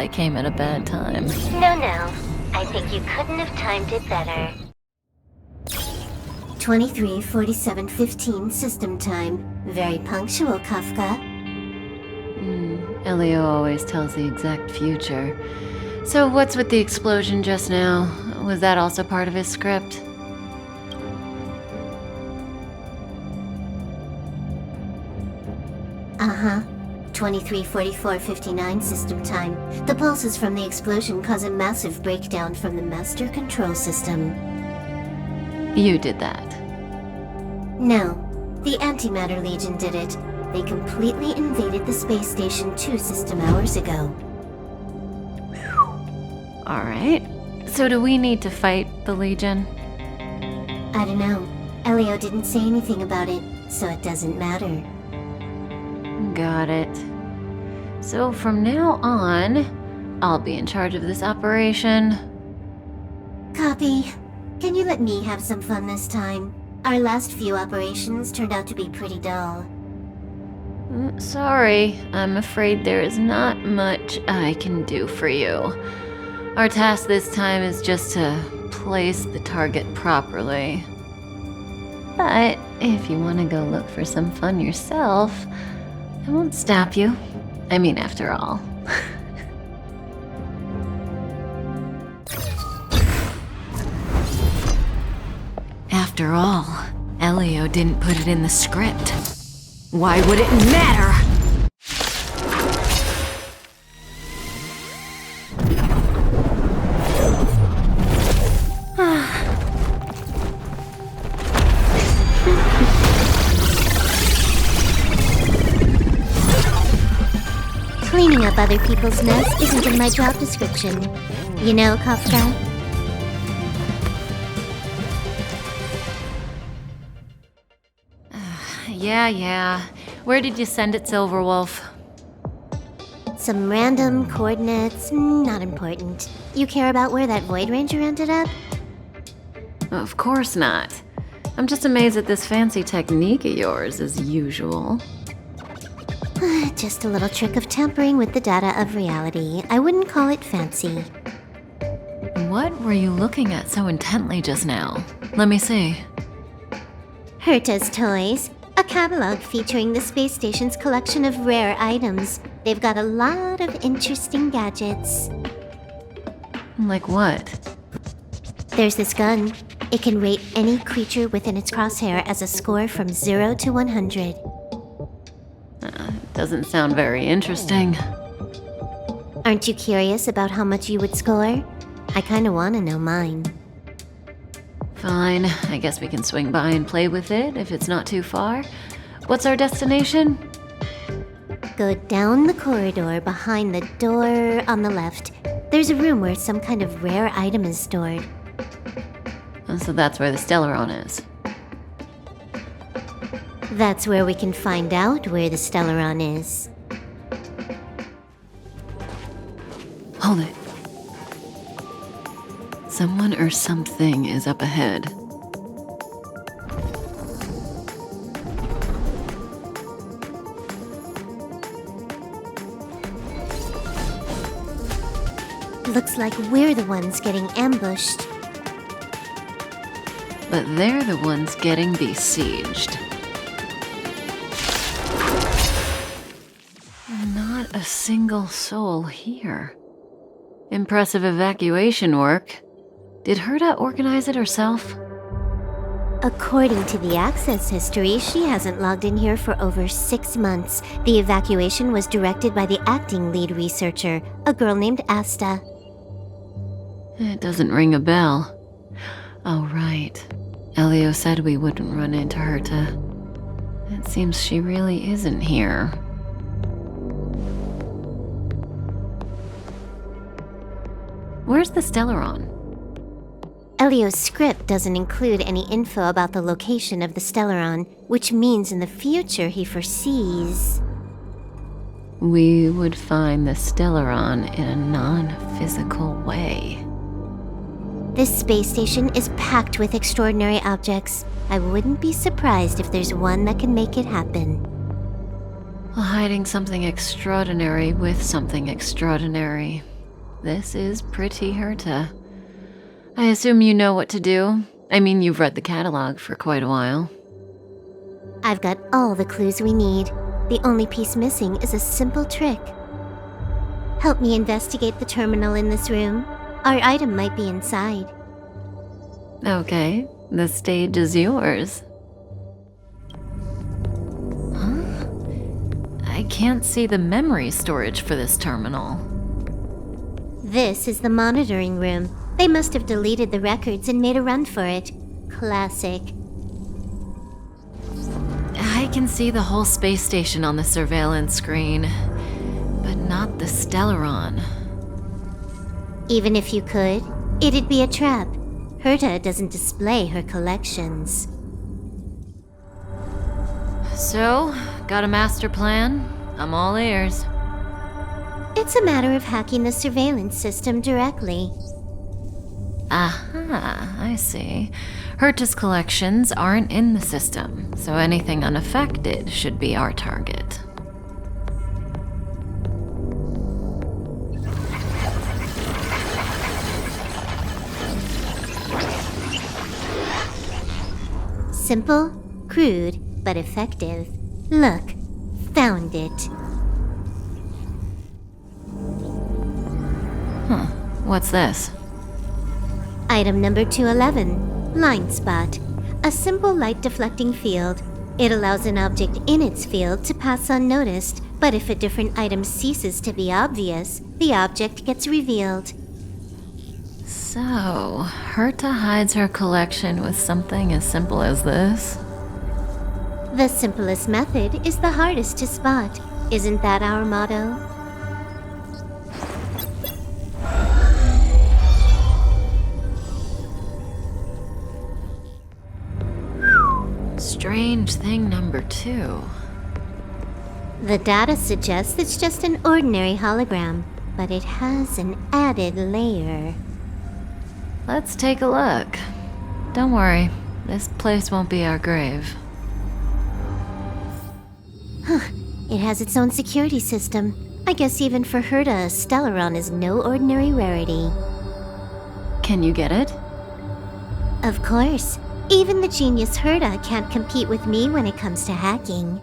I came at a bad time. No. I think you couldn't have timed it better. 23:47:15 system time. Very punctual, Kafka. Elio always tells the exact future. So what's with the explosion just now? Was that also part of his script? Uh-huh. 23:44:59 system time. The pulses from the explosion cause a massive breakdown from the master control system. You did that. No, the Antimatter Legion did it. They completely invaded the space station 2 system hours ago. Alright. So do we need to fight the Legion? I don't know. Elio didn't say anything about it, so it doesn't matter. Got it. So from now on, I'll be in charge of this operation. Copy. Can you let me have some fun this time? Our last few operations turned out to be pretty dull. Sorry, I'm afraid there is not much I can do for you. Our task this time is just to place the target properly. But if you want to go look for some fun yourself, I won't stop you. I mean, after all. After all, Elio didn't put it in the script. Why would it matter? Cleaning up other people's nests isn't in my job description. You know, Kafka? Yeah. Where did you send it, Silverwolf? Some random coordinates, not important. You care about where that Void Ranger ended up? Of course not. I'm just amazed at this fancy technique of yours, as usual. Just a little trick of tampering with the data of reality. I wouldn't call it fancy. What were you looking at so intently just now? Let me see. Herta's Toys. A catalog featuring the space station's collection of rare items. They've got a lot of interesting gadgets. Like what? There's this gun. It can rate any creature within its crosshair as a score from 0 to 100. Doesn't sound very interesting. Aren't you curious about how much you would score? I kinda wanna know mine. Fine, I guess we can swing by and play with it if it's not too far. What's our destination? Go down the corridor behind the door on the left. There's a room where some kind of rare item is stored. So that's where the Stellaron is. That's where we can find out where the Stellaron is. Hold it. Someone or something is up ahead. Looks like we're the ones getting ambushed. But they're the ones getting besieged. Not a single soul here. Impressive evacuation work. Did Herta organize it herself? According to the access history, she hasn't logged in here for over 6 months. The evacuation was directed by the acting lead researcher, a girl named Asta. It doesn't ring a bell. Oh, right. Elio said we wouldn't run into Herta. It seems she really isn't here. Where's the Stellaron? Elio's script doesn't include any info about the location of the Stellaron, which means in the future he foresees... We would find the Stellaron in a non-physical way. This space station is packed with extraordinary objects. I wouldn't be surprised if there's one that can make it happen. Hiding something extraordinary with something extraordinary. This is pretty Herta. I assume you know what to do. I mean, you've read the catalog for quite a while. I've got all the clues we need. The only piece missing is a simple trick. Help me investigate the terminal in this room. Our item might be inside. Okay, the stage is yours. Huh? I can't see the memory storage for this terminal. This is the monitoring room. They must have deleted the records and made a run for it. Classic. I can see the whole space station on the surveillance screen, but not the stellon. Even if you could, it'd be a trap. Herta doesn't display her collections. So, got a master plan? I'm all ears. It's a matter of hacking the surveillance system directly. Aha, I see. Herta's collections aren't in the system, so anything unaffected should be our target. Simple, crude, but effective. Look, found it. Huh, what's this? Item number 211, line spot. A simple light deflecting field. It allows an object in its field to pass unnoticed, but if a different item ceases to be obvious, the object gets revealed. So, Herta hides her collection with something as simple as this? The simplest method is the hardest to spot. Isn't that our motto? Strange thing number 2. The data suggests it's just an ordinary hologram, but it has an added layer. Let's take a look. Don't worry, this place won't be our grave. It has its own security system. I guess even for Herta, a stellon is no ordinary rarity. Can you get it? Of course. Even the genius Herta can't compete with me when it comes to hacking.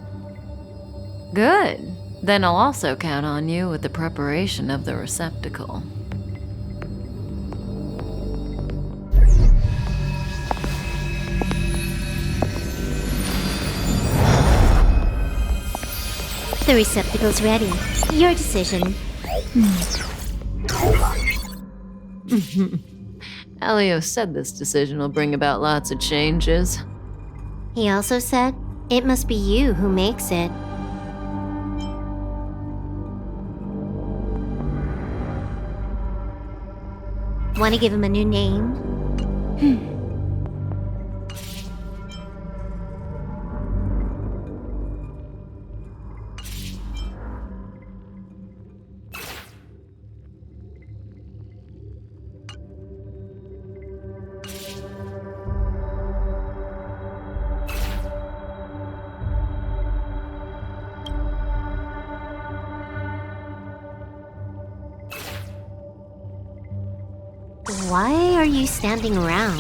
Good. Then I'll also count on you with the preparation of the receptacle. The receptacle's ready. Your decision. Elio said this decision will bring about lots of changes. He also said, it must be you who makes it. Want to give him a new name? Why are you standing around?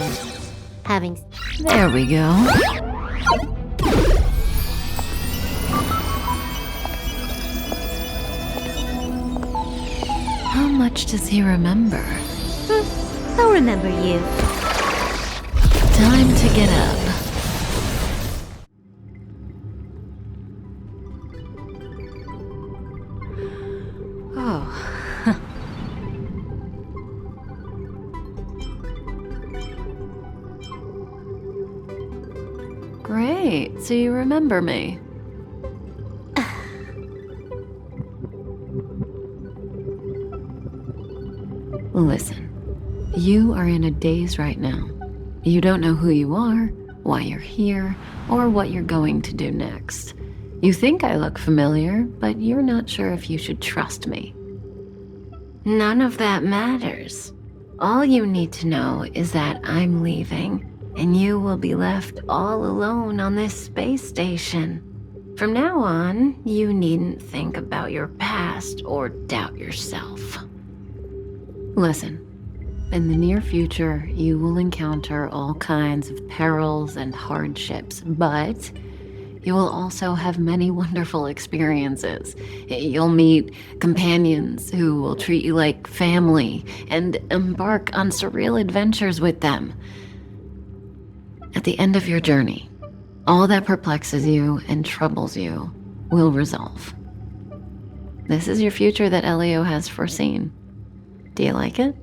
There we go. How much does he remember? I'll remember you. Time to get up. Oh. Great, so you remember me. Listen, you are in a daze right now. You don't know who you are, why you're here, or what you're going to do next. You think I look familiar, but you're not sure if you should trust me. None of that matters. All you need to know is that I'm leaving, and you will be left all alone on this space station. From now on, you needn't think about your past or doubt yourself. Listen, in the near future, you will encounter all kinds of perils and hardships, but you will also have many wonderful experiences. You'll meet companions who will treat you like family and embark on surreal adventures with them. At the end of your journey, all that perplexes you and troubles you will resolve. This is your future that Elio has foreseen. Do you like it?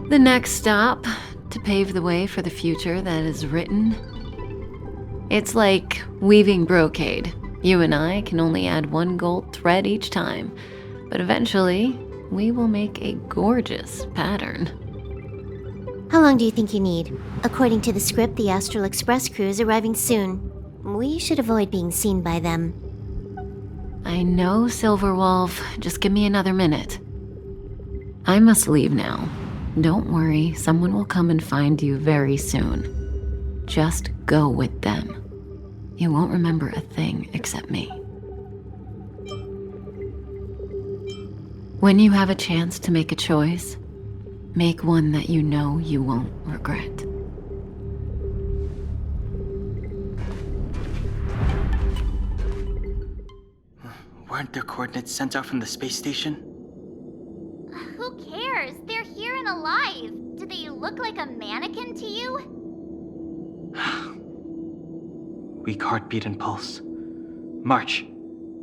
The next stop, to pave the way for the future that is written. It's like weaving brocade. You and I can only add one gold thread each time, but eventually, we will make a gorgeous pattern. How long do you think you need? According to the script, the Astral Express crew is arriving soon. We should avoid being seen by them. I know, Silverwolf. Just give me another minute. I must leave now. Don't worry, someone will come and find you very soon. Just go with them. You won't remember a thing except me. When you have a chance to make a choice, make one that you know you won't regret. Weren't their coordinates sent out from the space station? Who cares? They're here and alive. Do they look like a mannequin to you? Weak heartbeat and pulse. March,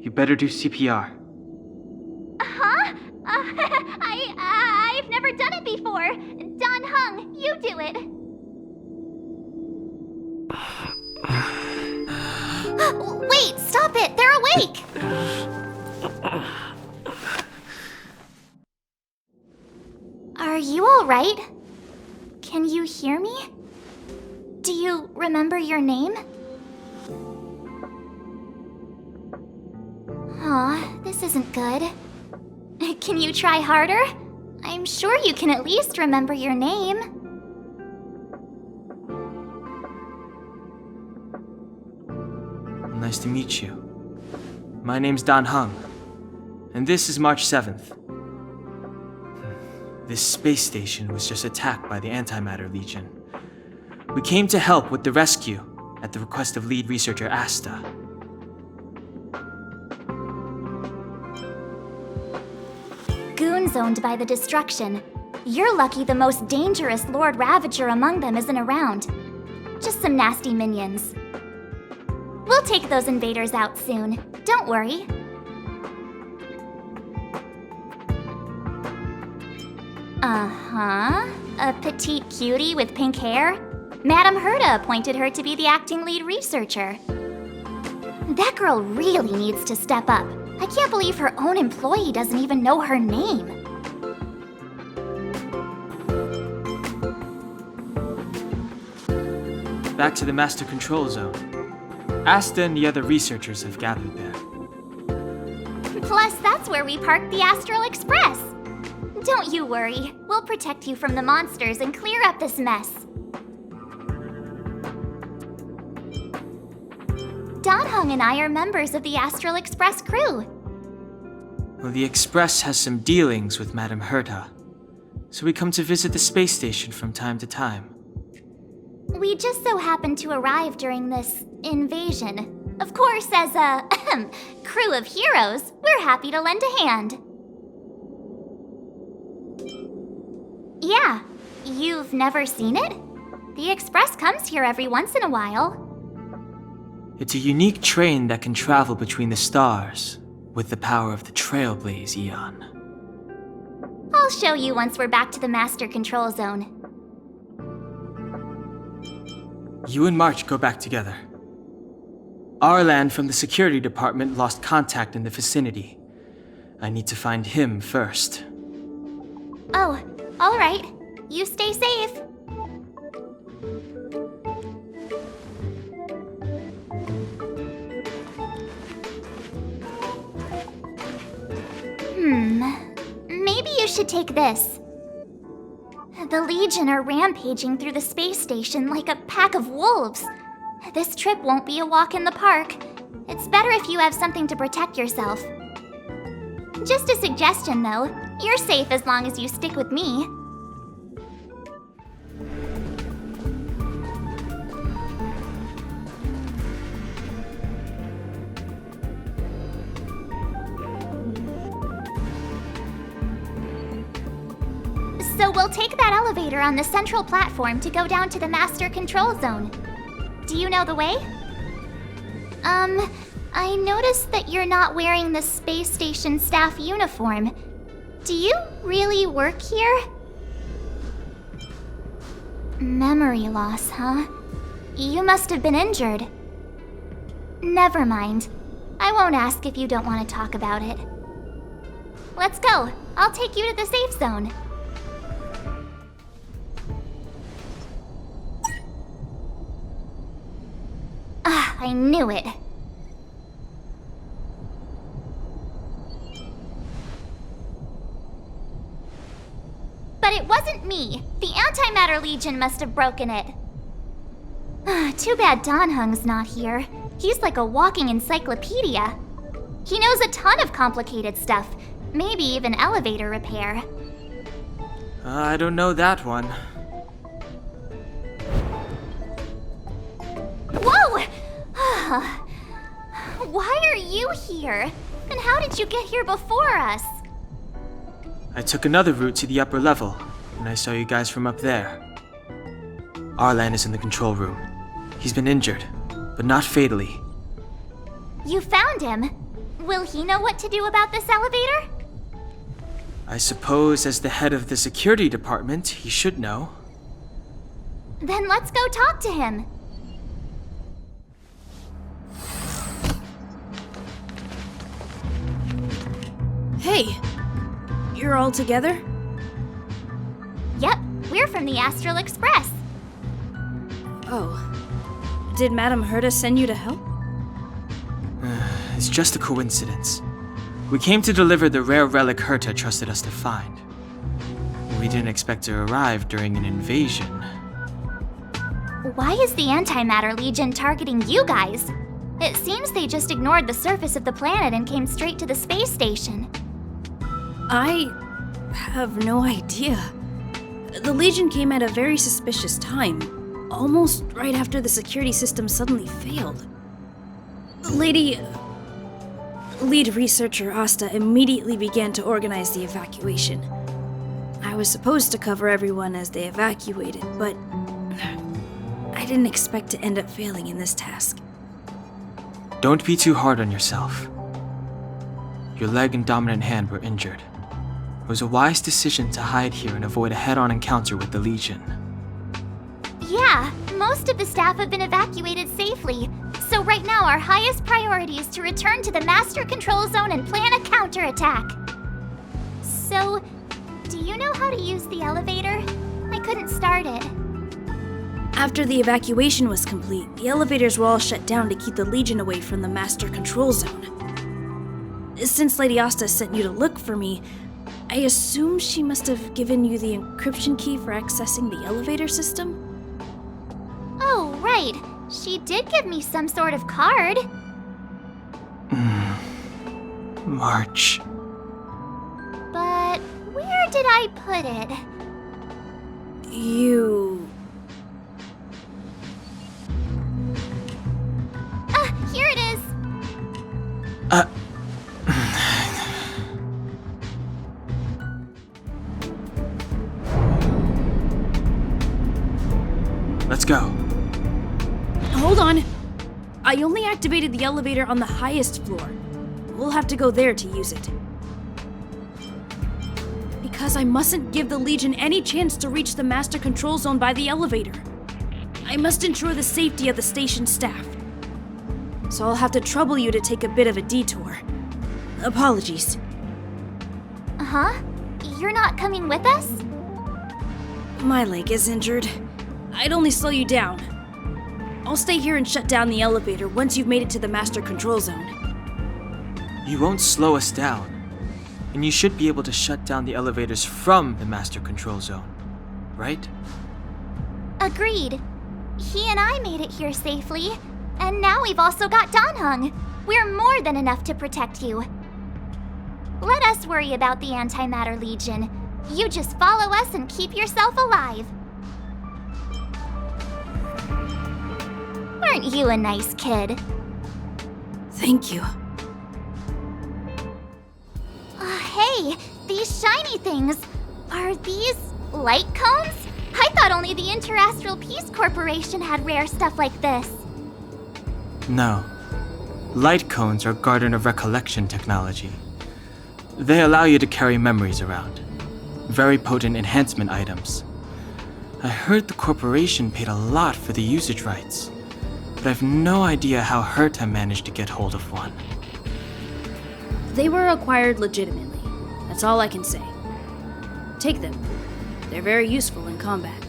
you better do CPR. Huh? I've never done it before. Don Hung, you do it. Wait, stop it! They're awake! Are you alright? Can you hear me? Do you remember your name? Aw, this isn't good. Can you try harder? I'm sure you can at least remember your name. Nice to meet you. My name's Don Hung, and this is March 7th. This space station was just attacked by the Antimatter Legion. We came to help with the rescue at the request of lead researcher Asta. Goons owned by the destruction. You're lucky the most dangerous Lord Ravager among them isn't around. Just some nasty minions. We'll take those invaders out soon. Don't worry. Uh-huh. A petite cutie with pink hair? Madame Herta appointed her to be the acting lead researcher. That girl really needs to step up. I can't believe her own employee doesn't even know her name. Back to the Master Control Zone. Asta and the other researchers have gathered there. Plus, that's where we parked the Astral Express. Don't you worry. We'll protect you from the monsters and clear up this mess. Don Hung and I are members of the Astral Express crew. Well, the Express has some dealings with Madame Herta, so we come to visit the space station from time to time. We just so happened to arrive during this invasion. Of course, as a crew of heroes, we're happy to lend a hand. Yeah, you've never seen it? The Express comes here every once in a while. It's a unique train that can travel between the stars with the power of the Trailblaze Eon. I'll show you once we're back to the Master Control Zone. You and March go back together. Arlan from the security department lost contact in the vicinity. I need to find him first. Oh, all right. You stay safe. Maybe you should take this. The Legion are rampaging through the space station like a pack of wolves. This trip won't be a walk in the park. It's better if you have something to protect yourself. Just a suggestion, though. You're safe as long as you stick with me. So we'll take that elevator on the central platform to go down to the master control zone. Do you know the way? I noticed that you're not wearing the space station staff uniform. Do you really work here? Memory loss, huh? You must have been injured. Never mind. I won't ask if you don't want to talk about it. Let's go. I'll take you to the safe zone. Ah, I knew it. But it wasn't me. The Antimatter Legion must have broken it. Too bad Danhung's not here. He's like a walking encyclopedia. He knows a ton of complicated stuff, maybe even elevator repair. I don't know that one. Whoa! Why are you here? And how did you get here before us? I took another route to the upper level, and I saw you guys from up there. Arlan is in the control room. He's been injured, but not fatally. You found him. Will he know what to do about this elevator? I suppose as the head of the security department, he should know. Then let's go talk to him. Hey! You're all together? Yep, we're from the Astral Express. Oh. Did Madame Herta send you to help? It's just a coincidence. We came to deliver the rare relic Herta trusted us to find. We didn't expect to arrive during an invasion. Why is the Antimatter Legion targeting you guys? It seems they just ignored the surface of the planet and came straight to the space station. I have no idea. The Legion came at a very suspicious time, almost right after the security system suddenly failed. Lead researcher Asta immediately began to organize the evacuation. I was supposed to cover everyone as they evacuated, but I didn't expect to end up failing in this task. Don't be too hard on yourself. Your leg and dominant hand were injured. It was a wise decision to hide here and avoid a head-on encounter with the Legion. Yeah, most of the staff have been evacuated safely. So right now our highest priority is to return to the master control zone and plan a counterattack. So, do you know how to use the elevator? I couldn't start it. After the evacuation was complete, the elevators were all shut down to keep the Legion away from the master control zone. Since Lady Asta sent you to look for me, I assume she must have given you the encryption key for accessing the elevator system? Oh, right. She did give me some sort of card. March. But where did I put it? Here it is. Let's go. Hold on. I only activated the elevator on the highest floor. We'll have to go there to use it. Because I mustn't give the Legion any chance to reach the master control zone by the elevator. I must ensure the safety of the station staff. So I'll have to trouble you to take a bit of a detour. Apologies. Huh? You're not coming with us? My leg is injured. I'd only slow you down. I'll stay here and shut down the elevator once you've made it to the master control zone. You won't slow us down. And you should be able to shut down the elevators from the master control zone, right? Agreed. He and I made it here safely. And now we've also got Danhung. We're more than enough to protect you. Let us worry about the Antimatter Legion. You just follow us and keep yourself alive. Aren't you a nice kid? Thank you. Hey, these shiny things. Are these light cones? I thought only the Interastral Peace Corporation had rare stuff like this. No. Light cones are Garden of Recollection technology. They allow you to carry memories around. Very potent enhancement items. I heard the corporation paid a lot for the usage rights, but I've no idea how Herta managed to get hold of one. They were acquired legitimately. That's all I can say. Take them. They're very useful in combat.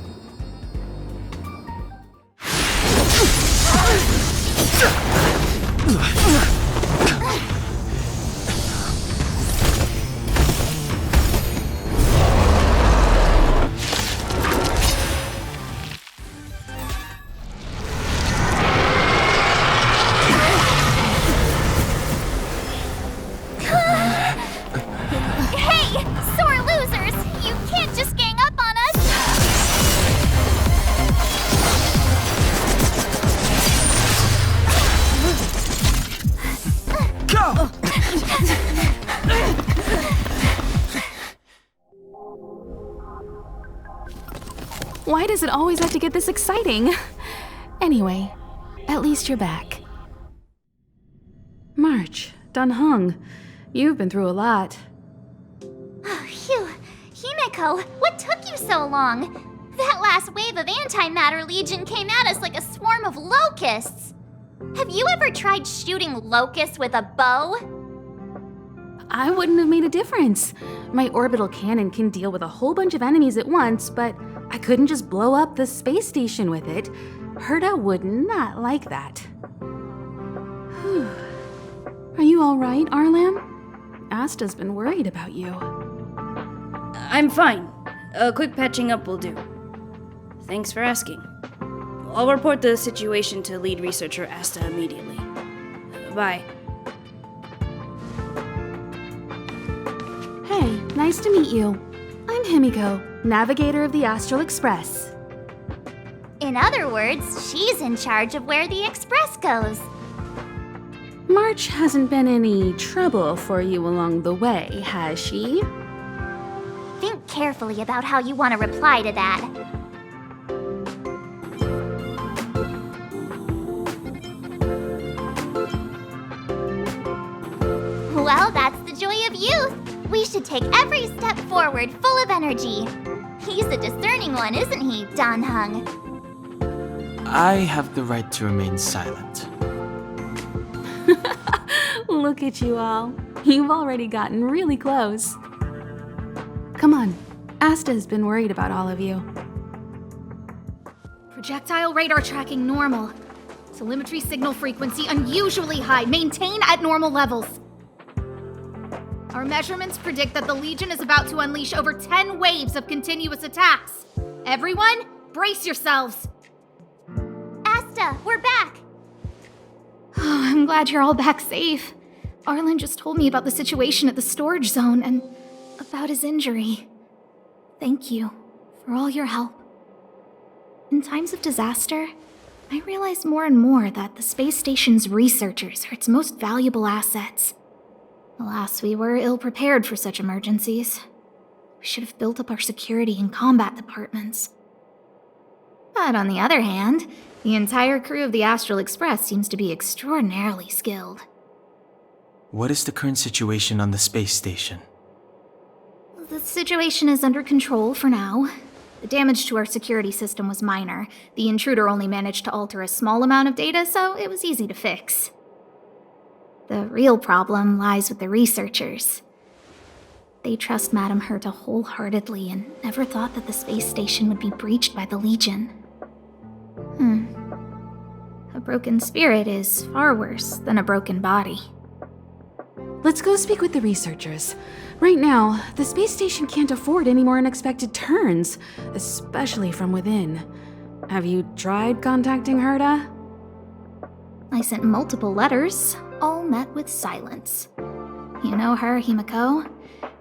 Why does it always have to get this exciting? Anyway, at least you're back. March, Danhung, you've been through a lot. Oh, phew. Himeko, what took you so long? That last wave of Antimatter Legion came at us like a swarm of locusts. Have you ever tried shooting locusts with a bow? I wouldn't have made a difference. My orbital cannon can deal with a whole bunch of enemies at once, but I couldn't just blow up the space station with it. Herta would not like that. Whew. Are you all right, Arlan? Asta's been worried about you. I'm fine. A quick patching up will do. Thanks for asking. I'll report the situation to lead researcher Asta immediately. Bye. Hey, nice to meet you. I'm Himiko, navigator of the Astral Express. In other words, she's in charge of where the Express goes. March hasn't been any trouble for you along the way, has she? Think carefully about how you want to reply to that. Well, that's the joy of youth. We should take every step forward full of energy. He's a discerning one, isn't he, Danhung? I have the right to remain silent. Look at you all. You've already gotten really close. Come on. Asta has been worried about all of you. Projectile radar tracking normal. Telemetry signal frequency unusually high. Maintain at normal levels. Our measurements predict that the Legion is about to unleash over 10 waves of continuous attacks. Everyone, brace yourselves. Asta, we're back. Oh, I'm glad you're all back safe. Arlan just told me about the situation at the storage zone and about his injury. Thank you for all your help. In times of disaster, I realize more and more that the space station's researchers are its most valuable assets. Alas, we were ill-prepared for such emergencies. We should have built up our security and combat departments. But on the other hand, the entire crew of the Astral Express seems to be extraordinarily skilled. What is the current situation on the space station? The situation is under control for now. The damage to our security system was minor. The intruder only managed to alter a small amount of data, so it was easy to fix. The real problem lies with the researchers. They trust Madame Herta wholeheartedly and never thought that the space station would be breached by the Legion. A broken spirit is far worse than a broken body. Let's go speak with the researchers. Right now, the space station can't afford any more unexpected turns, especially from within. Have you tried contacting Herta? I sent multiple letters, all met with silence. You know her, Himiko.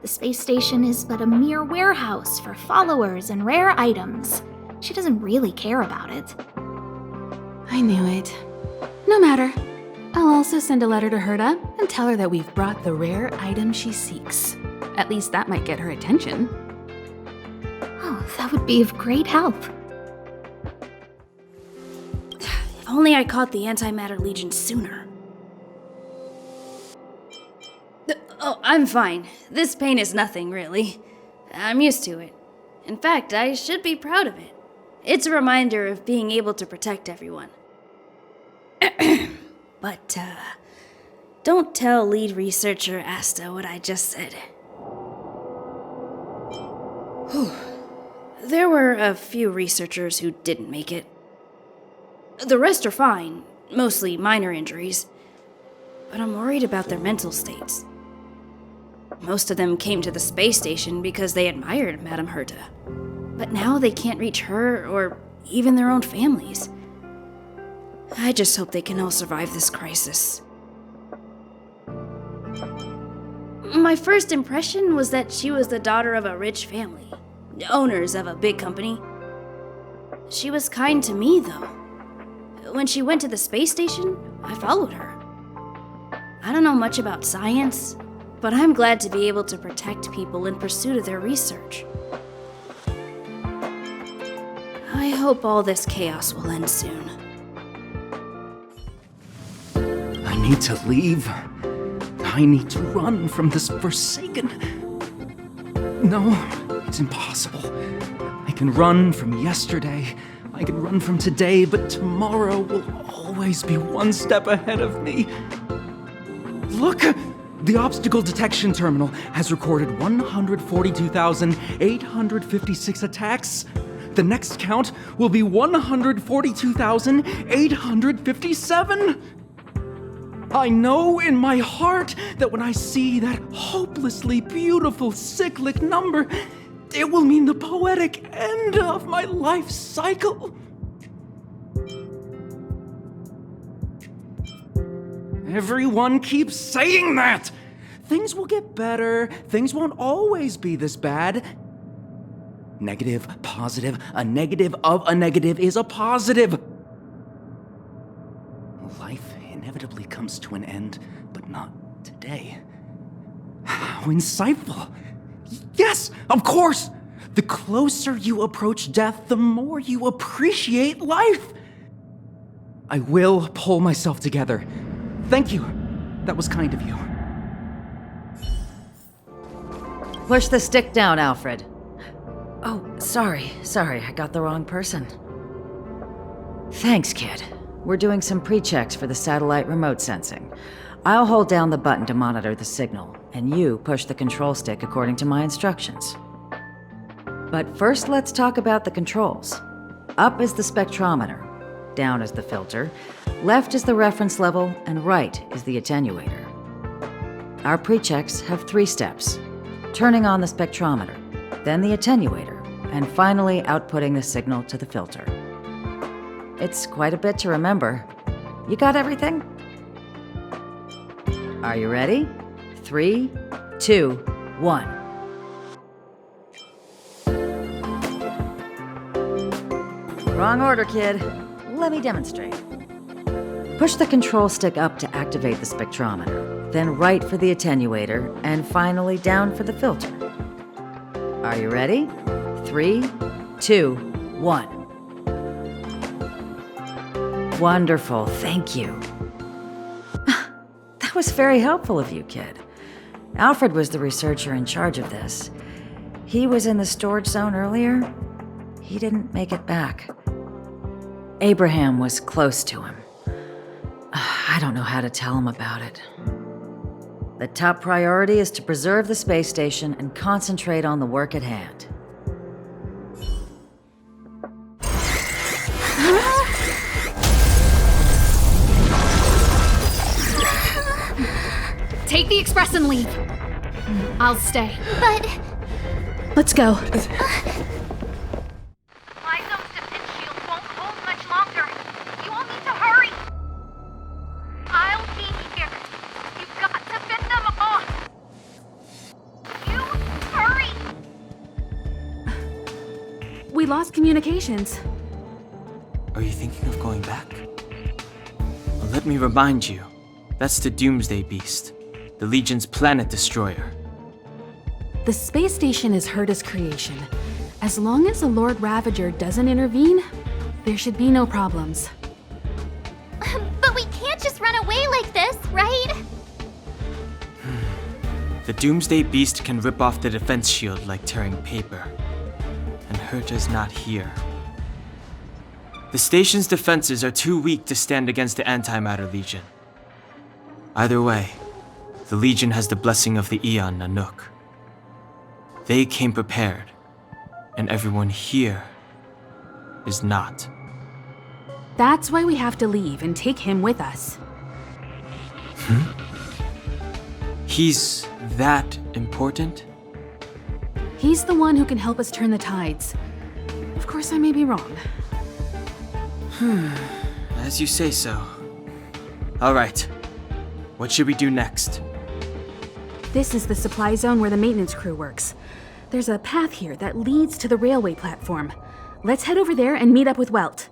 The space station is but a mere warehouse for followers and rare items. She doesn't really care about it. I knew it. No matter. I'll also send a letter to Herta and tell her that we've brought the rare item she seeks. At least that might get her attention. Oh, that would be of great help. If only I caught the Antimatter Legion sooner. Oh, I'm fine. This pain is nothing, really. I'm used to it. In fact, I should be proud of it. It's a reminder of being able to protect everyone. But, don't tell lead researcher Asta what I just said. Whew. There were a few researchers who didn't make it. The rest are fine, mostly minor injuries. But I'm worried about their mental states. Most of them came to the space station because they admired Madame Herta. But now they can't reach her or even their own families. I just hope they can all survive this crisis. My first impression was that she was the daughter of a rich family, owners of a big company. She was kind to me, though. When she went to the space station, I followed her. I don't know much about science, but I'm glad to be able to protect people in pursuit of their research. I hope all this chaos will end soon. I need to leave. I need to run from this Forsaken. No, it's impossible. I can run from yesterday. I can run from today, but tomorrow will always be one step ahead of me. Look! The obstacle detection terminal has recorded 142,856 attacks. The next count will be 142,857. I know in my heart that when I see that hopelessly beautiful cyclic number, it will mean the poetic end of my life cycle. Everyone keeps saying that! Things will get better. Things won't always be this bad. Negative, positive, a negative of a negative is a positive. Life inevitably comes to an end, but not today. How insightful. Yes, of course! The closer you approach death, the more you appreciate life. I will pull myself together. Thank you. That was kind of you. Push the stick down, Alfred. Oh, sorry, I got the wrong person. Thanks, kid. We're doing some pre-checks for the satellite remote sensing. I'll hold down the button to monitor the signal, and you push the control stick according to my instructions. But first, let's talk about the controls. Up is the spectrometer, down is the filter, left is the reference level, and right is the attenuator. Our pre-checks have 3 steps. Turning on the spectrometer, then the attenuator, and finally outputting the signal to the filter. It's quite a bit to remember. You got everything? Are you ready? 3, 2, 1. Wrong order, kid. Let me demonstrate. Push the control stick up to activate the spectrometer, then right for the attenuator, and finally down for the filter. Are you ready? 3, 2, 1. Wonderful, thank you. That was very helpful of you, kid. Alfred was the researcher in charge of this. He was in the storage zone earlier. He didn't make it back. Abraham was close to him. I don't know how to tell him about it. The top priority is to preserve the space station and concentrate on the work at hand. Take the express and leave. I'll stay. But Let's go. My zone's defense shield won't hold much longer. You all need to hurry. We lost communications. Are you thinking of going back? Well, let me remind you, that's the Doomsday Beast, the Legion's planet destroyer. The space station is Herta's creation. As long as the Lord Ravager doesn't intervene, there should be no problems. But we can't just run away like this, right? The Doomsday Beast can rip off the defense shield like tearing paper. And Herta's not here. The station's defenses are too weak to stand against the Antimatter Legion. Either way, the Legion has the blessing of the Aeon Nanook. They came prepared, and everyone here is not. That's why we have to leave and take him with us. He's that important? He's the one who can help us turn the tides. Of course, I may be wrong. As you say so. All right. What should we do next? This is the supply zone where the maintenance crew works. There's a path here that leads to the railway platform. Let's head over there and meet up with Welt.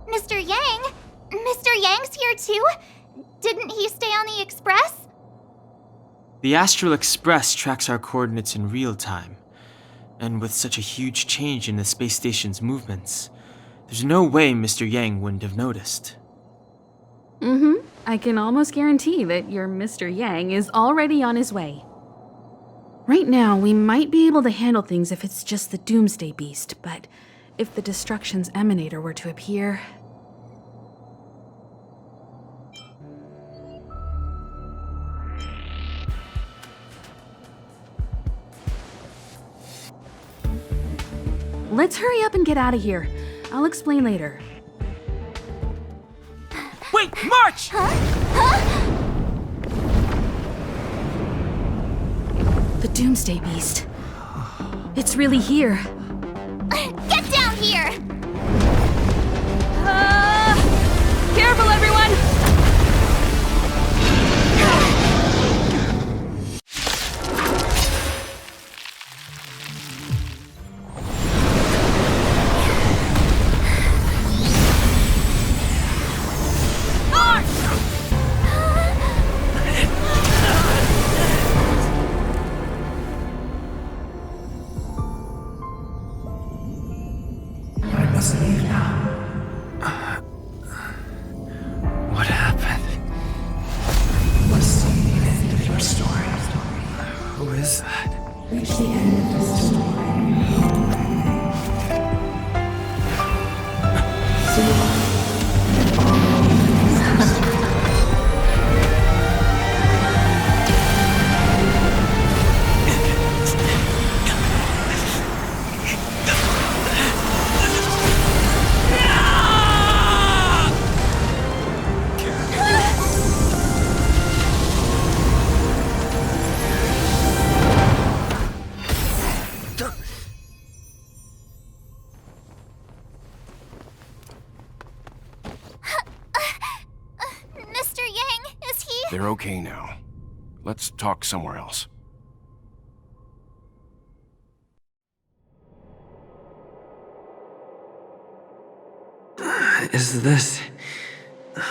Mr. Yang? Mr. Yang's here too? Didn't he stay on the Express? The Astral Express tracks our coordinates in real time. And with such a huge change in the space station's movements, there's no way Mr. Yang wouldn't have noticed. I can almost guarantee that your Mr. Yang is already on his way. Right now, we might be able to handle things if it's just the Doomsday Beast, but if the Destruction's Emanator were to appear... Let's hurry up and get out of here. I'll explain later. Wait, march! The Doomsday Beast. It's really here. Get down here! Careful, everyone! What happened? Must see the end of your story. Who is that? Reach the end of the story. Mr. Yang, is he? They're okay now. Let's talk somewhere else. Is this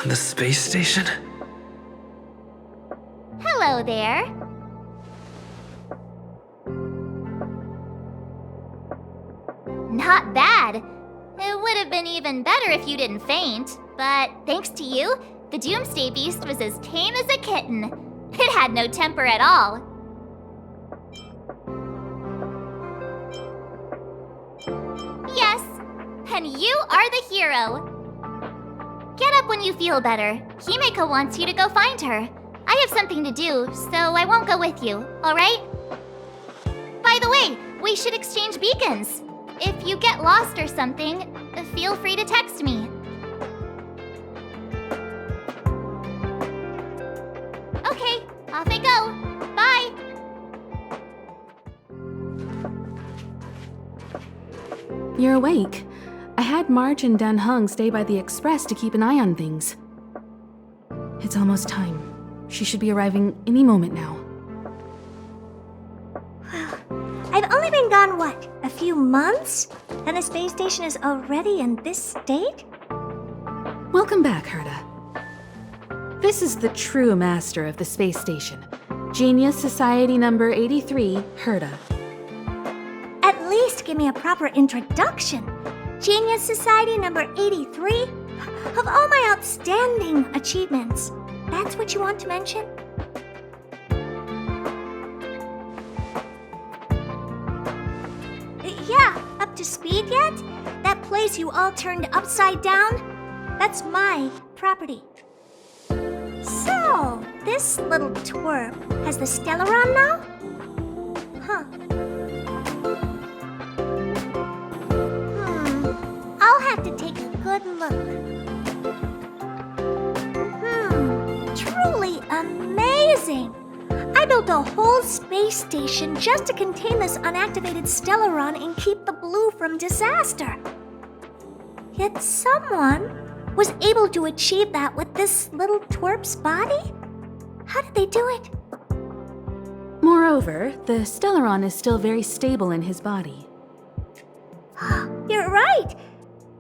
the space station? Hello there. Not bad. It would have been even better if you didn't faint, but thanks to you, the Doomsday Beast was as tame as a kitten. It had no temper at all. Yes, and you are the hero. Get up when you feel better. Himeko wants you to go find her. I have something to do, so I won't go with you, alright? By the way, we should exchange beacons. If you get lost or something, feel free to text me. Okay, off I go. Bye! You're awake. I had March and Dan Hung stay by the Express to keep an eye on things. It's almost time. She should be arriving any moment now. I've only been gone what, a few months? And the space station is already in this state? Welcome back, Herta. This is the true master of the space station. Genius Society number 83, Herta. At least give me a proper introduction. Genius Society number 83? Of all my outstanding achievements, that's what you want to mention? Yeah, up to speed yet? That place you all turned upside down? That's my property. So, this little twerp has the stellon now? Huh. I'll have to take a good look. Truly amazing! I built a whole space station just to contain this unactivated stellon and keep the blue from disaster. Yet someone was able to achieve that with this little twerp's body? How did they do it? Moreover, the stellon is still very stable in his body. You're right!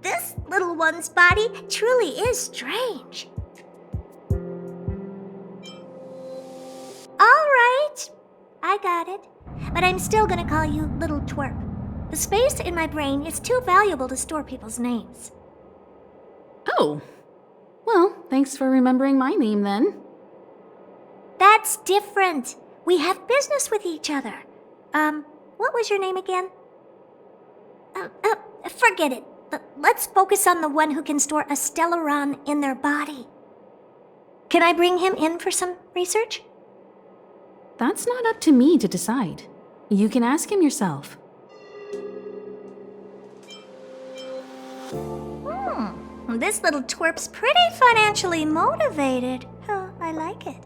This little one's body truly is strange. Alright, I got it. But I'm still gonna call you Little Twerp. The space in my brain is too valuable to store people's names. Oh. Well, thanks for remembering my name then. That's different. We have business with each other. What was your name again? Forget it. Let's focus on the one who can store a stellon in their body. Can I bring him in for some research? That's not up to me to decide. You can ask him yourself. This little twerp's pretty financially motivated. Oh, I like it.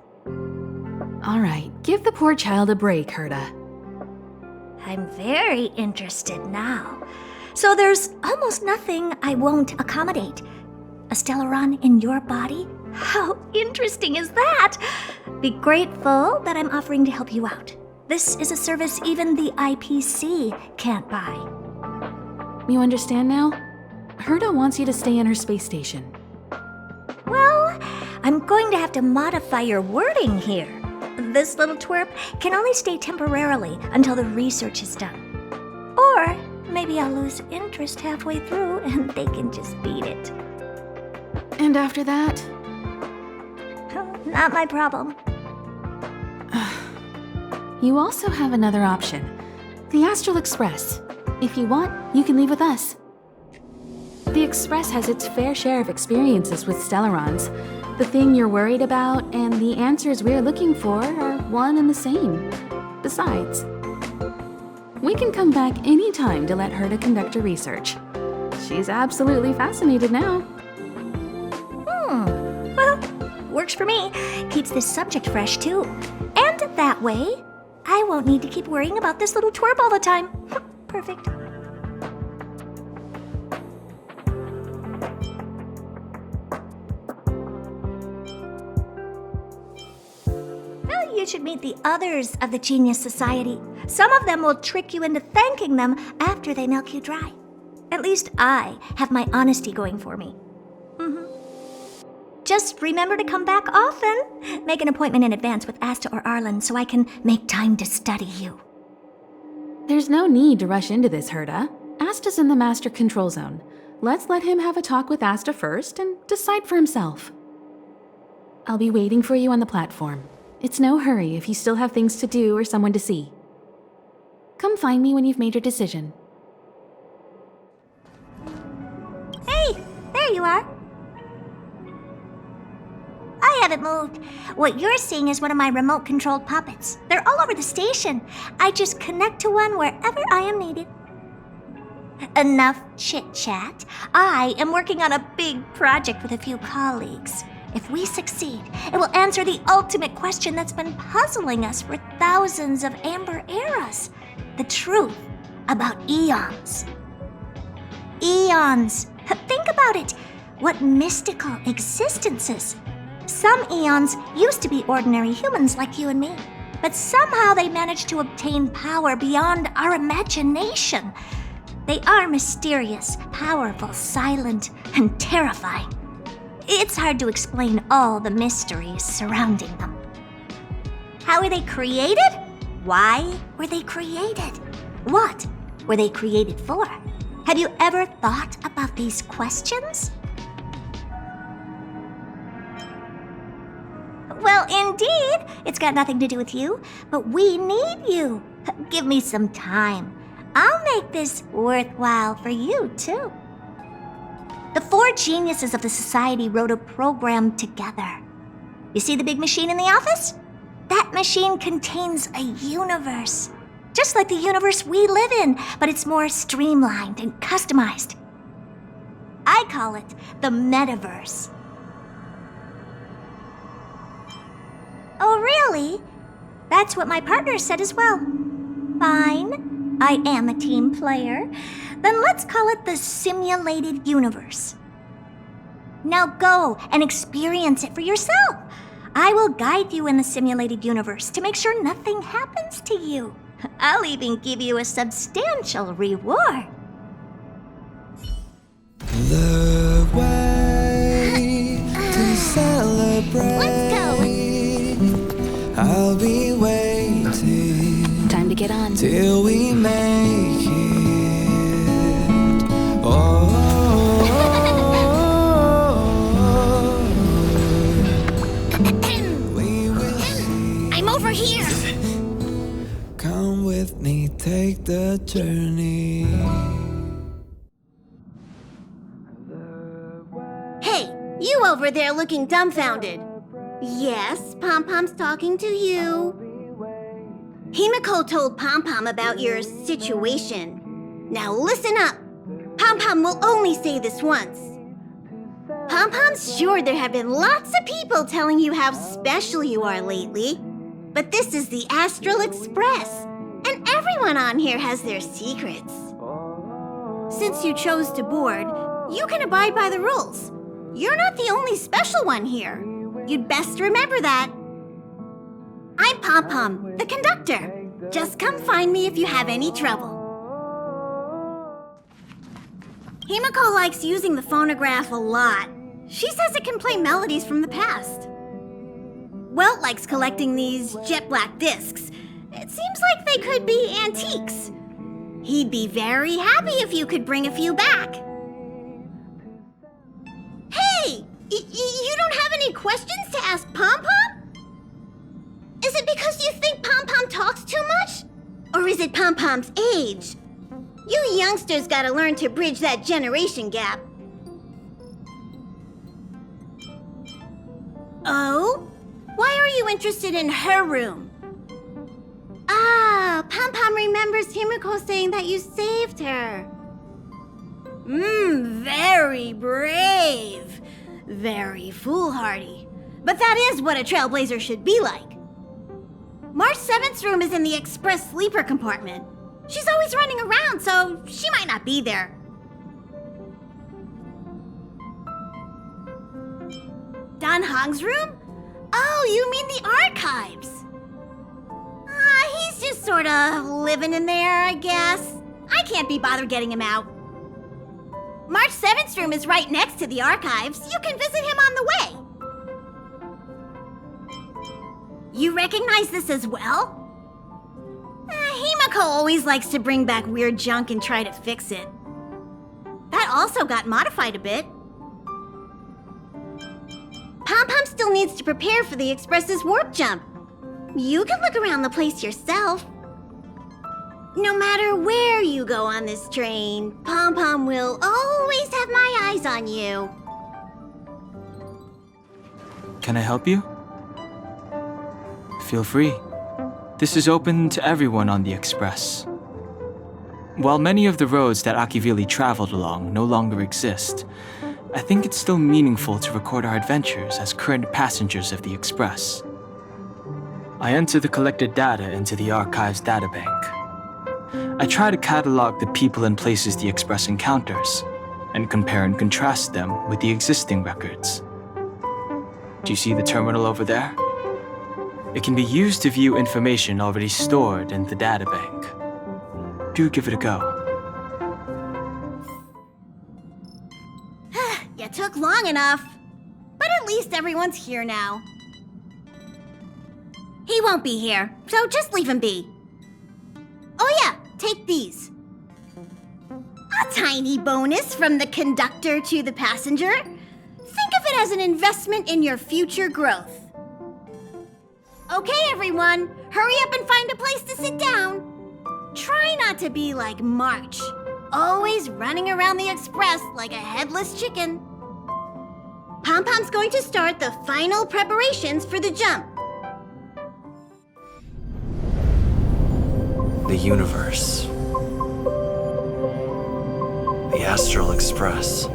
All right, give the poor child a break, Herta. I'm very interested now. So there's almost nothing I won't accommodate. A stellon in your body? How interesting is that? Be grateful that I'm offering to help you out. This is a service even the IPC can't buy. You understand now? Herta wants you to stay in her space station. Well, I'm going to have to modify your wording here. This little twerp can only stay temporarily until the research is done. Or maybe I'll lose interest halfway through and they can just beat it. And after that? Not my problem. You also have another option. The Astral Express. If you want, you can leave with us. The Express has its fair share of experiences with stellarons. The thing you're worried about and the answers we're looking for are one and the same. Besides, we can come back anytime to let Herta conduct her research. She's absolutely fascinated now. Well, works for me. Keeps this subject fresh, too. And that way, I won't need to keep worrying about this little twerp all the time. Perfect. Well, you should meet the others of the Genius Society. Some of them will trick you into thanking them after they milk you dry. At least I have my honesty going for me. Just remember to come back often. Make an appointment in advance with Asta or Arlan so I can make time to study you. There's no need to rush into this, Herta. Asta's in the Master Control Zone. Let's let him have a talk with Asta first and decide for himself. I'll be waiting for you on the platform. It's no hurry if you still have things to do or someone to see. Come find me when you've made your decision. Hey, there you are. I haven't moved. What you're seeing is one of my remote-controlled puppets. They're all over the station. I just connect to one wherever I am needed. Enough chit-chat. I am working on a big project with a few colleagues. If we succeed, it will answer the ultimate question that's been puzzling us for thousands of amber eras. The truth about eons. Eons. Think about it. What mystical existences. Some eons used to be ordinary humans like you and me. but somehow they managed to obtain power beyond our imagination. They are mysterious, powerful, silent, and terrifying. It's hard to explain all the mysteries surrounding them. How were they created? Why were they created? What were they created for? Have you ever thought about these questions? Well, indeed, it's got nothing to do with you, but we need you. Give me some time. I'll make this worthwhile for you, too. The 4 geniuses of the society wrote a program together. You see the big machine in the office? That machine contains a universe. Just like the universe we live in, but it's more streamlined and customized. I call it the metaverse. Oh, really? That's what my partner said as well. Fine, I am a team player. Then let's call it the simulated universe. Now go and experience it for yourself. I will guide you in the simulated universe to make sure nothing happens to you. I'll even give you a substantial reward. The way to celebrate. Let's go. I'll be waiting. Time to get on. Till we make it. Oh. We will see. I'm over here. Come with me, take the journey. Hey, you over there looking dumbfounded. Yes, Pom-Pom's talking to you. Himiko told Pom-Pom about your situation. Now listen up. Pom-Pom will only say this once. Pom-Pom's sure there have been lots of people telling you how special you are lately. But this is the Astral Express, and everyone on here has their secrets. Since you chose to board, you can abide by the rules. You're not the only special one here. You'd best remember that. I'm Pom-Pom, the conductor. Just come find me if you have any trouble. Himiko likes using the phonograph a lot. She says it can play melodies from the past. Welt likes collecting these jet black discs. It seems like they could be antiques. He'd be very happy if you could bring a few back. Hey! You don't have any questions to ask Pom-Pom? Is it because you think Pom-Pom talks too much? Or is it Pom-Pom's age? You youngsters gotta learn to bridge that generation gap. Oh? Why are you interested in her room? Ah, Pom-Pom remembers Himiko saying that you saved her. Very brave. Very foolhardy. But that is what a trailblazer should be like. March 7th's room is in the express sleeper compartment. She's always running around, so she might not be there. Dan Hong's room? Oh, you mean the archives. He's just sort of living in there, I guess. I can't be bothered getting him out. March 7th's room is right next to the archives. You can visit him on the way. You recognize this as well? Himiko always likes to bring back weird junk and try to fix it. That also got modified a bit. Pom-Pom still needs to prepare for the Express's warp jump. You can look around the place yourself. No matter where you go on this train, Pom-Pom will always have my eyes on you. Can I help you? Feel free. This is open to everyone on the Express. While many of the roads that Akivili traveled along no longer exist, I think it's still meaningful to record our adventures as current passengers of the Express. I enter the collected data into the Archives databank. I try to catalog the people and places the Express encounters, and compare and contrast them with the existing records. Do you see the terminal over there? It can be used to view information already stored in the databank. Do give it a go. You took long enough. But at least everyone's here now. He won't be here, so just leave him be. Oh yeah, take these. A tiny bonus from the conductor to the passenger. Think of it as an investment in your future growth. Okay, everyone, hurry up and find a place to sit down. Try not to be like March, always running around the express like a headless chicken. Pom-Pom's going to start the final preparations for the jump. The universe. The Astral Express.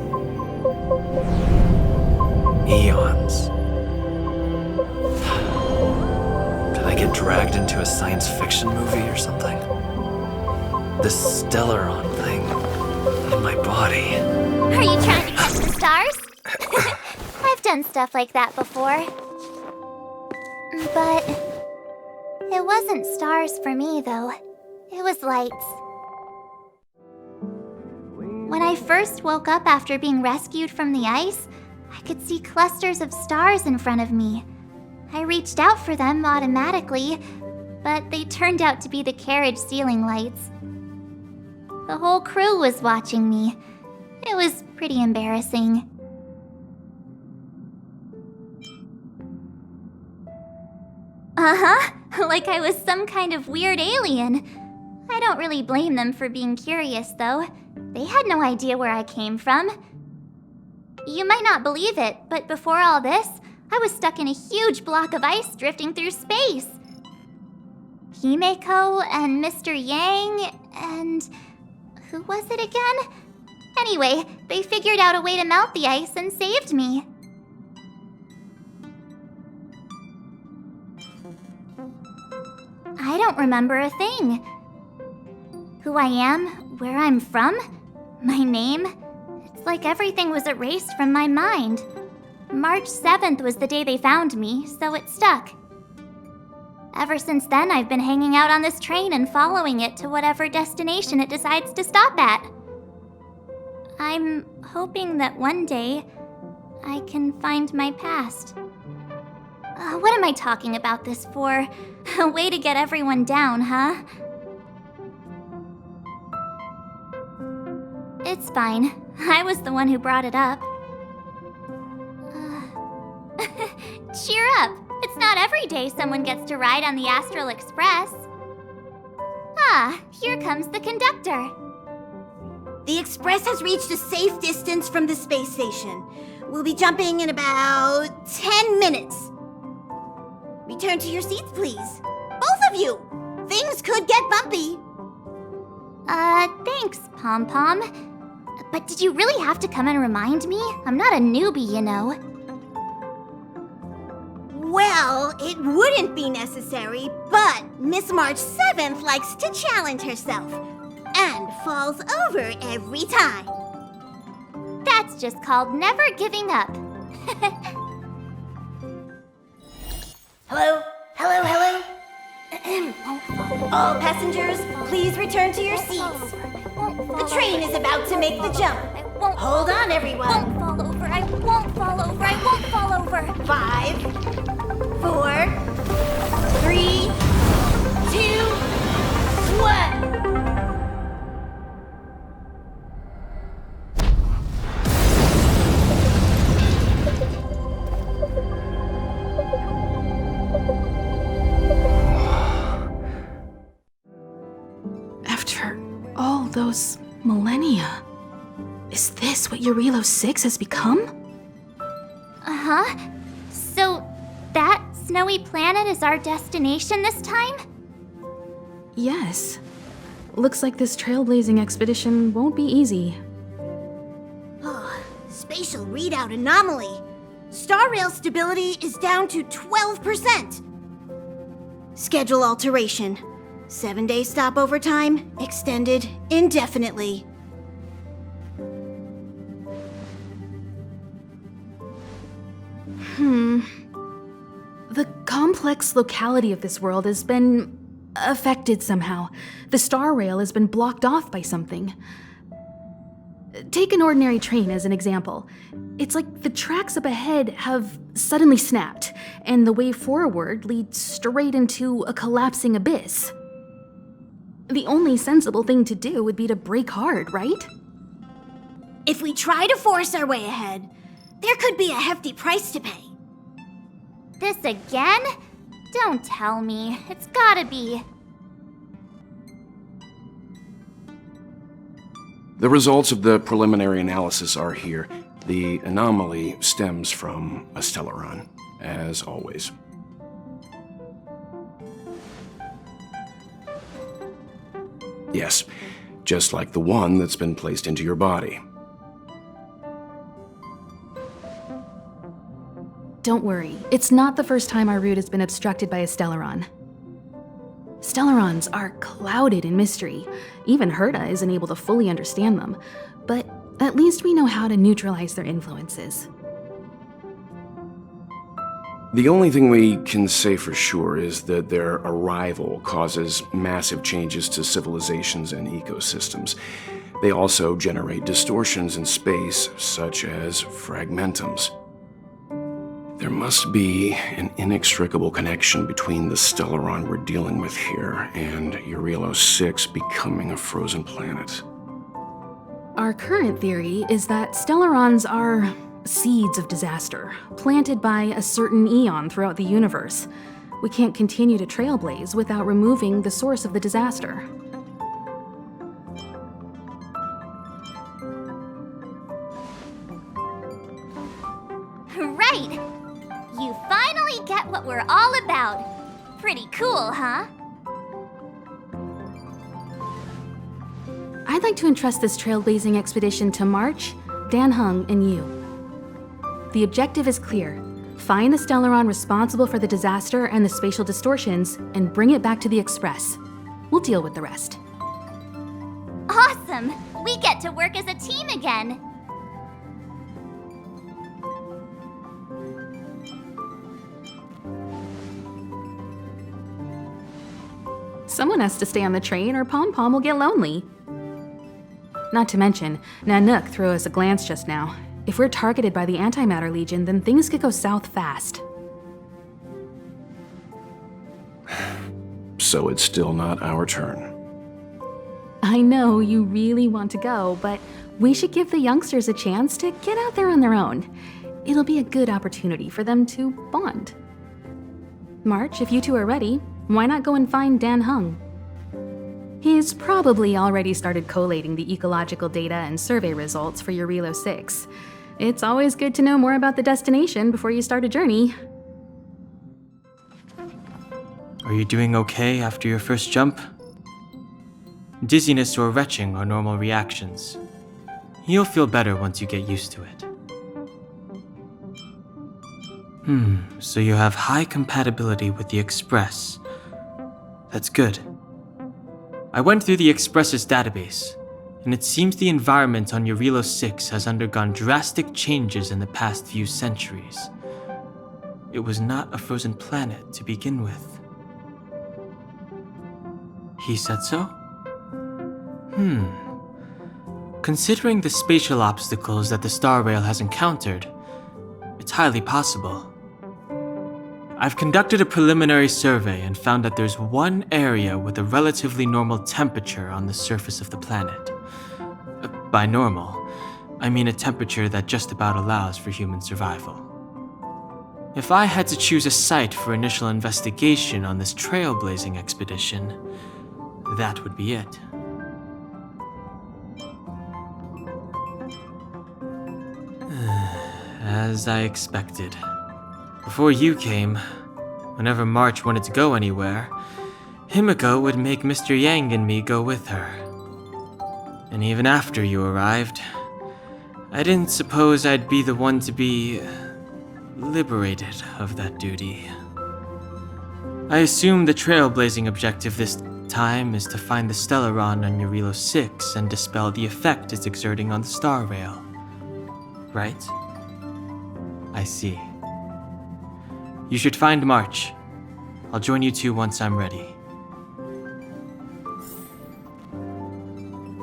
Eons. Did I get dragged into a science fiction movie or something? This stellon thing in my body. Are you trying to catch the stars? I've done stuff like that before. But it wasn't stars for me, though. It was lights. When I first woke up after being rescued from the ice, I could see clusters of stars in front of me. I reached out for them automatically, but they turned out to be the carriage ceiling lights. The whole crew was watching me. It was pretty embarrassing. Like I was some kind of weird alien. I don't really blame them for being curious, though. They had no idea where I came from. You might not believe it, but before all this, I was stuck in a huge block of ice drifting through space. Himeko and Mr. Yang and... who was it again? Anyway, they figured out a way to melt the ice and saved me. I don't remember a thing. Who I am, where I'm from, my name, it's like everything was erased from my mind. March 7th was the day they found me, so it stuck. Ever since then, I've been hanging out on this train and following it to whatever destination it decides to stop at. I'm hoping that one day I can find my past. What am I talking about this for? A way to get everyone down, huh? It's fine. I was the one who brought it up. Cheer up! It's not every day someone gets to ride on the Astral Express. Ah, here comes the conductor. The Express has reached a safe distance from the space station. We'll be jumping in about 10 minutes. Return to your seats, please. Both of you! Things could get bumpy. Thanks, Pom-Pom. But did you really have to come and remind me? I'm not a newbie, you know. Well, it wouldn't be necessary, but Miss March 7th likes to challenge herself and falls over every time. That's just called never giving up. Hello? Hello, hello? All passengers, please return to your seats. The train is about to make the jump. Hold on, everyone. I won't fall over. I won't fall over. I won't fall over. 5, 4, 3, 2, 1. After all those millennia, is this what Jarilo-VI has become? Uh-huh. So, that snowy planet is our destination this time? Yes. Looks like this trailblazing expedition won't be easy. Oh, spatial readout anomaly. Star rail stability is down to 12%. Schedule alteration. 7-day stopover time extended indefinitely. The complex locality of this world has been affected somehow. The star rail has been blocked off by something. Take an ordinary train as an example. It's like the tracks up ahead have suddenly snapped, and the way forward leads straight into a collapsing abyss. The only sensible thing to do would be to brake hard, right? If we try to force our way ahead, there could be a hefty price to pay. This again? Don't tell me. It's gotta be. The results of the preliminary analysis are here. The anomaly stems from a stellon, as always. Yes, just like the one that's been placed into your body. Don't worry, it's not the first time our route has been obstructed by a stellon. Stellarons are clouded in mystery. Even Herta isn't able to fully understand them, but at least we know how to neutralize their influences. The only thing we can say for sure is that their arrival causes massive changes to civilizations and ecosystems. They also generate distortions in space, such as fragmentums. There must be an inextricable connection between the stellon we're dealing with here and Jarilo-VI becoming a frozen planet. Our current theory is that stellarons are seeds of disaster, planted by a certain eon throughout the universe. We can't continue to trailblaze without removing the source of the disaster. Right! You finally get what we're all about. Pretty cool, huh? I'd like to entrust this trailblazing expedition to March, Dan Hung, and you. The objective is clear. Find the stellon responsible for the disaster and the spatial distortions, and bring it back to the Express. We'll deal with the rest. Awesome! We get to work as a team again. Someone has to stay on the train or Pom Pom will get lonely. Not to mention, Nanook threw us a glance just now. If we're targeted by the Antimatter Legion, then things could go south fast. So it's still not our turn. I know you really want to go, but we should give the youngsters a chance to get out there on their own. It'll be a good opportunity for them to bond. March, if you two are ready, why not go and find Dan Hung? He's probably already started collating the ecological data and survey results for Jarilo-VI. It's always good to know more about the destination before you start a journey. Are you doing okay after your first jump? Dizziness or retching are normal reactions. You'll feel better once you get used to it. So you have high compatibility with the Express. That's good. I went through the Express's database, and it seems the environment on Jarilo-VI has undergone drastic changes in the past few centuries. It was not a frozen planet to begin with. He said so? Considering the spatial obstacles that the Star Rail has encountered, it's highly possible. I've conducted a preliminary survey and found that there's one area with a relatively normal temperature on the surface of the planet. By normal, I mean a temperature that just about allows for human survival. If I had to choose a site for initial investigation on this trailblazing expedition, that would be it. As I expected. Before you came, whenever March wanted to go anywhere, Himiko would make Mr. Yang and me go with her. And even after you arrived, I didn't suppose I'd be the one to be liberated of that duty. I assume the trailblazing objective this time is to find the stellon on Jarilo-VI and dispel the effect it's exerting on the Star Rail. Right? I see. You should find March. I'll join you two once I'm ready.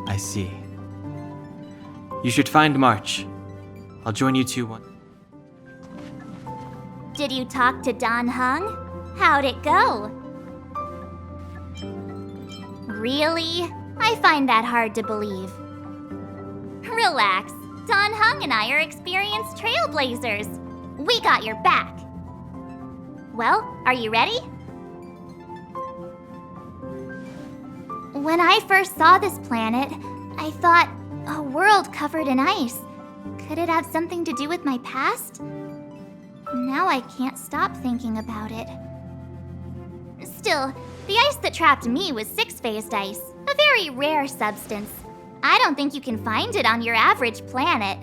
I see. You should find March. I'll join you two once. Did you talk to Don Hung? How'd it go? Really? I find that hard to believe. Relax. Don Hung and I are experienced trailblazers. We got your back. Well, are you ready? When I first saw this planet, I thought, a world covered in ice. Could it have something to do with my past? Now I can't stop thinking about it. Still, the ice that trapped me was six-phased ice, a very rare substance. I don't think you can find it on your average planet.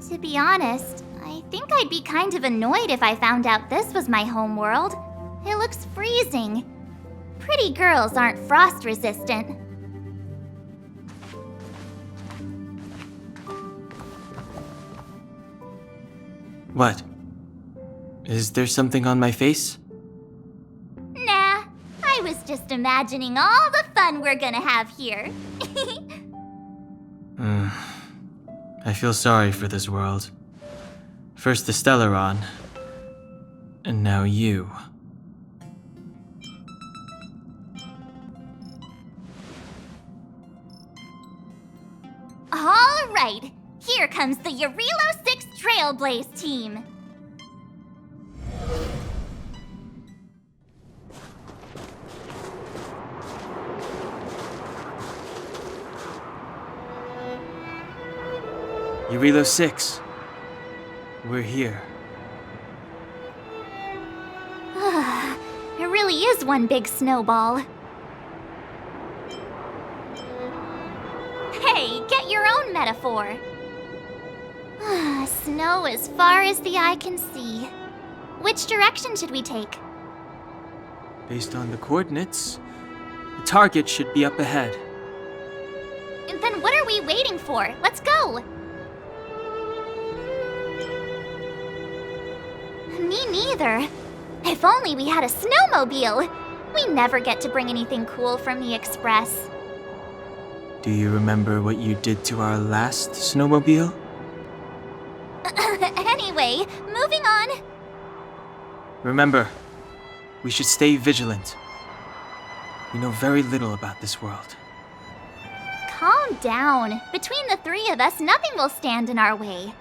To be honest, I think I'd be kind of annoyed if I found out this was my home world. It looks freezing. Pretty girls aren't frost resistant. What? Is there something on my face? Nah, I was just imagining all the fun we're gonna have here. I feel sorry for this world. First the Stellon, and now you. All right, here comes the Jarilo-VI Trailblaze team. Jarilo-VI. We're here. It really is one big snowball. Hey, get your own metaphor. Snow as far as the eye can see. Which direction should we take? Based on the coordinates, the target should be up ahead. Then what are we waiting for? Let's go! Me neither. If only we had a snowmobile. We never get to bring anything cool from the Express. Do you remember what you did to our last snowmobile? Anyway, moving on. Remember, we should stay vigilant. We know very little about this world. Calm down. Between the three of us, nothing will stand in our way.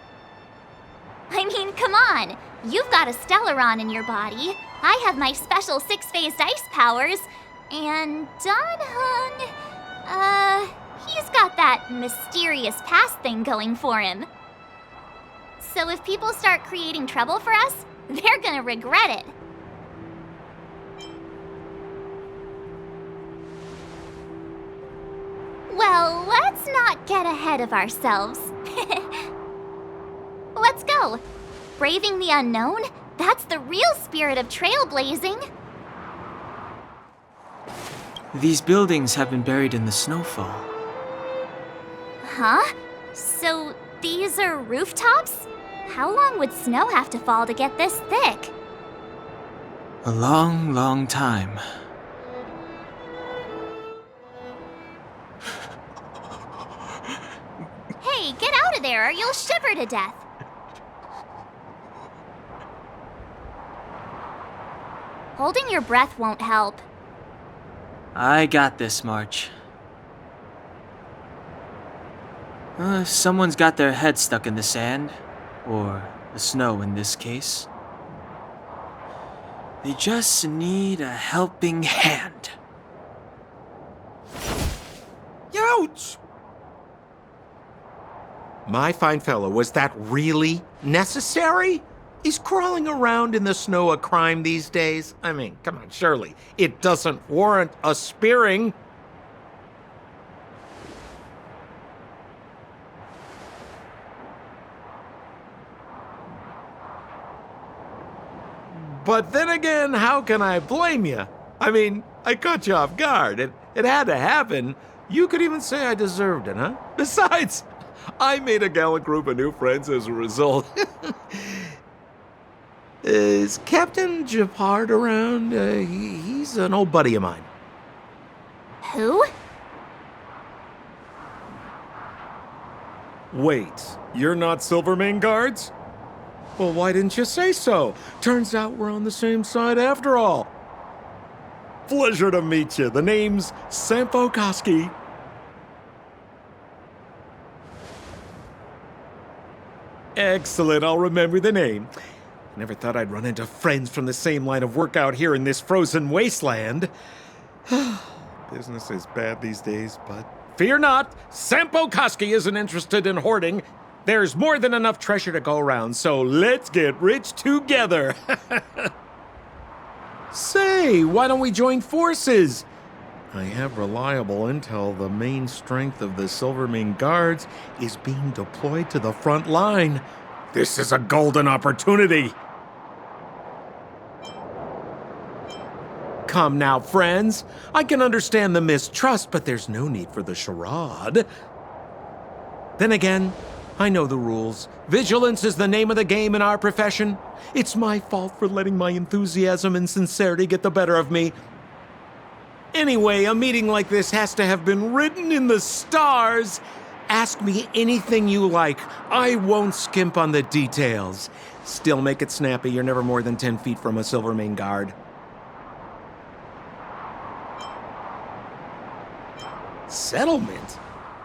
I mean, come on. You've got a stellon in your body. I have my special six-phased ice powers. And Don Hung, he's got that mysterious past thing going for him. So if people start creating trouble for us, they're gonna regret it. Well, let's not get ahead of ourselves. Let's go. Braving the unknown? That's the real spirit of trailblazing. These buildings have been buried in the snowfall. Huh? So these are rooftops? How long would snow have to fall to get this thick? A long, long time. Hey, get out of there or you'll shiver to death. Holding your breath won't help. I got this, March. If someone's got their head stuck in the sand, or the snow in this case, they just need a helping hand. Ouch! My fine fellow, was that really necessary? Is crawling around in the snow a crime these days? I mean, come on, surely. It doesn't warrant a spearing. But then again, how can I blame you? I mean, I caught you off guard. It had to happen. You could even say I deserved it, huh? Besides, I made a gallant group of new friends as a result. Is Captain Japard around? He's an old buddy of mine. Who? Wait, you're not Silvermane Guards? Well, why didn't you say so? Turns out we're on the same side after all. Pleasure to meet you. The name's Sampo. Excellent, I'll remember the name. Never thought I'd run into friends from the same line of work out here in this frozen wasteland. Business is bad these days, but fear not, Sampo isn't interested in hoarding. There's more than enough treasure to go around, so let's get rich together. Say, why don't we join forces? I have reliable intel the main strength of the Silvermane Guards is being deployed to the front line. This is a golden opportunity. Come now, friends. I can understand the mistrust, but there's no need for the charade. Then again, I know the rules. Vigilance is the name of the game in our profession. It's my fault for letting my enthusiasm and sincerity get the better of me. Anyway, a meeting like this has to have been written in the stars. Ask me anything you like. I won't skimp on the details. Still make it snappy. You're never more than 10 feet from a Silvermane Guard. Settlement?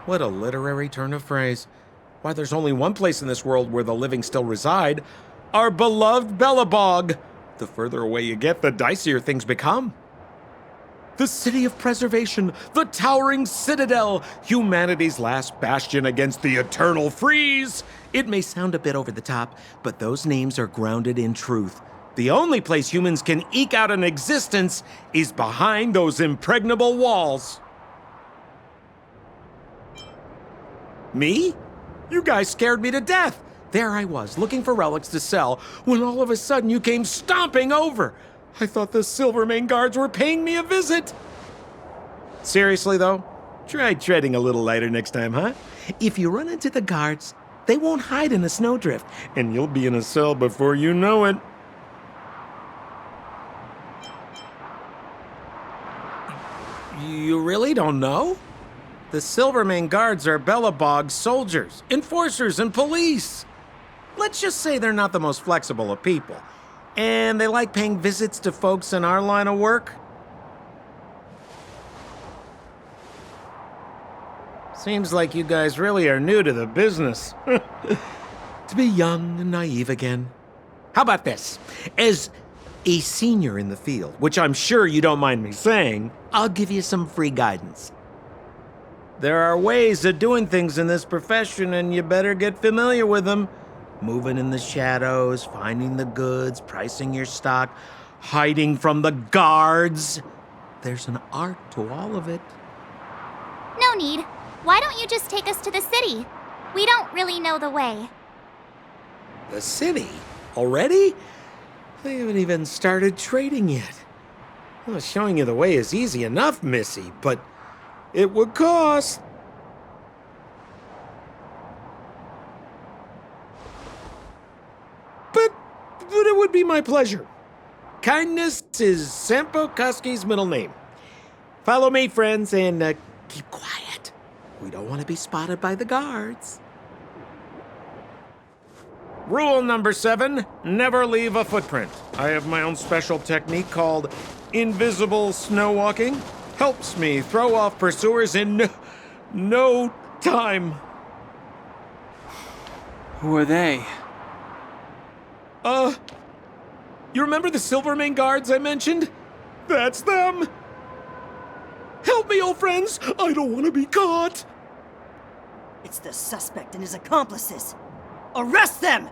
What a literary turn of phrase. Why, there's only one place in this world where the living still reside. Our beloved Belobog. The further away you get, the dicier things become. The city of preservation, the towering citadel, humanity's last bastion against the eternal freeze. It may sound a bit over the top, but those names are grounded in truth. The only place humans can eke out an existence is behind those impregnable walls. Me? You guys scared me to death. There I was, looking for relics to sell, when all of a sudden you came stomping over. I thought the Silvermane Guards were paying me a visit. Seriously, though, try treading a little lighter next time, huh? If you run into the guards, they won't hide in a snowdrift, and you'll be in a cell before you know it. You really don't know? The Silvermane Guards are Belobog soldiers, enforcers, and police. Let's just say they're not the most flexible of people. And they like paying visits to folks in our line of work. Seems like you guys really are new to the business. To be young and naive again. How about this? As a senior in the field, which I'm sure you don't mind me saying, I'll give you some free guidance. There are ways of doing things in this profession, and you better get familiar with them. Moving in the shadows, finding the goods, pricing your stock, hiding from the guards. There's an art to all of it. No need. Why don't you just take us to the city? We don't really know the way. The city? Already? They haven't even started trading yet. Well, showing you the way is easy enough, Missy, but it would cost. But it would be my pleasure. Kindness is Sampo middle name. Follow me, friends, and keep quiet. We don't want to be spotted by the guards. Rule number 7, never leave a footprint. I have my own special technique called invisible snow walking. Helps me throw off pursuers in no time. Who are they? You remember the Silvermane Guards I mentioned? That's them! Help me, old friends! I don't want to be caught! It's the suspect and his accomplices. Arrest them!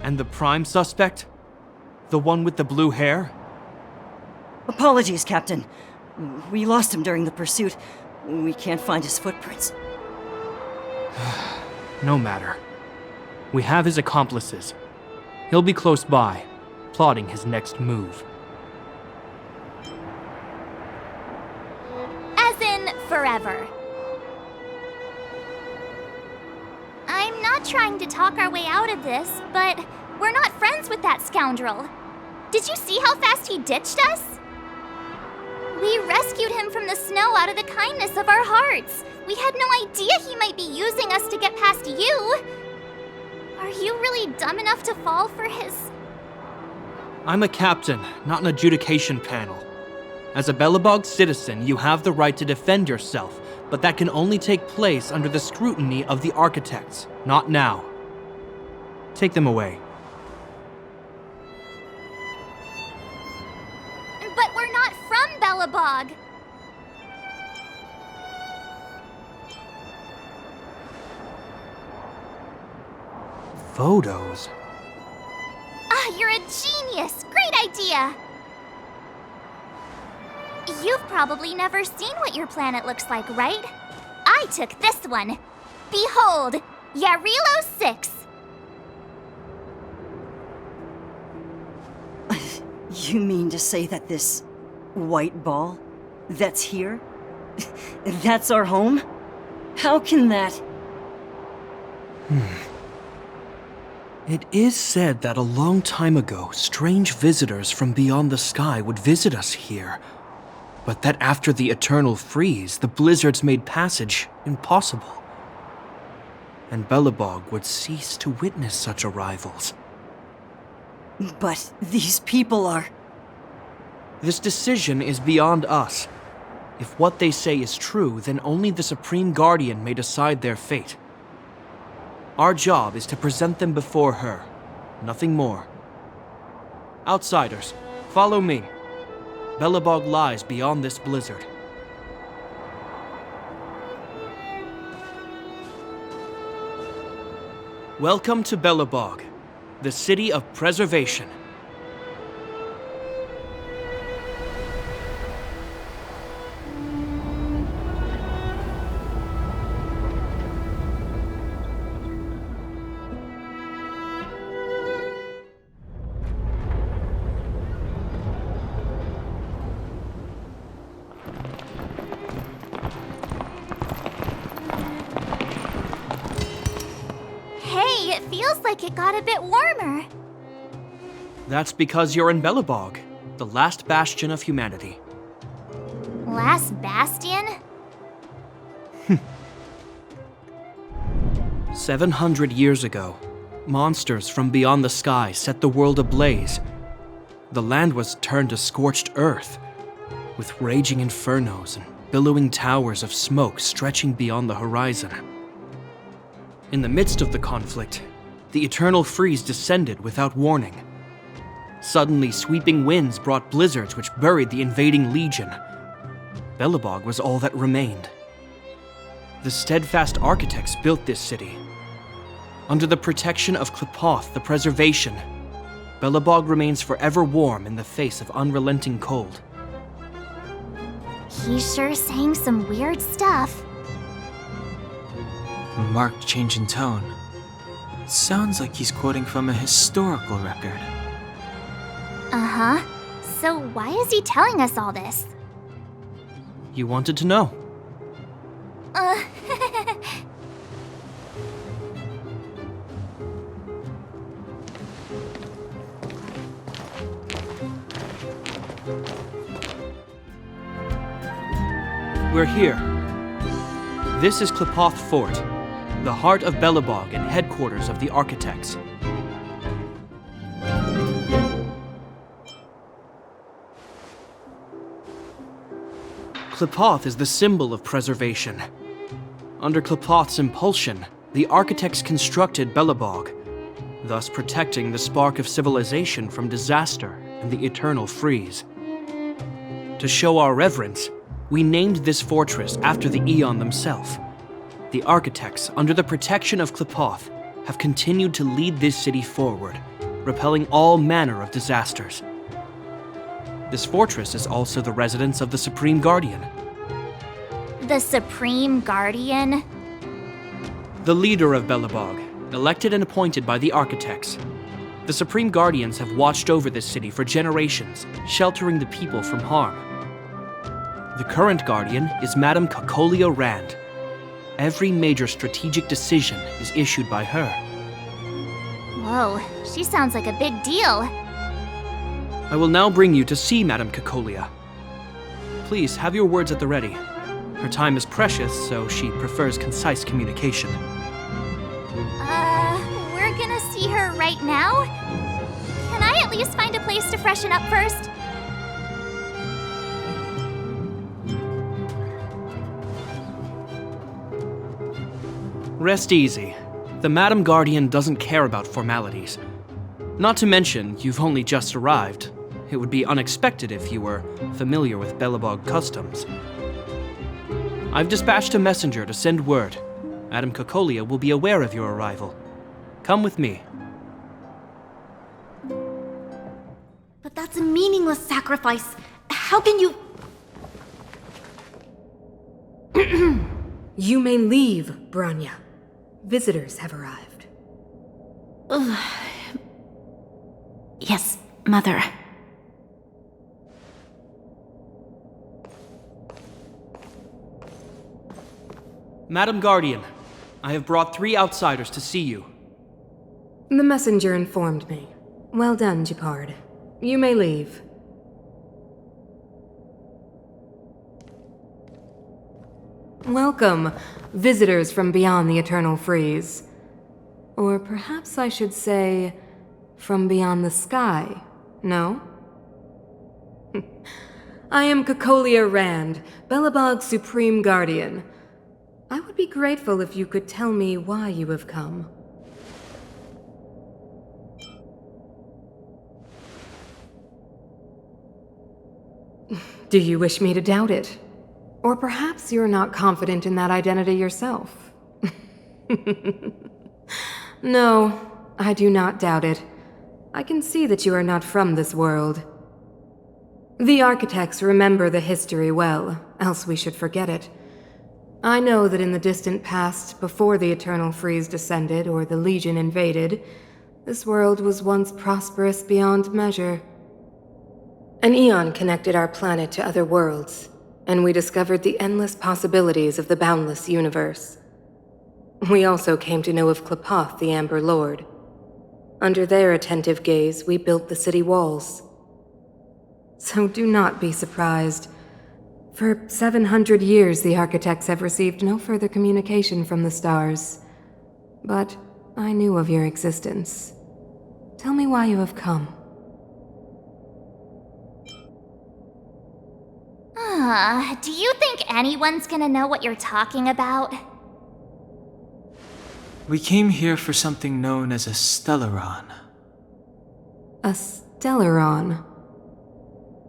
And the prime suspect? The one with the blue hair? Apologies, Captain. We lost him during the pursuit. We can't find his footprints. No matter. We have his accomplices. He'll be close by, plotting his next move. As in, forever. I'm not trying to talk our way out of this, but we're not friends with that scoundrel. Did you see how fast he ditched us? We rescued him from the snow out of the kindness of our hearts. We had no idea he might be using us to get past you. Are you really dumb enough to fall for his... I'm a captain, not an adjudication panel. As a Belobog citizen, you have the right to defend yourself, but that can only take place under the scrutiny of the architects, not now. Take them away. But we're not from Belobog. Photos? Ah, you're a genius! Great idea! You've probably never seen what your planet looks like, right? I took this one. Behold, Jarilo-VI. You mean to say that this white ball that's here, that's our home? How can that... It is said that a long time ago, strange visitors from beyond the sky would visit us here, but that after the eternal freeze, the blizzards made passage impossible. And Belobog would cease to witness such arrivals. But these people are... This decision is beyond us. If what they say is true, then only the Supreme Guardian may decide their fate. Our job is to present them before her, nothing more. Outsiders, follow me. Belobog lies beyond this blizzard. Welcome to Belobog, the city of preservation. It feels like it got a bit warmer. That's because you're in Belobog, the last bastion of humanity. Last bastion? 700 years ago, monsters from beyond the sky set the world ablaze. The land was turned to scorched earth, with raging infernos and billowing towers of smoke stretching beyond the horizon. In the midst of the conflict, the eternal freeze descended without warning. Suddenly, sweeping winds brought blizzards which buried the invading legion. Belobog was all that remained. The steadfast architects built this city. Under the protection of Qlipoth, the preservation, Belobog remains forever warm in the face of unrelenting cold. He's sure saying some weird stuff. A marked change in tone. It sounds like he's quoting from a historical record. Uh-huh. So why is he telling us all this? You wanted to know. We're here. This is Qlipoth Fort, the heart of Belobog and headquarters of the architects. Qlipoth is the symbol of preservation. Under Qlipoth's impulsion, the architects constructed Belobog, thus protecting the spark of civilization from disaster and the eternal freeze. To show our reverence, we named this fortress after the Aeon themselves. The architects, under the protection of Qlipoth, have continued to lead this city forward, repelling all manner of disasters. This fortress is also the residence of the Supreme Guardian. The Supreme Guardian? The leader of Belobog, elected and appointed by the architects. The Supreme Guardians have watched over this city for generations, sheltering the people from harm. The current Guardian is Madame Cocolia Rand. Every major strategic decision is issued by her. Whoa, she sounds like a big deal. I will now bring you to see Madame Cocolia. Please have your words at the ready. Her time is precious, so she prefers concise communication. We're gonna see her right now? Can I at least find a place to freshen up first? Rest easy. The Madam Guardian doesn't care about formalities. Not to mention, you've only just arrived. It would be unexpected if you were familiar with Belobog customs. I've dispatched a messenger to send word. Madame Cocolia will be aware of your arrival. Come with me. But that's a meaningless sacrifice. How can you... You may leave, Branya. Visitors have arrived. Yes, Mother. Madam Guardian, I have brought 3 outsiders to see you. The messenger informed me. Well done, Gepard. You may leave. Welcome, visitors from beyond the Eternal Freeze. Or perhaps I should say, from beyond the sky, no? I am Cocolia Rand, Belobog's Supreme Guardian. I would be grateful if you could tell me why you have come. Do you wish me to doubt it? Or perhaps you're not confident in that identity yourself. No, I do not doubt it. I can see that you are not from this world. The architects remember the history well, else we should forget it. I know that in the distant past, before the Eternal Freeze descended or the Legion invaded, this world was once prosperous beyond measure. An eon connected our planet to other worlds, and we discovered the endless possibilities of the boundless universe. We also came to know of Klapoth, the Amber Lord. Under their attentive gaze, we built the city walls. So do not be surprised. For 700 years, the architects have received no further communication from the stars. But I knew of your existence. Tell me why you have come. Do you think anyone's gonna know what you're talking about? We came here for something known as a stellaron. A stellaron?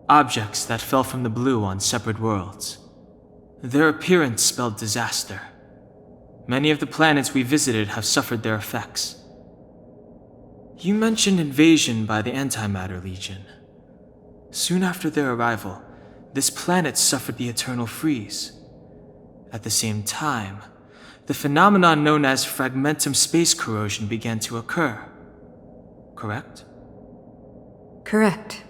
Objects that fell from the blue on separate worlds. Their appearance spelled disaster. Many of the planets we visited have suffered their effects. You mentioned invasion by the Antimatter Legion. Soon after their arrival, this planet suffered the Eternal Freeze. At the same time, the phenomenon known as fragmentum space corrosion began to occur. Correct? Correct.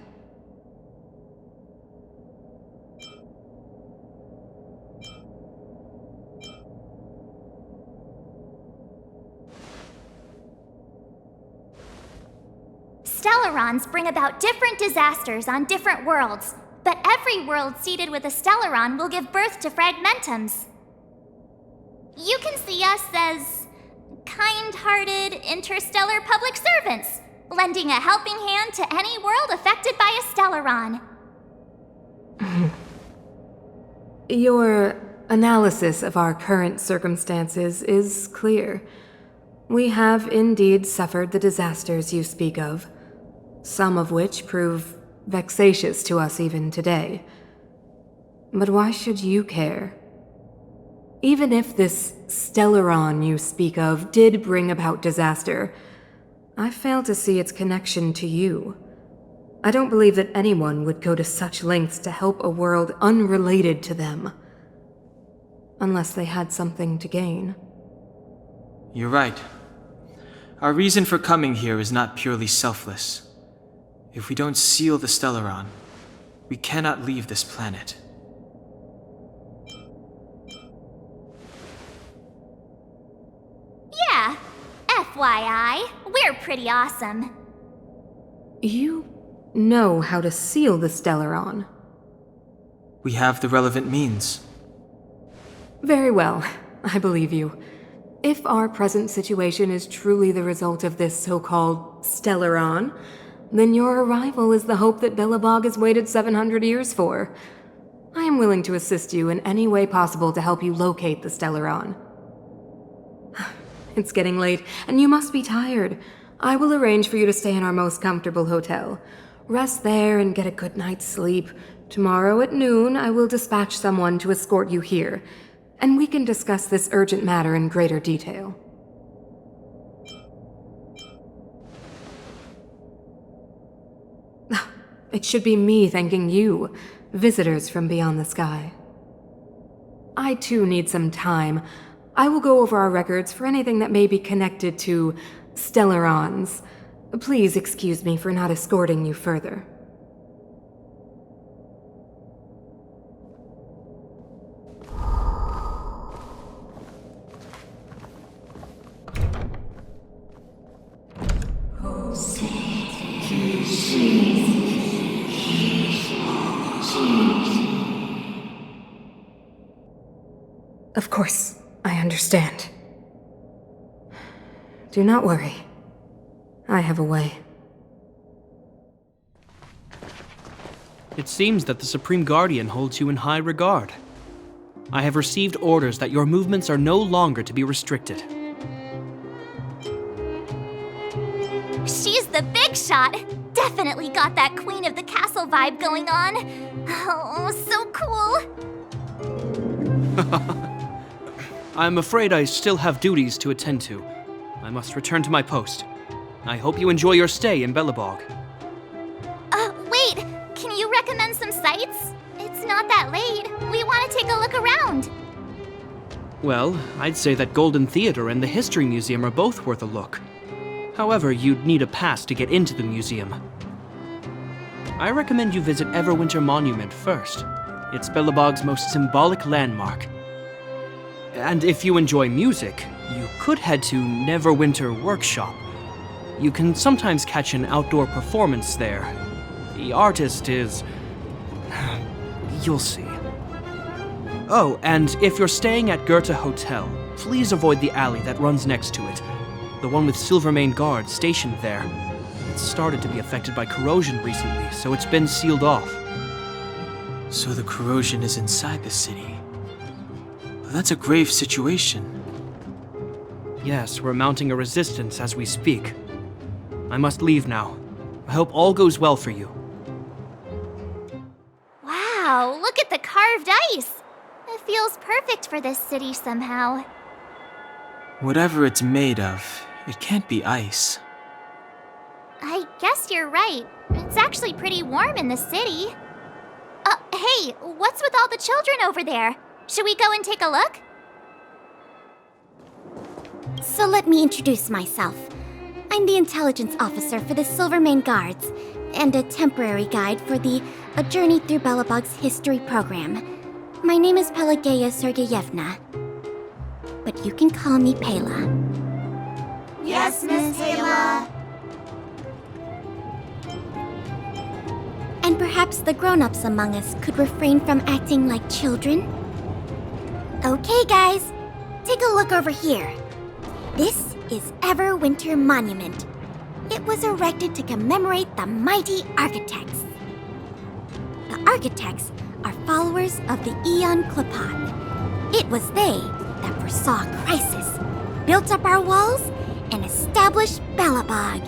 Stellarons bring about different disasters on different worlds, but every world seeded with a stellaron will give birth to fragmentums. You can see us as kind-hearted interstellar public servants, lending a helping hand to any world affected by a stellaron. Your analysis of our current circumstances is clear. We have indeed suffered the disasters you speak of, some of which prove vexatious to us even today. But why should you care? Even if this stellaron you speak of did bring about disaster, I fail to see its connection to you. I don't believe that anyone would go to such lengths to help a world unrelated to them. Unless they had something to gain. You're right. Our reason for coming here is not purely selfless. If we don't seal the Stellaron, we cannot leave this planet. Yeah, FYI, we're pretty awesome. You know how to seal the Stellaron. We have the relevant means. Very well, I believe you. If our present situation is truly the result of this so-called Stellaron, then your arrival is the hope that Belobog has waited 700 years for. I am willing to assist you in any way possible to help you locate the Stellaron. It's getting late, and you must be tired. I will arrange for you to stay in our most comfortable hotel. Rest there and get a good night's sleep. Tomorrow at noon, I will dispatch someone to escort you here, and we can discuss this urgent matter in greater detail. It should be me thanking you, visitors from beyond the sky. I too need some time. I will go over our records for anything that may be connected to Stellarons. Please excuse me for not escorting you further. Of course, I understand. Do not worry. I have a way. It seems that the Supreme Guardian holds you in high regard. I have received orders that your movements are no longer to be restricted. She's the big shot! Definitely got that Queen of the Castle vibe going on. Oh, so cool! I'm afraid I still have duties to attend to. I must return to my post. I hope you enjoy your stay in Belobog. Wait! Can you recommend some sites? It's not that late. We want to take a look around. Well, I'd say that Golden Theater and the History Museum are both worth a look. However, you'd need a pass to get into the museum. I recommend you visit Everwinter Monument first. It's Belobog's most symbolic landmark. And if you enjoy music, you could head to Neverwinter Workshop. You can sometimes catch an outdoor performance there. The artist is... you'll see. Oh, and if you're staying at Herta Hotel, please avoid the alley that runs next to it. The one with Silvermane guards stationed there. It's started to be affected by corrosion recently, so it's been sealed off. So the corrosion is inside the city. That's a grave situation. Yes, we're mounting a resistance as we speak. I must leave now. I hope all goes well for you. Wow, look at the carved ice! It feels perfect for this city somehow. Whatever it's made of, it can't be ice. I guess you're right. It's actually pretty warm in the city. Hey, what's with all the children over there? Should we go and take a look? So let me introduce myself. I'm the intelligence officer for the Silvermane Guards, and a temporary guide for the A Journey Through Belobog's History program. My name is Pelageya Sergeyevna, but you can call me Pela. Yes, Miss Pela. And perhaps the grown-ups among us could refrain from acting like children? Okay, guys, take a look over here. This is Everwinter Monument. It was erected to commemorate the mighty architects. The architects are followers of the Aeon Klapat. It was they that foresaw crisis, built up our walls, and established Belobog,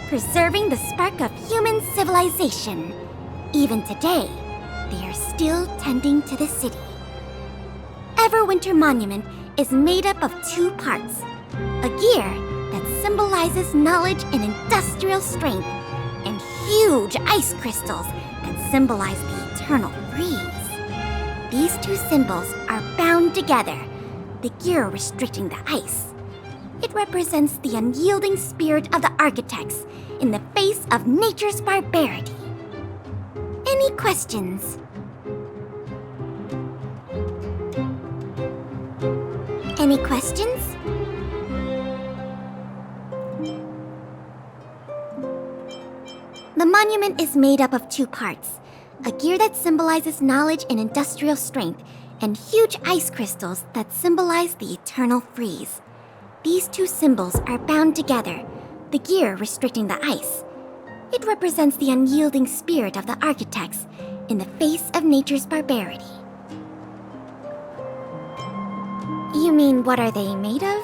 preserving the spark of human civilization. Even today, they are still tending to the city. Everwinter Monument is made up of 2 parts. A gear that symbolizes knowledge and industrial strength, and huge ice crystals that symbolize the eternal freeze. These two symbols are bound together, the gear restricting the ice. It represents the unyielding spirit of the architects in the face of nature's barbarity. Any questions? Any questions? The monument is made up of two parts, a gear that symbolizes knowledge and industrial strength, and huge ice crystals that symbolize the eternal freeze. These two symbols are bound together, the gear restricting the ice. It represents the unyielding spirit of the architects in the face of nature's barbarity. You mean, what are they made of?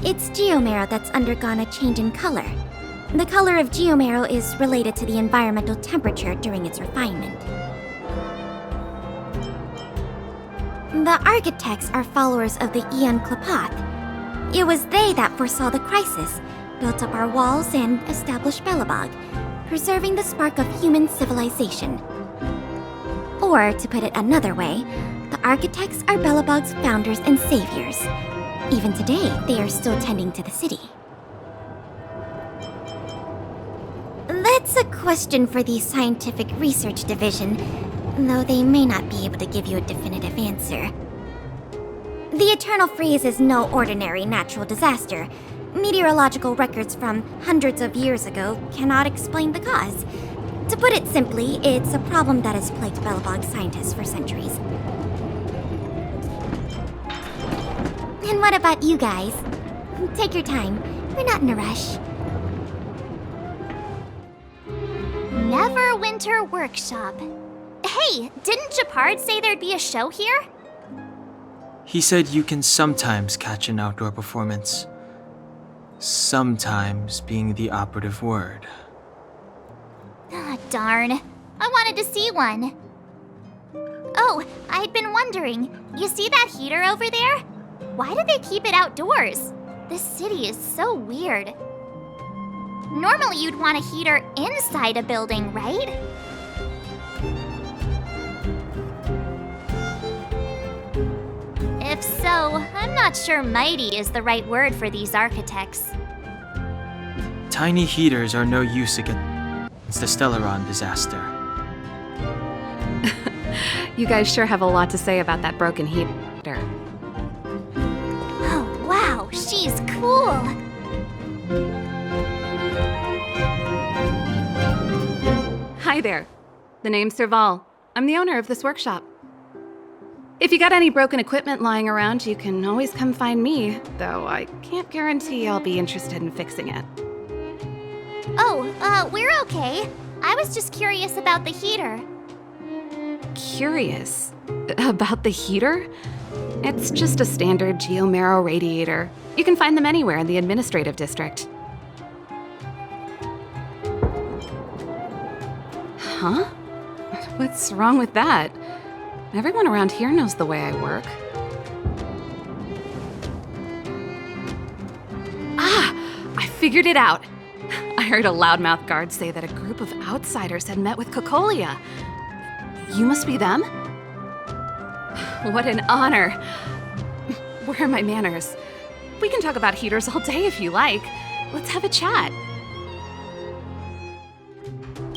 It's geomarrow that's undergone a change in color. The color of geomarrow is related to the environmental temperature during its refinement. The architects are followers of the Aeon Klapoth. It was they that foresaw the crisis, built up our walls, and established Belobog, preserving the spark of human civilization. Or, to put it another way, the architects are Belobog's founders and saviors. Even today, they are still tending to the city. That's a question for the Scientific Research Division, though they may not be able to give you a definitive answer. The Eternal Freeze is no ordinary natural disaster. Meteorological records from hundreds of years ago cannot explain the cause. To put it simply, it's a problem that has plagued Belobog scientists for centuries. And what about you guys? Take your time. We're not in a rush. Neverwinter Workshop. Hey, didn't Japard say there'd be a show here? He said you can sometimes catch an outdoor performance. Sometimes being the operative word. Ah, darn. I wanted to see one. Oh, I'd been wondering. You see that heater over there? Why do they keep it outdoors? This city is so weird. Normally you'd want a heater inside a building, right? If so, I'm not sure mighty is the right word for these architects. Tiny heaters are no use against the Stellaron disaster. You guys sure have a lot to say about that broken heater. Oh, wow, she's cool. Hi there. The name's Serval. I'm the owner of this workshop. If you got any broken equipment lying around, you can always come find me, though I can't guarantee I'll be interested in fixing it. Oh, we're okay. I was just curious about the heater. Curious? About the heater? It's just a standard geomarrow radiator. You can find them anywhere in the administrative district. Huh? What's wrong with that? Everyone around here knows the way I work. Ah! I figured it out! I heard a loudmouth guard say that a group of outsiders had met with Cocolia. You must be them? What an honor! Where are my manners? We can talk about heaters all day if you like. Let's have a chat.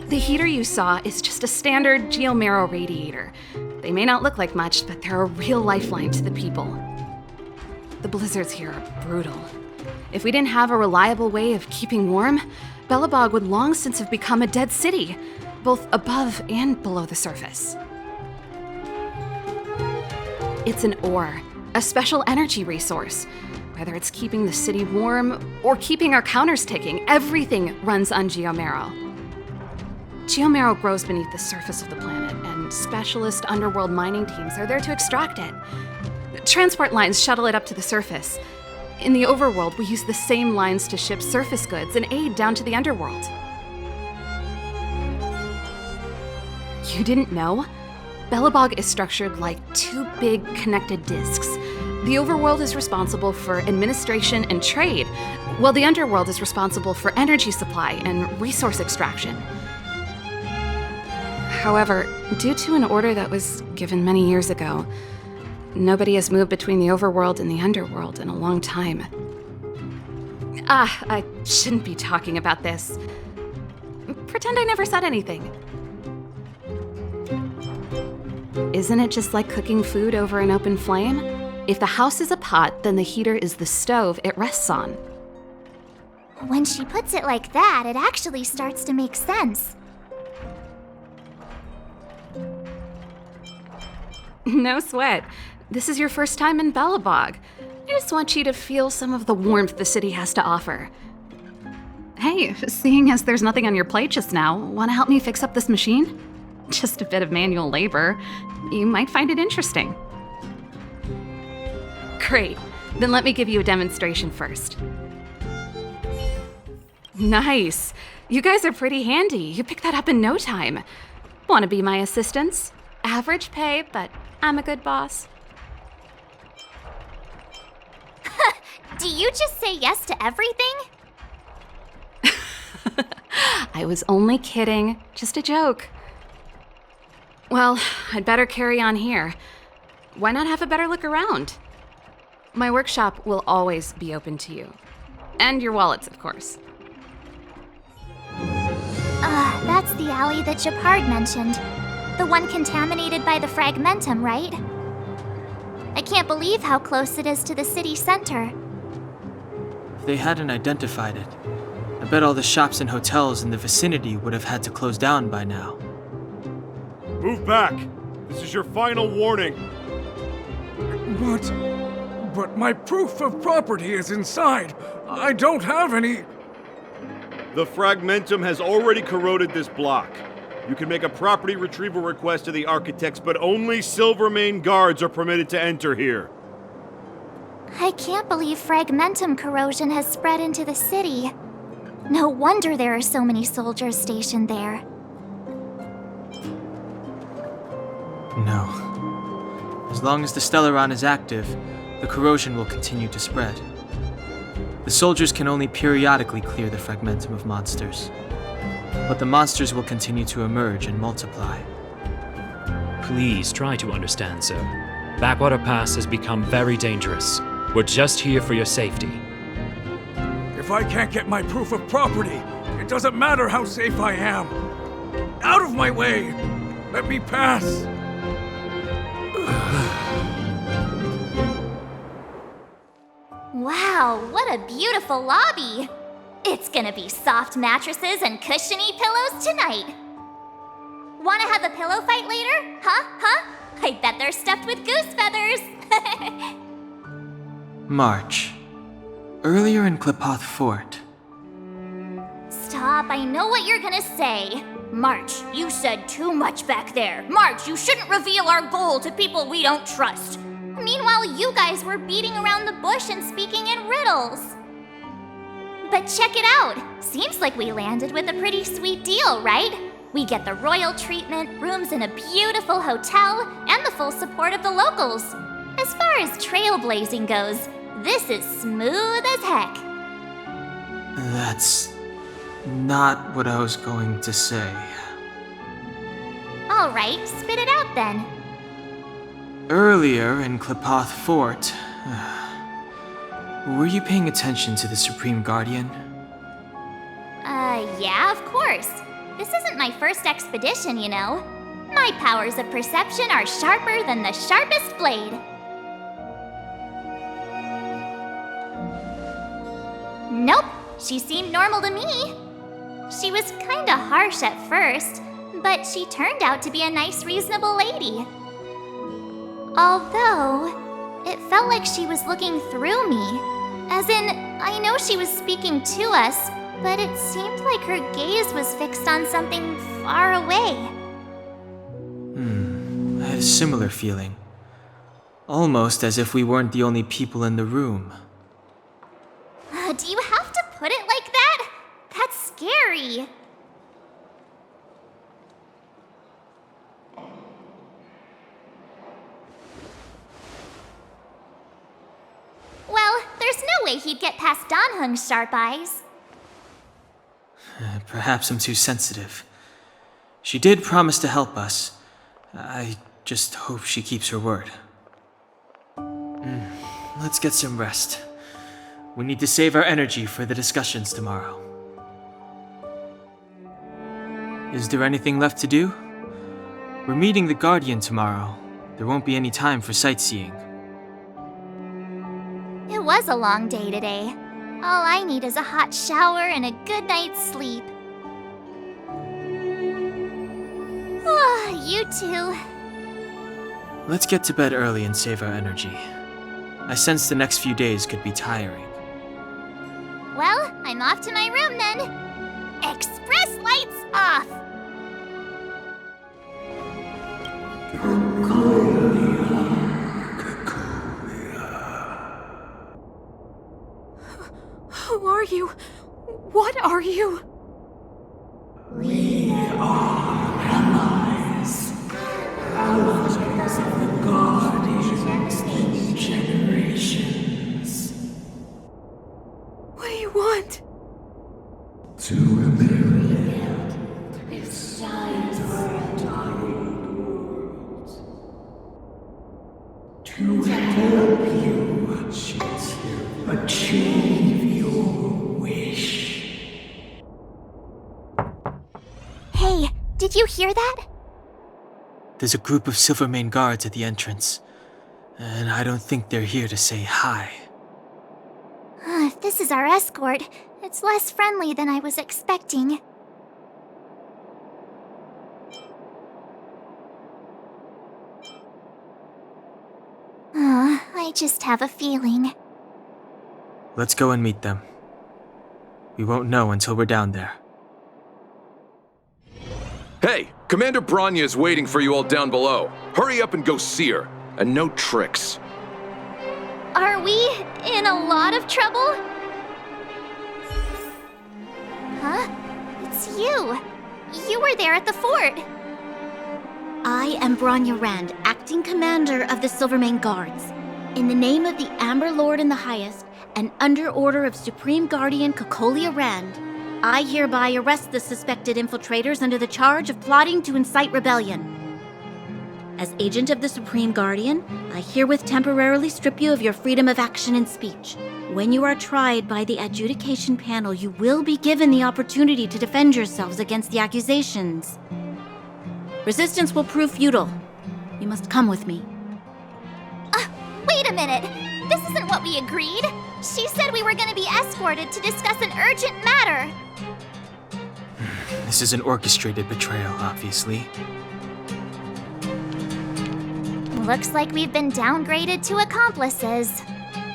The heater you saw is just a standard geomarrow radiator. They may not look like much, but they're a real lifeline to the people. The blizzards here are brutal. If we didn't have a reliable way of keeping warm, Belobog would long since have become a dead city, both above and below the surface. It's an ore, a special energy resource. Whether it's keeping the city warm or keeping our counters ticking, everything runs on geomarrow. Geomarrow grows beneath the surface of the planet, and specialist underworld mining teams are there to extract it. Transport lines shuttle it up to the surface. In the overworld, we use the same lines to ship surface goods and aid down to the underworld. You didn't know? Belobog is structured like two big connected disks. The overworld is responsible for administration and trade, while the underworld is responsible for energy supply and resource extraction. However, due to an order that was given many years ago, nobody has moved between the overworld and the underworld in a long time. I shouldn't be talking about this. Pretend I never said anything. Isn't it just like cooking food over an open flame? If the house is a pot, then the heater is the stove it rests on. When she puts it like that, it actually starts to make sense. No sweat. This is your first time in Belobog. I just want you to feel some of the warmth the city has to offer. Hey, seeing as there's nothing on your plate just now, want to help me fix up this machine? Just a bit of manual labor. You might find it interesting. Great. Then let me give you a demonstration first. Nice. You guys are pretty handy. You picked that up in no time. Want to be my assistants? Average pay, but I'm a good boss. Do you just say yes to everything? I was only kidding. Just a joke. Well, I'd better carry on here. Why not have a better look around? My workshop will always be open to you. And your wallets, of course. That's the alley that Japard mentioned. The one contaminated by the fragmentum, right? I can't believe how close it is to the city center. If they hadn't identified it, I bet all the shops and hotels in the vicinity would have had to close down by now. Move back! This is your final warning! But my proof of property is inside. I don't have any... The fragmentum has already corroded this block. You can make a property retrieval request to the architects, but only Silvermane guards are permitted to enter here. I can't believe fragmentum corrosion has spread into the city. No wonder there are so many soldiers stationed there. No. As long as the Stellaron is active, the corrosion will continue to spread. The soldiers can only periodically clear the fragmentum of monsters, but the monsters will continue to emerge and multiply. Please try to understand, sir. Backwater Pass has become very dangerous. We're just here for your safety. If I can't get my proof of property, it doesn't matter how safe I am. Out of my way! Let me pass! Wow, what a beautiful lobby! It's gonna be soft mattresses and cushiony pillows tonight. Wanna have a pillow fight later? Huh? I bet they're stuffed with goose feathers! March. Earlier in Klipoth Fort. Stop, I know what you're gonna say. March, you said too much back there. March, you shouldn't reveal our goal to people we don't trust. Meanwhile, you guys were beating around the bush and speaking in riddles. But check it out. Seems like we landed with a pretty sweet deal, right? We get the royal treatment, rooms in a beautiful hotel, and the full support of the locals. As far as trailblazing goes, this is smooth as heck. That's not what I was going to say. All right, spit it out then. Earlier in Klipoth Fort, were you paying attention to the Supreme Guardian? Yeah, of course. This isn't my first expedition, you know. My powers of perception are sharper than the sharpest blade. Nope, she seemed normal to me. She was kinda harsh at first, but she turned out to be a nice, reasonable lady. Although, it felt like she was looking through me. As in, I know she was speaking to us, but it seemed like her gaze was fixed on something far away. I had a similar feeling. Almost as if we weren't the only people in the room. Do you have to put it like that? That's scary. Well, there's no way he'd get past Danhung's sharp eyes. Perhaps I'm too sensitive. She did promise to help us. I just hope she keeps her word. Let's get some rest. We need to save our energy for the discussions tomorrow. Is there anything left to do? We're meeting the Guardian tomorrow. There won't be any time for sightseeing. It was a long day today. All I need is a hot shower and a good night's sleep. You too. Let's get to bed early and save our energy. I sense the next few days could be tiring. Well, I'm off to my room then. Express lights off! Who are you? What are you? We are allies. Allies of the Guardians in generations. What do you want? To build this science to help you achieve your wish. Hey, did you hear that? There's a group of Silvermane guards at the entrance, and I don't think they're here to say hi. If this is our escort, it's less friendly than I was expecting. I just have a feeling. Let's go and meet them. We won't know until we're down there. Hey, Commander Bronya is waiting for you all down below. Hurry up and go see her. And no tricks. Are we in a lot of trouble? Huh? It's you. You were there at the fort. I am Bronya Rand, acting commander of the Silvermane Guards. In the name of the Amber Lord in the Highest, and under order of Supreme Guardian Cocolia Rand, I hereby arrest the suspected infiltrators under the charge of plotting to incite rebellion. As agent of the Supreme Guardian, I herewith temporarily strip you of your freedom of action and speech. When you are tried by the adjudication panel, you will be given the opportunity to defend yourselves against the accusations. Resistance will prove futile. You must come with me. Wait a minute! This isn't what we agreed! She said we were gonna be escorted to discuss an urgent matter! This is an orchestrated betrayal, obviously. Looks like we've been downgraded to accomplices.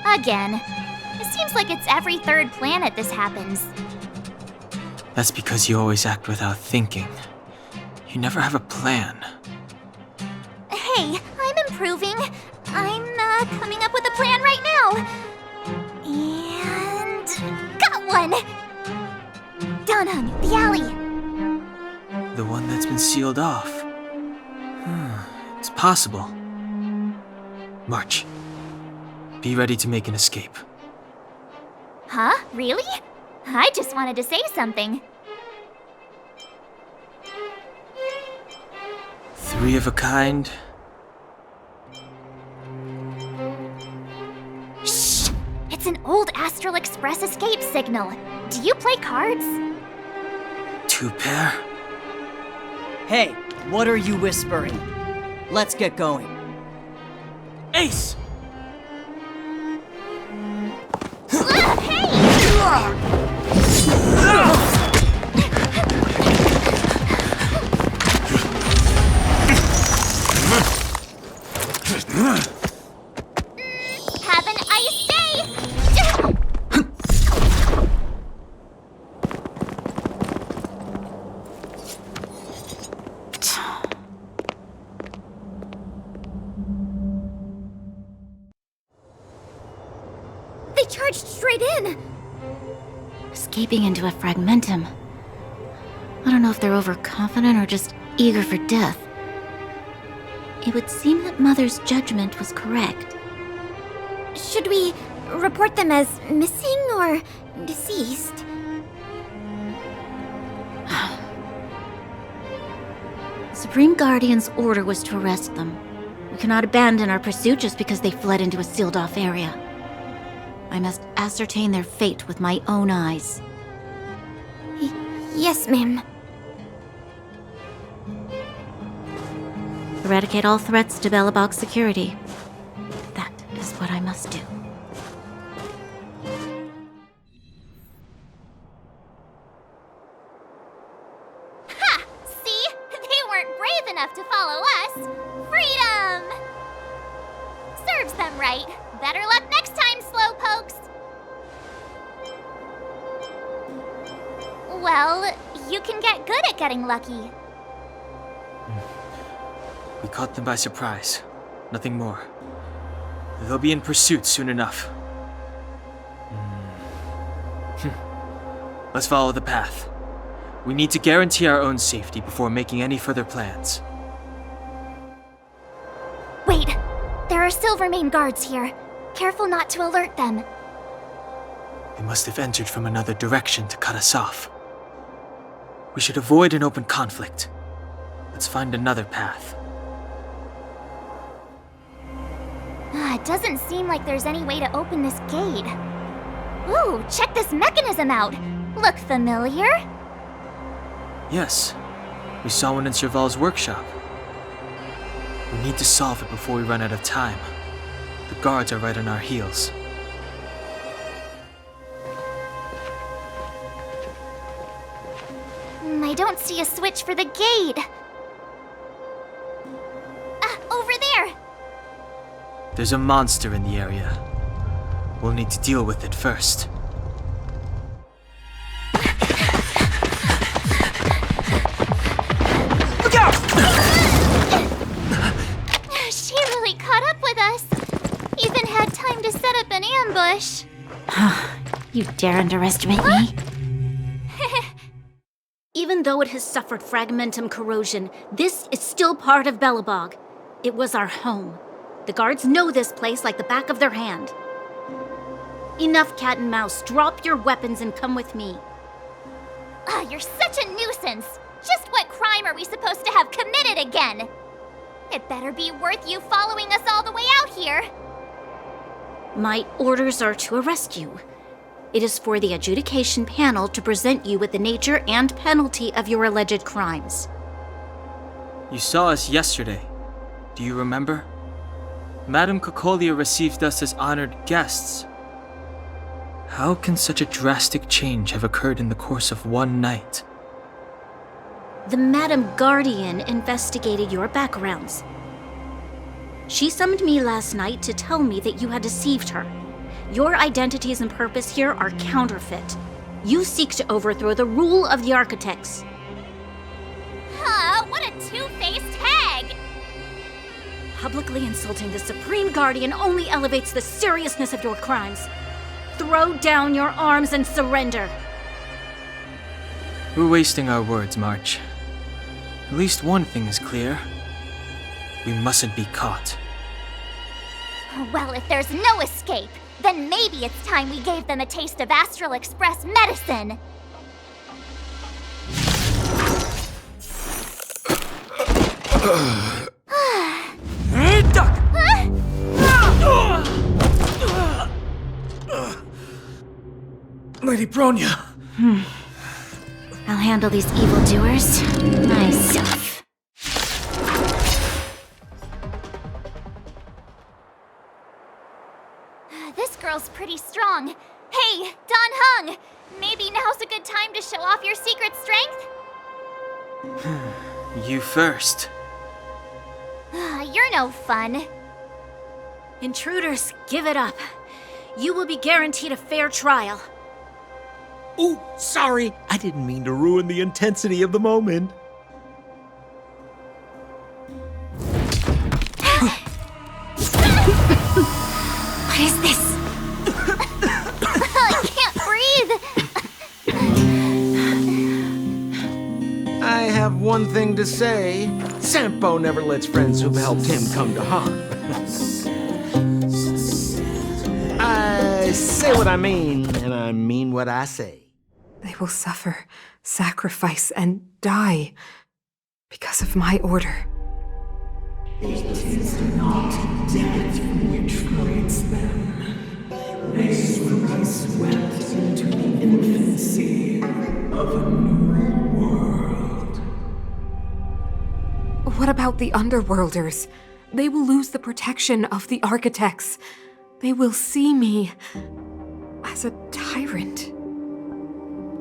Again. It seems like it's every third planet this happens. That's because you always act without thinking. You never have a plan. Hey, I'm improving. I'm coming up with a plan right now. And... got one! Downhung, the alley. The one that's been sealed off. It's possible. March. Be ready to make an escape. Huh? Really? I just wanted to say something. 3 of a kind. Shh! It's an old Astral Express escape signal. Do you play cards? 2 pair? Hey, what are you whispering? Let's get going. Ace! Have an ice day! They charged straight in! Escaping into a fragmentum. I don't know if they're overconfident or just eager for death. It would seem that Mother's judgment was correct. Should we report them as missing or deceased? Supreme Guardian's order was to arrest them. We cannot abandon our pursuit just because they fled into a sealed-off area. I must ascertain their fate with my own eyes. Yes, ma'am. Eradicate all threats to Belobog security. That is what I must do. Ha! See? They weren't brave enough to follow us. Freedom! Serves them right. Better luck next time, slowpokes. Well, you can get good at getting lucky. We caught them by surprise. Nothing more. They'll be in pursuit soon enough. Let's follow the path. We need to guarantee our own safety before making any further plans. Wait! There are Silvermane guards here. Careful not to alert them. They must have entered from another direction to cut us off. We should avoid an open conflict. Let's find another path. It doesn't seem like there's any way to open this gate. Ooh, check this mechanism out! Look familiar? Yes, we saw one in Serval's workshop. We need to solve it before we run out of time. The guards are right on our heels. I don't see a switch for the gate. Over there! There's a monster in the area. We'll need to deal with it first. Look out! She really caught up with us. Even had time to set up an ambush. You dare underestimate me? Even though it has suffered fragmentum corrosion, this is still part of Belobog. It was our home. The guards know this place like the back of their hand. Enough cat and mouse. Drop your weapons and come with me. You're such a nuisance. Just what crime are we supposed to have committed again? It better be worth you following us all the way out here. My orders are to arrest you. It is for the adjudication panel to present you with the nature and penalty of your alleged crimes. You saw us yesterday. Do you remember? Madame Cocolia received us as honored guests. How can such a drastic change have occurred in the course of one night? The Madame Guardian investigated your backgrounds. She summoned me last night to tell me that you had deceived her. Your identities and purpose here are counterfeit. You seek to overthrow the rule of the Architects. What a two-faced hag! Publicly insulting the Supreme Guardian only elevates the seriousness of your crimes. Throw down your arms and surrender. We're wasting our words, March. At least one thing is clear. We mustn't be caught. Well, if there's no escape, then maybe it's time we gave them a taste of Astral Express medicine. Lady Bronya! I'll handle these evildoers myself. This girl's pretty strong. Hey, Don Hung! Maybe now's a good time to show off your secret strength? You first. You're no fun. Intruders, give it up. You will be guaranteed a fair trial. Ooh, sorry. I didn't mean to ruin the intensity of the moment. What is this? I can't breathe. I have one thing to say. Sampo never lets friends who've helped him come to harm. I say what I mean, and I mean what I say. They will suffer, sacrifice, and die Because of my order. It is not death which creates them. They will be swept into the infancy of a new world. What about the Underworlders? They will lose the protection of the Architects. They will see me as a tyrant.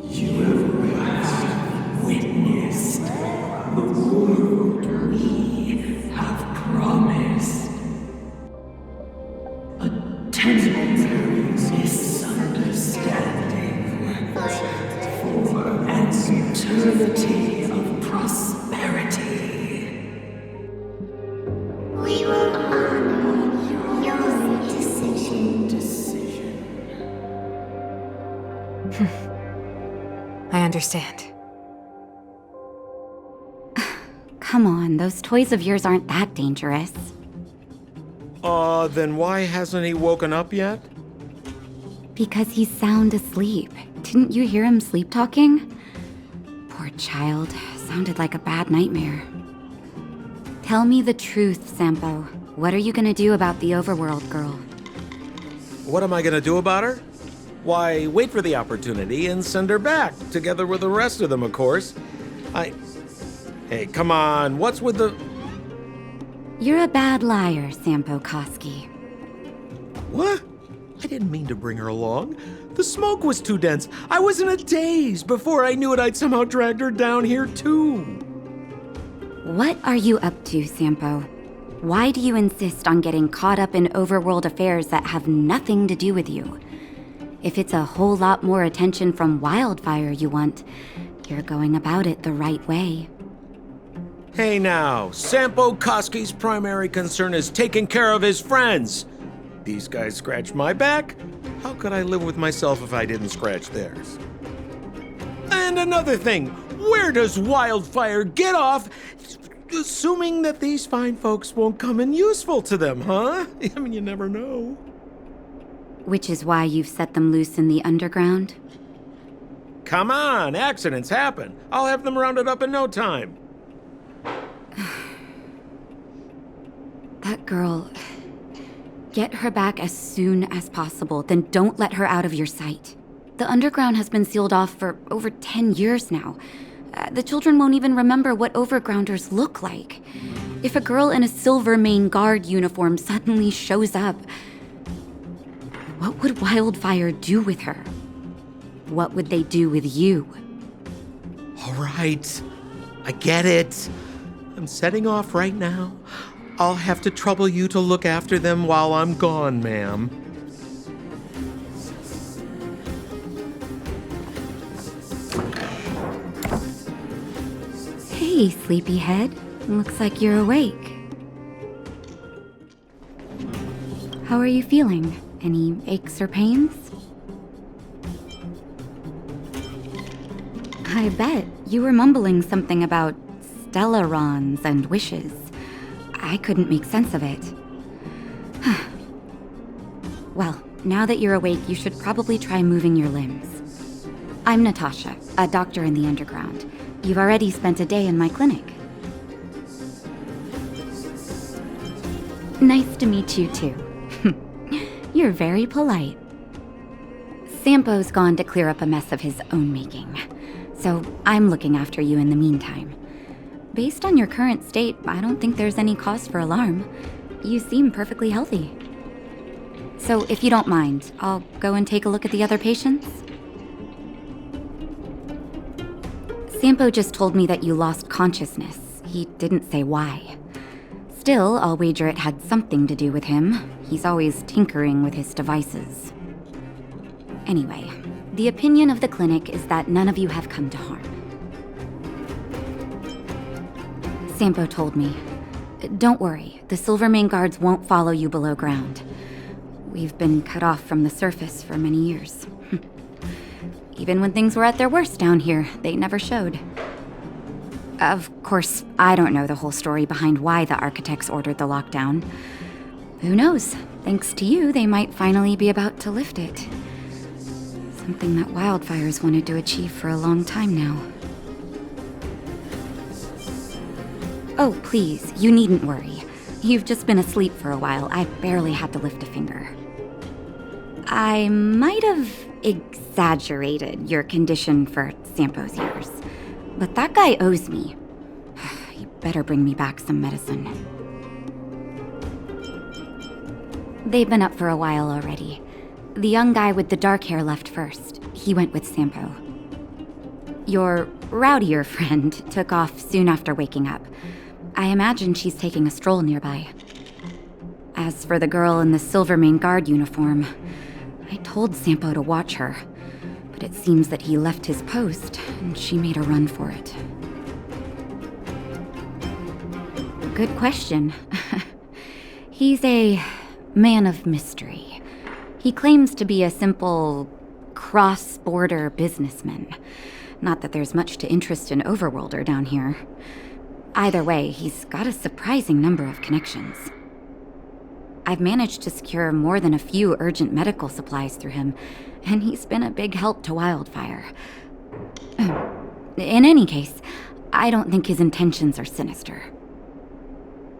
You have witnessed the world we have promised. A temporary misunderstanding for an eternity of prosperity. We will honor your decision. I understand. Come on, those toys of yours aren't that dangerous. Then why hasn't he woken up yet? Because he's sound asleep. Didn't you hear him sleep talking? Poor child. Sounded like a bad nightmare. Tell me the truth, Sampo. What are you gonna do about the overworld girl? What am I gonna do about her? Why, wait for the opportunity and send her back, together with the rest of them, of course. Hey, come on, what's with the... You're a bad liar, Sampo Koski. What? I didn't mean to bring her along. The smoke was too dense. I was in a daze. Before I knew it, I'd somehow dragged her down here, too. What are you up to, Sampo? Why do you insist on getting caught up in overworld affairs that have nothing to do with you? If it's a whole lot more attention from Wildfire you want, you're going about it the right way. Hey now, Sampo Koski's primary concern is taking care of his friends. These guys scratch my back. How could I live with myself if I didn't scratch theirs? And another thing, where does Wildfire get off assuming that these fine folks won't come in useful to them, huh? I mean, you never know. Which is why you've set them loose in the underground? Come on, accidents happen. I'll have them rounded up in no time. That girl... Get her back as soon as possible, then don't let her out of your sight. The underground has been sealed off for over 10 years now. The children won't even remember what overgrounders look like. If a girl in a Silvermane Guard uniform suddenly shows up, what would Wildfire do with her? What would they do with you? All right, I get it. I'm setting off right now. I'll have to trouble you to look after them while I'm gone, ma'am. Hey, sleepyhead. Looks like you're awake. How are you feeling? Any aches or pains? I bet you were mumbling something about stellarons and wishes. I couldn't make sense of it. Well, now that you're awake, you should probably try moving your limbs. I'm Natasha, a doctor in the underground. You've already spent a day in my clinic. Nice to meet you, too. You're very polite. Sampo's gone to clear up a mess of his own making, so I'm looking after you in the meantime. Based on your current state, I don't think there's any cause for alarm. You seem perfectly healthy. So if you don't mind, I'll go and take a look at the other patients. Sampo just told me that you lost consciousness. He didn't say why. Still, I'll wager it had something to do with him. He's always tinkering with his devices. Anyway, the opinion of the clinic is that none of you have come to harm. Sampo told me. Don't worry, the Silvermane Guards won't follow you below ground. We've been cut off from the surface for many years. Even when things were at their worst down here, they never showed. Of course, I don't know the whole story behind why the architects ordered the lockdown. Who knows? Thanks to you, they might finally be about to lift it. Something that Wildfire's wanted to achieve for a long time now. Oh, please, you needn't worry. You've just been asleep for a while. I barely had to lift a finger. I might have exaggerated your condition for Sampo's years, but that guy owes me. You better bring me back some medicine. They've been up for a while already. The young guy with the dark hair left first. He went with Sampo. Your rowdier friend took off soon after waking up. I imagine she's taking a stroll nearby. As for the girl in the Silvermane Guard uniform, I told Sampo to watch her, but it seems that he left his post and she made a run for it. Good question. He's a man of mystery. He claims to be a simple cross-border businessman. Not that there's much to interest an overworlder down here. Either way, he's got a surprising number of connections. I've managed to secure more than a few urgent medical supplies through him, and he's been a big help to Wildfire. In any case, I don't think his intentions are sinister.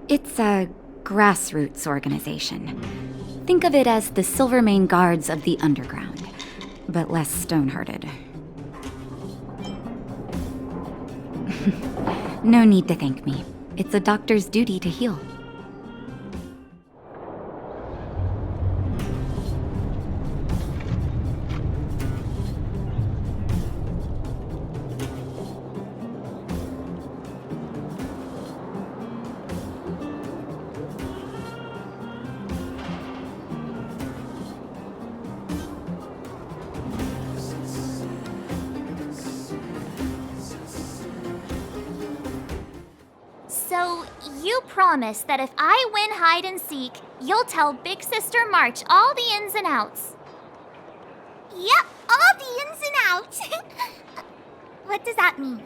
It's a grassroots organization. Think of it as the Silvermane Guards of the Underground, but less stone-hearted. No need to thank me. It's a doctor's duty to heal. So, you promise that if I win hide and seek, you'll tell Big Sister March all the ins and outs. Yep, all the ins and outs. What does that mean?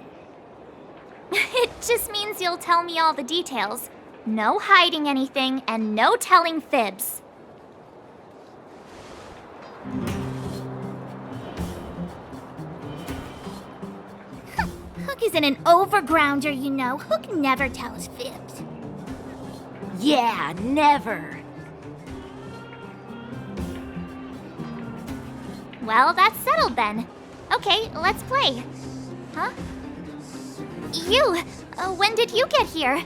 It just means you'll tell me all the details. No hiding anything and no telling fibs. Hook isn't an overgrounder, you know. Hook never tells fibs. Yeah, never. Well, that's settled then. Okay, let's play. Huh? You! When did you get here?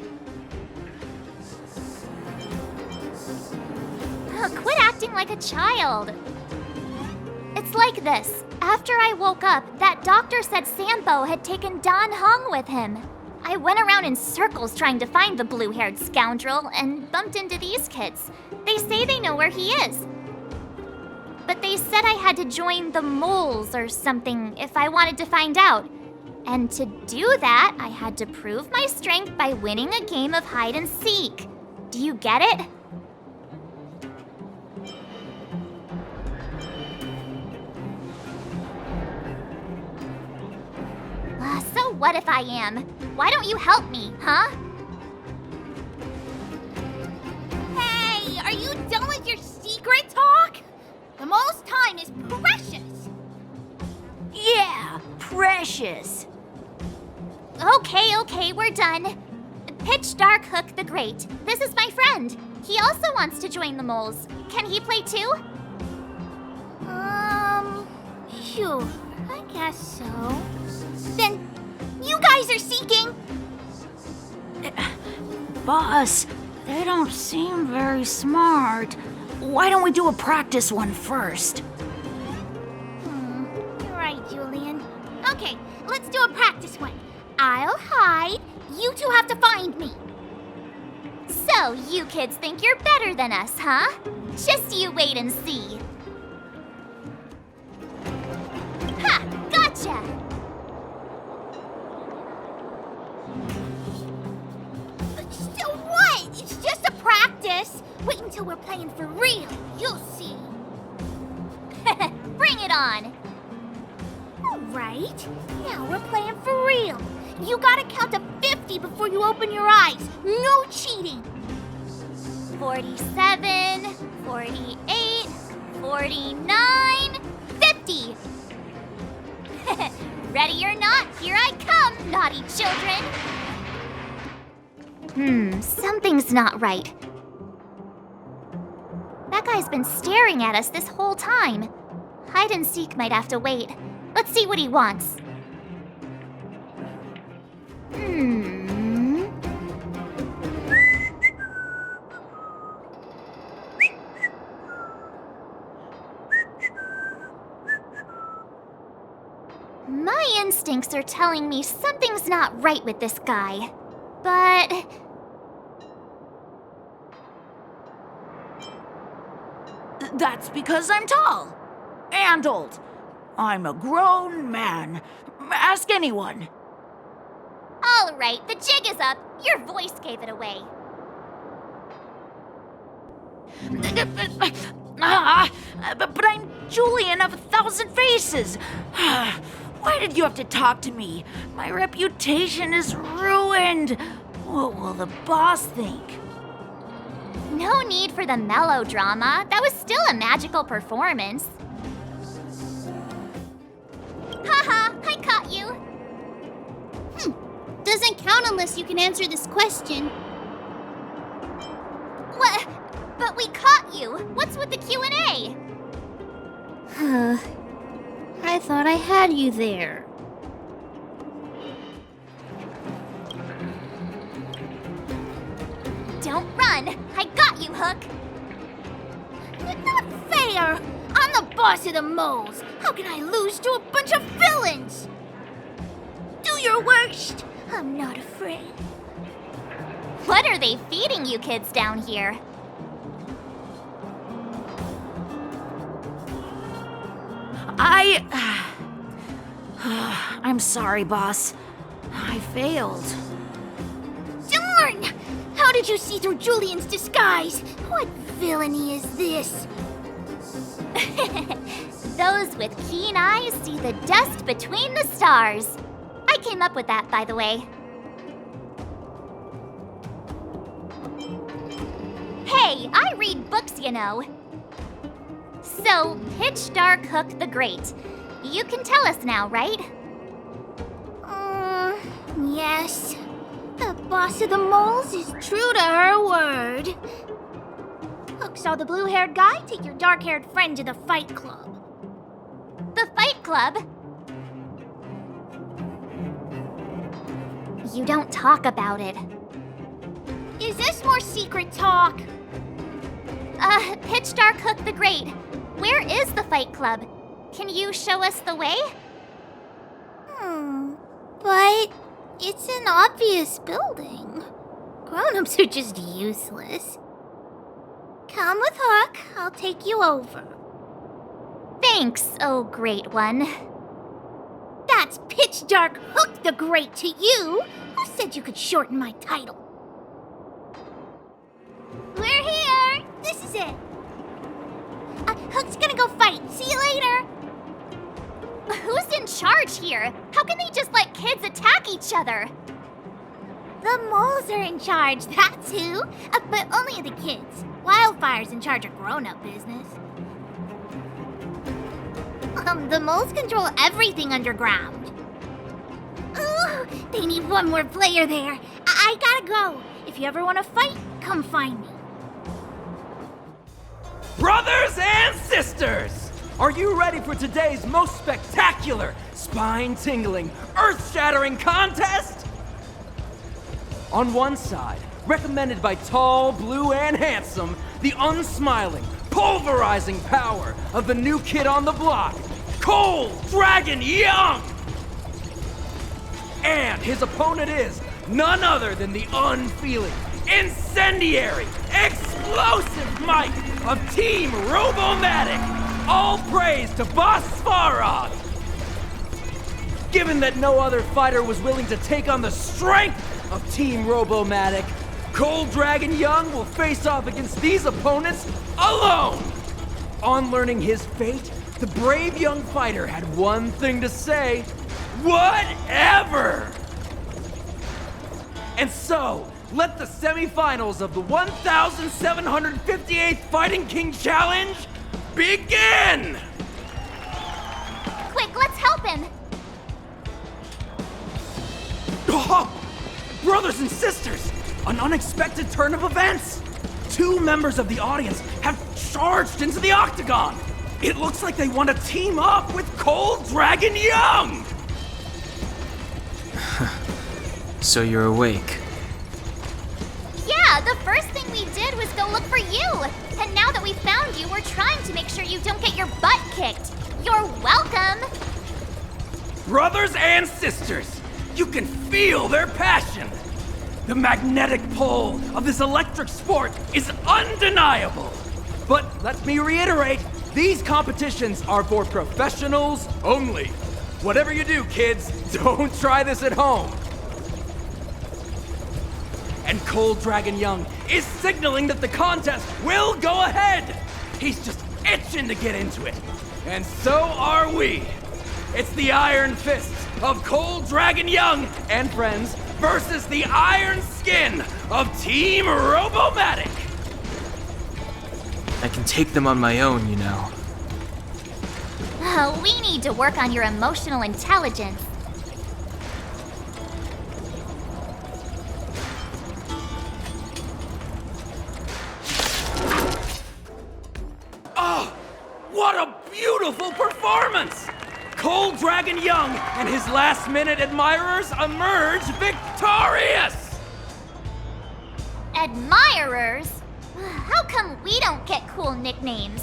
Quit acting like a child. It's like this. After I woke up, that doctor said Sampo had taken Don Hung with him. I went around in circles trying to find the blue-haired scoundrel and bumped into these kids. They say they know where he is. But they said I had to join the moles or something if I wanted to find out. And to do that, I had to prove my strength by winning a game of hide and seek. Do you get it? So what if I am? Why don't you help me, huh? Hey, are you done with your secret talk? The most time is precious. Yeah, precious. Okay, we're done. Pitch Dark Hook the Great. This is my friend. He also wants to join the moles. Can he play too? Sure, I guess so. Then, you guys are seeking. Boss, they don't seem very smart. Why don't we do a practice one first? You're right, Julian. Okay, let's do a practice one. I'll hide. You two have to find me. So, you kids think you're better than us, huh? Just you wait and see. Ha! Gotcha! So what? It's just a practice. Wait until we're playing for real. You'll see. Bring it on. All right. Now we're playing for real. You gotta count to 50 before you open your eyes. No cheating. 47, 48, 49, 50. Ready or not, here I come, naughty children. Something's not right. That guy's been staring at us this whole time. Hide and seek might have to wait. Let's see what he wants. My instincts are telling me something's not right with this guy. But... That's because I'm tall. And old. I'm a grown man. Ask anyone. all right, the jig is up. Your voice gave it away. But I'm Julian of 1,000 Faces. Why did you have to talk to me? My reputation is ruined. What will the boss think? No need for the melodrama. That was still a magical performance. Haha, I caught you. Doesn't count unless you can answer this question. What? But we caught you. What's with the Q&A? I thought I had you there. Don't run. I got you, Hook. Not fair. I'm the boss of the moles. How can I lose to a bunch of villains? Do your worst. I'm not afraid. What are they feeding you kids down here? I'm sorry, boss. I failed. Darn! How did you see through Julian's disguise? What villainy is this? Those with keen eyes see the dust between the stars. I came up with that, by the way. Hey, I read books, you know. So, Pitch Dark Hook the Great. You can tell us now, right? Yes. The boss of the moles is true to her word. Hook saw the blue-haired guy take your dark-haired friend to the fight club. The fight club? You don't talk about it. Is this more secret talk? Pitch Dark Hook the Great. Where is the fight club? Can you show us the way? But it's an obvious building. Grown-ups are just useless. Come with Hook. I'll take you over. Thanks, oh great one. That's Pitch Dark Hook the Great to you. Who said you could shorten my title? We're here. This is it. Hook's gonna go fight. See you later. Who's in charge here? How can they just let kids attack each other? The moles are in charge, that's who. But only the kids. Wildfire's in charge of grown-up business. The moles control everything underground. Ooh, they need one more player there. I gotta go. If you ever want to fight, come find me. Brothers and sisters! Are you ready for today's most spectacular, spine-tingling, earth-shattering contest? On one side, recommended by tall, blue, and handsome, the unsmiling, pulverizing power of the new kid on the block, Cold Dragon Young! And his opponent is none other than the unfeeling, incendiary, explosive might of Team Robomatic! All praise to Boss Svarog! Given that no other fighter was willing to take on the strength of Team Robomatic, Cold Dragon Young will face off against these opponents alone! On learning his fate, the brave young fighter had one thing to say: whatever! And so, let the semifinals of the 1,758th Fighting King Challenge begin! Quick, let's help him! Oh, brothers and sisters, An unexpected turn of events! 2 members of the audience have charged into the octagon! It looks like they want to team up with Cold Dragon Young! So you're awake. Yeah, the first thing we did was go look for you. And now that we found you, we're trying to make sure you don't get your butt kicked. You're welcome. Brothers and sisters, you can feel their passion. The magnetic pull of this electric sport is undeniable. But let me reiterate, these competitions are for professionals only. Whatever you do, kids, don't try this at home. And Cold Dragon Young is signaling that the contest will go ahead. He's just itching to get into it. And so are we. It's the Iron Fists of Cold Dragon Young and friends versus the Iron Skin of Team Robomatic. I can take them on my own, you know. Oh, we need to work on your emotional intelligence. Oh, what a beautiful performance! Cold Dragon Young and his last-minute admirers emerge victorious! Admirers? How come we don't get cool nicknames?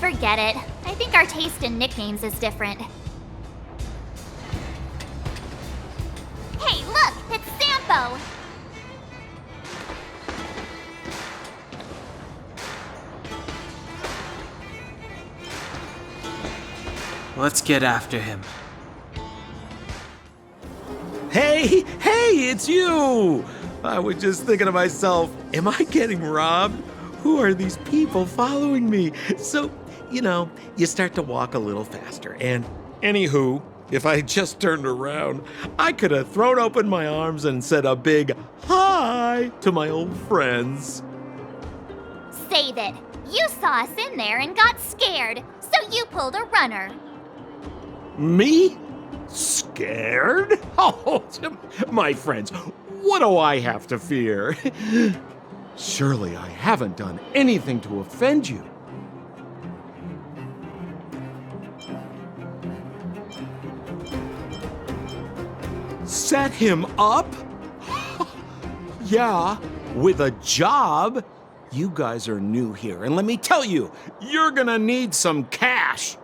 Forget it. I think our taste in nicknames is different. Hey, look! It's Sampo! Let's get after him. Hey, it's you! I was just thinking to myself, am I getting robbed? Who are these people following me? So, you start to walk a little faster. And anywho, if I just turned around, I could have thrown open my arms and said a big hi to my old friends. Save it. You saw us in there and got scared, so you pulled a runner. Me? Scared? Oh, my friends, what do I have to fear? Surely I haven't done anything to offend you. Set him up? Yeah, with a job. You guys are new here, and let me tell you, you're gonna need some cash.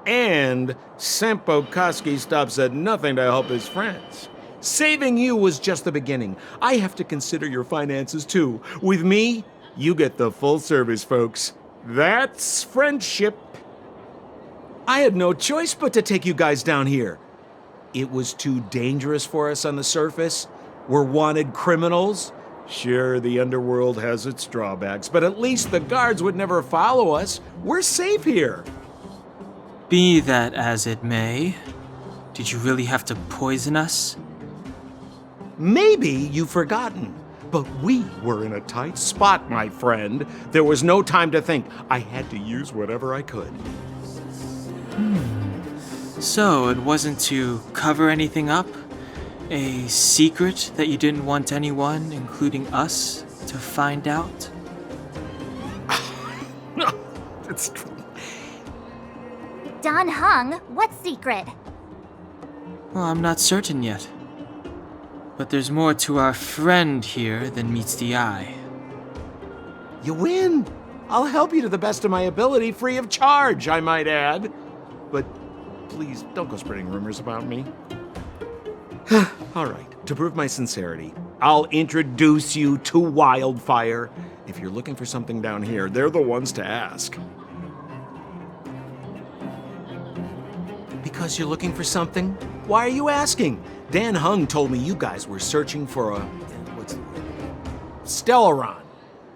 And Sampo Koski stops at nothing to help his friends. Saving you was just the beginning. I have to consider your finances too. With me, you get the full service, folks. That's friendship. I had no choice but to take you guys down here. It was too dangerous for us on the surface. We're wanted criminals. Sure, the underworld has its drawbacks, but at least the guards would never follow us. We're safe here. Be that as it may, did you really have to poison us? Maybe you've forgotten, but we were in a tight spot, my friend. There was no time to think. I had to use whatever I could. So it wasn't to cover anything up? A secret that you didn't want anyone, including us, to find out? No, it's... Don Hung, what secret? Well, I'm not certain yet. But there's more to our friend here than meets the eye. You win! I'll help you to the best of my ability, free of charge, I might add. But please, don't go spreading rumors about me. All right, to prove my sincerity, I'll introduce you to Wildfire. If you're looking for something down here, they're the ones to ask. Because you're looking for something? Why are you asking? Dan Hung told me you guys were searching for a... what's the word? Stellon.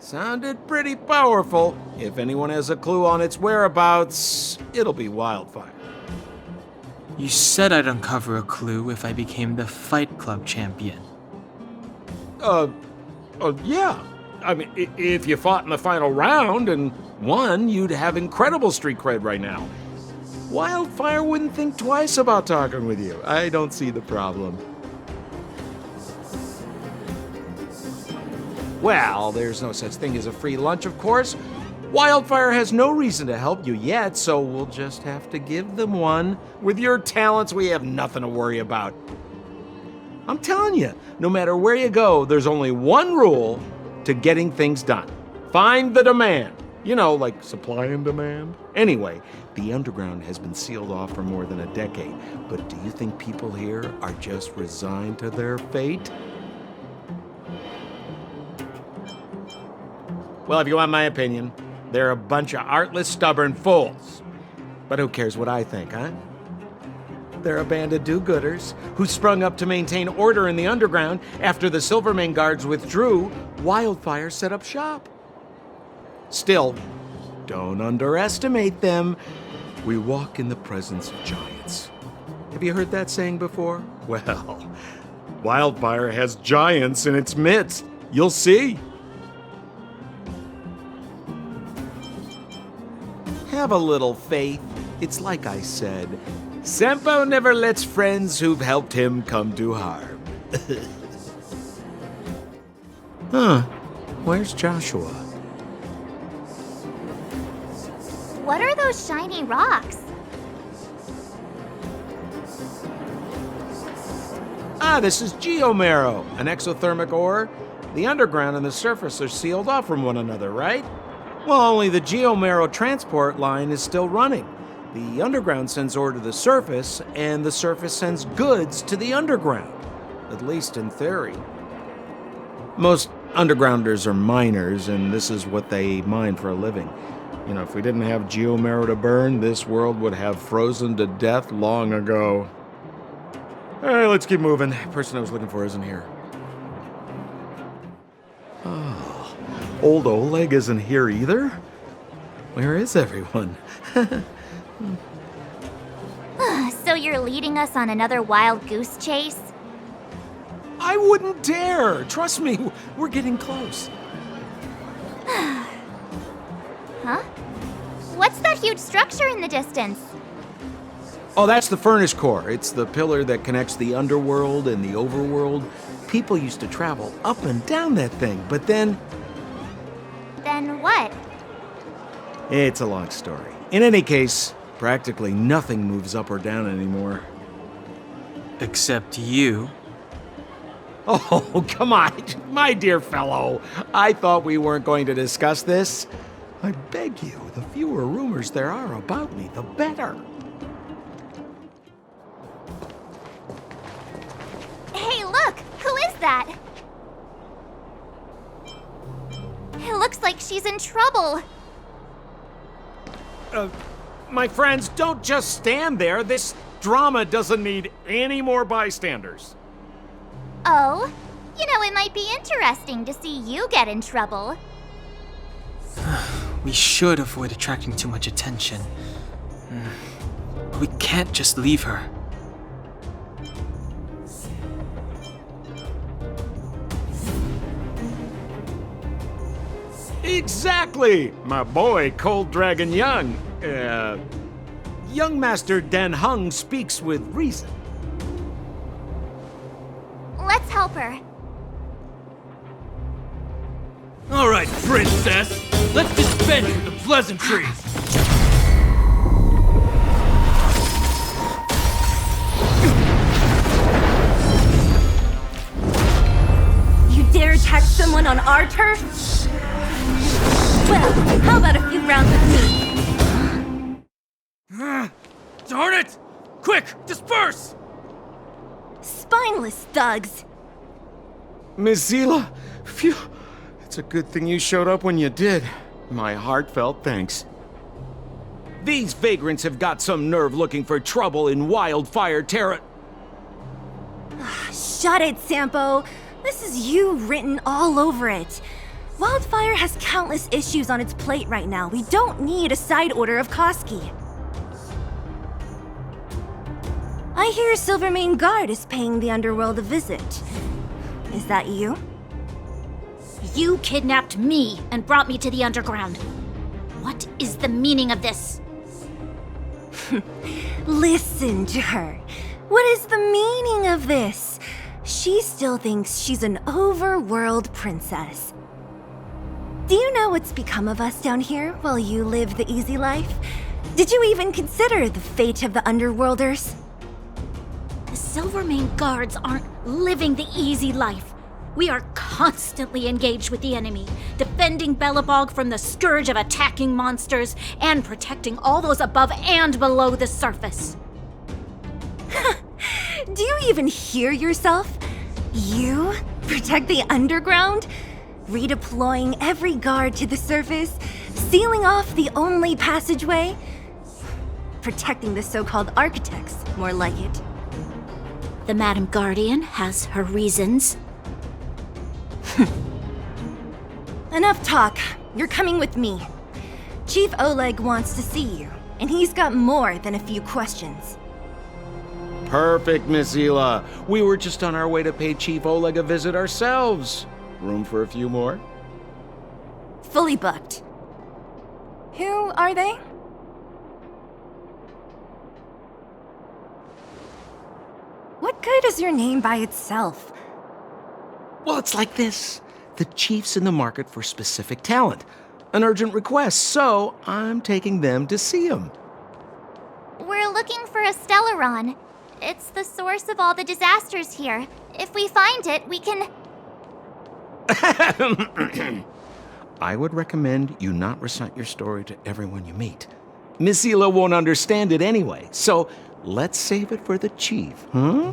Sounded pretty powerful. If anyone has a clue on its whereabouts, it'll be Wildfire. You said I'd uncover a clue if I became the Fight Club champion. Yeah. I mean, if you fought in the final round and won, you'd have incredible street cred right now. Wildfire wouldn't think twice about talking with you. I don't see the problem. Well, there's no such thing as a free lunch, of course. Wildfire has no reason to help you yet, so we'll just have to give them one. With your talents, we have nothing to worry about. I'm telling you, no matter where you go, there's only one rule to getting things done. Find the demand. You know, like supply and demand. Anyway, the underground has been sealed off for more than a decade, but do you think people here are just resigned to their fate? Well, if you want my opinion, they're a bunch of artless, stubborn fools. But who cares what I think, huh? They're a band of do-gooders who sprung up to maintain order in the underground after the Silvermane guards withdrew. Wildfire set up shop. Still, don't underestimate them. We walk in the presence of giants. Have you heard that saying before? Well, Wildfire has giants in its midst. You'll see. Have a little faith. It's like I said, Sampo never lets friends who've helped him come to harm. Huh. Where's Joshua? What are those shiny rocks? This is geomarrow, an exothermic ore. The underground and the surface are sealed off from one another, right? Well, only the geomarrow transport line is still running. The underground sends ore to the surface, and the surface sends goods to the underground. At least in theory. Most undergrounders are miners, and this is what they mine for a living. You know, if we didn't have geomarrow to burn, this world would have frozen to death long ago. All right, let's keep moving. The person I was looking for isn't here. Oh, old Oleg isn't here either? Where is everyone? So you're leading us on another wild goose chase? I wouldn't dare! Trust me, we're getting close. Huh? What's that huge structure in the distance? Oh, that's the furnace core. It's the pillar that connects the underworld and the overworld. People used to travel up and down that thing, but then... Then what? It's a long story. In any case, practically nothing moves up or down anymore. Except you. Oh, come on, my dear fellow. I thought we weren't going to discuss this. I beg you, the fewer rumors there are about me, the better. Hey, look! Who is that? It looks like she's in trouble. My friends, don't just stand there. This drama doesn't need any more bystanders. Oh? You know, it might be interesting to see you get in trouble. We should avoid attracting too much attention. We can't just leave her. Exactly! My boy, Cold Dragon Young. Young Master Dan Hung speaks with reason. Let's help her. All right, princess. Let's dispense with the pleasantries. You dare attack someone on our turf? Well, how about a few rounds with me? Darn it! Quick, disperse! Spineless thugs. Miss Zila, phew. It's a good thing you showed up when you did. My heartfelt thanks. These vagrants have got some nerve looking for trouble in Wildfire Terra. Shut it, Sampo. This is you written all over it. Wildfire has countless issues on its plate right now. We don't need a side order of Koski. I hear Silvermane Guard is paying the underworld a visit. Is that you? You kidnapped me and brought me to the underground. What is the meaning of this? Listen to her. What is the meaning of this? She still thinks she's an overworld princess. Do you know what's become of us down here while you live the easy life? Did you even consider the fate of the underworlders? The Silvermane guards aren't living the easy life. We are constantly engaged with the enemy, defending Belobog from the scourge of attacking monsters and protecting all those above and below the surface. Do you even hear yourself? You protect the underground? Redeploying every guard to the surface? Sealing off the only passageway? Protecting the so-called architects, more like it. The Madam Guardian has her reasons. Enough talk. You're coming with me. Chief Oleg wants to see you, and he's got more than a few questions. Perfect, Miss Hila. We were just on our way to pay Chief Oleg a visit ourselves. Room for a few more? Fully booked. Who are they? What good is your name by itself? Well, it's like this. The chief's in the market for specific talent. An urgent request, so I'm taking them to see him. We're looking for a stellon. It's the source of all the disasters here. If we find it, we can... I would recommend you not recite your story to everyone you meet. Miss Hila won't understand it anyway, so let's save it for the chief, huh?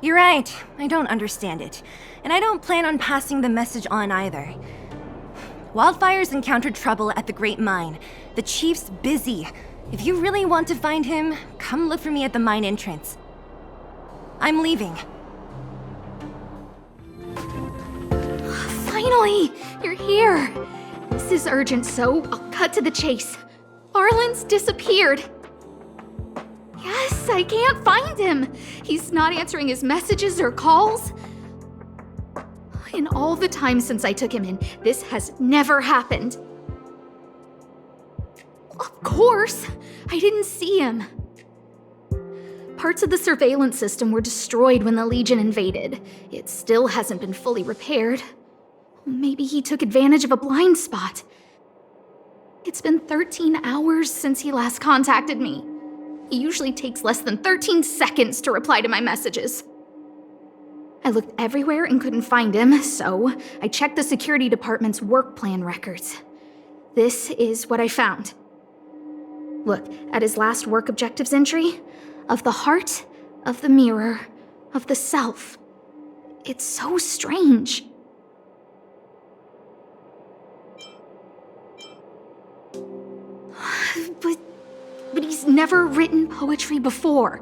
You're right. I don't understand it. And I don't plan on passing the message on either. Wildfire's encountered trouble at the Great Mine. The chief's busy. If you really want to find him, come look for me at the mine entrance. I'm leaving. Finally! You're here! This is urgent, so I'll cut to the chase. Arlan's disappeared. Yes, I can't find him. He's not answering his messages or calls. In all the time since I took him in, this has never happened. Of course, I didn't see him. Parts of the surveillance system were destroyed when the Legion invaded. It still hasn't been fully repaired. Maybe he took advantage of a blind spot. It's been 13 hours since he last contacted me. He usually takes less than 13 seconds to reply to my messages. I looked everywhere and couldn't find him, so I checked the security department's work plan records. This is what I found. Look at his last work objectives entry. Of the heart, of the mirror, of the self. It's so strange. But he's never written poetry before.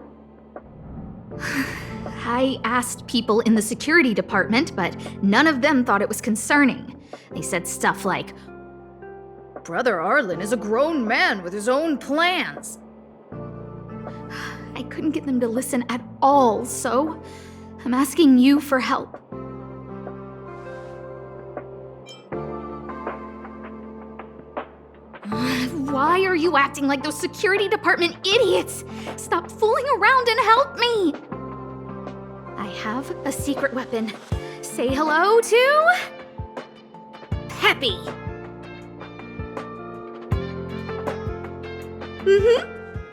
I asked people in the security department, but none of them thought it was concerning. They said stuff like, Brother Arlan is a grown man with his own plans. I couldn't get them to listen at all, so I'm asking you for help. Why are you acting like those security department idiots? Stop fooling around and help me! I have a secret weapon. Say hello to... Peppy!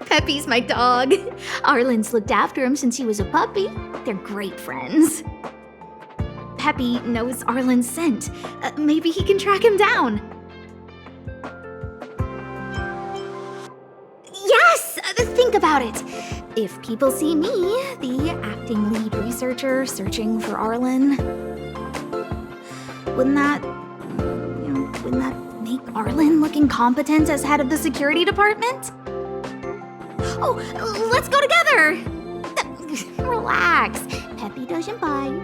Peppy's my dog. Arlan's looked after him since he was a puppy. They're great friends. Peppy knows Arlan's scent. Maybe he can track him down. Yes! Think about it. If people see me, the acting lead researcher searching for Arlan, wouldn't that make Arlan look incompetent as head of the security department? Oh, let's go together! Relax. Peppy doesn't bite.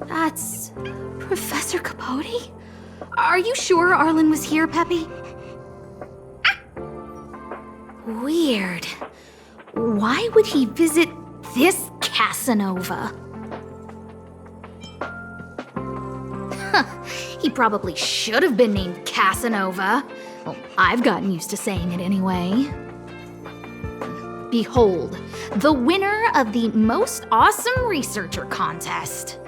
That's Professor Capote? Are you sure Arlan was here, Peppy? Weird. Why would he visit this Casanova? He probably should have been named Casanova. Well, I've gotten used to saying it anyway. Behold, the winner of the Most Awesome Researcher contest.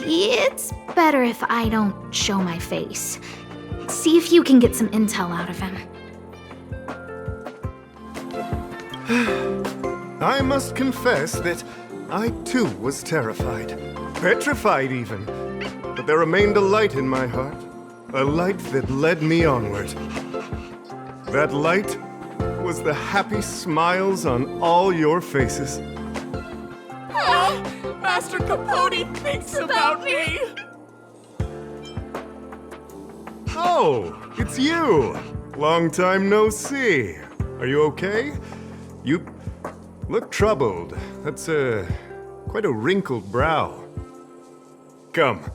It's better if I don't show my face. See if you can get some intel out of him. I must confess that I too was terrified. Petrified even. But there remained a light in my heart. A light that led me onward. That light was the happy smiles on all your faces. Master Capote thinks about me! Oh, it's you! Long time no see. Are you okay? You look troubled. That's quite a wrinkled brow. Come,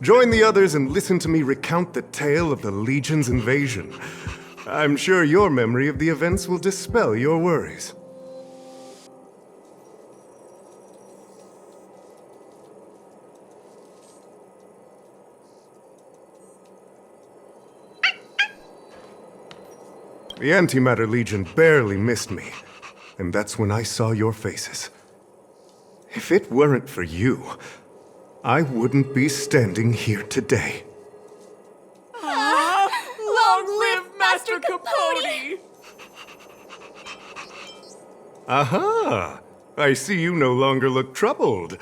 join the others and listen to me recount the tale of the Legion's invasion. I'm sure your memory of the events will dispel your worries. The Antimatter Legion barely missed me, and that's when I saw your faces. If it weren't for you, I wouldn't be standing here today. Long live Master Capote! Aha! I see you no longer look troubled.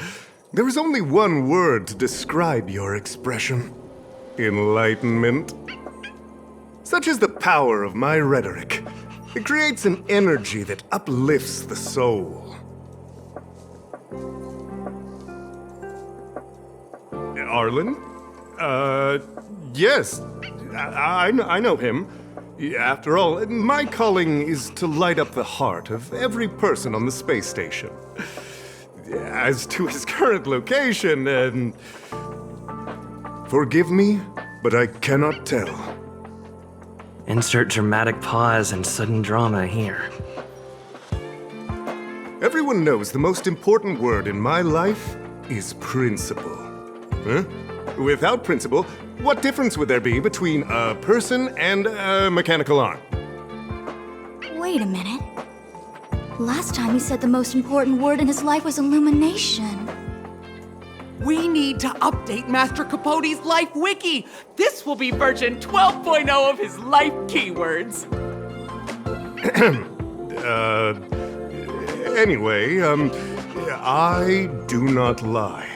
There is only one word to describe your expression. Enlightenment. Such is the power of my rhetoric. It creates an energy that uplifts the soul. Arlan? Yes. I know him. After all, my calling is to light up the heart of every person on the space station. As to his current location, forgive me, but I cannot tell. Insert dramatic pause and sudden drama here. Everyone knows the most important word in my life is principle. Huh? Without principle, what difference would there be between a person and a mechanical arm? Wait a minute. Last time he said the most important word in his life was illumination. We need to update Master Capote's Life Wiki! This will be version 12.0 of his life keywords! Anyway, I do not lie.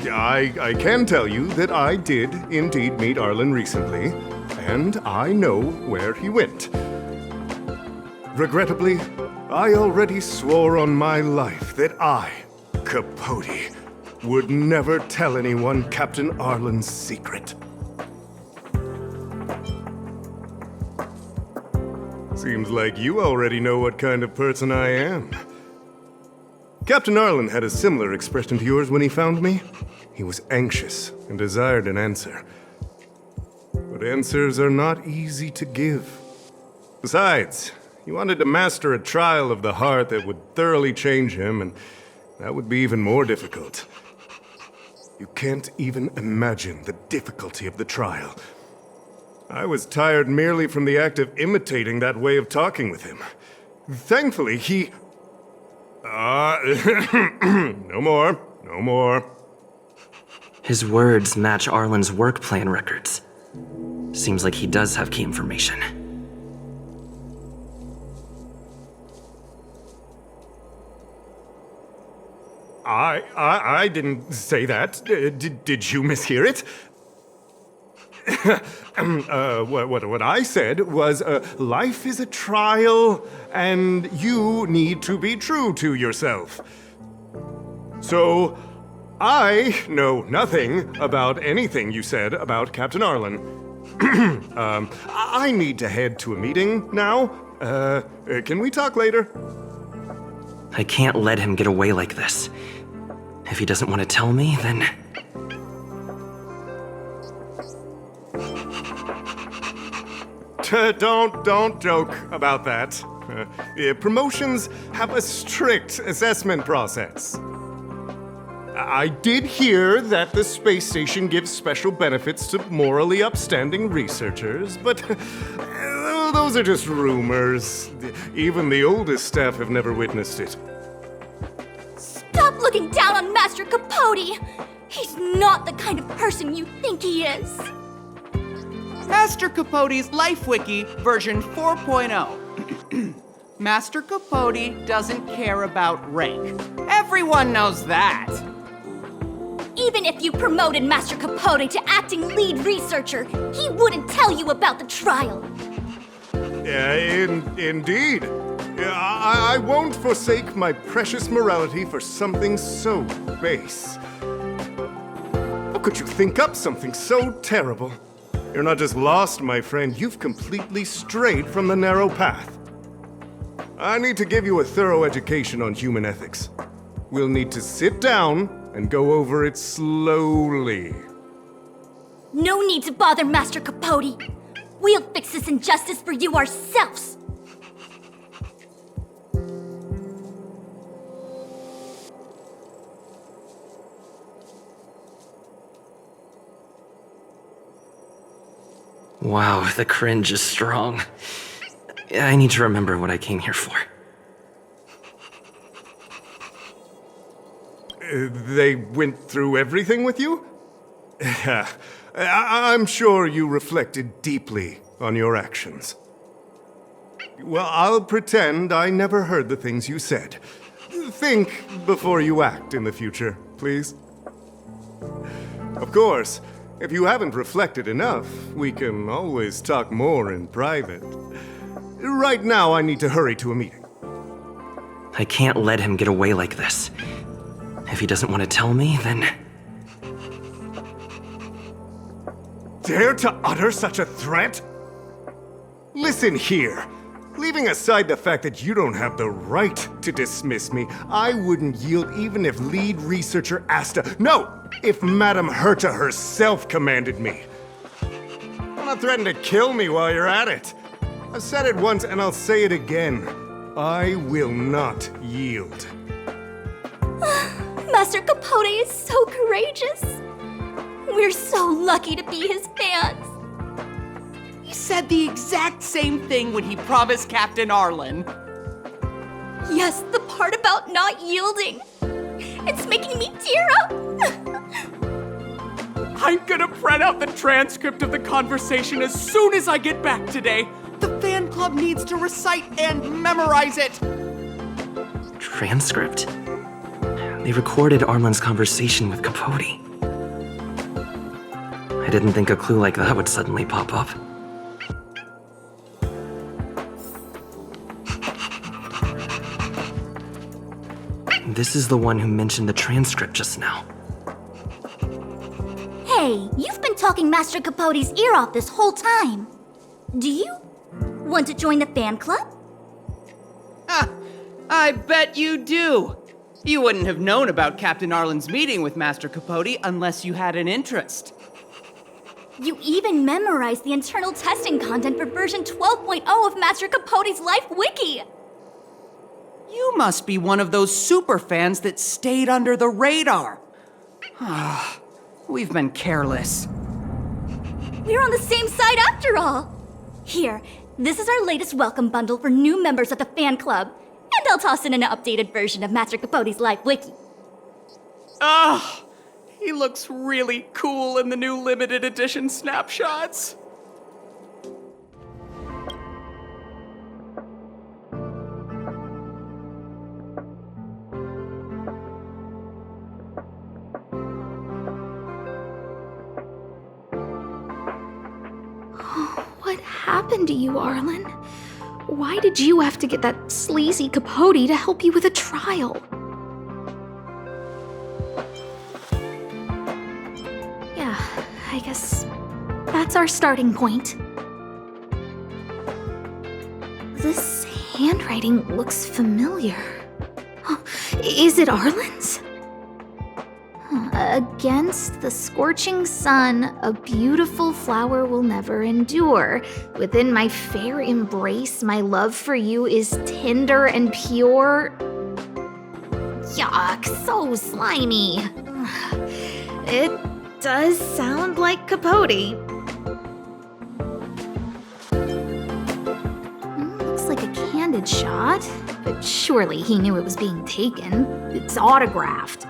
I can tell you that I did indeed meet Arlan recently, and I know where he went. Regrettably, I already swore on my life that I, Capote, would never tell anyone Captain Arlan's secret. Seems like you already know what kind of person I am. Captain Arlan had a similar expression to yours when he found me. He was anxious and desired an answer. But answers are not easy to give. Besides, he wanted to master a trial of the heart that would thoroughly change him, and that would be even more difficult. You can't even imagine the difficulty of the trial. I was tired merely from the act of imitating that way of talking with him. Thankfully, he... no more. His words match Arlan's work plan records. Seems like he does have key information. I didn't say that. Did you mishear it? What I said was, life is a trial, and you need to be true to yourself. So, I know nothing about anything you said about Captain Arlan. I need to head to a meeting now. Can we talk later? I can't let him get away like this. If he doesn't want to tell me, then... Don't joke about that. Promotions have a strict assessment process. I did hear that the space station gives special benefits to morally upstanding researchers, but those are just rumors. Even the oldest staff have never witnessed it. Stop looking down on Master Capote! He's not the kind of person you think he is. Master Capote's Life Wiki version 4.0. Master Capote doesn't care about rank. Everyone knows that. Even if you promoted Master Capote to acting lead researcher, he wouldn't tell you about the trial. Indeed. I won't forsake my precious morality for something so base. How could you think up something so terrible? You're not just lost, my friend, you've completely strayed from the narrow path. I need to give you a thorough education on human ethics. We'll need to sit down and go over it slowly. No need to bother Master Capote. We'll fix this injustice for you ourselves. Wow, the cringe is strong. I need to remember what I came here for. They went through everything with you? I'm sure you reflected deeply on your actions. Well, I'll pretend I never heard the things you said. Think before you act in the future, please. Of course, if you haven't reflected enough, we can always talk more in private. Right now, I need to hurry to a meeting. I can't let him get away like this. If he doesn't want to tell me, then... Dare to utter such a threat? Listen here. Leaving aside the fact that you don't have the right to dismiss me, I wouldn't yield even if lead researcher Asta... No! If Madame Herta herself commanded me. I'm not threatening to kill me while you're at it. I've said it once and I'll say it again. I will not yield. Master Capote is so courageous. We're so lucky to be his fans. He said the exact same thing when he promised Captain Arlan. Yes, the part about not yielding. It's making me tear up. I'm gonna print out the transcript of the conversation as soon as I get back today. The fan club needs to recite and memorize it. Transcript? They recorded Arlan's conversation with Capote. I didn't think a clue like that would suddenly pop up. This is the one who mentioned the transcript just now. Hey, you've been talking Master Capote's ear off this whole time. Do you want to join the fan club? I bet you do. You wouldn't have known about Captain Arlan's meeting with Master Capote unless you had an interest. You even memorized the internal testing content for version 12.0 of Master Capote's Life Wiki. You must be one of those super fans that stayed under the radar. We've been careless. We're on the same side after all. Here, this is our latest welcome bundle for new members of the fan club. And I'll toss in an updated version of Master Capote's Life Wiki. He looks really cool in the new limited edition snapshots. What happened to you, Arlan? Why did you have to get that sleazy Capote to help you with a trial? Yeah, I guess that's our starting point. This handwriting looks familiar. Is it Arlan's? Against the scorching sun, a beautiful flower will never endure. Within my fair embrace, my love for you is tender and pure. Yuck, so slimy. It does sound like Capote. Looks like a candid shot, but surely he knew it was being taken. It's autographed.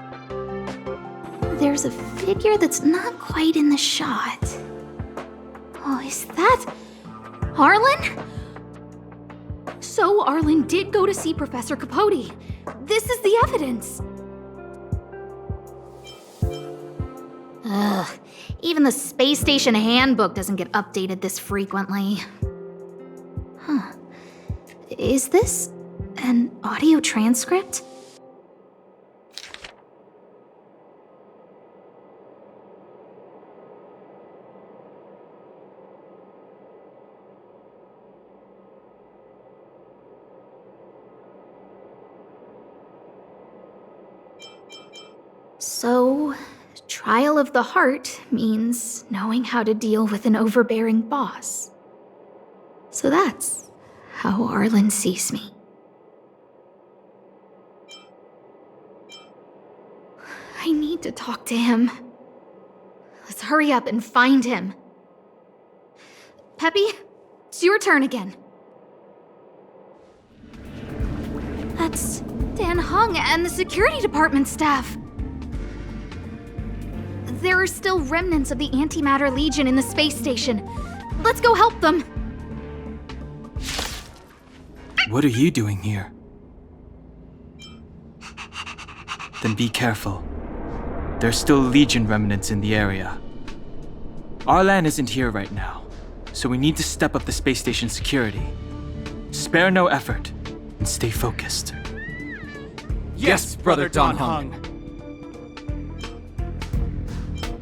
There's a figure that's not quite in the shot. Oh, is that Arlan? So Arlan did go to see Professor Capote. This is the evidence. Ugh, even the space station handbook doesn't get updated this frequently. Huh. Is this an audio transcript? So, trial of the heart means knowing how to deal with an overbearing boss. So that's how Arlan sees me. I need to talk to him. Let's hurry up and find him. Peppy, it's your turn again. That's Dan Hung and the security department staff. There are still remnants of the Antimatter Legion in the space station. Let's go help them. What are you doing here? Then be careful. There's still Legion remnants in the area. Arlan isn't here right now, so we need to step up the space station security. Spare no effort and stay focused. Yes, Brother Don Hung.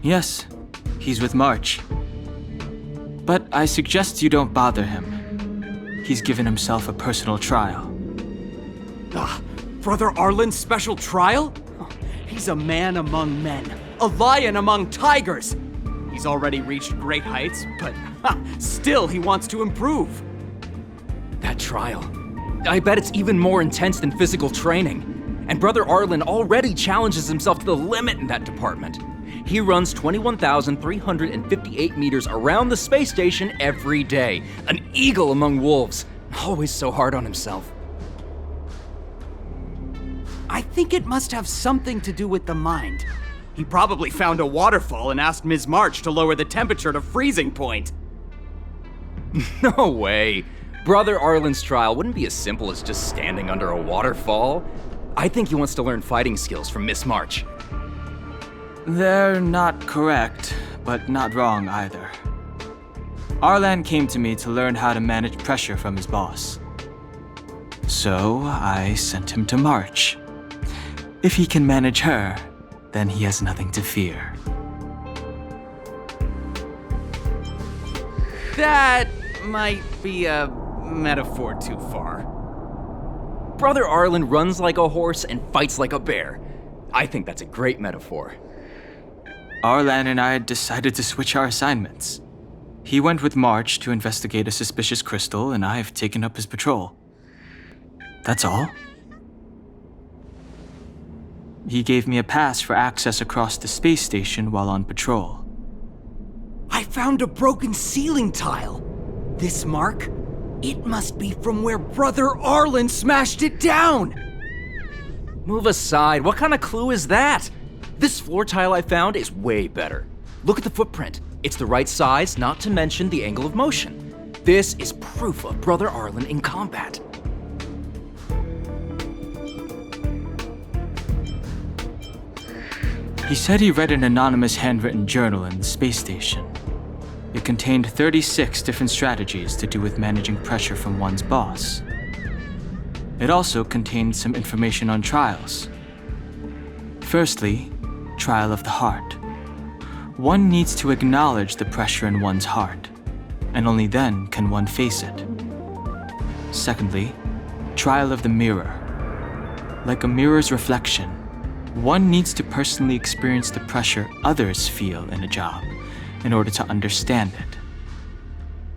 Yes, he's with March. But I suggest you don't bother him. He's given himself a personal trial. Brother Arlan's special trial? He's a man among men, a lion among tigers. He's already reached great heights, but still he wants to improve. That trial, I bet it's even more intense than physical training. And Brother Arlan already challenges himself to the limit in that department. He runs 21,358 meters around the space station every day. An eagle among wolves. Always so hard on himself. I think it must have something to do with the mind. He probably found a waterfall and asked Ms. March to lower the temperature to freezing point. No way. Brother Arlan's trial wouldn't be as simple as just standing under a waterfall. I think he wants to learn fighting skills from Miss March. They're not correct, but not wrong either. Arlan came to me to learn how to manage pressure from his boss. So I sent him to March. If he can manage her, then he has nothing to fear. That might be a metaphor too far. Brother Arlan runs like a horse and fights like a bear. I think that's a great metaphor. Arlan and I decided to switch our assignments. He went with March to investigate a suspicious crystal, and I've taken up his patrol. That's all. He gave me a pass for access across the space station while on patrol. I found a broken ceiling tile. This mark? It must be from where Brother Arlan smashed it down! Move aside, what kind of clue is that? This floor tile I found is way better. Look at the footprint. It's the right size, not to mention the angle of motion. This is proof of Brother Arlan in combat. He said he read an anonymous handwritten journal in the space station. It contained 36 different strategies to do with managing pressure from one's boss. It also contained some information on trials. Firstly, trial of the heart. One needs to acknowledge the pressure in one's heart, and only then can one face it. Secondly, trial of the mirror. Like a mirror's reflection, one needs to personally experience the pressure others feel in a job in order to understand it.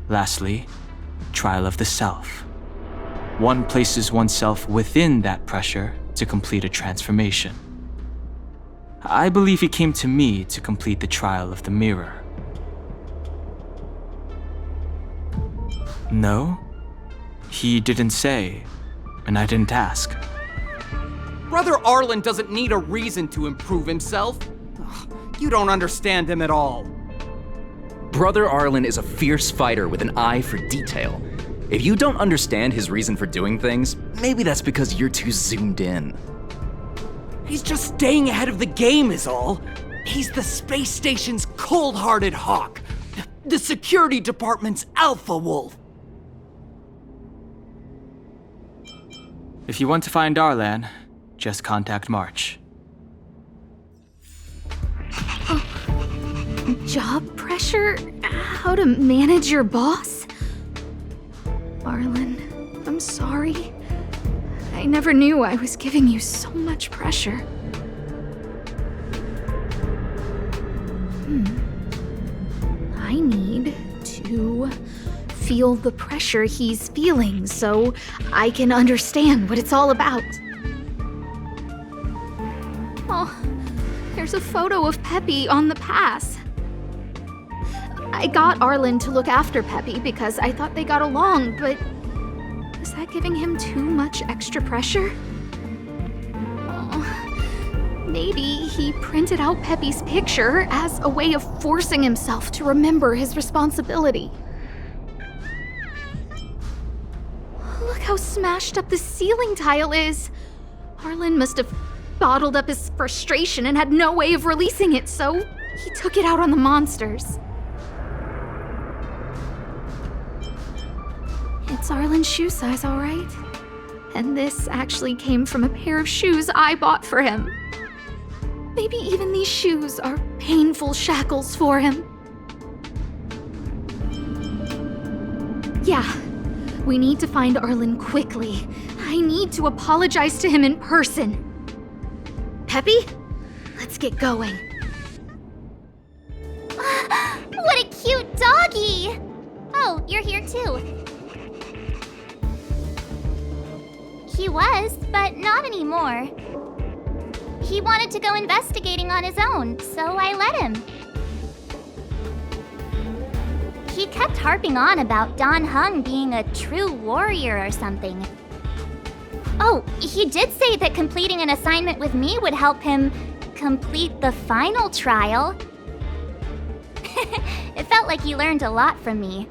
Lastly, trial of the self. One places oneself within that pressure to complete a transformation. I believe he came to me to complete the trial of the mirror. No? He didn't say, and I didn't ask. Brother Arlan doesn't need a reason to improve himself. Ugh, you don't understand him at all. Brother Arlan is a fierce fighter with an eye for detail. If you don't understand his reason for doing things, maybe that's because you're too zoomed in. He's just staying ahead of the game is all. He's the space station's cold-hearted hawk. The security department's alpha wolf. If you want to find Arlan, just contact March. Job pressure? How to manage your boss? Arlan, I'm sorry. I never knew I was giving you so much pressure. I need to feel the pressure he's feeling so I can understand what it's all about. Oh, there's a photo of Peppy on the pass. I got Arlan to look after Peppy because I thought they got along, but was that giving him too much extra pressure? Oh, maybe he printed out Peppy's picture as a way of forcing himself to remember his responsibility. Look how smashed up the ceiling tile is. Arlan must have bottled up his frustration and had no way of releasing it, so he took it out on the monsters. It's Arlan's shoe size, all right. And this actually came from a pair of shoes I bought for him. Maybe even these shoes are painful shackles for him. Yeah, we need to find Arlan quickly. I need to apologize to him in person. Peppy, let's get going. What a cute doggy! Oh, you're here too. He was, but not anymore. He wanted to go investigating on his own, so I let him. He kept harping on about Dan Heng being a true warrior or something. Oh, he did say that completing an assignment with me would help him complete the final trial. It felt like he learned a lot from me.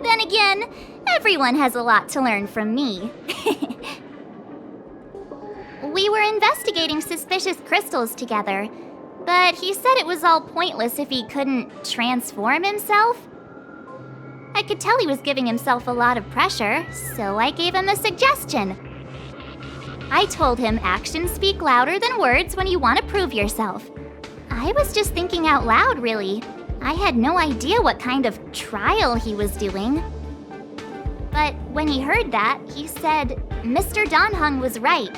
Then again, everyone has a lot to learn from me. We were investigating suspicious crystals together, but he said it was all pointless if he couldn't transform himself. I could tell he was giving himself a lot of pressure, so I gave him a suggestion. I told him actions speak louder than words when you want to prove yourself. I was just thinking out loud, really. I had no idea what kind of trial he was doing. But when he heard that, he said Mr. Dan Heng was right.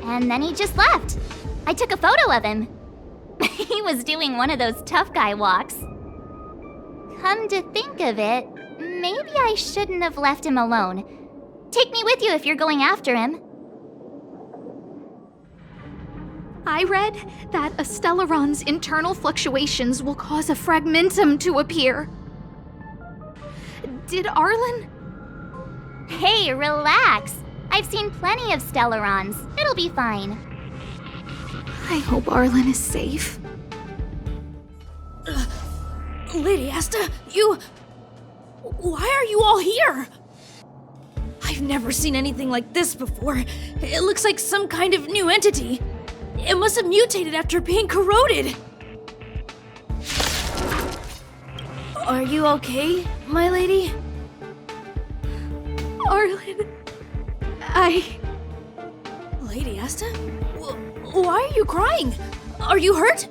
And then he just left. I took a photo of him. He was doing one of those tough guy walks. Come to think of it, maybe I shouldn't have left him alone. Take me with you if you're going after him. I read that a stellaron's internal fluctuations will cause a fragmentum to appear. Did Arlan? Hey, relax. I've seen plenty of stellarons. It'll be fine. I hope Arlan is safe. Lady Asta, why are you all here? I've never seen anything like this before. It looks like some kind of new entity. It must have mutated after being corroded. Are you okay, my lady? Arlan, Lady Asta? Why are you crying? Are you hurt?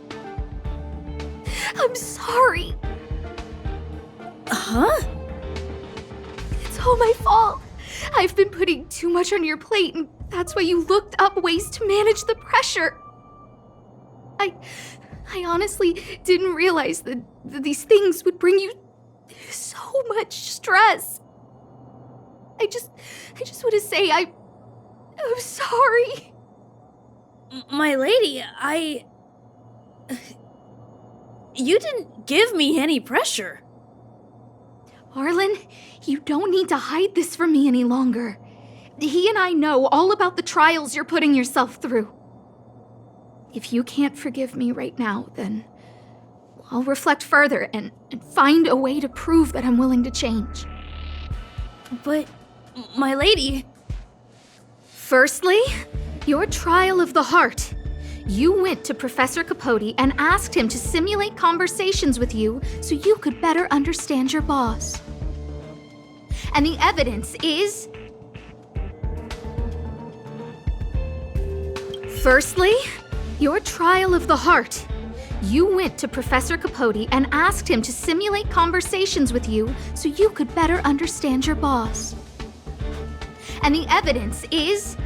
I'm sorry. Huh? It's all my fault. I've been putting too much on your plate, and that's why you looked up ways to manage the pressure. I honestly didn't realize that these things would bring you so much stress. I just want to say I'm sorry. My lady, You didn't give me any pressure. Arlan, you don't need to hide this from me any longer. He and I know all about the trials you're putting yourself through. If you can't forgive me right now, then I'll reflect further and find a way to prove that I'm willing to change. But, my lady... Firstly, your trial of the heart. You went to Professor Capote and asked him to simulate conversations with you so you could better understand your boss. And the evidence is... Firstly, your trial of the heart. You went to Professor Capote and asked him to simulate conversations with you so you could better understand your boss. And the evidence is...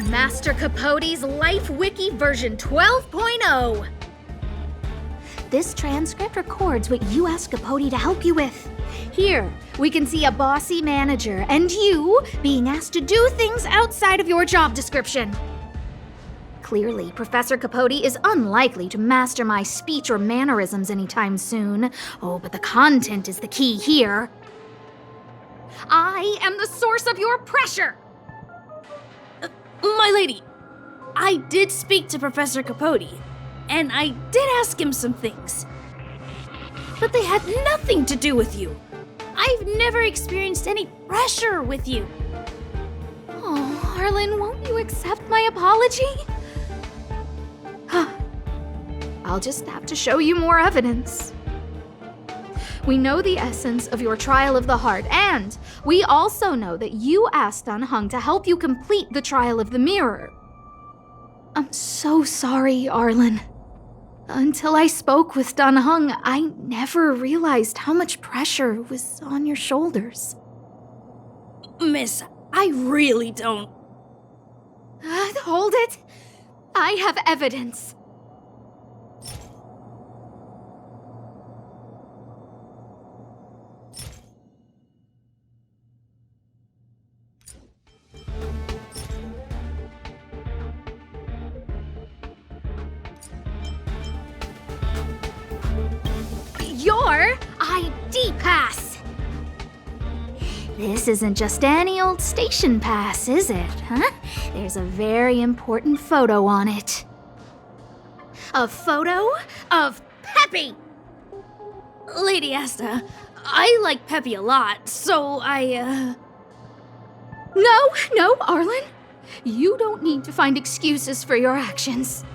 Master Capote's Life Wiki version 12.0. This transcript records what you asked Capote to help you with. Here, we can see a bossy manager and you being asked to do things outside of your job description. Clearly, Professor Capote is unlikely to master my speech or mannerisms anytime soon. Oh, but the content is the key here. I am the source of your pressure! My lady, I did speak to Professor Capote, and I did ask him some things. But they had nothing to do with you. I've never experienced any pressure with you. Oh, Arlan, won't you accept my apology? I'll just have to show you more evidence. We know the essence of your trial of the heart, and we also know that you asked Dunhung to help you complete the trial of the mirror. I'm so sorry, Arlan. Until I spoke with Dunhung, I never realized how much pressure was on your shoulders. Miss, I really don't... Hold it! I have evidence. Your ID pass! This isn't just any old station pass, is it, huh? There's a very important photo on it. A photo of Peppy! Lady Asta, I like Peppy a lot, so No, Arlan. You don't need to find excuses for your actions.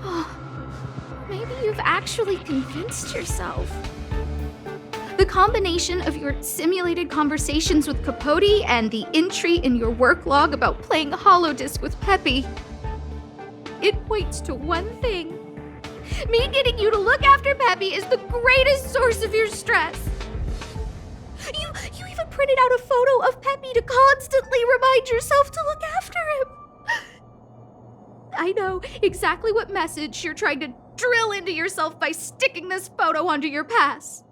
Oh, maybe you've actually convinced yourself. The combination of your simulated conversations with Capote and the entry in your work log about playing holodisc with Peppy, it points to one thing. Me getting you to look after Peppy is the greatest source of your stress. You even printed out a photo of Peppy to constantly remind yourself to look after him. I know exactly what message you're trying to drill into yourself by sticking this photo onto your pass.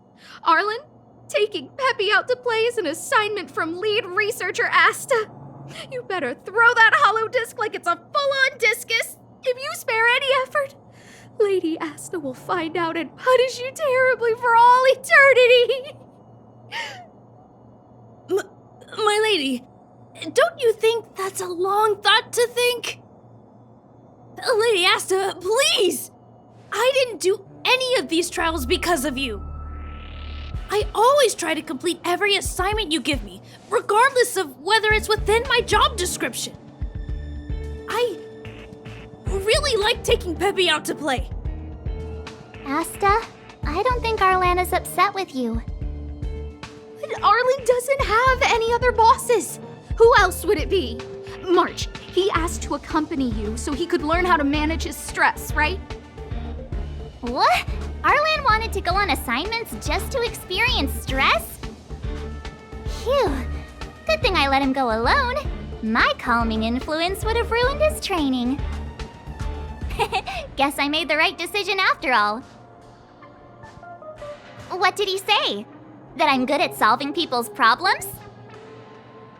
Arlan, taking Peppy out to play is an assignment from lead researcher Asta. You better throw that holodisc like it's a full-on discus. If you spare any effort, Lady Asta will find out and punish you terribly for all eternity. My lady, don't you think that's a long thought to think? Lady Asta, please! I didn't do any of these trials because of you. I always try to complete every assignment you give me, regardless of whether it's within my job description. I really like taking Peppy out to play. Asta, I don't think Arlan is upset with you. But Arlan doesn't have any other bosses. Who else would it be? March, he asked to accompany you so he could learn how to manage his stress, right? What? Arlan wanted to go on assignments just to experience stress? Phew. Good thing I let him go alone. My calming influence would have ruined his training. Guess I made the right decision after all. What did he say? That I'm good at solving people's problems?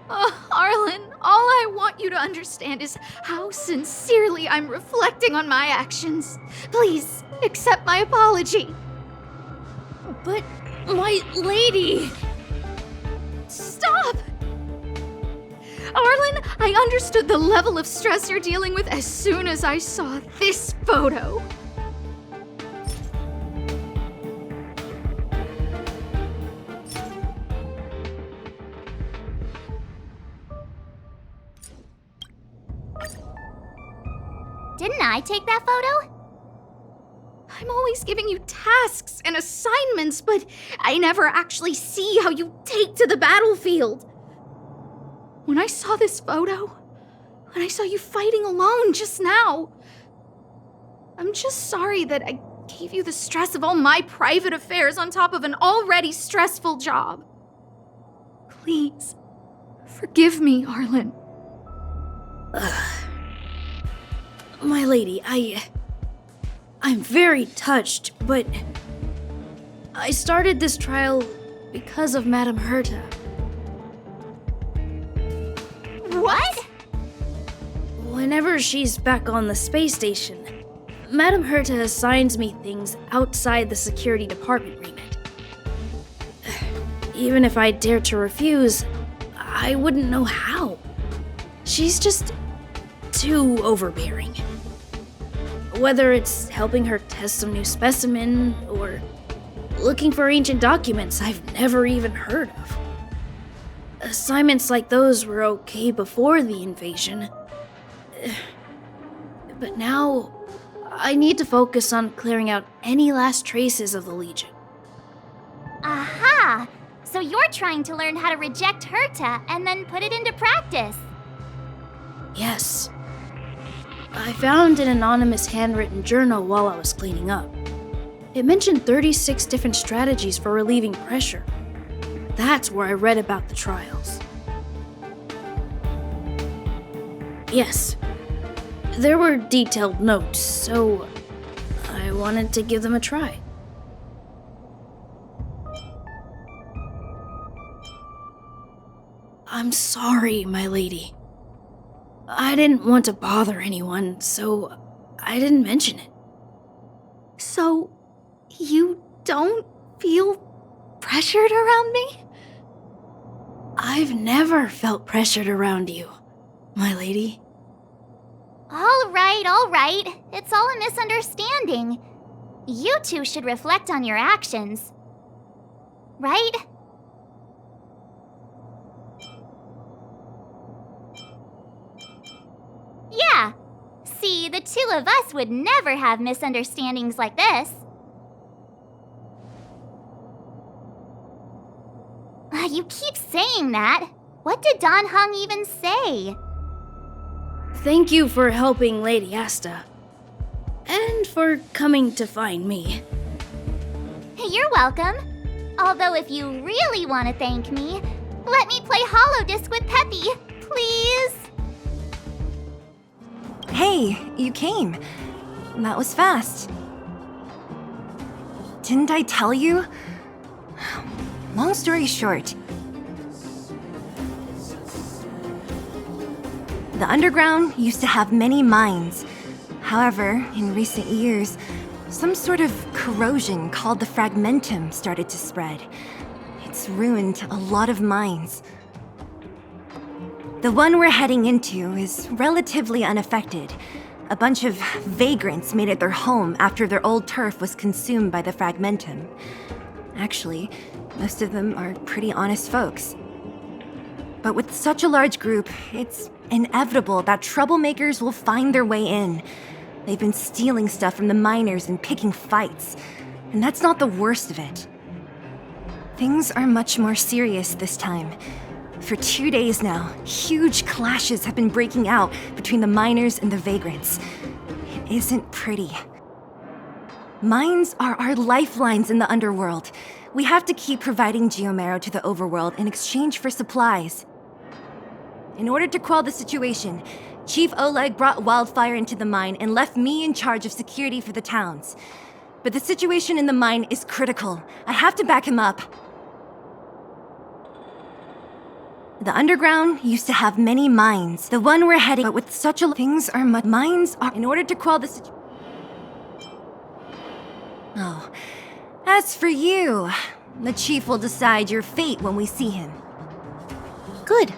Oh, Arlan, All I want you to understand is how sincerely I'm reflecting on my actions. Please, accept my apology. But, my lady... Stop! Arlan, I understood the level of stress you're dealing with as soon as I saw this photo. Didn't I take that photo? I'm always giving you tasks and assignments, but I never actually see how you take to the battlefield. When I saw this photo, when I saw you fighting alone just now, I'm just sorry that I gave you the stress of all my private affairs on top of an already stressful job. Please, forgive me, Arlan. My lady, I'm very touched, but I started this trial because of Madame Herta. What? Whenever she's back on the space station, Madame Herta assigns me things outside the security department remit. Even if I dared to refuse, I wouldn't know how. She's just too overbearing. Whether it's helping her test some new specimen, or looking for ancient documents I've never even heard of. Assignments like those were okay before the invasion. But now, I need to focus on clearing out any last traces of the Legion. Aha! So you're trying to learn how to reject Herta and then put it into practice. Yes. I found an anonymous handwritten journal while I was cleaning up. It mentioned 36 different strategies for relieving pressure. That's where I read about the trials. Yes. There were detailed notes, so I wanted to give them a try. I'm sorry, my lady. I didn't want to bother anyone, so I didn't mention it. So, you don't feel pressured around me? I've never felt pressured around you, my lady. All right. It's all a misunderstanding. You two should reflect on your actions. Right? Yeah. See, the two of us would never have misunderstandings like this. You keep saying that. What did Don Hung even say? Thank you for helping Lady Asta. And for coming to find me. You're welcome. Although if you really want to thank me, let me play Holodisc with Peppy, please. Hey, you came. That was fast. Didn't I tell you? Long story short, the underground used to have many mines. However, in recent years, some sort of corrosion called the fragmentum started to spread. It's ruined a lot of mines. The one we're heading into is relatively unaffected. A bunch of vagrants made it their home after their old turf was consumed by the fragmentum. Actually, most of them are pretty honest folks. But with such a large group, it's inevitable that troublemakers will find their way in. They've been stealing stuff from the miners and picking fights. And that's not the worst of it. Things are much more serious this time. For 2 days now, huge clashes have been breaking out between the miners and the vagrants. It isn't pretty. Mines are our lifelines in the underworld. We have to keep providing geomarrow to the overworld in exchange for supplies. In order to quell the situation, Chief Oleg brought wildfire into the mine and left me in charge of security for the towns. But the situation in the mine is critical. I have to back him up. The underground used to have many mines. The one we're heading, but with such a things are mines are in order to quell the situation. Oh, as for you, the chief will decide your fate when we see him. Good.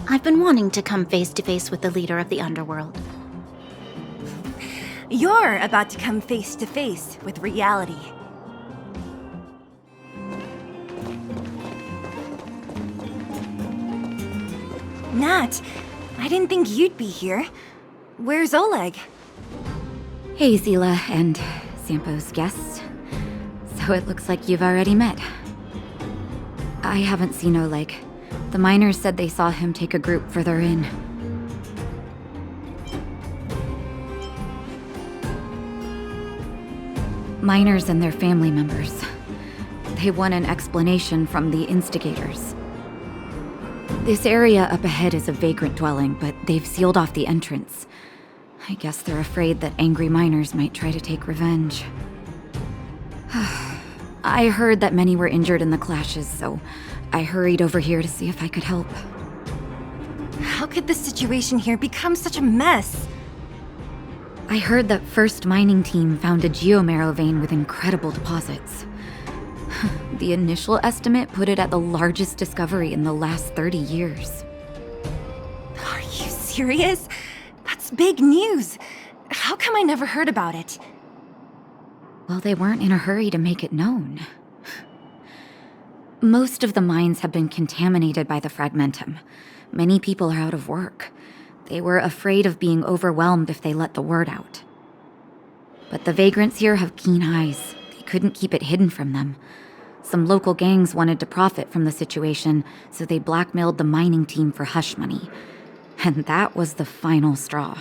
I've been wanting to come face to face with the leader of the underworld. You're about to come face to face with reality. Nat, I didn't think you'd be here. Where's Oleg? Hey, Zila and Sampo's guests. So it looks like you've already met. I haven't seen Oleg. The miners said they saw him take a group further in. Miners and their family members. They want an explanation from the instigators. This area up ahead is a vagrant dwelling, but they've sealed off the entrance. I guess they're afraid that angry miners might try to take revenge. I heard that many were injured in the clashes, so I hurried over here to see if I could help. How could the situation here become such a mess? I heard that First Mining Team found a geomarrow vein with incredible deposits. The initial estimate put it at the largest discovery in the last 30 years. Are you serious? That's big news. How come I never heard about it? Well, they weren't in a hurry to make it known. Most of the mines have been contaminated by the fragmentum. Many people are out of work. They were afraid of being overwhelmed if they let the word out. But the vagrants here have keen eyes. They couldn't keep it hidden from them. Some local gangs wanted to profit from the situation, so they blackmailed the mining team for hush money. And that was the final straw.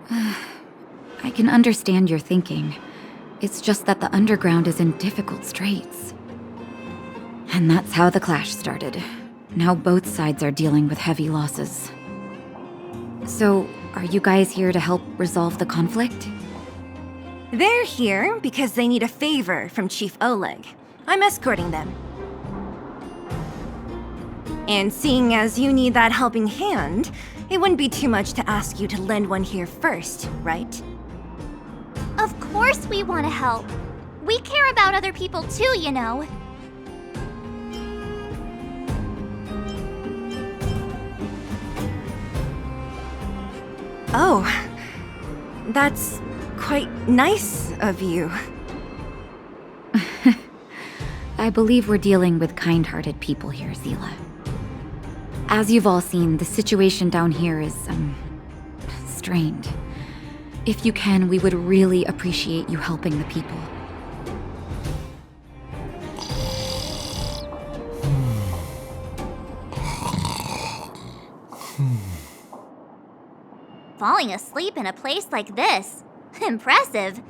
I can understand your thinking. It's just that the underground is in difficult straits. And that's how the clash started. Now both sides are dealing with heavy losses. So, are you guys here to help resolve the conflict? They're here because they need a favor from Chief Oleg. I'm escorting them. And seeing as you need that helping hand, it wouldn't be too much to ask you to lend one here first, right? Of course we want to help. We care about other people too, you know. Oh, that's quite nice of you. I believe we're dealing with kind-hearted people here, Zila. As you've all seen, the situation down here is, strained. If you can, we would really appreciate you helping the people. Falling asleep in a place like this. Impressive.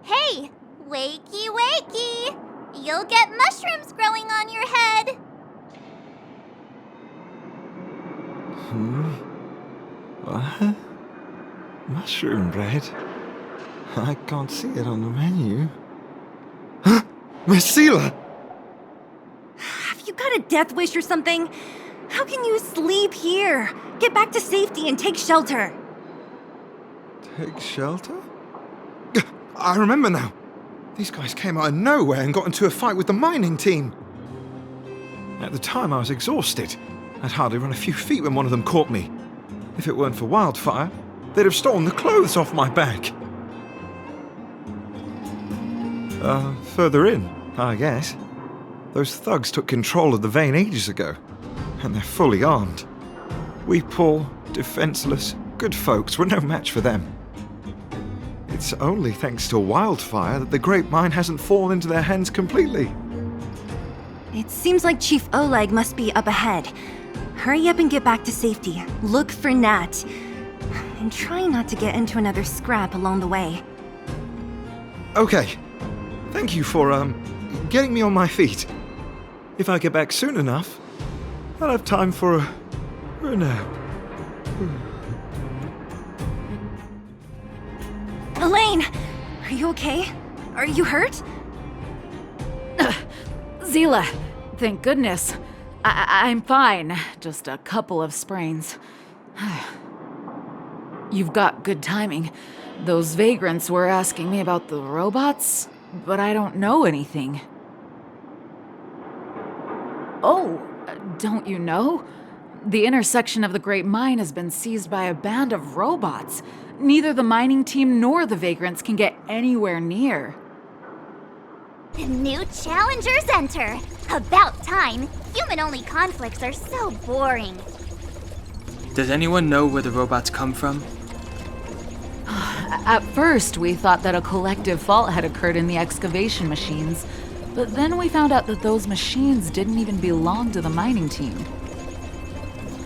Hey, wakey wakey! You'll get mushrooms growing on your head. What? Mushroom bread? I can't see it on the menu. Huh? Marcela! Have you got a death wish or something? How can you sleep here? Get back to safety and take shelter. Take shelter? I remember now. These guys came out of nowhere and got into a fight with the mining team. At the time, I was exhausted. I'd hardly run a few feet when one of them caught me. If it weren't for wildfire, they'd have stolen the clothes off my back. Further in, I guess. Those thugs took control of the vein ages ago, and they're fully armed. We poor, defenseless, good folks were no match for them. It's only thanks to wildfire that the Great Mine hasn't fallen into their hands completely. It seems like Chief Oleg must be up ahead. Hurry up and get back to safety. Look for Nat. And try not to get into another scrap along the way. Okay. Thank you for, getting me on my feet. If I get back soon enough, I'll have time for a nap. Elaine! Are you okay? Are you hurt? Zila, thank goodness. I'm fine. Just a couple of sprains. You've got good timing. Those vagrants were asking me about the robots, but I don't know anything. Oh, don't you know? The intersection of the Great Mine has been seized by a band of robots. Neither the mining team nor the vagrants can get anywhere near. New challengers enter. About time. Human-only conflicts are so boring. Does anyone know where the robots come from? At first, we thought that a collective fault had occurred in the excavation machines, but then we found out that those machines didn't even belong to the mining team.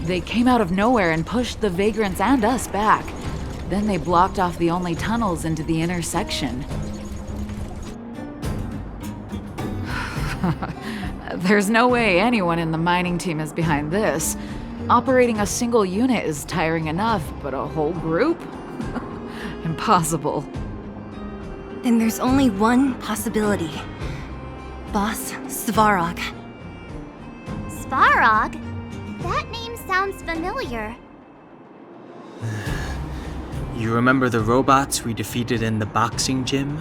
They came out of nowhere and pushed the vagrants and us back. Then they blocked off the only tunnels into the intersection. There's no way anyone in the mining team is behind this. Operating a single unit is tiring enough, but a whole group? Impossible. Then there's only one possibility. Boss Svarog. Svarog? That name sounds familiar. You remember the robots we defeated in the boxing gym?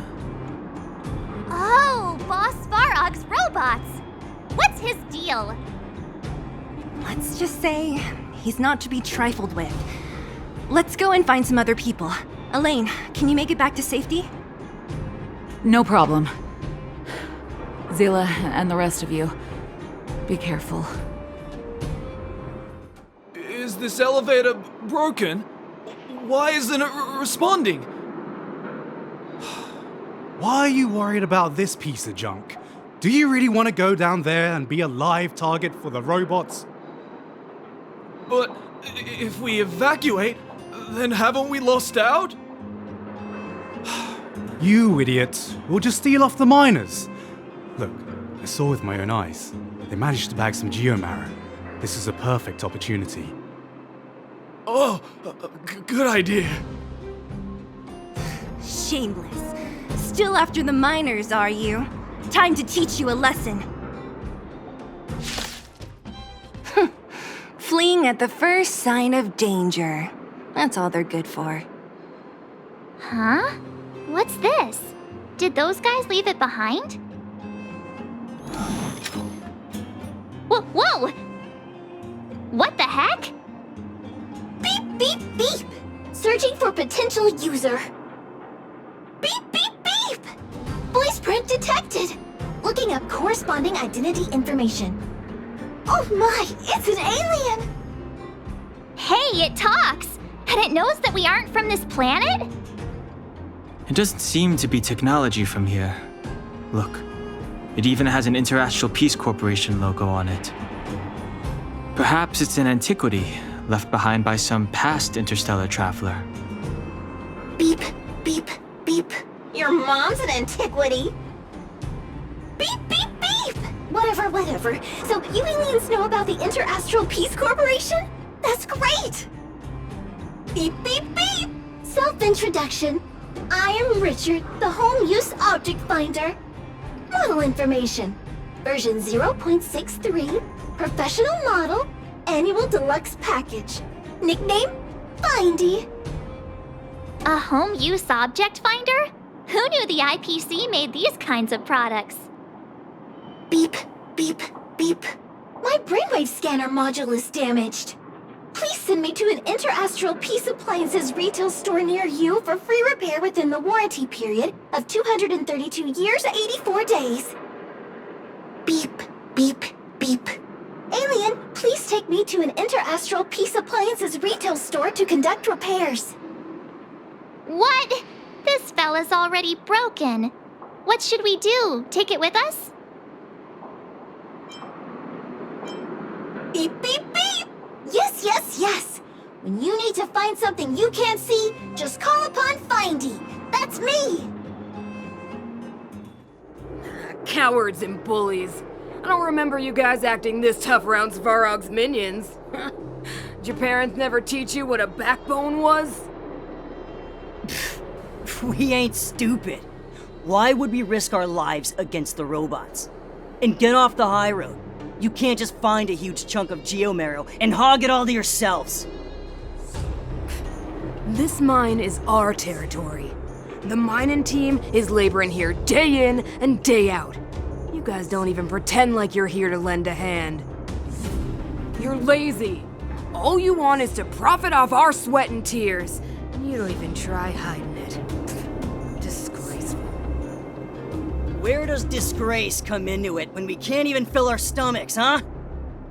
Oh, Boss Svarog's robots! What's his deal? Let's just say he's not to be trifled with. Let's go and find some other people. Elaine, can you make it back to safety? No problem. Zila and the rest of you, be careful. Is this elevator broken? Why isn't it responding? Why are you worried about this piece of junk? Do you really want to go down there and be a live target for the robots? But if we evacuate, then haven't we lost out? You idiot. We'll just steal off the miners. Look, I saw with my own eyes. They managed to bag some geomarrow. This is a perfect opportunity. Oh, good idea. Shameless. Still after the miners, are you? Time to teach you a lesson. Fleeing at the first sign of danger. That's all they're good for. Huh? What's this? Did those guys leave it behind? Whoa! What the heck? Beep, beep, beep! Searching for potential user. Beep, beep, beep! Voice print detected. Looking up corresponding identity information. Oh my, it's an alien! Hey, it talks! And it knows that we aren't from this planet? It doesn't seem to be technology from here. Look, it even has an Interastral Peace Corporation logo on it. Perhaps it's an antiquity left behind by some past interstellar traveler. Beep, beep, beep. Your mom's an antiquity. Beep, beep, beep! Whatever. So you aliens know about the Interastral Peace Corporation? That's great! Beep, beep, beep! Self-introduction. I am Richard, the Home Use Object Finder. Model information. Version 0.63. Professional model. Annual deluxe package. Nickname? Findy. A home use object finder? Who knew the IPC made these kinds of products? Beep, beep, beep. My brainwave scanner module is damaged. Please send me to an Interastral Peace Appliances retail store near you for free repair within the warranty period of 232 years, 84 days. Beep, beep, beep. Alien, please take me to an Interastral Peace Appliances retail store to conduct repairs. What? This fella's already broken. What should we do? Take it with us? Beep, beep, beep! Yes! When you need to find something you can't see, just call upon Findy. That's me! Cowards and bullies. I don't remember you guys acting this tough around Svarog's minions. Did your parents never teach you what a backbone was? We ain't stupid. Why would we risk our lives against the robots? And get off the high road. You can't just find a huge chunk of geomarrow and hog it all to yourselves. This mine is our territory. The mining team is laboring here day in and day out. You guys don't even pretend like you're here to lend a hand. You're lazy. All you want is to profit off our sweat and tears. And you don't even try hiding it. Disgraceful. Where does disgrace come into it when we can't even fill our stomachs, huh?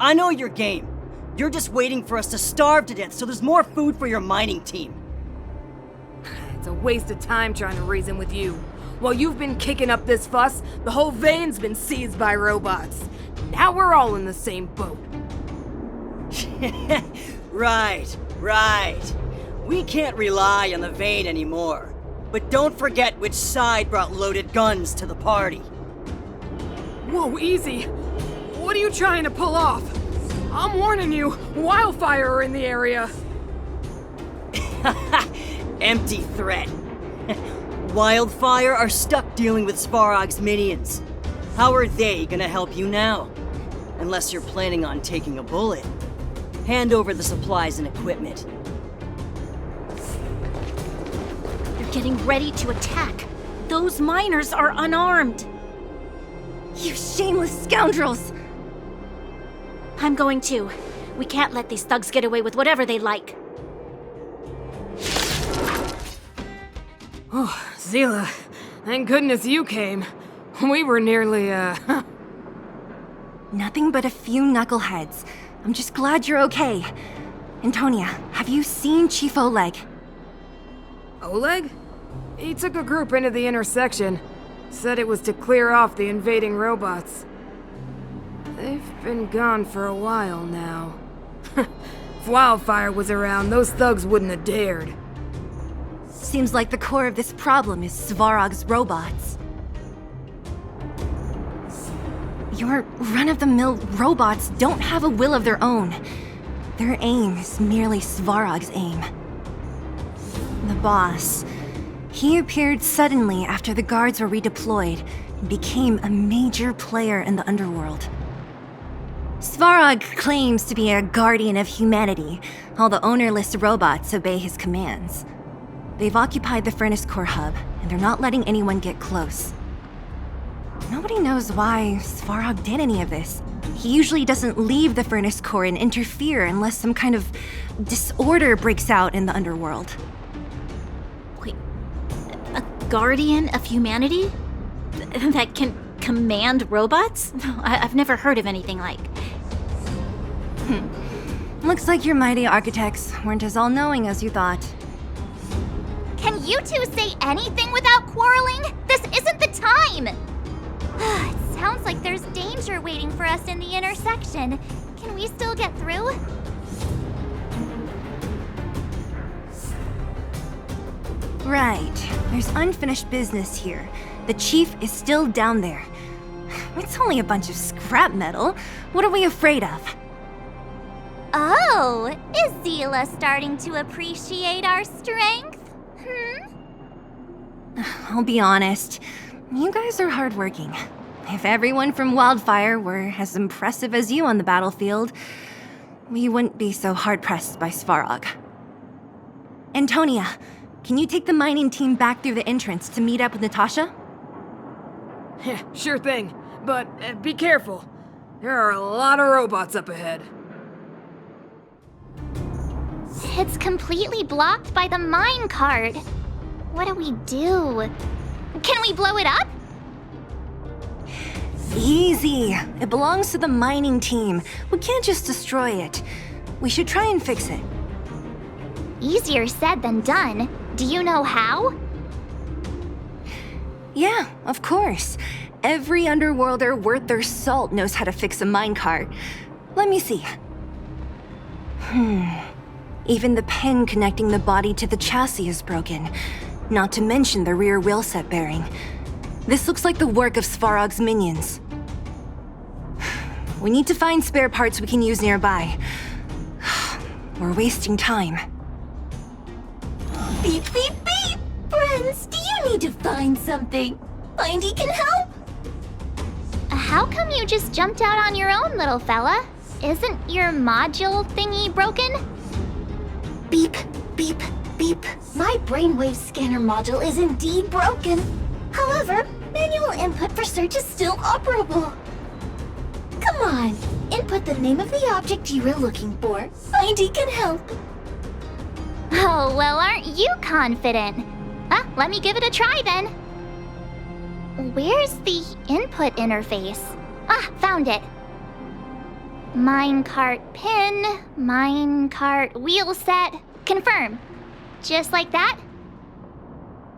I know your game. You're just waiting for us to starve to death so there's more food for your mining team. It's a waste of time trying to reason with you. While you've been kicking up this fuss, the whole vein's been seized by robots. Now we're all in the same boat. Right. We can't rely on the vein anymore. But don't forget which side brought loaded guns to the party. Whoa, easy. What are you trying to pull off? I'm warning you, wildfire are in the area. Empty threat. Wildfire are stuck dealing with Svarog's minions. How are they gonna help you now? Unless you're planning on taking a bullet. Hand over the supplies and equipment. They're getting ready to attack. Those miners are unarmed. You shameless scoundrels! I'm going too. We can't let these thugs get away with whatever they like. Oh, Zila, thank goodness you came. We were nearly, Nothing but a few knuckleheads. I'm just glad you're okay. Antonia, have you seen Chief Oleg? Oleg? He took a group into the intersection. Said it was to clear off the invading robots. They've been gone for a while now. If Wildfire was around, those thugs wouldn't have dared. Seems like the core of this problem is Svarog's robots. Your run-of-the-mill robots don't have a will of their own. Their aim is merely Svarog's aim. The boss. He appeared suddenly after the guards were redeployed and became a major player in the underworld. Svarog claims to be a guardian of humanity, while the ownerless robots obey his commands. They've occupied the Furnace Core hub, and they're not letting anyone get close. Nobody knows why Svarog did any of this. He usually doesn't leave the Furnace Core and interfere unless some kind of disorder breaks out in the underworld. Wait, a guardian of humanity? That can command robots? I've never heard of anything like. Looks like your mighty architects weren't as all-knowing as you thought. Can you two say anything without quarreling? This isn't the time! It sounds like there's danger waiting for us in the intersection. Can we still get through? Right. There's unfinished business here. The chief is still down there. It's only a bunch of scrap metal. What are we afraid of? Oh, is Zila starting to appreciate our strength? I'll be honest. You guys are hardworking. If everyone from Wildfire were as impressive as you on the battlefield, we wouldn't be so hard-pressed by Svarog. Antonia, can you take the mining team back through the entrance to meet up with Natasha? Sure thing, but be careful. There are a lot of robots up ahead. It's completely blocked by the mine cart. What do we do? Can we blow it up? Easy. It belongs to the mining team. We can't just destroy it. We should try and fix it. Easier said than done. Do you know how? Yeah, of course. Every underworlder worth their salt knows how to fix a minecart. Let me see. Even the pin connecting the body to the chassis is broken. Not to mention the rear wheel set bearing. This looks like the work of Svarog's minions. We need to find spare parts we can use nearby. We're wasting time. Beep, beep, beep! Friends, do you need to find something? Findy can help! How come you just jumped out on your own, little fella? Isn't your module thingy broken? Beep, beep, beep. My brainwave scanner module is indeed broken. However, manual input for search is still operable. Come on, input the name of the object you were looking for. Findy can help. Oh, well, aren't you confident? Let me give it a try then. Where's the input interface? Found it. Minecart pin, minecart wheel set, confirm. Just like that?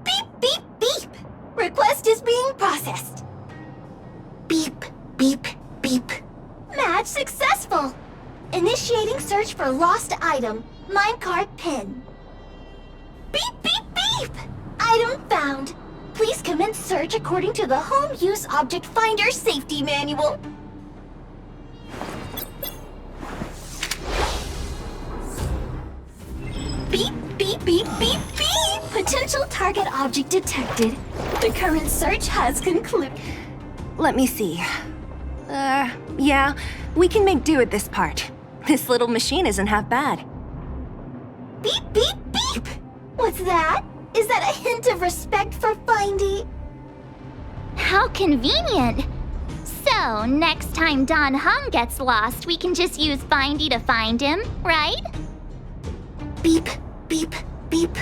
Beep, beep, beep. Request is being processed. Beep, beep, beep. Match successful. Initiating search for lost item, minecart pin. Beep, beep, beep. Item found. Please commence search according to the Home Use Object Finder Safety Manual. Beep, beep, beep, beep, beep! Potential target object detected. The current search has concluded. Let me see. Yeah, we can make do with this part. This little machine isn't half bad. Beep, beep, beep! What's that? Is that a hint of respect for Findy? How convenient! So, next time Don Hum gets lost, we can just use Findy to find him, right? Beep, beep, beep.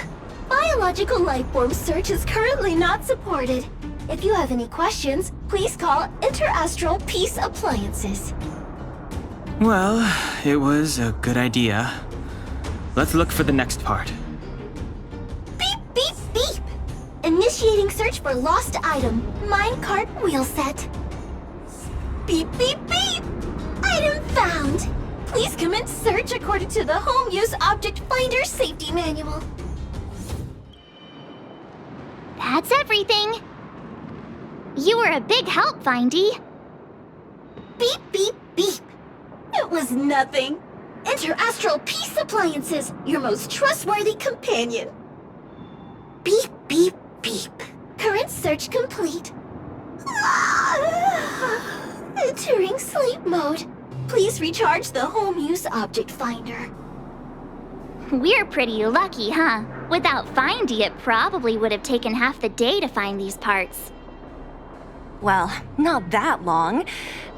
Biological life form search is currently not supported. If you have any questions, please call Interastral Peace Appliances. Well, it was a good idea. Let's look for the next part. Beep, beep, beep! Initiating search for lost item, minecart wheel set. Beep, beep, beep! Item found! Please commence search according to the Home Use Object Finder Safety Manual. That's everything. You were a big help, Findy. Beep, beep, beep. It was nothing. Interastral Peace Appliances, your most trustworthy companion. Beep, beep, beep. Current search complete. Entering sleep mode. Please recharge the Home Use Object Finder. We're pretty lucky, huh? Without Findy, it probably would have taken half the day to find these parts. Well, not that long,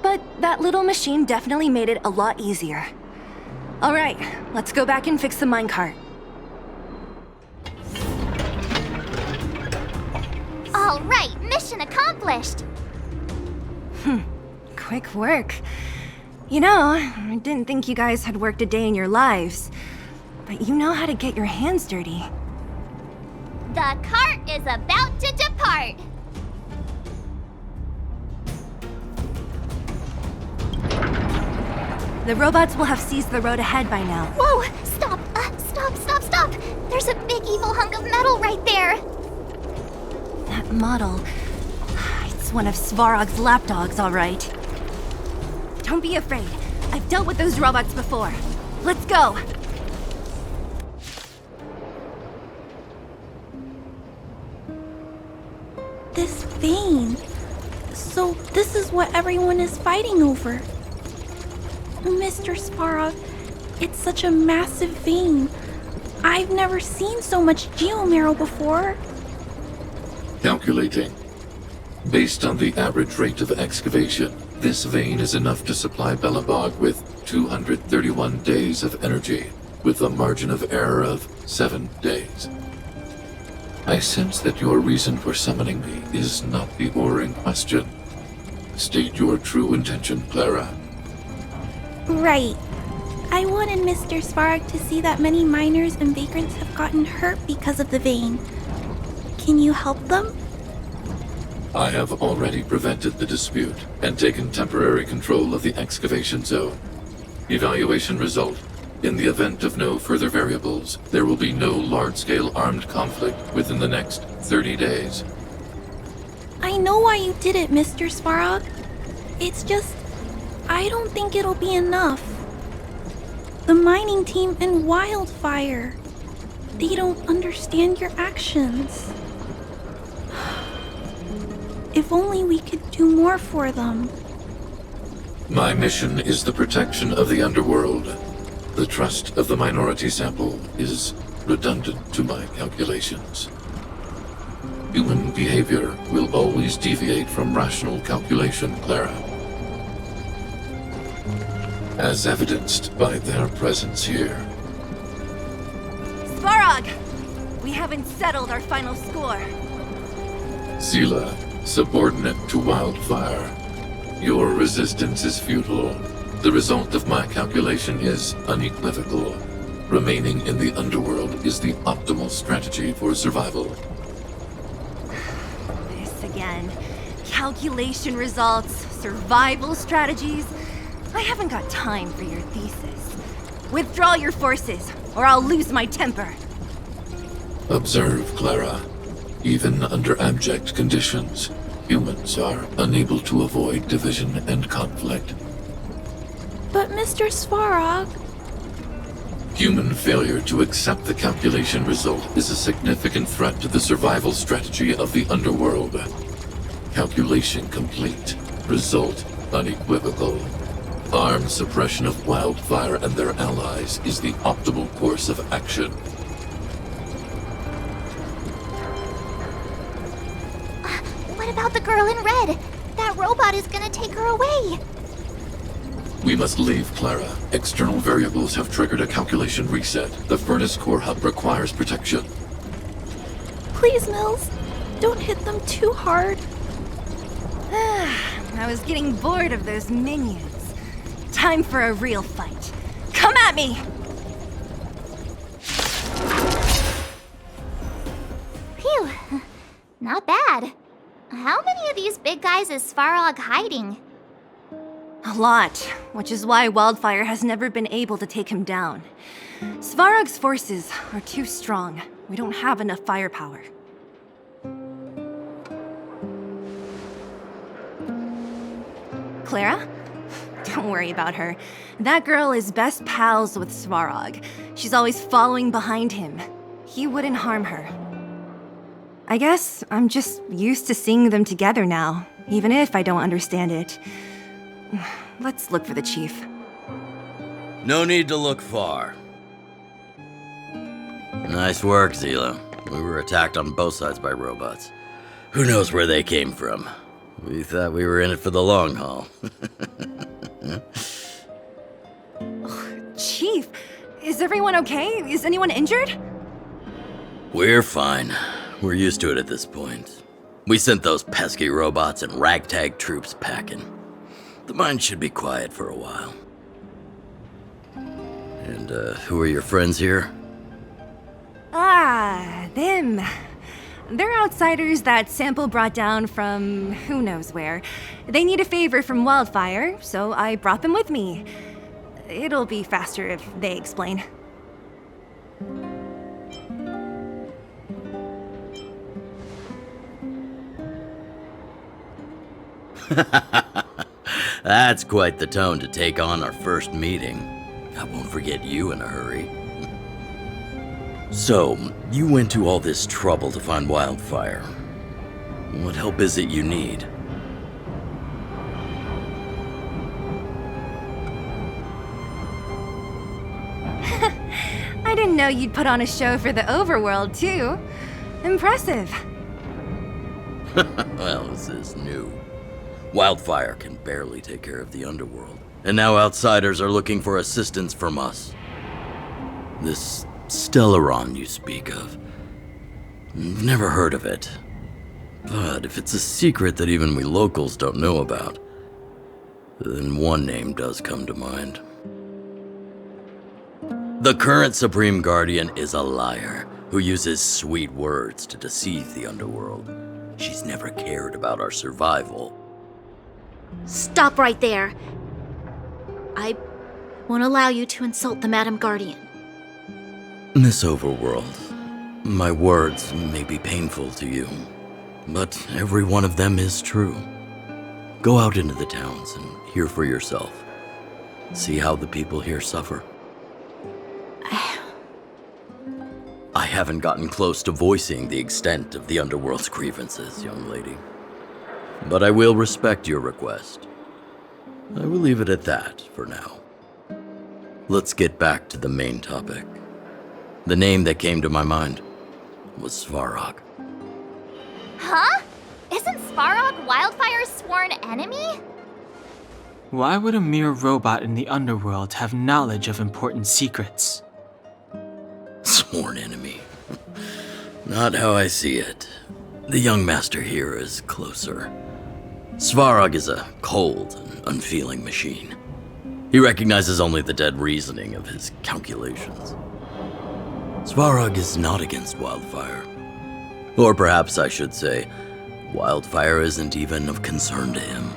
but that little machine definitely made it a lot easier. All right, let's go back and fix the minecart. All right, mission accomplished. Quick work. You know, I didn't think you guys had worked a day in your lives, but you know how to get your hands dirty. The cart is about to depart. The robots will have seized the road ahead by now. Whoa! Stop! Stop! There's a big evil hunk of metal right there! That model... It's one of Svarog's lapdogs, all right. Don't be afraid. I've dealt with those robots before. Let's go! This vein. So this is what everyone is fighting over. Mr. Svarog, it's such a massive vein. I've never seen so much geomarrow before. Calculating. Based on the average rate of excavation, this vein is enough to supply Belobog with 231 days of energy, with a margin of error of 7 days. I sense that your reason for summoning me is not the ore in question. State your true intention, Clara. Right. I wanted Mr. Svarog to see that many miners and vagrants have gotten hurt because of the vein. Can you help them? I have already prevented the dispute and taken temporary control of the excavation zone. Evaluation result. In the event of no further variables, there will be no large-scale armed conflict within the next 30 days. I know why you did it, Mr. Svarog. It's just... I don't think it'll be enough. The mining team and Wildfire. They don't understand your actions. If only we could do more for them. My mission is the protection of the underworld. The trust of the minority sample is redundant to my calculations. Human behavior will always deviate from rational calculation, Clara. As evidenced by their presence here. Svarog! We haven't settled our final score. Sela, subordinate to Wildfire. Your resistance is futile. The result of my calculation is unequivocal. Remaining in the underworld is the optimal strategy for survival. This again. Calculation results, survival strategies. I haven't got time for your thesis. Withdraw your forces, or I'll lose my temper. Observe, Clara. Even under abject conditions, humans are unable to avoid division and conflict. But Mr. Svarog... Human failure to accept the calculation result is a significant threat to the survival strategy of the underworld. Calculation complete. Result unequivocal. Armed suppression of Wildfire and their allies is the optimal course of action. What about the girl in red? That robot is gonna take her away. We must leave, Clara. External variables have triggered a calculation reset. The furnace core hub requires protection. Please, Mills, don't hit them too hard. I was getting bored of those minions. Time for a real fight. Come at me! Phew, not bad. How many of these big guys is Svarog hiding? A lot, which is why Wildfire has never been able to take him down. Svarog's forces are too strong. We don't have enough firepower. Clara? Don't worry about her. That girl is best pals with Svarog. She's always following behind him. He wouldn't harm her. I guess I'm just used to seeing them together now, even if I don't understand it. Let's look for the chief. No need to look far. Nice work, Sela. We were attacked on both sides by robots. Who knows where they came from? We thought we were in it for the long haul. Chief, is everyone okay? Is anyone injured? We're fine. We're used to it at this point. We sent those pesky robots and ragtag troops packing. The mine should be quiet for a while. And, who are your friends here? Ah, them. They're outsiders that Sampo brought down from who knows where. They need a favor from Wildfire, so I brought them with me. It'll be faster if they explain. That's quite the tone to take on our first meeting. I won't forget you in a hurry. So, you went to all this trouble to find Wildfire. What help is it you need? I didn't know you'd put on a show for the overworld, too. Impressive. Well, this is new. Wildfire can barely take care of the underworld, and now outsiders are looking for assistance from us. This stellon you speak of. I've never heard of it. But if it's a secret that even we locals don't know about, then one name does come to mind. The current Supreme Guardian is a liar who uses sweet words to deceive the underworld. She's never cared about our survival. Stop right there. I won't allow you to insult the Madam Guardian. In this overworld, my words may be painful to you, but every one of them is true. Go out into the towns and hear for yourself. See how the people here suffer. I haven't gotten close to voicing the extent of the underworld's grievances, young lady. but I will respect your request. I will leave it at that for now. Let's get back to the main topic. The name that came to my mind was Svarog. Huh? Isn't Svarog Wildfire's sworn enemy? Why would a mere robot in the underworld have knowledge of important secrets? Sworn enemy. Not how I see it. The young master here is closer. Svarog is a cold and unfeeling machine. He recognizes only the dead reasoning of his calculations. Svarog is not against Wildfire. Or perhaps I should say, Wildfire isn't even of concern to him.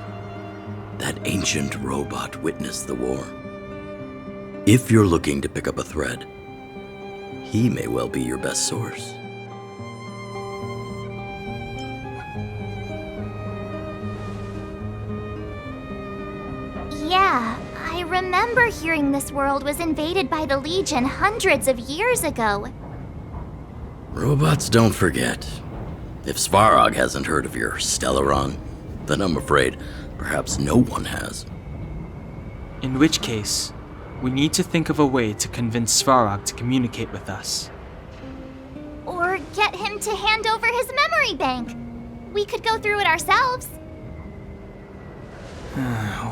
That ancient robot witnessed the war. If you're looking to pick up a thread, he may well be your best source. Yeah, I remember hearing this world was invaded by the Legion hundreds of years ago. Robots don't forget. If Svarog hasn't heard of your stellon, then I'm afraid perhaps no one has. In which case, we need to think of a way to convince Svarog to communicate with us. Or get him to hand over his memory bank. We could go through it ourselves.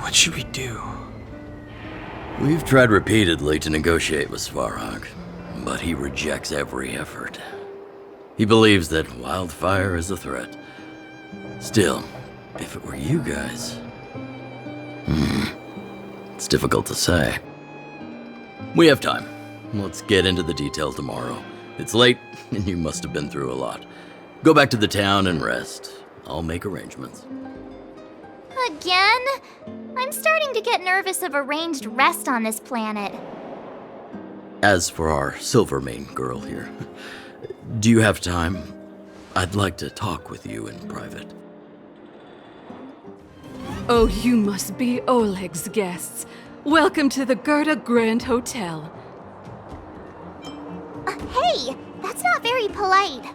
What should we do? We've tried repeatedly to negotiate with Svarog, but he rejects every effort. He believes that Wildfire is a threat. Still, if it were you guys... it's difficult to say. We have time. Let's get into the details tomorrow. It's late, and you must have been through a lot. Go back to the town and rest. I'll make arrangements. Again? I'm starting to get nervous of arranged rest on this planet. As for our Silvermane girl here, do you have time? I'd like to talk with you in private. Oh, you must be Oleg's guests. Welcome to the Gerda Grand Hotel. Hey, that's not very polite.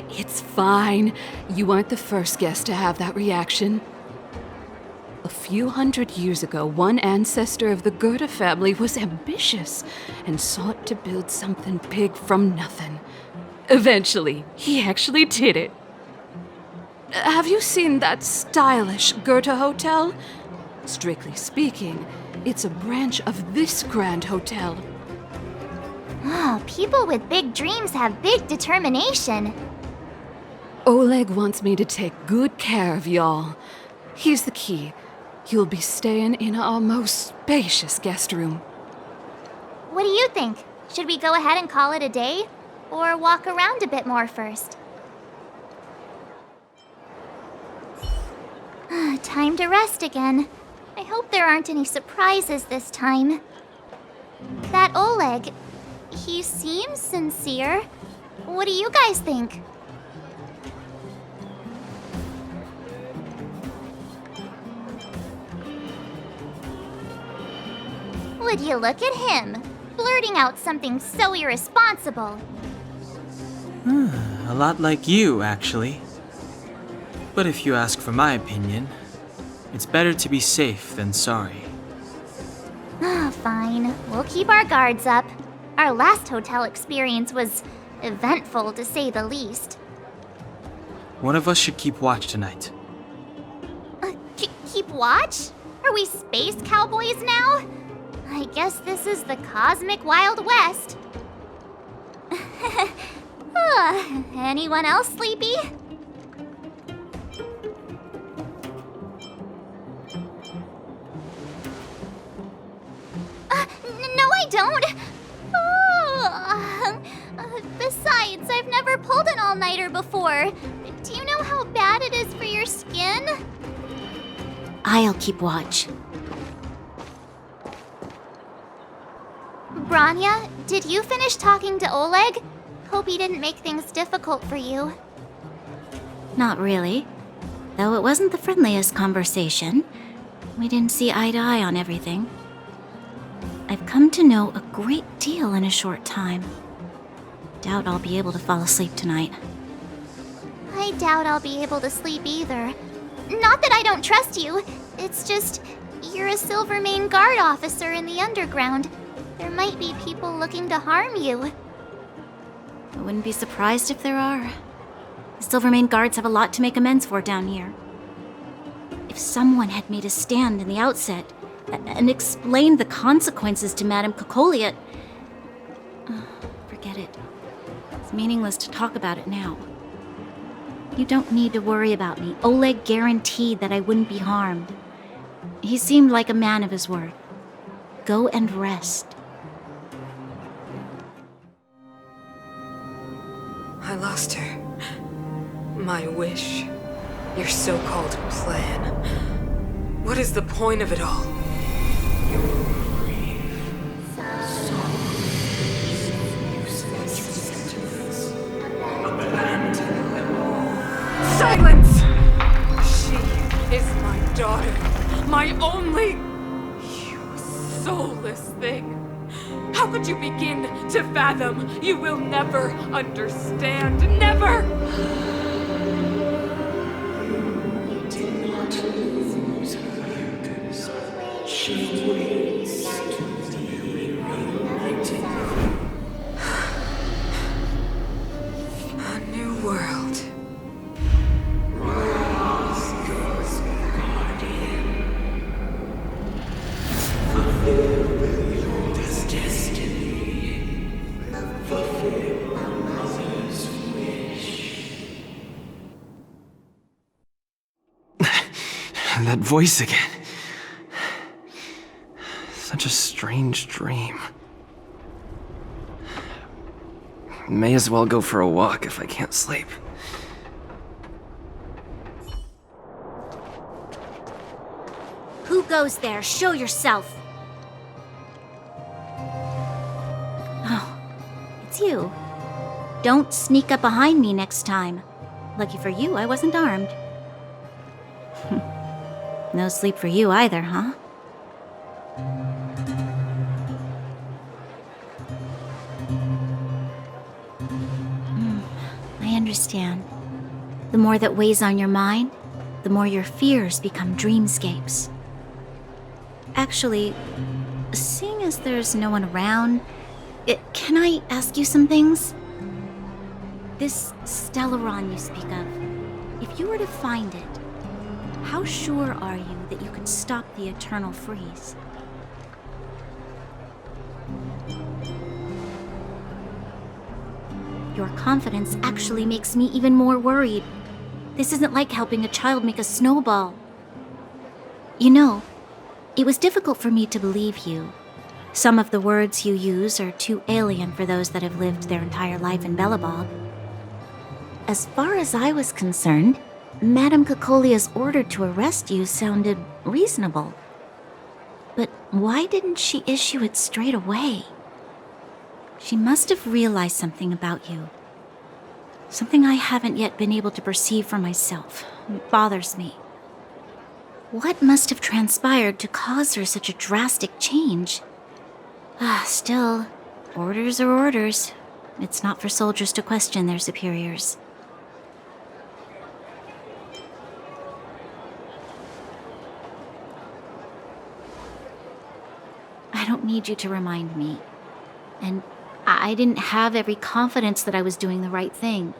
It's fine. You aren't the first guest to have that reaction. A few hundred years ago, one ancestor of the Gerda family was ambitious and sought to build something big from nothing. Eventually, he actually did it. Have you seen that stylish Gerda hotel? Strictly speaking, it's a branch of this grand hotel. Oh, people with big dreams have big determination. Oleg wants me to take good care of y'all. Here's the key. You'll be staying in our most spacious guest room. What do you think? Should we go ahead and call it a day? Or walk around a bit more first? Time to rest again. I hope there aren't any surprises this time. That Oleg, he seems sincere. What do you guys think? Would you look at him, blurting out something so irresponsible? A lot like you, actually. But if you ask for my opinion, it's better to be safe than sorry. Fine. We'll keep our guards up. Our last hotel experience was eventful, to say the least. One of us should keep watch tonight. Keep watch? Are we space cowboys now? I guess this is the cosmic Wild West. Anyone else sleepy? No, I don't. Besides, I've never pulled an all-nighter before. Do you know how bad it is for your skin? I'll keep watch. Branya, did you finish talking to Oleg? Hope he didn't make things difficult for you. Not really. Though it wasn't the friendliest conversation. We didn't see eye to eye on everything. I've come to know a great deal in a short time. Doubt I'll be able to fall asleep tonight. I doubt I'll be able to sleep either. Not that I don't trust you. It's just, you're a Silvermane Guard officer in the underground. There might be people looking to harm you. I wouldn't be surprised if there are. The Silvermane Guards have a lot to make amends for down here. If someone had made a stand in the outset and explained the consequences to Madame Cocolia... forget it. It's meaningless to talk about it now. You don't need to worry about me. Oleg guaranteed that I wouldn't be harmed. He seemed like a man of his word. Go and rest. I lost her. My wish. Your so-called plan. What is the point of it all? Silence! She is my daughter. My only... You soulless thing. How could you begin to fathom? You will never understand. Never! A new world. That voice again. Such a strange dream. May as well go for a walk if I can't sleep. Who goes there? Show yourself! Oh, it's you. Don't sneak up behind me next time. Lucky for you, I wasn't armed. No sleep for you either, huh? I understand. The more that weighs on your mind, the more your fears become dreamscapes. Actually, seeing as there's no one around, can I ask you some things? This stellon you speak of, if you were to find it, how sure are you that you could stop the eternal freeze? Your confidence actually makes me even more worried. This isn't like helping a child make a snowball. You know, it was difficult for me to believe you. Some of the words you use are too alien for those that have lived their entire life in Belobog. As far as I was concerned, Madame Cocolia's order to arrest you sounded reasonable. But why didn't she issue it straight away? She must have realized something about you. Something I haven't yet been able to perceive for myself. It bothers me. What must have transpired to cause her such a drastic change? Still, orders are orders. It's not for soldiers to question their superiors. I don't need you to remind me. And I didn't have every confidence that I was doing the right thing.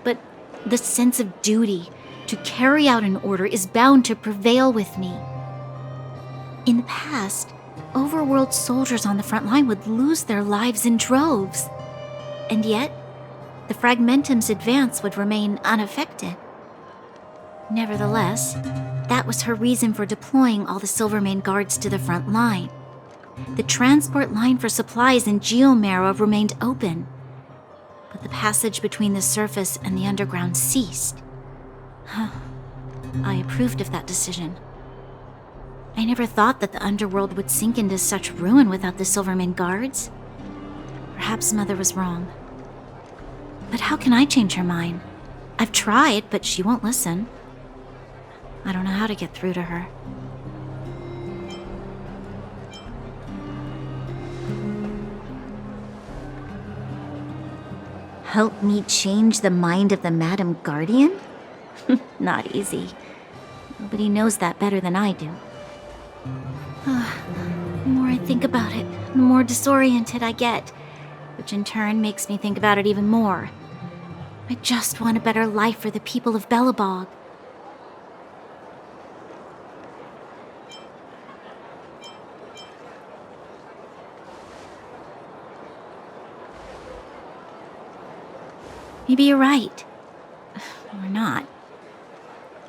But the sense of duty to carry out an order is bound to prevail with me. In the past, overworld soldiers on the front line would lose their lives in droves. And yet, the Fragmentum's advance would remain unaffected. Nevertheless, that was her reason for deploying all the Silvermane Guards to the front line. The transport line for supplies in Geomera remained open, but the passage between the surface and the underground ceased. I approved of that decision. I never thought that the underworld would sink into such ruin without the Silvermane Guards. Perhaps Mother was wrong. But how can I change her mind? I've tried, but she won't listen. I don't know how to get through to her. Help me change the mind of the Madam Guardian? Not easy. Nobody knows that better than I do. The more I think about it, the more disoriented I get, which in turn makes me think about it even more. I just want a better life for the people of Belobog. Maybe you're right. Or not.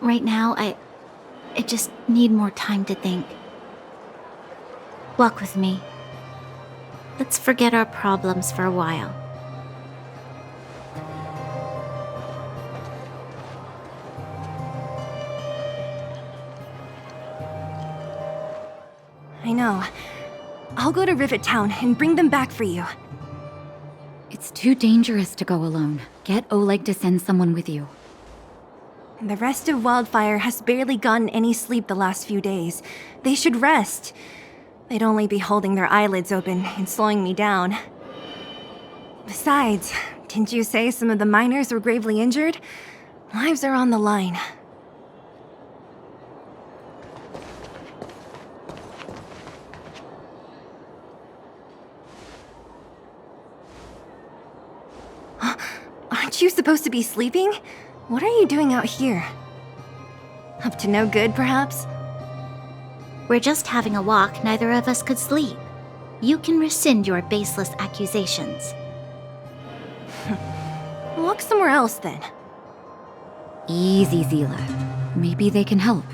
Right now, I just need more time to think. Walk with me. Let's forget our problems for a while. I know. I'll go to Rivet Town and bring them back for you. It's too dangerous to go alone. Get Oleg to send someone with you. The rest of Wildfire has barely gotten any sleep the last few days. They should rest. They'd only be holding their eyelids open and slowing me down. Besides, didn't you say some of the miners were gravely injured? Lives are on the line. Aren't you supposed to be sleeping? What are you doing out here? Up to no good, perhaps? We're just having a walk. Neither of us could sleep. You can rescind your baseless accusations. Walk somewhere else, then. Easy, Zila. Maybe they can help.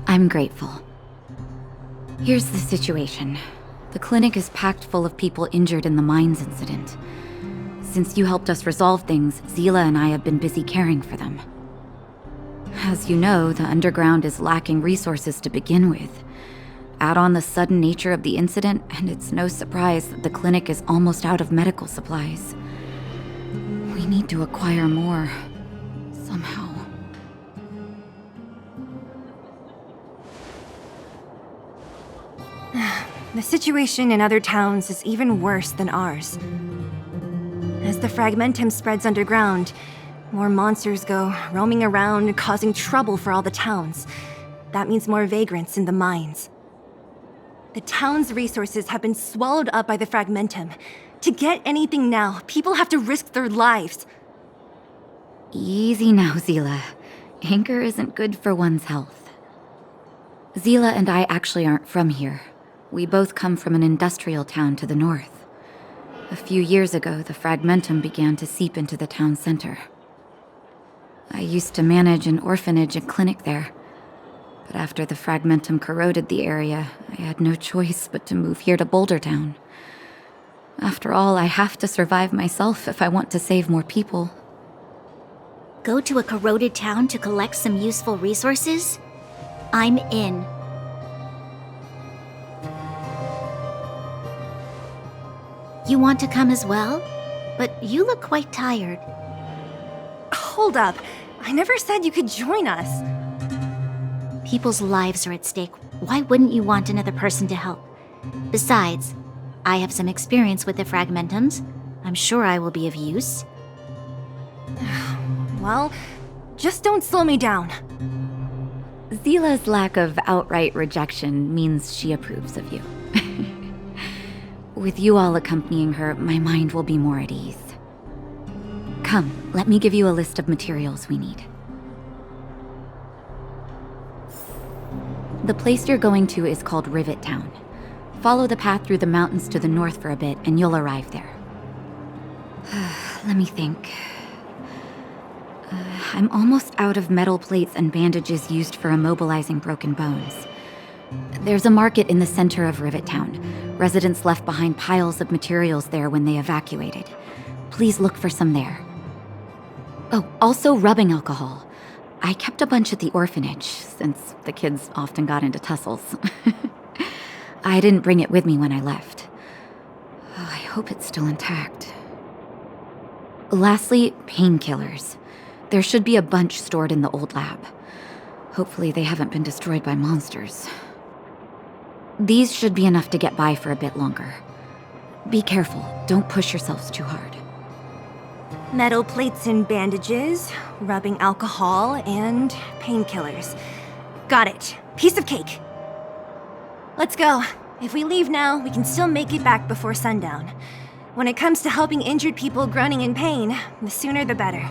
I'm grateful. Here's the situation. The clinic is packed full of people injured in the mines incident. Since you helped us resolve things, Zila and I have been busy caring for them. As you know, the underground is lacking resources to begin with. Add on the sudden nature of the incident, and it's no surprise that the clinic is almost out of medical supplies. We need to acquire more, somehow. The situation in other towns is even worse than ours. As the fragmentum spreads underground, more monsters go roaming around, causing trouble for all the towns. That means more vagrants in the mines. The town's resources have been swallowed up by the fragmentum. To get anything now, people have to risk their lives. Easy now, Zila. Anger isn't good for one's health. Zila and I actually aren't from here. We both come from an industrial town to the north. A few years ago, the fragmentum began to seep into the town center. I used to manage an orphanage and clinic there. But after the fragmentum corroded the area, I had no choice but to move here to Boulder Town. After all, I have to survive myself if I want to save more people. Go to a corroded town to collect some useful resources? I'm in. You want to come as well? But you look quite tired. Hold up. I never said you could join us. People's lives are at stake. Why wouldn't you want another person to help? Besides, I have some experience with the fragmentums. I'm sure I will be of use. Well, just don't slow me down. Zila's lack of outright rejection means she approves of you. With you all accompanying her, my mind will be more at ease. Come, let me give you a list of materials we need. The place you're going to is called Rivet Town. Follow the path through the mountains to the north for a bit, and you'll arrive there. Let me think. I'm almost out of metal plates and bandages used for immobilizing broken bones. There's a market in the center of Rivet Town. Residents left behind piles of materials there when they evacuated. Please look for some there. Oh, also rubbing alcohol. I kept a bunch at the orphanage, since the kids often got into tussles. I didn't bring it with me when I left. Oh, I hope it's still intact. Lastly, painkillers. There should be a bunch stored in the old lab. Hopefully they haven't been destroyed by monsters. These should be enough to get by for a bit longer. Be careful, don't push yourselves too hard. Metal plates and bandages, rubbing alcohol, and painkillers. Got it. Piece of cake. Let's go. If we leave now, we can still make it back before sundown. When it comes to helping injured people groaning in pain, the sooner the better.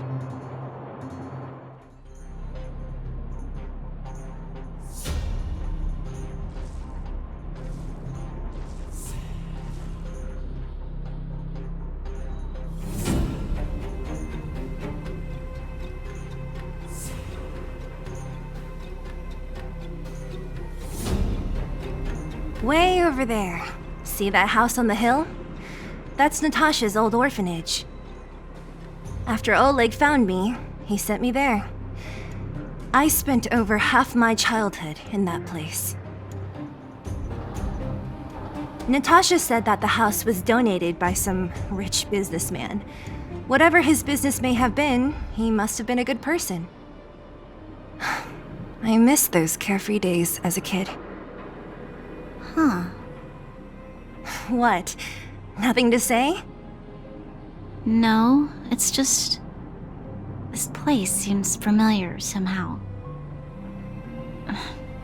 Way over there. See that house on the hill? That's Natasha's old orphanage. After Oleg found me, he sent me there. I spent over half my childhood in that place. Natasha said that the house was donated by some rich businessman. Whatever his business may have been, he must have been a good person. I miss those carefree days as a kid. Huh. What? Nothing to say? No, it's just... this place seems familiar somehow.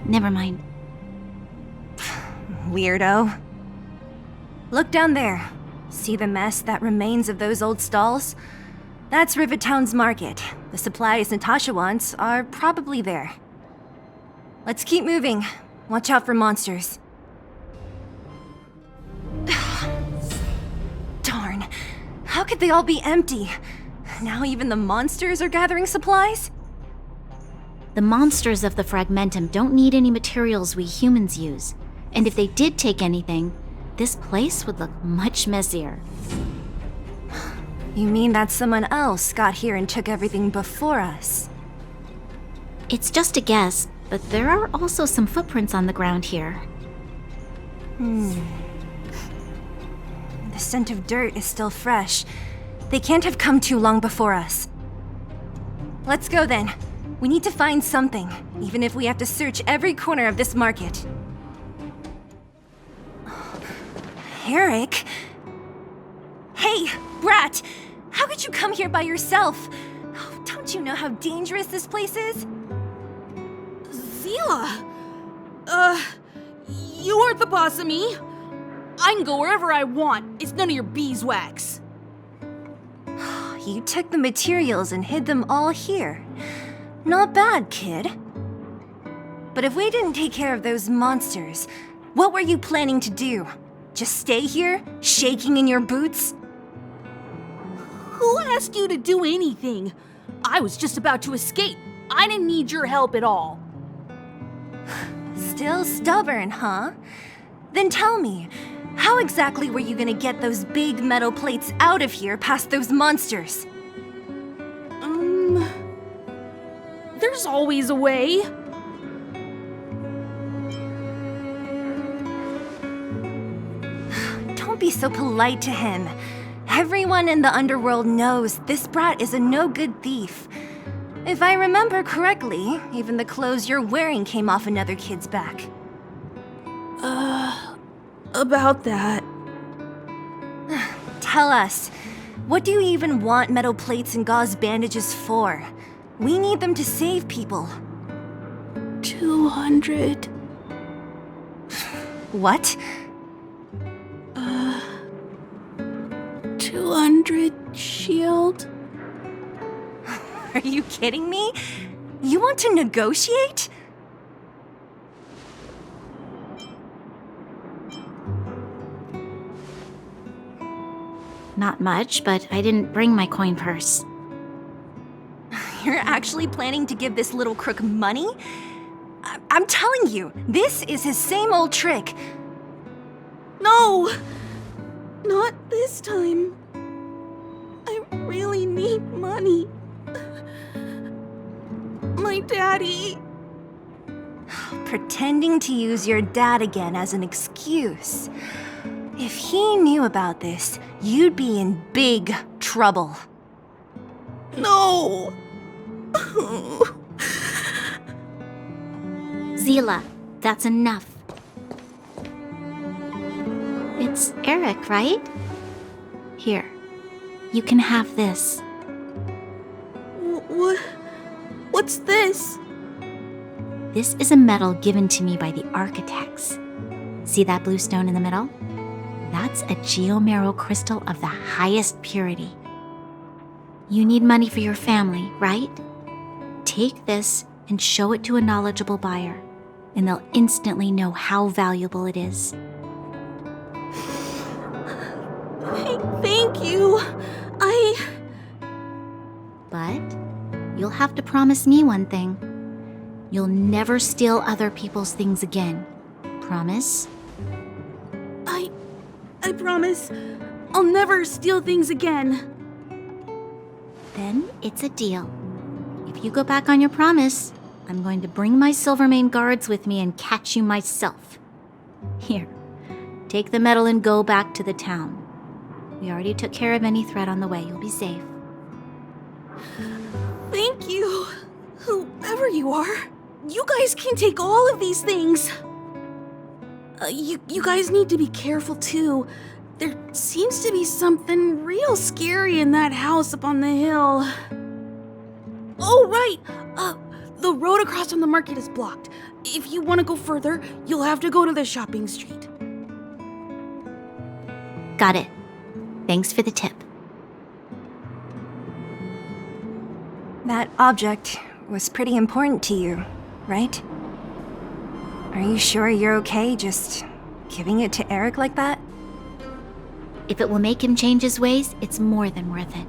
Never mind. Weirdo. Look down there. See the mess that remains of those old stalls? That's Rivet Town's market. The supplies Natasha wants are probably there. Let's keep moving. Watch out for monsters. Darn. How could they all be empty? Now even the monsters are gathering supplies? The monsters of the Fragmentum don't need any materials we humans use. And if they did take anything, this place would look much messier. You mean that someone else got here and took everything before us? It's just a guess, but there are also some footprints on the ground here. The scent of dirt is still fresh. They can't have come too long before us. Let's go then. We need to find something, even if we have to search every corner of this market. Eric? Hey, brat! How could you come here by yourself? Oh, don't you know how dangerous this place is? Zila! You aren't the boss of me. I can go wherever I want. It's none of your beeswax. You took the materials and hid them all here. Not bad, kid. But if we didn't take care of those monsters, what were you planning to do? Just stay here, shaking in your boots? Who asked you to do anything? I was just about to escape. I didn't need your help at all. Still stubborn, huh? Then tell me, how exactly were you gonna get those big metal plates out of here past those monsters? There's always a way. Don't be so polite to him. Everyone in the underworld knows this brat is a no-good thief. If I remember correctly, even the clothes you're wearing came off another kid's back. About that. Tell us, what do you even want metal plates and gauze bandages for? We need them to save people. 200. What? 200 shield. Are you kidding me? You want to negotiate? Not much, but I didn't bring my coin purse. You're actually planning to give this little crook money? I'm telling you, this is his same old trick. No! Not this time. I really need money. My daddy. Pretending to use your dad again as an excuse. If he knew about this, you'd be in big trouble. Zila, that's enough. It's Eric, right? Here, you can have this. What's this? This is a medal given to me by the architects. See that blue stone in the middle? That's a geomarrow crystal of the highest purity. You need money for your family, right? Take this and show it to a knowledgeable buyer, and they'll instantly know how valuable it is. Thank you. But you'll have to promise me one thing. You'll never steal other people's things again. Promise? I promise. I'll never steal things again. Then it's a deal. If you go back on your promise, I'm going to bring my Silvermane guards with me and catch you myself. Here, take the medal and go back to the town. We already took care of any threat on the way. You'll be safe. Thank you. Whoever you are, you guys can take all of these things. You guys need to be careful too. There seems to be something real scary in that house up on the hill. Oh, right. The road across from the market is blocked. If you want to go further, you'll have to go to the shopping street. Got it. Thanks for the tip. That object was pretty important to you, right? Are you sure you're okay just giving it to Eric like that? If it will make him change his ways, it's more than worth it.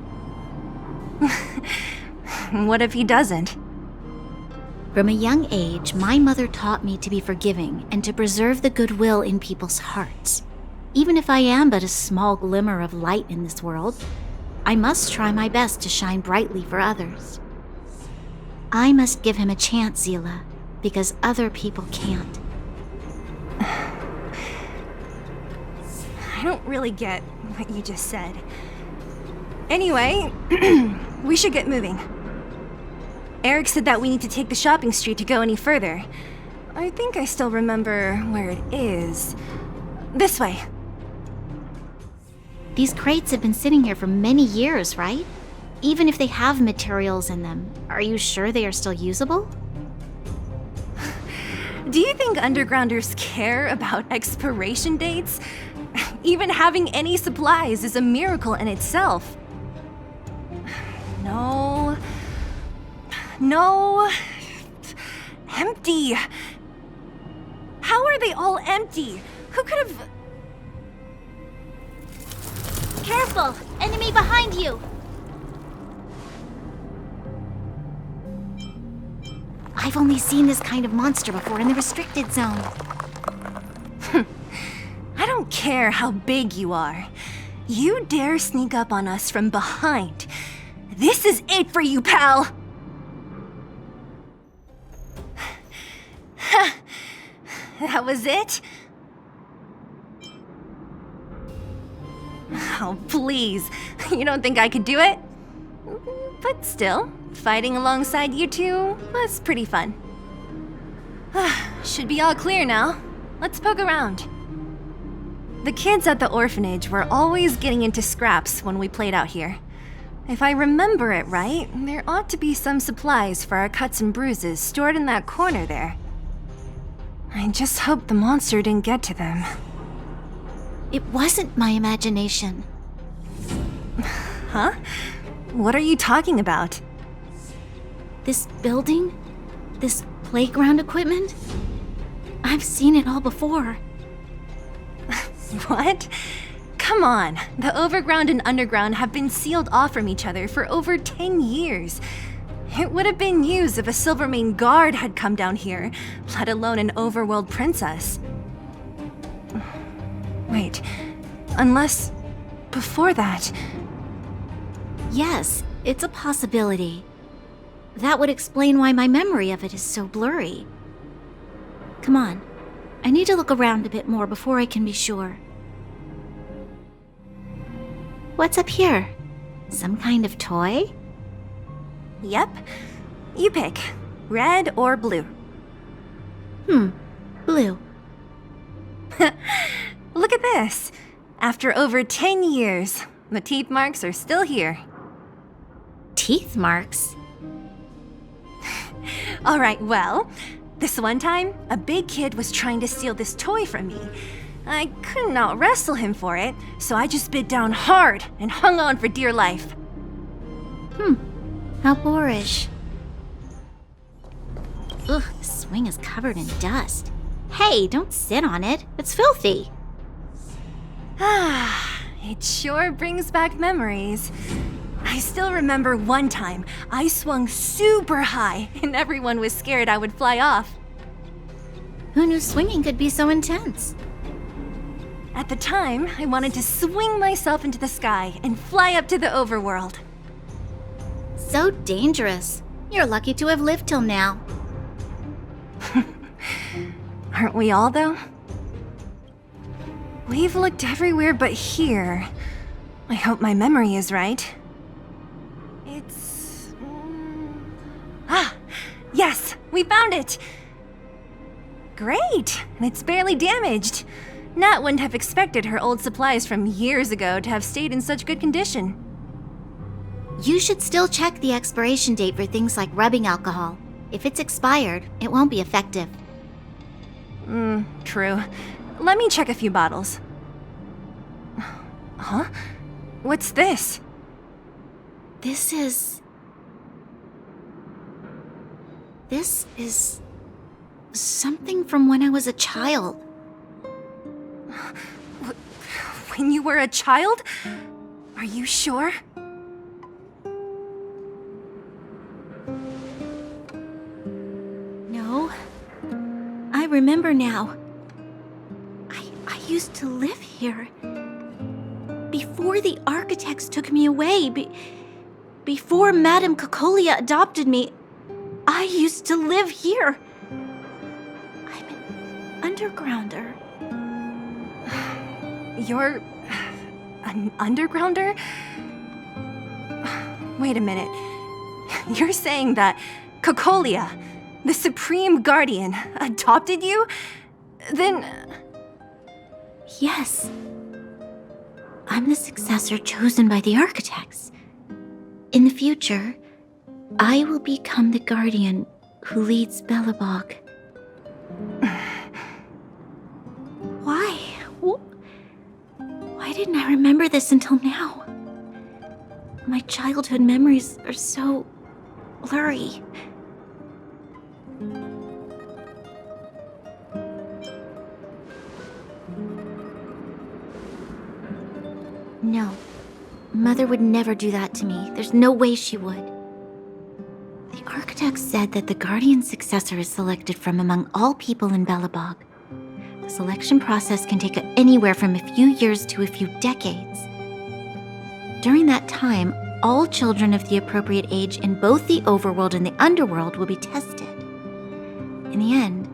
What if he doesn't? From a young age, my mother taught me to be forgiving and to preserve the goodwill in people's hearts. Even if I am but a small glimmer of light in this world, I must try my best to shine brightly for others. I must give him a chance, Zila, because other people can't. I don't really get what you just said. Anyway, we should get moving. Eric said that we need to take the shopping street to go any further. I think I still remember where it is. This way. These crates have been sitting here for many years, right? Even if they have materials in them, are you sure they are still usable? Do you think undergrounders care about expiration dates? Even having any supplies is a miracle in itself. No. Empty. How are they all empty? Who could have... Careful! Enemy behind you! I've only seen this kind of monster before in the restricted zone. I don't care how big you are. You dare sneak up on us from behind. This is it for you, pal! That was it? Oh, please. You don't think I could do it? But still, fighting alongside you two was pretty fun. Should be all clear now. Let's poke around. The kids at the orphanage were always getting into scraps when we played out here. If I remember it right, there ought to be some supplies for our cuts and bruises stored in that corner there. I just hope the monster didn't get to them. It wasn't my imagination. Huh? What are you talking about? This building? This playground equipment? I've seen it all before. What? Come on. The overground and underground have been sealed off from each other for over 10 years. It would have been used if a Silvermane guard had come down here, let alone an overworld princess. Wait, unless before that... Yes, it's a possibility. That would explain why my memory of it is so blurry. Come on, I need to look around a bit more before I can be sure. What's up here? Some kind of toy? Yep. You pick. Red or blue. Blue. Look at this. After over 10 years, the teeth marks are still here. Teeth marks? Alright, well, this one time, a big kid was trying to steal this toy from me. I couldn't out-wrestle him for it, so I just bit down hard and hung on for dear life. How boorish. Ugh, the swing is covered in dust. Hey, don't sit on it. It's filthy. It sure brings back memories. I still remember one time I swung super high and everyone was scared I would fly off. Who knew swinging could be so intense? At the time, I wanted to swing myself into the sky and fly up to the overworld. So dangerous. You're lucky to have lived till now. Aren't we all, though? We've looked everywhere but here. I hope my memory is right. It's... yes! We found it! Great! And it's barely damaged. Nat wouldn't have expected her old supplies from years ago to have stayed in such good condition. You should still check the expiration date for things like rubbing alcohol. If it's expired, it won't be effective. True. Let me check a few bottles. Huh? What's this? This is something from when I was a child. When you were a child? Are you sure? No. I remember now. I used to live here. Before the architects took me away, before Madame Cocolia adopted me, I used to live here. I'm an undergrounder. You're... an undergrounder? Wait a minute. You're saying that Cocolia, the Supreme Guardian, adopted you? Then... Yes. I'm the successor chosen by the architects. In the future, I will become the guardian who leads Belobog. Why? Why didn't I remember this until now? My childhood memories are so blurry. No. Mother would never do that to me. There's no way she would. The architect said that the guardian's successor is selected from among all people in Belobog. The selection process can take anywhere from a few years to a few decades. During that time, all children of the appropriate age in both the overworld and the underworld will be tested. In the end,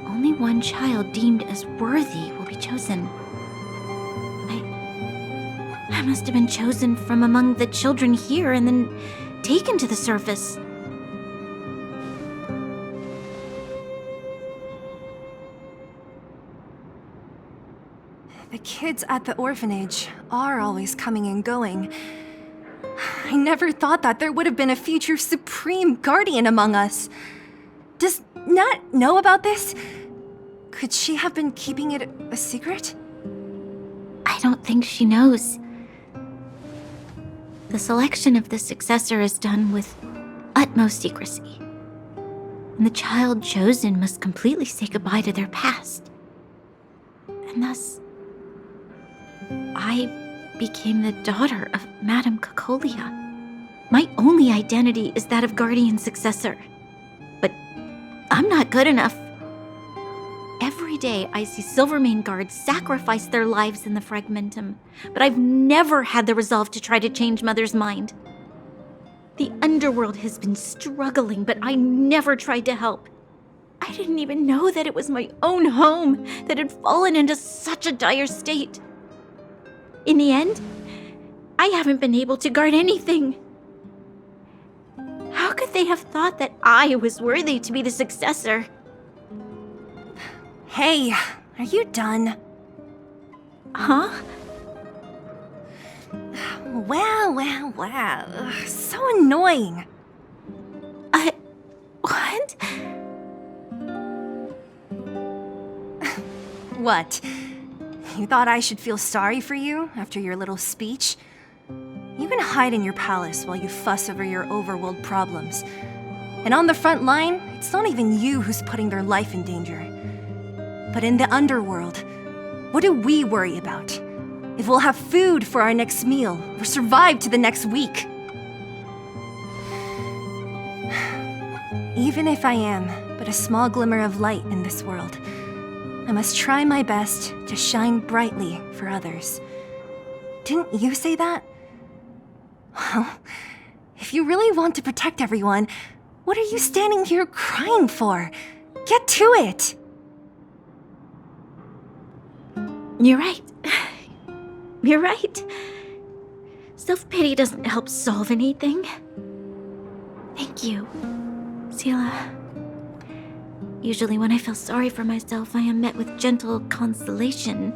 only one child deemed as worthy will be chosen. I must have been chosen from among the children here and then taken to the surface. The kids at the orphanage are always coming and going. I never thought that there would have been a future Supreme Guardian among us. Does Nat know about this? Could she have been keeping it a secret? I don't think she knows. The selection of the successor is done with utmost secrecy. And the child chosen must completely say goodbye to their past. And thus, I became the daughter of Madame Cocolia. My only identity is that of guardian successor. But I'm not good enough. Every day I see Silvermane guards sacrifice their lives in the Fragmentum, but I've never had the resolve to try to change Mother's mind. The underworld has been struggling, but I never tried to help. I didn't even know that it was my own home that had fallen into such a dire state. In the end, I haven't been able to guard anything. How could they have thought that I was worthy to be the successor? Hey, are you done? Huh? Wow. Ugh, so annoying. What? What? You thought I should feel sorry for you after your little speech? You can hide in your palace while you fuss over your overworld problems. And on the front line, it's not even you who's putting their life in danger. But in the underworld, what do we worry about? If we'll have food for our next meal, or survive to the next week. Even if I am but a small glimmer of light in this world, I must try my best to shine brightly for others. Didn't you say that? Well, if you really want to protect everyone, what are you standing here crying for? Get to it! You're right. You're right. Self-pity doesn't help solve anything. Thank you, Sela. Usually when I feel sorry for myself, I am met with gentle consolation.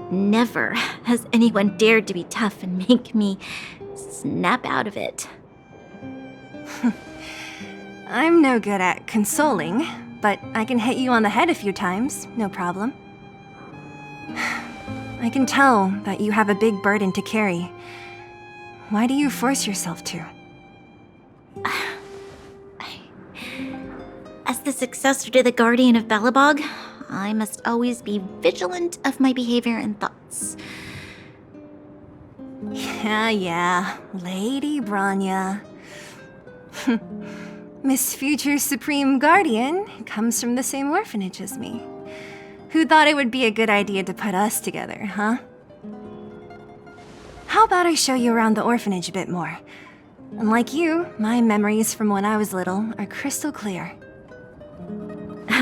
Never has anyone dared to be tough and make me snap out of it. I'm no good at consoling, but I can hit you on the head a few times, no problem. I can tell that you have a big burden to carry. Why do you force yourself to? As the successor to the Guardian of Belobog, I must always be vigilant of my behavior and thoughts. Yeah, Lady Bronya. Miss Future's Supreme Guardian comes from the same orphanage as me. Who thought it would be a good idea to put us together, huh? How about I show you around the orphanage a bit more? Unlike you, my memories from when I was little are crystal clear.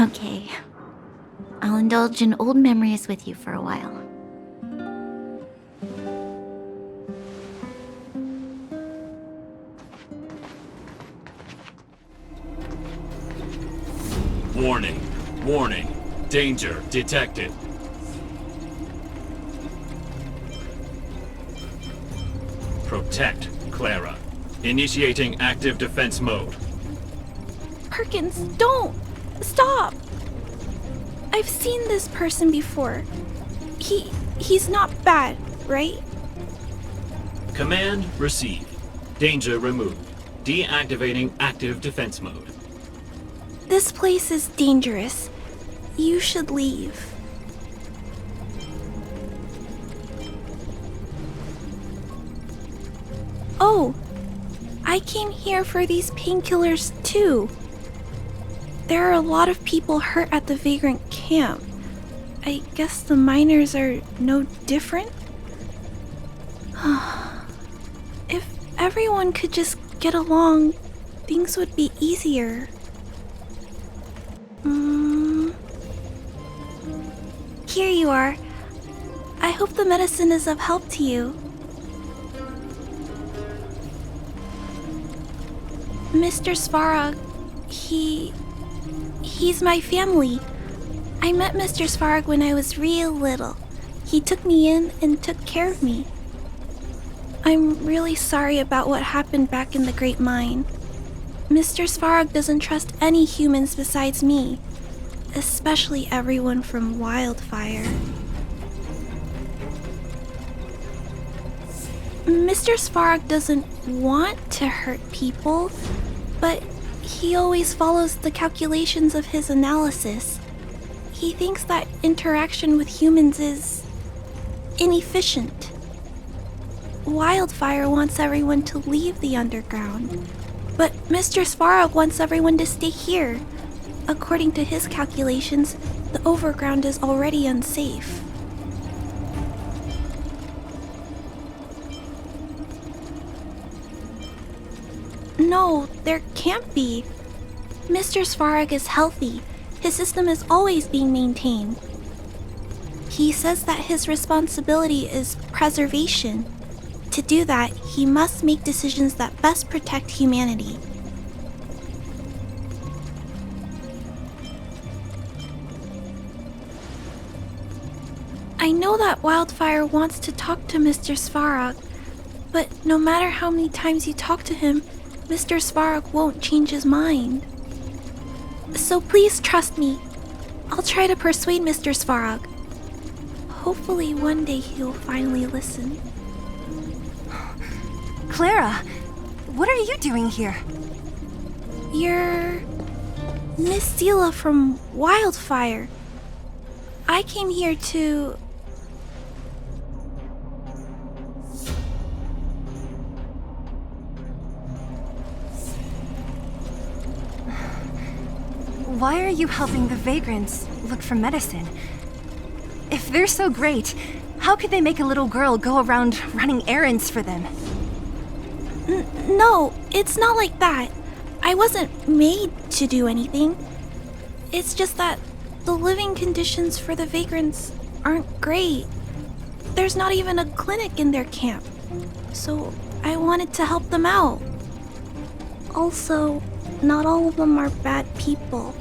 Okay. I'll indulge in old memories with you for a while. Warning. Warning. Danger detected. Protect Clara. Initiating active defense mode. Perkins, don't! Stop! I've seen this person before. He's not bad, right? Command received. Danger removed. Deactivating active defense mode. This place is dangerous. You should leave. Oh, I came here for these painkillers too. There are a lot of people hurt at the Vagrant camp. I guess the miners are no different? If everyone could just get along, things would be easier. Here you are. I hope the medicine is of help to you. Mr. Svarog, he's my family. I met Mr. Svarog when I was real little. He took me in and took care of me. I'm really sorry about what happened back in the Great Mine. Mr. Svarog doesn't trust any humans besides me, especially everyone from Wildfire. Mr. Svarog doesn't want to hurt people, but he always follows the calculations of his analysis. He thinks that interaction with humans is inefficient. Wildfire wants everyone to leave the underground, but Mr. Svarog wants everyone to stay here. According to his calculations, the overground is already unsafe. No, there can't be. Mr. Svarog is healthy. His system is always being maintained. He says that his responsibility is preservation. To do that, he must make decisions that best protect humanity. I know that Wildfire wants to talk to Mr. Svarog, but no matter how many times you talk to him, Mr. Svarog won't change his mind. So please trust me. I'll try to persuade Mr. Svarog. Hopefully one day he'll finally listen. Clara, what are you doing here? You're Miss Sela from Wildfire. I came here to... Why are you helping the vagrants look for medicine? If they're so great, how could they make a little girl go around running errands for them? No, it's not like that. I wasn't made to do anything. It's just that the living conditions for the vagrants aren't great. There's not even a clinic in their camp. So I wanted to help them out. Also, not all of them are bad people.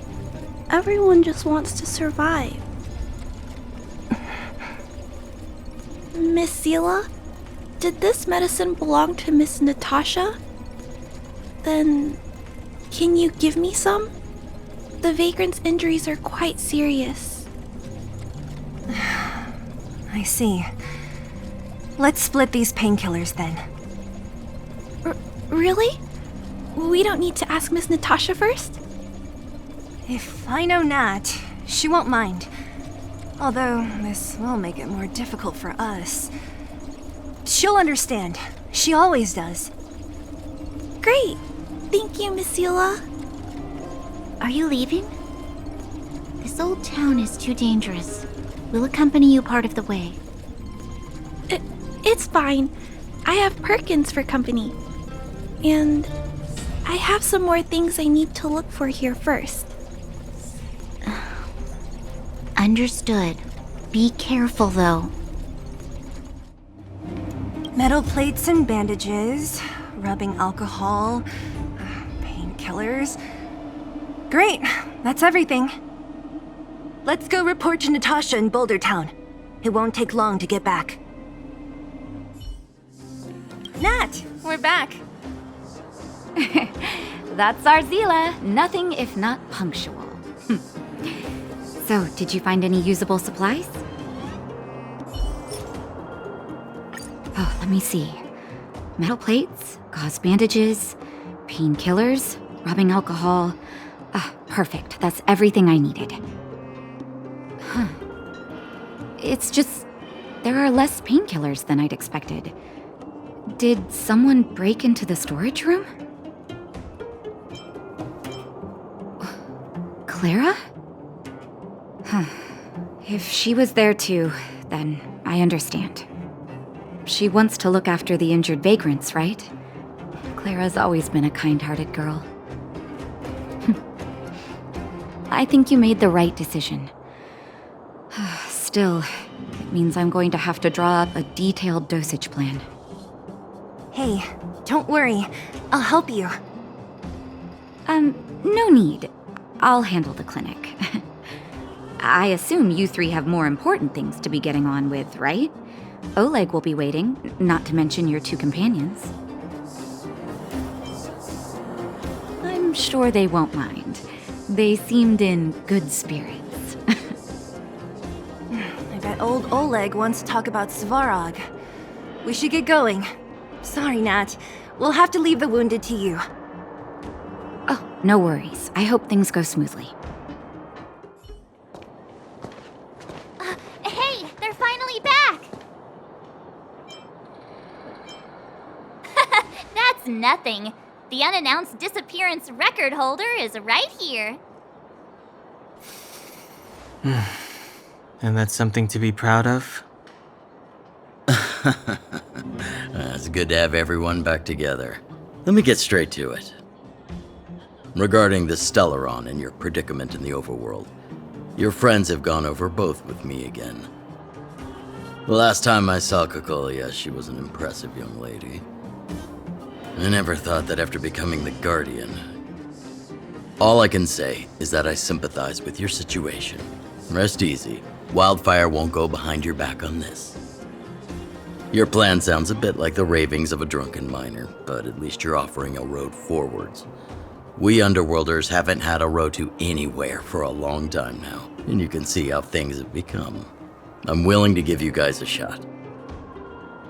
Everyone just wants to survive. Miss Sela, did this medicine belong to Miss Natasha? Then, can you give me some? The vagrant's injuries are quite serious. I see. Let's split these painkillers then. Really? We don't need to ask Miss Natasha first? If I know Nat, she won't mind. Although, this will make it more difficult for us. She'll understand. She always does. Great! Thank you, Miss Sela. Are you leaving? This old town is too dangerous. We'll accompany you part of the way. It's fine. I have Perkins for company. And I have some more things I need to look for here first. Understood. Be careful, though. Metal plates and bandages, rubbing alcohol, painkillers. Great, that's everything. Let's go report to Natasha in Boulder Town. It won't take long to get back. Nat, we're back. That's our Zila. Nothing if not punctual. So, did you find any usable supplies? Oh, let me see. Metal plates, gauze bandages, painkillers, rubbing alcohol. Perfect. That's everything I needed. Huh. It's just... there are less painkillers than I'd expected. Did someone break into the storage room? Clara? Huh. If she was there too, then I understand. She wants to look after the injured vagrants, right? Clara's always been a kind-hearted girl. I think you made the right decision. Still, it means I'm going to have to draw up a detailed dosage plan. Hey, don't worry. I'll help you. No need. I'll handle the clinic. I assume you three have more important things to be getting on with, right? Oleg will be waiting, not to mention your two companions. I'm sure they won't mind. They seemed in good spirits. I bet old Oleg wants to talk about Svarog. We should get going. Sorry, Nat. We'll have to leave the wounded to you. Oh, no worries. I hope things go smoothly. Hey, they're finally back! That's nothing. The unannounced disappearance record holder is right here. And that's something to be proud of? It's good to have everyone back together. Let me get straight to it. Regarding the Stellaron and your predicament in the overworld, your friends have gone over both with me again. The last time I saw Cocolia, she was an impressive young lady. I never thought that after becoming the Guardian. All I can say is that I sympathize with your situation. Rest easy. Wildfire won't go behind your back on this. Your plan sounds a bit like the ravings of a drunken miner, but at least you're offering a road forwards. We Underworlders haven't had a road to anywhere for a long time now, and you can see how things have become. I'm willing to give you guys a shot.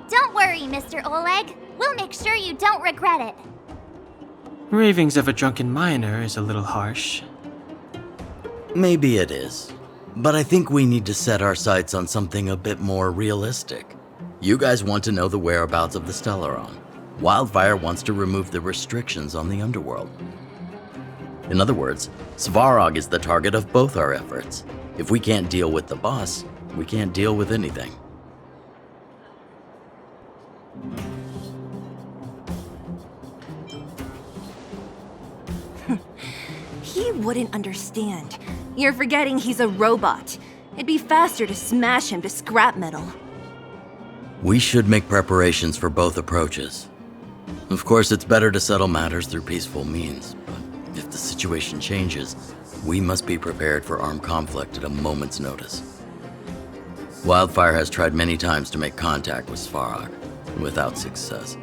Don't worry, Mr. Oleg. We'll make sure you don't regret it. Ravings of a drunken miner is a little harsh. Maybe it is, but I think we need to set our sights on something a bit more realistic. You guys want to know the whereabouts of the Stellaron. Wildfire wants to remove the restrictions on the Underworld. In other words, Svarog is the target of both our efforts. If we can't deal with the boss, we can't deal with anything. He wouldn't understand. You're forgetting he's a robot. It'd be faster to smash him to scrap metal. We should make preparations for both approaches. Of course, it's better to settle matters through peaceful means, but if the situation changes, we must be prepared for armed conflict at a moment's notice. Wildfire has tried many times to make contact with Svarog, without success.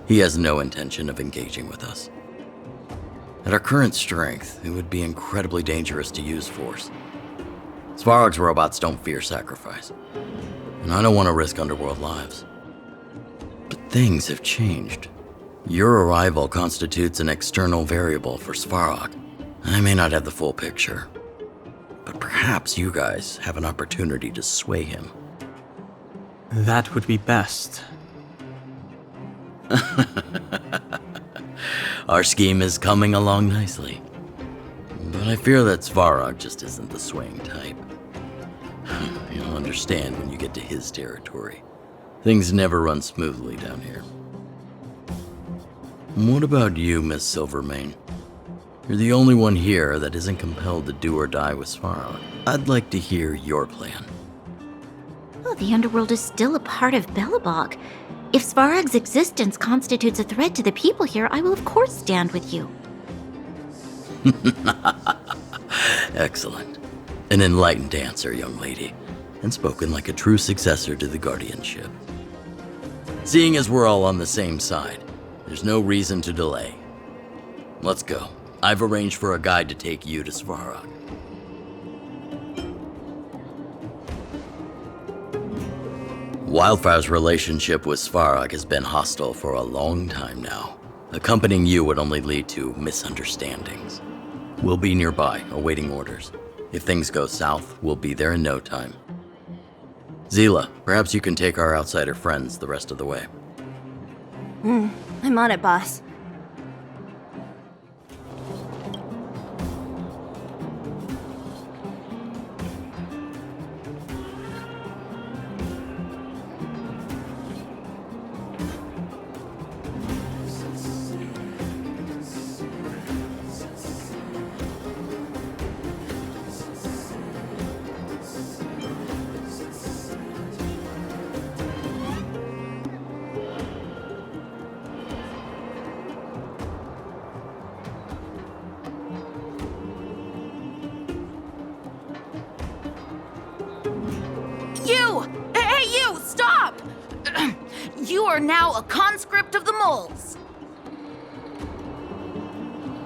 He has no intention of engaging with us. At our current strength, it would be incredibly dangerous to use force. Svarog's robots don't fear sacrifice, and I don't want to risk Underworld lives. But things have changed. Your arrival constitutes an external variable for Svarog. I may not have the full picture, but perhaps you guys have an opportunity to sway him. That would be best. Our scheme is coming along nicely, but I fear that Svarog just isn't the swaying type. You'll understand when you get to his territory. Things never run smoothly down here. What about you, Miss Silvermane? You're the only one here that isn't compelled to do or die with Svarog. I'd like to hear your plan. Oh, the Underworld is still a part of Belobog. If Svarog's existence constitutes a threat to the people here, I will of course stand with you. Excellent. An enlightened answer, young lady, and spoken like a true successor to the guardianship. Seeing as we're all on the same side, there's no reason to delay. Let's go. I've arranged for a guide to take you to Svarog. Wildfire's relationship with Svarog has been hostile for a long time now. Accompanying you would only lead to misunderstandings. We'll be nearby, awaiting orders. If things go south, we'll be there in no time. Zila, perhaps you can take our outsider friends the rest of the way. I'm on it, boss. You are now a conscript of the moles.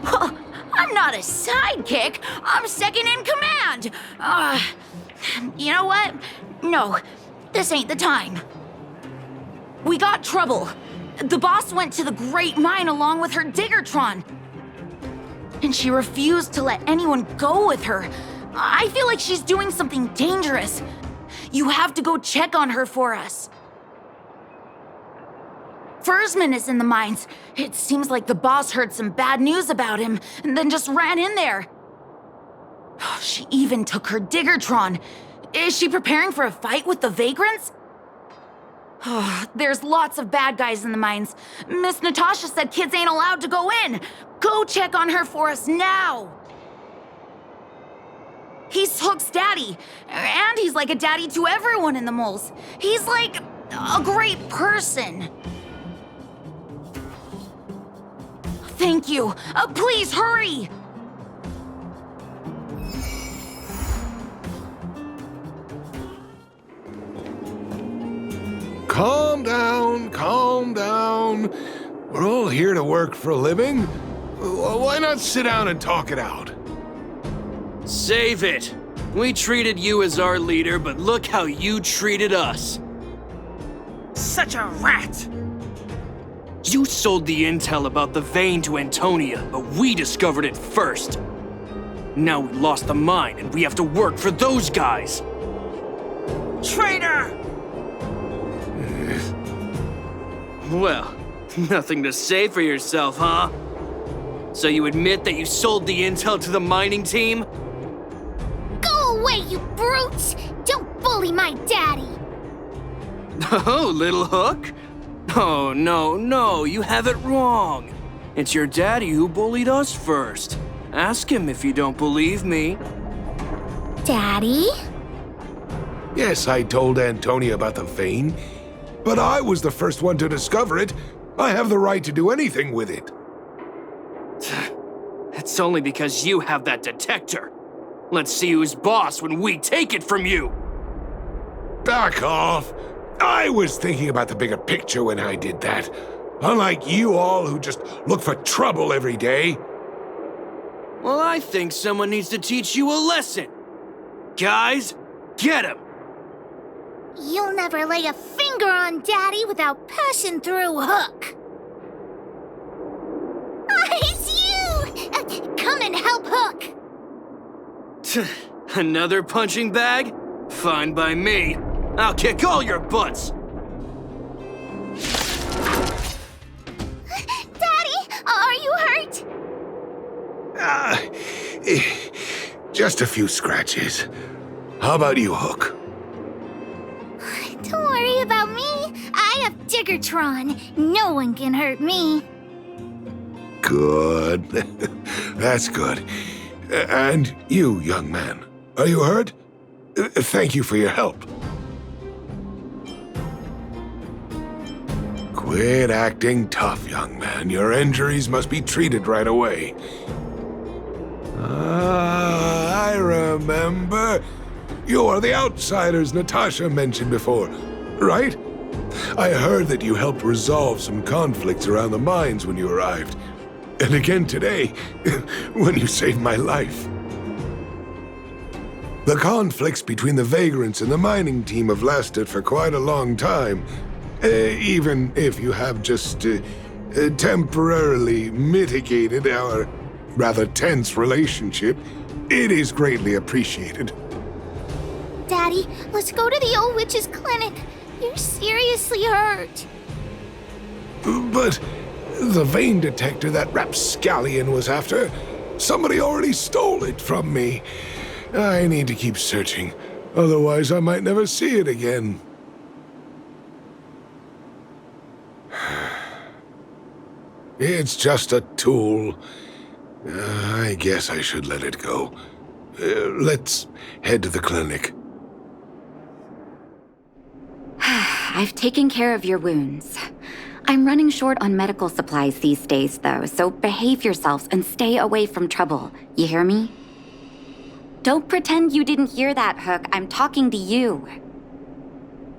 I'm not a sidekick. I'm second in command. You know what? No, this ain't the time. We got trouble. The boss went to the Great Mine along with her Diggertron. And she refused to let anyone go with her. I feel like she's doing something dangerous. You have to go check on her for us. Fursman is in the mines. It seems like the boss heard some bad news about him and then just ran in there. She even took her Diggertron. Is she preparing for a fight with the vagrants? There's lots of bad guys in the mines. Miss Natasha said kids ain't allowed to go in. Go check on her for us now. He's Hook's daddy, and he's like a daddy to everyone in the moles. He's like a great person. Thank you. Please hurry. down, calm down. We're all here to work for a living. Why not sit down and talk it out? Save it! We treated you as our leader, but look how you treated us. Such a rat! You sold the intel about the vein to Antonia, but we discovered it first. Now we lost the mine, and we have to work for those guys. Traitor! Well, nothing to say for yourself, huh? So you admit that you sold the intel to the mining team? Go away, you brutes! Don't bully my daddy! Oh, little hook? Oh, no, you have it wrong. It's your daddy who bullied us first. Ask him if you don't believe me. Daddy? Yes, I told Antonia about the vein, but I was the first one to discover it. I have the right to do anything with it. It's only because you have that detector. Let's see who's boss when we take it from you. Back off. I was thinking about the bigger picture when I did that. Unlike you all who just look for trouble every day. Well, I think someone needs to teach you a lesson. Guys, get him! You'll never lay a finger on Daddy without passing through Hook. It's you! Come and help Hook! Another punching bag? Fine by me. I'll kick all your butts! Daddy, are you hurt? Just a few scratches. How about you, Hook? Don't worry about me. I have Diggertron. No one can hurt me. Good. That's good. And you, young man, are you hurt? Thank you for your help. Quit acting tough, young man. Your injuries must be treated right away. I remember. You are the outsiders Natasha mentioned before, right? I heard that you helped resolve some conflicts around the mines when you arrived. And again today, when you saved my life. The conflicts between the vagrants and the mining team have lasted for quite a long time. Even if you have just temporarily mitigated our rather tense relationship, it is greatly appreciated. Daddy, let's go to the old witch's clinic. You're seriously hurt. But the vein detector that rapscallion was after, somebody already stole it from me. I need to keep searching, otherwise I might never see it again. It's just a tool. I guess I should let it go. Let's head to the clinic. I've taken care of your wounds. I'm running short on medical supplies these days, though, so behave yourselves and stay away from trouble. You hear me? Don't pretend you didn't hear that, Hook. I'm talking to you.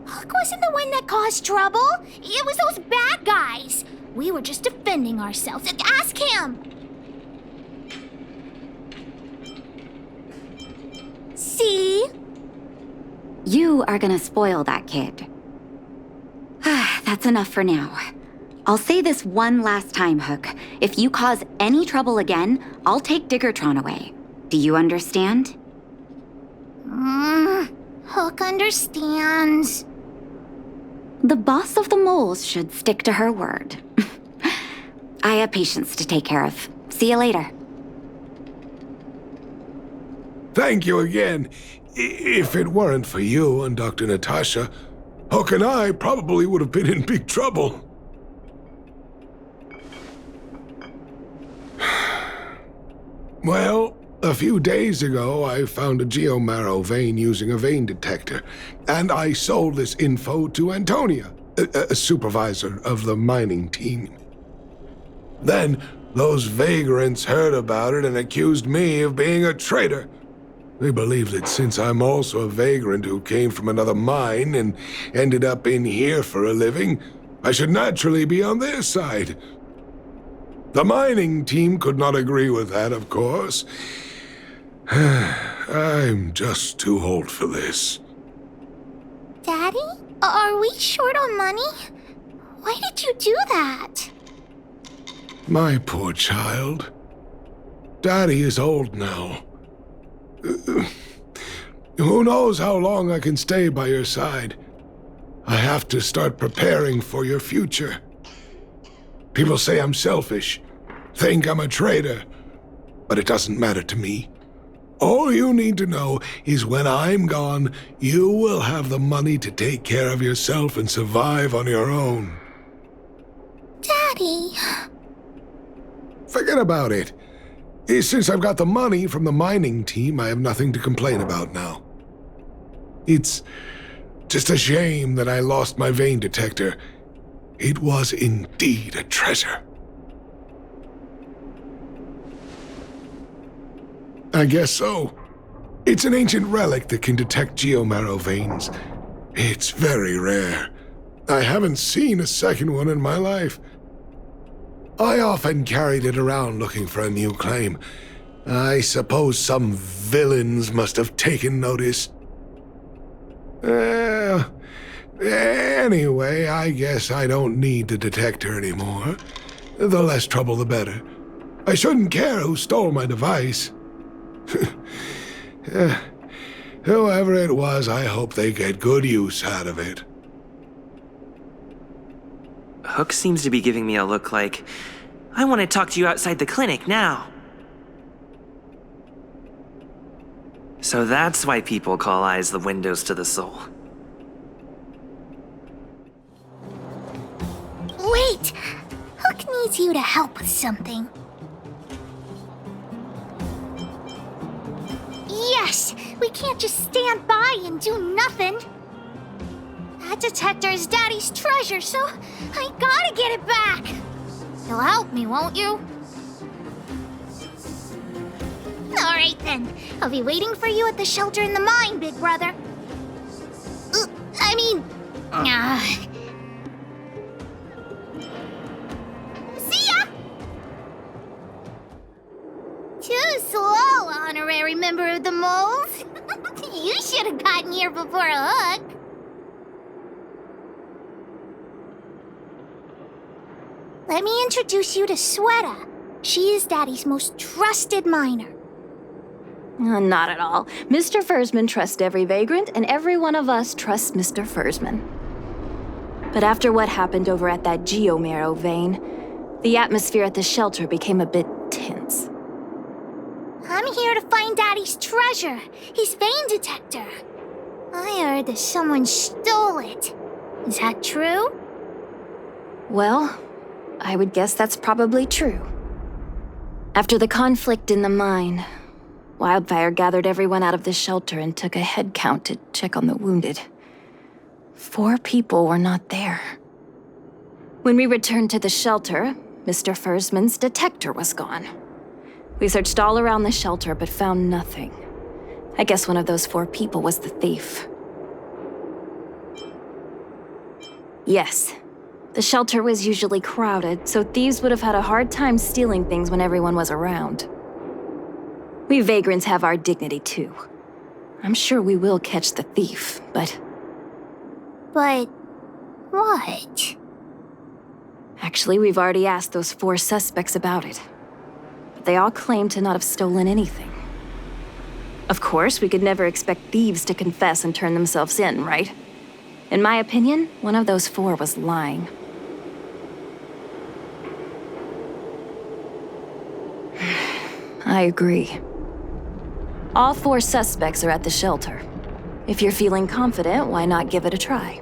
Hook wasn't the one that caused trouble. It was those bad guys. We were just defending ourselves. Ask him. See? You are gonna spoil that kid. That's enough for now. I'll say this one last time, Hook. If you cause any trouble again, I'll take Diggertron away. Do you understand? Hook understands. The boss of the moles should stick to her word. I have patients to take care of. See you later. Thank you again. If it weren't for you and Dr. Natasha, Hook and I probably would have been in big trouble. Well, a few days ago, I found a geomarrow vein using a vein detector, and I sold this info to Antonia, a supervisor of the mining team. Then, those vagrants heard about it and accused me of being a traitor. They believe that since I'm also a vagrant who came from another mine and ended up in here for a living, I should naturally be on their side. The mining team could not agree with that, of course. I'm just too old for this. Daddy? Are we short on money? Why did you do that? My poor child. Daddy is old now. Who knows how long I can stay by your side? I have to start preparing for your future. People say I'm selfish, think I'm a traitor, but it doesn't matter to me. All you need to know is when I'm gone, you will have the money to take care of yourself and survive on your own. Daddy... Forget about it. Since I've got the money from the mining team, I have nothing to complain about now. It's just a shame that I lost my vein detector. It was indeed a treasure. I guess so. It's an ancient relic that can detect geomarrow veins. It's very rare. I haven't seen a second one in my life. I often carried it around looking for a new claim. I suppose some villains must have taken notice. Anyway, I guess I don't need the detector anymore. The less trouble, the better. I shouldn't care who stole my device. Whoever it was, I hope they get good use out of it. Hook seems to be giving me a look like, I want to talk to you outside the clinic now. So that's why people call eyes the windows to the soul. Wait! Hook needs you to help with something. Yes! We can't just stand by and do nothing. That detector is Daddy's treasure, so I gotta get it back. You'll help me, won't you? Alright then. I'll be waiting for you at the shelter in the mine, big brother. See ya! Too slow, honorary member of the moles. You should have gotten here before Hook. Let me introduce you to Sweta. She is Daddy's most trusted miner. Not at all. Mr. Fursman trusts every vagrant, and every one of us trusts Mr. Fursman. But after what happened over at that geomarrow vein, the atmosphere at the shelter became a bit tense. I'm here to find Daddy's treasure, his vein detector. I heard that someone stole it. Is that true? Well, I would guess that's probably true. After the conflict in the mine, Wildfire gathered everyone out of the shelter and took a head count to check on the wounded. 4 people were not there. When we returned to the shelter, Mr. Fursman's detector was gone. We searched all around the shelter but found nothing. I guess one of those 4 people was the thief. Yes, the shelter was usually crowded, so thieves would have had a hard time stealing things when everyone was around. We vagrants have our dignity too. I'm sure we will catch the thief, but... But... what? Actually, we've already asked those 4 suspects about it. But they all claim to not have stolen anything. Of course, we could never expect thieves to confess and turn themselves in, right? In my opinion, one of those 4 was lying. I agree. All 4 suspects are at the shelter. If you're feeling confident, why not give it a try?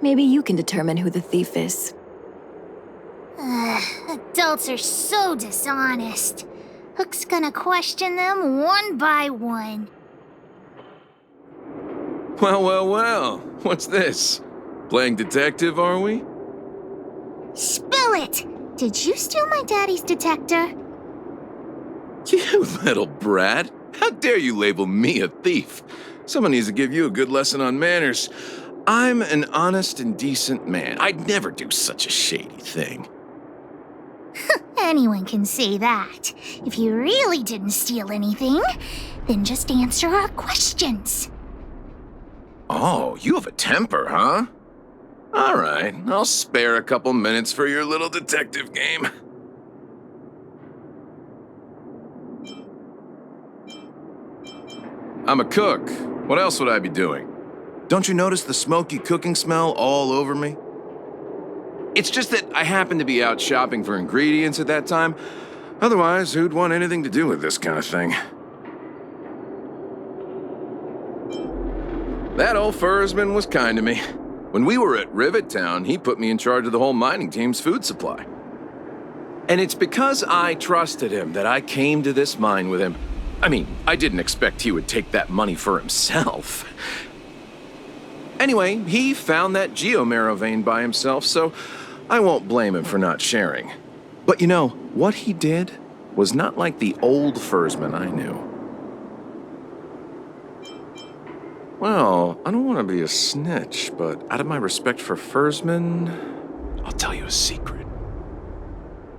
Maybe you can determine who the thief is. Adults are so dishonest. Hook's gonna question them one by one. Well. What's this? Playing detective, are we? Spill it! Did you steal my daddy's detector? You little brat. How dare you label me a thief? Someone needs to give you a good lesson on manners. I'm an honest and decent man. I'd never do such a shady thing. Anyone can say that. If you really didn't steal anything, then just answer our questions. Oh, you have a temper, huh? All right, I'll spare a couple minutes for your little detective game. I'm a cook. What else would I be doing? Don't you notice the smoky cooking smell all over me? It's just that I happened to be out shopping for ingredients at that time. Otherwise, who'd want anything to do with this kind of thing? That old fursman was kind to me. When we were at Rivet Town, he put me in charge of the whole mining team's food supply. And it's because I trusted him that I came to this mine with him. I mean, I didn't expect he would take that money for himself. Anyway, he found that geomarrow vein by himself, so I won't blame him for not sharing. But you know, what he did was not like the old fursman I knew. Well, I don't want to be a snitch, but out of my respect for fursmen, I'll tell you a secret.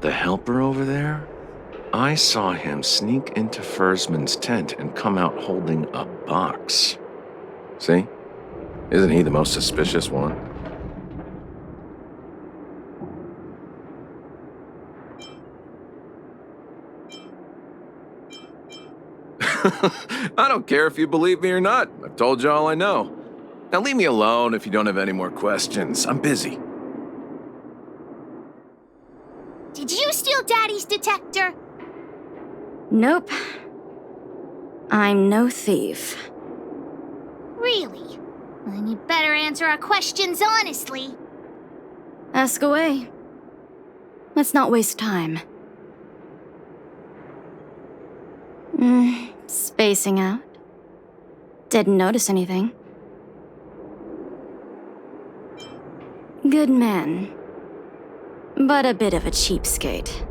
The helper over there, I saw him sneak into fursman's tent and come out holding a box. See? Isn't he the most suspicious one? I don't care if you believe me or not. I've told you all I know. Now leave me alone if you don't have any more questions. I'm busy. Did you steal Daddy's detector? Nope. I'm no thief. Really? Then you better answer our questions honestly. Ask away. Let's not waste time. Spacing out. Didn't notice anything. Good man. But a bit of a cheapskate.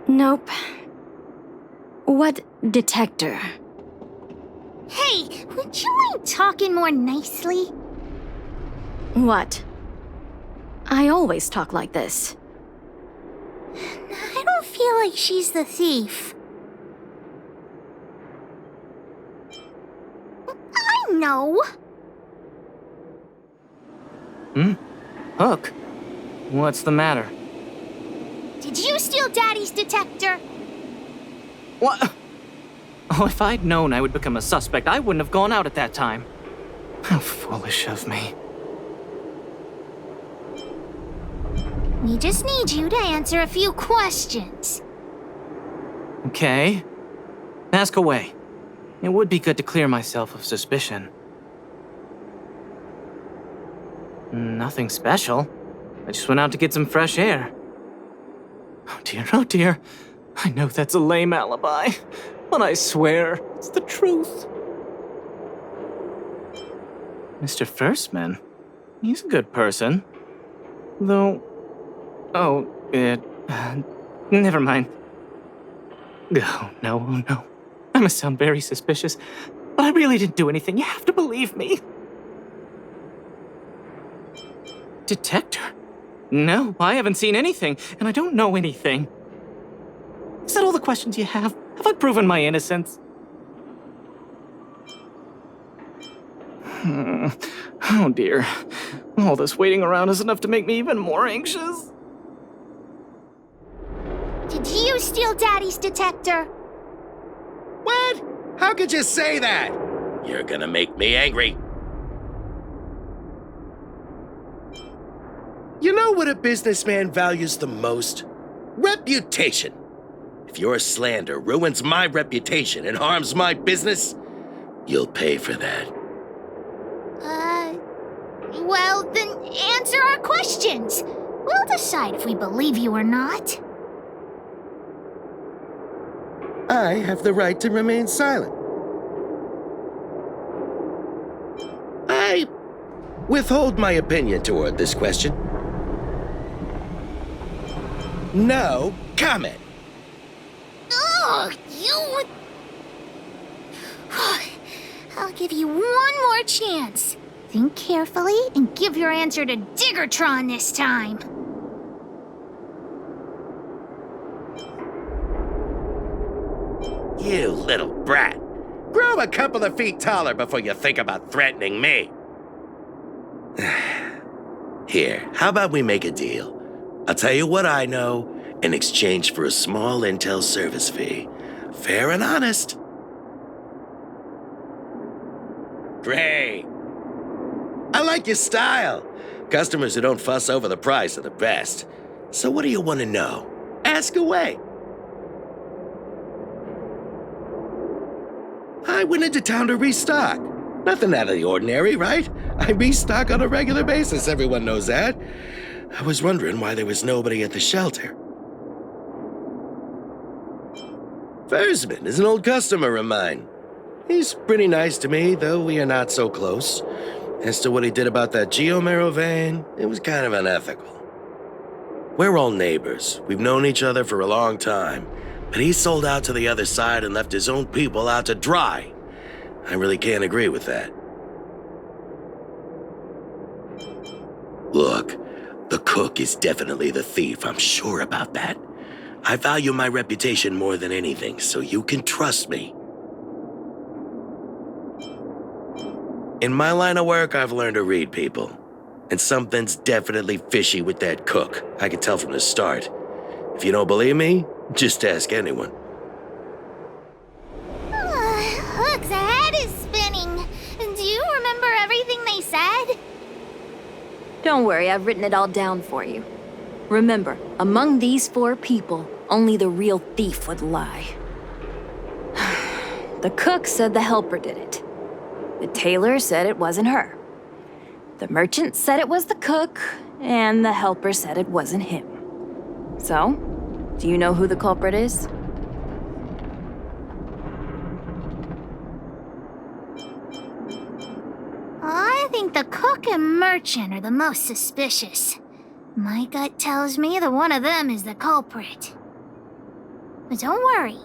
Nope. What detector? Hey, would you mind talking more nicely? What? I always talk like this. I don't feel like she's the thief. I know. Hook? What's the matter? Did you steal Daddy's detector? What? Oh, if I'd known I would become a suspect, I wouldn't have gone out at that time. How foolish of me. We just need you to answer a few questions. Okay. Ask away. It would be good to clear myself of suspicion. Nothing special. I just went out to get some fresh air. Oh dear. I know that's a lame alibi, but I swear it's the truth. Mr. Firstman, he's a good person. Though... never mind. Oh, no. I must sound very suspicious, but I really didn't do anything. You have to believe me. Detector? No, I haven't seen anything, and I don't know anything. Is that all the questions you have? Have I proven my innocence? Oh dear. All this waiting around is enough to make me even more anxious. Did you steal Daddy's detector? What? How could you say that? You're gonna make me angry. You know what a businessman values the most? Reputation. If your slander ruins my reputation and harms my business, you'll pay for that. Well, then answer our questions. We'll decide if we believe you or not. I have the right to remain silent. I withhold my opinion toward this question. No comment. Ugh, you... I'll give you one more chance. Think carefully and give your answer to Diggertron this time. You little brat. Grow a couple of feet taller before you think about threatening me. Here, how about we make a deal? I'll tell you what I know in exchange for a small intel service fee. Fair and honest. Great. I like your style. Customers who don't fuss over the price are the best. So what do you want to know? Ask away. I went into town to restock. Nothing out of the ordinary, right? I restock on a regular basis, everyone knows that. I was wondering why there was nobody at the shelter. Versman is an old customer of mine. He's pretty nice to me, though we are not so close. As to what he did about that geomarrow vein, it was kind of unethical. We're all neighbors. We've known each other for a long time. But he sold out to the other side and left his own people out to dry. I really can't agree with that. Look, the cook is definitely the thief, I'm sure about that. I value my reputation more than anything, so you can trust me. In my line of work, I've learned to read people. And something's definitely fishy with that cook. I could tell from the start. If you don't believe me, just ask anyone. Hook's head is spinning. Do you remember everything they said? Don't worry, I've written it all down for you. Remember, among these 4 people, only the real thief would lie. The cook said the helper did it. The tailor said it wasn't her. The merchant said it was the cook, and the helper said it wasn't him. So, do you know who the culprit is? I think the cook and merchant are the most suspicious. My gut tells me that one of them is the culprit. But don't worry.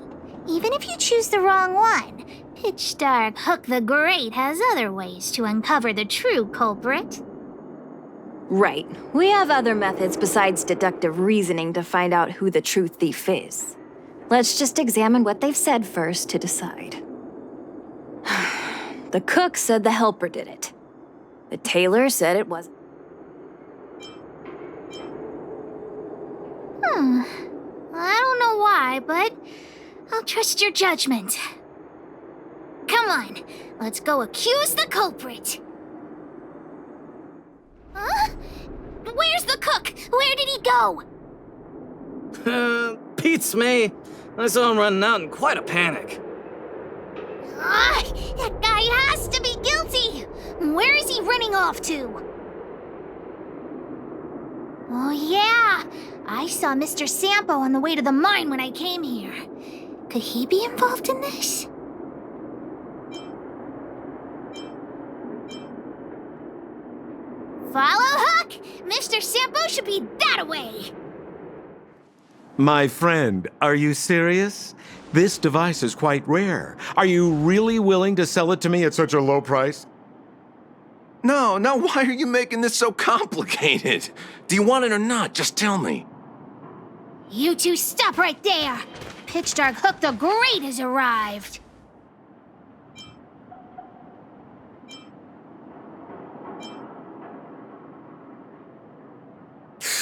Even if you choose the wrong one, Pitch Dark Hook the Great has other ways to uncover the true culprit. Right. We have other methods besides deductive reasoning to find out who the true thief is. Let's just examine what they've said first to decide. The cook said the helper did it. The tailor said it wasn't. I don't know why, but I'll trust your judgment. Come on, let's go accuse the culprit. Huh? Where's the cook? Where did he go? Beats me. I saw him running out in quite a panic. That guy has to be guilty! Where is he running off to? Oh yeah, I saw Mr. Sampo on the way to the mine when I came here. Could he be involved in this? Follow Hook! Mr. Sampo should be that way! My friend, are you serious? This device is quite rare. Are you really willing to sell it to me at such a low price? No, why are you making this so complicated? Do you want it or not? Just tell me. You two stop right there! Pitch Dark Hook the Great has arrived!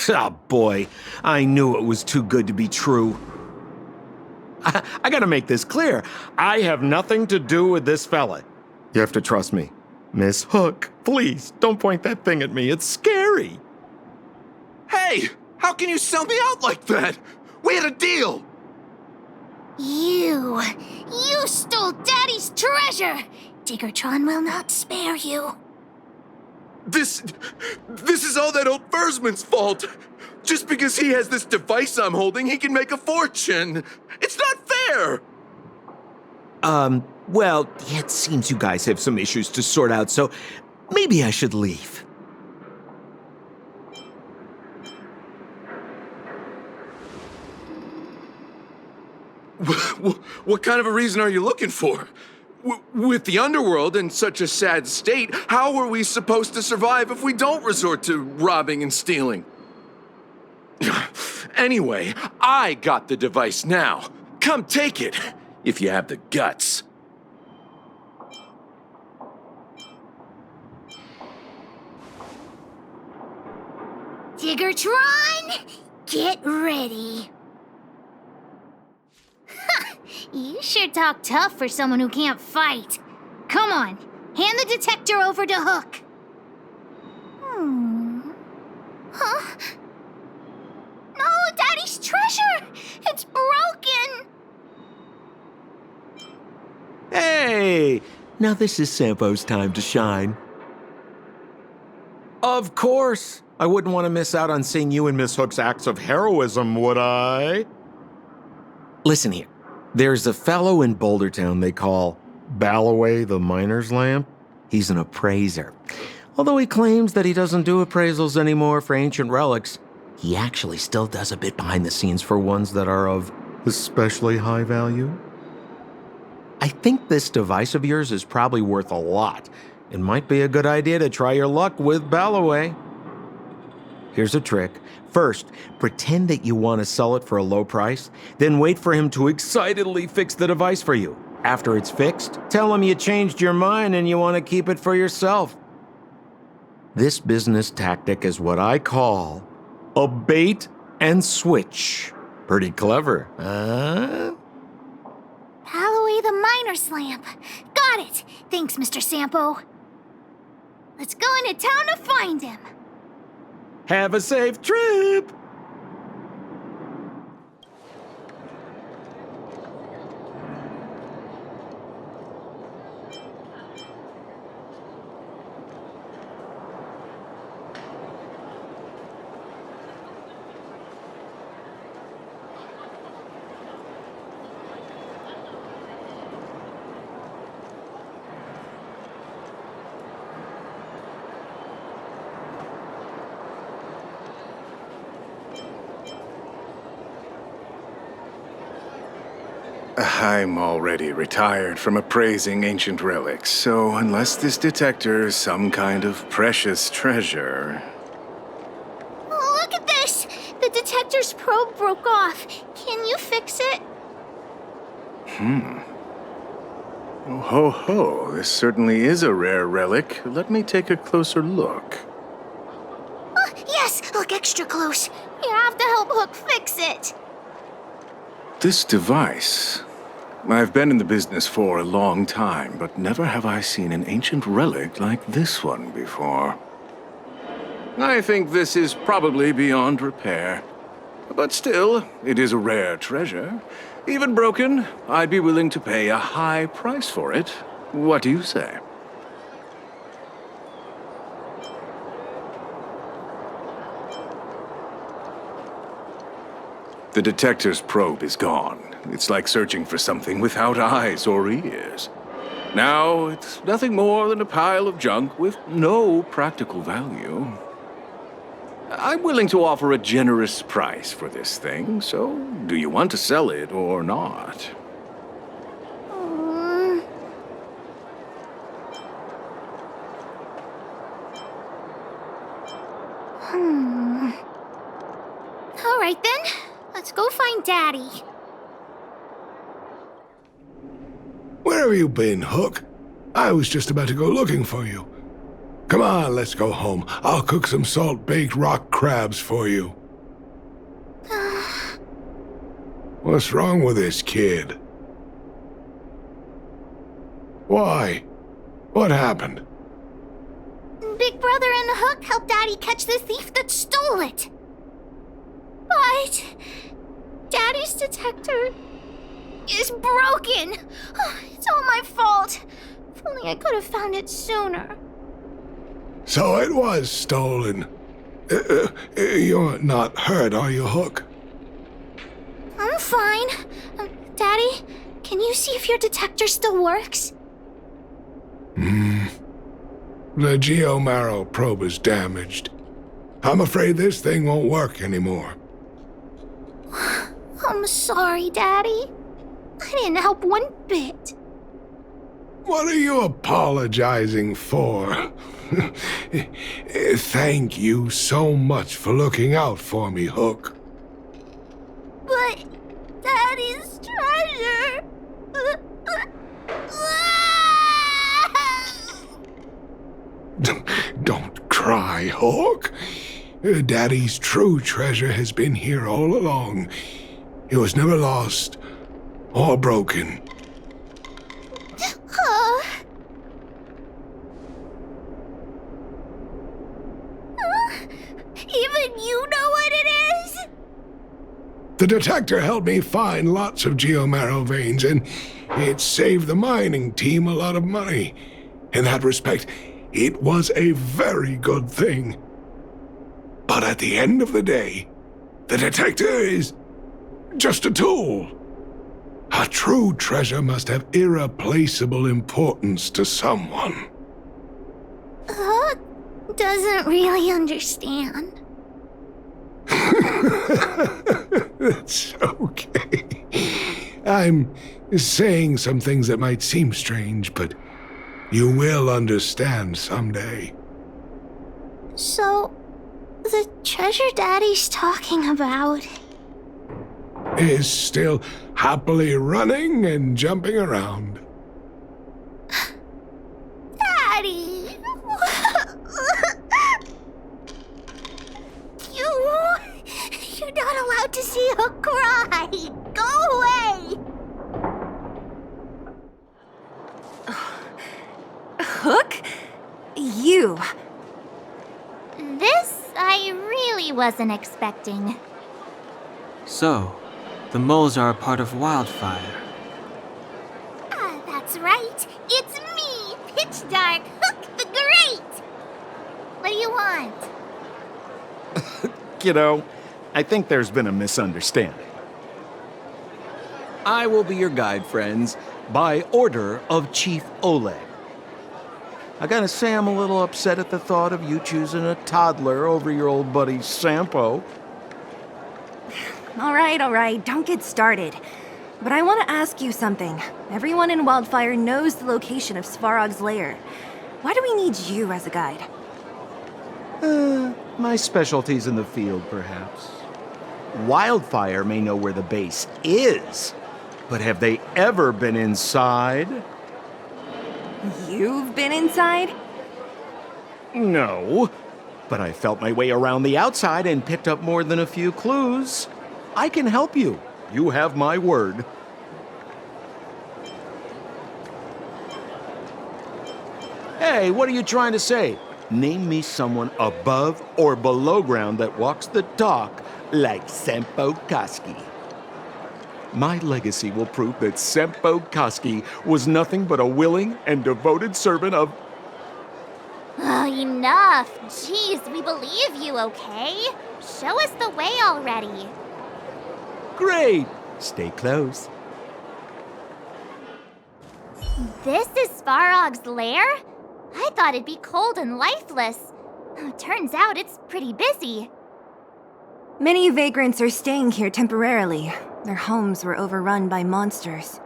Oh boy, I knew it was too good to be true. I gotta make this clear. I have nothing to do with this fella. You have to trust me. Miss Hook, please, don't point that thing at me. It's scary. Hey, how can you sell me out like that? We had a deal. You stole Daddy's treasure! Diggertron will not spare you. This is all that old Versman's fault. Just because he has this device I'm holding, he can make a fortune. It's not fair. Well, it seems you guys have some issues to sort out, so maybe I should leave. What kind of a reason are you looking for? With the underworld in such a sad state, how are we supposed to survive if we don't resort to robbing and stealing? Anyway, I got the device now. Come take it, if you have the guts. Diggertron, get ready. You sure talk tough for someone who can't fight. Come on, hand the detector over to Hook. Huh? No, Daddy's treasure! It's broken! Hey! Now this is Sampo's time to shine. Of course! I wouldn't want to miss out on seeing you and Miss Hook's acts of heroism, would I? Listen here. There's a fellow in Bouldertown they call Balloway the Miner's Lamp. He's an appraiser. Although he claims that he doesn't do appraisals anymore for ancient relics, he actually still does a bit behind the scenes for ones that are of especially high value. I think this device of yours is probably worth a lot. It might be a good idea to try your luck with Balloway. Here's a trick. First, pretend that you want to sell it for a low price, then wait for him to excitedly fix the device for you. After it's fixed, tell him you changed your mind and you want to keep it for yourself. This business tactic is what I call a bait and switch. Pretty clever, huh? Balloway the Miner's Lamp. Got it. Thanks, Mr. Sampo. Let's go into town to find him. Have a safe trip! I'm already retired from appraising ancient relics, so unless this detector is some kind of precious treasure... Oh, look at this! The detector's probe broke off. Can you fix it? Oh, ho ho, this certainly is a rare relic. Let me take a closer look. Oh, yes! Look extra close. You have to help Hook fix it. This device... I've been in the business for a long time, but never have I seen an ancient relic like this one before. I think this is probably beyond repair. But still, it is a rare treasure. Even broken, I'd be willing to pay a high price for it. What do you say? The detector's probe is gone. It's like searching for something without eyes or ears. Now, it's nothing more than a pile of junk with no practical value. I'm willing to offer a generous price for this thing, so do you want to sell it or not? All right then, let's go find Daddy. Where have you been, Hook? I was just about to go looking for you. Come on, let's go home. I'll cook some salt-baked rock crabs for you. What's wrong with this kid? Why? What happened? Big Brother and Hook helped Daddy catch the thief that stole it. But Daddy's detector is broken. It's all my fault. If only I could have found it sooner. So it was stolen. You're not hurt, are you, Hook? I'm fine. Daddy, can you see if your detector still works? The geomarrow probe is damaged. I'm afraid this thing won't work anymore. I'm sorry, Daddy. I didn't help one bit. What are you apologizing for? Thank you so much for looking out for me, Hook. But Daddy's treasure. Don't cry, Hook. Daddy's true treasure has been here all along. It was never lost or broken. Even you know what it is? The detector helped me find lots of geomarrow veins, and it saved the mining team a lot of money. In that respect, it was a very good thing. But at the end of the day, the detector is just a tool. A true treasure must have irreplaceable importance to someone. Hook doesn't really understand. It's okay. I'm saying some things that might seem strange, but you will understand someday. So, the treasure Daddy's talking about is still happily running and jumping around. Daddy! You're not allowed to see Hook cry! Go away! Hook? You. This I really wasn't expecting. So, the moles are a part of Wildfire. That's right. It's me, Pitch Dark Hook the Great! What do you want? Kiddo, I think there's been a misunderstanding. I will be your guide, friends, by order of Chief Oleg. I gotta say I'm a little upset at the thought of you choosing a toddler over your old buddy Sampo. All right, don't get started. But I want to ask you something. Everyone in Wildfire knows the location of Svarog's lair. Why do we need you as a guide? My specialty's in the field, perhaps. Wildfire may know where the base is, but have they ever been inside? You've been inside? No, but I felt my way around the outside and picked up more than a few clues. I can help you. You have my word. Hey, what are you trying to say? Name me someone above or below ground that walks the talk like Sampo Koski. My legacy will prove that Sampo Koski was nothing but a willing and devoted servant of... Oh, enough. Jeez, we believe you, okay? Show us the way already. Great! Stay close. This is Svarog's lair? I thought it'd be cold and lifeless. Turns out it's pretty busy. Many vagrants are staying here temporarily. Their homes were overrun by monsters.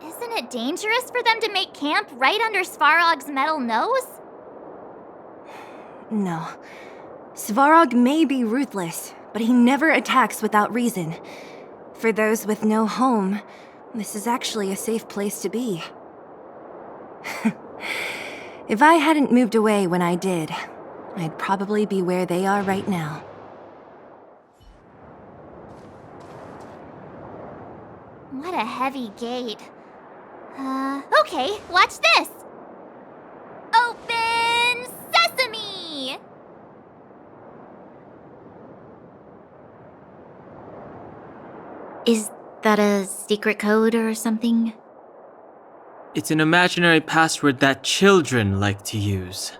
Isn't it dangerous for them to make camp right under Svarog's metal nose? No. Svarog may be ruthless, but he never attacks without reason. For those with no home, this is actually a safe place to be. If I hadn't moved away when I did, I'd probably be where they are right now. What a heavy gate. Okay, watch this! Open sesame! Is that a secret code or something? It's an imaginary password that children like to use.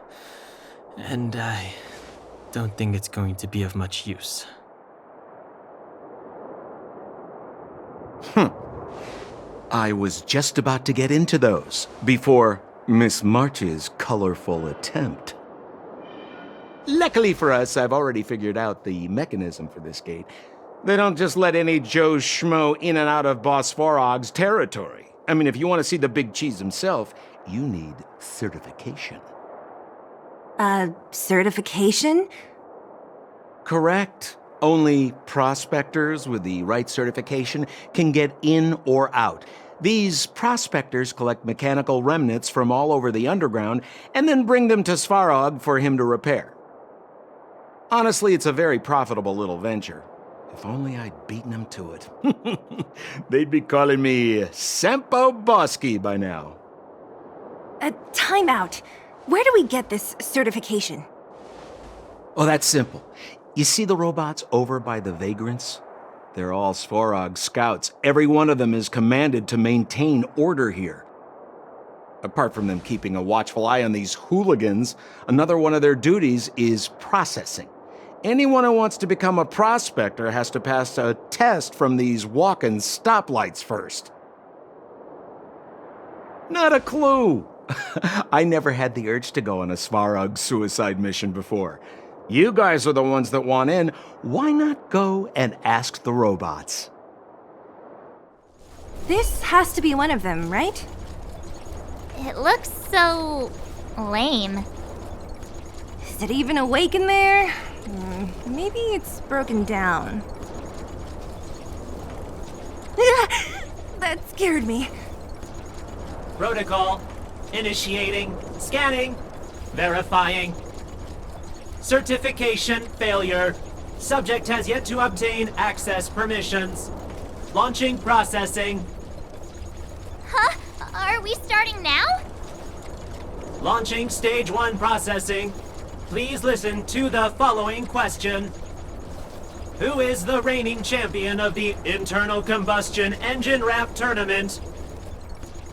And I don't think it's going to be of much use. I was just about to get into those before Miss March's colorful attempt. Luckily for us, I've already figured out the mechanism for this gate. They don't just let any Joe Schmo in and out of Boss Svarog's territory. I mean, if you want to see the big cheese himself, you need certification. Certification? Correct. Only prospectors with the right certification can get in or out. These prospectors collect mechanical remnants from all over the underground and then bring them to Svarog for him to repair. Honestly, it's a very profitable little venture. If only I'd beaten them to it. They'd be calling me Sampo Bosky by now. Time out. Where do we get this certification? Oh, that's simple. You see the robots over by the vagrants? They're all Svarog scouts. Every one of them is commanded to maintain order here. Apart from them keeping a watchful eye on these hooligans, another one of their duties is processing. Anyone who wants to become a prospector has to pass a test from these walking stoplights first. Not a clue. I never had the urge to go on a Svarog suicide mission before. You guys are the ones that want in. Why not go and ask the robots? This has to be one of them, right? It looks so lame. Is it even awake in there? Maybe it's broken down. That scared me. Protocol. Initiating. Scanning. Verifying. Certification failure. Subject has yet to obtain access permissions. Launching processing. Huh? Are we starting now? Launching stage 1 processing. Please listen to the following question. Who is the reigning champion of the Internal Combustion Engine Wrap Tournament?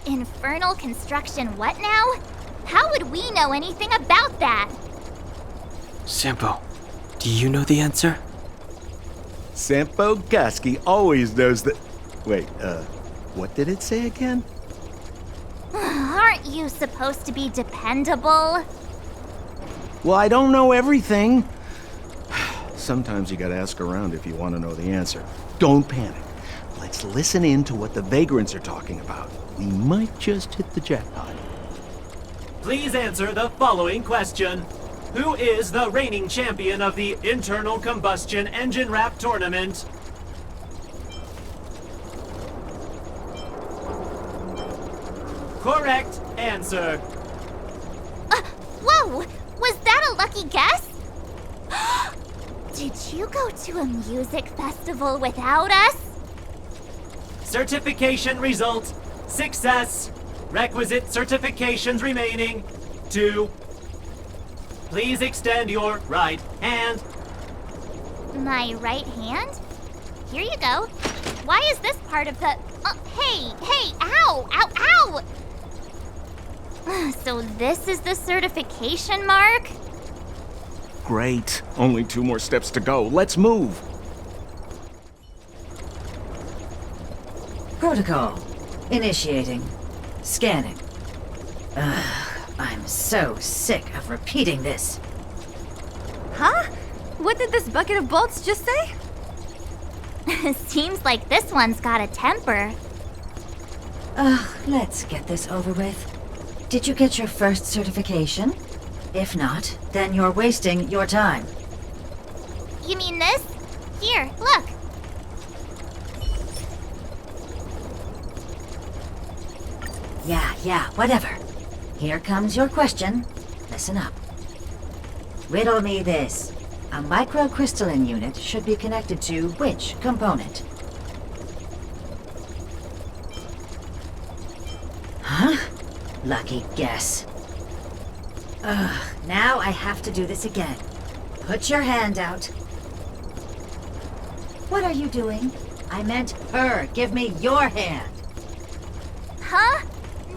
Infernal construction what now? How would we know anything about that? Sampo, do you know the answer? Sampo Gasky always knows that... Wait, what did it say again? Aren't you supposed to be dependable? Well, I don't know everything. Sometimes you gotta ask around if you want to know the answer. Don't panic. Let's listen in to what the vagrants are talking about. We might just hit the jackpot. Please answer the following question. Who is the reigning champion of the Internal Combustion Engine Wrap Tournament? Correct answer. Whoa! Was that a lucky guess? Did you go to a music festival without us? Certification result. Success. Requisite certifications remaining. 2. Please extend your right hand. My right hand? Here you go. Why is this part of the... hey, ow, ow, ow! So this is the certification mark? Great. Only 2 more steps to go. Let's move. Protocol. Initiating. Scanning. I'm so sick of repeating this. Huh? What did this bucket of bolts just say? Seems like this one's got a temper. Let's get this over with. Did you get your first certification? If not, then you're wasting your time. You mean this? Here, look. Yeah, whatever. Here comes your question. Listen up. Riddle me this. A microcrystalline unit should be connected to which component? Huh? Lucky guess. Now I have to do this again. Put your hand out. What are you doing? I meant her. Give me your hand. Huh?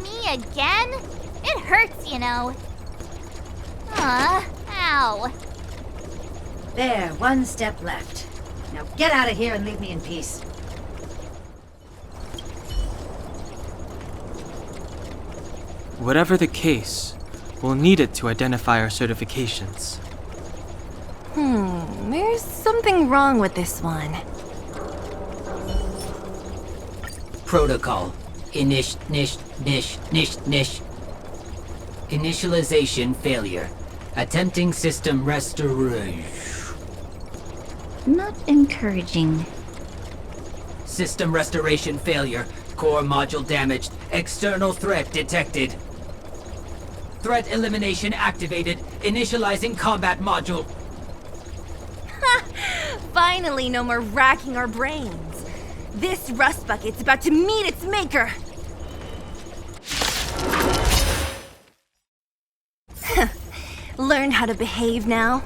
Me again? It hurts, you know. Ow. There, 1 step left. Now get out of here and leave me in peace. Whatever the case, we'll need it to identify our certifications. There's something wrong with this one. Protocol. Nish. Initialization failure. Attempting system restoration. Not encouraging. System restoration failure. Core module damaged. External threat detected. Threat elimination activated. Initializing combat module. Finally, no more racking our brains. This rust bucket's about to meet its maker. Learn how to behave now.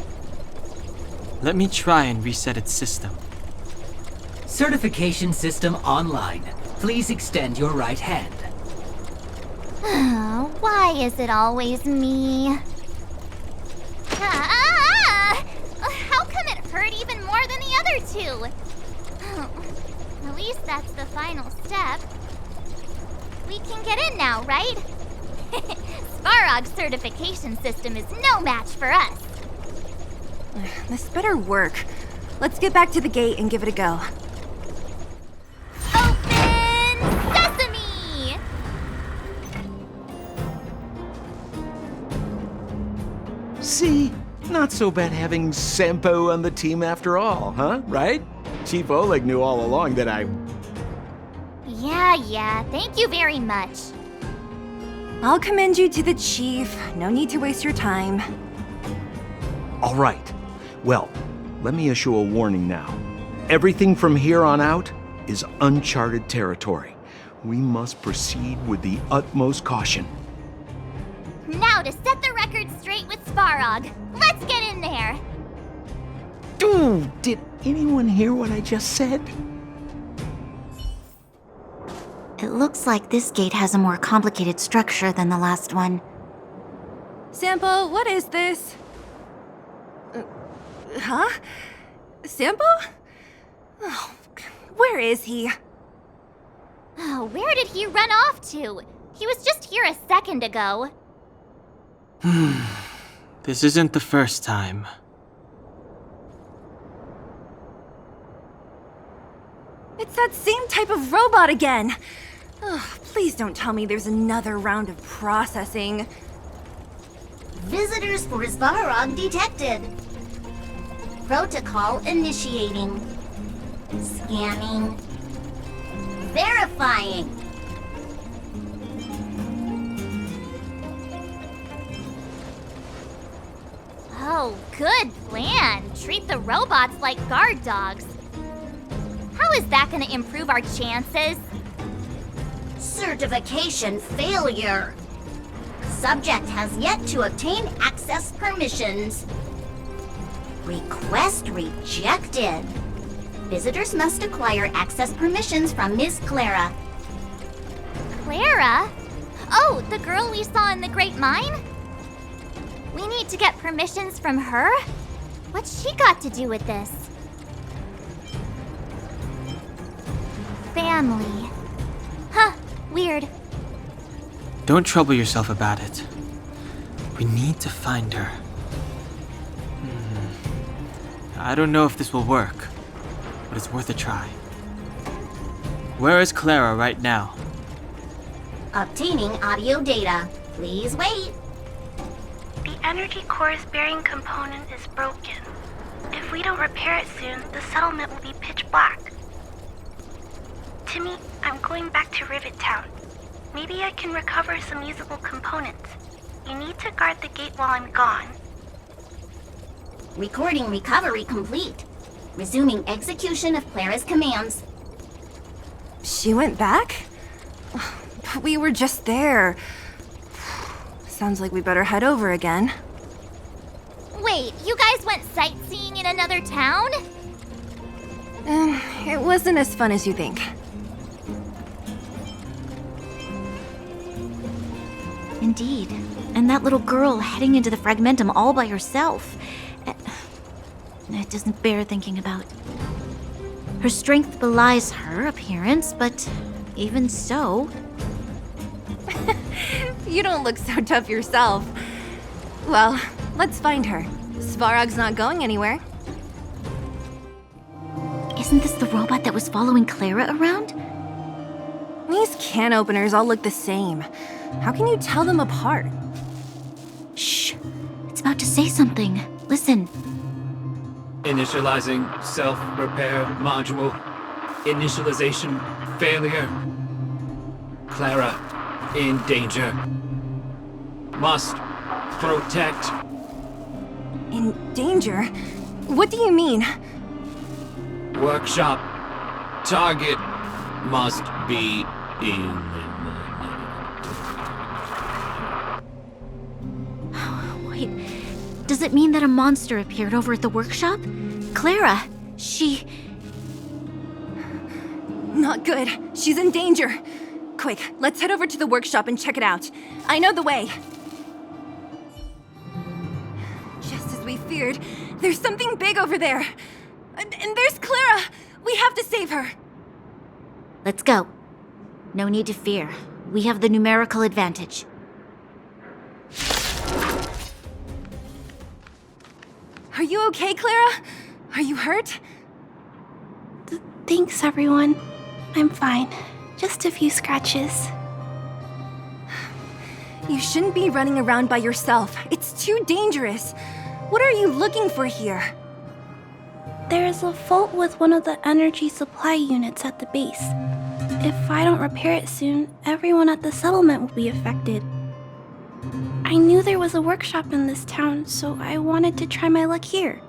Let me try and reset its system. Certification system online. Please extend your right hand. Why is it always me? How come it hurt even more than the other two? At least that's the final step. We can get in now, right? Svarog's certification system is no match for us. This better work. Let's get back to the gate and give it a go. Open sesame! See? Not so bad having Sampo on the team after all, huh? Right? Chief Oleg knew all along that I... Yeah, thank you very much. I'll commend you to the chief. No need to waste your time. All right. Well, let me issue a warning now. Everything from here on out is uncharted territory. We must proceed with the utmost caution. Now to set the record straight with Svarog. Let's get in there. Ooh, did anyone hear what I just said? It looks like this gate has a more complicated structure than the last one. Sampo, what is this? Huh? Sampo? Oh, where is he? Oh, where did he run off to? He was just here a second ago. This isn't the first time. It's that same type of robot again. Oh, please don't tell me there's another round of processing. Visitors for Svarog detected. Protocol initiating. Scanning. Verifying. Oh, good plan. Treat the robots like guard dogs. How is that gonna improve our chances? Certification failure. Subject has yet to obtain access permissions. Request rejected. Visitors must acquire access permissions from Ms. Clara. Clara? Oh, the girl we saw in the Great Mine? We need to get permissions from her? What's she got to do with this? Family. Huh, weird. Don't trouble yourself about it. We need to find her. I don't know if this will work, but it's worth a try. Where is Clara right now? Obtaining audio data. Please wait. The energy core's bearing component is broken. If we don't repair it soon, the settlement will be pitch black. Timmy, I'm going back to Rivet Town. Maybe I can recover some usable components. You need to guard the gate while I'm gone. Recording recovery complete. Resuming execution of Clara's commands. She went back? But we were just there. Sounds like we better head over again. Wait, you guys went sightseeing in another town? It wasn't as fun as you think. Indeed. And that little girl heading into the Fragmentum all by herself. It doesn't bear thinking about. Her strength belies her appearance, but even so... You don't look so tough yourself. Well, let's find her. Svarog's not going anywhere. Isn't this the robot that was following Clara around? These can openers all look the same. How can you tell them apart? Shh. It's about to say something. Listen. Initializing self-repair module. Initialization failure. Clara in danger. Must protect. In danger? What do you mean? Workshop. Target must be eliminated. Wait, does it mean that a monster appeared over at the workshop? Clara, she... Not good. She's in danger. Quick, let's head over to the workshop and check it out. I know the way. Just as we feared, there's something big over there. And there's Clara! We have to save her! Let's go. No need to fear. We have the numerical advantage. Are you okay, Clara? Are you hurt? Thanks, everyone. I'm fine. Just a few scratches. You shouldn't be running around by yourself. It's too dangerous. What are you looking for here? There is a fault with one of the energy supply units at the base. If I don't repair it soon, everyone at the settlement will be affected. I knew there was a workshop in this town, so I wanted to try my luck here.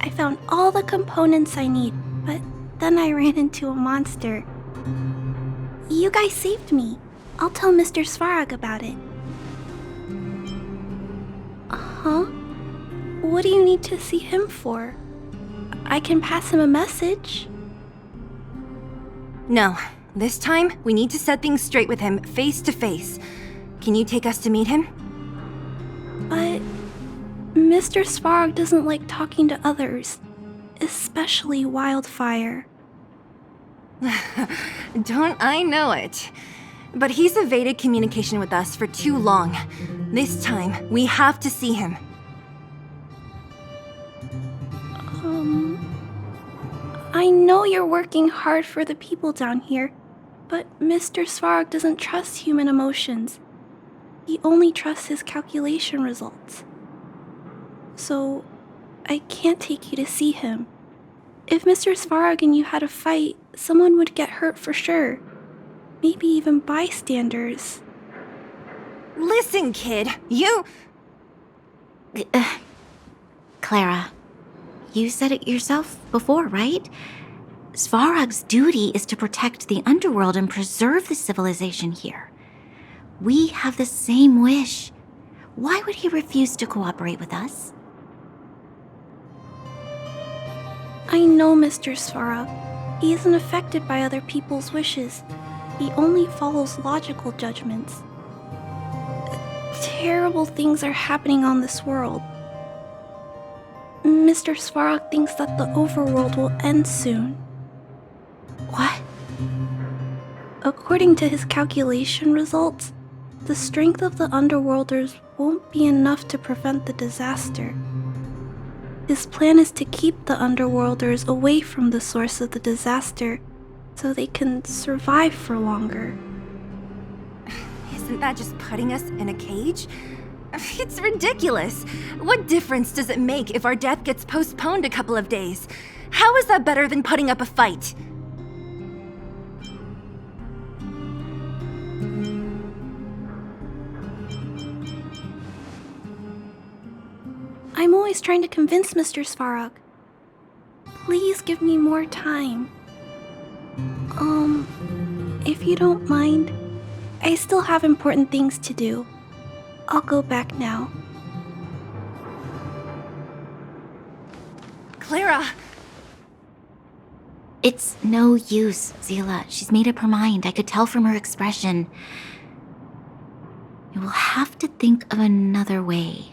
I found all the components I need, but then I ran into a monster. You guys saved me. I'll tell Mr. Svarog about it. Huh? What do you need to see him for? I can pass him a message. No. This time, we need to set things straight with him, face to face. Can you take us to meet him? But Mr. Svarog doesn't like talking to others, especially Wildfire. Don't I know it? But he's evaded communication with us for too long. This time, we have to see him. I know you're working hard for the people down here, but Mr. Svarog doesn't trust human emotions. He only trusts his calculation results. So, I can't take you to see him. If Mr. Svarog and you had a fight, someone would get hurt for sure. Maybe even bystanders. Listen, kid, you... Clara, you said it yourself before, right? Svarog's duty is to protect the underworld and preserve the civilization here. We have the same wish. Why would he refuse to cooperate with us? I know Mr. Svarog. He isn't affected by other people's wishes. He only follows logical judgments. Terrible things are happening on this world. Mr. Svarog thinks that the overworld will end soon. What? According to his calculation results, the strength of the Underworlders won't be enough to prevent the disaster. His plan is to keep the Underworlders away from the source of the disaster so they can survive for longer. Isn't that just putting us in a cage? It's ridiculous. What difference does it make if our death gets postponed a couple of days? How is that better than putting up a fight? I'm always trying to convince Mr. Svarog. Please give me more time. If you don't mind, I still have important things to do. I'll go back now. Clara! It's no use, Zila. She's made up her mind. I could tell from her expression. You will have to think of another way.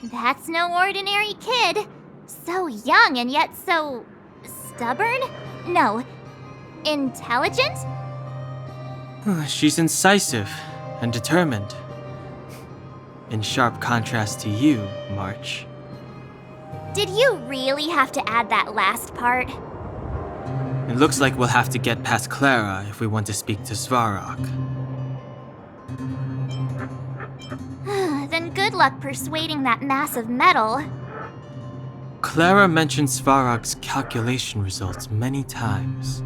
That's no ordinary kid. So young and yet so... stubborn? No. Intelligent? She's incisive and determined. In sharp contrast to you, March. Did you really have to add that last part? It looks like we'll have to get past Clara if we want to speak to Svarog. Then good luck persuading that mass of metal. Clara mentioned Svarog's calculation results many times.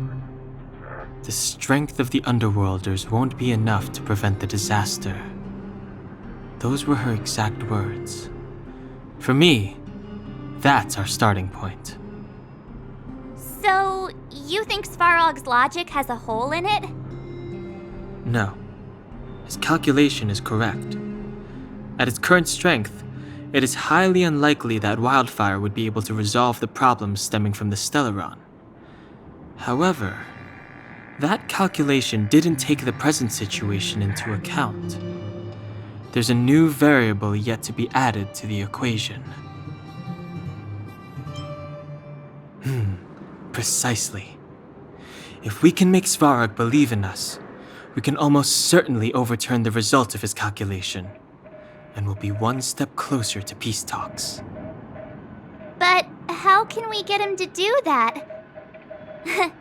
The strength of the Underworlders won't be enough to prevent the disaster. Those were her exact words. For me, that's our starting point. So, you think Svarog's logic has a hole in it? No. His calculation is correct. At its current strength, it is highly unlikely that Wildfire would be able to resolve the problems stemming from the Stellaron. However, that calculation didn't take the present situation into account. There's a new variable yet to be added to the equation. Precisely. If we can make Svarog believe in us, we can almost certainly overturn the result of his calculation, and we'll be one step closer to peace talks. But how can we get him to do that?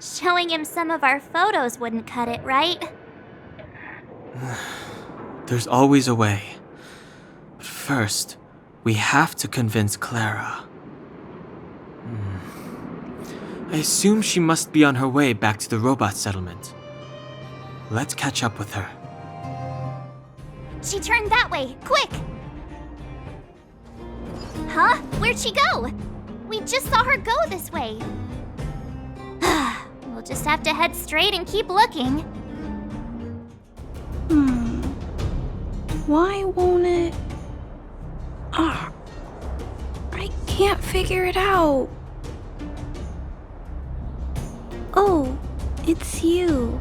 Showing him some of our photos wouldn't cut it, right? There's always a way. But first, we have to convince Clara. I assume she must be on her way back to the robot settlement. Let's catch up with her. She turned that way, quick! Huh? Where'd she go? We just saw her go this way. We'll just have to head straight and keep looking. Why won't it... I can't figure it out. Oh, it's you.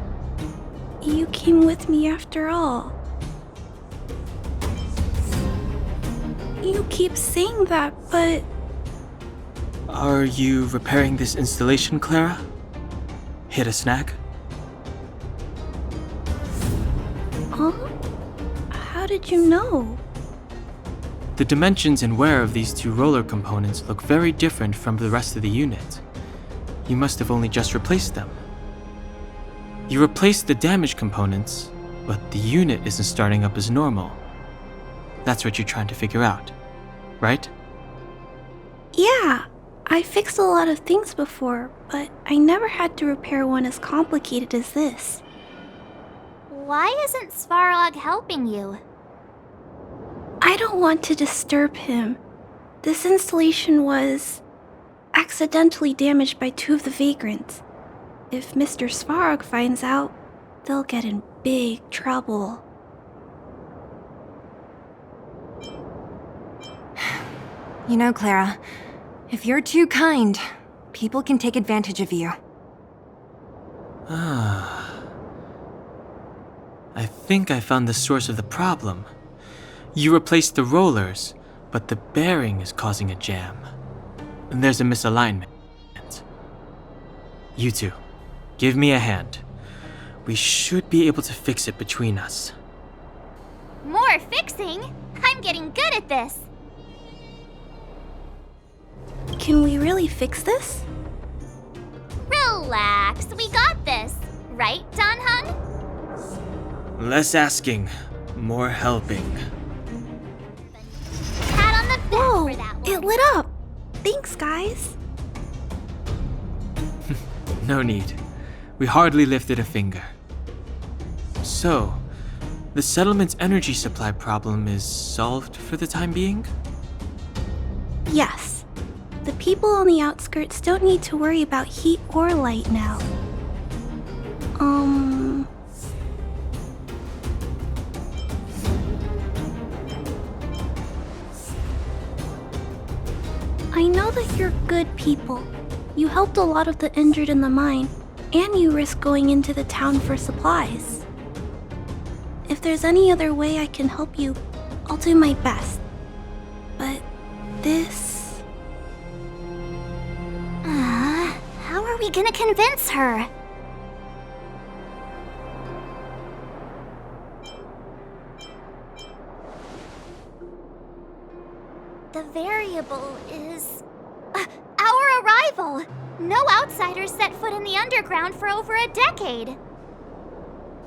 You came with me after all. You keep saying that, but... Are you repairing this installation, Clara? Hit a snag? Huh? How did you know? The dimensions and wear of these two roller components look very different from the rest of the unit. You must have only just replaced them. You replaced the damaged components, but the unit isn't starting up as normal. That's what you're trying to figure out, right? Yeah, I fixed a lot of things before, but I never had to repair one as complicated as this. Why isn't Svarog helping you? I don't want to disturb him. This installation was accidentally damaged by two of the vagrants. If Mr. Svarog finds out, they'll get in big trouble. You know, Clara, if you're too kind, people can take advantage of you. I think I found the source of the problem. You replaced the rollers, but the bearing is causing a jam. And there's a misalignment. You two, give me a hand. We should be able to fix it between us. More fixing? I'm getting good at this. Can we really fix this? Relax, we got this. Right, Don Hung? Less asking, more helping. Pat on the back Whoa, for that one. it lit up. Thanks, guys. No need. We hardly lifted a finger. So, the settlement's energy supply problem is solved for the time being? Yes. The people on the outskirts don't need to worry about heat or light now. I know that you're good people. You helped a lot of the injured in the mine, and you risked going into the town for supplies. If there's any other way I can help you, I'll do my best. But this... How are we gonna convince her? The variable is... our arrival! arrival! No outsiders set foot in the underground for over a decade.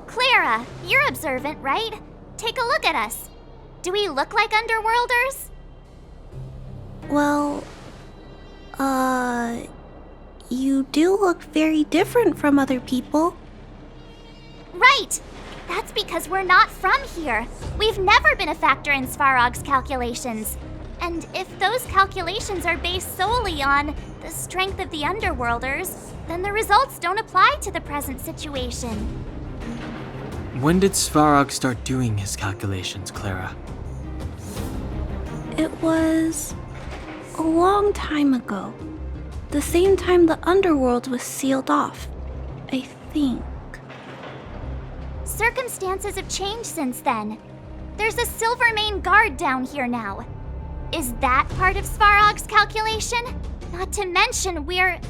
Clara, you're observant, right? Take a look at us. Do we look like underworlders? Well, you do look very different from other people. Right! That's because we're not from here. We've never been a factor in Svarog's calculations. And if those calculations are based solely on the strength of the underworlders, then the results don't apply to the present situation. When did Svarog start doing his calculations, Clara? It was a long time ago. The same time the underworld was sealed off, I think. Circumstances have changed since then. There's a Silvermane guard down here now. Is that part of Svarog's calculation? Not to mention we're...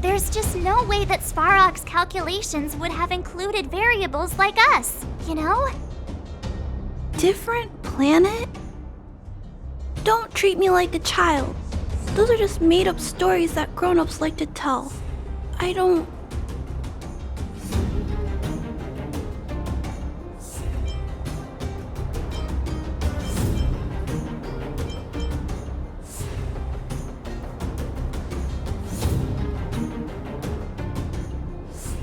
There's just no way that Svarog's calculations would have included variables like us, you know? Different planet? Don't treat me like a child. Those are just made-up stories that grown-ups like to tell. I don't...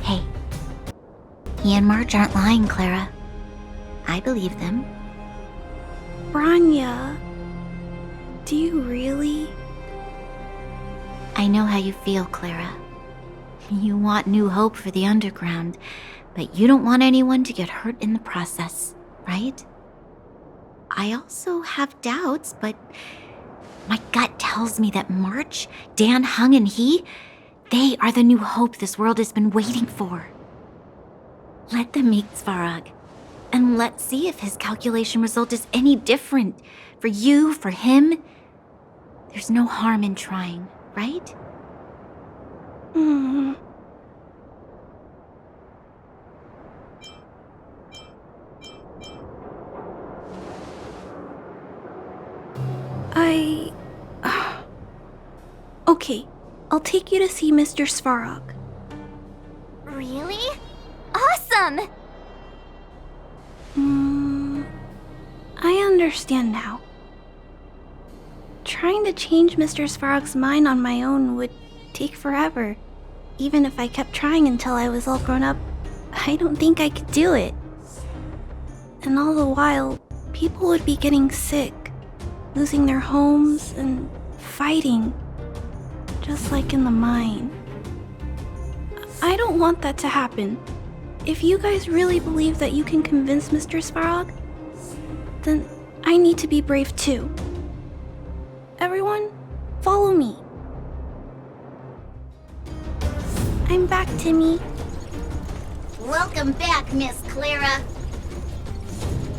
Hey, he and Marge aren't lying, Clara. I believe them. Branya, do you really? I know how you feel, Clara. You want new hope for the underground, but you don't want anyone to get hurt in the process, right? I also have doubts, but my gut tells me that March, Dan Hung, and they are the new hope this world has been waiting for. Let them meet Svarog, and let's see if his calculation result is any different. For you, for him, there's no harm in trying, right? Okay, I'll take you to see Mr. Svarog. Really? Awesome! I understand now. Trying to change Mr. Svarog's mind on my own would take forever. Even if I kept trying until I was all grown up, I don't think I could do it. And all the while, people would be getting sick, losing their homes, and fighting. Just like in the mine. I don't want that to happen. If you guys really believe that you can convince Mr. Svarog, then I need to be brave too. Everyone, follow me. I'm back, Timmy. Welcome back, Miss Clara.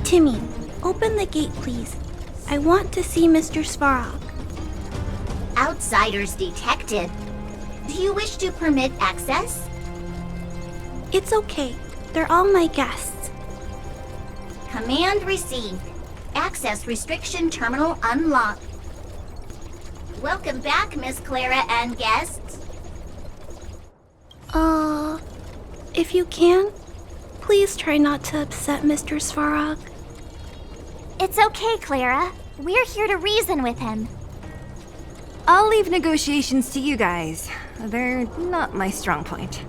Timmy, open the gate, please. I want to see Mr. Svarog. Outsiders detected. Do you wish to permit access? It's okay. They're all my guests. Command received. Access restriction terminal unlocked. Welcome back, Miss Clara and guests. If you can, please try not to upset Mr. Svarog. It's okay, Clara. We're here to reason with him. I'll leave negotiations to you guys. They're not my strong point.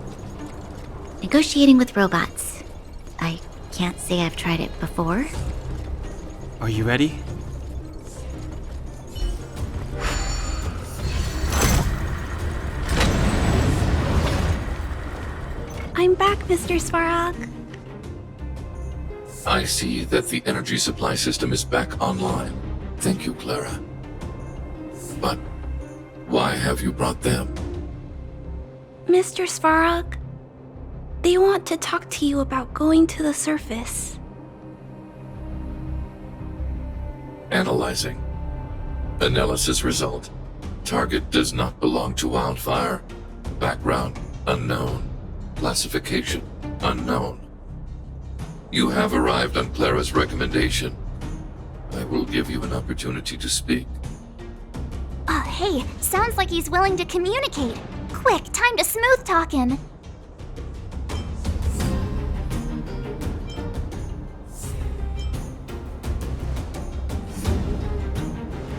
Negotiating with robots. I can't say I've tried it before. Are you ready? I'm back, Mr. Svarog. I see that the energy supply system is back online. Thank you, Clara. But why have you brought them? Mr. Svarog, they want to talk to you about going to the surface. Analyzing. Analysis result. Target does not belong to Wildfire. Background unknown. Classification unknown. You have arrived on Clara's recommendation. I will give you an opportunity to speak. Hey, sounds like he's willing to communicate. Quick, time to smooth talk him.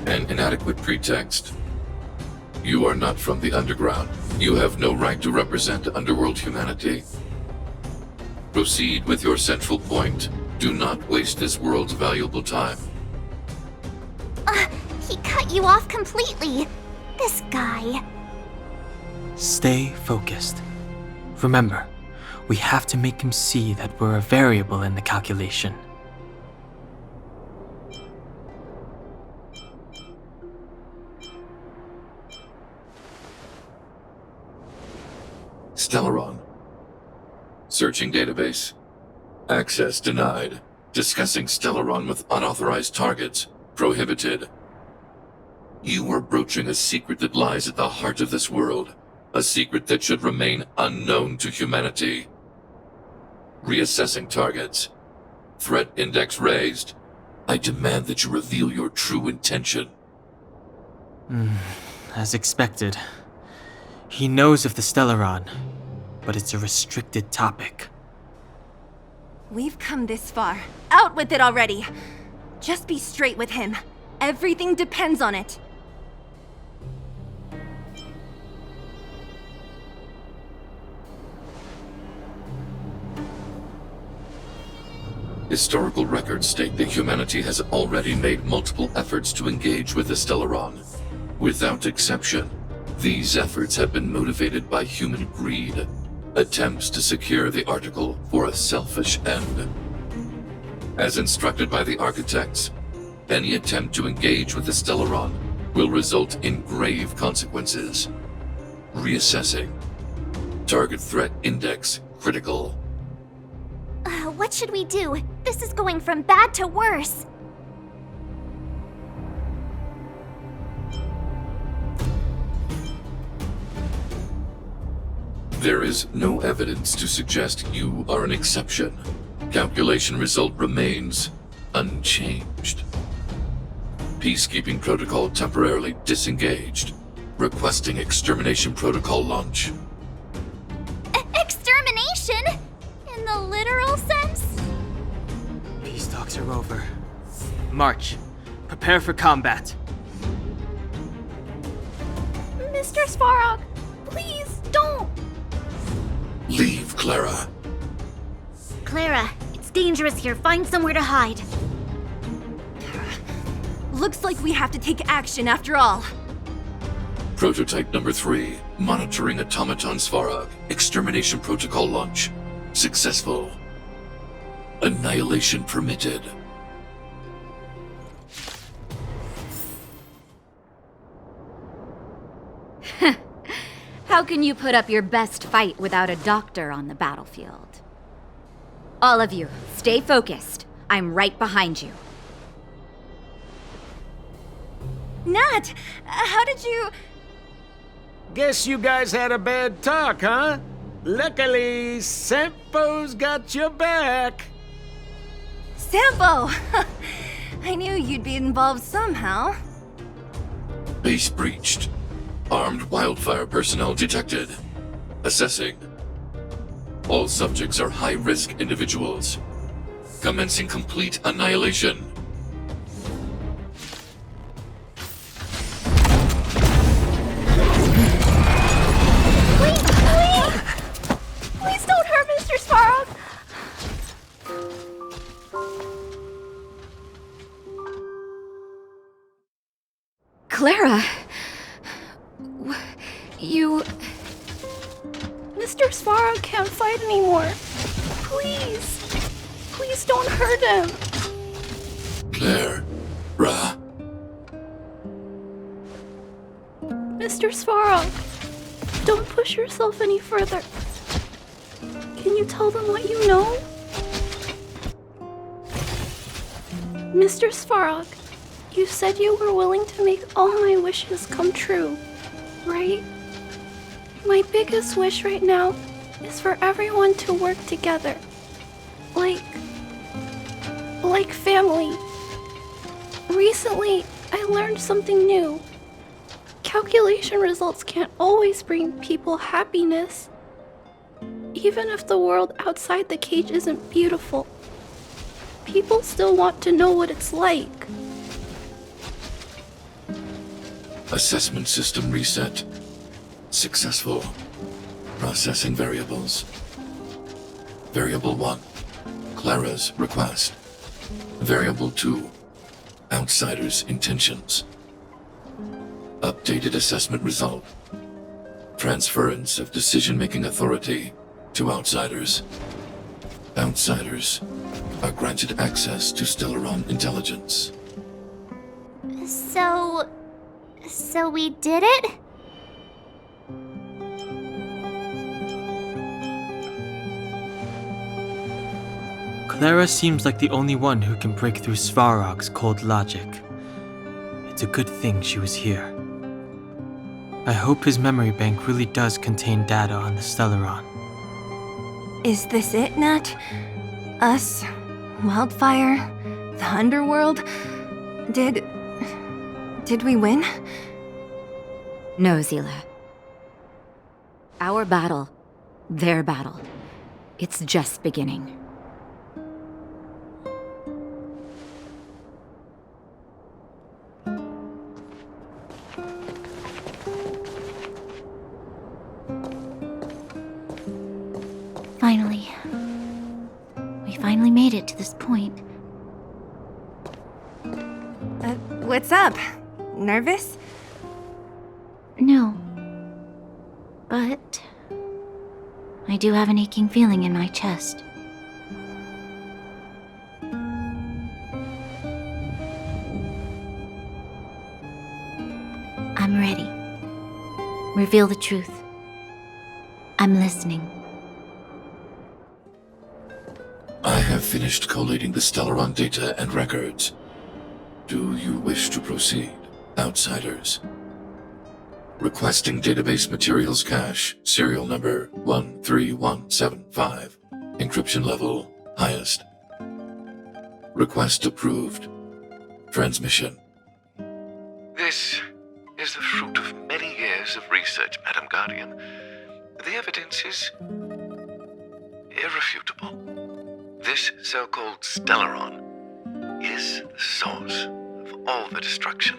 An inadequate pretext. You are not from the underground. You have no right to represent underworld humanity. Proceed with your central point. Do not waste this world's valuable time. He cut you off completely. This guy. Stay focused. Remember, we have to make him see that we're a variable in the calculation. Stellaron. Searching database. Access denied. Discussing Stellaron with unauthorized targets. Prohibited. You are broaching a secret that lies at the heart of this world. A secret that should remain unknown to humanity. Reassessing targets. Threat index raised. I demand that you reveal your true intention. As expected. He knows of the Stellaron, but it's a restricted topic. We've come this far. Out with it already! Just be straight with him. Everything depends on it. Historical records state that humanity has already made multiple efforts to engage with the Stellaron. Without exception, these efforts have been motivated by human greed, attempts to secure the article for a selfish end. As instructed by the architects, any attempt to engage with the Stellaron will result in grave consequences. Reassessing. Target threat index critical. What should we do? This is going from bad to worse. There is no evidence to suggest you are an exception. Calculation result remains unchanged. Peacekeeping protocol temporarily disengaged. Requesting extermination protocol launch. Extermination? In the literal sense? Peace talks are over. March. Prepare for combat. Mr. Svarog, please don't! Leave, Clara. Clara, it's dangerous here. Find somewhere to hide. Looks like we have to take action after all. Prototype number 3. Monitoring automaton Svarog. Extermination protocol launch. Successful. Annihilation permitted. How can you put up your best fight without a doctor on the battlefield? All of you, stay focused. I'm right behind you. Nat, how did you... Guess you guys had a bad talk, huh? Luckily, Sampo's got your back. Sampo! I knew you'd be involved somehow. Base breached. Armed wildfire personnel detected. Assessing. All subjects are high-risk individuals. Commencing complete annihilation. Please don't hurt Mr. Svarog! Clara! You... Mr. Svarog can't fight anymore. Please. Please don't hurt him. Clara. Mr. Svarog, don't push yourself any further. Can you tell them what you know? Mr. Svarog, you said you were willing to make all my wishes come true, right? My biggest wish right now is for everyone to work together. Like family. Recently, I learned something new. Calculation results can't always bring people happiness. Even if the world outside the cage isn't beautiful, people still want to know what it's like. Assessment system reset. Successful. Processing variables. Variable 1. Clara's request. Variable 2. Outsider's intentions. Updated assessment result. Transference of decision-making authority to outsiders. Outsiders are granted access to Stellaron intelligence. So we did it? Clara seems like the only one who can break through Svarog's cold logic. It's a good thing she was here. I hope his memory bank really does contain data on the Stellaron. Is this it, Nat? Us? Wildfire? The underworld? Did we win? No, Zila. Our battle, their battle, it's just beginning. Finally. We finally made it to this point. What's up? Nervous? No. But I do have an aching feeling in my chest. I'm ready. Reveal the truth. I'm listening. I have finished collating the Stellaron data and records. Do you wish to proceed, outsiders? Requesting database materials cache, serial number 13175. Encryption level, highest. Request approved. Transmission. This is the fruit of many years of research, Madam Guardian. The evidence is irrefutable. This so-called Stellaron is the source of all the destruction.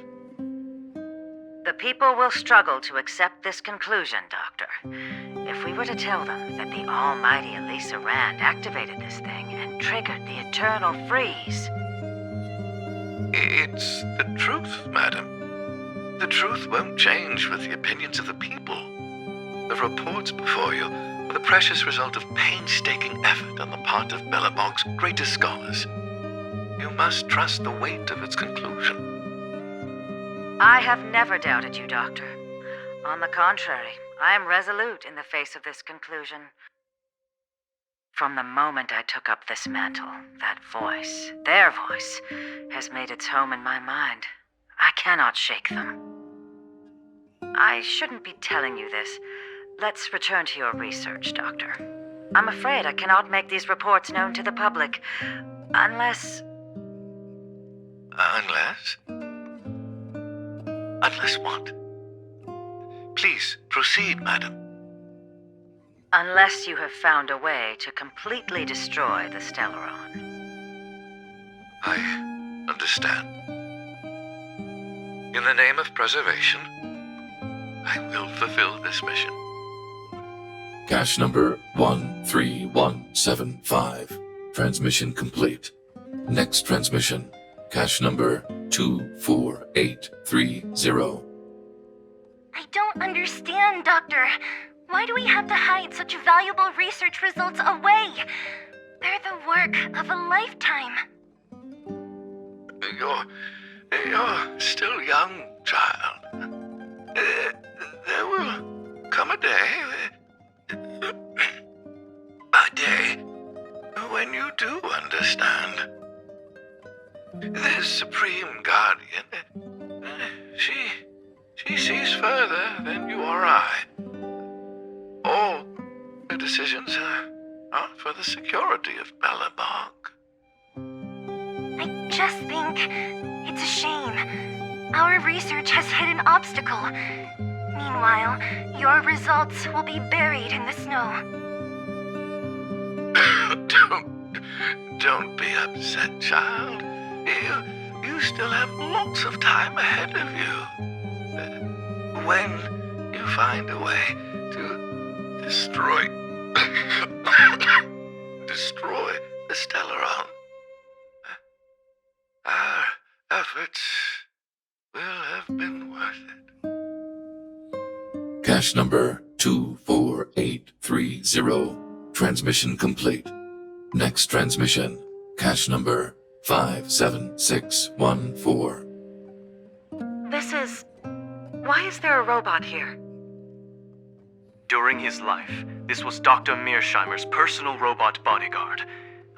The people will struggle to accept this conclusion, Doctor. If we were to tell them that the almighty Elisa Rand activated this thing and triggered the eternal freeze. It's the truth, madam. The truth won't change with the opinions of the people. The reports before you are the precious result of painstaking effort on the part of Belobog's greatest scholars. You must trust the weight of its conclusion. I have never doubted you, Doctor. On the contrary, I am resolute in the face of this conclusion. From the moment I took up this mantle, that voice, their voice, has made its home in my mind. I cannot shake them. I shouldn't be telling you this. Let's return to your research, Doctor. I'm afraid I cannot make these reports known to the public, unless... Unless? Unless what? Please, proceed, madam. Unless you have found a way to completely destroy the Stellaron. I understand. In the name of preservation, I will fulfill this mission. Cache number 13175. Transmission complete. Next transmission. Cache number 24830. I don't understand, Doctor. Why do we have to hide such valuable research results away? They're the work of a lifetime. You're still young, child. There will come a day when you do understand. This Supreme Guardian, she sees further than you or I. All her decisions are for the security of Belobog. I just think It's a shame. Our research has hit an obstacle. Meanwhile, your results will be buried in the snow. Don't be upset, child. You still have lots of time ahead of you. When you find a way to destroy the stellon, our efforts will have been worth it. Cache number 24830. Transmission complete. Next transmission. Cache number 57614. Why is there a robot here? During his life, this was Dr. Mearsheimer's personal robot bodyguard.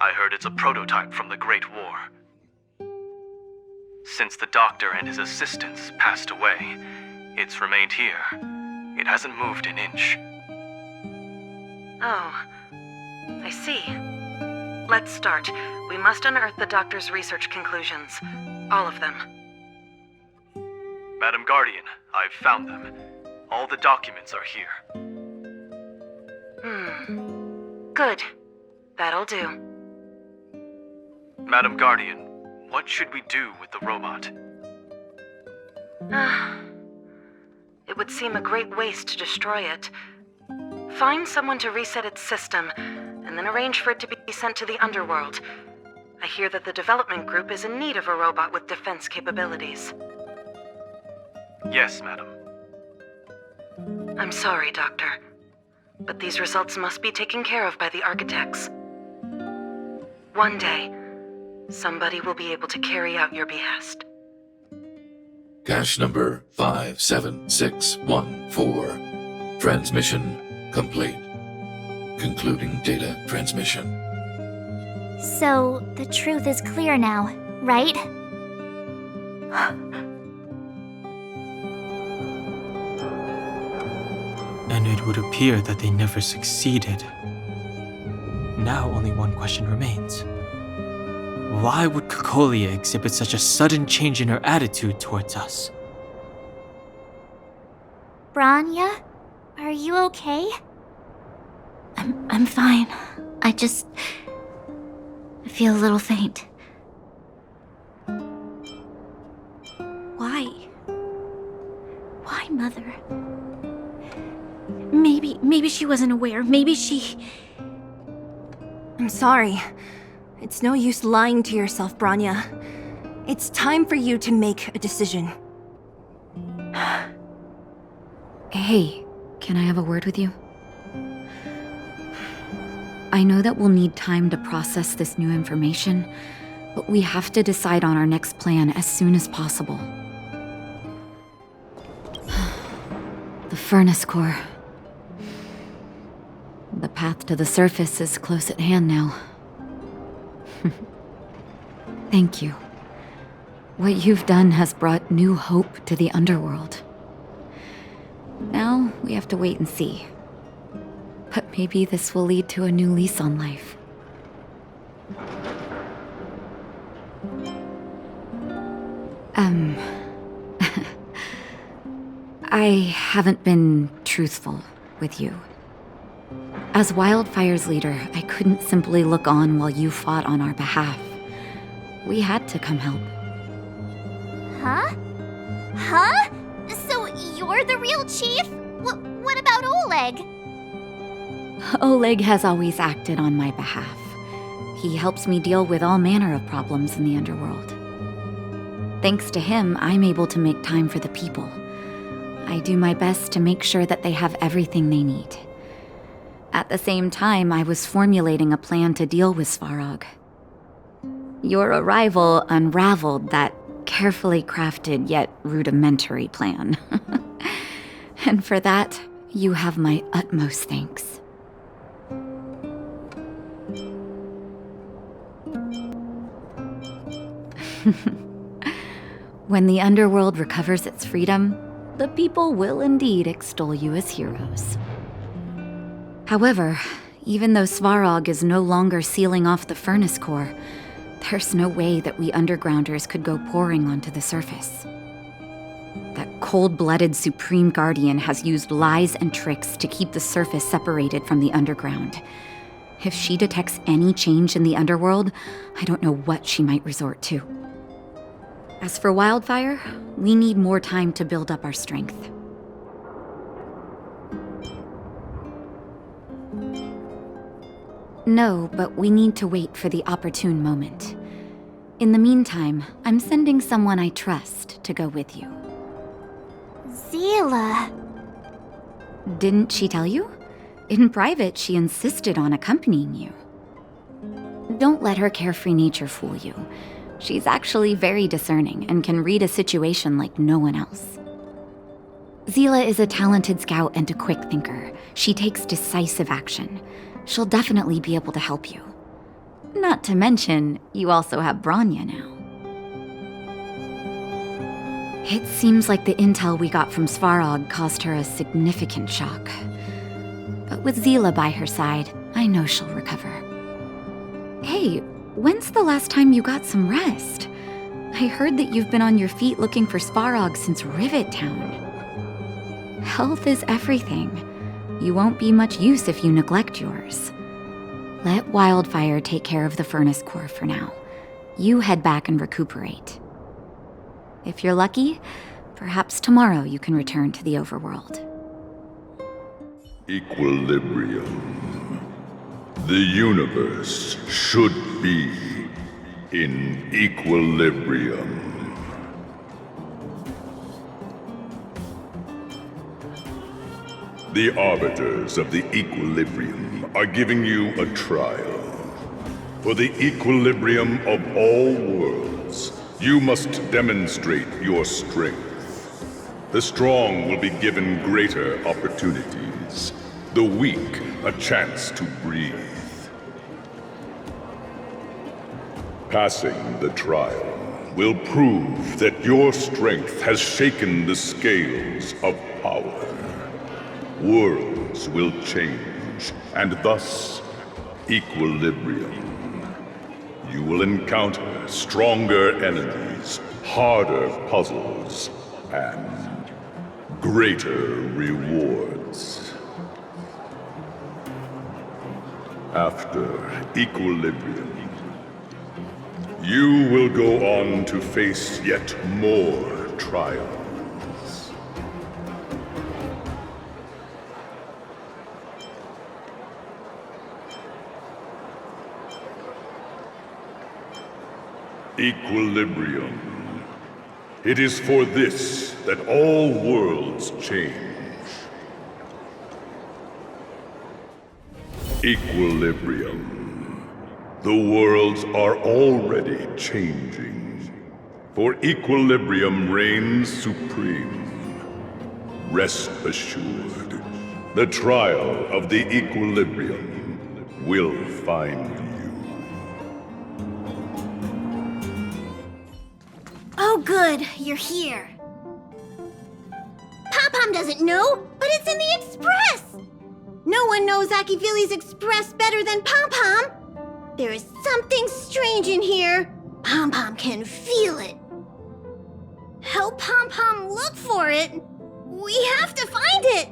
I heard it's a prototype from the Great War. Since the doctor and his assistants passed away, it's remained here. It hasn't moved an inch. Oh, I see. Let's start. We must unearth the doctor's research conclusions. All of them. Madam Guardian, I've found them. All the documents are here. Good. That'll do. Madam Guardian, what should we do with the robot? It would seem a great waste to destroy it. Find someone to reset its system, and then arrange for it to be sent to the underworld. I hear that the development group is in need of a robot with defense capabilities. Yes, madam. I'm sorry, Doctor, but these results must be taken care of by the architects. One day, somebody will be able to carry out your behest. Cache number 57614. Transmission complete. Concluding data transmission. So, the truth is clear now, right? And it would appear that they never succeeded. Now only one question remains. Why would Cocolia exhibit such a sudden change in her attitude towards us? Branya? Are you okay? I'm fine. I feel a little faint. Why? Why, Mother? Maybe she wasn't aware. Maybe she... I'm sorry. It's no use lying to yourself, Branya. It's time for you to make a decision. Hey, can I have a word with you? I know that we'll need time to process this new information, but we have to decide on our next plan as soon as possible. The furnace core. The path to the surface is close at hand now. Thank you. What you've done has brought new hope to the underworld. Now, we have to wait and see. But maybe this will lead to a new lease on life. I haven't been truthful with you. As Wildfire's leader, I couldn't simply look on while you fought on our behalf. We had to come help. Huh? Huh? So you're the real chief? What about Oleg? Oleg has always acted on my behalf. He helps me deal with all manner of problems in the underworld. Thanks to him, I'm able to make time for the people. I do my best to make sure that they have everything they need. At the same time, I was formulating a plan to deal with Svarog. Your arrival unraveled that carefully crafted yet rudimentary plan. And for that, you have my utmost thanks. When the underworld recovers its freedom, the people will indeed extol you as heroes. However, even though Svarog is no longer sealing off the furnace core, There's no way that we undergrounders could go pouring onto the surface. That cold-blooded Supreme Guardian has used lies and tricks to keep the surface separated from the underground. If she detects any change in the underworld, I don't know what she might resort to. As for Wildfire, we need more time to build up our strength. No, but we need to wait for the opportune moment. In the meantime, I'm sending someone I trust to go with you. Zila. Didn't she tell you? In private, she insisted on accompanying you. Don't let her carefree nature fool you. She's actually very discerning and can read a situation like no one else. Zila is a talented scout and a quick thinker. She takes decisive action. She'll definitely be able to help you. Not to mention, you also have Bronya now. It seems like the intel we got from Svarog caused her a significant shock. But with Zila by her side, I know she'll recover. Hey, when's the last time you got some rest? I heard that you've been on your feet looking for Svarog since Rivet Town. Health is everything. You won't be much use if you neglect yours. Let Wildfire take care of the furnace core for now. You head back and recuperate. If you're lucky, perhaps tomorrow you can return to the overworld. Equilibrium. The universe should be in equilibrium. The arbiters of the equilibrium are giving you a trial. For the equilibrium of all worlds, you must demonstrate your strength. The strong will be given greater opportunities. The weak, a chance to breathe. Passing the trial will prove that your strength has shaken the scales of power. Worlds will change, and thus, equilibrium. You will encounter stronger enemies, harder puzzles, and greater rewards. After equilibrium, you will go on to face yet more trials. Equilibrium. It is for this that all worlds change. Equilibrium. The worlds are already changing. For equilibrium reigns supreme. Rest assured, the trial of the equilibrium will find you. Oh good, you're here. Pom-Pom doesn't know, but it's in the Express! No one knows Akivili's Express better than Pom-Pom! There is something strange in here. Pom-Pom can feel it. Help Pom-Pom look for it. We have to find it!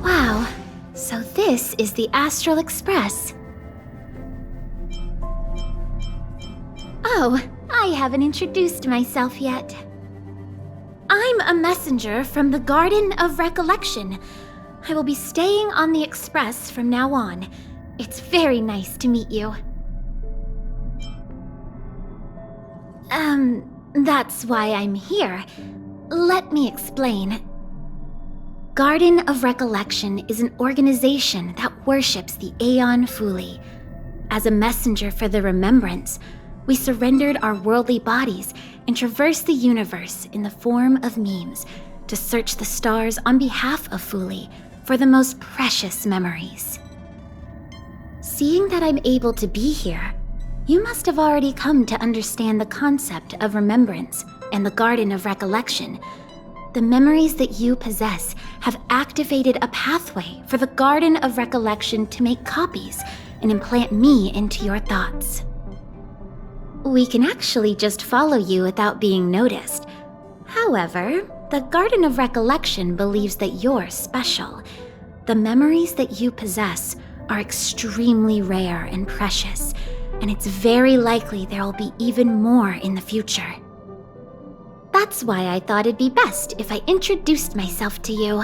Wow, so this is the Astral Express. Oh, I haven't introduced myself yet. I'm a messenger from the Garden of Recollection. I will be staying on the Express from now on. It's very nice to meet you. That's why I'm here. Let me explain. Garden of Recollection is an organization that worships the Aeon Fuli. As a messenger for the remembrance, We surrendered our worldly bodies and traversed the universe in the form of memes to search the stars on behalf of Fuli for the most precious memories. Seeing that I'm able to be here, you must have already come to understand the concept of remembrance and the Garden of Recollection. The memories that you possess have activated a pathway for the Garden of Recollection to make copies and implant me into your thoughts. We can actually just follow you without being noticed. However, the Garden of Recollection believes that you're special. The memories that you possess are extremely rare and precious, and it's very likely there will be even more in the future. That's why I thought it'd be best if I introduced myself to you.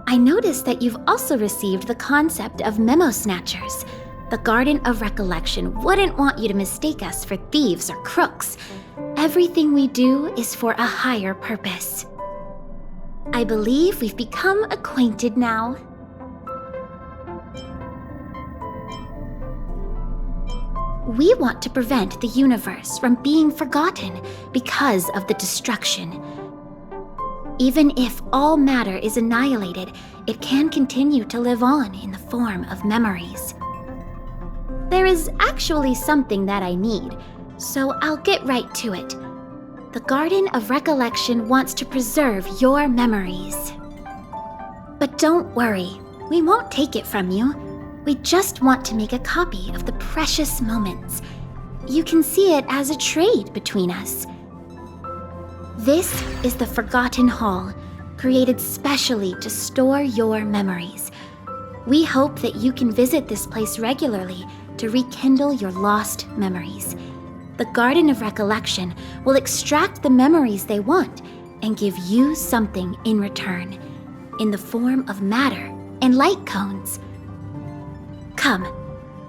I noticed that you've also received the concept of memo snatchers. The Garden of Recollection wouldn't want you to mistake us for thieves or crooks. Everything we do is for a higher purpose. I believe we've become acquainted now. We want to prevent the universe from being forgotten because of the destruction. Even if all matter is annihilated, it can continue to live on in the form of memories. There is actually something that I need, so I'll get right to it. The Garden of Recollection wants to preserve your memories. But don't worry, we won't take it from you. We just want to make a copy of the precious moments. You can see it as a trade between us. This is the Forgotten Hall, created specially to store your memories. We hope that you can visit this place regularly to rekindle your lost memories. The Garden of Recollection will extract the memories they want and give you something in return, in the form of matter and light cones. Come,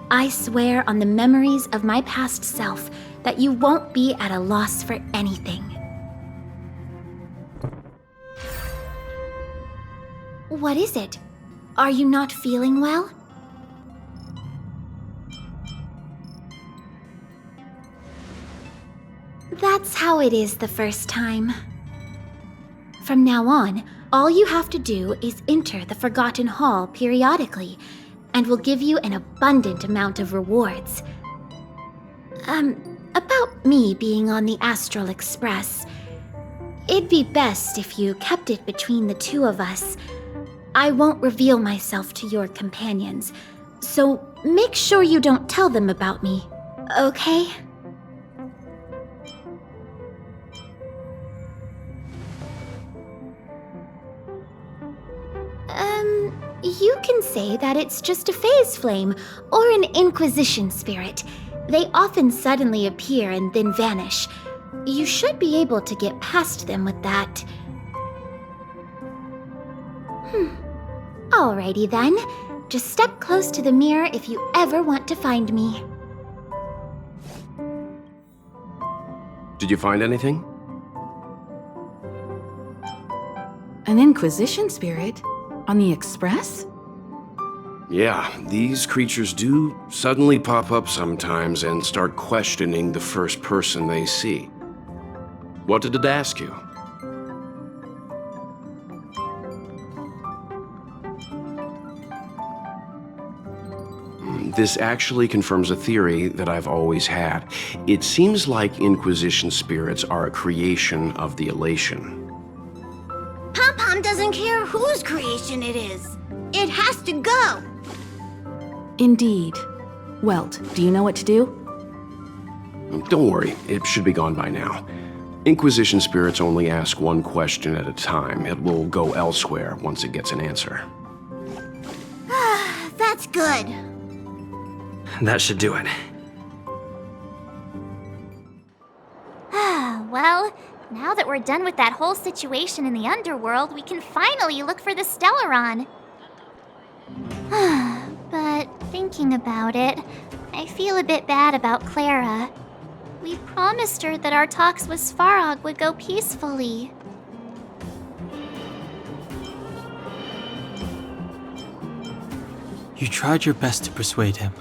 I swear on the memories of my past self that you won't be at a loss for anything. What is it? Are you not feeling well? That's how it is the first time. From now on, all you have to do is enter the Forgotten Hall periodically, and we'll give you an abundant amount of rewards. About me being on the Astral Express. It'd be best if you kept it between the two of us. I won't reveal myself to your companions, so make sure you don't tell them about me, okay? You can say that it's just a phase flame or an Inquisition spirit. They often suddenly appear and then vanish. You should be able to get past them with that. Alrighty then. Just step close to the mirror if you ever want to find me. Did you find anything? An Inquisition spirit? On the Express? Yeah, these creatures do suddenly pop up sometimes and start questioning the first person they see. What did it ask you? This actually confirms a theory that I've always had. It seems like Inquisition spirits are a creation of the Elation. Pom-Pom doesn't care whose creation it is. It has to go. Indeed. Welt, do you know what to do? Don't worry, it should be gone by now. Inquisition spirits only ask one question at a time. It will go elsewhere once it gets an answer. That's good. That should do it. Well, now that we're done with that whole situation in the underworld, we can finally look for the Stellaron. But thinking about it, I feel a bit bad about Clara. We promised her that our talks with Svarog would go peacefully. You tried your best to persuade him.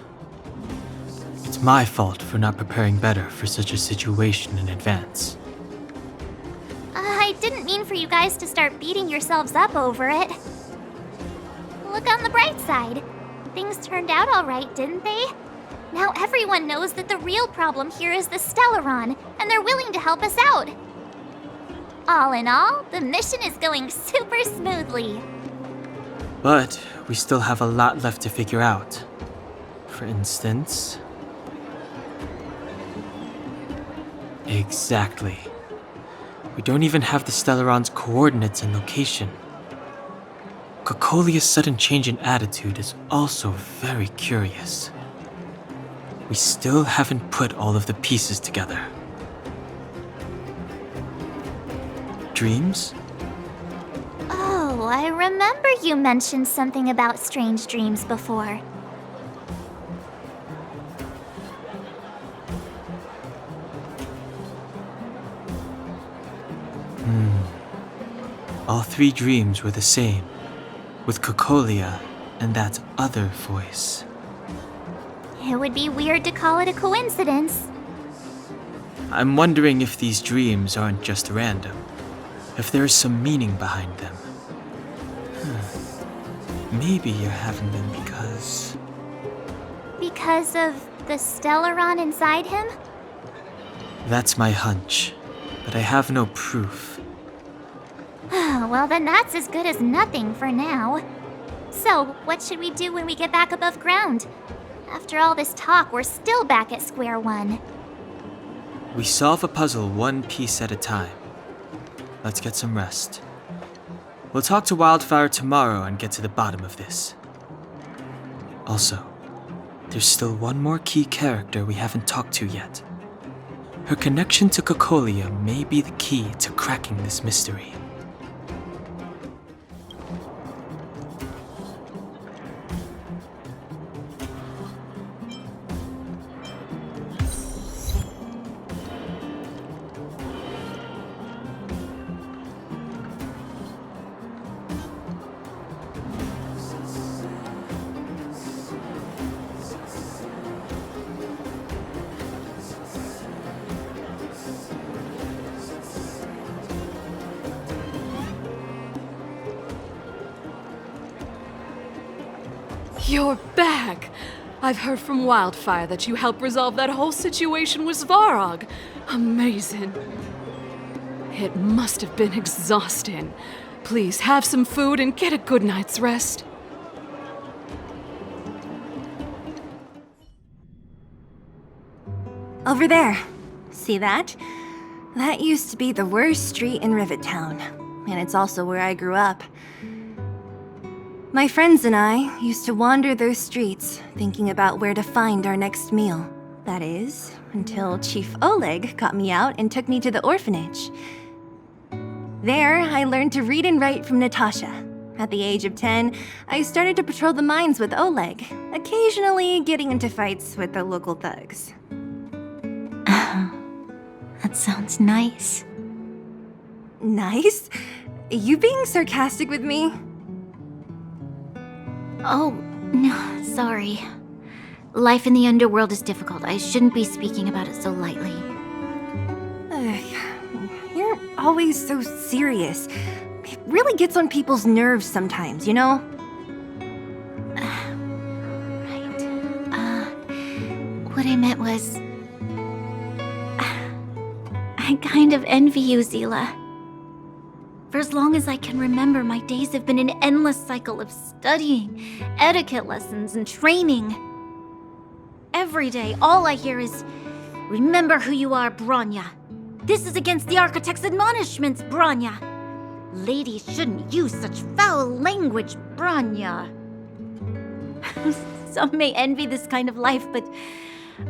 It's my fault for not preparing better for such a situation in advance. I didn't mean for you guys to start beating yourselves up over it. Look on the bright side. Things turned out alright, didn't they? Now everyone knows that the real problem here is the Stellaron, and they're willing to help us out. All in all, the mission is going super smoothly. But we still have a lot left to figure out. For instance... Exactly. We don't even have the Stellaron's coordinates and location. Cocolia's sudden change in attitude is also very curious. We still haven't put all of the pieces together. Dreams? Oh, I remember you mentioned something about strange dreams before. All three dreams were the same, with Cocolia and that other voice. It would be weird to call it a coincidence. I'm wondering if these dreams aren't just random, if there is some meaning behind them. Maybe you're having them because... Because of the Stellaron inside him? That's my hunch, but I have no proof. Well, then that's as good as nothing for now. So, what should we do when we get back above ground? After all this talk, we're still back at square one. We solve a puzzle one piece at a time. Let's get some rest. We'll talk to Wildfire tomorrow and get to the bottom of this. Also, there's still one more key character we haven't talked to yet. Her connection to Cocolia may be the key to cracking this mystery. You're back! I've heard from Wildfire that you helped resolve that whole situation with Svarog. Amazing. It must have been exhausting. Please have some food and get a good night's rest. Over there. See that? That used to be the worst street in Rivet Town, and it's also where I grew up. My friends and I used to wander those streets, thinking about where to find our next meal. That is, until Chief Oleg got me out and took me to the orphanage. There, I learned to read and write from Natasha. At the age of 10, I started to patrol the mines with Oleg, occasionally getting into fights with the local thugs. That sounds nice. Nice? You being sarcastic with me? Oh, no, sorry. Life in the underworld is difficult. I shouldn't be speaking about it so lightly. You're always so serious. It really gets on people's nerves sometimes, you know? Right. What I meant was... I kind of envy you, Zila. For as long as I can remember, my days have been an endless cycle of studying, etiquette lessons, and training. Every day, all I hear is, "Remember who you are, Bronya. This is against the Architect's admonishments, Bronya. Ladies shouldn't use such foul language, Bronya." Some may envy this kind of life, but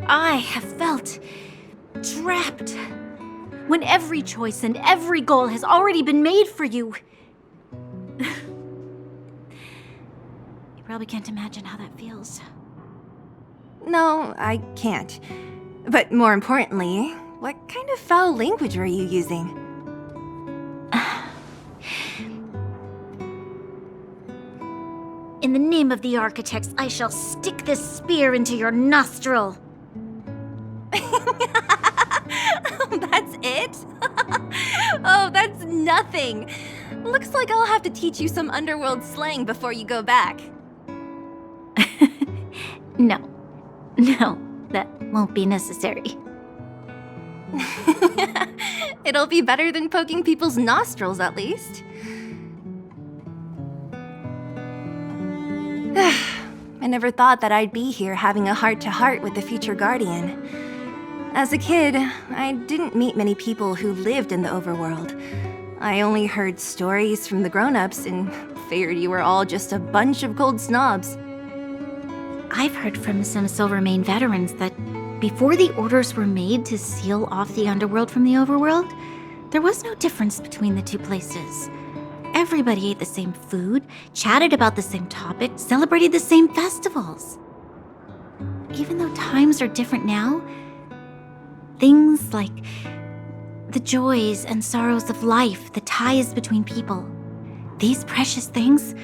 I have felt trapped. When every choice and every goal has already been made for you. You probably can't imagine how that feels. No, I can't. But more importantly, what kind of foul language were you using? In the name of the Architects, I shall stick this spear into your nostril. it? Oh, that's nothing. Looks like I'll have to teach you some underworld slang before you go back. No, that won't be necessary. It'll be better than poking people's nostrils, at least. I never thought that I'd be here having a heart-to-heart with the future Guardian. As a kid, I didn't meet many people who lived in the overworld. I only heard stories from the grown-ups and figured you were all just a bunch of cold snobs. I've heard from some Silvermane veterans that before the orders were made to seal off the underworld from the overworld, there was no difference between the two places. Everybody ate the same food, chatted about the same topics, celebrated the same festivals. Even though times are different now, things like the joys and sorrows of life, the ties between people, these precious things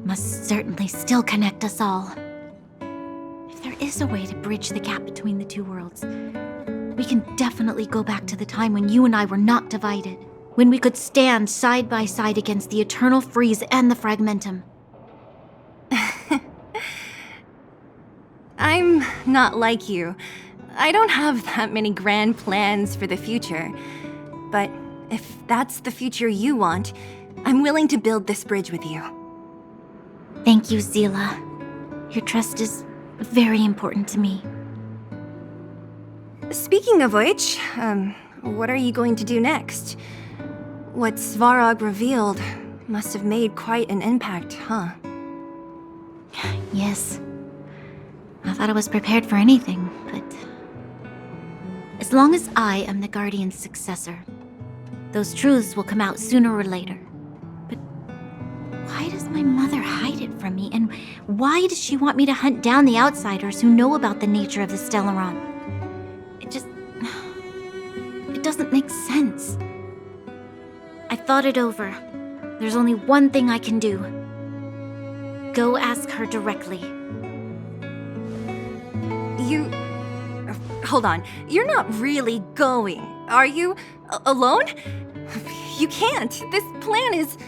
must certainly still connect us all. If there is a way to bridge the gap between the two worlds, we can definitely go back to the time when you and I were not divided, when we could stand side by side against the eternal freeze and the fragmentum. I'm not like you. I don't have that many grand plans for the future. But if that's the future you want, I'm willing to build this bridge with you. Thank you, Zila. Your trust is very important to me. Speaking of which, what are you going to do next? What Svarog revealed must have made quite an impact, huh? Yes. I thought I was prepared for anything, but... as long as I am the Guardian's successor, those truths will come out sooner or later. But why does my mother hide it from me? And why does she want me to hunt down the outsiders who know about the nature of the stellon? It doesn't make sense. I thought it over. There's only one thing I can do. Go ask her directly. Hold on. You're not really going, are you? Alone? You can't. This plan is...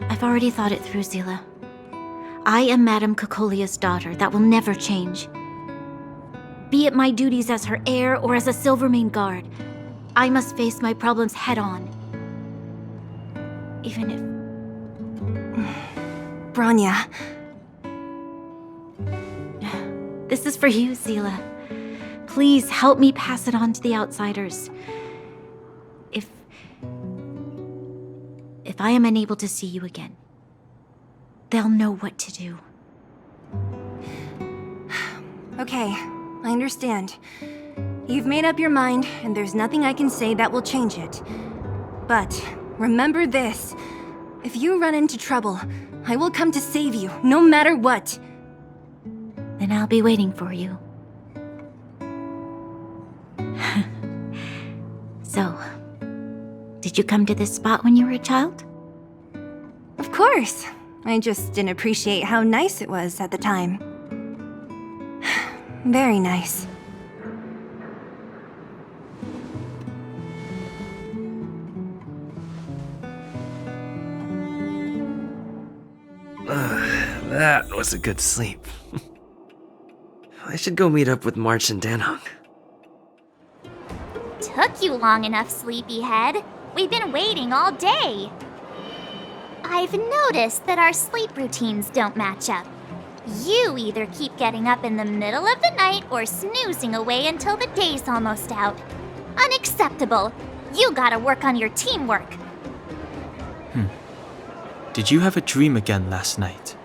I've already thought it through, Zila. I am Madame Cocolia's daughter. That will never change. Be it my duties as her heir or as a Silvermane guard, I must face my problems head-on. Even if... Bronya. This is for you, Zila. Please help me pass it on to the outsiders. If I am unable to see you again, they'll know what to do. Okay, I understand. You've made up your mind, and there's nothing I can say that will change it. But remember this. If you run into trouble, I will come to save you, no matter what. Then I'll be waiting for you. So, did you come to this spot when you were a child? Of course. I just didn't appreciate how nice it was at the time. Very nice. That was a good sleep. I should go meet up with March and Danhung. Took you long enough, sleepyhead. We've been waiting all day. I've noticed that our sleep routines don't match up. You either keep getting up in the middle of the night or snoozing away until the day's almost out. Unacceptable. You gotta work on your teamwork. Did you have a dream again last night?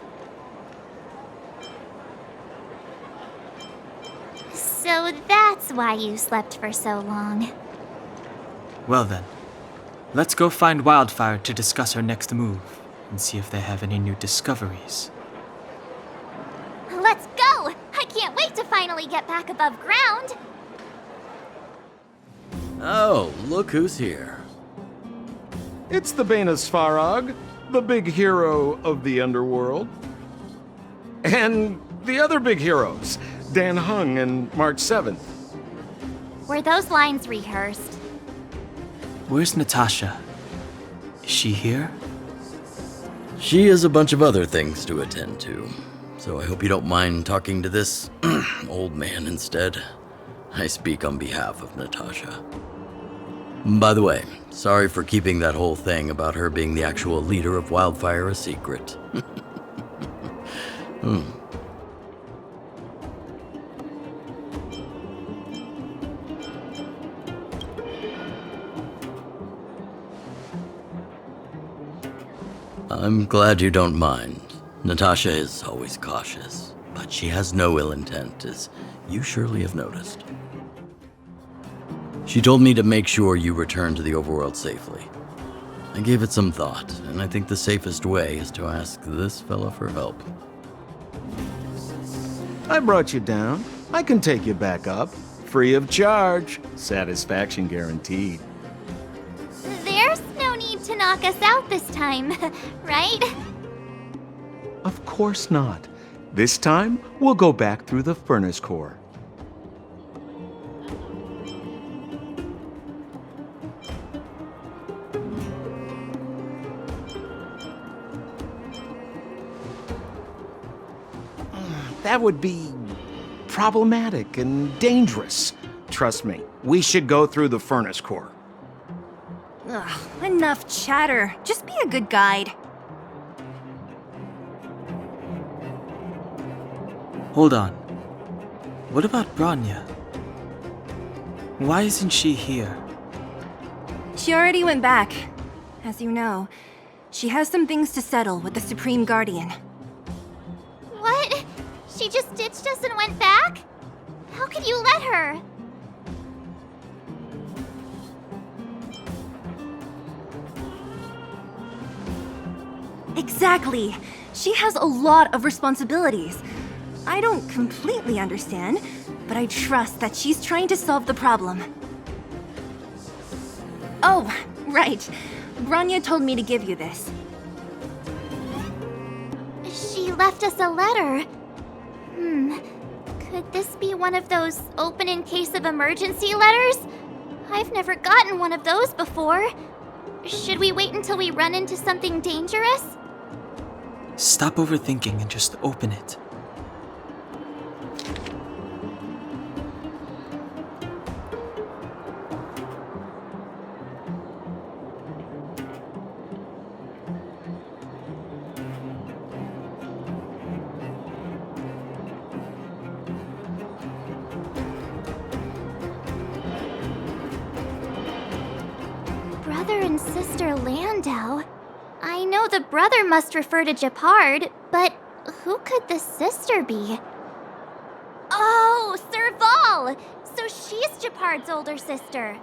So that's why you slept for so long. Well then, let's go find Wildfire to discuss her next move and see if they have any new discoveries. Let's go! I can't wait to finally get back above ground. Oh, look who's here. It's the Bane of Svarog, the big hero of the underworld. And the other big heroes, Danhung and March 7th. Were those lines rehearsed? Where's Natasha? Is she here? She has a bunch of other things to attend to, so I hope you don't mind talking to this old man instead. I speak on behalf of Natasha. By the way, sorry for keeping that whole thing about her being the actual leader of Wildfire a secret. I'm glad you don't mind. Natasha is always cautious, but she has no ill intent, as you surely have noticed. She told me to make sure you return to the overworld safely. I gave it some thought, and I think the safest way is to ask this fella for help. I brought you down. I can take you back up. Free of charge. Satisfaction guaranteed. There's no need to knock us out this time, right? Of course not. This time, we'll go back through the furnace core. That would be problematic and dangerous. Trust me, we should go through the furnace core. Ugh, enough chatter. Just be a good guide. Hold on. What about Bronya? Why isn't she here? She already went back. As you know, she has some things to settle with the Supreme Guardian. What? She just ditched us and went back? How could you let her? Exactly. She has a lot of responsibilities. I don't completely understand, but I trust that she's trying to solve the problem. Oh, right. Bronya told me to give you this. She left us a letter. Could this be one of those open in case of emergency letters? I've never gotten one of those before. Should we wait until we run into something dangerous? Stop overthinking and just open it. Brother and sister Landau. I know the brother must refer to Gepard, but who could the sister be? Oh, Serval! So she's Gepard's older sister.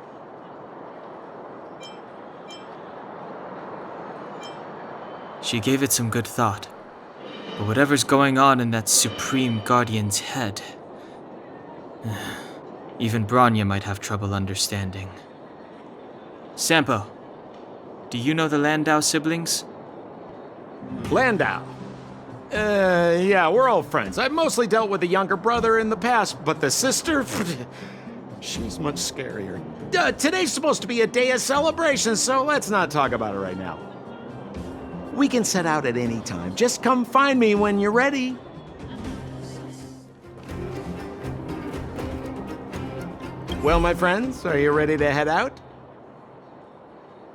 She gave it some good thought. But whatever's going on in that Supreme Guardian's head, even Bronya might have trouble understanding. Sampo, do you know the Landau siblings? Landau? Yeah, we're old friends. I've mostly dealt with the younger brother in the past, but the sister? She's much scarier. Today's supposed to be a day of celebration, so let's not talk about it right now. We can set out at any time. Just come find me when you're ready. Well, my friends, are you ready to head out?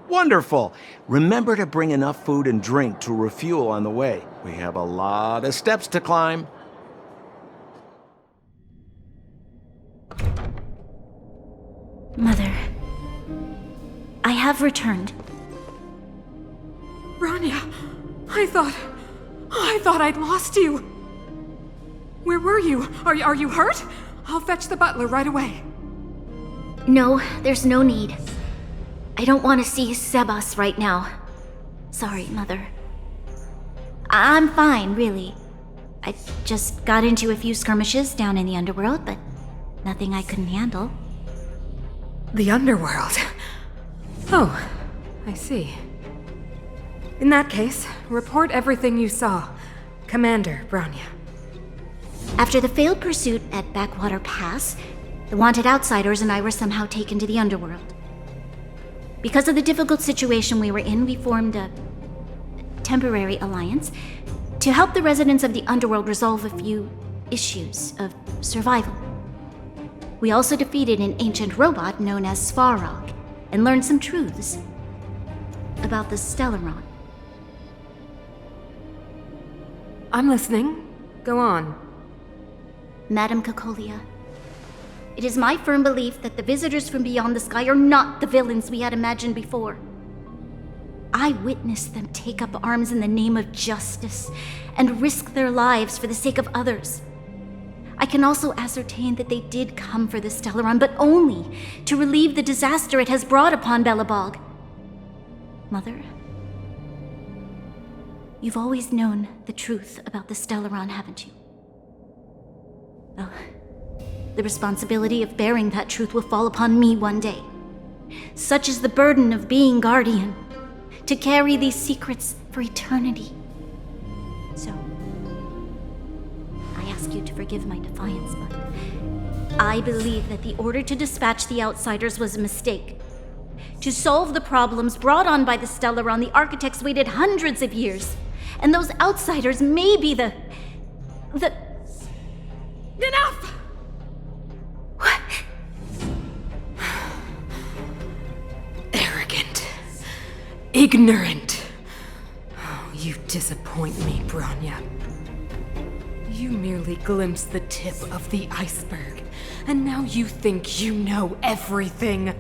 Wonderful. Remember to bring enough food and drink to refuel on the way. We have a lot of steps to climb. Mother, I have returned. Bronya, I thought I'd lost you. Where were you? Are you hurt? I'll fetch the butler right away. No, there's no need. I don't want to see Sebas right now. Sorry, Mother. I'm fine, really. I just got into a few skirmishes down in the underworld, but nothing I couldn't handle. The underworld? Oh, I see. In that case, report everything you saw. Commander Bronya. After the failed pursuit at Backwater Pass, the wanted outsiders and I were somehow taken to the underworld. Because of the difficult situation we were in, we formed a temporary alliance to help the residents of the underworld resolve a few issues of survival. We also defeated an ancient robot known as Svarog and learned some truths about the stellon. I'm listening. Go on. Madam Cocolia, it is my firm belief that the visitors from beyond the sky are not the villains we had imagined before. I witnessed them take up arms in the name of justice and risk their lives for the sake of others. I can also ascertain that they did come for the stellon, but only to relieve the disaster it has brought upon Belobog. Mother, you've always known the truth about the stellon, haven't you? Well, the responsibility of bearing that truth will fall upon me one day. Such is the burden of being guardian, to carry these secrets for eternity. So, I ask you to forgive my defiance, but I believe that the order to dispatch the outsiders was a mistake. To solve the problems brought on by the stellon, the architects waited hundreds of years, and those outsiders may be the... Enough! What? Arrogant. Ignorant. Oh, you disappoint me, Bronya. You merely glimpsed the tip of the iceberg, and now you think you know everything.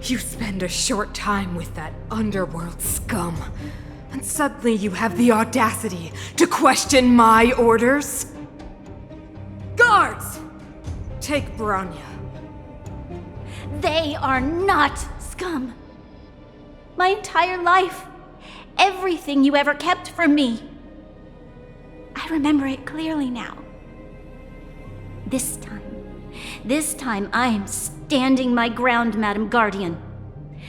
You spend a short time with that underworld scum, and suddenly you have the audacity to question my orders? Guards! Take Bronya. They are not scum. My entire life, everything you ever kept from me. I remember it clearly now. This time I am standing my ground, Madam Guardian.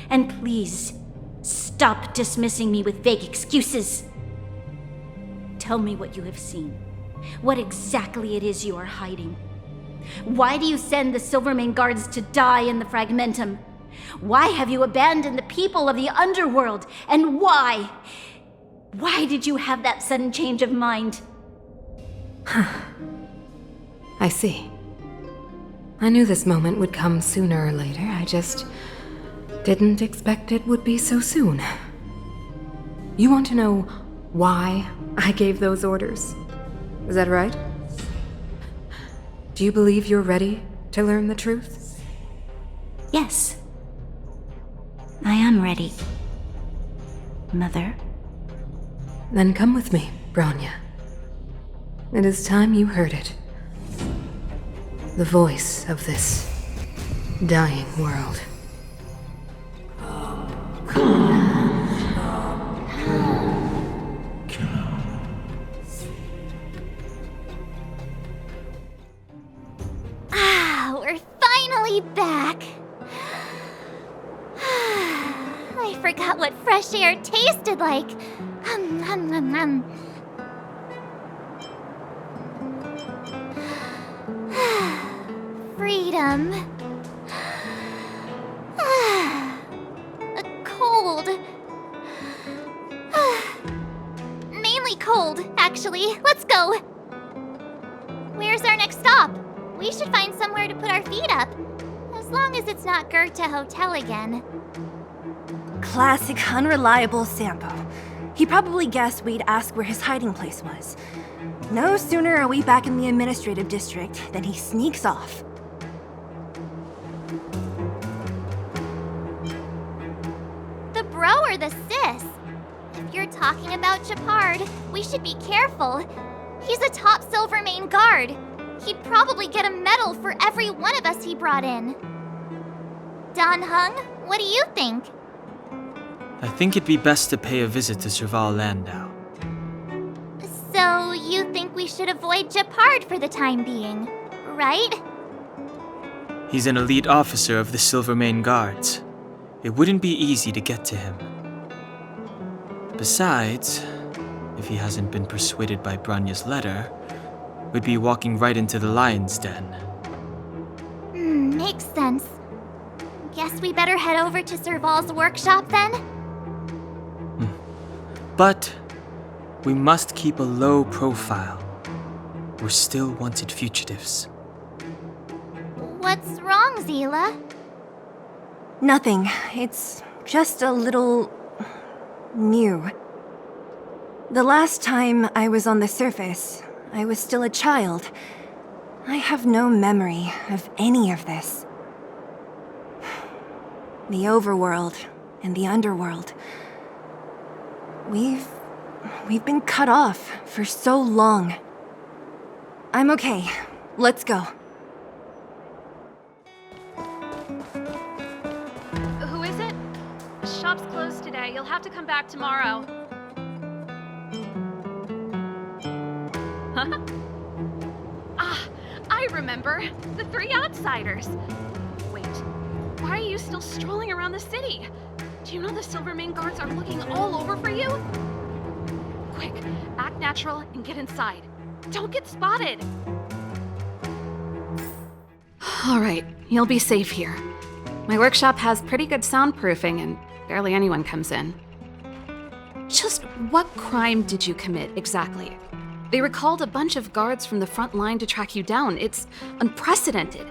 And please, stop dismissing me with vague excuses. Tell me what you have seen. What exactly it is you are hiding. Why do you send the Silvermane guards to die in the Fragmentum? Why have you abandoned the people of the underworld? And why? Why did you have that sudden change of mind? I see. I knew this moment would come sooner or later. I just didn't expect it would be so soon. You want to know why I gave those orders? Is that right? Do you believe you're ready to learn the truth? Yes. I am ready, Mother. Then come with me, Bronya. It is time you heard it. The voice of this dying world. We're finally back. I forgot what fresh air tasted like. Freedom. Cold. Mainly cold, actually. Let's go. Where's our next stop? We should find somewhere to put our feet up. As long as it's not Herta Hotel again. Classic unreliable Sampo. He probably guessed we'd ask where his hiding place was. No sooner are we back in the administrative district than he sneaks off. The bro or the sis? If you're talking about Japard, we should be careful. He's a top Silvermane guard. He'd probably get a medal for every one of us he brought in. Don Hung, what do you think? I think it'd be best to pay a visit to Serval Landau. So you think we should avoid Japard for the time being, right? He's an elite officer of the Silvermane Guards. It wouldn't be easy to get to him. Besides, if he hasn't been persuaded by Bronya's letter, we'd be walking right into the lion's den. Makes sense. Guess we better head over to Serval's workshop then? But we must keep a low profile. We're still wanted fugitives. What's wrong, Zila? Nothing. It's just a little... new. The last time I was on the surface, I was still a child. I have no memory of any of this. The overworld and the underworld. We've been cut off for so long. I'm okay. Let's go. Who is it? The shop's closed today. You'll have to come back tomorrow. Huh? Ah, I remember. The three outsiders. Wait, why are you still strolling around the city? Do you know the Silvermane guards are looking all over for you? Quick, act natural and get inside. Don't get spotted. All right, you'll be safe here. My workshop has pretty good soundproofing and barely anyone comes in. Just what crime did you commit exactly? They recalled a bunch of guards from the front line to track you down. It's unprecedented.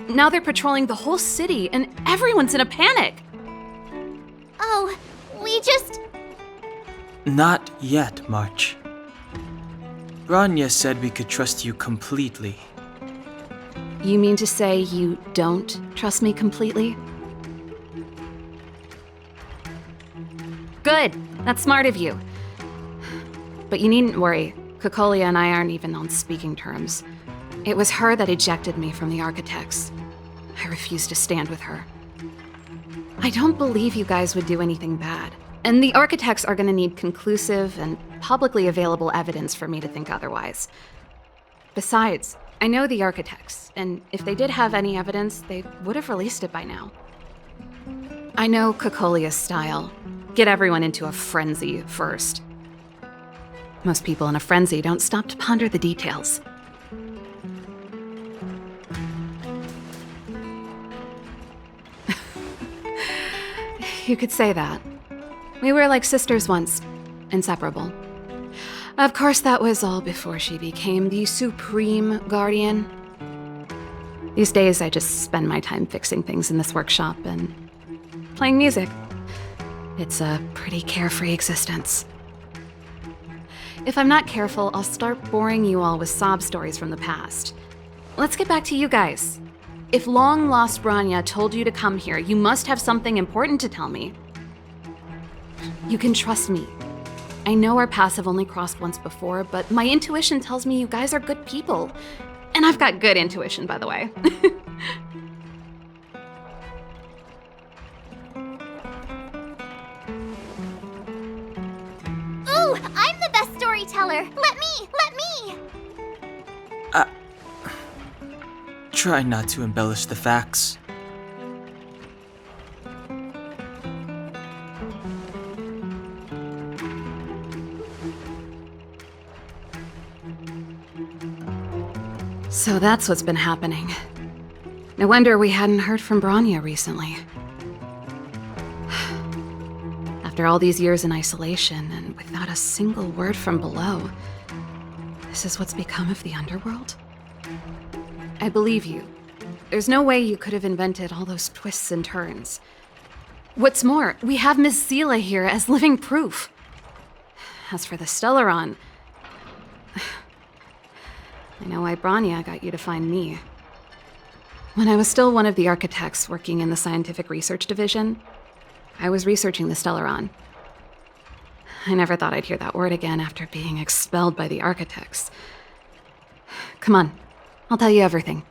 Now they're patrolling the whole city and everyone's in a panic. Oh, we just... Not yet, March. Branya said we could trust you completely. You mean to say you don't trust me completely? Good. That's smart of you. But you needn't worry. Cocolia and I aren't even on speaking terms. It was her that ejected me from the Architects. I refuse to stand with her. I don't believe you guys would do anything bad. And the Architects are gonna need conclusive and publicly available evidence for me to think otherwise. Besides, I know the Architects, and if they did have any evidence, they would have released it by now. I know Cocolia's style. Get everyone into a frenzy first. Most people in a frenzy don't stop to ponder the details. You could say that. We were like sisters once, inseparable. Of course, that was all before she became the Supreme Guardian. These days, I just spend my time fixing things in this workshop and playing music. It's a pretty carefree existence. If I'm not careful, I'll start boring you all with sob stories from the past. Let's get back to you guys. If long-lost Branya told you to come here, you must have something important to tell me. You can trust me. I know our paths have only crossed once before, but my intuition tells me you guys are good people. And I've got good intuition, by the way. Ooh, I'm the best storyteller! Let me! Try not to embellish the facts. So that's what's been happening. No wonder we hadn't heard from Branya recently. After all these years in isolation and without a single word from below, this is what's become of the underworld? I believe you. There's no way you could have invented all those twists and turns. What's more, we have Miss Zila here as living proof. As for the Stellaron, I know why Branya got you to find me. When I was still one of the Architects working in the Scientific Research Division, I was researching the Stellaron. I never thought I'd hear that word again after being expelled by the Architects. Come on, I'll tell you everything.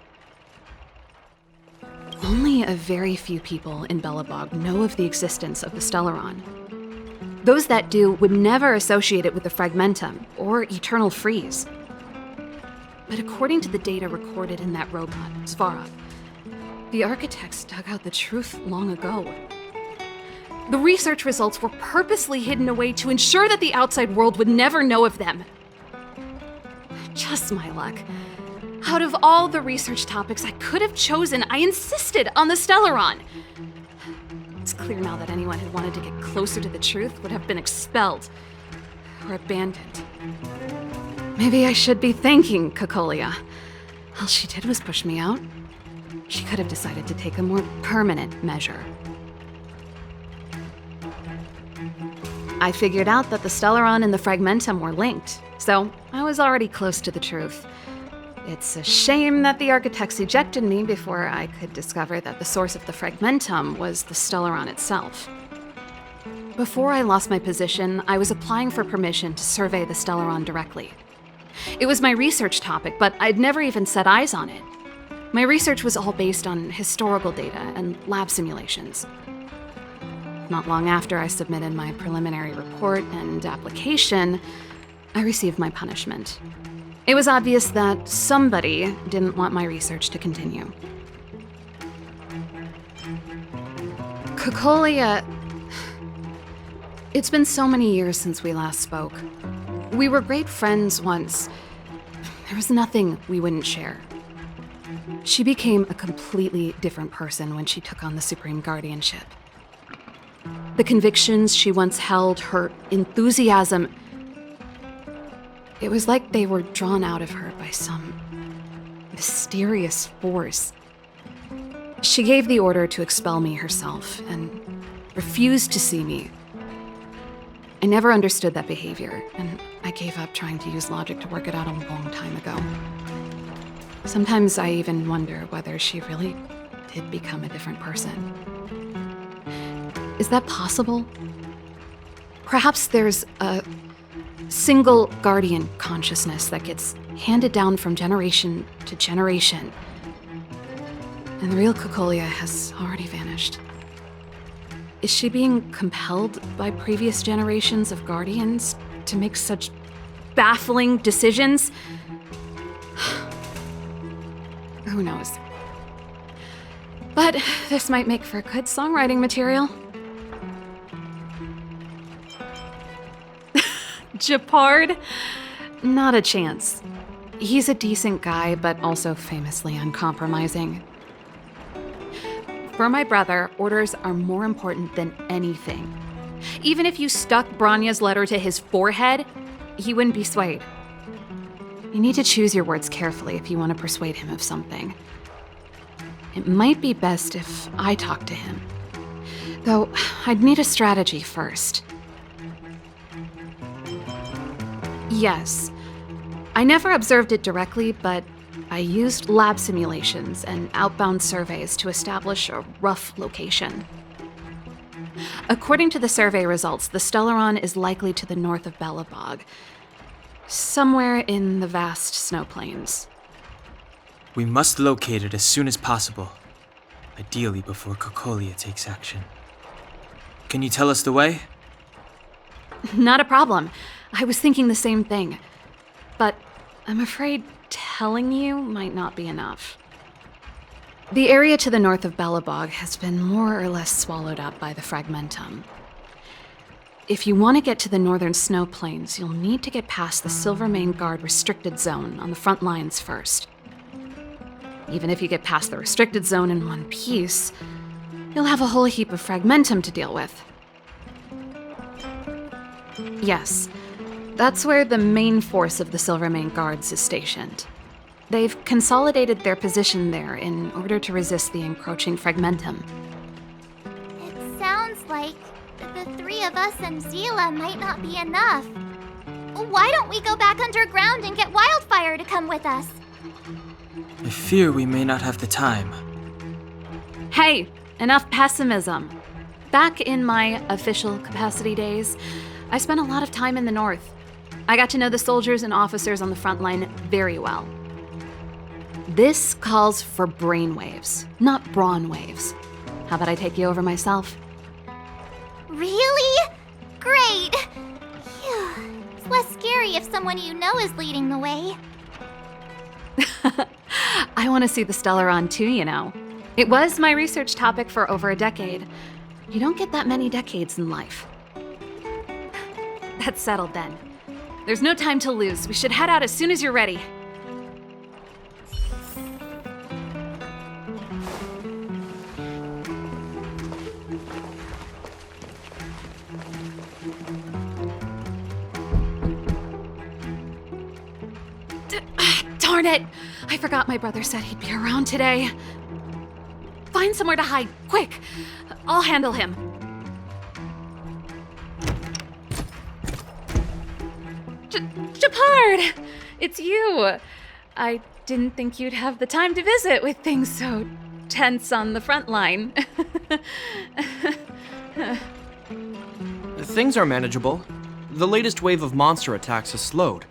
Only a very few people in Belobog know of the existence of the Stellaron. Those that do would never associate it with the Fragmentum or Eternal Freeze. But according to the data recorded in that robot, Svarog, the Architects dug out the truth long ago. The research results were purposely hidden away to ensure that the outside world would never know of them. Just my luck. Out of all the research topics I could have chosen, I insisted on the Stellaron. It's clear now that anyone who wanted to get closer to the truth would have been expelled or abandoned. Maybe I should be thanking Cocolia. All she did was push me out. She could have decided to take a more permanent measure. I figured out that the Stellaron and the Fragmentum were linked, so I was already close to the truth. It's a shame that the architects ejected me before I could discover that the source of the Fragmentum was the Stellaron itself. Before I lost my position, I was applying for permission to survey the Stellaron directly. It was my research topic, but I'd never even set eyes on it. My research was all based on historical data and lab simulations. Not long after I submitted my preliminary report and application, I received my punishment. It was obvious that somebody didn't want my research to continue. Cocolia... It's been so many years since we last spoke. We were great friends once. There was nothing we wouldn't share. She became a completely different person when she took on the Supreme Guardianship. The convictions she once held, her enthusiasm, it was like they were drawn out of her by some mysterious force. She gave the order to expel me herself and refused to see me. I never understood that behavior, and I gave up trying to use logic to work it out a long time ago. Sometimes I even wonder whether she really did become a different person. Is that possible? Perhaps there's a single guardian consciousness that gets handed down from generation to generation, and the real Cocolia has already vanished. Is she being compelled by previous generations of guardians to make such baffling decisions? Who knows? But this might make for good songwriting material. Japard? Not a chance. He's a decent guy, but also famously uncompromising. For my brother, orders are more important than anything. Even if you stuck Branya's letter to his forehead, he wouldn't be swayed. You need to choose your words carefully if you want to persuade him of something. It might be best if I talk to him. Though, I'd need a strategy first. Yes. I never observed it directly, but I used lab simulations and outbound surveys to establish a rough location. According to the survey results, the Stellaron is likely to the north of Belobog, somewhere in the vast snow plains. We must locate it as soon as possible, ideally before Cocolia takes action. Can you tell us the way? Not a problem. I was thinking the same thing. But I'm afraid telling you might not be enough. The area to the north of Belobog has been more or less swallowed up by the Fragmentum. If you want to get to the northern snow plains, you'll need to get past the Silvermane Guard restricted zone on the front lines first. Even if you get past the restricted zone in one piece, you'll have a whole heap of Fragmentum to deal with. Yes, that's where the main force of the Silvermane Guards is stationed. They've consolidated their position there in order to resist the encroaching Fragmentum. It sounds like the three of us and Zila might not be enough. Why don't we go back underground and get Wildfire to come with us? I fear we may not have the time. Hey, enough pessimism. Back in my official capacity days, I spent a lot of time in the north. I got to know the soldiers and officers on the front line very well. This calls for brainwaves, not brawn waves. How about I take you over myself? Really? Great! Phew. It's less scary if someone you know is leading the way. I want to see the Stellaron too, you know. It was my research topic for over a decade. You don't get that many decades in life. That's settled then. There's no time to lose. We should head out as soon as you're ready. Darn it! I forgot my brother said he'd be around today. Find somewhere to hide, quick! I'll handle him. Shepard! It's you! I didn't think you'd have the time to visit with things so tense on the front line. Things are manageable. The latest wave of monster attacks has slowed.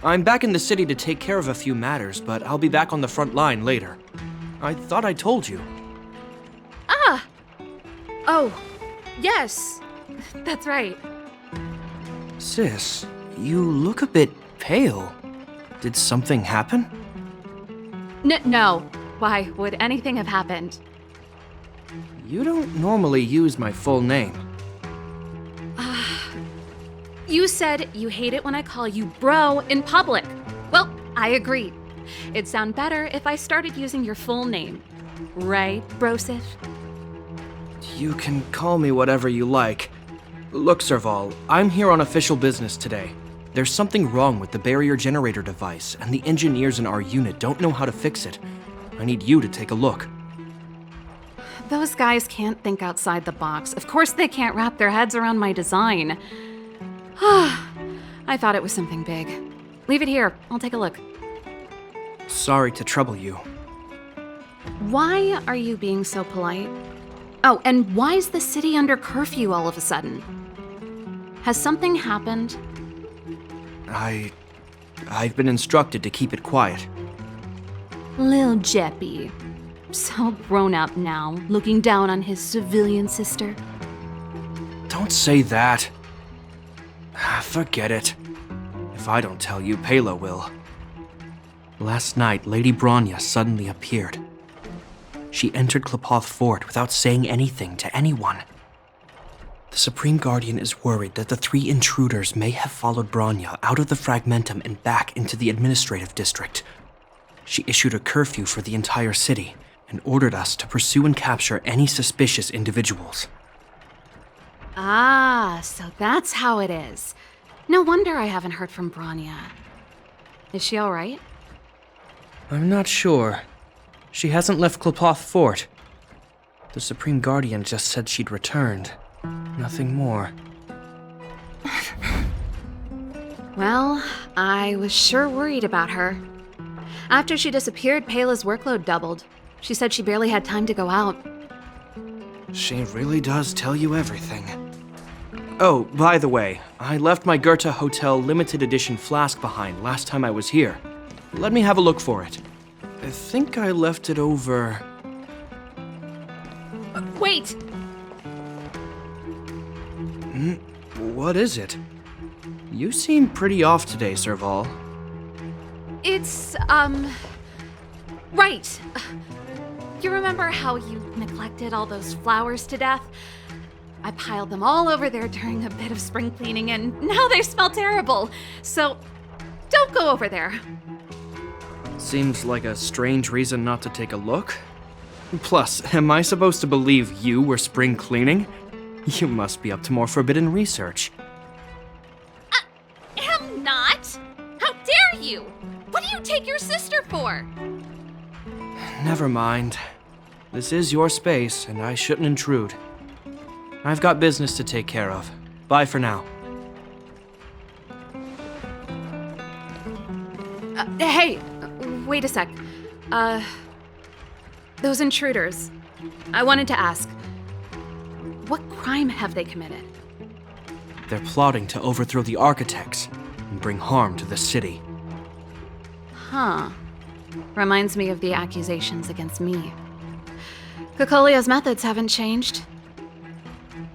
I'm back in the city to take care of a few matters, but I'll be back on the front line later. I thought I told you. Ah! Oh, yes. That's right. Sis, you look a bit pale. Did something happen? No. Why would anything have happened? You don't normally use my full name. You said you hate it when I call you bro in public. Well, I agree. It'd sound better if I started using your full name. Right, Brosif? You can call me whatever you like. Look, Serval, I'm here on official business today. There's something wrong with the barrier generator device, and the engineers in our unit don't know how to fix it. I need you to take a look. Those guys can't think outside the box. Of course they can't wrap their heads around my design. I thought it was something big. Leave it here. I'll take a look. Sorry to trouble you. Why are you being so polite? Oh, and why is the city under curfew all of a sudden? Has something happened? I've been instructed to keep it quiet. Lil Jeppy. So grown up now, looking down on his civilian sister. Don't say that. Forget it. If I don't tell you, Pela will. Last night, Lady Bronya suddenly appeared. She entered Klepoth Fort without saying anything to anyone. The Supreme Guardian is worried that the 3 intruders may have followed Bronya out of the Fragmentum and back into the administrative district. She issued a curfew for the entire city and ordered us to pursue and capture any suspicious individuals. Ah, so that's how it is. No wonder I haven't heard from Bronya. Is she all right? I'm not sure. She hasn't left Klepoth Fort. The Supreme Guardian just said she'd returned. Nothing more. Well, I was sure worried about her. After she disappeared, Pela's workload doubled. She said she barely had time to go out. She really does tell you everything. Oh, by the way, I left my Goethe Hotel limited edition flask behind last time I was here. Let me have a look for it. I think I left it over... Wait! What is it? You seem pretty off today, Serval. It's, right. You remember how you neglected all those flowers to death? I piled them all over there during a bit of spring cleaning, and now they smell terrible. So, don't go over there. Seems like a strange reason not to take a look. Plus, am I supposed to believe you were spring cleaning? You must be up to more forbidden research. Am not? How dare you? What do you take your sister for? Never mind. This is your space, and I shouldn't intrude. I've got business to take care of. Bye for now. Hey, wait a sec. Those intruders. I wanted to ask, what crime have they committed? They're plotting to overthrow the architects and bring harm to the city. Huh. Reminds me of the accusations against me. Cocolia's methods haven't changed.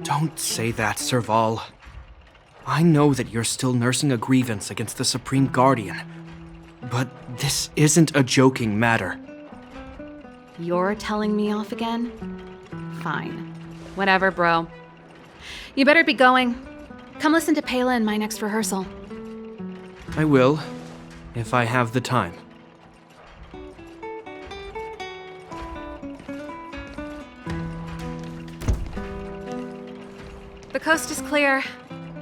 Don't say that, Serval. I know that you're still nursing a grievance against the Supreme Guardian, but this isn't a joking matter. You're telling me off again? Fine. Whatever, bro. You better be going. Come listen to Pela in my next rehearsal. I will, if I have the time. The coast is clear.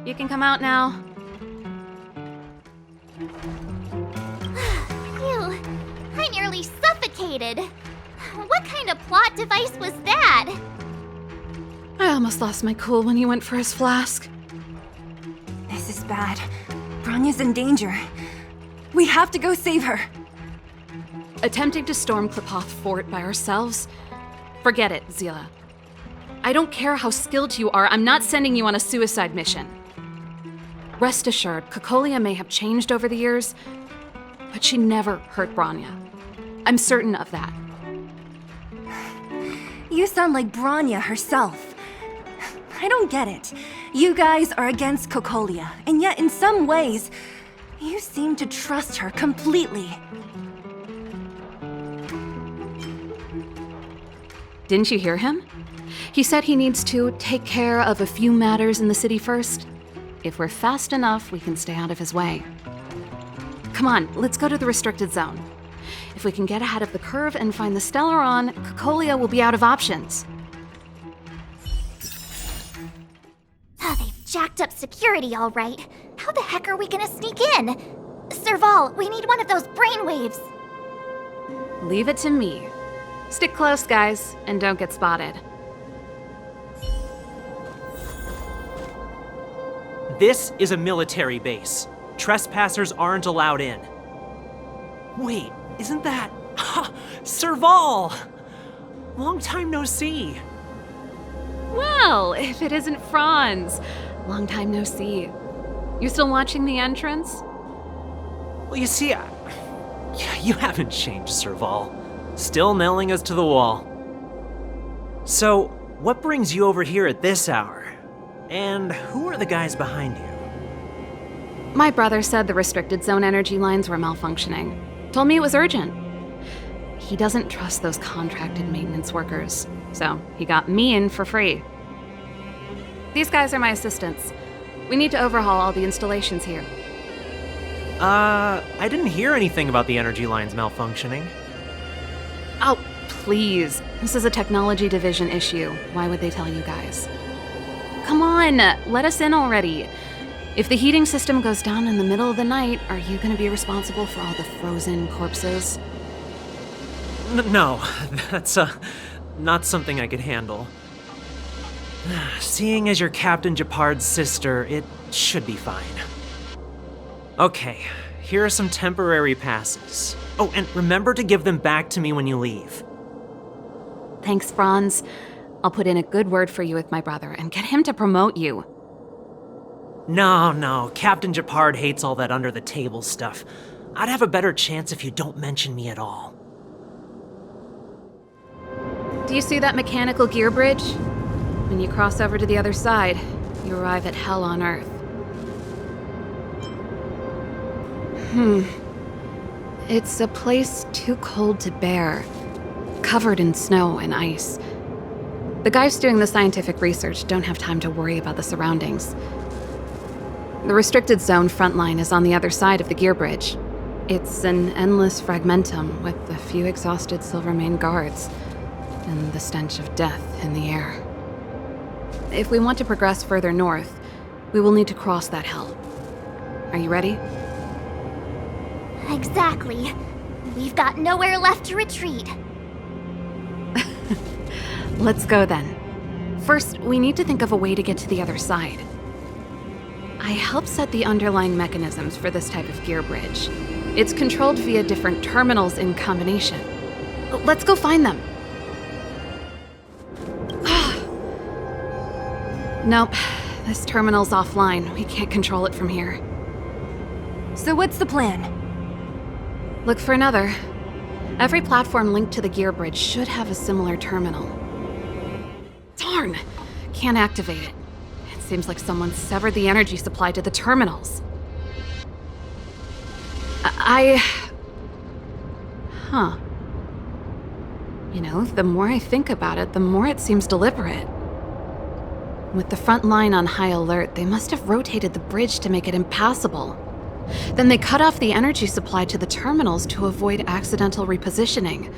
You can come out now. Phew. plot device was that? I almost lost my cool when he went for his flask. This is bad. Bronya's in danger. We have to go save her. Attempting to storm Klipoth Fort by ourselves? Forget it, Zila. I don't care how skilled you are, I'm not sending you on a suicide mission. Rest assured, Cocolia may have changed over the years, but she never hurt Bronya. I'm certain of that. You sound like Bronya herself. I don't get it. You guys are against Cocolia, and yet in some ways, you seem to trust her completely. Didn't you hear him? He said he needs to take care of a few matters in the city first. If we're fast enough, we can stay out of his way. Come on, let's go to the restricted zone. If we can get ahead of the curve and find the Stellon, Cocolia will be out of options. Oh, they've jacked up security all right. How the heck are we gonna sneak in? Serval, we need one of those brainwaves. Leave it to me. Stick close, guys, and don't get spotted. This is a military base. Trespassers aren't allowed in. Wait, isn't that... Serval! Long time no see. Well, if it isn't Franz. Long time no see. You still watching the entrance? Well, you see, you haven't changed, Serval. Still nailing us to the wall. So, what brings you over here at this hour? And who are the guys behind you? My brother said the restricted zone energy lines were malfunctioning. Told me it was urgent. He doesn't trust those contracted maintenance workers, so he got me in for free. These guys are my assistants. We need to overhaul all the installations here. I didn't hear anything about the energy lines malfunctioning. Oh, please. This is a technology division issue. Why would they tell you guys? Come on, let us in already. If the heating system goes down in the middle of the night, are you going to be responsible for all the frozen corpses? No, that's not something I could handle. Seeing as you're Captain Japard's sister, it should be fine. Okay, here are some temporary passes. Oh, and remember to give them back to me when you leave. Thanks, Franz. I'll put in a good word for you with my brother and get him to promote you. No, Captain Japard hates all that under-the-table stuff. I'd have a better chance if you don't mention me at all. Do you see that mechanical gear bridge? When you cross over to the other side, you arrive at Hell on Earth. It's a place too cold to bear, covered in snow and ice. The guys doing the scientific research don't have time to worry about the surroundings. The restricted zone frontline is on the other side of the gear bridge. It's an endless fragmentum with a few exhausted Silvermane guards and the stench of death in the air. If we want to progress further north, we will need to cross that hell. Are you ready? Exactly. We've got nowhere left to retreat. Let's go then. First, we need to think of a way to get to the other side. I helped set the underlying mechanisms for this type of gear bridge. It's controlled via different terminals in combination. Let's go find them. Nope, this terminal's offline. We can't control it from here. So what's the plan? Look for another. Every platform linked to the gear bridge should have a similar terminal. Darn! Can't activate it. It seems like someone severed the energy supply to the terminals. You know, the more I think about it, the more it seems deliberate. With the front line on high alert, they must have rotated the bridge to make it impassable. Then they cut off the energy supply to the terminals to avoid accidental repositioning,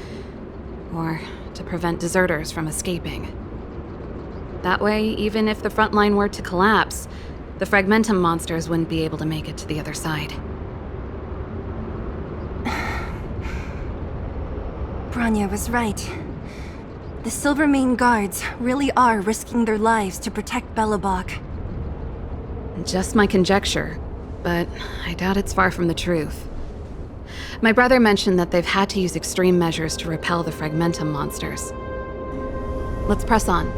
or to prevent deserters from escaping. That way, even if the front line were to collapse, the fragmentum monsters wouldn't be able to make it to the other side. Bronya was right. The Silvermane guards really are risking their lives to protect Belobog. Just my conjecture, but I doubt it's far from the truth. My brother mentioned that they've had to use extreme measures to repel the Fragmentum monsters. Let's press on.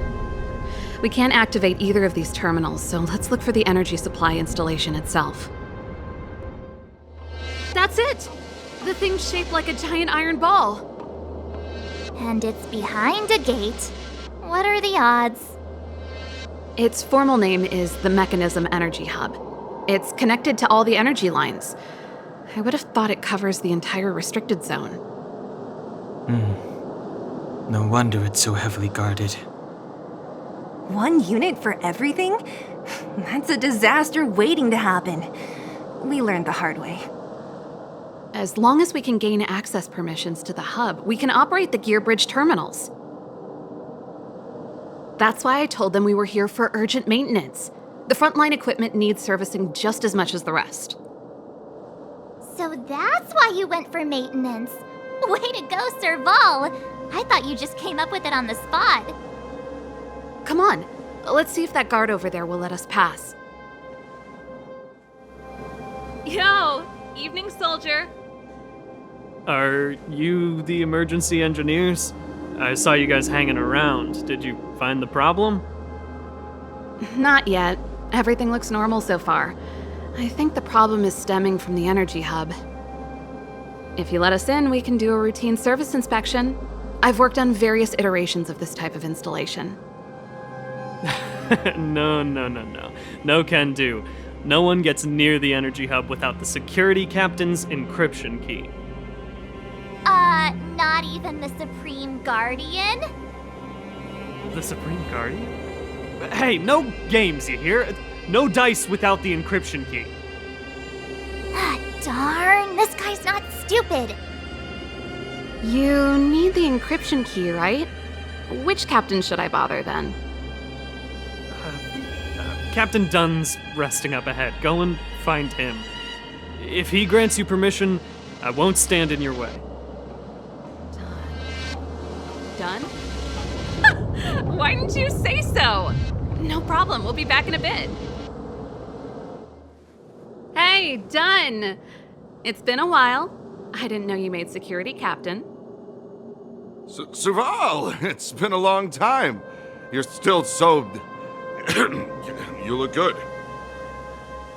We can't activate either of these terminals, so let's look for the energy supply installation itself. That's it! The thing's shaped like a giant iron ball. And it's behind a gate. What are the odds? Its formal name is the Mechanism Energy Hub. It's connected to all the energy lines. I would have thought it covers the entire restricted zone. No wonder it's so heavily guarded. One unit for everything? That's a disaster waiting to happen. We learned the hard way. As long as we can gain access permissions to the hub, we can operate the gear bridge terminals. That's why I told them we were here for urgent maintenance. The frontline equipment needs servicing just as much as the rest. So that's why you went for maintenance. Way to go, Serval! I thought you just came up with it on the spot. Come on, let's see if that guard over there will let us pass. Yo, evening, soldier. Are you the emergency engineers? I saw you guys hanging around. Did you find the problem? Not yet. Everything looks normal so far. I think the problem is stemming from the energy hub. If you let us in, we can do a routine service inspection. I've worked on various iterations of this type of installation. No. No can do. No one gets near the energy hub without the security captain's encryption key. Not even the Supreme Guardian? The Supreme Guardian? Hey, no games, you hear? No dice without the encryption key. Darn, this guy's not stupid. You need the encryption key, right? Which captain should I bother then? Captain Dunn's resting up ahead. Go and find him. If he grants you permission, I won't stand in your way. Done? Why didn't you say so? No problem, we'll be back in a bit. Hey, Dunn! It's been a while. I didn't know you made security captain. Serval, it's been a long time. You're still so... You look good.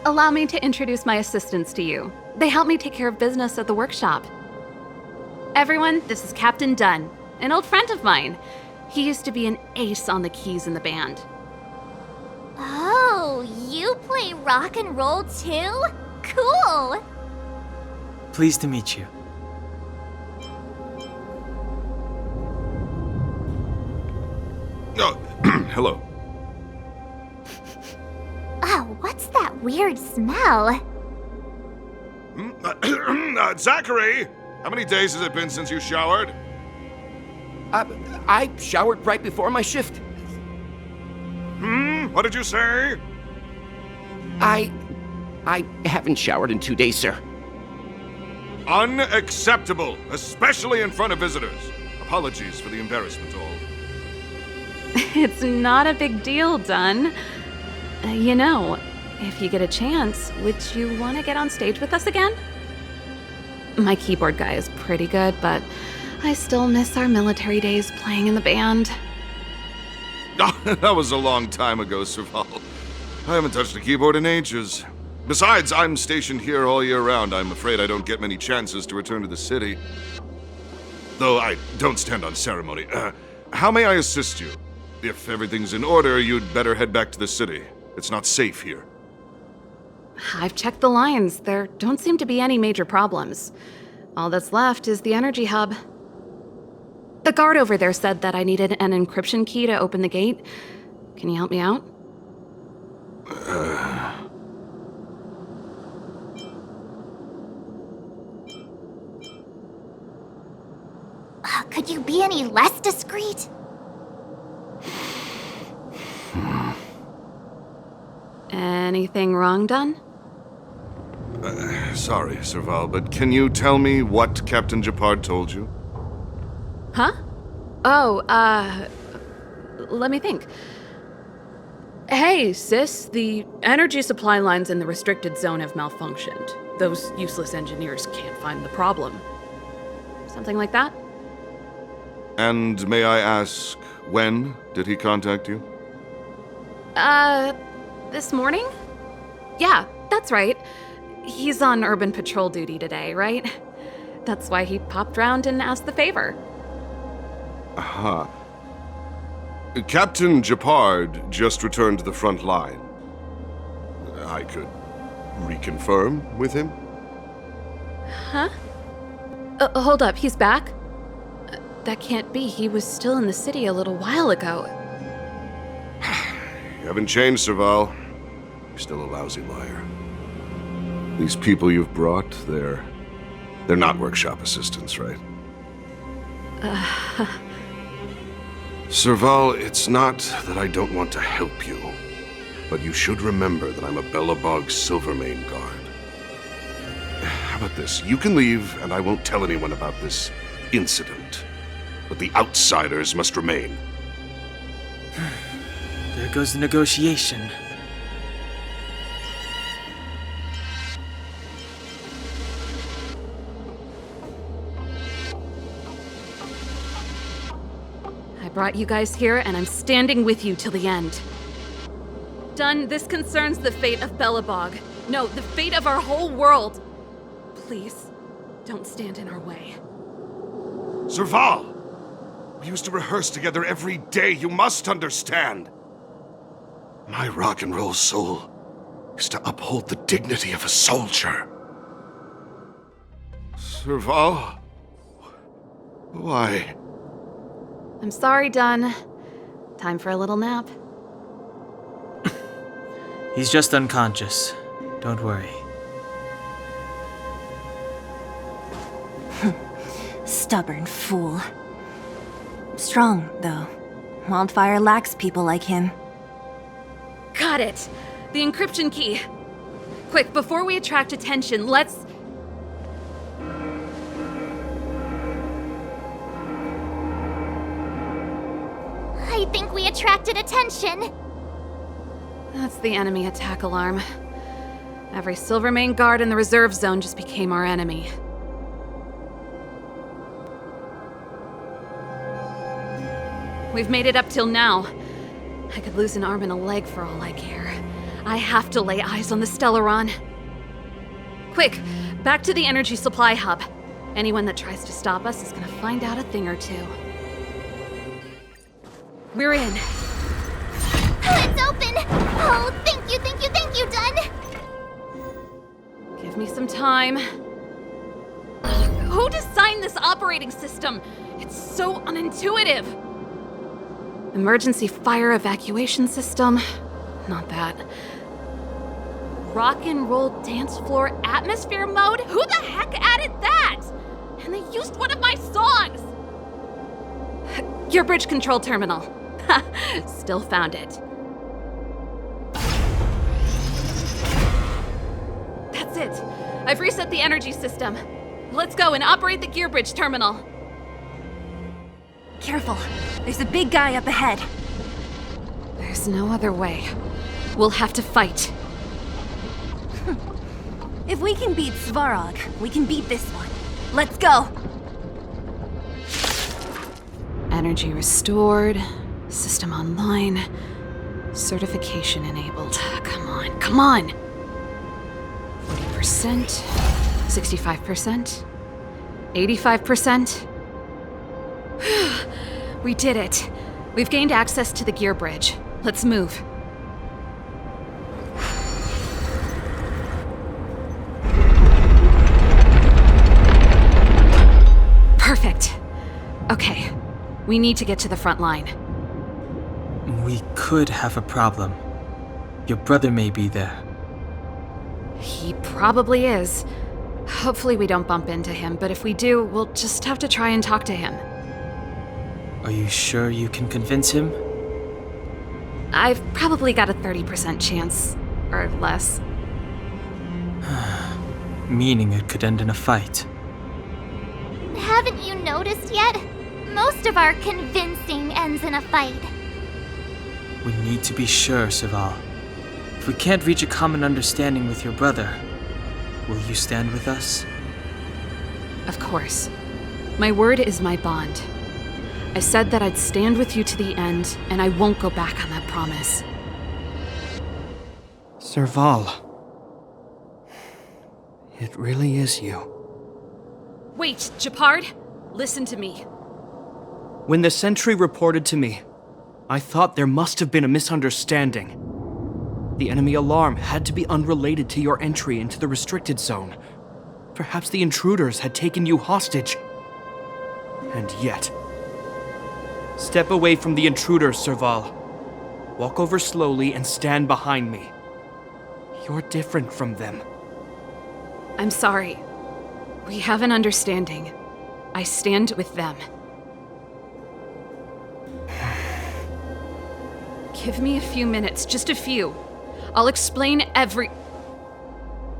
Allow me to introduce my assistants to you. They help me take care of business at the workshop. Everyone, this is Captain Dunn, an old friend of mine. He used to be an ace on the keys in the band. Oh, you play rock and roll too? Cool! Pleased to meet you. Oh, hello. Oh, what's that weird smell? Zachary! How many days has it been since you showered? I showered right before my shift. What did you say? I haven't showered in 2 days, sir. Unacceptable, especially in front of visitors. Apologies for the embarrassment, all. It's not a big deal, Dunn. You know, if you get a chance, would you want to get on stage with us again? My keyboard guy is pretty good, but I still miss our military days playing in the band. That was a long time ago, Serval. I haven't touched a keyboard in ages. Besides, I'm stationed here all year round. I'm afraid I don't get many chances to return to the city. Though I don't stand on ceremony. How may I assist you? If everything's in order, you'd better head back to the city. It's not safe here. I've checked the lines. There don't seem to be any major problems. All that's left is the energy hub. The guard over there said that I needed an encryption key to open the gate. Can you help me out? Could you be any less discreet? Anything wrong, Dunn? Sorry, Serval, but can you tell me what Captain Japard told you? Huh? Let me think. Hey, sis, the energy supply lines in the restricted zone have malfunctioned. Those useless engineers can't find the problem. Something like that? And may I ask, when did he contact you? This morning? Yeah, that's right. He's on urban patrol duty today, right? That's why he popped round and asked the favor. Aha. Captain Japard just returned to the front line. I could reconfirm with him? Huh? Hold up, he's back? That can't be. He was still in the city a little while ago. You haven't changed, Serval. You're still a lousy liar. These people you've brought, they're not workshop assistants, right? Serval, it's not that I don't want to help you, but you should remember that I'm a Belobog Silvermane guard. How about this? You can leave, and I won't tell anyone about this incident. But the outsiders must remain. There goes the negotiation. I brought you guys here, and I'm standing with you till the end. Done. This concerns the fate of Belobog. No, the fate of our whole world. Please, don't stand in our way. Serval! We used to rehearse together every day, you must understand. My rock and roll soul is to uphold the dignity of a soldier. Serval? Why? I'm sorry, Dunn. Time for a little nap. He's just unconscious. Don't worry. Stubborn fool. Strong, though. Wildfire lacks people like him. Got it! The encryption key. Quick, before we attract attention, let's... I think we attracted attention. That's the enemy attack alarm. Every Silvermane guard in the reserve zone just became our enemy. We've made it up till now. I could lose an arm and a leg for all I care. I have to lay eyes on the Stellaron. Quick, back to the energy supply hub. Anyone that tries to stop us is gonna find out a thing or two. We're in. It's open! Oh, thank you, Dunn! Give me some time. Who designed this operating system? It's so unintuitive. Emergency fire evacuation system? Not that. Rock and roll dance floor atmosphere mode? Who the heck added that? And they used one of my songs! Your bridge control terminal. Still found it. That's it. I've reset the energy system. Let's go and operate the gear bridge terminal. Careful. There's a big guy up ahead. There's no other way. We'll have to fight. If we can beat Svarog, we can beat this one. Let's go! Energy restored. System online. Certification enabled. Come on, come on! 40%. 65%. 85%. We did it. We've gained access to the gear bridge. Let's move. Perfect. Okay. We need to get to the front line. We could have a problem. Your brother may be there. He probably is. Hopefully we don't bump into him, but if we do, we'll just have to try and talk to him. Are you sure you can convince him? I've probably got a 30% chance, or less. Meaning it could end in a fight. Haven't you noticed yet? Most of our convincing ends in a fight. We need to be sure, Serval. If we can't reach a common understanding with your brother, will you stand with us? Of course. My word is my bond. I said that I'd stand with you to the end, and I won't go back on that promise. Serval. It really is you. Wait, Gepard! Listen to me. When the sentry reported to me, I thought there must have been a misunderstanding. The enemy alarm had to be unrelated to your entry into the restricted zone. Perhaps the intruders had taken you hostage. And yet... Step away from the intruders, Serval. Walk over slowly and stand behind me. You're different from them. I'm sorry. We have an understanding. I stand with them. Give me a few minutes, just a few. I'll explain every...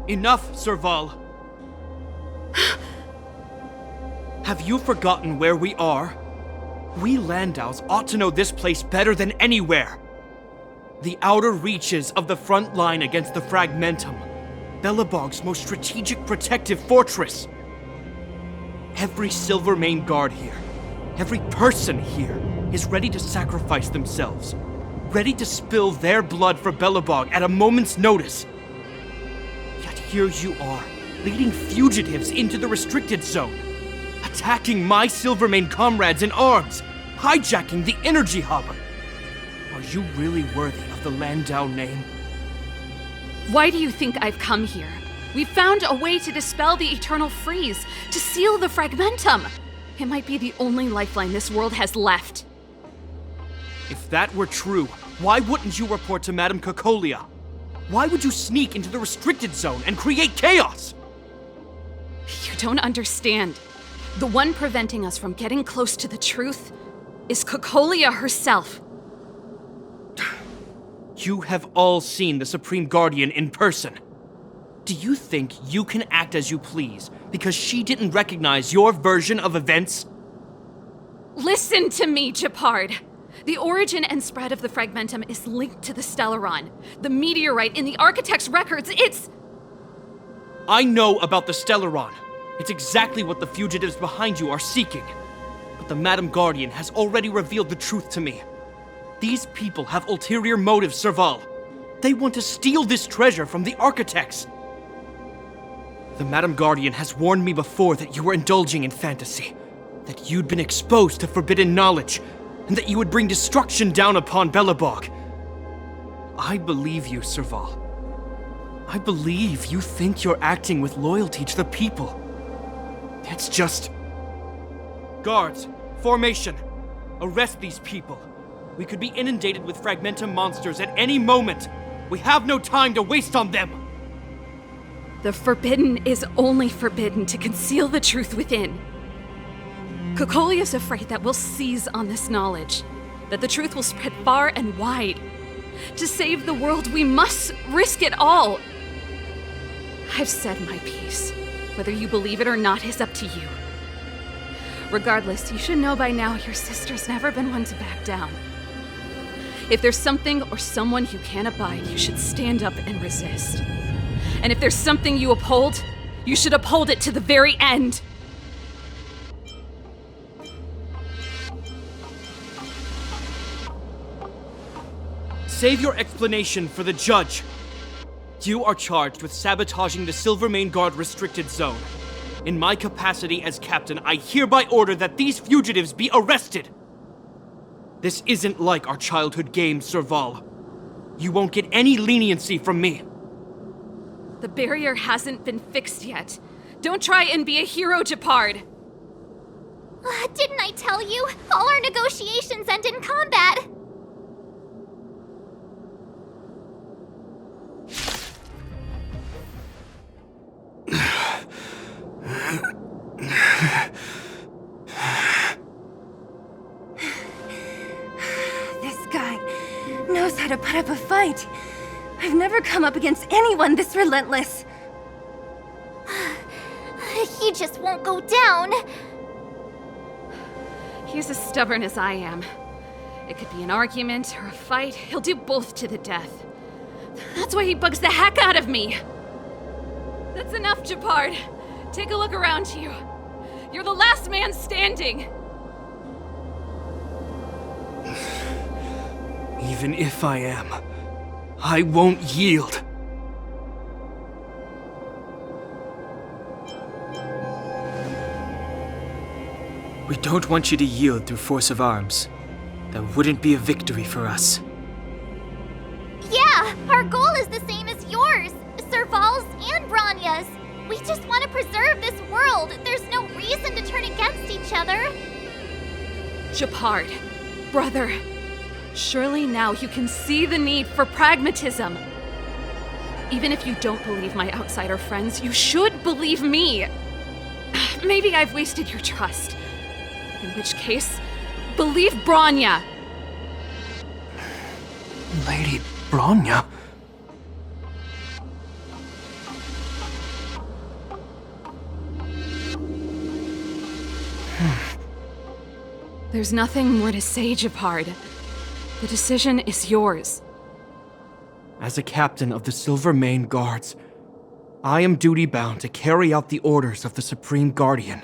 Enough, Serval! Have you forgotten where we are? We Landaus ought to know this place better than anywhere. The outer reaches of the front line against the Fragmentum. Belobog's most strategic protective fortress. Every Silvermane guard here, every person here, is ready to sacrifice themselves. Ready to spill their blood for Belobog at a moment's notice. Yet here you are, leading fugitives into the restricted zone. Attacking my Silvermane comrades in arms. Hijacking the energy hub. Are you really worthy of the Landau name? Why do you think I've come here? We found a way to dispel the eternal freeze, to seal the Fragmentum. It might be the only lifeline this world has left. If that were true, why wouldn't you report to Madame Cocolia? Why would you sneak into the restricted zone and create chaos? You don't understand. The one preventing us from getting close to the truth is Cocolia herself. You have all seen the Supreme Guardian in person. Do you think you can act as you please because she didn't recognize your version of events? Listen to me, Gepard. The origin and spread of the Fragmentum is linked to the Stellaron. The meteorite in the Architect's records, it's... I know about the Stellaron. It's exactly what the fugitives behind you are seeking. But the Madam Guardian has already revealed the truth to me. These people have ulterior motives, Serval. They want to steal this treasure from the Architects. The Madam Guardian has warned me before that you were indulging in fantasy, that you'd been exposed to forbidden knowledge, and that you would bring destruction down upon Belobog. I believe you, Serval. I believe you think you're acting with loyalty to the people. It's just... Guards, formation. Arrest these people. We could be inundated with Fragmentum monsters at any moment. We have no time to waste on them. The forbidden is only forbidden to conceal the truth within. Cocolia's afraid that we'll seize on this knowledge, that the truth will spread far and wide. To save the world, we must risk it all. I've said my piece. Whether you believe it or not is up to you. Regardless, you should know by now your sister's never been one to back down. If there's something or someone you can't abide, you should stand up and resist. And if there's something you uphold, you should uphold it to the very end. Save your explanation for the judge. You are charged with sabotaging the Silvermane Guard restricted zone. In my capacity as captain, I hereby order that these fugitives be arrested. This isn't like our childhood games, Serval. You won't get any leniency from me. The barrier hasn't been fixed yet. Don't try and be a hero, Gepard. Didn't I tell you? All our negotiations end in combat. This guy knows how to put up a fight. I've never come up against anyone this relentless. He just won't go down. He's as stubborn as I am. It could be an argument or a fight. He'll do both to the death. That's why he bugs the heck out of me. That's enough, Japard. Take a look around you. You're the last man standing. Even if I am, I won't yield. We don't want you to yield through force of arms. That wouldn't be a victory for us. Yeah, our goal is the same as yours, Serval's and Bronya's. We just want to preserve this world. There's no reason to turn against each other. Japard, brother, surely now you can see the need for pragmatism. Even if you don't believe my outsider friends, you should believe me. Maybe I've wasted your trust. In which case, believe Bronya. Lady Bronya? There's nothing more to say, Japard. The decision is yours. As a captain of the Silvermane Guards, I am duty-bound to carry out the orders of the Supreme Guardian.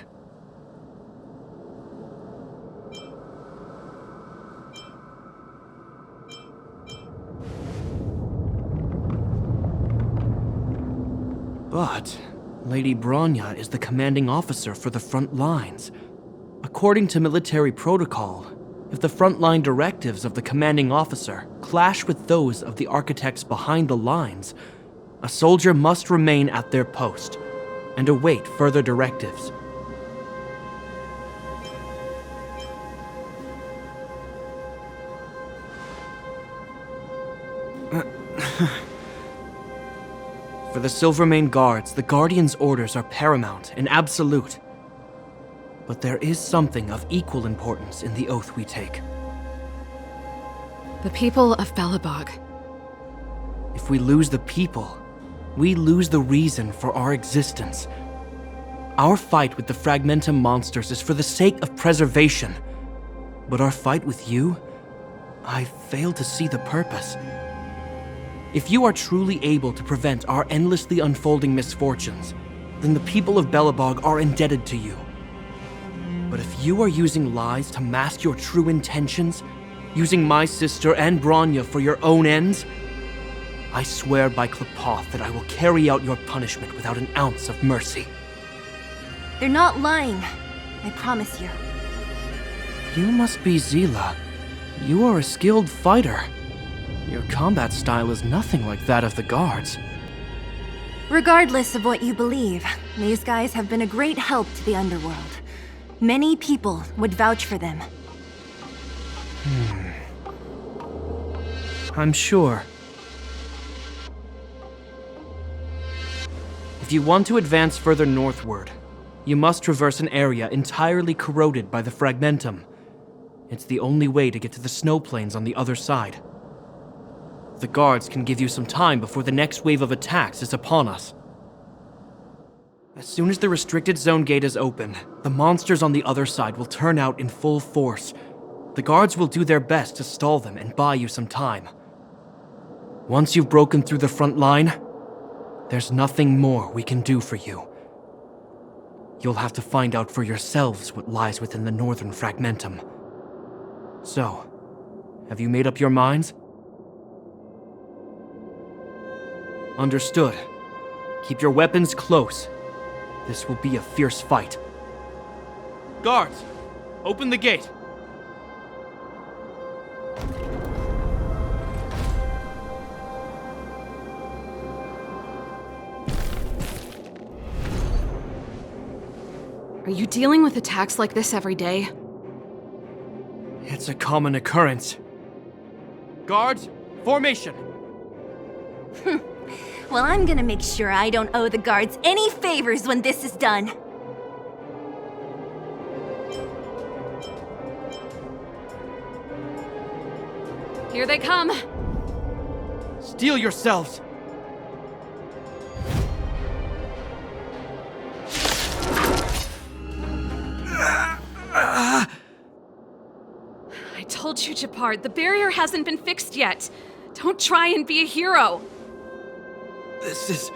But Lady Bronya is the commanding officer for the front lines. According to military protocol, if the frontline directives of the commanding officer clash with those of the architects behind the lines, a soldier must remain at their post and await further directives. For the Silvermane Guards, the Guardian's orders are paramount and absolute. But there is something of equal importance in the oath we take. The people of Belobog. If we lose the people, we lose the reason for our existence. Our fight with the Fragmentum monsters is for the sake of preservation. But our fight with you, I fail to see the purpose. If you are truly able to prevent our endlessly unfolding misfortunes, then the people of Belobog are indebted to you. But if you are using lies to mask your true intentions, using my sister and Bronya for your own ends, I swear by Klapoth that I will carry out your punishment without an ounce of mercy. They're not lying. I promise you. You must be Zila. You are a skilled fighter. Your combat style is nothing like that of the guards. Regardless of what you believe, these guys have been a great help to the underworld. Many people would vouch for them. I'm sure. If you want to advance further northward, you must traverse an area entirely corroded by the Fragmentum. It's the only way to get to the snow plains on the other side. The guards can give you some time before the next wave of attacks is upon us. As soon as the restricted zone gate is open, the monsters on the other side will turn out in full force. The guards will do their best to stall them and buy you some time. Once you've broken through the front line, there's nothing more we can do for you. You'll have to find out for yourselves what lies within the northern Fragmentum. So, have you made up your minds? Understood. Keep your weapons close. This will be a fierce fight. Guards, open the gate. Are you dealing with attacks like this every day? It's a common occurrence. Guards, formation! Well, I'm gonna make sure I don't owe the guards any favors when this is done. Here they come. Steel yourselves! told you, Gepard, the barrier hasn't been fixed yet. Don't try and be a hero. This is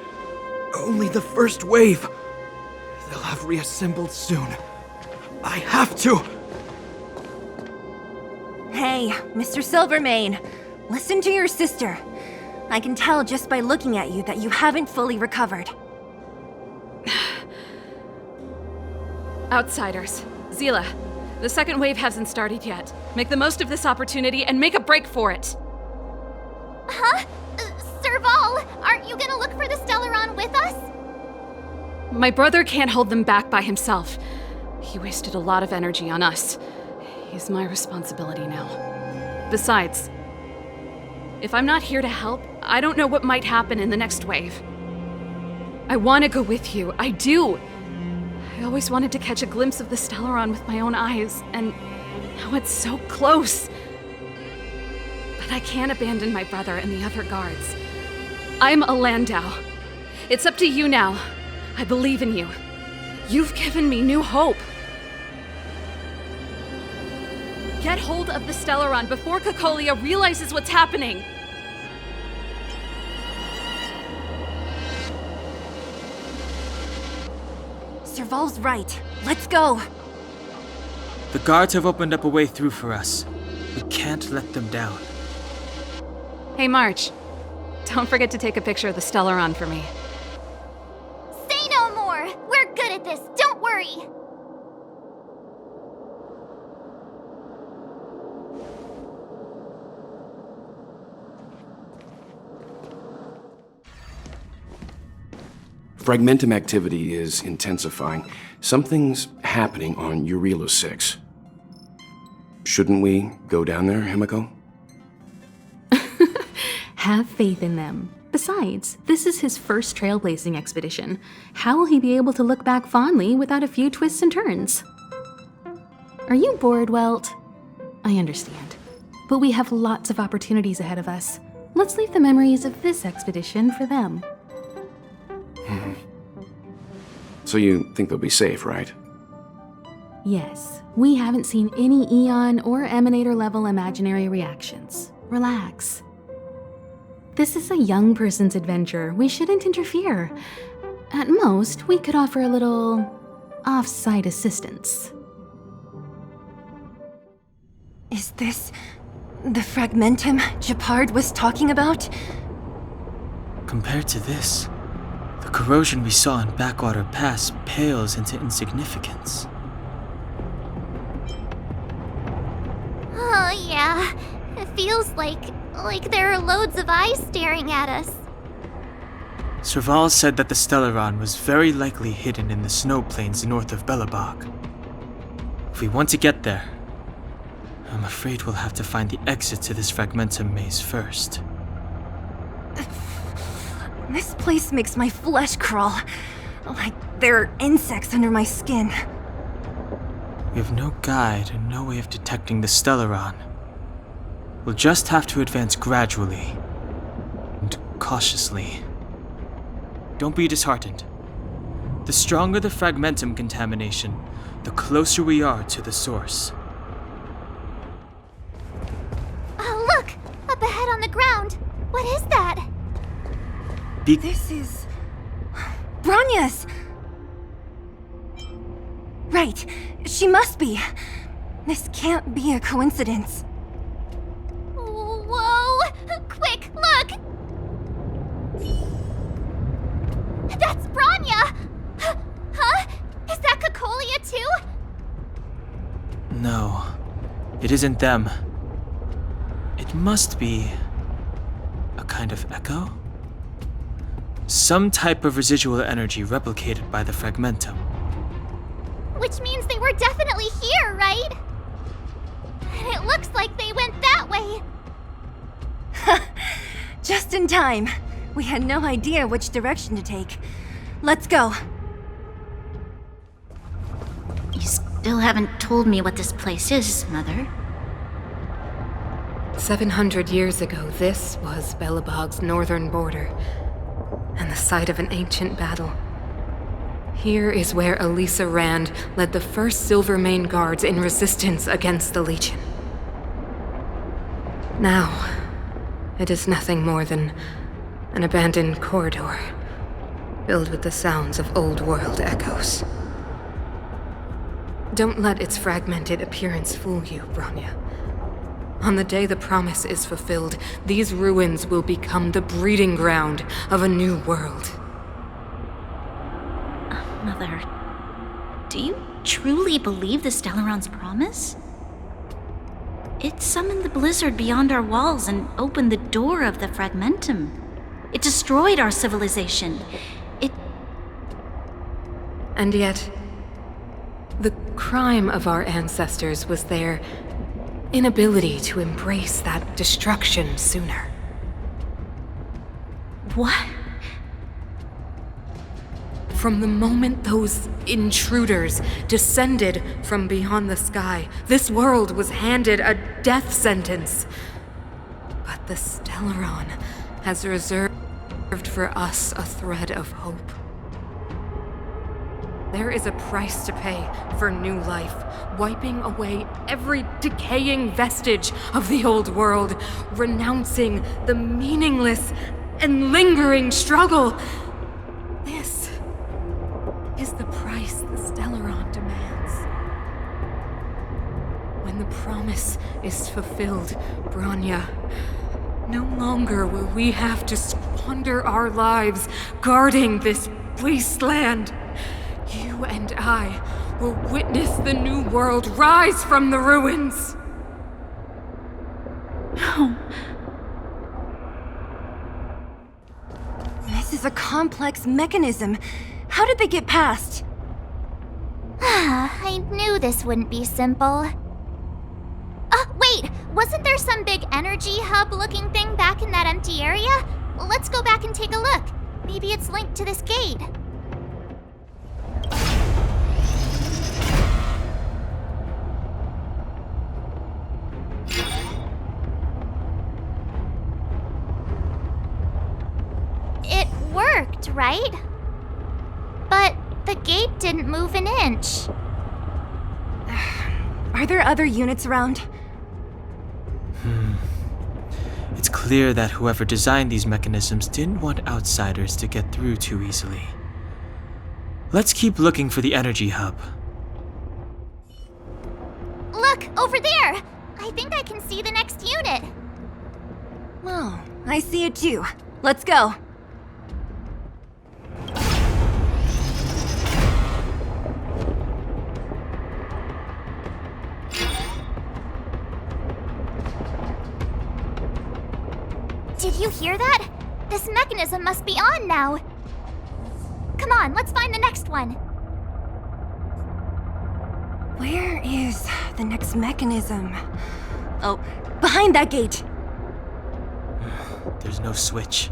only the first wave. They'll have reassembled soon. I have to! Hey, Mr. Silvermane, listen to your sister. I can tell just by looking at you that you haven't fully recovered. Outsiders. Zila, the second wave hasn't started yet. Make the most of this opportunity and make a break for it. Huh? Serval, aren't you gonna look for the Stellaron with us? My brother can't hold them back by himself. He wasted a lot of energy on us. He's my responsibility now. Besides, if I'm not here to help, I don't know what might happen in the next wave. I want to go with you. I do. I always wanted to catch a glimpse of the Stellaron with my own eyes, and now it's so close. But I can't abandon my brother and the other guards. I'm a Landau. It's up to you now. I believe in you. You've given me new hope. Get hold of the Stellaron before Cocolia realizes what's happening. Serval's right. Let's go. The guards have opened up a way through for us. We can't let them down. Hey, March. Don't forget to take a picture of the Stellaron for me. Say no more! We're good at this, don't worry! Fragmentum activity is intensifying. Something's happening on Jarilo-VI. Shouldn't we go down there, Himiko? Have faith in them. Besides, this is his first trailblazing expedition. How will he be able to look back fondly without a few twists and turns? Are you bored, Welt? I understand. But we have lots of opportunities ahead of us. Let's leave the memories of this expedition for them. So you think they'll be safe, right? Yes, we haven't seen any Eon or Emanator level imaginary reactions. Relax. This is a young person's adventure. We shouldn't interfere. At most, we could offer a little off-site assistance. Is this the Fragmentum Gepard was talking about? Compared to this, the corrosion we saw in Backwater Pass pales into insignificance. Oh yeah, it feels like there are loads of eyes staring at us. Serval said that the Stellaron was very likely hidden in the snow plains north of Belobog. If we want to get there, I'm afraid we'll have to find the exit to this Fragmentum maze first. This place makes my flesh crawl. Like there are insects under my skin. We have no guide and no way of detecting the Stellaron. We'll just have to advance gradually and cautiously. Don't be disheartened. The stronger the Fragmentum contamination, the closer we are to the source. Oh, look! Up ahead on the ground! What is that? This is... Bronya's! Right, she must be. This can't be a coincidence. Whoa! Quick, look! That's Bronya! Huh? Is that Cocolia too? No, it isn't them. It must be a kind of echo? Some type of residual energy replicated by the Fragmentum. Which means they were definitely here, right? And it looks like they went that way. Just in time. We had no idea which direction to take. Let's go. You still haven't told me what this place is, Mother. 700 years ago, this was Belobog's northern border, and the site of an ancient battle. Here is where Elisa Rand led the first Silvermane Guards in resistance against the Legion. Now, it is nothing more than an abandoned corridor, filled with the sounds of old-world echoes. Don't let its fragmented appearance fool you, Bronya. On the day the promise is fulfilled, these ruins will become the breeding ground of a new world. Mother, do you truly believe the Stellaron's promise? It summoned the blizzard beyond our walls and opened the door of the Fragmentum. It destroyed our civilization. And yet, the crime of our ancestors was their inability to embrace that destruction sooner. What? From the moment those intruders descended from beyond the sky, this world was handed a death sentence. But the Stellaron has reserved for us a thread of hope. There is a price to pay for new life, wiping away every decaying vestige of the old world, renouncing the meaningless and lingering struggle. This is the price the Stellaron demands. When the promise is fulfilled, Bronya, no longer will we have to squander our lives guarding this wasteland. You and I will witness the new world rise from the ruins. No. This is a complex mechanism. How did they get past? I knew this wouldn't be simple. Wait! Wasn't there some big energy hub-looking thing back in that empty area? Let's go back and take a look. Maybe it's linked to this gate. It worked, right? But the gate didn't move an inch. Are there other units around? It's clear that whoever designed these mechanisms didn't want outsiders to get through too easily. Let's keep looking for the energy hub. Look, over there! I think I can see the next unit. Oh, I see it too. Let's go. Did you hear that? This mechanism must be on now. Come on, let's find the next one. Where is the next mechanism? Oh, behind that gate. There's no switch.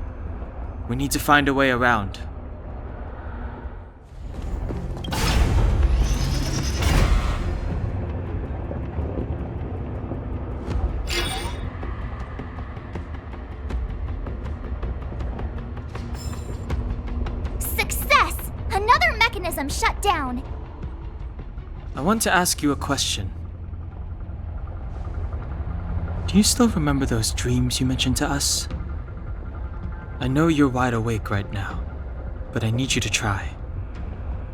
We need to find a way around. Success! Another mechanism shut down. I want to ask you a question. Do you still remember those dreams you mentioned to us? I know you're wide awake right now, but I need you to try.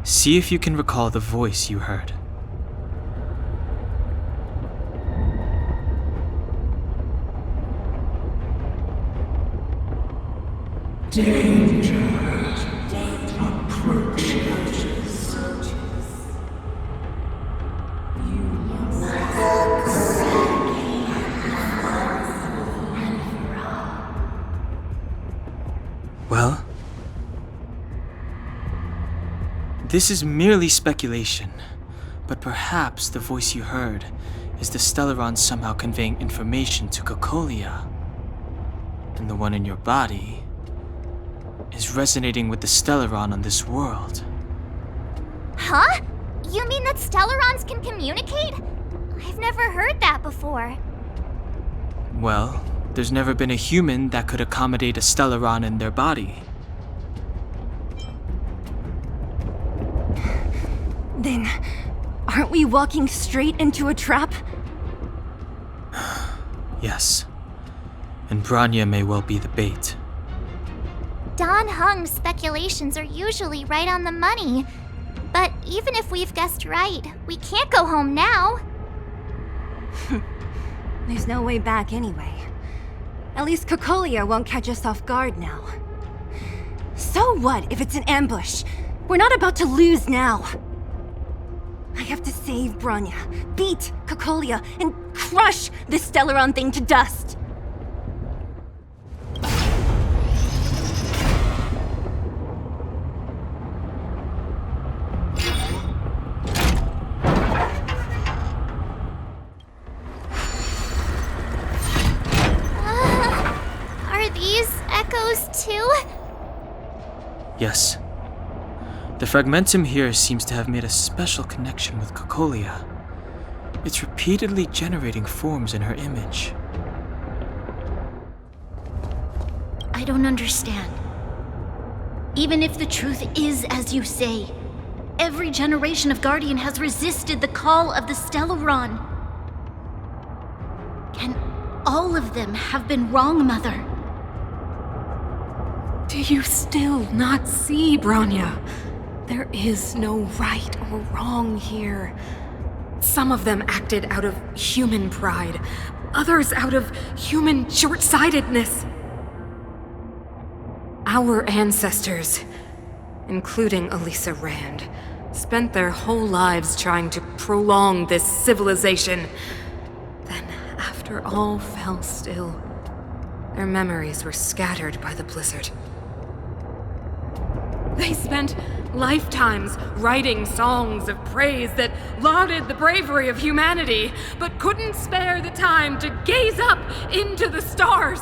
See if you can recall the voice you heard. Danger approaches. Well, this is merely speculation, but perhaps the voice you heard is the Stellaron somehow conveying information to Cocolia. And the one in your body is resonating with the Stellaron on this world. Huh? You mean that Stellarons can communicate? I've never heard that before. Well, there's never been a human that could accommodate a Stellaron in their body. Then, aren't we walking straight into a trap? Yes. and Bronya may well be the bait. Don Hung's speculations are usually right on the money. But even if we've guessed right, we can't go home now. There's no way back anyway. At least Cocolia won't catch us off guard now. So what if it's an ambush? We're not about to lose now. I have to save Bronya, beat Cocolia, and crush this stellon thing to dust. Are these echoes too? Yes. The fragmentum here seems to have made a special connection with Cocolia. It's repeatedly generating forms in her image. I don't understand. Even if the truth is as you say, every generation of Guardian has resisted the call of the stellon. Can all of them have been wrong, Mother? Do you still not see, Bronya? There is no right or wrong here. Some of them acted out of human pride, others out of human short-sightedness. Our ancestors, including Elisa Rand, spent their whole lives trying to prolong this civilization. Then, after all fell still, their memories were scattered by the blizzard. They spent lifetimes writing songs of praise that lauded the bravery of humanity, but couldn't spare the time to gaze up into the stars.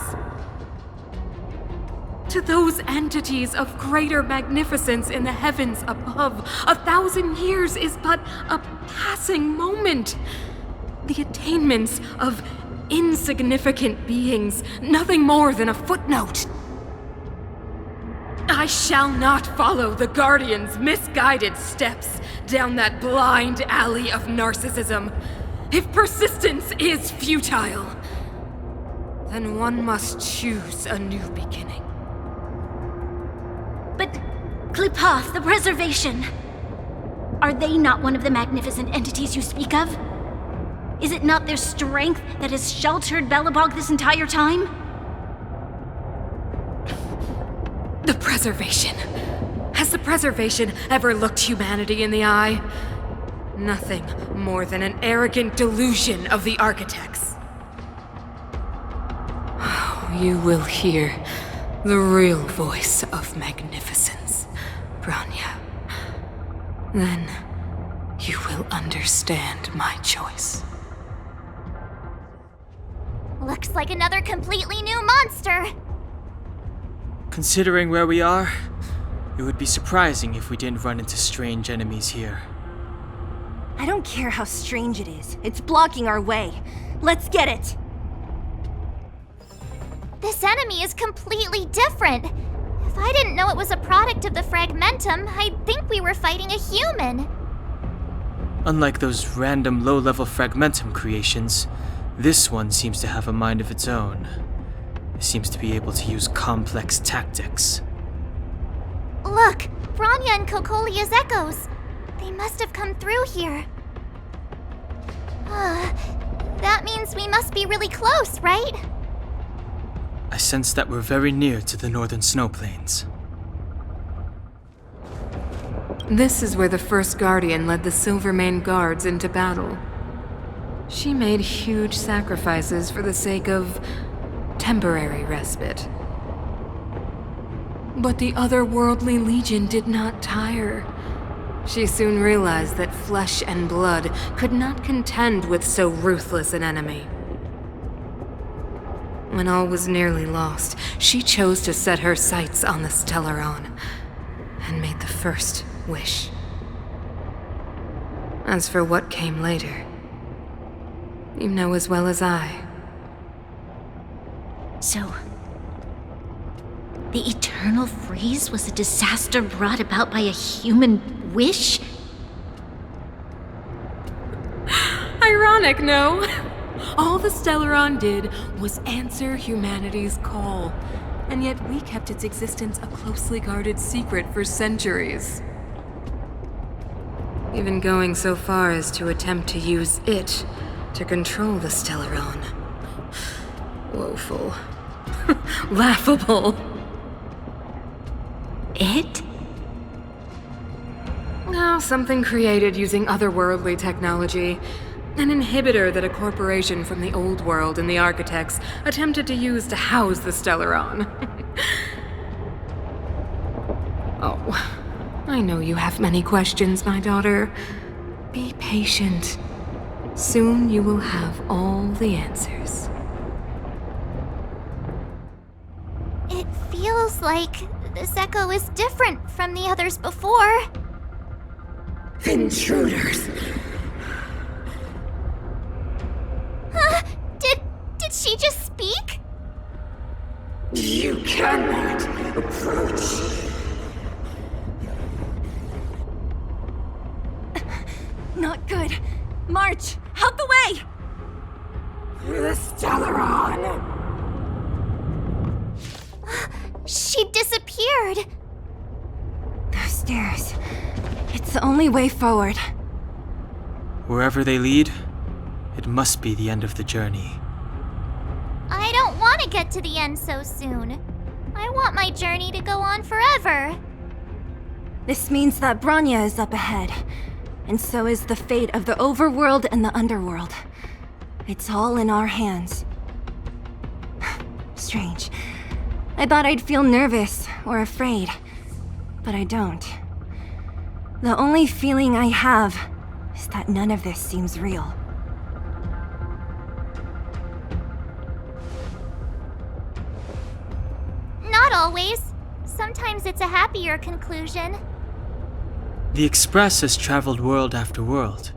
To those entities of greater magnificence in the heavens above, 1,000 years is but a passing moment. The attainments of insignificant beings, nothing more than a footnote. I shall not follow the Guardian's misguided steps down that blind alley of narcissism. If persistence is futile, then one must choose a new beginning. But Klipoth, the Preservation, are they not one of the magnificent entities you speak of? Is it not their strength that has sheltered Belobog this entire time? The Preservation. Has the Preservation ever looked humanity in the eye? Nothing more than an arrogant delusion of the architects. You will hear the real voice of magnificence, Bronya. Then you will understand my choice. Looks like another completely new monster. Considering where we are, it would be surprising if we didn't run into strange enemies here. I don't care how strange it is. It's blocking our way. Let's get it! This enemy is completely different. If I didn't know it was a product of the fragmentum, I'd think we were fighting a human. Unlike those random low-level fragmentum creations, this one seems to have a mind of its own. It seems to be able to use complex tactics. Look, Bronya and Cocolia's echoes. They must have come through here. That means we must be really close, right? I sense that we're very near to the northern snow plains. This is where the first Guardian led the Silvermane Guards into battle. She made huge sacrifices for the sake of temporary respite. But the otherworldly Legion did not tire. She soon realized that flesh and blood could not contend with so ruthless an enemy. When all was nearly lost, she chose to set her sights on the stellon and made the first wish. As for what came later, you know as well as I. So, the eternal freeze was a disaster brought about by a human wish? Ironic, no? All the Stellaron did was answer humanity's call, and yet we kept its existence a closely guarded secret for centuries. Even going so far as to attempt to use it to control the Stellaron. Woeful. Laughable. It? Oh, something created using otherworldly technology. An inhibitor that a corporation from the old world and the architects attempted to use to house the Stellaron. Oh, I know you have many questions, my daughter. Be patient. Soon you will have all the answers. It feels like this echo is different from the others before. Intruders! Huh? Did she just speak? You cannot approach. Not good. March, out the way! The Stellaron! She disappeared. Those stairs. It's the only way forward. Wherever they lead, it must be the end of the journey. I don't want to get to the end so soon. I want my journey to go on forever. This means that Bronya is up ahead, and so is the fate of the overworld and the underworld. It's all in our hands. Strange. I thought I'd feel nervous or afraid, but I don't. The only feeling I have is that none of this seems real. Not always. Sometimes it's a happier conclusion. The Express has traveled world after world.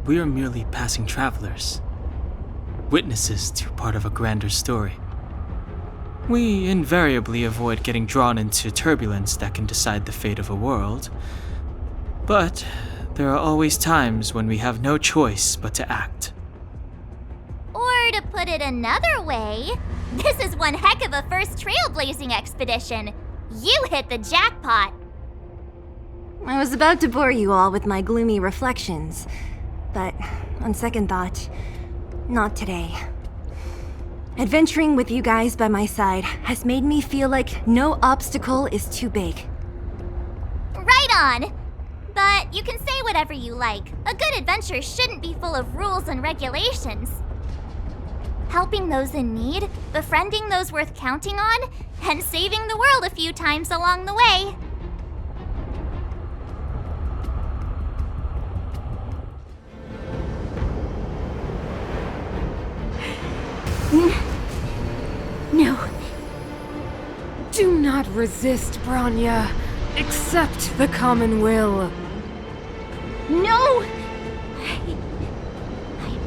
We are merely passing travelers, witnesses to part of a grander story. We invariably avoid getting drawn into turbulence that can decide the fate of a world, but there are always times when we have no choice but to act. Or to put it another way, this is one heck of a first trailblazing expedition. You hit the jackpot. I was about to bore you all with my gloomy reflections, but on second thought, not today. Adventuring with you guys by my side has made me feel like no obstacle is too big. Right on! But you can say whatever you like. A good adventure shouldn't be full of rules and regulations. Helping those in need, befriending those worth counting on, and saving the world a few times along the way. No. Do not resist, Bronya. Accept the common will. No! I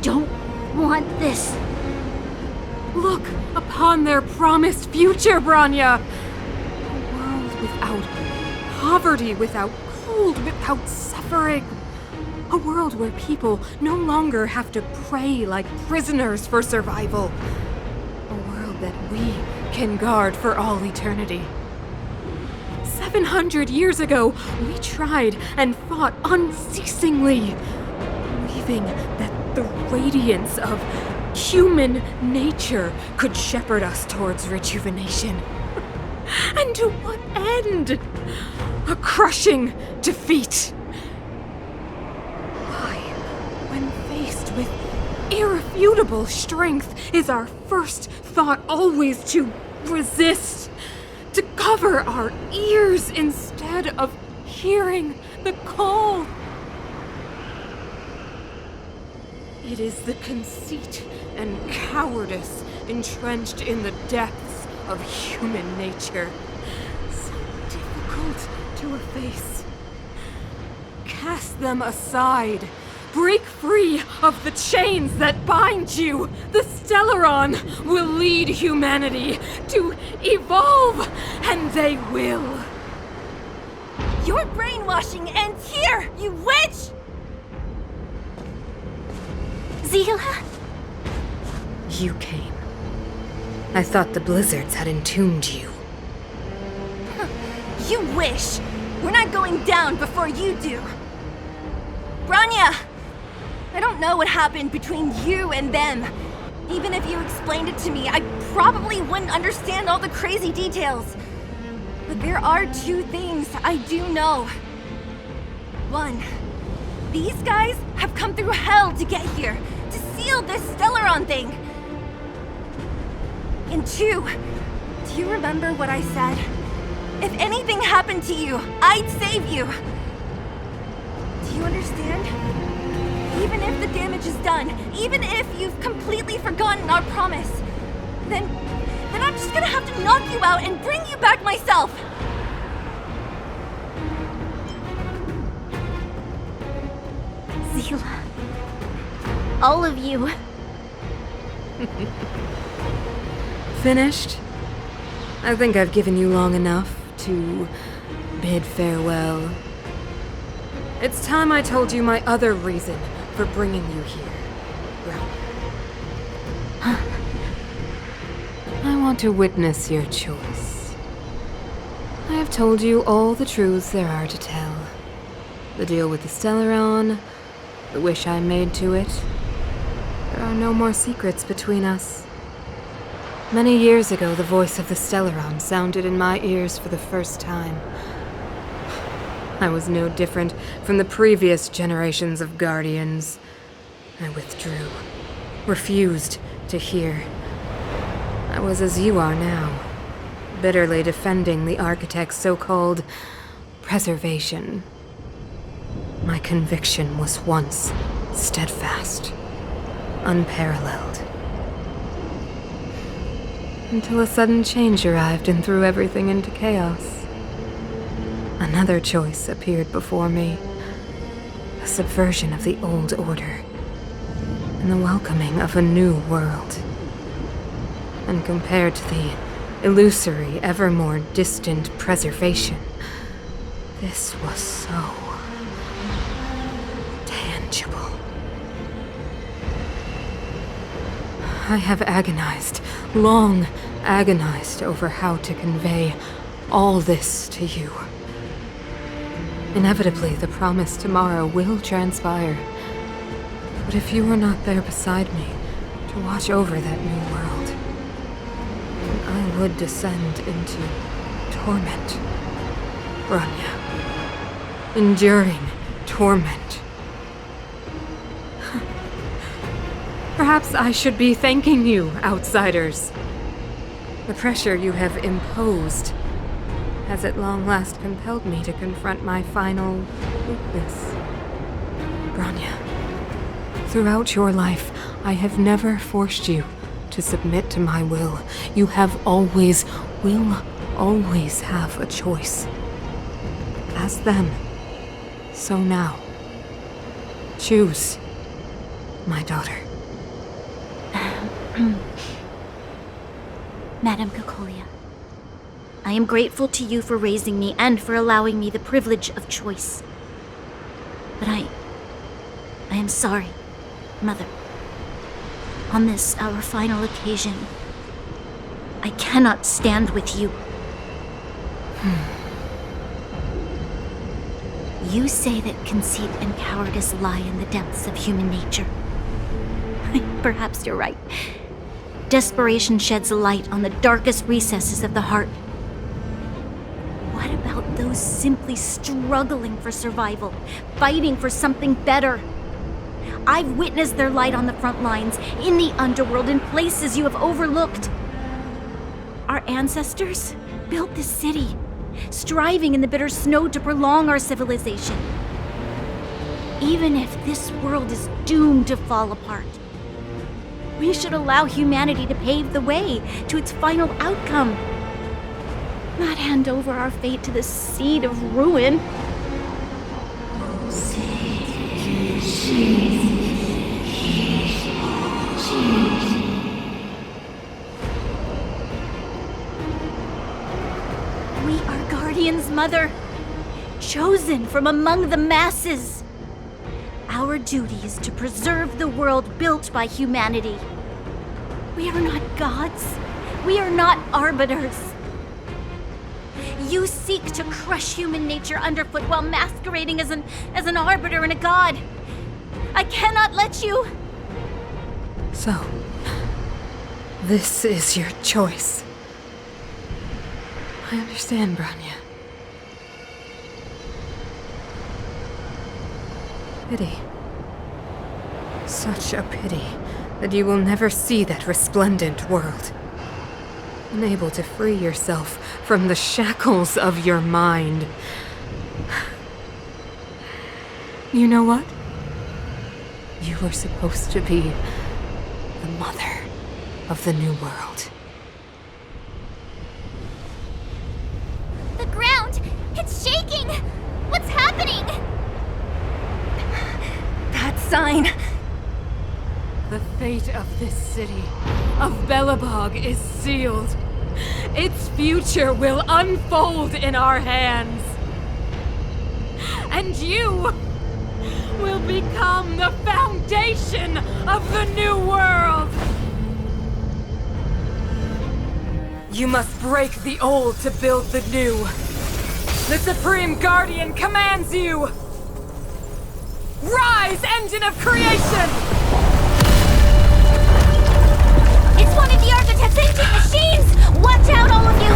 don't want this. Look upon their promised future, Bronya. A world without poverty, without cold, without suffering. A world where people no longer have to pray like prisoners for survival. A world that we can guard for all eternity. 700 years ago, we tried and fought unceasingly, believing that the radiance of human nature could shepherd us towards rejuvenation. And to what end? A crushing defeat. Why, when faced with irrefutable strength, is our first thought always to resist? To cover our ears instead of hearing the call? It is the conceit and cowardice entrenched in the depths of human nature, so difficult to efface. Cast them aside. Break free of the chains that bind you. The Stellaron will lead humanity to evolve, and they will. Your brainwashing ends here, you witch! Zila? you came. I thought the blizzards had entombed you. You wish! We're not going down before you do! Bronya! I don't know what happened between you and them. Even if you explained it to me, I probably wouldn't understand all the crazy details. But there are two things I do know. One, these guys have come through hell to get here, to seal this stellon thing. And two, do you remember what I said? If anything happened to you, I'd save you. Do you understand? Even if the damage is done, even if you've completely forgotten our promise, then I'm just gonna have to knock you out and bring you back myself. Seele. All of you. Finished? I think I've given you long enough to bid farewell. It's time I told you my other reason for bringing you here, Brown. I want to witness your choice. I have told you all the truths there are to tell. The deal with the stellon, the wish I made to it. There are no more secrets between us. Many years ago, the voice of the stellon sounded in my ears for the first time. I was no different from the previous generations of guardians. I withdrew, refused to hear. I was as you are now, bitterly defending the architect's so-called preservation. My conviction was once steadfast, unparalleled. Until a sudden change arrived and threw everything into chaos. Another choice appeared before me. A subversion of the old order. And the welcoming of a new world. And compared to the illusory, ever more distant preservation, this was so tangible. I have agonized, long agonized over how to convey all this to you. Inevitably, the promised tomorrow will transpire. But if you were not there beside me to watch over that new world, then I would descend into torment. Bronya. Enduring torment. Perhaps I should be thanking you, outsiders. The pressure you have imposed has at long last compelled me to confront my final weakness. Bronya, throughout your life, I have never forced you to submit to my will. You have always, will always have a choice. As then, so now. Choose, my daughter. Madame Cocolia, I am grateful to you for raising me and for allowing me the privilege of choice. But I am sorry, Mother. On this, our final occasion, I cannot stand with you. You say that conceit and cowardice lie in the depths of human nature. Perhaps you're right. Desperation sheds a light on the darkest recesses of the heart. What about those simply struggling for survival, fighting for something better? I've witnessed their light on the front lines, in the underworld, in places you have overlooked. Our ancestors built this city, striving in the bitter snow to prolong our civilization. Even if this world is doomed to fall apart, we should allow humanity to pave the way to its final outcome. Not hand over our fate to the seed of ruin. We are guardians, Mother, chosen from among the masses. Our duty is to preserve the world built by humanity. We are not gods. We are not arbiters. You seek to crush human nature underfoot while masquerading as an arbiter and a god. I cannot let you. So, this is your choice. I understand, Bronya. Pity. Such a pity that you will never see that resplendent world. Unable to free yourself from the shackles of your mind. You know what? You were supposed to be the mother of the new world. The ground! It's shaking! What's happening? That sign! The fate of this city, of Belobog, is sealed. Its future will unfold in our hands. And you will become the foundation of the new world. You must break the old to build the new. The Supreme Guardian commands you! Rise, engine of creation! It's one of the architect's ancient machines! Watch out, all of you!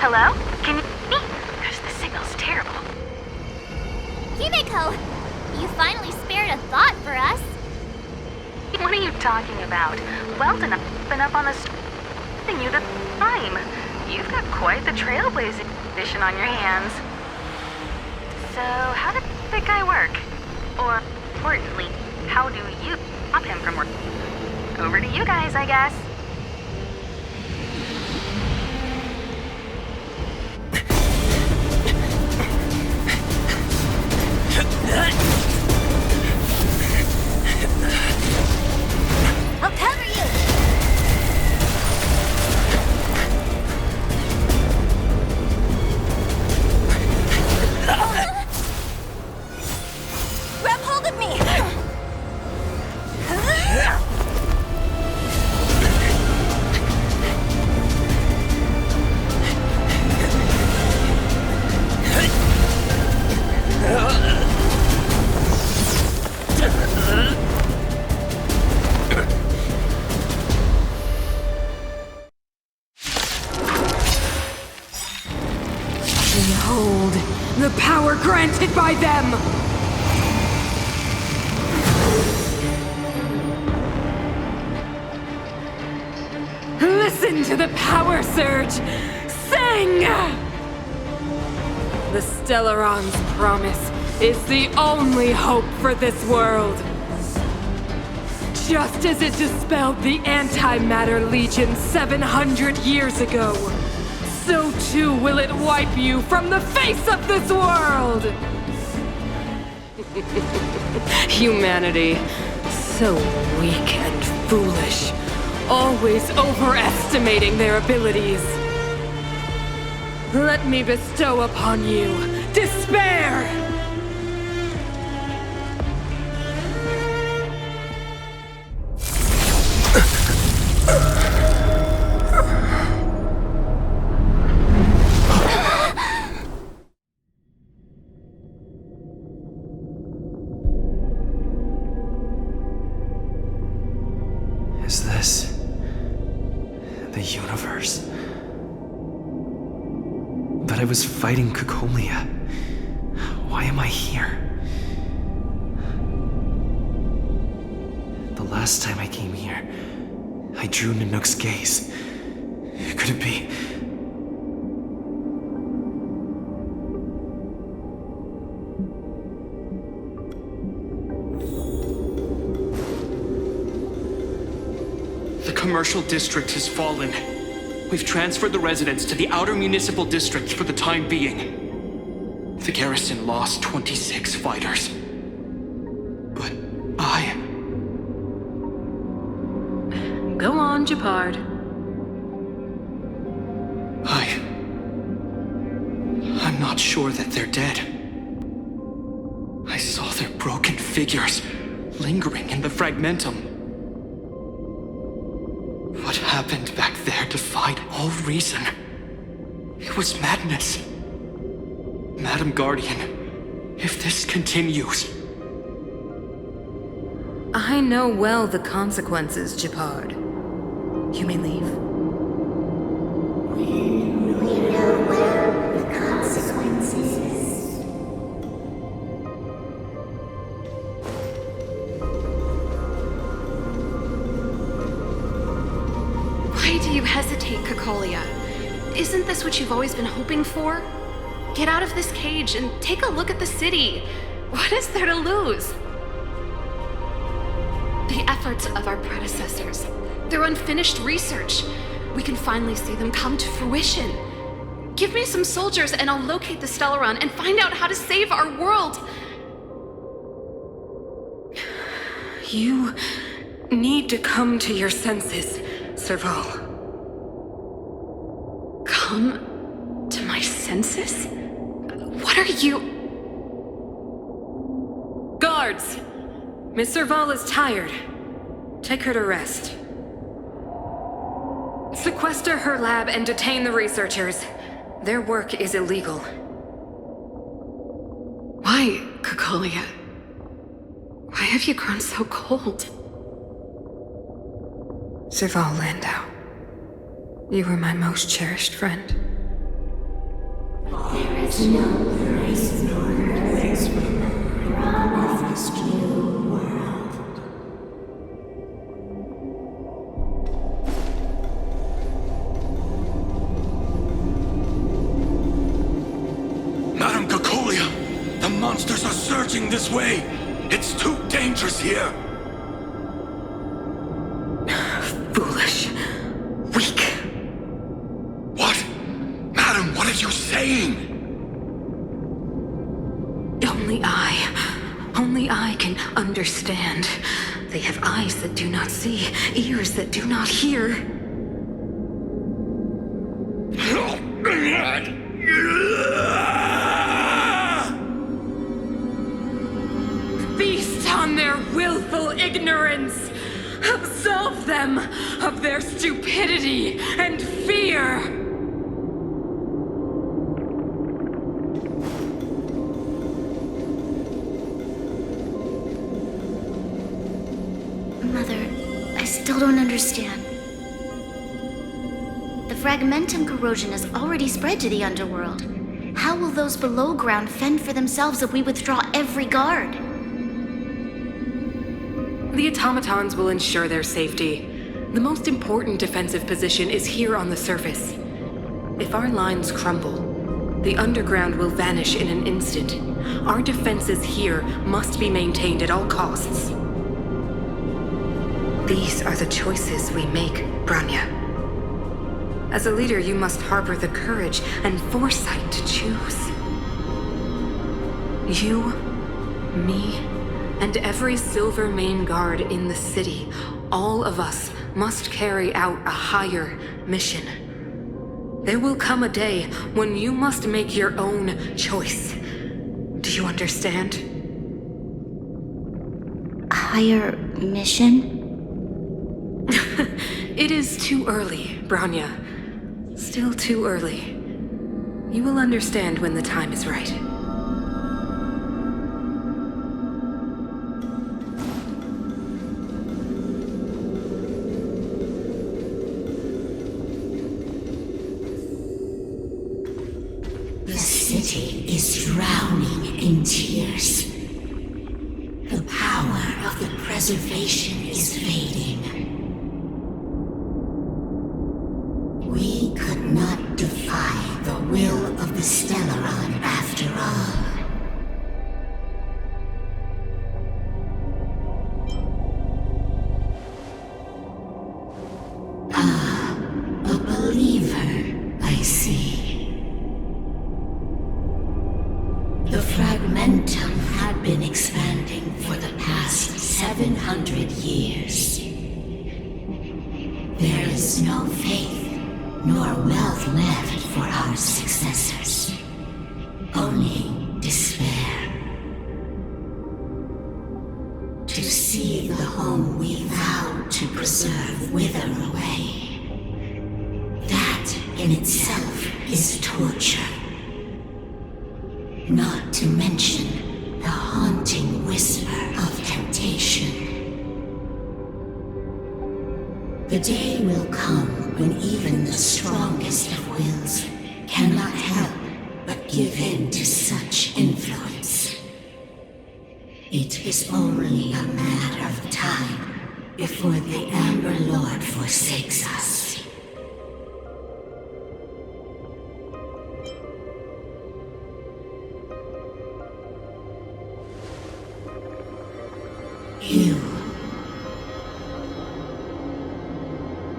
Hello? Can you hear me? Gosh, the signal's terrible. Himeko! You finally spared a thought for us. What are you talking about? Weldon, I've been up on the you the time. You've got quite the trailblazing edition on your hands. So, how did that guy work? Or, importantly, how do you stop him from working? Over to you guys, I guess. I'll cover you! Grab hold of me! Behold, the power granted by them! Listen to the power surge! Sing! The Stellaron's promise is the only hope for this world. Just as it dispelled the Antimatter Legion 700 years ago, so too will it wipe you from the face of this world! Humanity, so weak and foolish, always overestimating their abilities. Let me bestow upon you despair! Is this the universe? But I was fighting Cocolia. Why am I here? The last time I came here, I drew Nanook's gaze. Could it be? commercial district has fallen. We've transferred the residents to the outer municipal districts for the time being. The garrison lost 26 fighters. But Go on, Japard. I'm not sure that they're dead. I saw their broken figures lingering in the fragmentum. What happened back there defied all reason. It was madness. Madam Guardian, if this continues... I know well the consequences, Japard. You may leave. We know well the consequences. Why do you hesitate, Cocolia? Isn't this what you've always been hoping for? Get out of this cage and take a look at the city. What is there to lose? The efforts of our predecessors, their unfinished research. We can finally see them come to fruition. Give me some soldiers and I'll locate the stellon and find out how to save our world. You need to come to your senses, Serval. Come to my senses? What are you... Guards! Miss Serval is tired. Take her to rest. Sequester her lab and detain the researchers. Their work is illegal. Why, Cocolia? Why have you grown so cold? Serval Landau, you were my most cherished friend. There is no place on earth promised new world. Madam Cocolia, the monsters are surging this way. It's too dangerous here. Foolish. Weak. What? Madam, what are you saying? Only I can understand. They have eyes that do not see, ears that do not hear. Feast on their willful ignorance! Absolve them of their stupidity and fear! Mother, I still don't understand. The fragmentum corrosion has already spread to the underworld. How will those below ground fend for themselves if we withdraw every guard? The automatons will ensure their safety. The most important defensive position is here on the surface. If our lines crumble, the underground will vanish in an instant. Our defenses here must be maintained at all costs. These are the choices we make, Branya. As a leader, you must harbor the courage and foresight to choose. You, me, and every Silver Main Guard in the city, all of us must carry out a higher mission. There will come a day when you must make your own choice. Do you understand? Higher mission? It is too early, Branya. Still too early. You will understand when the time is right. The city is drowning in tears. The power of the preservation is fading. We could not defy the will of the stellon after all. 700 years. There is no faith nor wealth left for our successors. Only despair. To see the home we vowed to preserve wither away. That in itself is torture. Not to mention the haunting whisper of temptation. The day will come when even the strongest of wills cannot help but give in to such influence. It is only a matter of time before the Amber Lord forsakes us.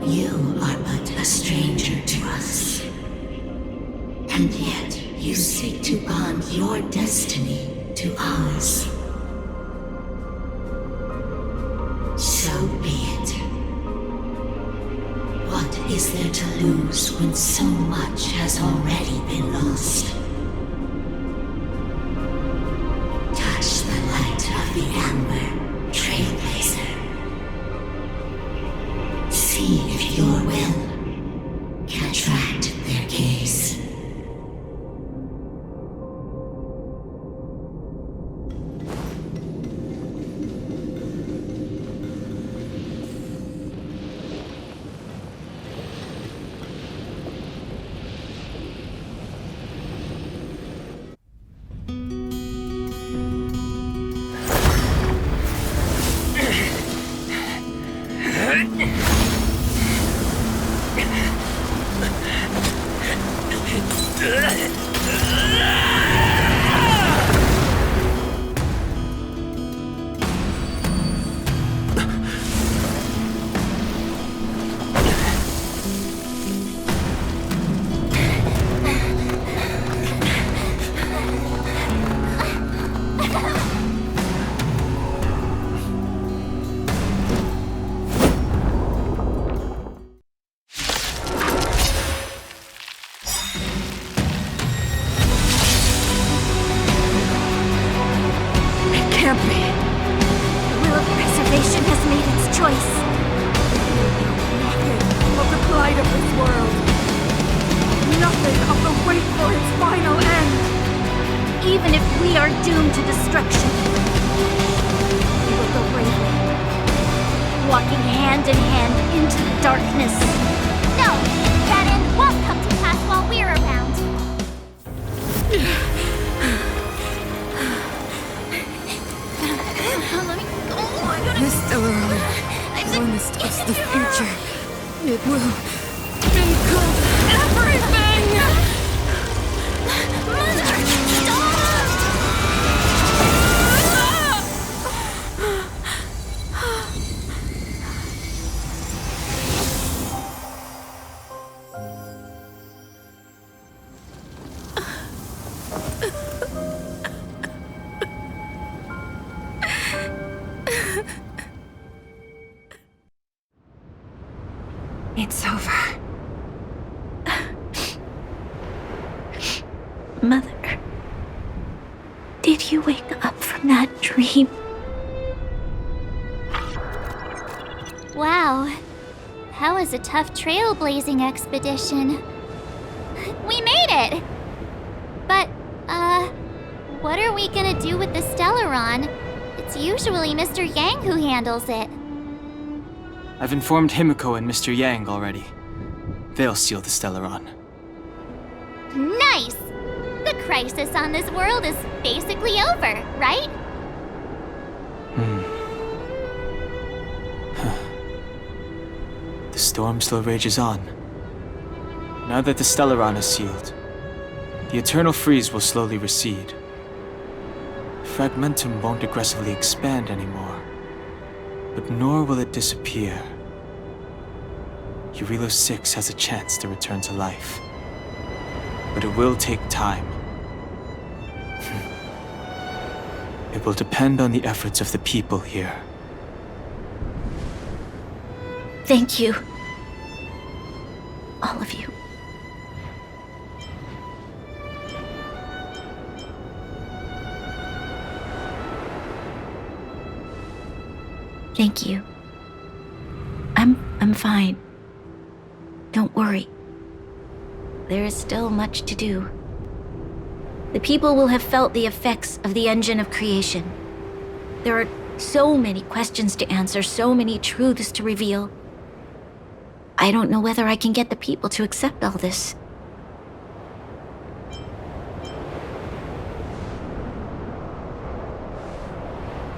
You are but a stranger to us. And yet you seek to bond your destiny to ours. So be it. What is there to lose when so much has already been lost? Touch the light of the Amber, Trailblazer. See if your will can attract their gaze. It's over. Mother, did you wake up from that dream? Wow. That was a tough trailblazing expedition. We made it! But, what are we gonna do with the Stellaron? It's usually Mr. Yang who handles it. I've informed Himiko and Mr. Yang already. They'll seal the Stellaron. Nice! The crisis on this world is basically over, right? The storm still rages on. Now that the Stellaron is sealed, the eternal freeze will slowly recede. Fragmentum won't aggressively expand anymore, but nor will it disappear. Jarilo-VI has a chance to return to life, but it will take time. It will depend on the efforts of the people here. Thank you. All of you. Thank you. I'm fine. Don't worry. There is still much to do. The people will have felt the effects of the engine of creation. There are so many questions to answer, so many truths to reveal. I don't know whether I can get the people to accept all this.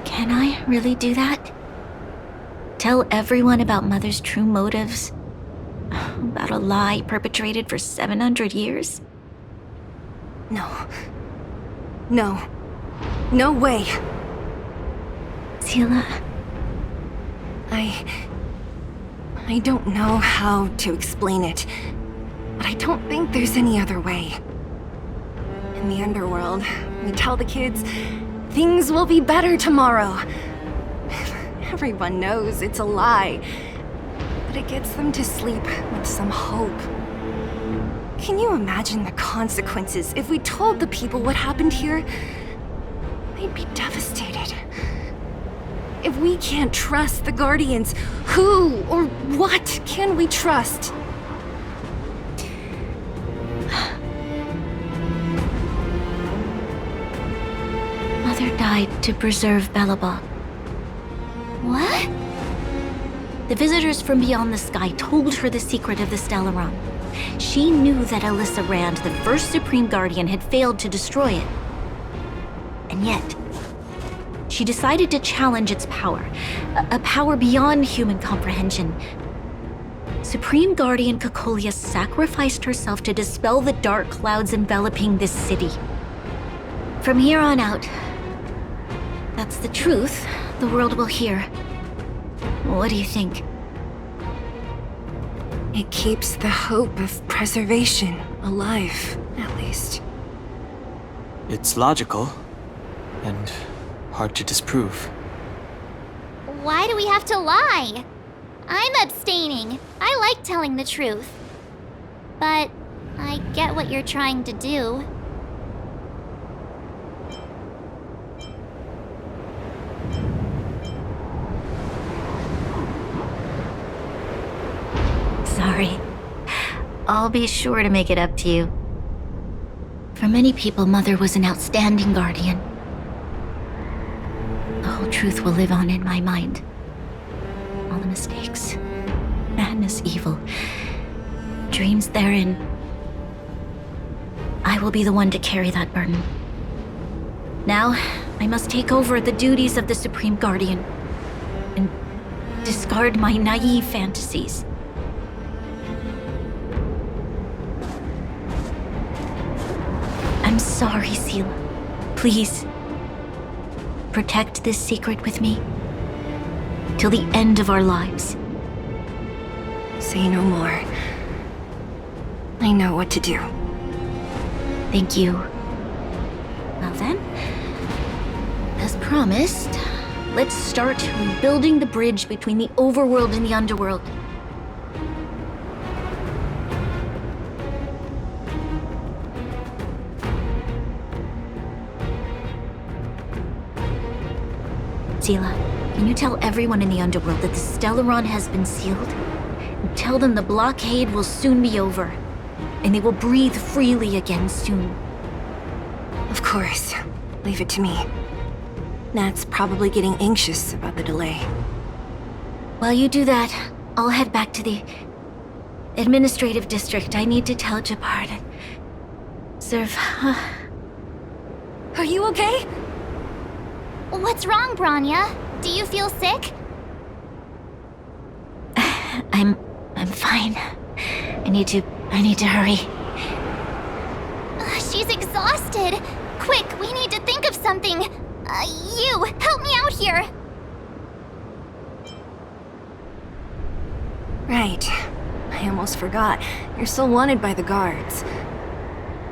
Can I really do that? Tell everyone about Mother's true motives? About a lie perpetrated for 700 years? No. No. No way. Selah. I don't know how to explain it, but I don't think there's any other way. In the underworld, we tell the kids, things will be better tomorrow. Everyone knows it's a lie, but it gets them to sleep with some hope. Can you imagine the consequences if we told the people what happened here? They'd be devastated. If we can't trust the Guardians, who or what can we trust? Mother died to preserve Belobog. What? The visitors from beyond the sky told her the secret of the stellon. She knew that Alyssa Rand, the first Supreme Guardian, had failed to destroy it. And yet, she decided to challenge its power, a power beyond human comprehension. Supreme Guardian Cocolia sacrificed herself to dispel the dark clouds enveloping this city. From here on out, that's the truth the world will hear. What do you think? It keeps the hope of preservation alive, at least. It's logical, and hard to disprove. Why do we have to lie? I'm abstaining. I like telling the truth. But I get what you're trying to do. Sorry. I'll be sure to make it up to you. For many people, Mother was an outstanding guardian. The whole truth will live on in my mind. All the mistakes, madness, evil, dreams therein. I will be the one to carry that burden. Now, I must take over the duties of the Supreme Guardian and discard my naive fantasies. I'm sorry, Selah. Please, protect this secret with me till the end of our lives. Say no more. I know what to do. Thank you. Well then, as promised, let's start rebuilding the bridge between the overworld and the underworld. Selah, can you tell everyone in the underworld that the stellon has been sealed? And tell them the blockade will soon be over, and they will breathe freely again soon. Of course. Leave it to me. Nat's probably getting anxious about the delay. While you do that, I'll head back to the administrative district. I need to tell Jabbar to serve. Are you okay? What's wrong, Bronya? Do you feel sick? I'm fine. I need to hurry. She's exhausted. Quick, we need to think of something. You, help me out here. Right. I almost forgot. You're still wanted by the guards.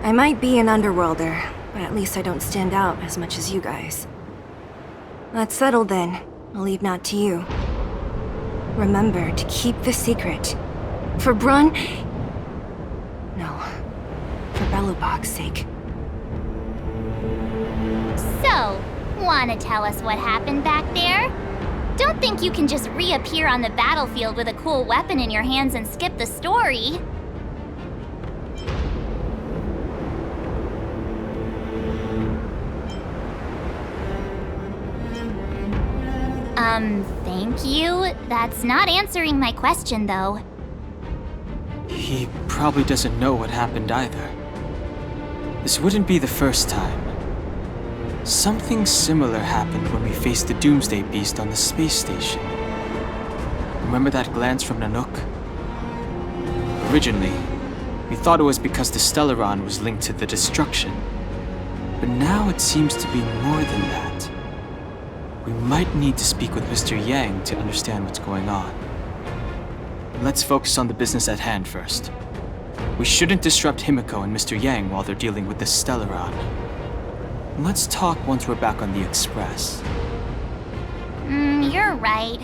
I might be an underworlder, but at least I don't stand out as much as you guys. That's settled then. I'll leave Nat to you. remember to keep the secret. For Brun... No. For Belobog's sake. So, wanna tell us what happened back there? Don't think you can just reappear on the battlefield with a cool weapon in your hands and skip the story. Thank you. That's not answering my question, though. He probably doesn't know what happened either. This wouldn't be the first time. Something similar happened when we faced the Doomsday Beast on the space station. Remember that glance from Nanook? Originally, we thought it was because the Stellaron was linked to the destruction. But now it seems to be more than that. We might need to speak with Mr. Yang to understand what's going on. Let's focus on the business at hand first. We shouldn't disrupt Himiko and Mr. Yang while they're dealing with the Stellaron. Let's talk once we're back on the Express. You're right.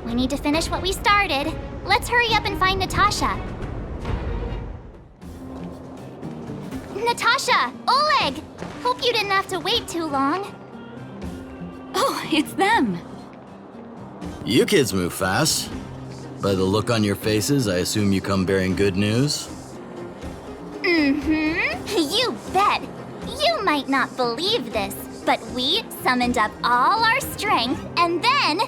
We need to finish what we started. Let's hurry up and find Natasha. Natasha! Oleg! Hope you didn't have to wait too long. Oh, it's them. You kids move fast. By the look on your faces, I assume you come bearing good news? You bet. You might not believe this, but we summoned up all our strength and then...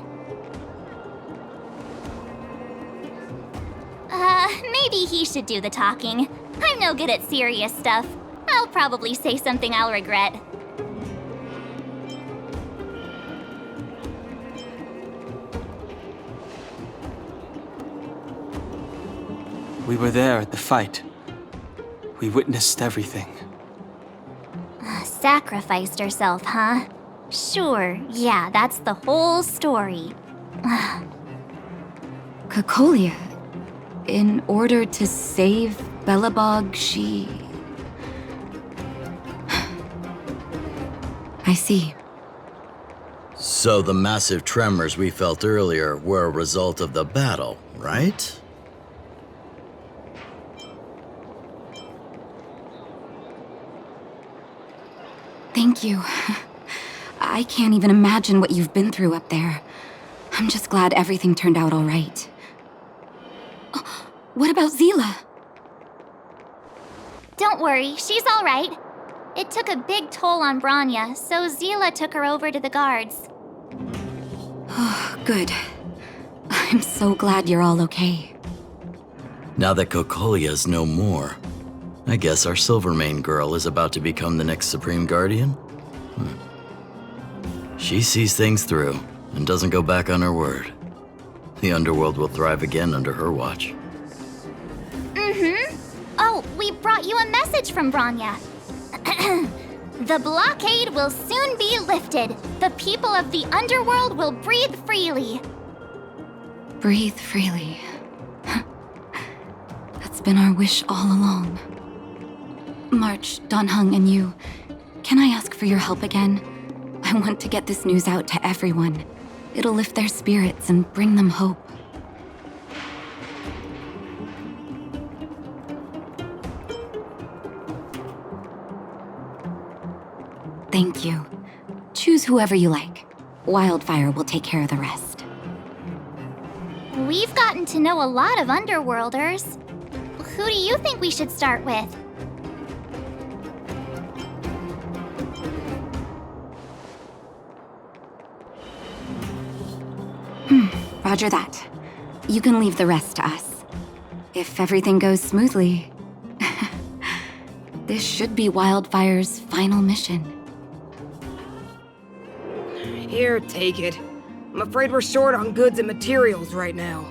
maybe he should do the talking. I'm no good at serious stuff. I'll probably say something I'll regret. We were there at the fight. We witnessed everything. Sacrificed herself, huh? Sure, yeah, that's the whole story. Cocolia, in order to save Belobog, she... I see. So the massive tremors we felt earlier were a result of the battle, right? Thank you. I can't even imagine what you've been through up there. I'm just glad everything turned out all right. Oh, what about Zila? Don't worry, she's all right. It took a big toll on Branya, so Zila took her over to the guards. Oh, good. I'm so glad you're all okay. Now that Cocolia's no more, I guess our Silvermane girl is about to become the next Supreme Guardian? She sees things through and doesn't go back on her word. The underworld will thrive again under her watch. Oh, we brought you a message from Branya. The blockade will soon be lifted. The people of the underworld will breathe freely. Breathe freely. That's been our wish all along. March, Donhung, and you, can I ask for your help again? I want to get this news out to everyone. It'll lift their spirits and bring them hope. Thank you. Choose whoever you like. Wildfire will take care of the rest. We've gotten to know a lot of Underworlders. Who do you think we should start with? Roger that. You can leave the rest to us. If everything goes smoothly, this should be Wildfire's final mission. Here, take it. I'm afraid we're short on goods and materials right now.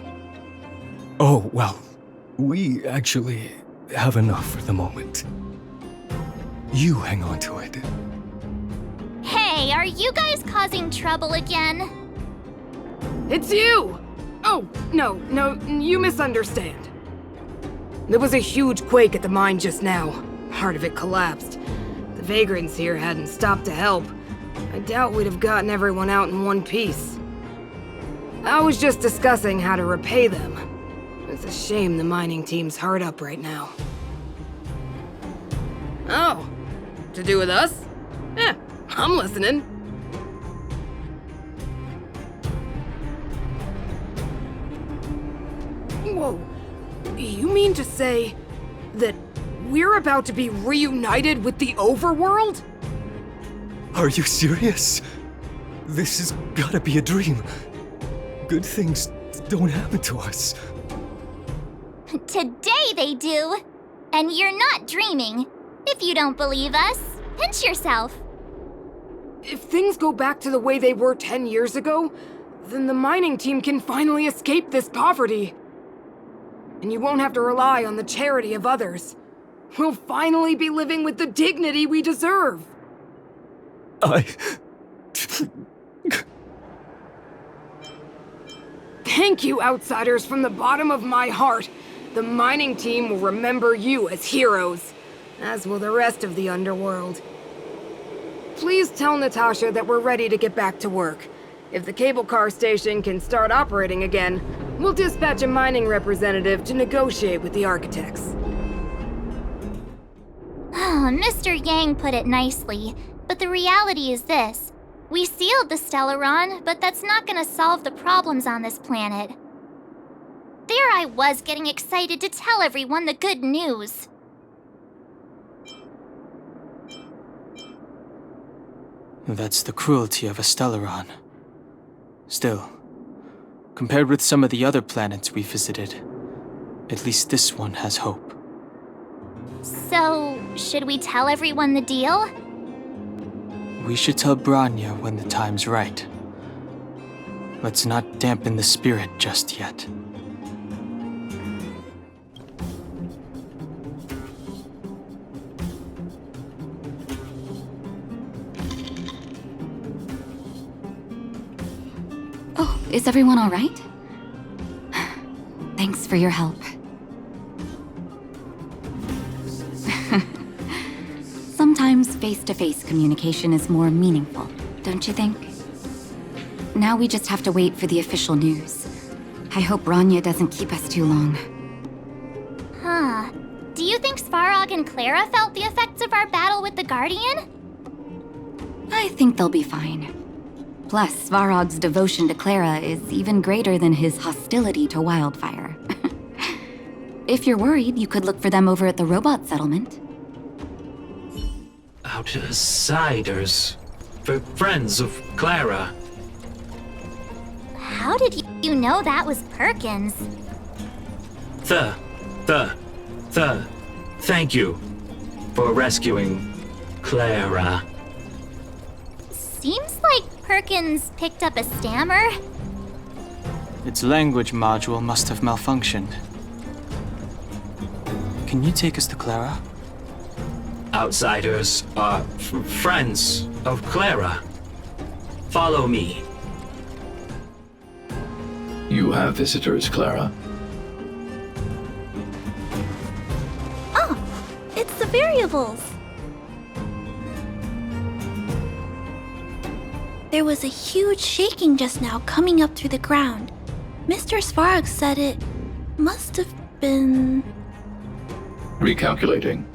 Oh, well, we actually have enough for the moment. You hang on to it. Hey, are you guys causing trouble again? It's you! Oh, no, you misunderstand. There was a huge quake at the mine just now. Part of it collapsed. The vagrants here hadn't stopped to help. I doubt we'd have gotten everyone out in one piece. I was just discussing how to repay them. It's a shame the mining team's hard up right now. Oh, to do with us? Yeah, I'm listening. Whoa, you mean to say that we're about to be reunited with the overworld? Are you serious? This has gotta be a dream. Good things don't happen to us. Today they do. And you're not dreaming. If you don't believe us, pinch yourself. If things go back to the way they were 10 years ago, then the mining team can finally escape this poverty. And you won't have to rely on the charity of others. We'll finally be living with the dignity we deserve. Thank you, outsiders, from the bottom of my heart. The mining team will remember you as heroes, as will the rest of the underworld. Please tell Natasha that we're ready to get back to work. If the cable car station can start operating again, we'll dispatch a mining representative to negotiate with the architects. Mr. Yang put it nicely, but the reality is this. We sealed the Stellaron, but that's not gonna solve the problems on this planet. There I was getting excited to tell everyone the good news. That's the cruelty of a Stellaron. Still, compared with some of the other planets we visited, at least this one has hope. So, should we tell everyone the deal? We should tell Bronya when the time's right. Let's not dampen the spirit just yet. Oh, is everyone all right? Thanks for your help. Sometimes face-to-face communication is more meaningful, don't you think? Now we just have to wait for the official news. I hope Bronya doesn't keep us too long. Huh. Do you think Svarog and Clara felt the effects of our battle with the Guardian? I think they'll be fine. Plus, Svarog's devotion to Clara is even greater than his hostility to Wildfire. If you're worried, you could look for them over at the robot settlement. Outsiders. Friends of Clara. How did you know that was Perkins? Thank you for rescuing Clara. Seems like Perkins picked up a stammer. Its language module must have malfunctioned. Can you take us to Clara? Outsiders are friends of Clara. Follow me. You have visitors, Clara. Oh, it's the variables. There was a huge shaking just now coming up through the ground. Mr. Svarog said it must have been... Recalculating.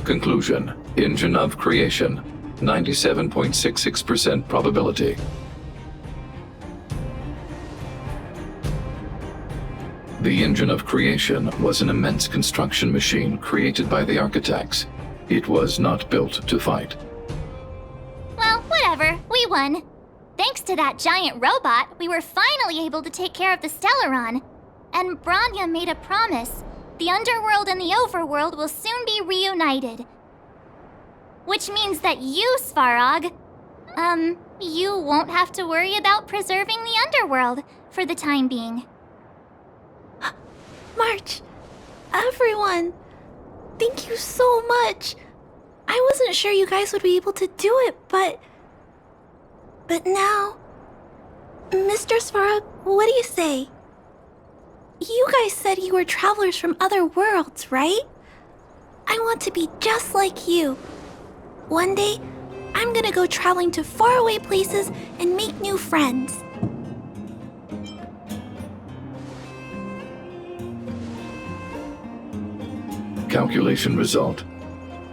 Conclusion. Engine of creation. 97.66% probability. The engine of creation was an immense construction machine created by the architects. It was not built to fight. Well, whatever. We won. Thanks to that giant robot, we were finally able to take care of the Stellaron. And Bronya made a promise. The underworld and the overworld will soon be reunited. Which means that you, Svarog, you won't have to worry about preserving the underworld for the time being. March, everyone, thank you so much. I wasn't sure you guys would be able to do it, but now... Mr. Svarog, what do you say? You guys said you were travelers from other worlds, right? I want to be just like you. One day, I'm gonna go traveling to faraway places and make new friends. Calculation result.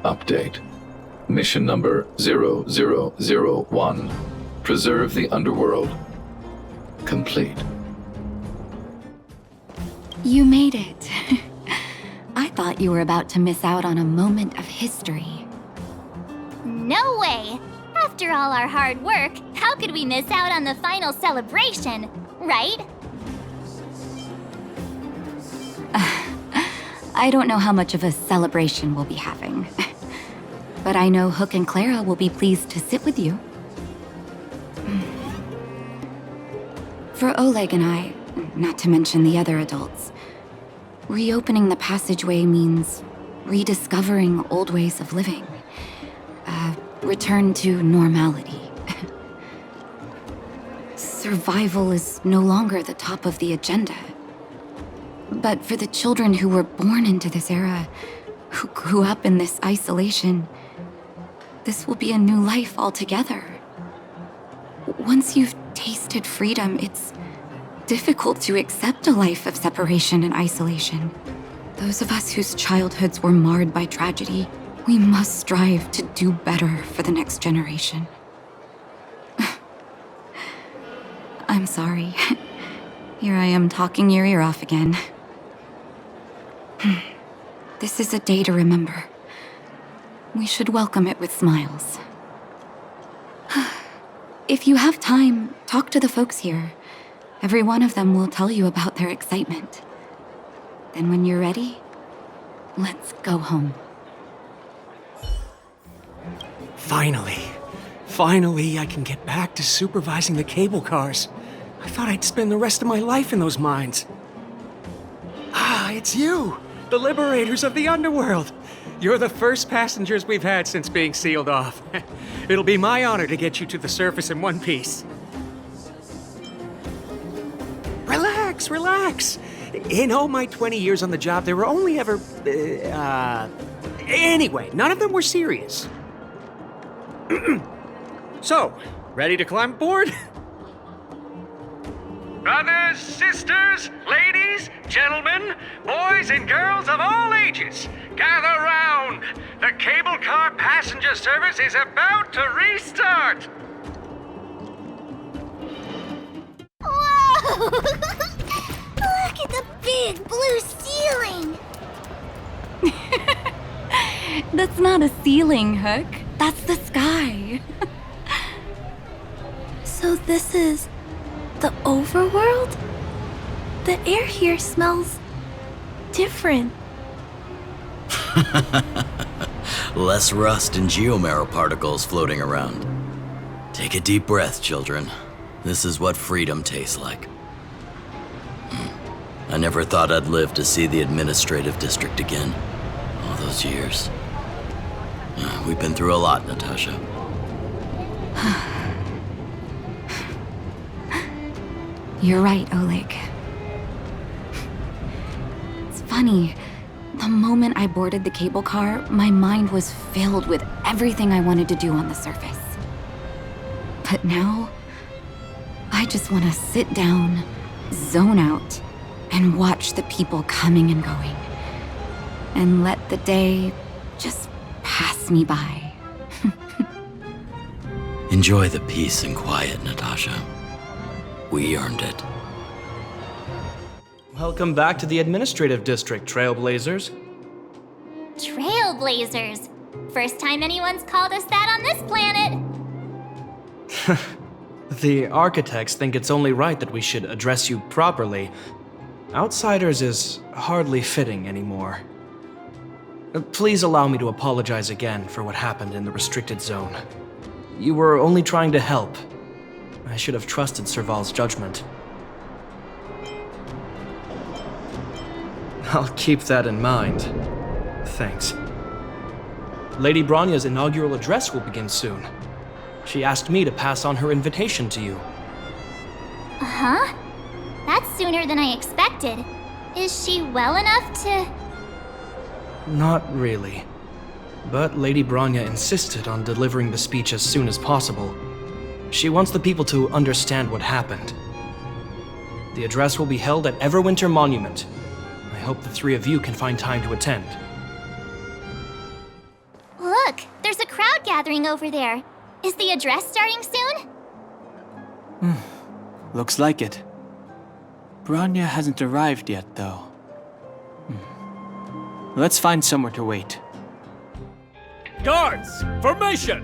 Update. Mission number 0001. Preserve the underworld. Complete. You made it. I thought you were about to miss out on a moment of history. No way! After all our hard work, how could we miss out on the final celebration, right? I don't know how much of a celebration we'll be having. But I know Hook and Clara will be pleased to sit with you. For Oleg and I, not to mention the other adults, reopening the passageway means rediscovering old ways of living. Return to normality. Survival is no longer the top of the agenda. But for the children who were born into this era, who grew up in this isolation, this will be a new life altogether. Once you've tasted freedom, it's difficult to accept a life of separation and isolation. Those of us whose childhoods were marred by tragedy, we must strive to do better for the next generation. I'm sorry. Here I am talking your ear off again. This is a day to remember. We should welcome it with smiles. If you have time, talk to the folks here. Every one of them will tell you about their excitement. Then when you're ready, let's go home. Finally, I can get back to supervising the cable cars. I thought I'd spend the rest of my life in those mines. Ah, it's you, the liberators of the underworld. You're the first passengers we've had since being sealed off. It'll be my honor to get you to the surface in one piece. Relax. In all my 20 years on the job, there were only ever... Anyway, none of them were serious. So, ready to climb aboard? Brothers, sisters, ladies, gentlemen, boys and girls of all ages, gather round. The cable car passenger service is about to restart. Whoa! Look at the big blue ceiling! That's not a ceiling, Hook. That's the sky. So this is the overworld? The air here smells different. Less rust and geomarrow particles floating around. Take a deep breath, children. This is what freedom tastes like. I never thought I'd live to see the administrative district again. All those years. We've been through a lot, Natasha. You're right, Oleg. It's funny. The moment I boarded the cable car, my mind was filled with everything I wanted to do on the surface. But now, I just want to sit down, zone out, and watch the people coming and going. And let the day just pass me by. Enjoy the peace and quiet, Natasha. We earned it. Welcome back to the administrative district, Trailblazers. Trailblazers! First time anyone's called us that on this planet! The architects think it's only right that we should address you properly. Outsiders is hardly fitting anymore. Please allow me to apologize again for what happened in the restricted zone. You were only trying to help. I should have trusted Serval's judgment. I'll keep that in mind. Thanks. Lady Bronya's inaugural address will begin soon. She asked me to pass on her invitation to you. Huh? That's sooner than I expected. Is she well enough to... Not really. But Lady Bronya insisted on delivering the speech as soon as possible. She wants the people to understand what happened. The address will be held at Everwinter Monument. I hope the three of you can find time to attend. gathering over there. Is the address starting soon? Looks like it. Bronya hasn't arrived yet, though. Let's find somewhere to wait. Guards, formation!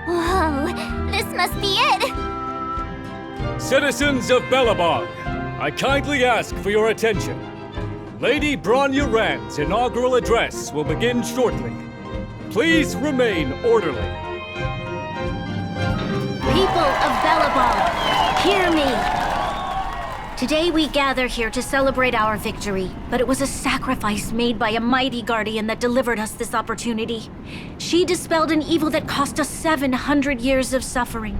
Whoa, this must be it! Citizens of Belobog, I kindly ask for your attention. Lady Bronya Rand's inaugural address will begin shortly. Please remain orderly. People of Belobog, hear me! Today we gather here to celebrate our victory, but it was a sacrifice made by a mighty guardian that delivered us this opportunity. She dispelled an evil that cost us 700 years of suffering,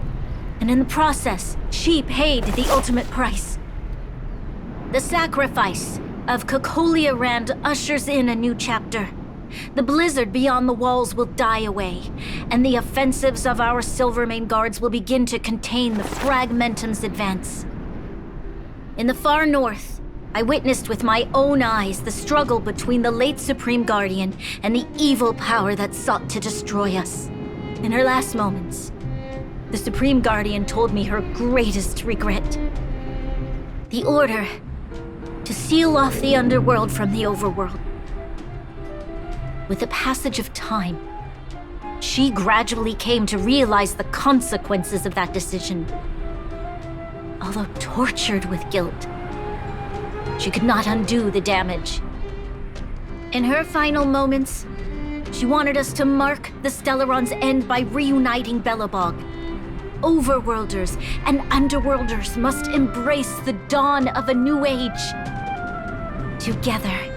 and in the process, she paid the ultimate price. The sacrifice of Cocolia Rand ushers in a new chapter. The blizzard beyond the walls will die away, and the offensives of our Silvermane guards will begin to contain the Fragmentum's advance. In the far north, I witnessed with my own eyes the struggle between the late Supreme Guardian and the evil power that sought to destroy us. In her last moments, the Supreme Guardian told me her greatest regret. The order to seal off the underworld from the overworld. With the passage of time, she gradually came to realize the consequences of that decision. Although tortured with guilt, she could not undo the damage. In her final moments, she wanted us to mark the Stellaron's end by reuniting Belobog. Overworlders and underworlders must embrace the dawn of a new age. Together.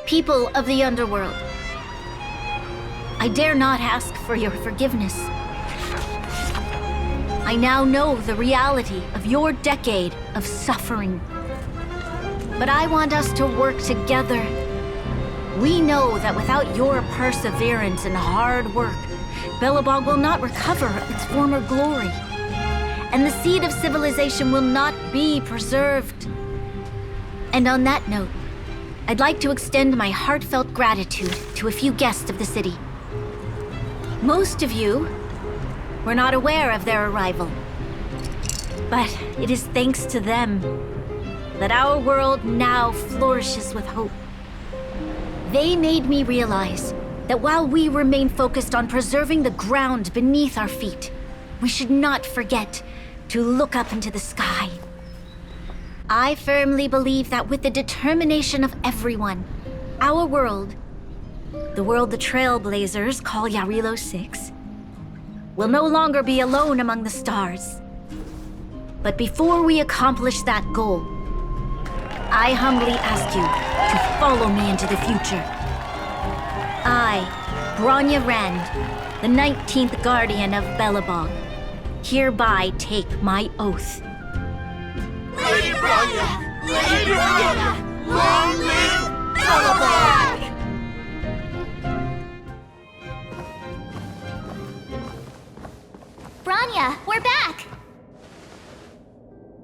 People of the underworld, I dare not ask for your forgiveness. I now know the reality of your decade of suffering. But I want us to work together. We know that without your perseverance and hard work, Belobog will not recover its former glory. And the seed of civilization will not be preserved. And on that note, I'd like to extend my heartfelt gratitude to a few guests of the city. Most of you were not aware of their arrival. But it is thanks to them that our world now flourishes with hope. They made me realize that while we remain focused on preserving the ground beneath our feet, we should not forget to look up into the sky. I firmly believe that with the determination of everyone, our world, the world the Trailblazers call Jarilo-VI, will no longer be alone among the stars. But before we accomplish that goal, I humbly ask you to follow me into the future. I, Bronya Rand, the 19th Guardian of Belobog, hereby take my oath. Lady Bronya! Lady Bronya! Long live Belobog! Bronya, we're back!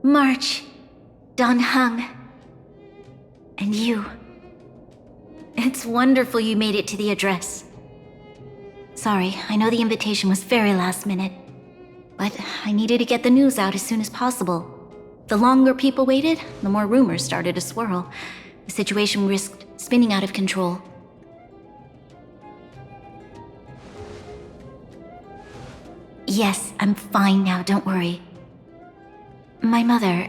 March, Dan Heng, and you. It's wonderful you made it to the address. Sorry, I know the invitation was very last minute, but I needed to get the news out as soon as possible. The longer people waited, the more rumors started to swirl. The situation risked spinning out of control. Yes, I'm fine now, don't worry. My mother,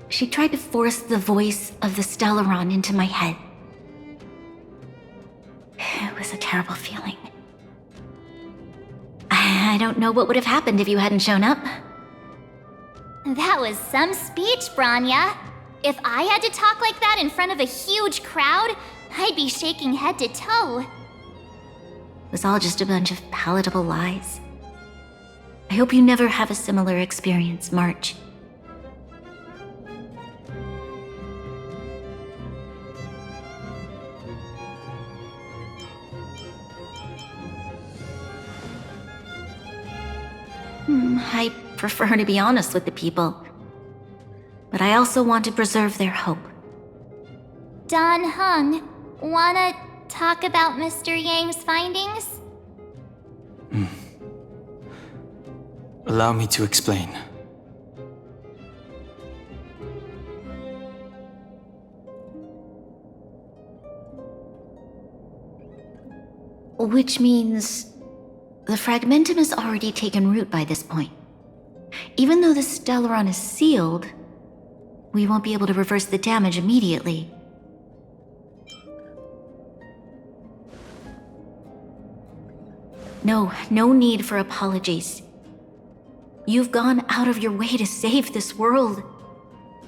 she tried to force the voice of the Stellaron into my head. It was a terrible feeling. I don't know what would have happened if you hadn't shown up. That was some speech, Bronya. If I had to talk like that in front of a huge crowd, I'd be shaking head to toe. It was all just a bunch of palatable lies. I hope you never have a similar experience, March. I prefer to be honest with the people. But I also want to preserve their hope. Dan Heng, wanna talk about Mr. Yang's findings? Allow me to explain. Which means the fragmentum has already taken root by this point. Even though the stellon is sealed, we won't be able to reverse the damage immediately. No need for apologies. You've gone out of your way to save this world.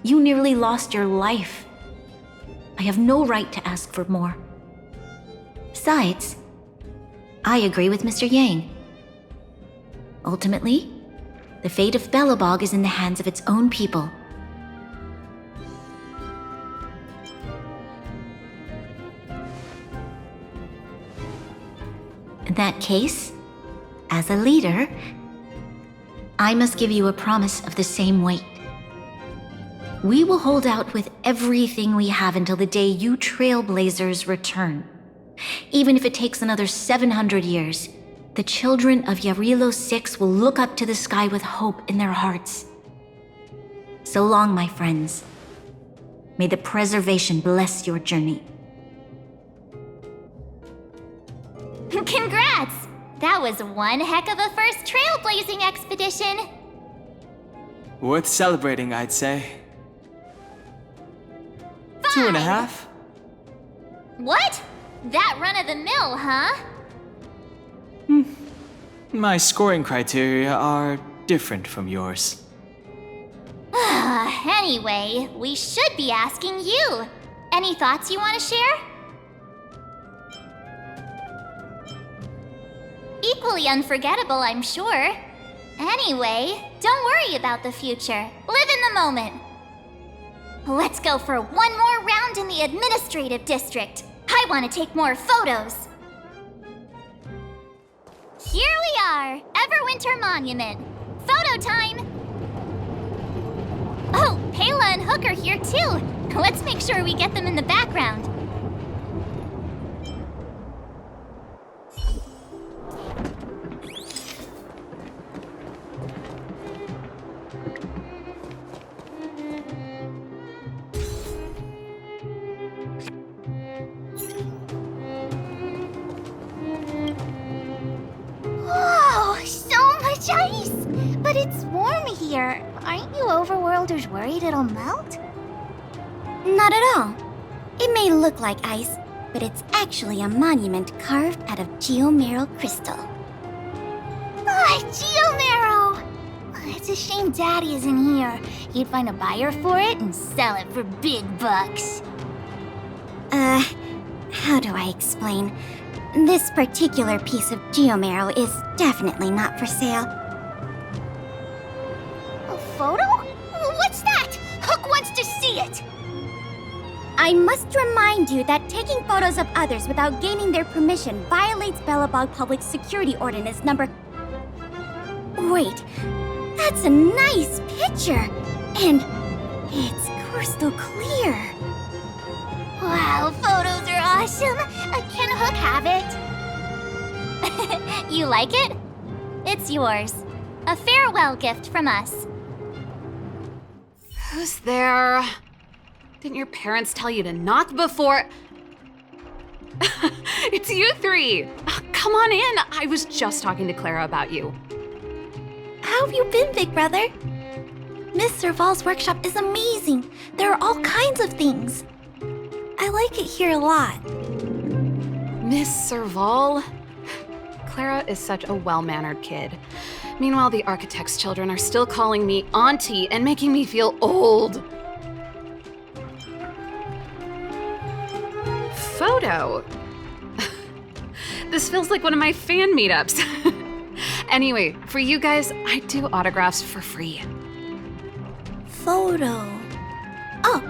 You nearly lost your life. I have no right to ask for more. Besides, I agree with Mr. Yang. Ultimately, the fate of Belobog is in the hands of its own people. In that case, as a leader, I must give you a promise of the same weight. We will hold out with everything we have until the day you Trailblazers return. Even if it takes another 700 years, the children of Jarilo-VI will look up to the sky with hope in their hearts. So long, my friends. May the preservation bless your journey. Congrats! That was one heck of a first trailblazing expedition! Worth celebrating, I'd say. 2.5? What? That run-of-the-mill, huh? My scoring criteria are different from yours. Anyway, we should be asking you. Any thoughts you want to share? Equally unforgettable, I'm sure. Anyway, don't worry about the future. Live in the moment. Let's go for one more round in the administrative district. I want to take more photos. Here we are, Everwinter Monument. Photo time! Oh, Pela and Hook are here too. Let's make sure we get them in the background. Ice! But it's warm here. Aren't you overworlders worried it'll melt? Not at all. It may look like ice, but it's actually a monument carved out of geomeral crystal. Geomero! It's a shame Daddy isn't here. He'd find a buyer for it and sell it for big bucks. How do I explain? This particular piece of geomero is definitely not for sale. A photo? What's that? Hook wants to see it! I must remind you that taking photos of others without gaining their permission violates Belobog Public Security Ordinance number... Wait, that's a nice picture! And it's crystal clear. Wow, photos are awesome! Can Hook have it? You like it? It's yours. A farewell gift from us. Who's there? Didn't your parents tell you to knock before... It's you three! Come on in! I was just talking to Clara about you. How have you been, big brother? Miss Serval's workshop is amazing. There are all kinds of things. I like it here a lot. Miss Serval? Clara is such a well-mannered kid. Meanwhile, the architect's children are still calling me auntie and making me feel old. Photo? This feels like one of my fan meetups. Anyway, for you guys, I do autographs for free. Photo. Oh,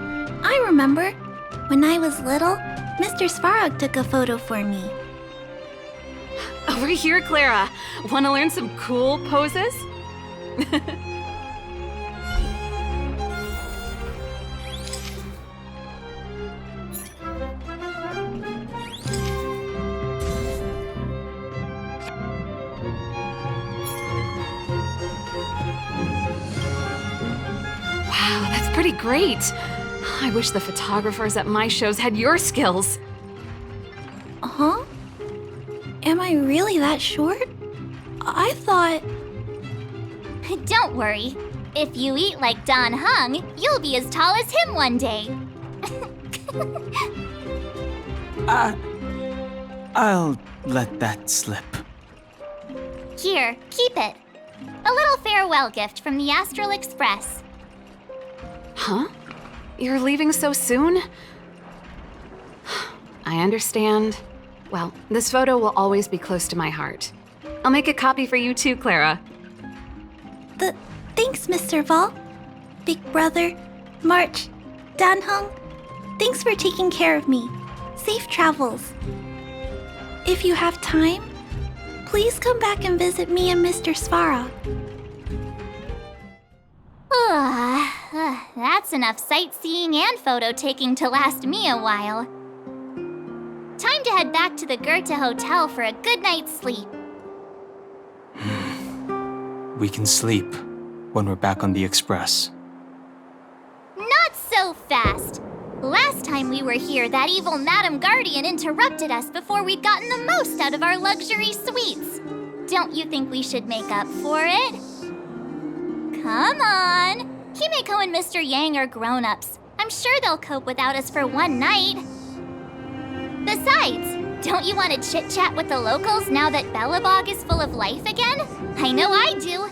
I remember. When I was little, Mr. Svarog took a photo for me. Over here, Clara. Want to learn some cool poses? Wow, that's pretty great. I wish the photographers at my shows had your skills. Huh? Am I really that short? I thought... Don't worry. If you eat like Don Hung, you'll be as tall as him one day. I'll let that slip. Here, keep it. A little farewell gift from the Astral Express. Huh? You're leaving so soon? I understand. Well, this photo will always be close to my heart. I'll make a copy for you too, Clara. Thanks, Mr. Vol. Big Brother, March, Danhung. Thanks for taking care of me. Safe travels. If you have time, please come back and visit me and Mr. Svarog. That's enough sightseeing and photo taking to last me a while. Time to head back to the Goethe Hotel for a good night's sleep. We can sleep when we're back on the Express. Not so fast! Last time we were here, that evil Madam Guardian interrupted us before we'd gotten the most out of our luxury suites. Don't you think we should make up for it? Come on! Himeko and Mr. Yang are grown-ups. I'm sure they'll cope without us for one night. Besides, don't you want to chit-chat with the locals now that Belobog is full of life again? I know I do.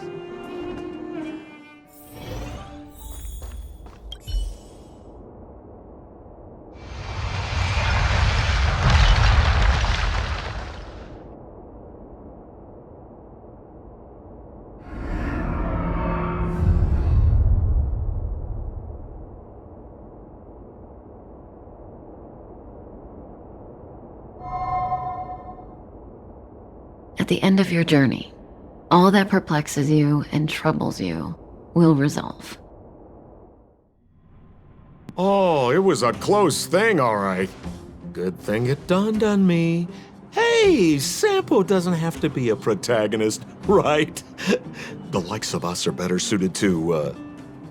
At the end of your journey, all that perplexes you and troubles you will resolve. Oh, it was a close thing, all right. Good thing it dawned on me. Hey, Sampo doesn't have to be a protagonist, right? The likes of us are better suited to,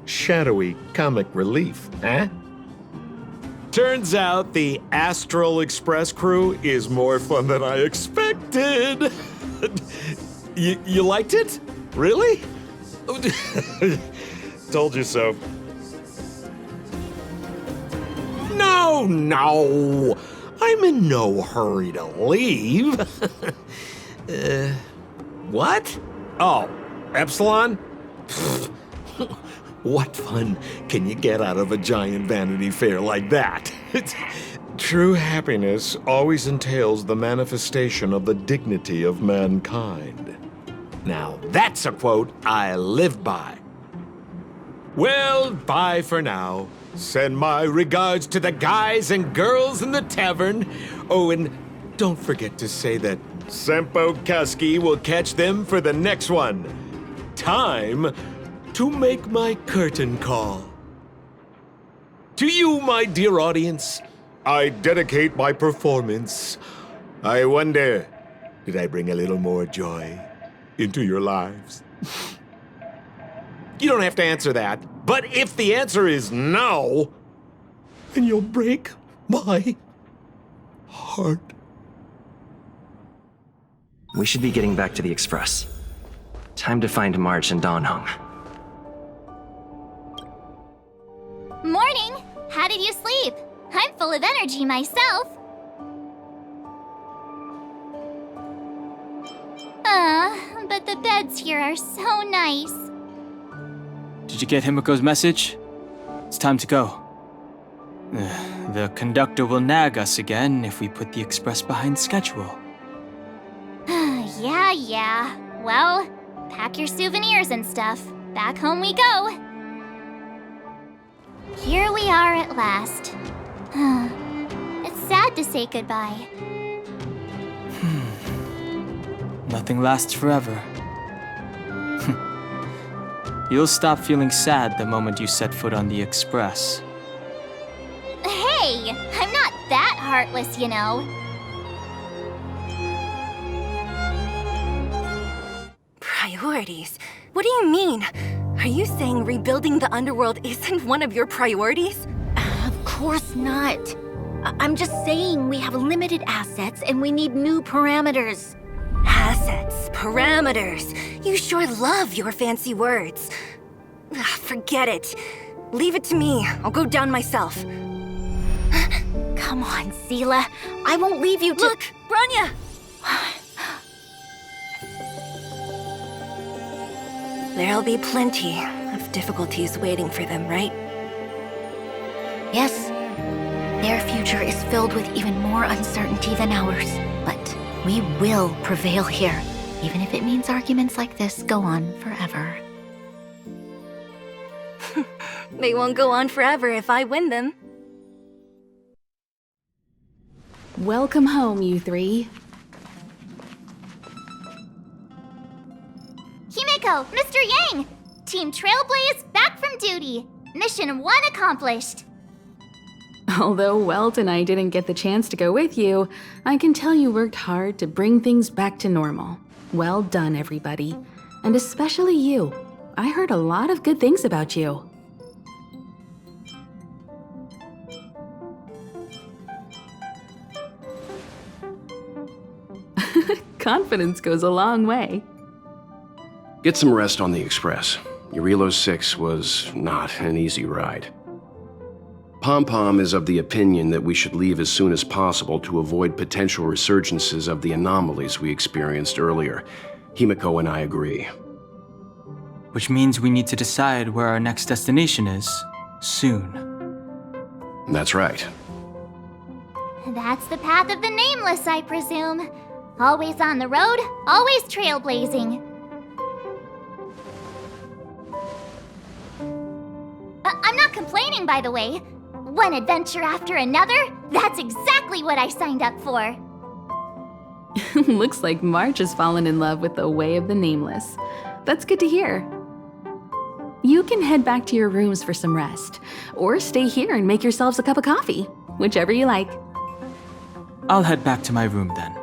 shadowy comic relief, eh? Turns out the Astral Express crew is more fun than I expected. You liked it? Really? Told you so. No! I'm in no hurry to leave. What? Oh, Epsilon? What fun can you get out of a giant Vanity Fair like that? True happiness always entails the manifestation of the dignity of mankind. Now, that's a quote I live by. Well, bye for now. Send my regards to the guys and girls in the tavern. Oh, and don't forget to say that Sampo Kaski will catch them for the next one. Time to make my curtain call. To you, my dear audience, I dedicate my performance. I wonder, did I bring a little more joy into your lives? You don't have to answer that, but if the answer is no, then you'll break my heart. We should be getting back to the Express. Time to find March and Donhung. Morning! How did you sleep? I'm full of energy myself. But the beds here are so nice. Did you get Himiko's message? It's time to go. The conductor will nag us again if we put the Express behind schedule. Yeah. Well, pack your souvenirs and stuff. Back home we go. Here we are at last. It's sad to say goodbye. Nothing lasts forever. You'll stop feeling sad the moment you set foot on the Express. Hey, I'm not that heartless, you know. Priorities? What do you mean? Are you saying rebuilding the underworld isn't one of your priorities? Of course not. I'm just saying we have limited assets and we need new parameters. Assets, parameters. You sure love your fancy words. Forget it. Leave it to me. I'll go down myself. Come on, Seela. I won't leave you to— Look, Bronya! There'll be plenty of difficulties waiting for them, right? Yes. Their future is filled with even more uncertainty than ours. But we will prevail here, even if it means arguments like this go on forever. They won't go on forever if I win them. Welcome home, you three. Himeko, Mr. Yang! Team Trailblaze back from duty. Mission 1 accomplished. Although Welt and I didn't get the chance to go with you, I can tell you worked hard to bring things back to normal. Well done, everybody. And especially you. I heard a lot of good things about you. Confidence goes a long way. Get some rest on the Express. Jarilo-VI was not an easy ride. Pom-Pom is of the opinion that we should leave as soon as possible to avoid potential resurgences of the anomalies we experienced earlier. Himeko and I agree. Which means we need to decide where our next destination is, soon. That's right. That's the path of the Nameless, I presume. Always on the road, always trailblazing. I'm not complaining, by the way. One adventure after another, that's exactly what I signed up for. Looks like March has fallen in love with the way of the Nameless. That's good to hear. You can head back to your rooms for some rest, or stay here and make yourselves a cup of coffee, whichever you like. I'll head back to my room then.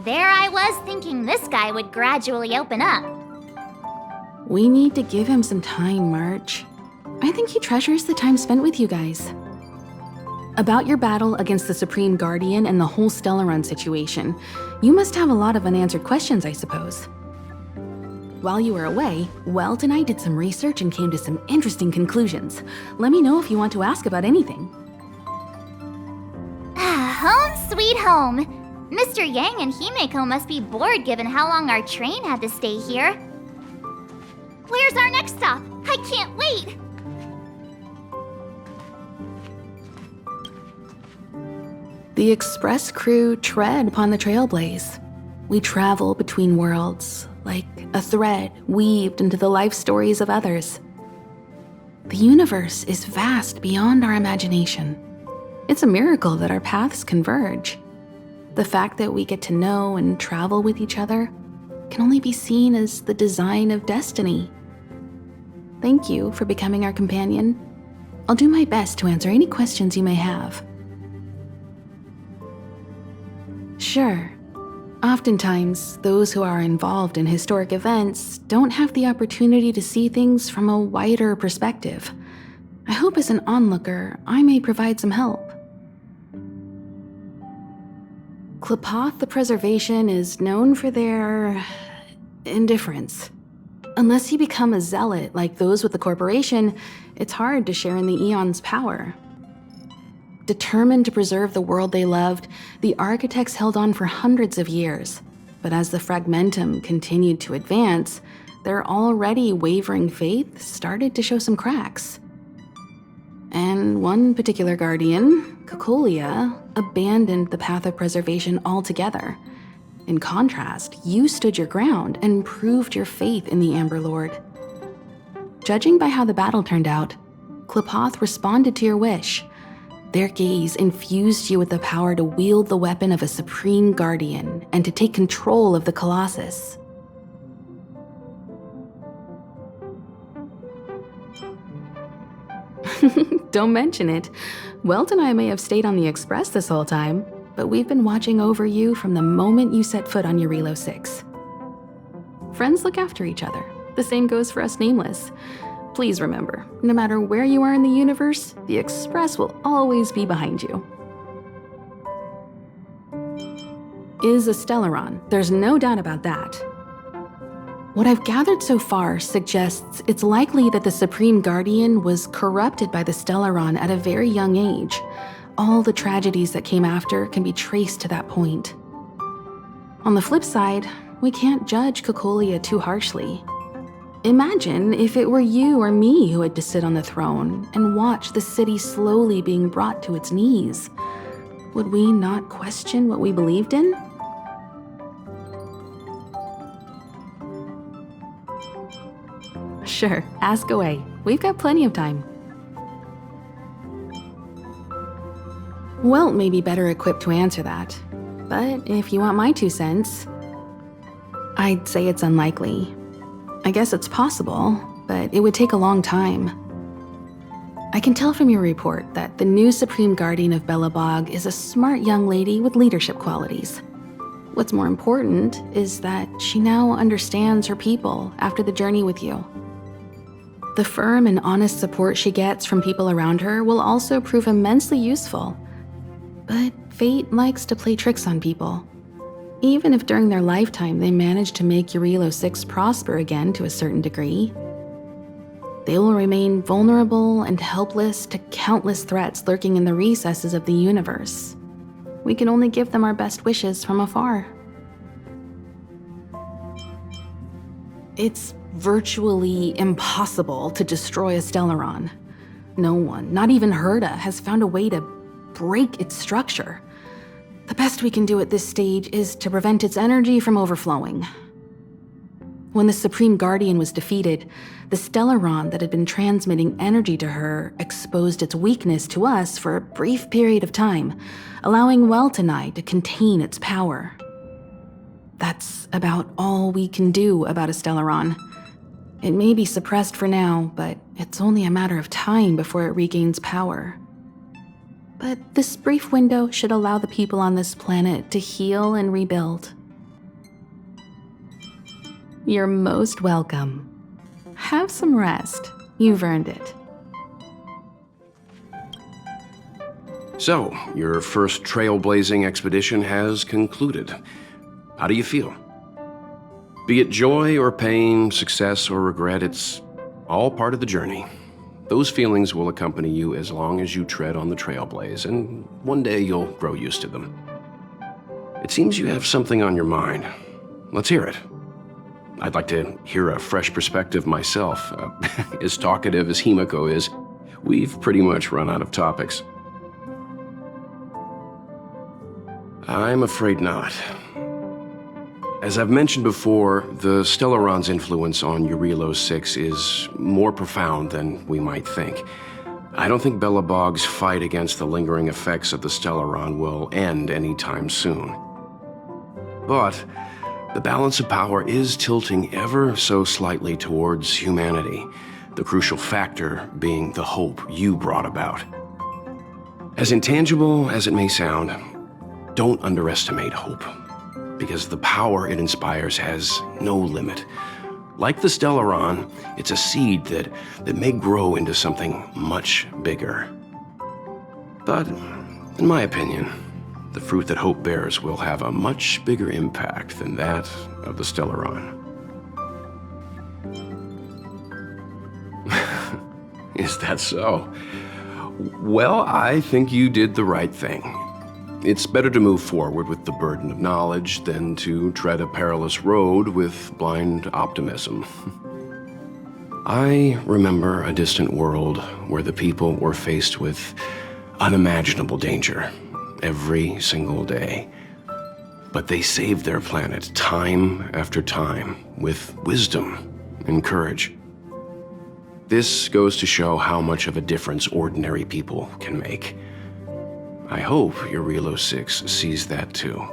There I was thinking this guy would gradually open up. We need to give him some time, March. I think he treasures the time spent with you guys. About your battle against the Supreme Guardian and the whole stellon situation, you must have a lot of unanswered questions, I suppose. While you were away, Welt and I did some research and came to some interesting conclusions. Let me know if you want to ask about anything. Home sweet home. Mr. Yang and Himeko must be bored given how long our train had to stay here. Where's our next stop? I can't wait! The Express crew tread upon the Trailblaze. We travel between worlds, like a thread weaved into the life stories of others. The universe is vast beyond our imagination. It's a miracle that our paths converge. The fact that we get to know and travel with each other can only be seen as the design of destiny. Thank you for becoming our companion. I'll do my best to answer any questions you may have. Sure, oftentimes those who are involved in historic events don't have the opportunity to see things from a wider perspective. I hope as an onlooker, I may provide some help. Qlipoth the Preservation is known for their indifference. Unless you become a zealot like those with the corporation, it's hard to share in the Aeon's power. Determined to preserve the world they loved, the architects held on for hundreds of years. But as the fragmentum continued to advance, their already wavering faith started to show some cracks. And one particular guardian, Cocolia, abandoned the path of preservation altogether. In contrast, you stood your ground and proved your faith in the Amber Lord. Judging by how the battle turned out, Qlipoth responded to your wish. Their gaze infused you with the power to wield the weapon of a supreme guardian and to take control of the Colossus. Don't mention it. Welt and I may have stayed on the Express this whole time, but we've been watching over you from the moment you set foot on Jarilo-VI. Friends look after each other. The same goes for us Nameless. Please remember, no matter where you are in the universe, the Express will always be behind you. Is a Stellaron. There's no doubt about that. What I've gathered so far suggests it's likely that the Supreme Guardian was corrupted by the Stellaron at a very young age. All the tragedies that came after can be traced to that point. On the flip side, we can't judge Cocolia too harshly. Imagine if it were you or me who had to sit on the throne and watch the city slowly being brought to its knees. Would we not question what we believed in? Sure, ask away. We've got plenty of time. Welt may be better equipped to answer that, but if you want my 2 cents, I'd say it's unlikely. I guess it's possible, but it would take a long time. I can tell from your report that the new Supreme Guardian of Belobog is a smart young lady with leadership qualities. What's more important is that she now understands her people after the journey with you. The firm and honest support she gets from people around her will also prove immensely useful. But fate likes to play tricks on people. Even if during their lifetime they manage to make Jarilo-VI prosper again to a certain degree, they will remain vulnerable and helpless to countless threats lurking in the recesses of the universe. We can only give them our best wishes from afar. It's virtually impossible to destroy a Stellaron. No one, not even Herta, has found a way to break its structure. The best we can do at this stage is to prevent its energy from overflowing. When the Supreme Guardian was defeated, the Stellaron that had been transmitting energy to her exposed its weakness to us for a brief period of time, allowing Welt and I to contain its power. That's about all we can do about a Stellaron. It may be suppressed for now, but it's only a matter of time before it regains power. But this brief window should allow the people on this planet to heal and rebuild. You're most welcome. Have some rest. You've earned it. So, your first trailblazing expedition has concluded. How do you feel? Be it joy or pain, success or regret, it's all part of the journey. Those feelings will accompany you as long as you tread on the trailblaze, and one day you'll grow used to them. It seems you have something on your mind. Let's hear it. I'd like to hear a fresh perspective myself. As talkative as Himiko is, we've pretty much run out of topics. I'm afraid not. As I've mentioned before, the Stellaron's influence on Jarilo-VI is more profound than we might think. I don't think Belobog's fight against the lingering effects of the Stellaron will end anytime soon. But the balance of power is tilting ever so slightly towards humanity, the crucial factor being the hope you brought about. As intangible as it may sound, don't underestimate hope, because the power it inspires has no limit. Like the Stellaron, it's a seed that may grow into something much bigger. But, in my opinion, the fruit that hope bears will have a much bigger impact than that of the Stellaron. Is that so? Well, I think you did the right thing. It's better to move forward with the burden of knowledge than to tread a perilous road with blind optimism. I remember a distant world where the people were faced with unimaginable danger every single day. But they saved their planet time after time with wisdom and courage. This goes to show how much of a difference ordinary people can make. I hope Jarilo-VI sees that too.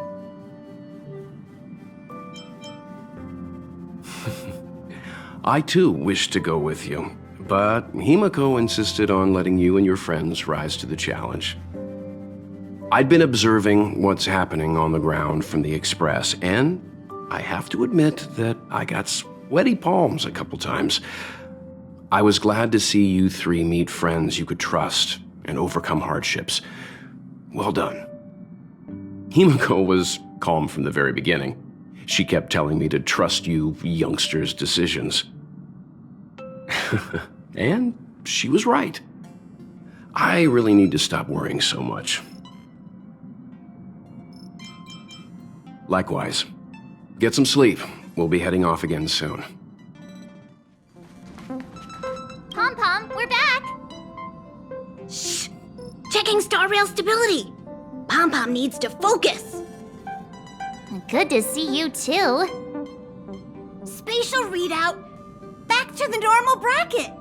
I too wish to go with you, but Himiko insisted on letting you and your friends rise to the challenge. I'd been observing what's happening on the ground from the Express, and I have to admit that I got sweaty palms a couple times. I was glad to see you three meet friends you could trust and overcome hardships. Well done. Himiko was calm from the very beginning. She kept telling me to trust you youngsters' decisions. And she was right. I really need to stop worrying so much. Likewise. Get some sleep. We'll be heading off again soon. Pom-Pom, we're back! Shh! Checking star rail stability! Pom-Pom needs to focus! Good to see you too. Spatial readout! Back to the normal bracket!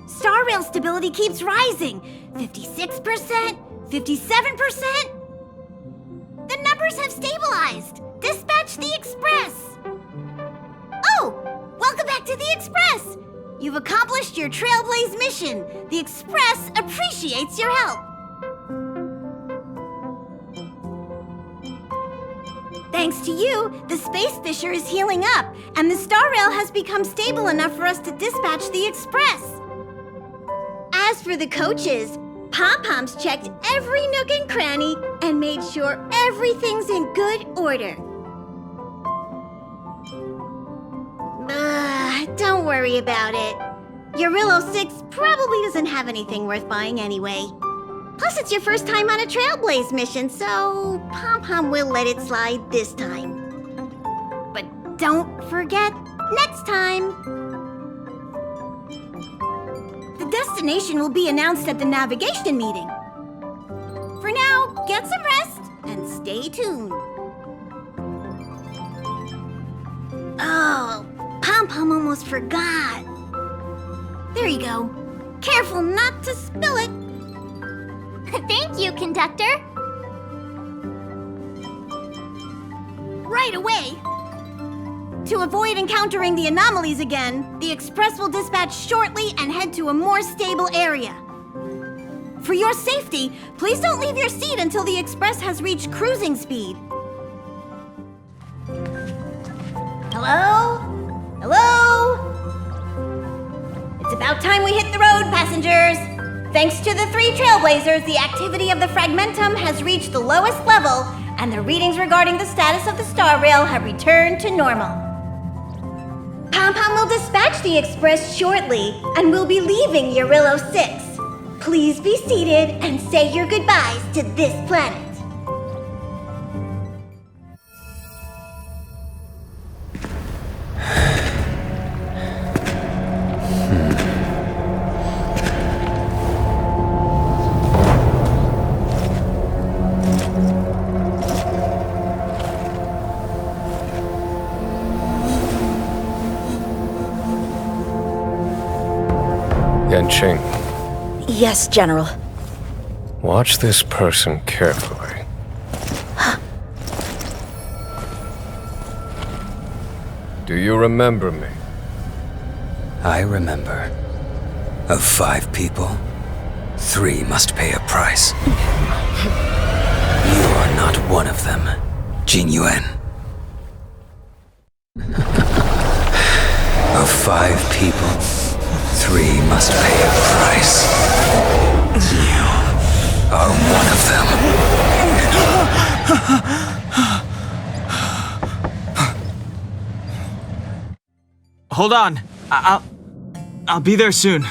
Star rail stability keeps rising. 56%, 57%. The numbers have stabilized. Dispatch the Express. Oh, welcome back to the Express. You've accomplished your Trailblaze mission. The Express appreciates your help. Thanks to you, the Space Fisher is healing up, and the Star Rail has become stable enough for us to dispatch the Express. As for the coaches, Pom-Pom's checked every nook and cranny and made sure everything's in good order. Don't worry about it. Jarilo-VI probably doesn't have anything worth buying anyway. Plus, it's your first time on a Trailblaze mission, so Pom-Pom will let it slide this time. But don't forget, next time! The destination will be announced at the navigation meeting. For now, get some rest and stay tuned. Oh, Pom-Pom almost forgot. There you go. Careful not to spill it. Thank you, Conductor. Right away. To avoid encountering the anomalies again, the Express will dispatch shortly and head to a more stable area. For your safety, please don't leave your seat until the Express has reached cruising speed. Hello? Hello? It's about time we hit the road, passengers. Thanks to the 3 Trailblazers, the activity of the Fragmentum has reached the lowest level, and the readings regarding the status of the Star Rail have returned to normal. Pom-Pom will dispatch the Express shortly, and will be leaving Jarilo-VI. Please be seated and say your goodbyes to this planet. Yanqing, Yes, General. watch this person carefully. Do you remember me? I remember. Of 5 people, 3 must pay a price. You are not one of them, Jin Yuan. Of 5 people, 3 must pay a price. You are one of them. Hold on. I'll be there soon.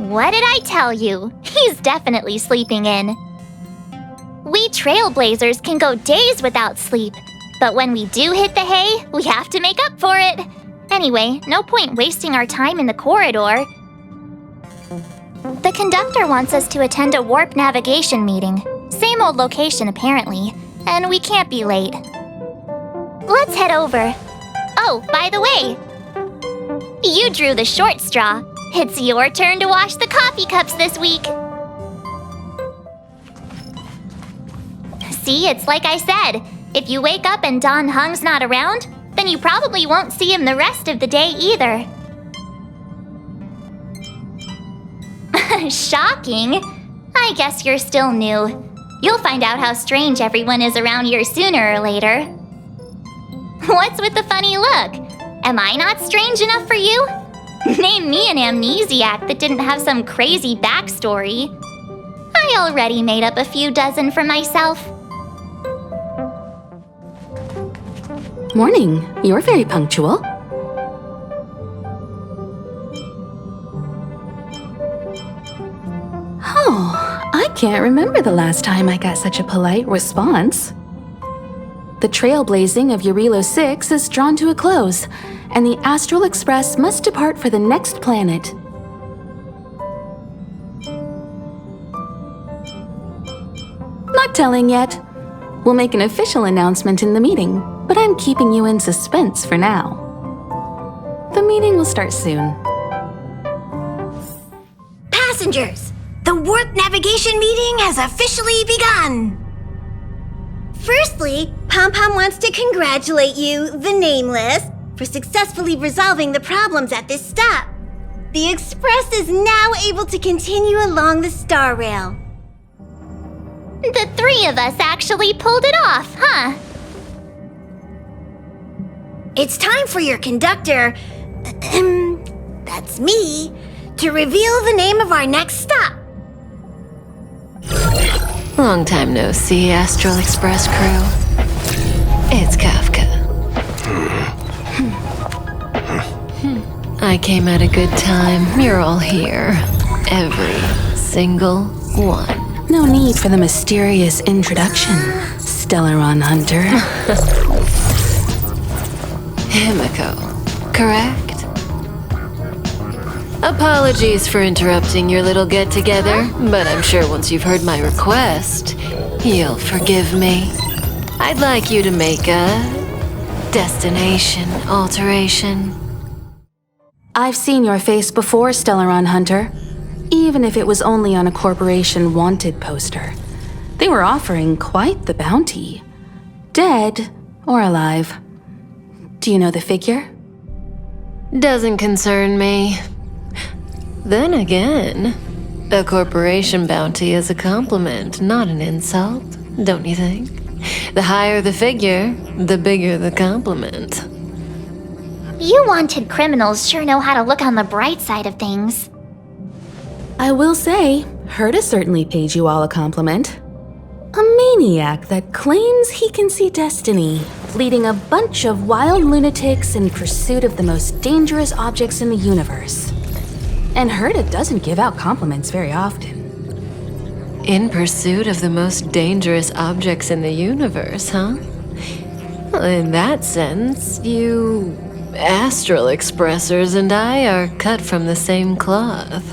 What did I tell you? He's definitely sleeping in. We Trailblazers can go days without sleep, but when we do hit the hay, we have to make up for it. Anyway, no point wasting our time in the corridor. The conductor wants us to attend a warp navigation meeting. Same old location, apparently, and we can't be late. Let's head over. Oh, by the way, you drew the short straw. It's your turn to wash the coffee cups this week. See, it's like I said. If you wake up and Don Hung's not around, then you probably won't see him the rest of the day either. Shocking. I guess you're still new. You'll find out how strange everyone is around here sooner or later. What's with the funny look? Am I not strange enough for you? Name me an amnesiac that didn't have some crazy backstory. I already made up a few dozen for myself. Morning. You're very punctual. Oh, I can't remember the last time I got such a polite response. The trailblazing of Jarilo-VI is drawn to a close, and the Astral Express must depart for the next planet. Not telling yet. We'll make an official announcement in the meeting, but I'm keeping you in suspense for now. The meeting will start soon. Passengers, the warp navigation meeting has officially begun. Firstly, Pom-Pom wants to congratulate you, the Nameless, for successfully resolving the problems at this stop. The Express is now able to continue along the Star Rail. The three of us actually pulled it off, huh? It's time for your conductor, that's me, to reveal the name of our next stop. Long time no see, Astral Express crew. It's Kafka. I came at a good time. You're all here. Every single one. No need for the mysterious introduction, Stellon Hunter. Himiko, correct? Apologies for interrupting your little get-together, but I'm sure once you've heard my request, you'll forgive me. I'd like you to make a destination alteration. I've seen your face before, Stellon Hunter. Even if it was only on a corporation wanted poster. They were offering quite the bounty. Dead or alive. Do you know the figure? Doesn't concern me. Then again, a corporation bounty is a compliment, not an insult, don't you think? The higher the figure, the bigger the compliment. You wanted criminals sure know how to look on the bright side of things. I will say, Herta certainly paid you all a compliment. A maniac that claims he can see destiny, leading a bunch of wild lunatics in pursuit of the most dangerous objects in the universe. And Herta doesn't give out compliments very often. In pursuit of the most dangerous objects in the universe, huh? Well, in that sense, you Astral Expressers and I are cut from the same cloth.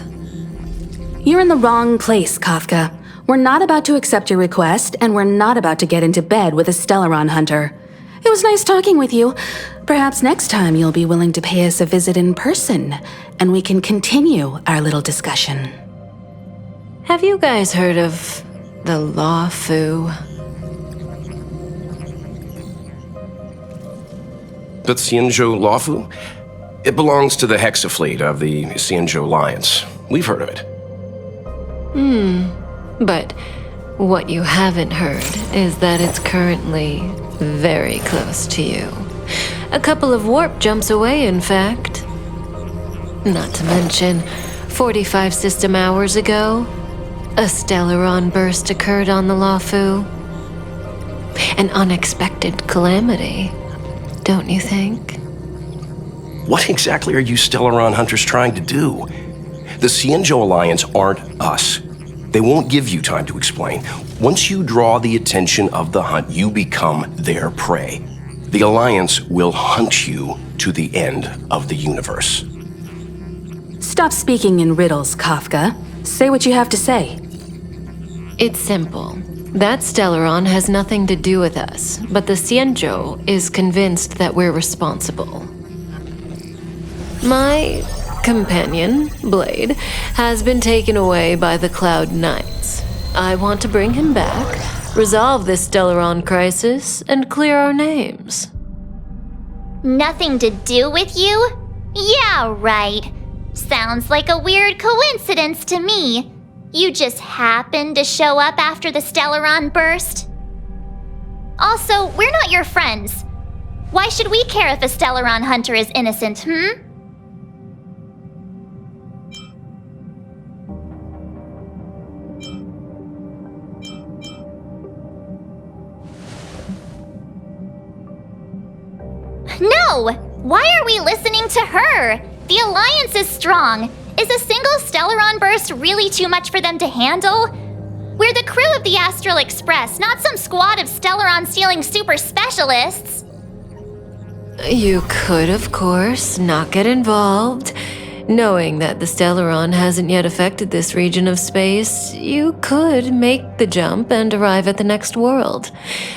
You're in the wrong place, Kafka. We're not about to accept your request, and we're not about to get into bed with a Stellon Hunter. It was nice talking with you. Perhaps next time you'll be willing to pay us a visit in person, and we can continue our little discussion. Have you guys heard of the Law-Fu? The Xianzhou Law-Fu? It belongs to the Hexafleet of the Xianzhou Alliance. We've heard of it. But what you haven't heard is that it's currently very close to you. A couple of warp jumps away, in fact. Not to mention, 45 system hours ago, a Stellaron burst occurred on the Law-Fu. An unexpected calamity, don't you think? What exactly are you Stellaron hunters trying to do? The Xianzhou Alliance aren't us. They won't give you time to explain. Once you draw the attention of the hunt, you become their prey. The Alliance will hunt you to the end of the universe. Stop speaking in riddles, Kafka. Say what you have to say. It's simple. That Stellaron has nothing to do with us, but the Xianzhou is convinced that we're responsible. My companion, Blade, has been taken away by the Cloud Knights. I want to bring him back, resolve this Stellaron crisis, and clear our names. Nothing to do with you? Yeah, right. Sounds like a weird coincidence to me. You just happened to show up after the Stellaron burst? Also, we're not your friends. Why should we care if a Stellaron hunter is innocent, No! Why are we listening to her? The Alliance is strong. Is a single Stellaron burst really too much for them to handle? We're the crew of the Astral Express, not some squad of Stellaron-stealing super specialists. You could, of course, not get involved. Knowing that the Stellaron hasn't yet affected this region of space, you could make the jump and arrive at the next world.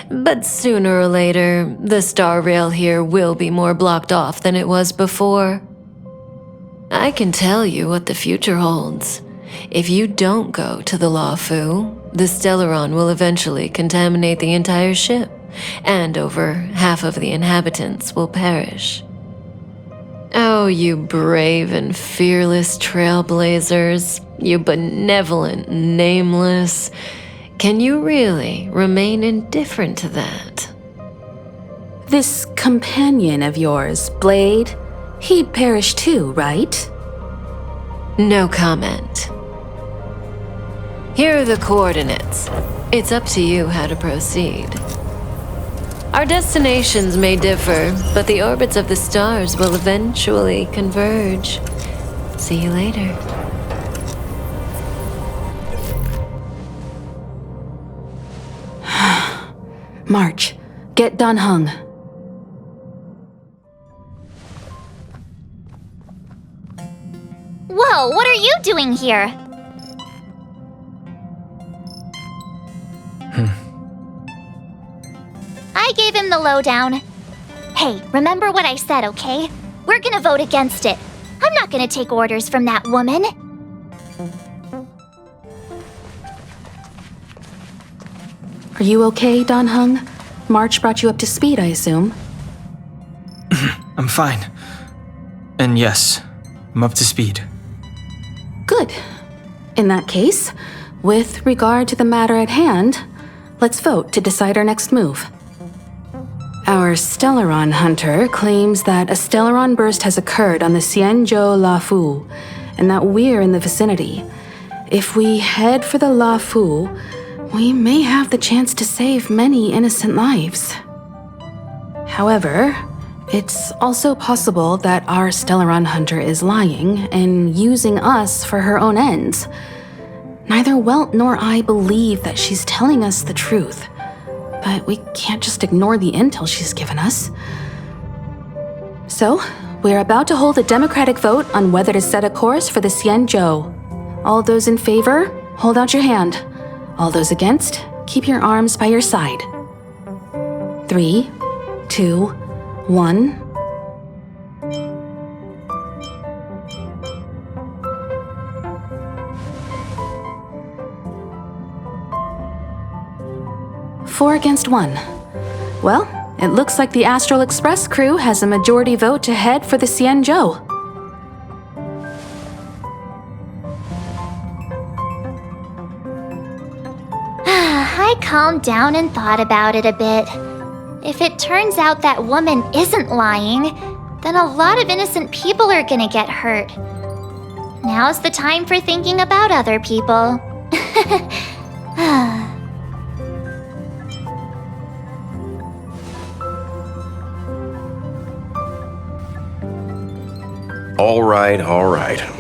But sooner or later, the star rail here will be more blocked off than it was before. I can tell you what the future holds. If you don't go to the Lafu, the Stellaron will eventually contaminate the entire ship, and over half of the inhabitants will perish. Oh, you brave and fearless trailblazers, you benevolent nameless. Can you really remain indifferent to that? This companion of yours, Blade, he'd perish too, right? No comment. Here are the coordinates. It's up to you how to proceed. Our destinations may differ, but the orbits of the stars will eventually converge. See you later. March, get Dan Heng. Whoa, what are you doing here? I gave him the lowdown. Hey, remember what I said, okay? We're gonna vote against it. I'm not gonna take orders from that woman. Are you okay, Dan Heng? March brought you up to speed, I assume. I'm fine. And yes, I'm up to speed. Good. In that case, with regard to the matter at hand, let's vote to decide our next move. Our Stellaron hunter claims that a Stellaron burst has occurred on the Xianzhou Lafu, and that we're in the vicinity. If we head for the Lafu, we may have the chance to save many innocent lives. However, it's also possible that our Stellaron hunter is lying and using us for her own ends. Neither Welt nor I believe that she's telling us the truth, but we can't just ignore the intel she's given us. So, we're about to hold a democratic vote on whether to set a course for the Xianzhou. All those in favor, hold out your hand. All those against, keep your arms by your side. 3, 2, 1. Four against 1. Well, it looks like the Astral Express crew has a majority vote to head for the Xianzhou. I calmed down and thought about it a bit. If it turns out that woman isn't lying, then a lot of innocent people are gonna get hurt. Now's the time for thinking about other people. All right.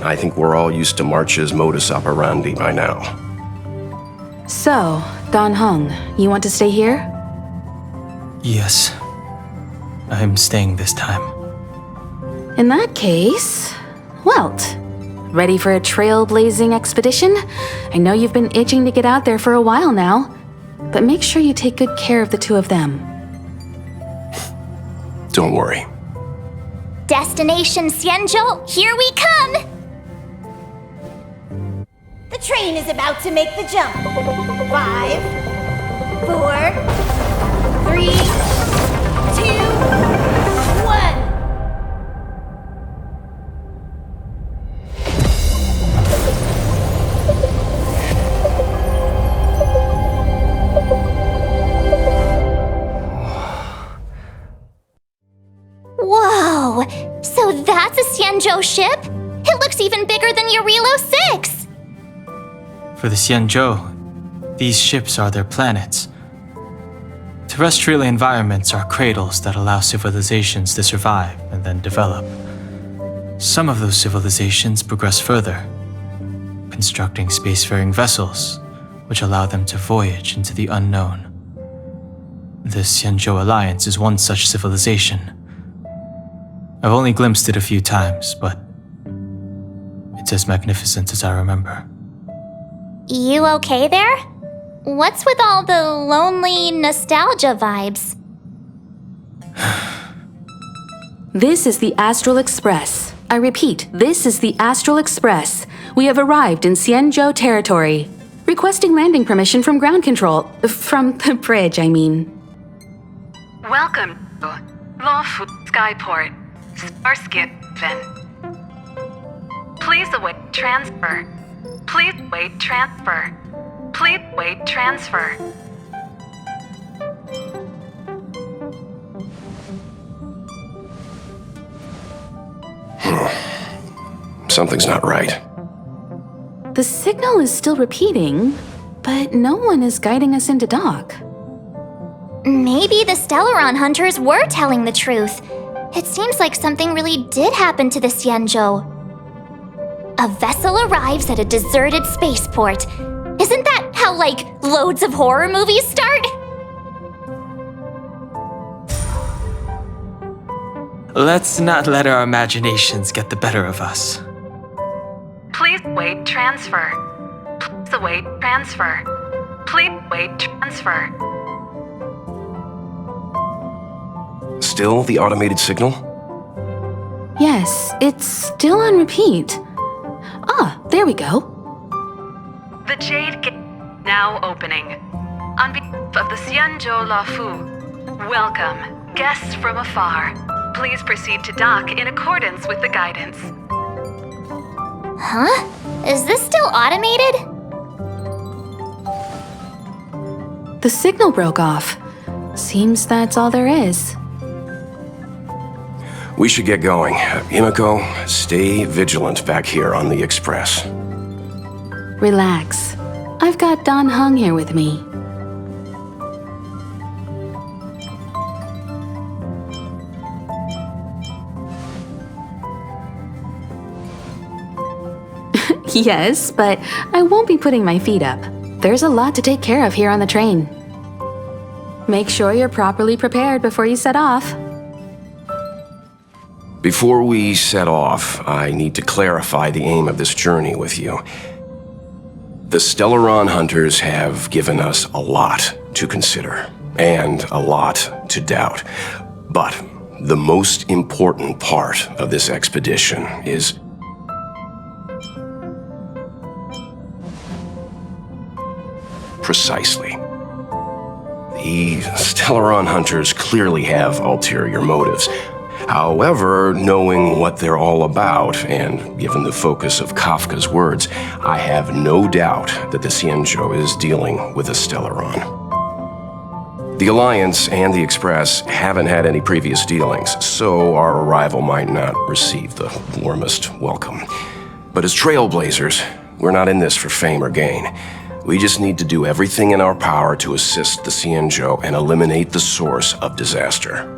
I think we're all used to March's modus operandi by now. So, Dan Heng, you want to stay here? Yes. I'm staying this time. In that case, Welt, ready for a trailblazing expedition? I know you've been itching to get out there for a while now, but make sure you take good care of the two of them. Don't worry. Destination Xianzhou, here we come! The train is about to make the jump. 5, 4, 3, 2, 1. Whoa! So that's a Xianzhou ship? It looks even bigger than Jarilo-VI! For the Xianzhou, these ships are their planets. Terrestrial environments are cradles that allow civilizations to survive and then develop. Some of those civilizations progress further, constructing spacefaring vessels, which allow them to voyage into the unknown. The Xianzhou Alliance is one such civilization. I've only glimpsed it a few times, but it's as magnificent as I remember. You okay there? What's with all the lonely nostalgia vibes? This is the Astral Express. I repeat, this is the Astral Express. We have arrived in Xianzhou territory. Requesting landing permission from ground control. From the bridge, I mean. Welcome to Lawful Skyport, Starskin. Please await transfer. Please await transfer. Please await transfer. Something's not right. The signal is still repeating, but no one is guiding us into dock. Maybe the Stellon hunters were telling the truth. It seems like something really did happen to the Xianzhou. A vessel arrives at a deserted spaceport. Isn't that how, loads of horror movies start? Let's not let our imaginations get the better of us. Please await transfer. Please await transfer. Please await transfer. Still the automated signal? Yes, it's still on repeat. Ah, there we go. The Jade Gate now opening. On behalf of the Xianzhou Lafu, welcome, guests from afar. Please proceed to dock in accordance with the guidance. Huh? Is this still automated? The signal broke off. Seems that's all there is. We should get going. Himiko, stay vigilant back here on the Express. Relax. I've got Dan Heng here with me. Yes, but I won't be putting my feet up. There's a lot to take care of here on the train. Make sure you're properly prepared before you set off. Before we set off, I need to clarify the aim of this journey with you. The Stellon hunters have given us a lot to consider, and a lot to doubt. But the most important part of this expedition is precisely. The Stellon hunters clearly have ulterior motives. However, knowing what they're all about, and given the focus of Kafka's words, I have no doubt that the Xianzhou is dealing with a Stellon. The Alliance and the Express haven't had any previous dealings, so our arrival might not receive the warmest welcome. But as trailblazers, we're not in this for fame or gain. We just need to do everything in our power to assist the Xianzhou and eliminate the source of disaster.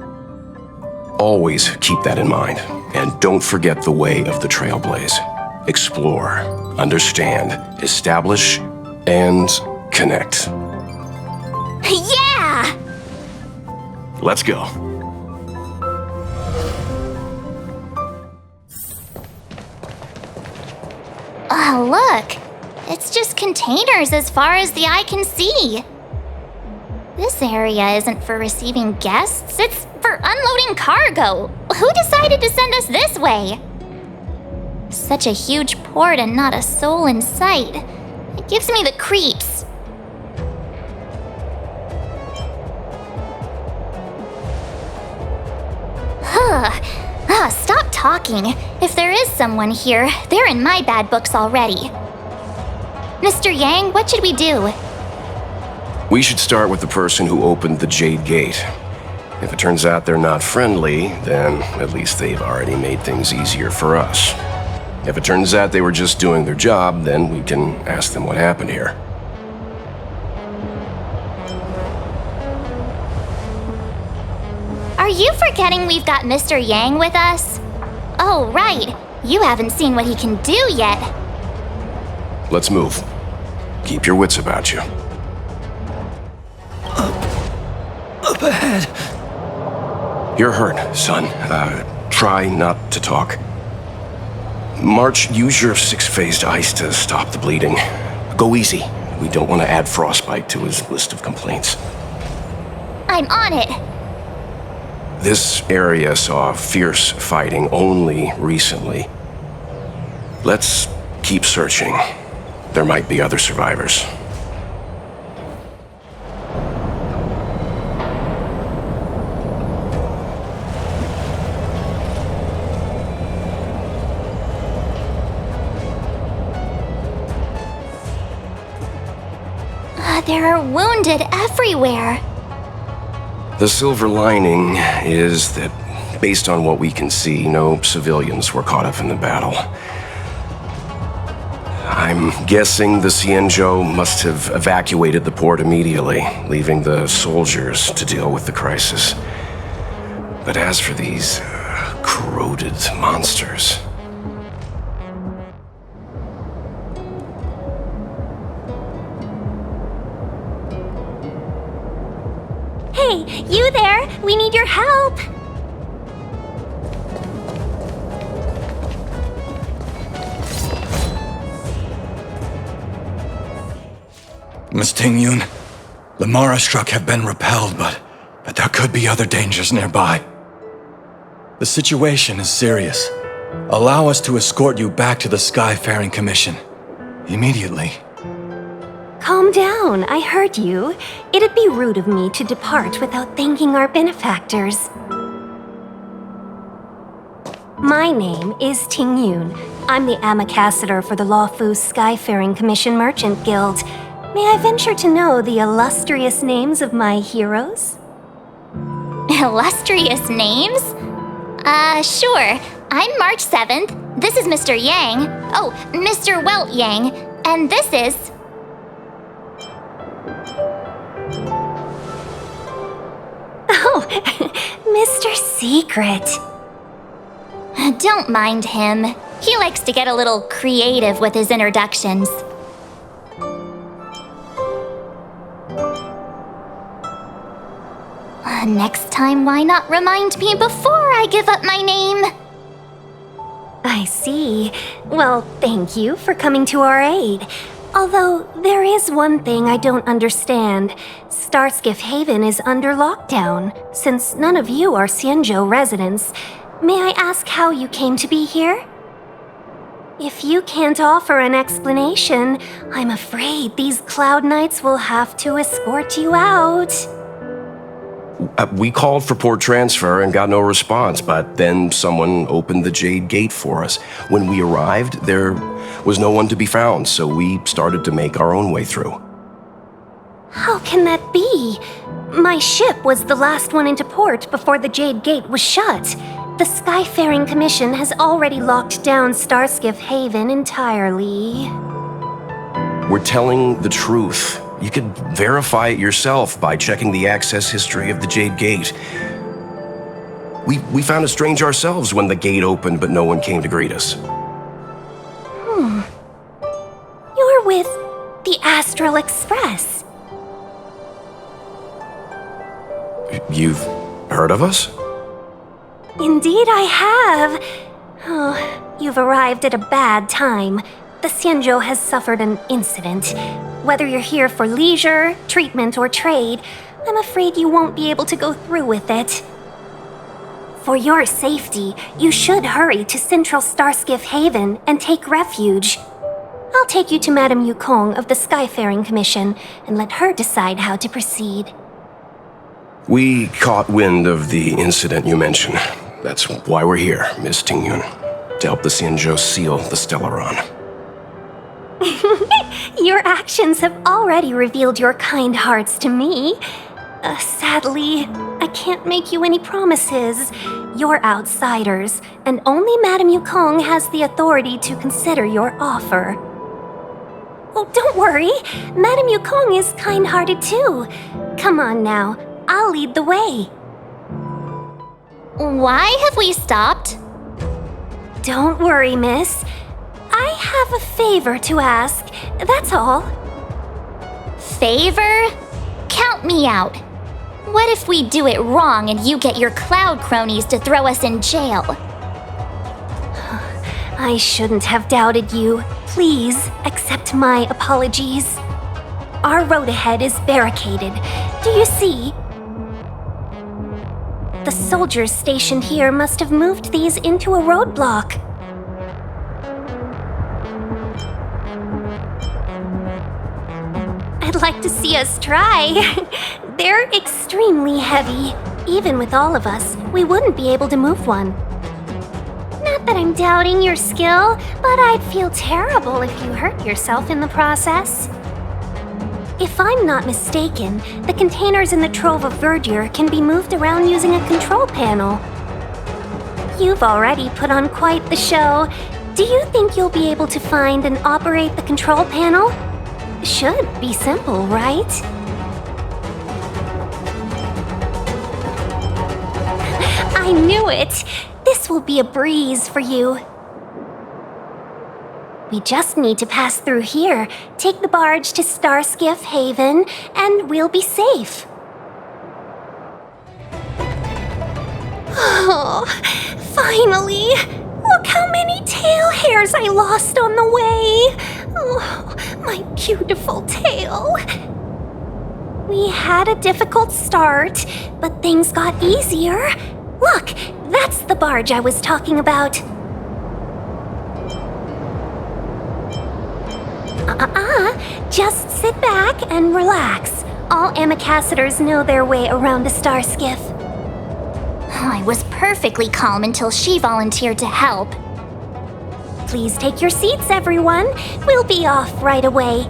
Always keep that in mind, and don't forget the way of the Trailblaze. Explore, understand, establish, and connect. Yeah! Let's go. Oh, look! It's just containers as far as the eye can see. This area isn't for receiving guests, it's for unloading cargo. Who decided to send us this way? Such a huge port and not a soul in sight. It gives me the creeps. Stop talking. If there is someone here, they're in my bad books already. Mr. Yang, what should we do? We should start with the person who opened the Jade Gate. If it turns out they're not friendly, then at least they've already made things easier for us. If it turns out they were just doing their job, then we can ask them what happened here. Are you forgetting we've got Mr. Yang with us? Oh, right. You haven't seen what he can do yet. Let's move. Keep your wits about you. Up ahead. You're hurt, son. Try not to talk. March, use your 6-phased ice to stop the bleeding. Go easy. We don't want to add frostbite to his list of complaints. I'm on it. This area saw fierce fighting only recently. Let's keep searching. There might be other survivors. There are wounded everywhere. The silver lining is that, based on what we can see, no civilians were caught up in the battle. I'm guessing the Xianzhou must have evacuated the port immediately, leaving the soldiers to deal with the crisis. But as for these corroded monsters... Hey, you there! We need your help! Miss Ting-Yun, the Mara struck have been repelled, but there could be other dangers nearby. The situation is serious. Allow us to escort you back to the Skyfaring Commission. Immediately. Calm down, I heard you. It'd be rude of me to depart without thanking our benefactors. My name is Ting-Yun. I'm the ambassador for the Lawfu Skyfaring Commission Merchant Guild. May I venture to know the illustrious names of my heroes? Illustrious names? Sure. I'm March 7th. This is Mr. Yang. Oh, Mr. Welt Yang. And this is... Oh, Mr. Secret. Don't mind him. He likes to get a little creative with his introductions. Next time, why not remind me before I give up my name? I see. Well, thank you for coming to our aid. Although, there is one thing I don't understand. Starskiff Haven is under lockdown. Since none of you are Xianzhou residents, may I ask how you came to be here? If you can't offer an explanation, I'm afraid these Cloud Knights will have to escort you out. We called for port transfer and got no response, but then someone opened the Jade Gate for us. When we arrived, there was no one to be found, so we started to make our own way through. How can that be? My ship was the last one into port before the Jade Gate was shut. The Skyfaring Commission has already locked down Starskiff Haven entirely. We're telling the truth. You could verify it yourself by checking the access history of the Jade Gate. We found it strange ourselves when the gate opened, but no one came to greet us. You're with the Astral Express. You've heard of us? Indeed I have. Oh, you've arrived at a bad time. The Xianzhou has suffered an incident. Whether you're here for leisure, treatment, or trade, I'm afraid you won't be able to go through with it. For your safety, you should hurry to Central Starskiff Haven and take refuge. I'll take you to Madame Yukong of the Skyfaring Commission and let her decide how to proceed. We caught wind of the incident you mentioned. That's why we're here, Miss Ting-Yun, to help the Xianzhou seal the Stellaron. Your actions have already revealed your kind hearts to me. Sadly, I I can't make you any promises. You're outsiders, and only Madame Yukong has the authority to consider your offer. Oh, don't worry. Madame Yukong is kind-hearted too. Come on now, I'll lead the way. Why have we stopped? Don't worry, miss. I have a favor to ask, that's all. Favor? Count me out. What if we do it wrong and you get your cloud cronies to throw us in jail? I shouldn't have doubted you. Please accept my apologies. Our road ahead is barricaded. Do you see? The soldiers stationed here must have moved these into a roadblock. I'd like to see us try. They're extremely heavy. Even with all of us, we wouldn't be able to move one. Not that I'm doubting your skill, but I'd feel terrible if you hurt yourself in the process. If I'm not mistaken, the containers in the Trove of Verdure can be moved around using a control panel. You've already put on quite the show. Do you think you'll be able to find and operate the control panel? Should be simple, right? I knew it! This will be a breeze for you. We just need to pass through here, take the barge to Starskiff Haven, and we'll be safe. Oh, finally! Look how many tail hairs I lost on the way! Oh, my beautiful tail! We had a difficult start, but things got easier. Look, that's the barge I was talking about. Just sit back and relax. All Amicassadors know their way around a star skiff. I was perfectly calm until she volunteered to help. Please take your seats, everyone. We'll be off right away.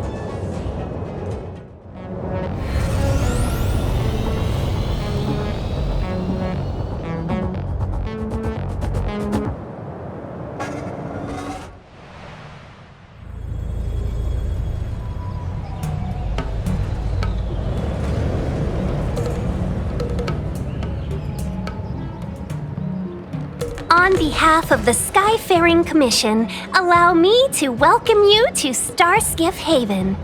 On behalf of the Skyfaring Commission, allow me to welcome you to Starskiff Haven.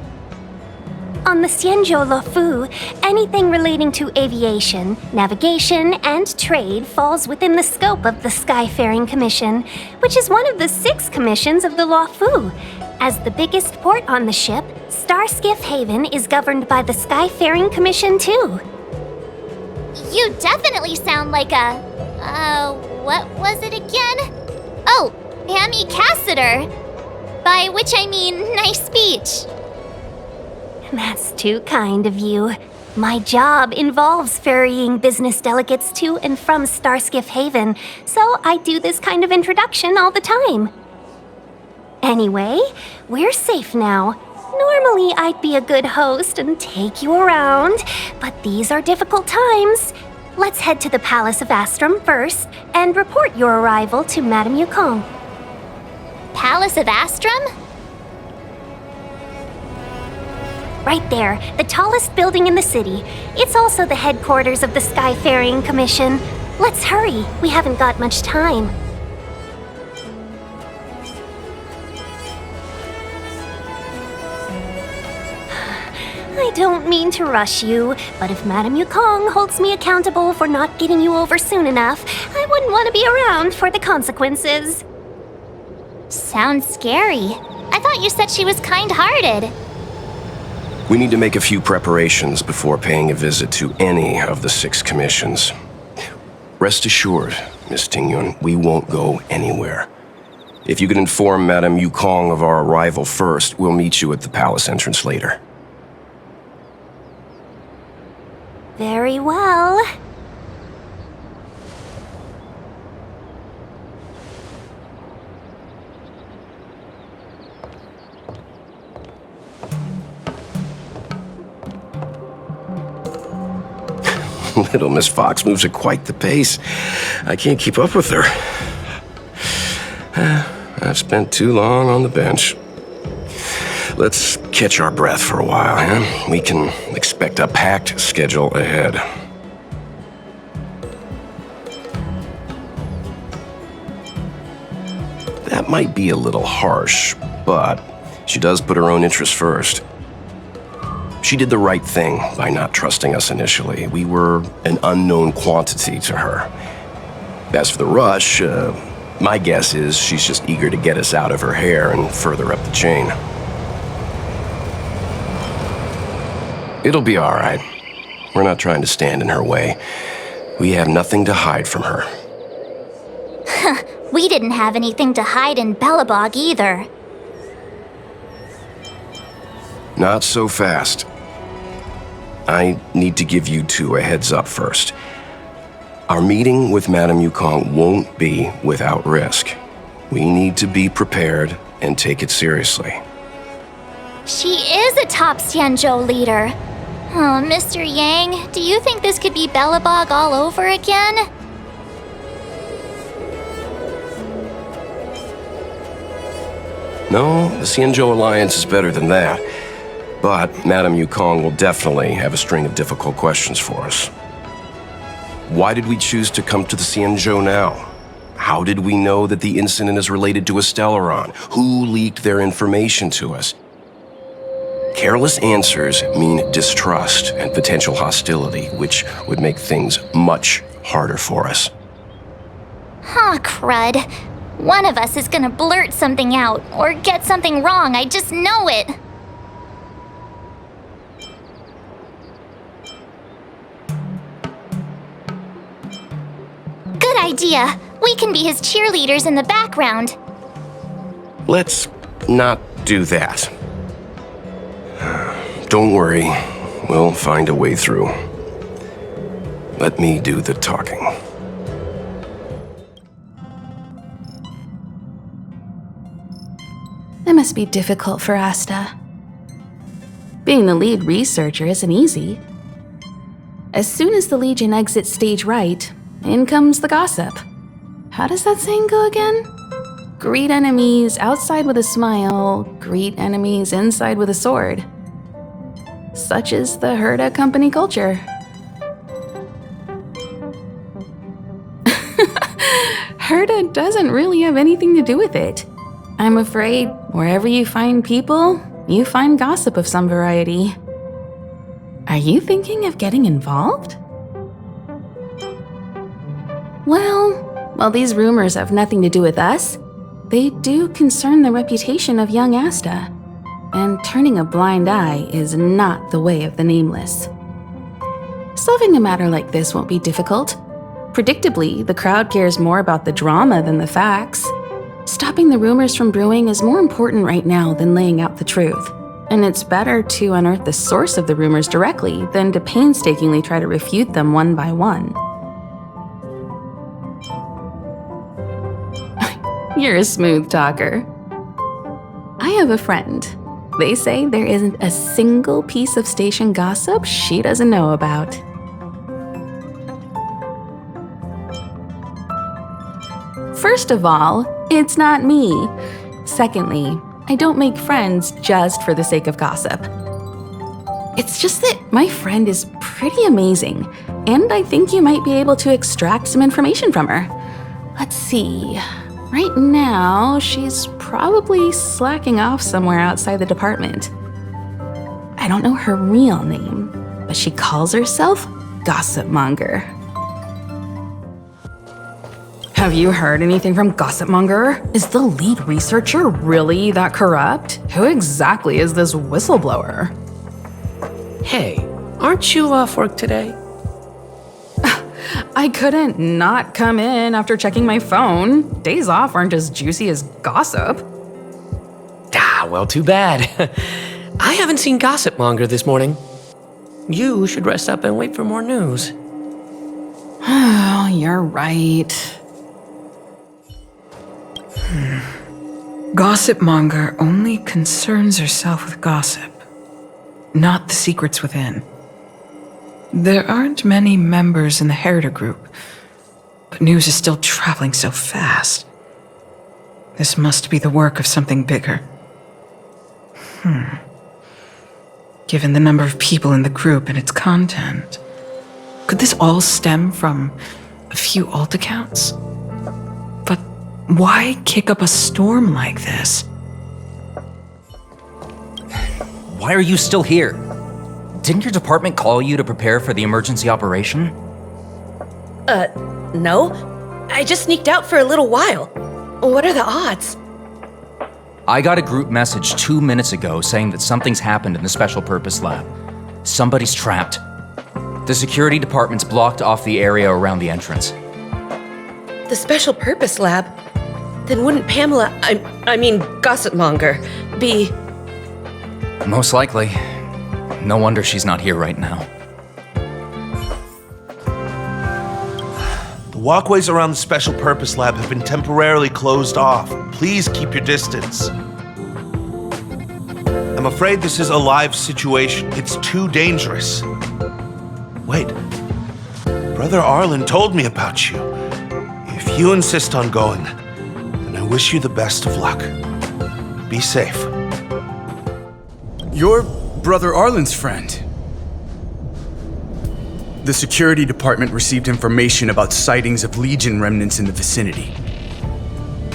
On the Xianzhou-Luofu, anything relating to aviation, navigation, and trade falls within the scope of the Skyfaring Commission, which is one of the 6 commissions of the Luofu. As the biggest port on the ship, Starskiff Haven is governed by the Skyfaring Commission too. You definitely sound like a... what was it again? Oh, Amicassador! By which I mean nice speech. That's too kind of you. My job involves ferrying business delegates to and from Starskiff Haven, so I do this kind of introduction all the time. Anyway, we're safe now. Normally I'd be a good host and take you around, but these are difficult times. Let's head to the Palace of Astrum first and report your arrival to Madame Yukong. Palace of Astrum? Right there, the tallest building in the city. It's also the headquarters of the Skyfaring Commission. Let's hurry, we haven't got much time. I don't mean to rush you, but if Madame Yukong holds me accountable for not getting you over soon enough, I wouldn't want to be around for the consequences. Sounds scary. I thought you said she was kind-hearted. We need to make a few preparations before paying a visit to any of the 6 commissions. Rest assured, Miss Tingyun, we won't go anywhere. If you could inform Madame Yukong of our arrival first, we'll meet you at the palace entrance later. Very well. Little Miss Fox moves at quite the pace. I can't keep up with her. I've spent too long on the bench. Let's catch our breath for a while, huh? We can expect a packed schedule ahead. That might be a little harsh, but she does put her own interests first. She did the right thing by not trusting us initially. We were an unknown quantity to her. As for the rush, my guess is she's just eager to get us out of her hair and further up the chain. It'll be all right. We're not trying to stand in her way. We have nothing to hide from her. We didn't have anything to hide in Belobog either. Not so fast. I need to give you two a heads up first. Our meeting with Madame Yukong won't be without risk. We need to be prepared and take it seriously. She is a top Xianzhou leader. Oh, Mr. Yang, do you think this could be Belobog all over again? No, the Xianzhou Alliance is better than that. But Madame Yukong will definitely have a string of difficult questions for us. Why did we choose to come to the Xianzhou now? How did we know that the incident is related to a stellon? Who leaked their information to us? Careless answers mean distrust and potential hostility, which would make things much harder for us. Huh, crud. One of us is gonna blurt something out, or get something wrong, I just know it. Good idea. We can be his cheerleaders in the background. Let's not do that. Don't worry, we'll find a way through. Let me do the talking. It must be difficult for Asta. Being the lead researcher isn't easy. As soon as the Legion exits stage right, in comes the gossip. How does that saying go again? Greet enemies outside with a smile, greet enemies inside with a sword. Such is the Herta company culture. Herta doesn't really have anything to do with it. I'm afraid wherever you find people, you find gossip of some variety. Are you thinking of getting involved? Well, while these rumors have nothing to do with us, they do concern the reputation of young Asta, and turning a blind eye is not the way of the nameless. Solving a matter like this won't be difficult. Predictably, the crowd cares more about the drama than the facts. Stopping the rumors from brewing is more important right now than laying out the truth. And it's better to unearth the source of the rumors directly than to painstakingly try to refute them one by one. You're a smooth talker. I have a friend. They say there isn't a single piece of station gossip she doesn't know about. First of all, it's not me. Secondly, I don't make friends just for the sake of gossip. It's just that my friend is pretty amazing, and I think you might be able to extract some information from her. Let's see. Right now, she's probably slacking off somewhere outside the department. I don't know her real name, but she calls herself Gossipmonger. Have you heard anything from Gossipmonger? Is the lead researcher really that corrupt? Who exactly is this whistleblower? Hey, aren't you off work today? I couldn't not come in after checking my phone. Days off aren't as juicy as gossip. Ah, well, too bad. I haven't seen Gossipmonger this morning. You should rest up and wait for more news. Oh, you're right. Gossipmonger only concerns herself with gossip, not the secrets within. There aren't many members in the Herta group, but news is still traveling so fast. This must be the work of something bigger. Given the number of people in the group and its content, could this all stem from a few alt accounts? But why kick up a storm like this? Why are you still here? Didn't your department call you to prepare for the emergency operation? No. I just sneaked out for a little while. What are the odds? I got a group message 2 minutes ago saying that something's happened in the Special Purpose Lab. Somebody's trapped. The security department's blocked off the area around the entrance. The Special Purpose Lab? Then wouldn't Pamela, I mean Gossipmonger, be... Most likely. No wonder she's not here right now. The walkways around the Special Purpose Lab have been temporarily closed off. Please keep your distance. I'm afraid this is a live situation. It's too dangerous. Wait. Brother Arlan told me about you. If you insist on going, then I wish you the best of luck. Be safe. You're Brother Arlan's friend. The security department received information about sightings of Legion remnants in the vicinity.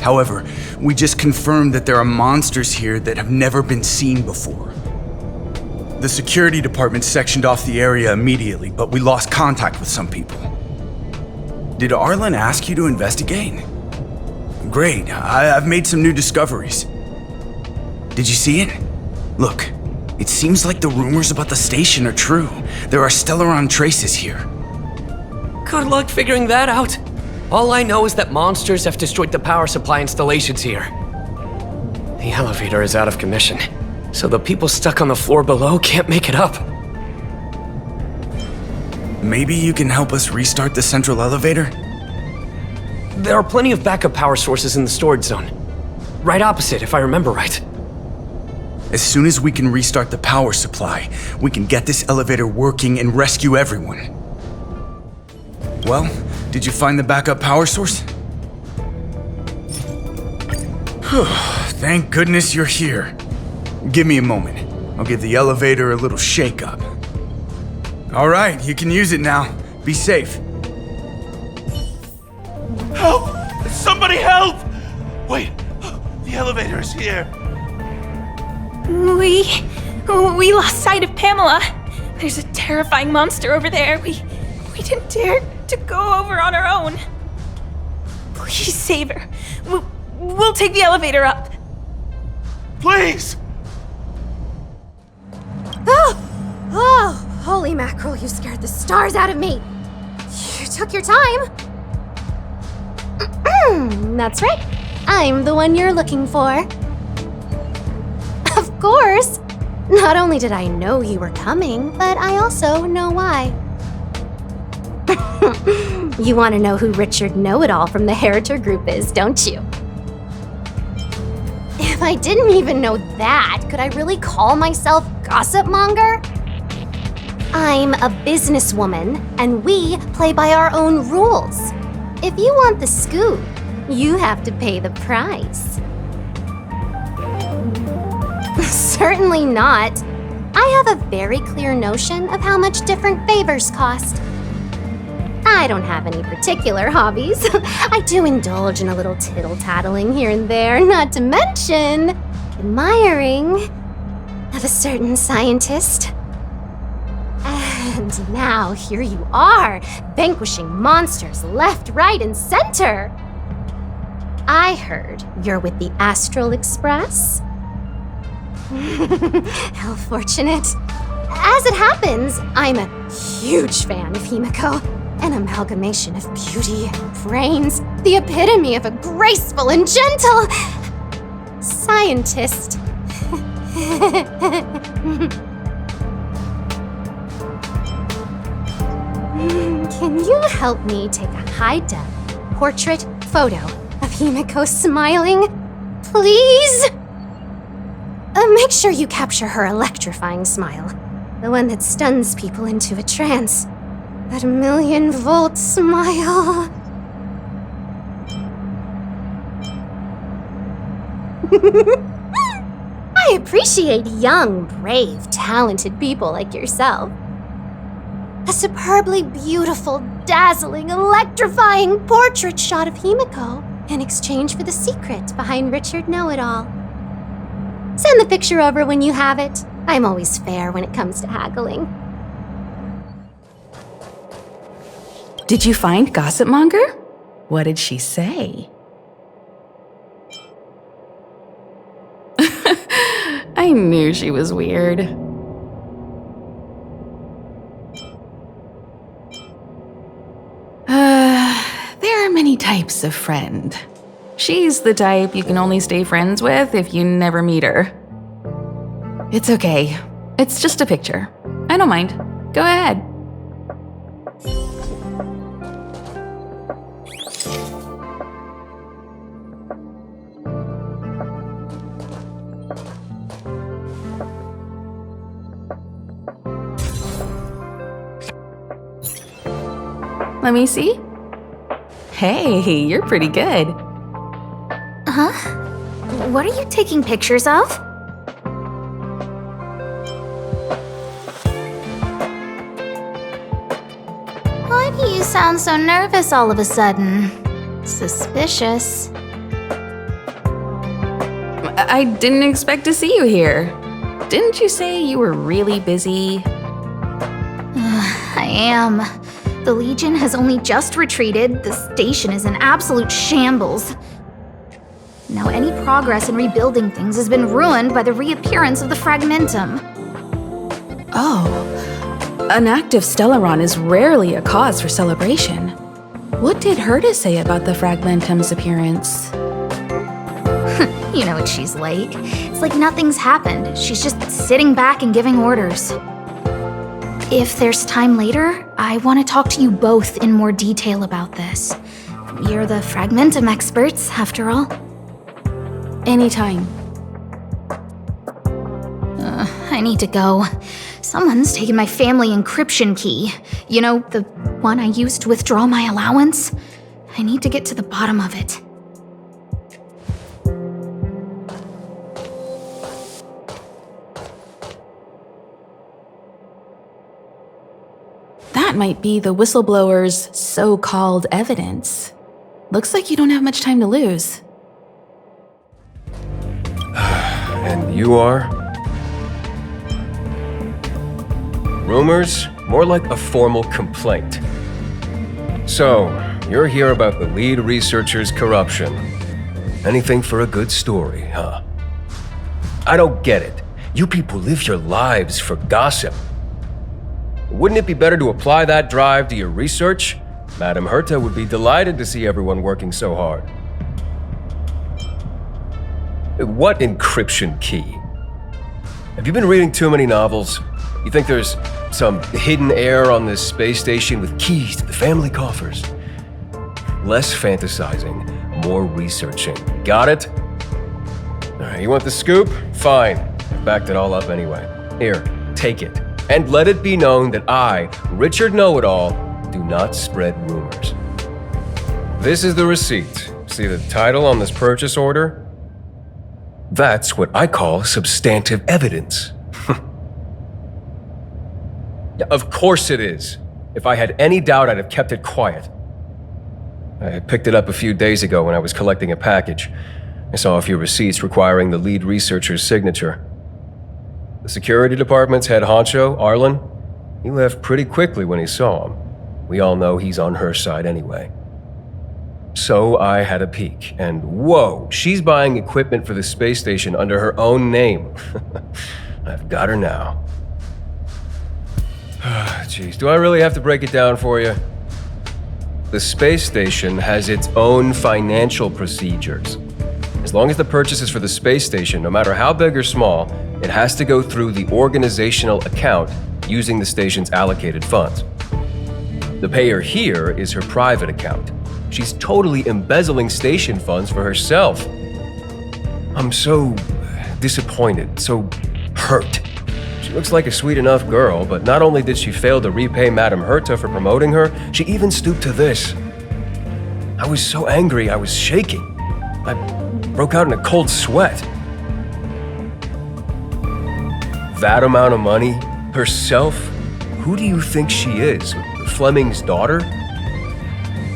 However, we just confirmed that there are monsters here that have never been seen before. The security department sectioned off the area immediately, but we lost contact with some people. Did Arlan ask you to investigate? Great, I've made some new discoveries. Did you see it? Look, it seems like the rumors about the station are true. There are stellon traces here. Good luck figuring that out. All I know is that monsters have destroyed the power supply installations here. The elevator is out of commission, so the people stuck on the floor below can't make it up. Maybe you can help us restart the central elevator? There are plenty of backup power sources in the storage zone. Right opposite, if I remember right. As soon as we can restart the power supply, we can get this elevator working and rescue everyone. Well, did you find the backup power source? Thank goodness you're here. Give me a moment. I'll give the elevator a little shake-up. All right, you can use it now. Be safe. Help! Somebody help! Wait, the elevator is here. We lost sight of Pamela. There's a terrifying monster over there. We didn't dare to go over on our own. Please save her. We'll take the elevator up. Please! Oh, holy mackerel, you scared the stars out of me. You took your time. That's right. I'm the one you're looking for. Of course. Not only did I know you were coming, but I also know why. You want to know who Richard Know-It-All from the Herta group is, don't you? If I didn't even know that, could I really call myself Gossipmonger? I'm a businesswoman, and we play by our own rules. If you want the scoop, you have to pay the price. Certainly not. I have a very clear notion of how much different favors cost. I don't have any particular hobbies. I do indulge in a little tittle-tattling here and there, not to mention admiring of a certain scientist. And now here you are, vanquishing monsters left, right, and center. I heard you're with the Astral Express. How fortunate. As it happens, I'm a huge fan of Himiko. An amalgamation of beauty and brains. The epitome of a graceful and gentle scientist. Can you help me take a high-def portrait photo of Himiko smiling? Please? Make sure you capture her electrifying smile. The one that stuns people into a trance. That 1,000,000-volt smile. I appreciate young, brave, talented people like yourself. A superbly beautiful, dazzling, electrifying portrait shot of Himiko in exchange for the secret behind Richard Know-It-All. Send the picture over when you have it. I'm always fair when it comes to haggling. Did you find Gossipmonger? What did she say? I knew she was weird. There are many types of friend. She's the type you can only stay friends with if you never meet her. It's okay. It's just a picture. I don't mind. Go ahead. Let me see. Hey, you're pretty good. Huh? What are you taking pictures of? Why do you sound so nervous all of a sudden? Suspicious. I didn't expect to see you here. Didn't you say you were really busy? I am. The Legion has only just retreated. The station is in absolute shambles. Now any progress in rebuilding things has been ruined by the reappearance of the Fragmentum. Oh, an active Stellaron is rarely a cause for celebration. What did Herta say about the Fragmentum's appearance? You know what she's like. It's like nothing's happened. She's just sitting back and giving orders. If there's time later, I want to talk to you both in more detail about this. You're the Fragmentum experts, after all. Anytime. I need to go. Someone's taken my family encryption key. You know, the one I used to withdraw my allowance? I need to get to the bottom of it. That might be the whistleblower's so-called evidence. Looks like you don't have much time to lose. And you are? Rumors? More like a formal complaint. So, you're here about the lead researcher's corruption. Anything for a good story, huh? I don't get it. You people live your lives for gossip. Wouldn't it be better to apply that drive to your research? Madame Herta would be delighted to see everyone working so hard. What encryption key? Have you been reading too many novels? You think there's some hidden heir on this space station with keys to the family coffers? Less fantasizing, more researching. Got it? All right, you want the scoop? Fine. I backed it all up anyway. Here, take it. And let it be known that I, Richard Know-It-All, do not spread rumors. This is the receipt. See the title on this purchase order? That's what I call substantive evidence. Of course it is. If I had any doubt, I'd have kept it quiet. I picked it up a few days ago when I was collecting a package. I saw a few receipts requiring the lead researcher's signature. The security department's head honcho, Arlan, he left pretty quickly when he saw him. We all know he's on her side anyway. So I had a peek, and whoa, she's buying equipment for the space station under her own name. I've got her now. Jeez, do I really have to break it down for you? The space station has its own financial procedures. As long as the purchase is for the space station, no matter how big or small, it has to go through the organizational account using the station's allocated funds. The payer here is her private account. She's totally embezzling station funds for herself. I'm so disappointed, so hurt. Looks like a sweet enough girl, but not only did she fail to repay Madame Herta for promoting her, she even stooped to this. I was so angry I was shaking. I broke out in a cold sweat. That amount of money? Herself? Who do you think she is? Fleming's daughter?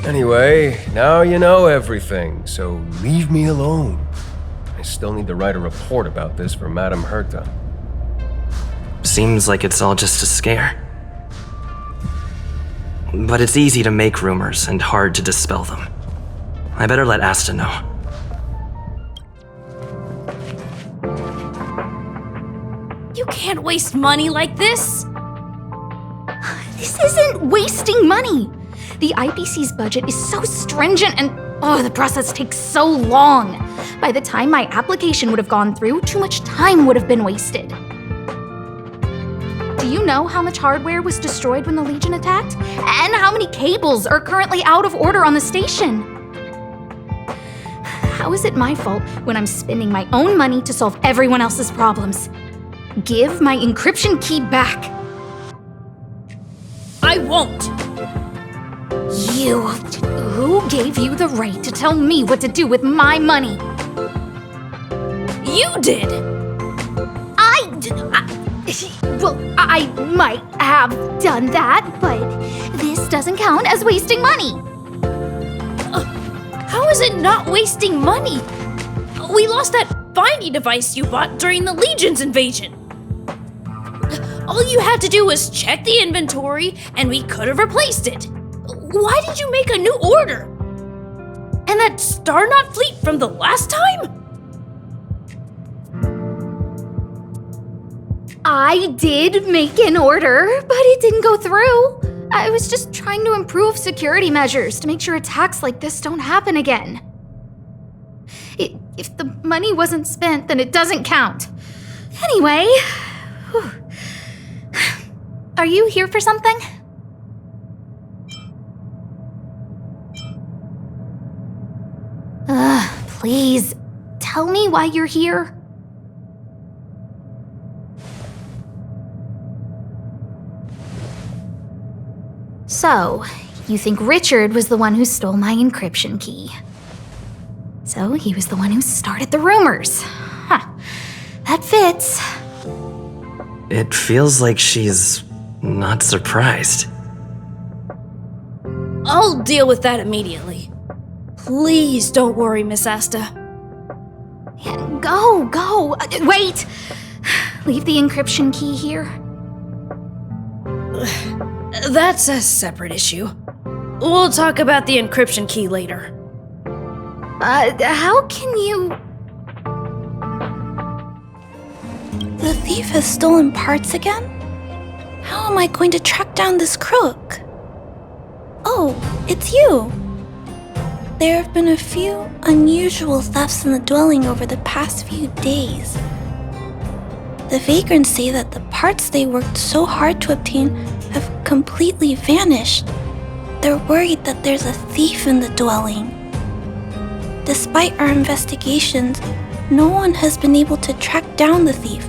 Anyway, now you know everything, so leave me alone. I still need to write a report about this for Madame Herta. Seems like it's all just a scare. But it's easy to make rumors and hard to dispel them. I better let Asta know. You can't waste money like this! This isn't wasting money! The IPC's budget is so stringent and the process takes so long. By the time my application would have gone through, too much time would have been wasted. Do you know how much hardware was destroyed when the Legion attacked? And how many cables are currently out of order on the station? How is it my fault when I'm spending my own money to solve everyone else's problems? Give my encryption key back. I won't. You. Who gave you the right to tell me what to do with my money? You did. Well, I might have done that, but this doesn't count as wasting money. How is it not wasting money? We lost that finding device you bought during the Legion's invasion. All you had to do was check the inventory, and we could have replaced it. Why did you make a new order? And that Star Knot fleet from the last time? I did make an order, but it didn't go through. I was just trying to improve security measures to make sure attacks like this don't happen again. If the money wasn't spent, then it doesn't count. Anyway, are you here for something? Please, tell me why you're here. So, you think Richard was the one who stole my encryption key. So, he was the one who started the rumors. Huh. That fits. It feels like she's not surprised. I'll deal with that immediately. Please don't worry, Miss Asta. Go. Wait! Leave the encryption key here. That's a separate issue. We'll talk about the encryption key later. How can you... The thief has stolen parts again? How am I going to track down this crook? Oh, it's you! There have been a few unusual thefts in the dwelling over the past few days. The vagrants say that the parts they worked so hard to obtain have completely vanished. They're worried that there's a thief in the dwelling. Despite our investigations, no one has been able to track down the thief.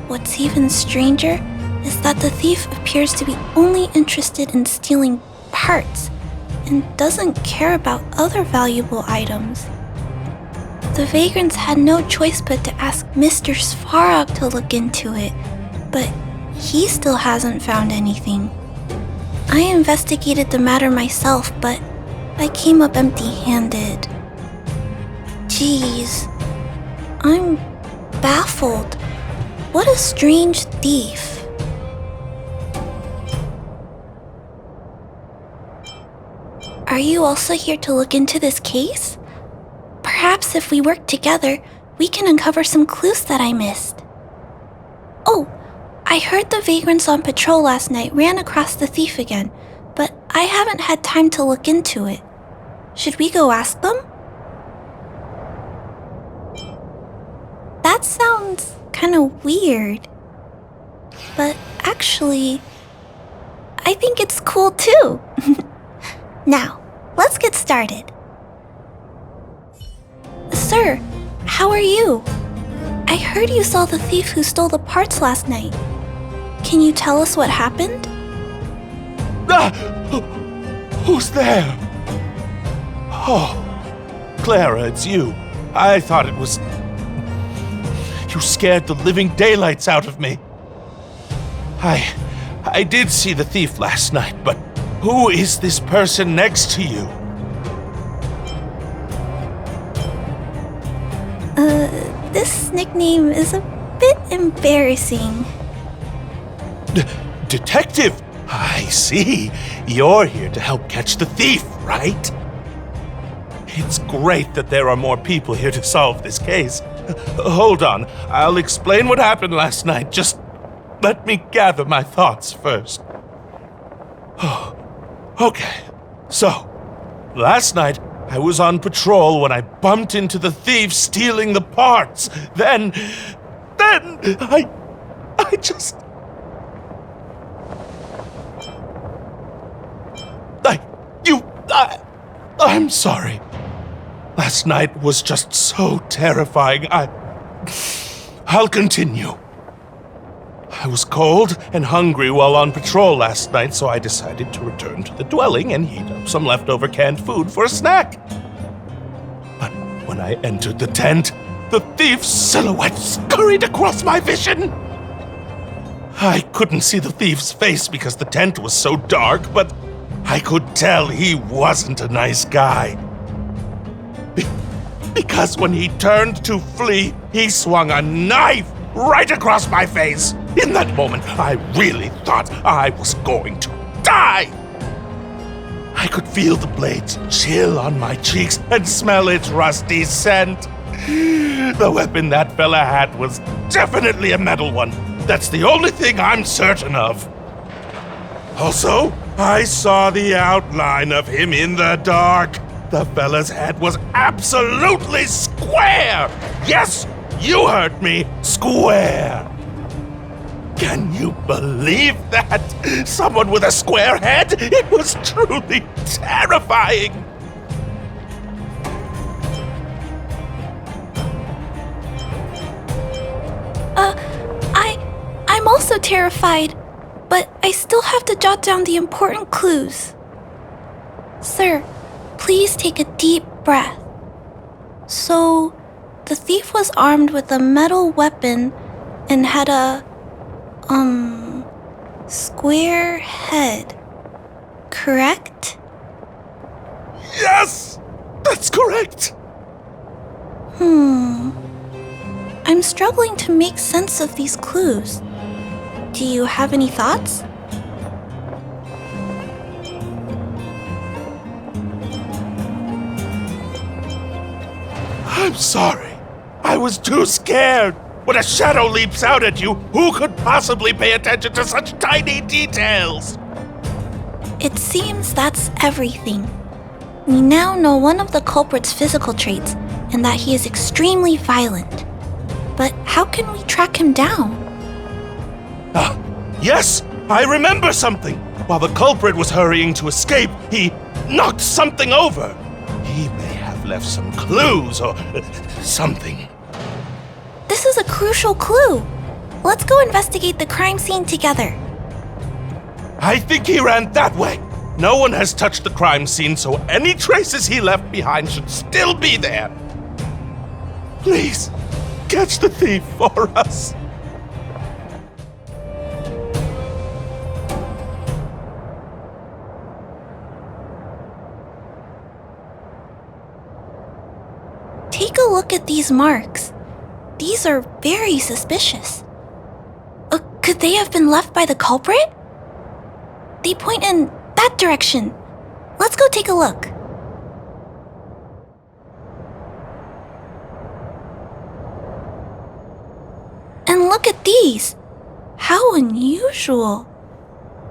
What's even stranger is that the thief appears to be only interested in stealing parts and doesn't care about other valuable items. The vagrants had no choice but to ask Mr. Svarog to look into it, but he still hasn't found anything. I investigated the matter myself, but I came up empty-handed. Jeez, I'm baffled. What a strange thief. Are you also here to look into this case? Perhaps if we work together, we can uncover some clues that I missed. Oh, I heard the vagrants on patrol last night ran across the thief again, but I haven't had time to look into it. Should we go ask them? That sounds kind of weird. But actually, I think it's cool too. Now, let's get started. Sir, how are you? I heard you saw the thief who stole the parts last night. Can you tell us what happened? Who's there? Oh, Clara, it's you. I thought it was... You scared the living daylights out of me. I did see the thief last night, but who is this person next to you? This nickname is a bit embarrassing. Detective? I see. You're here to help catch the thief, right? It's great that there are more people here to solve this case. Hold on, I'll explain what happened last night. Just let me gather my thoughts first. Okay, so, last night I was on patrol when I bumped into the thief stealing the parts. Then I just... I'm sorry. Last night was just so terrifying. I'll continue. I was cold and hungry while on patrol last night, so I decided to return to the dwelling and heat up some leftover canned food for a snack. But when I entered the tent, the thief's silhouette scurried across my vision. I couldn't see the thief's face because the tent was so dark, but I could tell he wasn't a nice guy. Because when he turned to flee, he swung a knife right across my face. In that moment, I really thought I was going to die. I could feel the blades chill on my cheeks and smell its rusty scent. The weapon that fella had was definitely a metal one. That's the only thing I'm certain of. Also, I saw the outline of him in the dark. The fella's head was absolutely square! Yes, you heard me, square! Can you believe that? Someone with a square head? It was truly terrifying! I'm also terrified, but I still have to jot down the important clues. Sir, please take a deep breath. So, the thief was armed with a metal weapon and had a, square head, correct? Yes! That's correct! I'm struggling to make sense of these clues. Do you have any thoughts? I'm sorry. I was too scared. When a shadow leaps out at you, who could possibly pay attention to such tiny details? It seems that's everything. We now know one of the culprit's physical traits, and that he is extremely violent. But how can we track him down? Yes, I remember something. While the culprit was hurrying to escape, he knocked something over. He may have left some clues or something. This is a crucial clue. Let's go investigate the crime scene together. I think he ran that way. No one has touched the crime scene, so any traces he left behind should still be there. Please, catch the thief for us. Take a look at these marks. These are very suspicious. Could they have been left by the culprit? They point in that direction. Let's go take a look. And look at these. How unusual.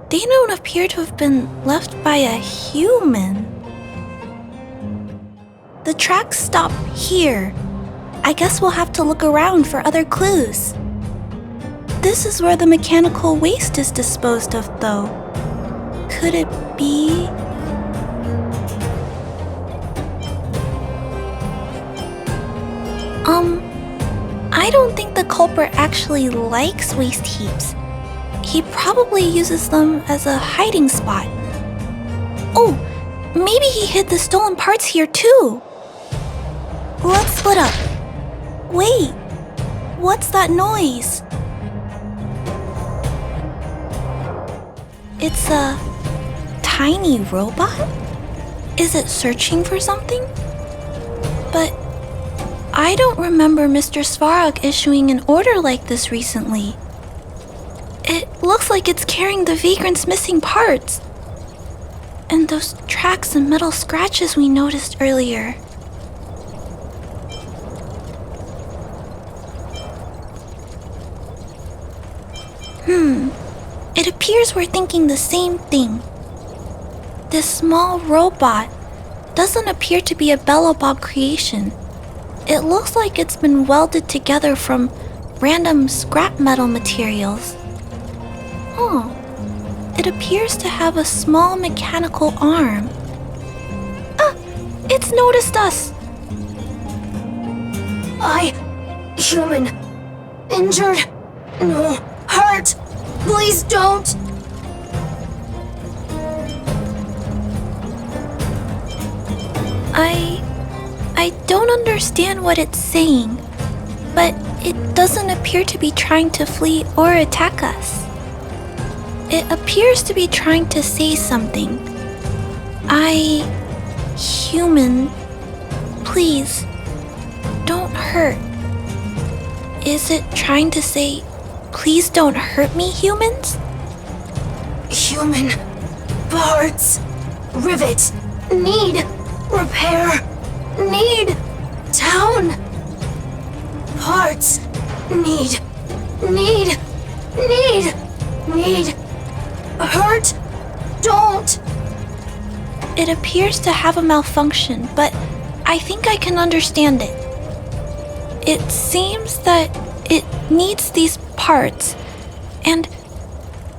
They don't appear to have been left by a human. The tracks stop here. I guess we'll have to look around for other clues. This is where the mechanical waste is disposed of, though. Could it be... I don't think the culprit actually likes waste heaps. he probably uses them as a hiding spot. Oh, maybe he hid the stolen parts here too. Let's split up. Wait, what's that noise? It's a tiny robot? Is it searching for something? But I don't remember Mr. Svarog issuing an order like this recently. It looks like it's carrying the vagrant's missing parts. And those tracks and metal scratches we noticed earlier. It appears we're thinking the same thing. This small robot doesn't appear to be a Belobog creation. It looks like it's been welded together from random scrap metal materials. Oh, it appears to have a small mechanical arm. Ah, it's noticed us. Human. Injured. No. Hurt. Please don't. I don't understand what it's saying, but it doesn't appear to be trying to flee or attack us. It appears to be trying to say something. Human, please, don't hurt. Is it trying to say, please don't hurt me, humans? Human. Parts. Rivet. Need. Repair. Need. Town. Parts. Need. Hurt. Don't. It appears to have a malfunction, but I think I can understand it. It seems that it needs these parts, and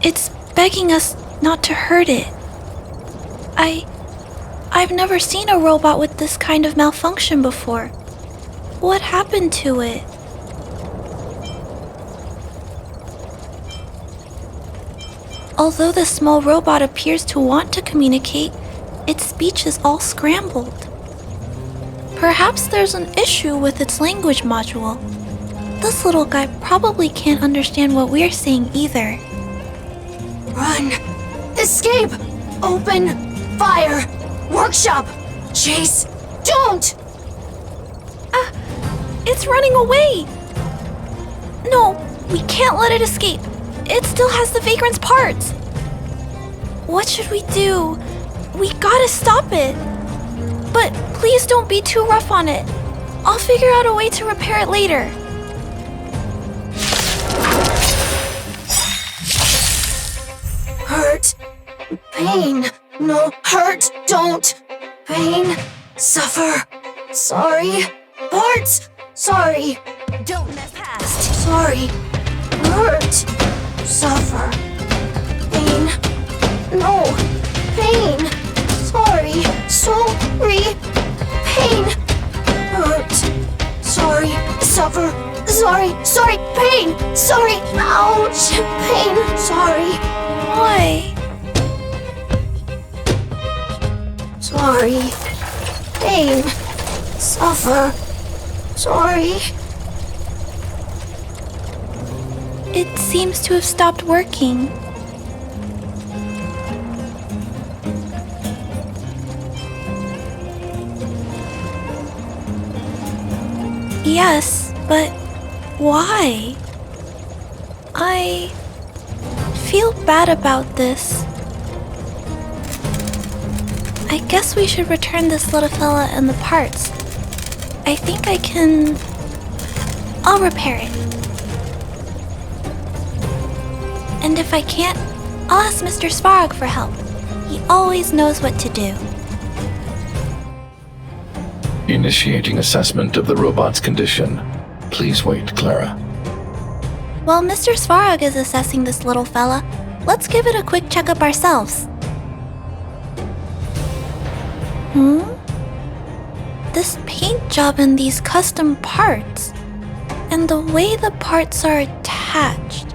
it's begging us not to hurt it. I've never seen a robot with this kind of malfunction before. What happened to it? Although the small robot appears to want to communicate, its speech is all scrambled. Perhaps there's an issue with its language module. This little guy probably can't understand what we're saying either. Run. Escape. Open. Fire. Workshop. Chase. Don't. It's running away. No, we can't let it escape. It still has the vagrant's parts. What should we do? We gotta stop it. But please don't be too rough on it. I'll figure out a way to repair it later. Hurt. Pain. No. Hurt. Don't. Pain. Suffer. Sorry. Parts. Sorry. Don't mess past. Sorry. Hurt. Suffer. Pain. No. Pain. Sorry. Sorry. Pain. Hurt. Sorry. Suffer. Sorry. Sorry. Pain. Sorry. Ouch. Pain. Sorry. Why? Sorry. Pain. Suffer. Sorry. It seems to have stopped working. Yes, but why? I feel bad about this. I guess we should return this little fella and the parts. I think I can... I'll repair it. And if I can't, I'll ask Mr. Svarog for help. He always knows what to do. Initiating assessment of the robot's condition. Please wait, Clara. While Mr. Svarog is assessing this little fella, let's give it a quick checkup ourselves. This paint job and these custom parts, and the way the parts are attached.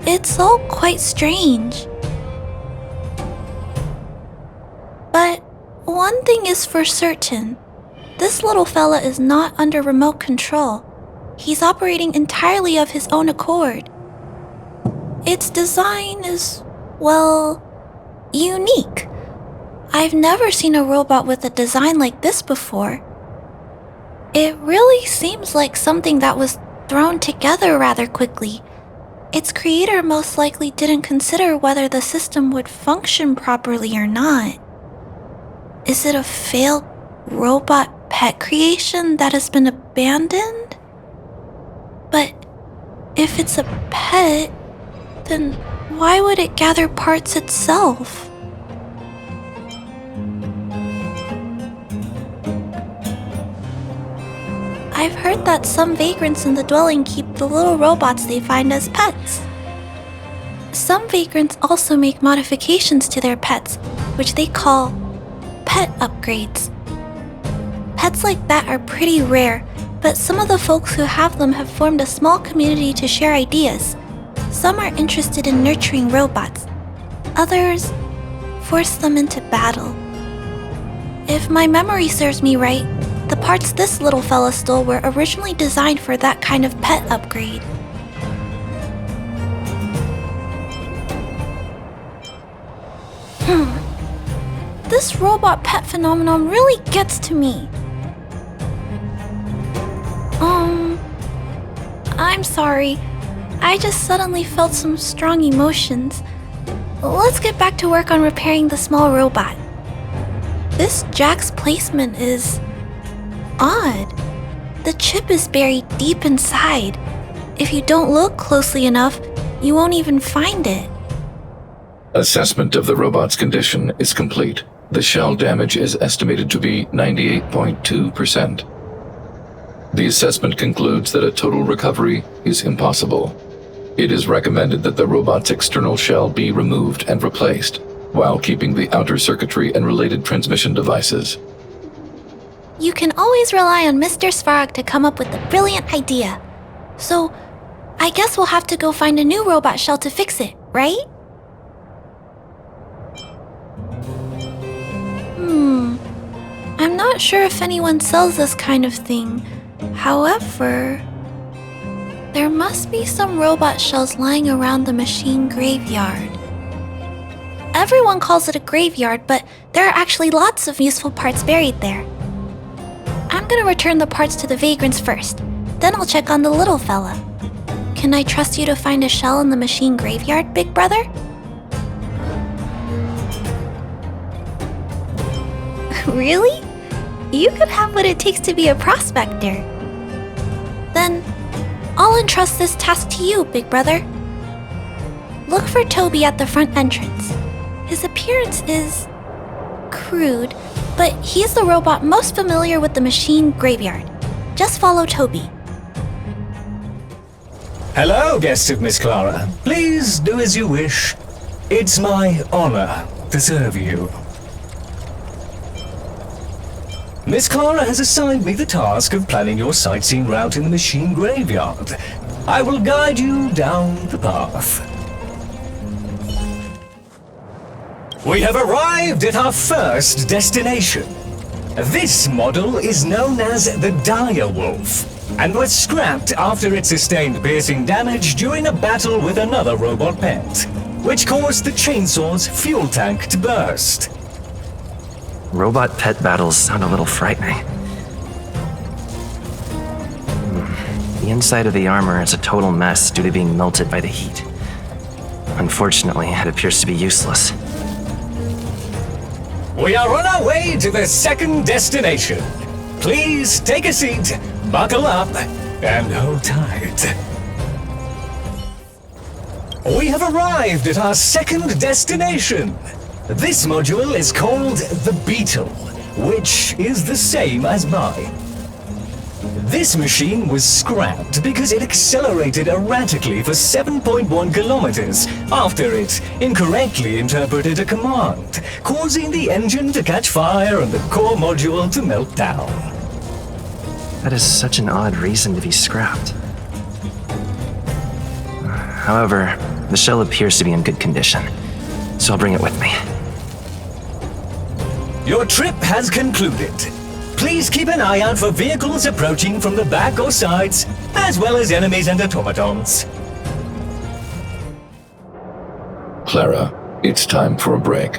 It's all quite strange. But one thing is for certain. This little fella is not under remote control. He's operating entirely of his own accord. Its design is, well, unique. I've never seen a robot with a design like this before. It really seems like something that was thrown together rather quickly. Its creator most likely didn't consider whether the system would function properly or not. Is it a failed robot pet creation that has been abandoned? But if it's a pet, then why would it gather parts itself? I've heard that some vagrants in the dwelling keep the little robots they find as pets. Some vagrants also make modifications to their pets, which they call pet upgrades. Pets like that are pretty rare, but some of the folks who have them have formed a small community to share ideas. Some are interested in nurturing robots. Others force them into battle. If my memory serves me right, the parts this little fella stole were originally designed for that kind of pet upgrade. This robot pet phenomenon really gets to me. I'm sorry. I just suddenly felt some strong emotions. Let's get back to work on repairing the small robot. This jack's placement is odd. The chip is buried deep inside. If you don't look closely enough, you won't even find it. Assessment of the robot's condition is complete. The shell damage is estimated to be 98.2%. The assessment concludes that a total recovery is impossible. It is recommended that the robot's external shell be removed and replaced, while keeping the outer circuitry and related transmission devices. You can always rely on Mr. Svarog to come up with a brilliant idea. So, I guess we'll have to go find a new robot shell to fix it, right? I'm not sure if anyone sells this kind of thing. However, there must be some robot shells lying around the machine graveyard. Everyone calls it a graveyard, but there are actually lots of useful parts buried there. I'm gonna return the parts to the vagrants first, then I'll check on the little fella. Can I trust you to find a shell in the machine graveyard, big brother? Really? You could have what it takes to be a prospector. Then, I'll entrust this task to you, big brother. Look for Toby at the front entrance. His appearance is crude, but he's the robot most familiar with the machine graveyard. Just follow Toby. Hello, guests of Miss Clara. Please do as you wish. It's my honor to serve you. Miss Clara has assigned me the task of planning your sightseeing route in the machine graveyard. I will guide you down the path. We have arrived at our first destination. This model is known as the Dire Wolf, and was scrapped after it sustained piercing damage during a battle with another robot pet, which caused the chainsaw's fuel tank to burst. Robot pet battles sound a little frightening. The inside of the armor is a total mess due to being melted by the heat. Unfortunately, it appears to be useless. We are on our way to the second destination. Please take a seat, buckle up, and hold tight. We have arrived at our second destination. This module is called the Beetle, which is the same as mine. This machine was scrapped because it accelerated erratically for 7.1 kilometers after it incorrectly interpreted a command, causing the engine to catch fire and the core module to melt down. That is such an odd reason to be scrapped. However, The shell appears to be in good condition, so I'll bring it with me. Your trip has concluded. Please keep an eye out for vehicles approaching from the back or sides, as well as enemies and automatons. Clara, it's time for a break.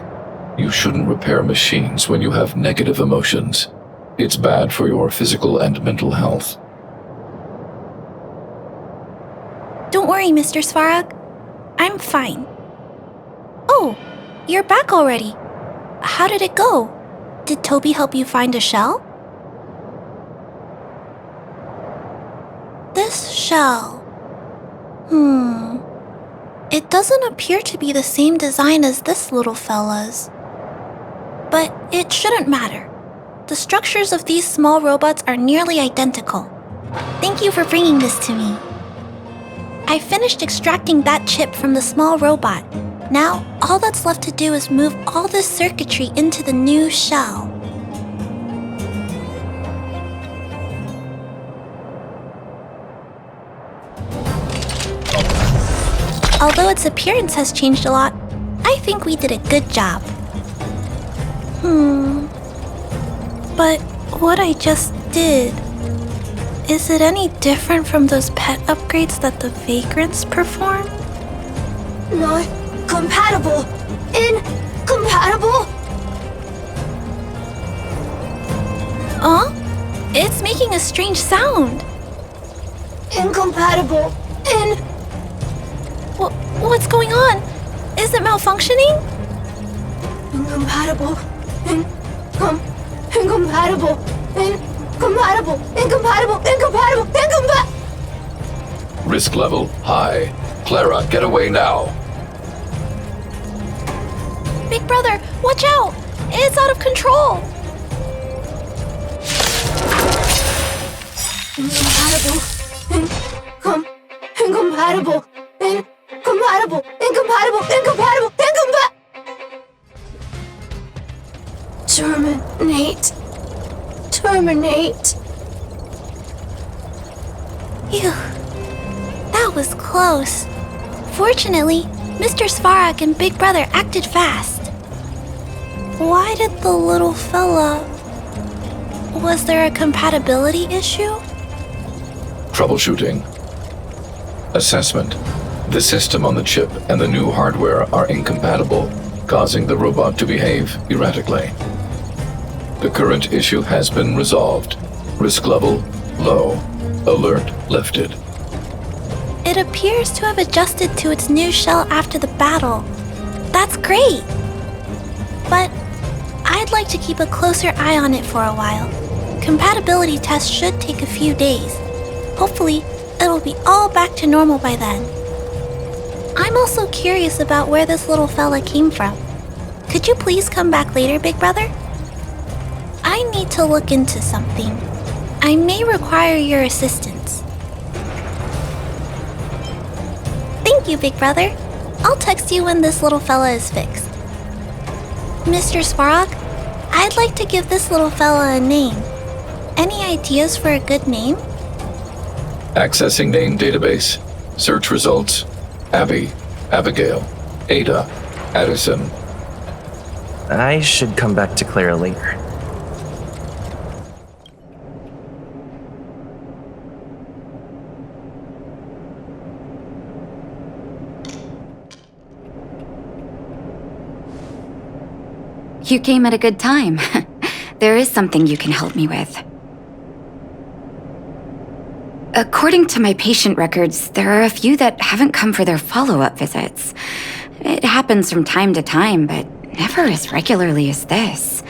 You shouldn't repair machines when you have negative emotions. It's bad for your physical and mental health. Don't worry, Mr. Svarog. I'm fine. Oh, you're back already. How did it go? Did Toby help you find a shell? This shell... It doesn't appear to be the same design as this little fella's. But it shouldn't matter. The structures of these small robots are nearly identical. Thank you for bringing this to me. I finished extracting that chip from the small robot. Now, all that's left to do is move all this circuitry into the new shell. Although its appearance has changed a lot, I think we did a good job. But what I just did, is it any different from those pet upgrades that the vagrants perform? Not compatible. Incompatible. It's making a strange sound. Incompatible. What's going on? Is it malfunctioning? Incompatible. Incompatible. Risk level high. Clara, get away now. Big brother, watch out! It's out of control! Incompatible. Terminate. Phew. That was close. Fortunately, Mr. Svarog and Big Brother acted fast. Why did the little fella... Was there a compatibility issue? Troubleshooting. Assessment. The system on the chip and the new hardware are incompatible, causing the robot to behave erratically. The current issue has been resolved. Risk level low. Alert lifted. It appears to have adjusted to its new shell after the battle. That's great! But I'd like to keep a closer eye on it for a while. Compatibility tests should take a few days. Hopefully, it'll be all back to normal by then. I'm also curious about where this little fella came from. Could you please come back later, Big Brother? I need to look into something. I may require your assistance. Thank you, Big Brother. I'll text you when this little fella is fixed. Mr. Svarog, I'd like to give this little fella a name. Any ideas for a good name? Accessing name database. Search results. Abby, Abigail, Ada, Addison. I should come back to Clara later. You came at a good time. There is something you can help me with. According to my patient records, there are a few that haven't come for their follow-up visits. It happens from time to time, but never as regularly as this.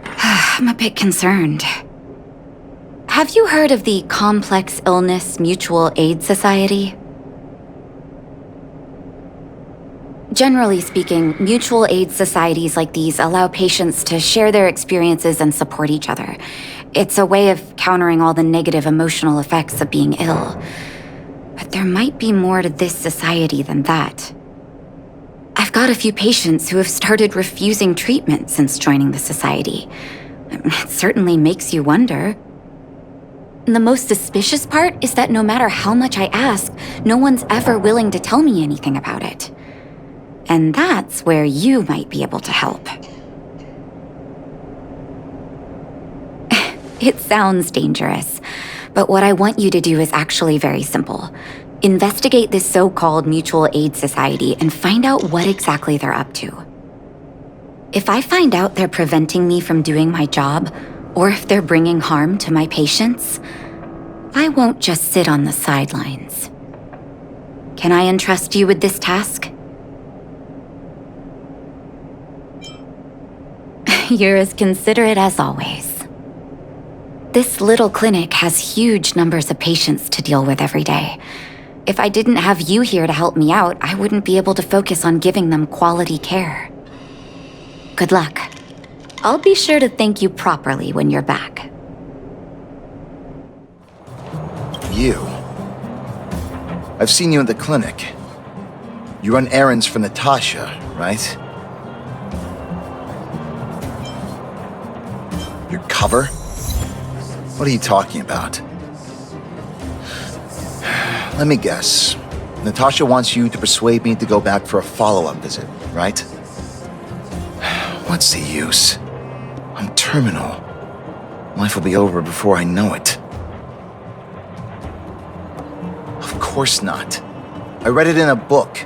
I'm a bit concerned. Have you heard of the Complex Illness Mutual Aid Society? Generally speaking, mutual aid societies like these allow patients to share their experiences and support each other. It's a way of countering all the negative emotional effects of being ill. But there might be more to this society than that. I've got a few patients who have started refusing treatment since joining the society. It certainly makes you wonder. And the most suspicious part is that no matter how much I ask, no one's ever willing to tell me anything about it. And that's where you might be able to help. It sounds dangerous, but what I want you to do is actually very simple. Investigate this so-called mutual aid society and find out what exactly they're up to. If I find out they're preventing me from doing my job, or if they're bringing harm to my patients, I won't just sit on the sidelines. Can I entrust you with this task? You're as considerate as always. This little clinic has huge numbers of patients to deal with every day. If I didn't have you here to help me out, I wouldn't be able to focus on giving them quality care. Good luck. I'll be sure to thank you properly when you're back. You. I've seen you in the clinic. You run errands for Natasha, right? Your cover? What are you talking about? Let me guess. Natasha wants you to persuade me to go back for a follow-up visit, right? What's the use? I'm terminal. Life will be over before I know it. Of course not. I read it in a book.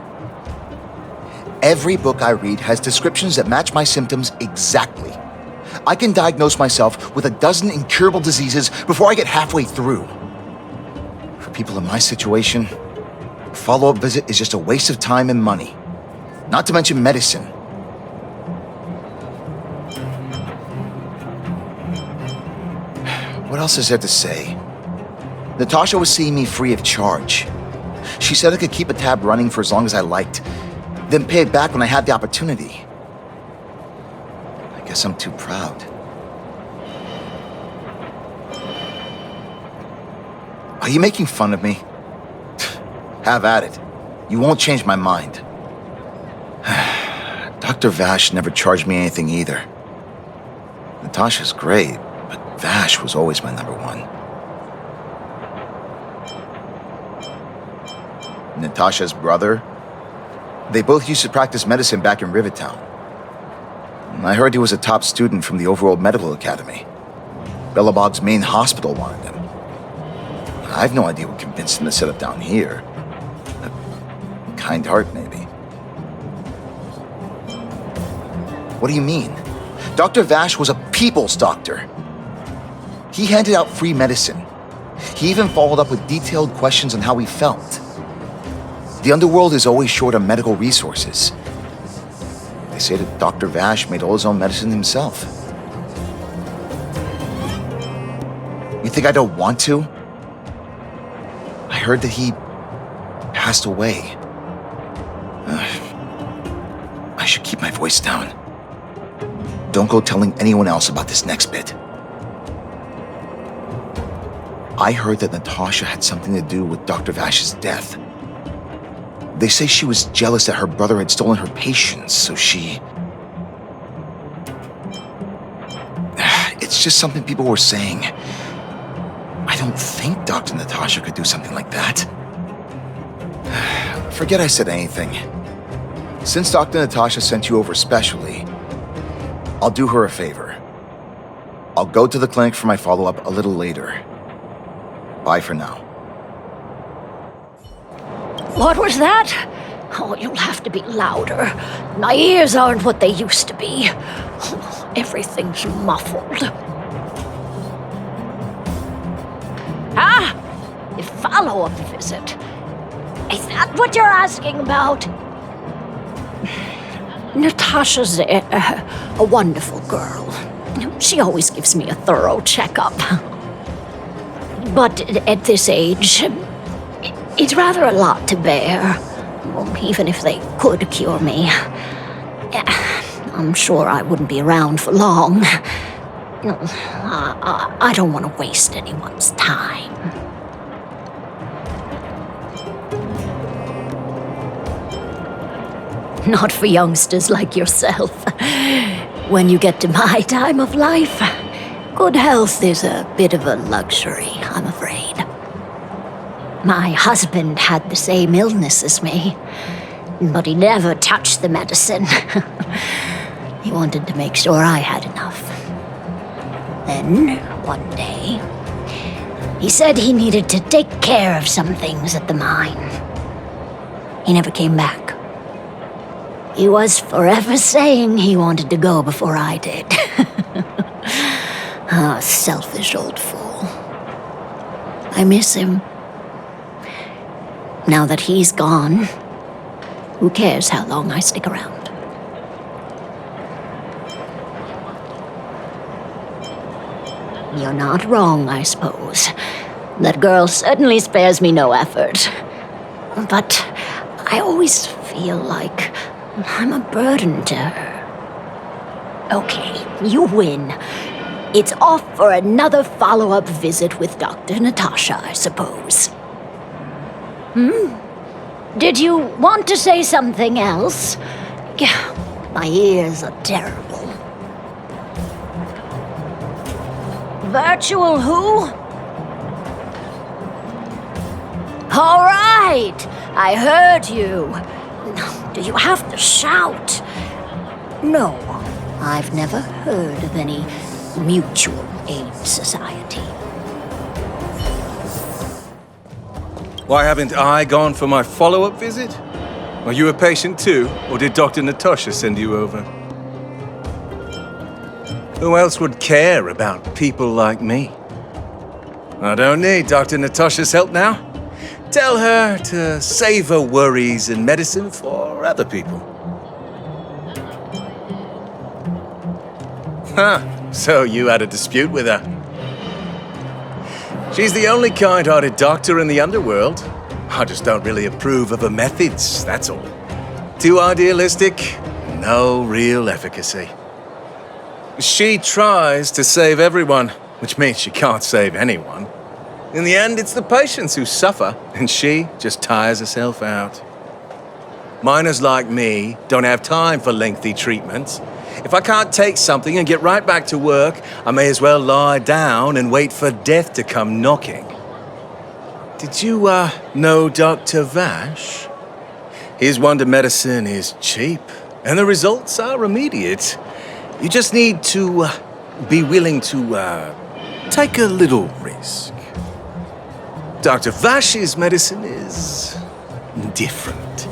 Every book I read has descriptions that match my symptoms exactly. I can diagnose myself with a dozen incurable diseases before I get halfway through. For people in my situation, a follow-up visit is just a waste of time and money. Not to mention medicine. What else is there to say? Natasha was seeing me free of charge. She said I could keep a tab running for as long as I liked, then pay it back when I had the opportunity. I guess I'm too proud. Are you making fun of me? Have at it. You won't change my mind. Dr. Vash never charged me anything either. Natasha's great, but Vash was always my number one. Natasha's brother? They both used to practice medicine back in Rivertown. I heard he was a top student from the Overworld Medical Academy. Belobog's main hospital wanted him. I have no idea what convinced him to set up down here. A kind heart, maybe. What do you mean? Dr. Vash was a people's doctor. He handed out free medicine. He even followed up with detailed questions on how he felt. The underworld is always short on medical resources. They say that Dr. Vash made all his own medicine himself. You think I don't want to? I heard that he passed away. I should keep my voice down. Don't go telling anyone else about this next bit. I heard that Natasha had something to do with Dr. Vash's death. They say she was jealous that her brother had stolen her patients, so she... It's just something people were saying. I don't think Dr. Natasha could do something like that. Forget I said anything. Since Dr. Natasha sent you over specially, I'll do her a favor. I'll go to the clinic for my follow-up a little later. Bye for now. What was that? Oh, you'll have to be louder. My ears aren't what they used to be. Oh, everything's muffled. Ah! A follow-up visit. Is that what you're asking about? Natasha's a wonderful girl. She always gives me a thorough checkup. But at this age, it's rather a lot to bear. Even if they could cure me, I'm sure I wouldn't be around for long. I don't want to waste anyone's time. Not for youngsters like yourself. When you get to my time of life, good health is a bit of a luxury. I'm afraid. My husband had the same illness as me, but he never touched the medicine. He wanted to make sure I had enough. Then, one day, he said he needed to take care of some things at the mine. He never came back. He was forever saying he wanted to go before I did. Ah, selfish old fool. I miss him. Now that he's gone, who cares how long I stick around? You're not wrong, I suppose. That girl certainly spares me no effort. But I always feel like I'm a burden to her. Okay, you win. It's off for another follow-up visit with Dr. Natasha, I suppose. Did you want to say something else? My ears are terrible. Virtual who? All right, I heard you. Do you have to shout? No, I've never heard of any mutual aid society. Why haven't I gone for my follow-up visit? Are you a patient too, or did Dr. Natasha send you over? Who else would care about people like me? I don't need Dr. Natasha's help now. Tell her to save her worries and medicine for other people. Huh, so you had a dispute with her. She's the only kind-hearted doctor in the underworld. I just don't really approve of her methods, that's all. Too idealistic, no real efficacy. She tries to save everyone, which means she can't save anyone. In the end, it's the patients who suffer, and she just tires herself out. Miners like me don't have time for lengthy treatments. If I can't take something and get right back to work, I may as well lie down and wait for death to come knocking. Did you, know Dr. Vash? His wonder medicine is cheap, and the results are immediate. You just need to, be willing to, take a little risk. Dr. Vash's medicine is different.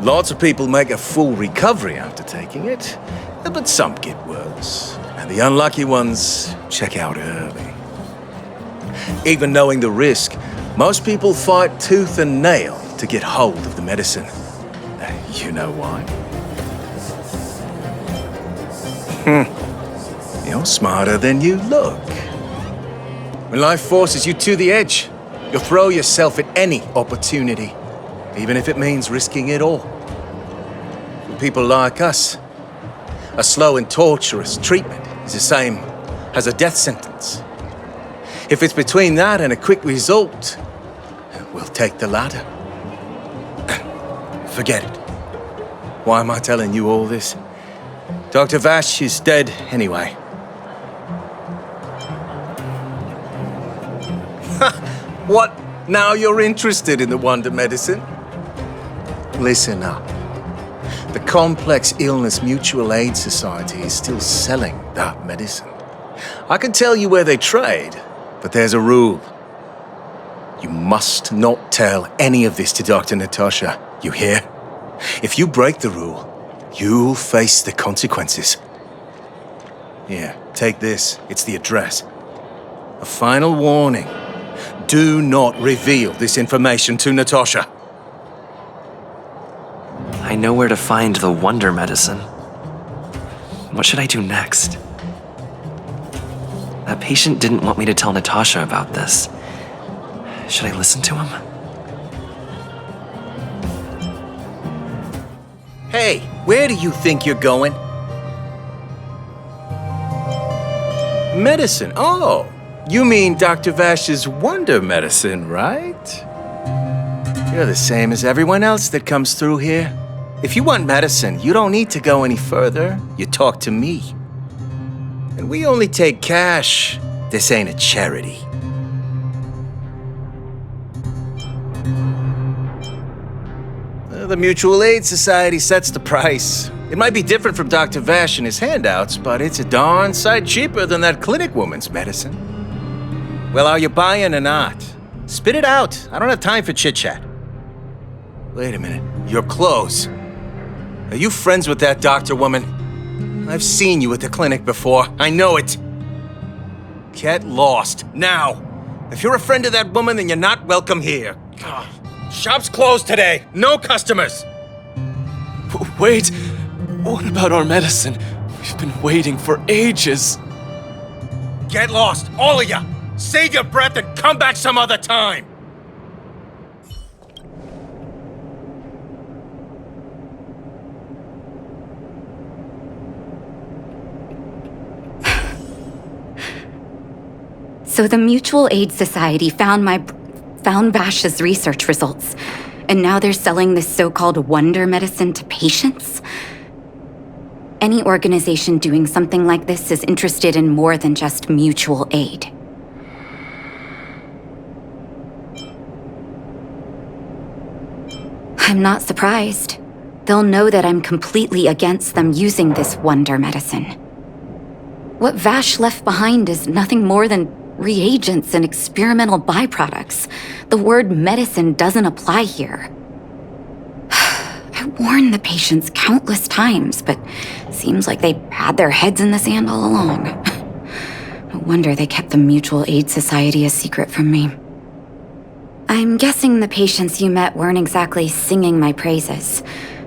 Lots of people make a full recovery after taking it, but some get worse, and the unlucky ones check out early. Even knowing the risk, most people fight tooth and nail to get hold of the medicine. You know why? You're smarter than you look. When life forces you to the edge, you'll throw yourself at any opportunity, even if it means risking it all. For people like us, a slow and torturous treatment is the same as a death sentence. If it's between that and a quick result, we'll take the latter. Forget it. Why am I telling you all this? Dr. Vash is dead anyway. What? Now you're interested in the wonder medicine? Listen up. The Complex Illness Mutual Aid Society is still selling that medicine. I can tell you where they trade, but there's a rule. You must not tell any of this to Dr. Natasha, you hear? If you break the rule, you'll face the consequences. Here, take this. It's the address. A final warning. Do not reveal this information to Natasha. I know where to find the wonder medicine. What should I do next? That patient didn't want me to tell Natasha about this. Should I listen to him? Hey, where do you think you're going? Medicine? Oh, you mean Dr. Vash's wonder medicine, right? You're the same as everyone else that comes through here. If you want medicine, you don't need to go any further. You talk to me. And we only take cash. This ain't a charity. The Mutual Aid Society sets the price. It might be different from Dr. Vash and his handouts, but it's a darn sight cheaper than that clinic woman's medicine. Well, are you buying or not? Spit it out. I don't have time for chit-chat. Wait a minute. Your clothes. Are you friends with that doctor woman? I've seen you at the clinic before. I know it. Get lost. Now. If you're a friend of that woman, then you're not welcome here. Shop's closed today. No customers. Wait. What about our medicine? We've been waiting for ages. Get lost, all of ya! Save your breath and come back some other time! So the Mutual Aid Society found Vash's research results, and now they're selling this so-called wonder medicine to patients? Any organization doing something like this is interested in more than just mutual aid. I'm not surprised. They'll know that I'm completely against them using this wonder medicine. What Vash left behind is nothing more than reagents and experimental byproducts. The word medicine doesn't apply here. I warned the patients countless times, but seems like they had their heads in the sand all along. No wonder they kept the Mutual Aid Society a secret from me. I'm guessing the patients you met weren't exactly singing my praises,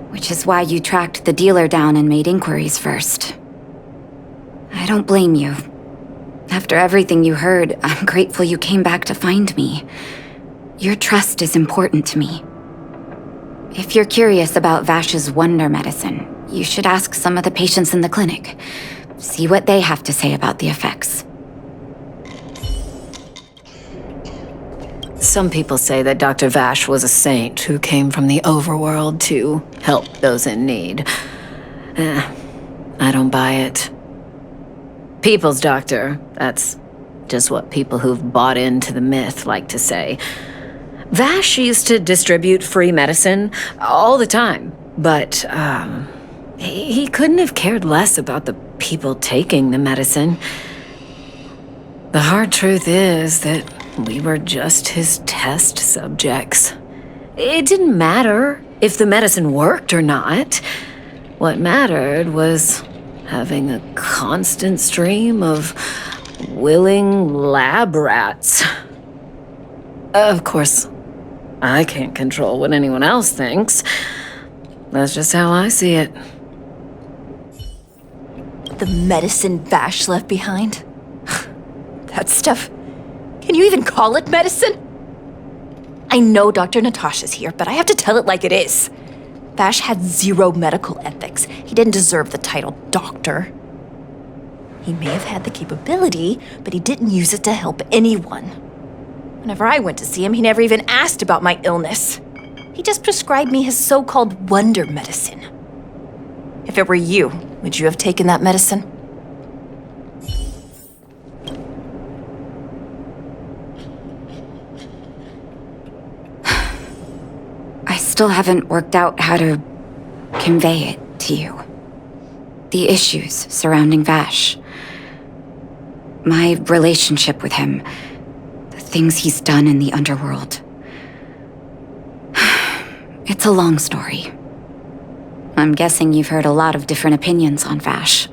which is why you tracked the dealer down and made inquiries first. I don't blame you. After everything you heard, I'm grateful you came back to find me. Your trust is important to me. If you're curious about Vash's wonder medicine, you should ask some of the patients in the clinic. See what they have to say about the effects. Some people say that Dr. Vash was a saint who came from the overworld to help those in need. I don't buy it. People's doctor, that's just what people who've bought into the myth like to say. Vash used to distribute free medicine all the time, but he couldn't have cared less about the people taking the medicine. The hard truth is that we were just his test subjects. It didn't matter if the medicine worked or not. What mattered was having a constant stream of willing lab rats. Of course, I can't control what anyone else thinks. That's just how I see it. The medicine Vash left behind? That stuff... Can you even call it medicine? I know Dr. Natasha's here, but I have to tell it like it is. Vash had zero medical ethics. He didn't deserve the title doctor. He may have had the capability, but he didn't use it to help anyone. Whenever I went to see him, he never even asked about my illness. He just prescribed me his so-called wonder medicine. If it were you, would you have taken that medicine? I still haven't worked out how to convey it to you. The issues surrounding Vash. My relationship with him. The things he's done in the underworld. It's a long story. I'm guessing you've heard a lot of different opinions on Vash.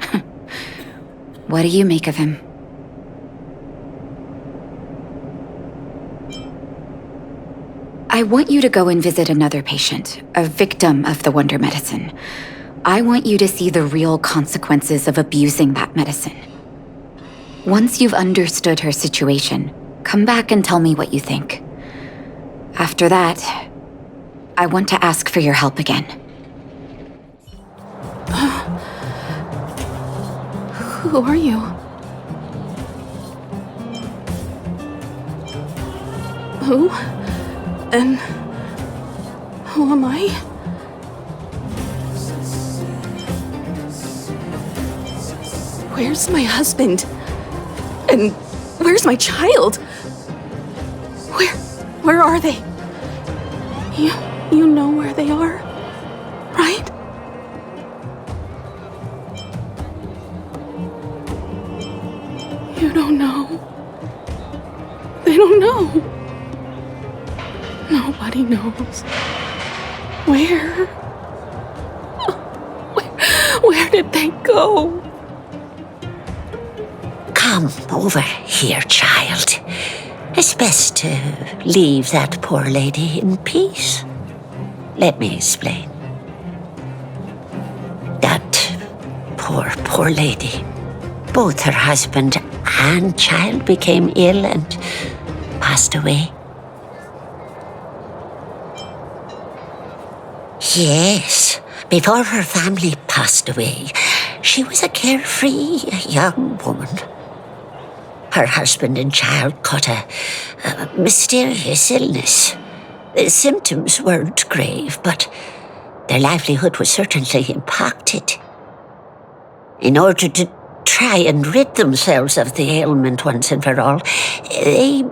What do you make of him? I want you to go and visit another patient, a victim of the wonder medicine. I want you to see the real consequences of abusing that medicine. Once you've understood her situation, come back and tell me what you think. After that, I want to ask for your help again. Who are you? Who? And who am I? Where's my husband? And where's my child? Where are they? You know where they are? don't know. They don't know. Nobody knows. Where? Where did they go? Come over here, child. It's best to leave that poor lady in peace. Let me explain. That poor lady. Both her husband and child became ill and passed away. Yes, before her family passed away, she was a carefree young woman. Her husband and child caught a mysterious illness. The symptoms weren't grave, but their livelihood was certainly impacted. In order to try and rid themselves of the ailment once and for all, they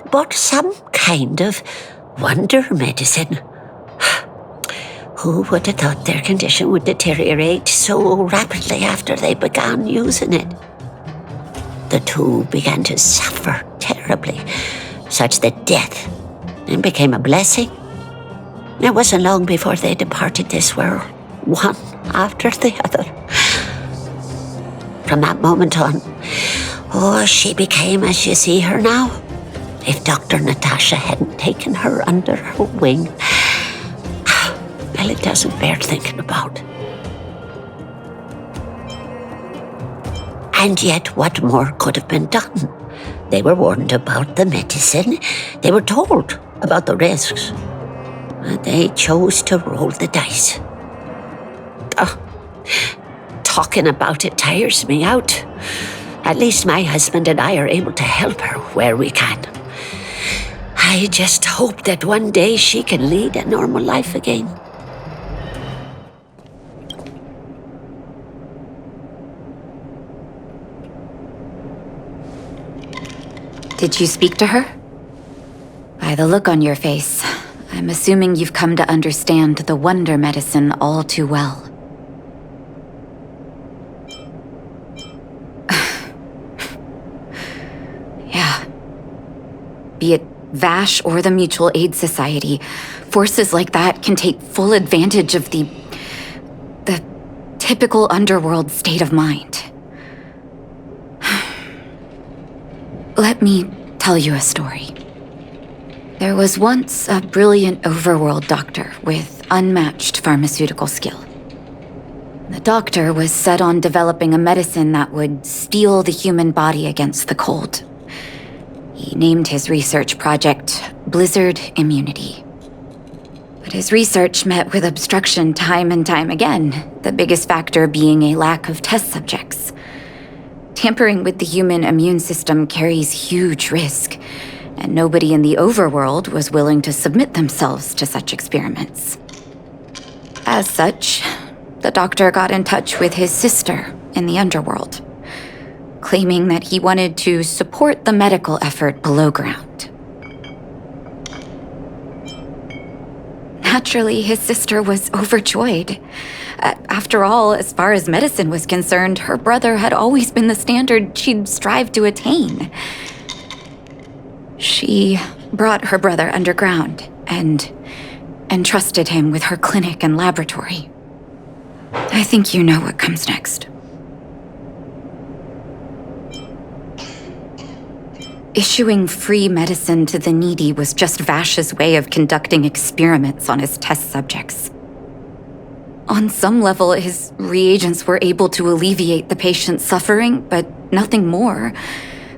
bought some kind of wonder medicine. Who would have thought their condition would deteriorate so rapidly after they began using it? The two began to suffer terribly, such that death then became a blessing. It wasn't long before they departed this world, one after the other. From that moment on, she became as you see her now. If Dr. Natasha hadn't taken her under her wing, well, it doesn't bear thinking about. And yet, what more could have been done? They were warned about the medicine. They were told about the risks. And they chose to roll the dice. Talking about it tires me out. At least my husband and I are able to help her where we can. I just hope that one day she can lead a normal life again. Did you speak to her? By the look on your face, I'm assuming you've come to understand the wonder medicine all too well. Yeah. Be it VASH or the Mutual Aid Society, forces like that can take full advantage of the typical underworld state of mind. Let me tell you a story. There was once a brilliant overworld doctor with unmatched pharmaceutical skill. The doctor was set on developing a medicine that would steel the human body against the cold. He named his research project Blizzard Immunity. But his research met with obstruction time and time again, the biggest factor being a lack of test subjects. Tampering with the human immune system carries huge risk, and nobody in the overworld was willing to submit themselves to such experiments. As such, the doctor got in touch with his sister in the underworld, claiming that he wanted to support the medical effort below ground. Naturally, his sister was overjoyed. After all, as far as medicine was concerned, her brother had always been the standard she'd strive to attain. She brought her brother underground and entrusted him with her clinic and laboratory. I think you know what comes next. Issuing free medicine to the needy was just Vash's way of conducting experiments on his test subjects. On some level, his reagents were able to alleviate the patient's suffering, but nothing more.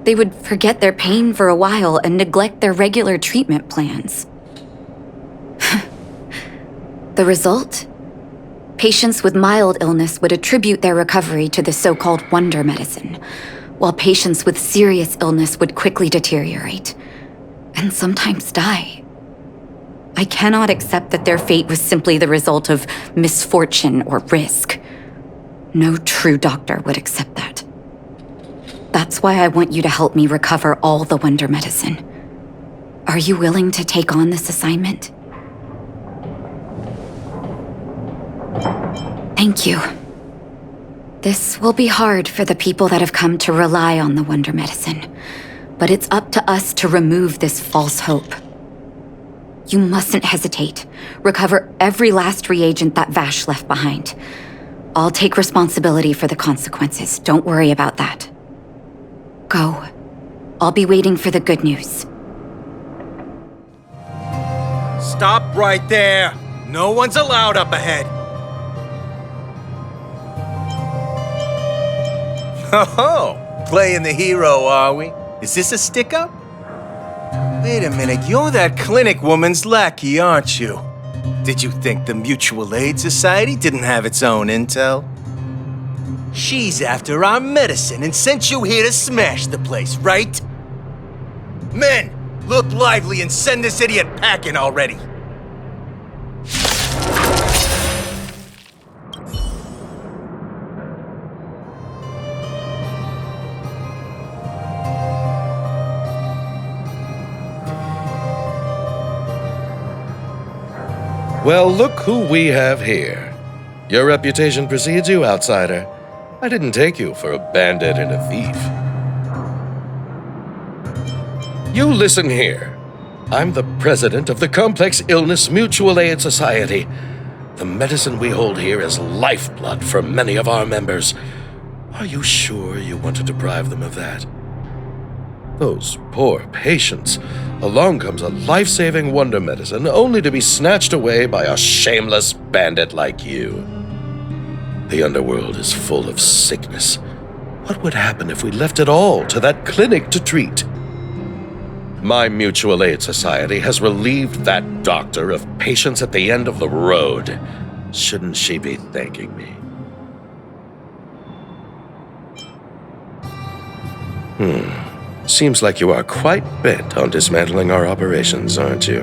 They would forget their pain for a while and neglect their regular treatment plans. The result? Patients with mild illness would attribute their recovery to the so-called wonder medicine, while patients with serious illness would quickly deteriorate, and sometimes die. I cannot accept that their fate was simply the result of misfortune or risk. No true doctor would accept that. That's why I want you to help me recover all the wonder medicine. Are you willing to take on this assignment? Thank you. This will be hard for the people that have come to rely on the wonder medicine, but it's up to us to remove this false hope. You mustn't hesitate. Recover every last reagent that Vash left behind. I'll take responsibility for the consequences. Don't worry about that. Go. I'll be waiting for the good news. Stop right there! No one's allowed up ahead! Oh, playing the hero, are we? Is this a stick-up? Wait a minute, you're that clinic woman's lackey, aren't you? Did you think the Mutual Aid Society didn't have its own intel? She's after our medicine and sent you here to smash the place, right? Men, look lively and send this idiot packing already! Well, look who we have here. Your reputation precedes you, outsider. I didn't take you for a bandit and a thief. You listen here. I'm the president of the Complex Illness Mutual Aid Society. The medicine we hold here is lifeblood for many of our members. Are you sure you want to deprive them of that? Those poor patients. Along comes a life-saving wonder medicine only to be snatched away by a shameless bandit like you. The underworld is full of sickness. What would happen if we left it all to that clinic to treat? My Mutual Aid Society has relieved that doctor of patients at the end of the road. Shouldn't she be thanking me? Seems like you are quite bent on dismantling our operations, aren't you?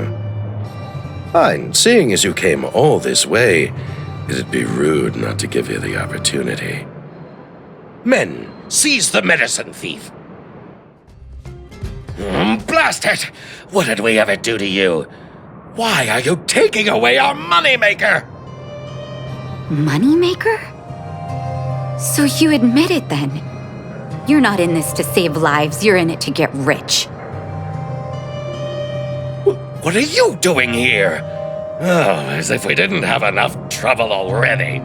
Fine, seeing as you came all this way, it'd be rude not to give you the opportunity. Men, seize the medicine thief! Blast it! What did we ever do to you? Why are you taking away our moneymaker? Moneymaker? So you admit it then? You're not in this to save lives, you're in it to get rich. What are you doing here? Oh, as if we didn't have enough trouble already.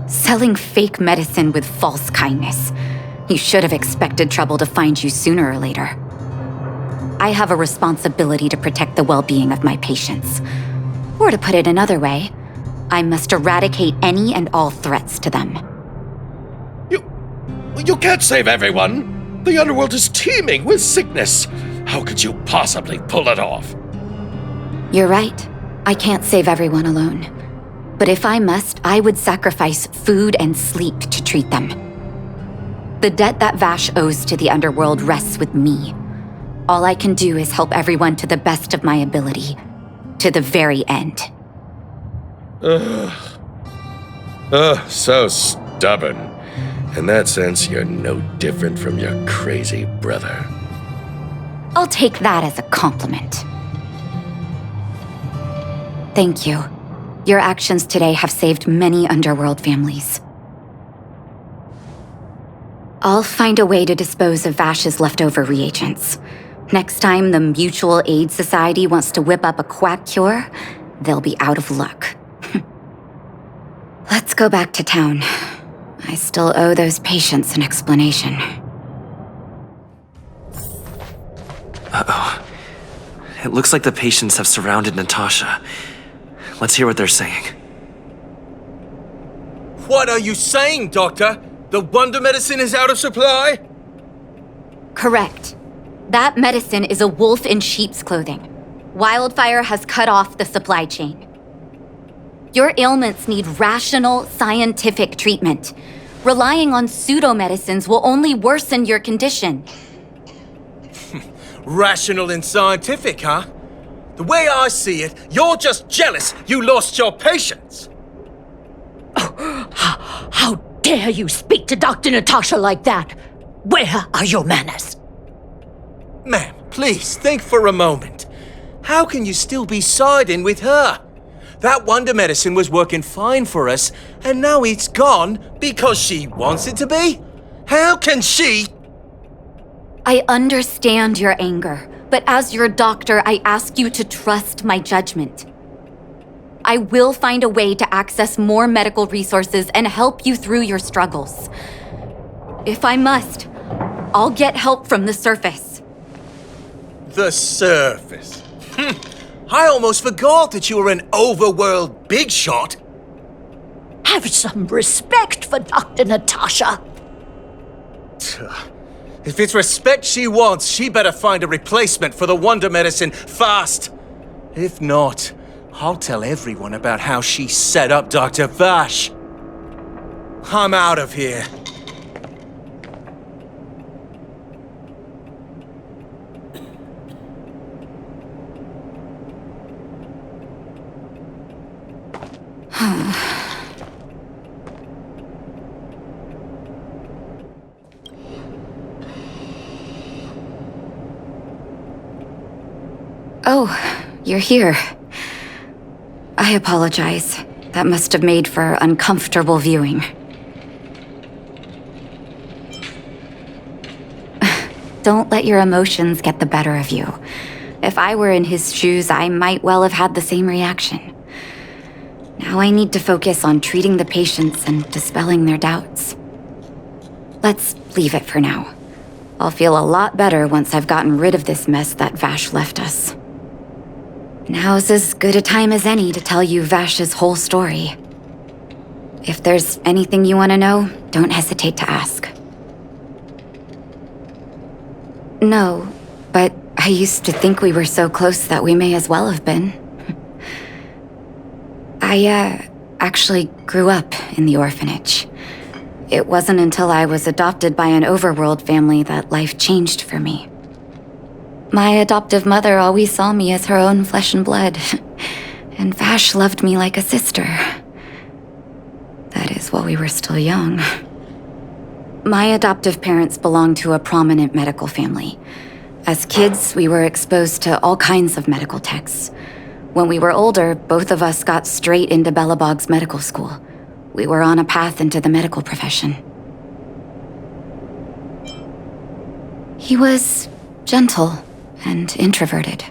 Selling fake medicine with false kindness. You should have expected trouble to find you sooner or later. I have a responsibility to protect the well-being of my patients. Or to put it another way, I must eradicate any and all threats to them. You can't save everyone. The underworld is teeming with sickness. How could you possibly pull it off? You're right. I can't save everyone alone. But if I must, I would sacrifice food and sleep to treat them. The debt that Vash owes to the underworld rests with me. All I can do is help everyone to the best of my ability. To the very end. So stubborn. In that sense, you're no different from your crazy brother. I'll take that as a compliment. Thank you. Your actions today have saved many underworld families. I'll find a way to dispose of Vash's leftover reagents. Next time the Mutual Aid Society wants to whip up a quack cure, they'll be out of luck. Let's go back to town. I still owe those patients an explanation. Uh-oh. It looks like the patients have surrounded Natasha. Let's hear what they're saying. What are you saying, Doctor? The wonder medicine is out of supply? Correct. That medicine is a wolf in sheep's clothing. Wildfire has cut off the supply chain. Your ailments need rational, scientific treatment. Relying on pseudo-medicines will only worsen your condition. Rational and scientific, huh? The way I see it, you're just jealous you lost your patients. How dare you speak to Dr. Natasha like that? Where are your manners? Ma'am, please think for a moment. How can you still be siding with her? That wonder medicine was working fine for us, and now it's gone because she wants it to be? How can she? I understand your anger, but as your doctor, I ask you to trust my judgment. I will find a way to access more medical resources and help you through your struggles. If I must, I'll get help from the surface. The surface? I almost forgot that you were an overworld big shot. Have some respect for Dr. Natasha. If it's respect she wants, she better find a replacement for the wonder medicine fast. If not, I'll tell everyone about how she set up Dr. Vash. I'm out of here. Oh, you're here. I apologize. That must have made for uncomfortable viewing. Don't let your emotions get the better of you. If I were in his shoes, I might well have had the same reaction. Now I need to focus on treating the patients and dispelling their doubts. Let's leave it for now. I'll feel a lot better once I've gotten rid of this mess that Vash left us. Now's as good a time as any to tell you Vash's whole story. If there's anything you want to know, don't hesitate to ask. No, but I used to think we were so close that we may as well have been. I actually grew up in the orphanage. It wasn't until I was adopted by an overworld family that life changed for me. My adoptive mother always saw me as her own flesh and blood, and Vash loved me like a sister. That is, while we were still young. My adoptive parents belonged to a prominent medical family. As kids, we were exposed to all kinds of medical texts. When we were older, both of us got straight into Belobog's medical school. We were on a path into the medical profession. He was gentle and introverted.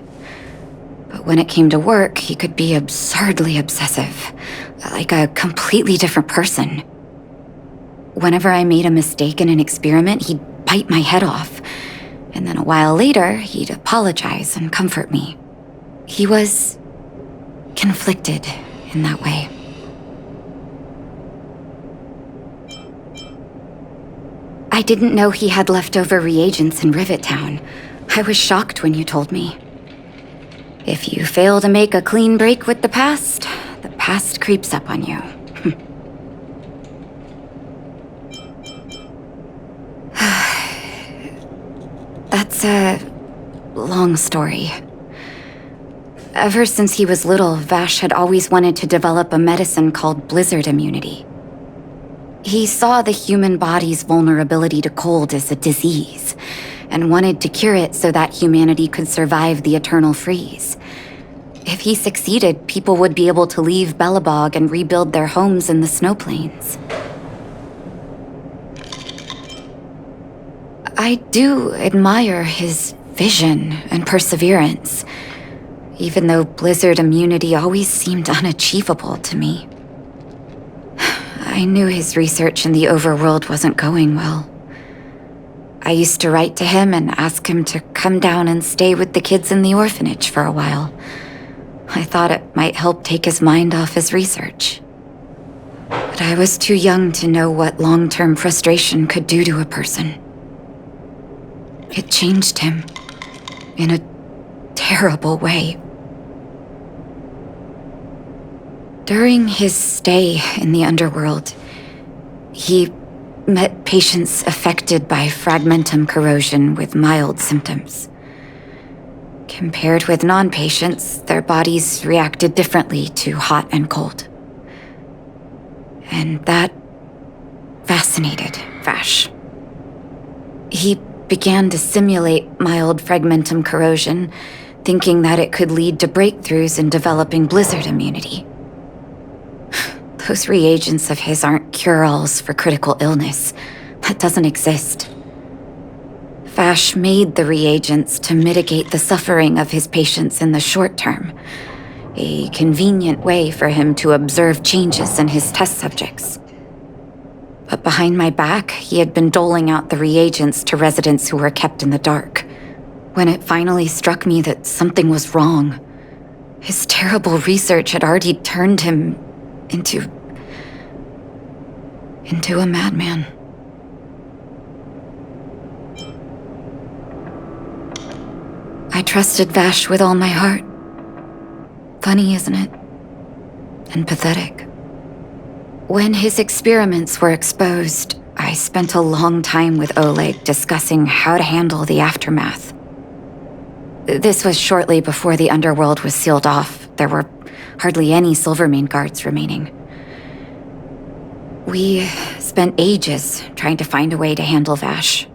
But when it came to work, he could be absurdly obsessive, like a completely different person. Whenever I made a mistake in an experiment, he'd bite my head off. And then a while later, he'd apologize and comfort me. He was conflicted in that way. I didn't know he had leftover reagents in Rivet Town. I was shocked when you told me. If you fail to make a clean break with the past creeps up on you. That's a long story. Ever since he was little, Vash had always wanted to develop a medicine called blizzard immunity. He saw the human body's vulnerability to cold as a disease, and wanted to cure it so that humanity could survive the eternal freeze. If he succeeded, people would be able to leave Belobog and rebuild their homes in the snow plains. I do admire his vision and perseverance, even though blizzard immunity always seemed unachievable to me. I knew his research in the overworld wasn't going well. I used to write to him and ask him to come down and stay with the kids in the orphanage for a while. I thought it might help take his mind off his research. But I was too young to know what long-term frustration could do to a person. It changed him in a terrible way. During his stay in the underworld, he met patients affected by fragmentum corrosion with mild symptoms. Compared with non-patients, their bodies reacted differently to hot and cold. And that fascinated Vash. He began to simulate mild fragmentum corrosion, thinking that it could lead to breakthroughs in developing blizzard immunity. Those reagents of his aren't cure-alls for critical illness. That doesn't exist. Vash made the reagents to mitigate the suffering of his patients in the short term. A convenient way for him to observe changes in his test subjects. But behind my back, he had been doling out the reagents to residents who were kept in the dark. When it finally struck me that something was wrong, his terrible research had already turned him into a madman. I trusted Vash with all my heart. Funny, isn't it? And pathetic. When his experiments were exposed, I spent a long time with Oleg discussing how to handle the aftermath. This was shortly before the underworld was sealed off. There were hardly any Silvermane guards remaining. We spent ages trying to find a way to handle Vash.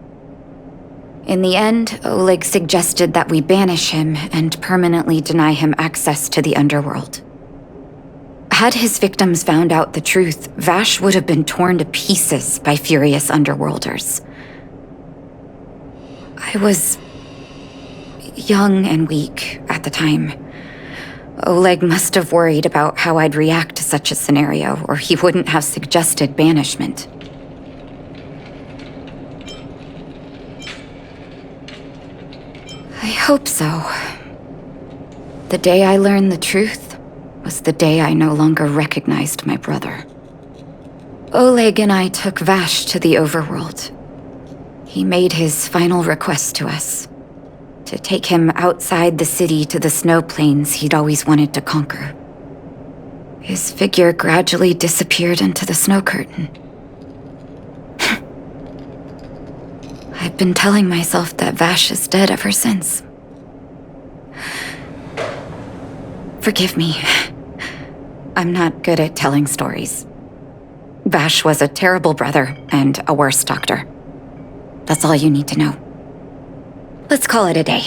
In the end, Oleg suggested that we banish him and permanently deny him access to the underworld. Had his victims found out the truth, Vash would have been torn to pieces by furious underworlders. I was young and weak at the time. Oleg must have worried about how I'd react to such a scenario, or he wouldn't have suggested banishment. I hope so. The day I learned the truth was the day I no longer recognized my brother. Oleg and I took Vash to the overworld. He made his final request to us, to take him outside the city to the snow plains he'd always wanted to conquer. His figure gradually disappeared into the snow curtain. I've been telling myself that Vash is dead ever since. Forgive me. I'm not good at telling stories. Vash was a terrible brother and a worse doctor. That's all you need to know. Let's call it a day.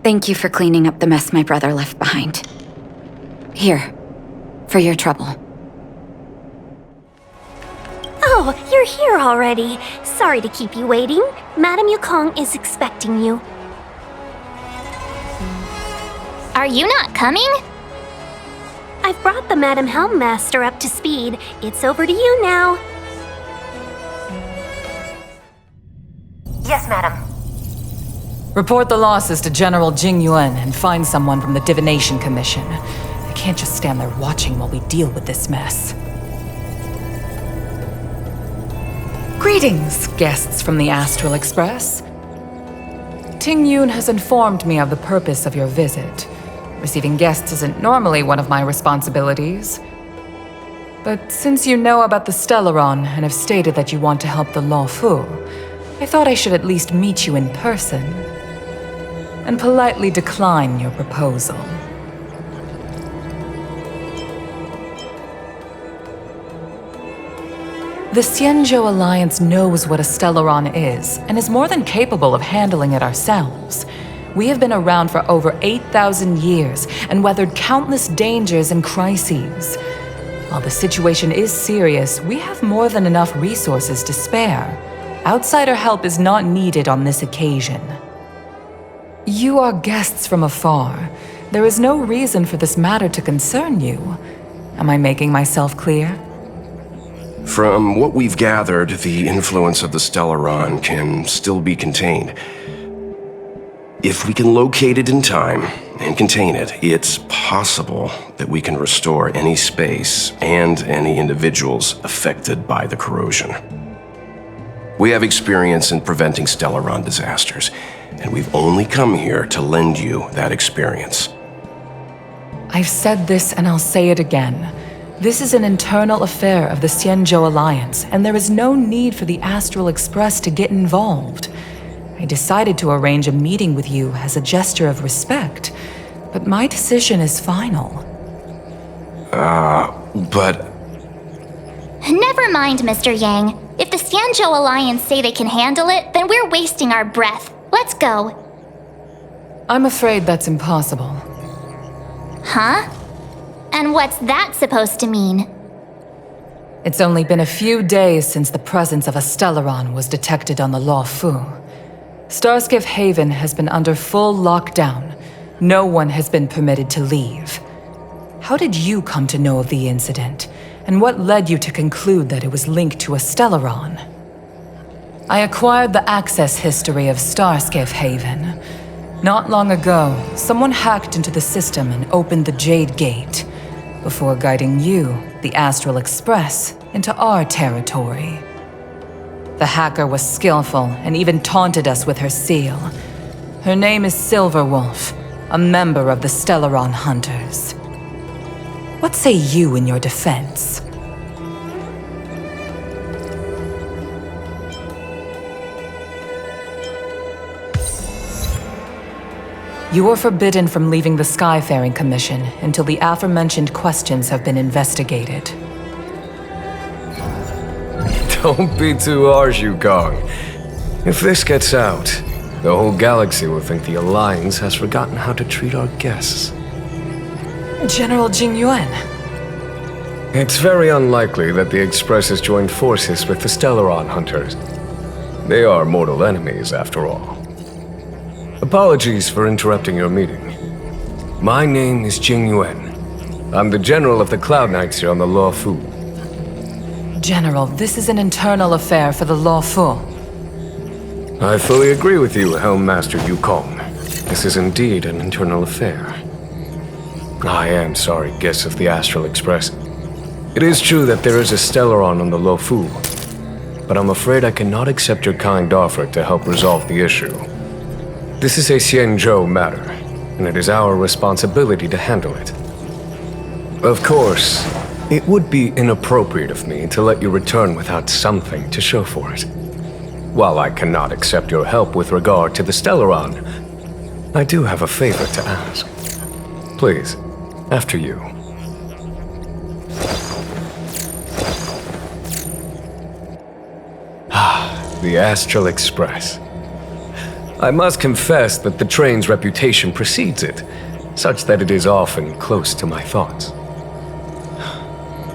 Thank you for cleaning up the mess my brother left behind. Here, for your trouble. Oh, you're here already. Sorry to keep you waiting. Madame Yukong is expecting you. Are you not coming? I've brought the Madame Helmmaster up to speed. It's over to you now. Yes, madam. Report the losses to General Jing Yuan and find someone from the Divination Commission. I can't just stand there watching while we deal with this mess. Greetings, guests from the Astral Express. Ting Yun has informed me of the purpose of your visit. Receiving guests isn't normally one of my responsibilities. But since you know about the Stellaron and have stated that you want to help the Lawfu, I thought I should at least meet you in person and politely decline your proposal. The Xianzhou Alliance knows what a Stellaron is and is more than capable of handling it ourselves. We have been around for over 8,000 years and weathered countless dangers and crises. While the situation is serious, we have more than enough resources to spare. Outsider help is not needed on this occasion. You are guests from afar. There is no reason for this matter to concern you. Am I making myself clear? From what we've gathered, the influence of the Stellaron can still be contained. If we can locate it in time and contain it, it's possible that we can restore any space and any individuals affected by the corrosion. We have experience in preventing Stellaron disasters, and we've only come here to lend you that experience. I've said this and I'll say it again. This is an internal affair of the Xianzhou Alliance, and there is no need for the Astral Express to get involved. I decided to arrange a meeting with you as a gesture of respect, but my decision is final. But... Never mind, Mr. Yang. If the Xianzhou Alliance say they can handle it, then we're wasting our breath. Let's go. I'm afraid that's impossible. Huh? And what's that supposed to mean? It's only been a few days since the presence of a Stellaron was detected on the Law-Fu. Starskiff Haven has been under full lockdown. No one has been permitted to leave. How did you come to know of the incident? And what led you to conclude that it was linked to a Stellaron? I acquired the access history of Starskiff Haven. Not long ago, someone hacked into the system and opened the Jade Gate, before guiding you, the Astral Express, into our territory. The hacker was skillful and even taunted us with her seal. Her name is Silverwolf, a member of the Stellaron Hunters. What say you in your defense? You are forbidden from leaving the Skyfaring Commission until the aforementioned questions have been investigated. Don't be too harsh, Yukong. If this gets out, the whole galaxy will think the Alliance has forgotten how to treat our guests. General Jing Yuan. It's very unlikely that the Express has joined forces with the Stellaron Hunters. They are mortal enemies, after all. Apologies for interrupting your meeting. My name is Jing Yuan. I'm the General of the Cloud Knights here on the Law-Fu. General, this is an internal affair for the Law-Fu. I fully agree with you, Helm Master Yukong. This is indeed an internal affair. I am sorry, guests of the Astral Express. It is true that there is a Stellaron on the Law-Fu, but I'm afraid I cannot accept your kind offer to help resolve the issue. This is a Xianzhou matter, and it is our responsibility to handle it. Of course, it would be inappropriate of me to let you return without something to show for it. While I cannot accept your help with regard to the Stellaron, I do have a favor to ask. Please, after you. The Astral Express. I must confess that the train's reputation precedes it, such that it is often close to my thoughts.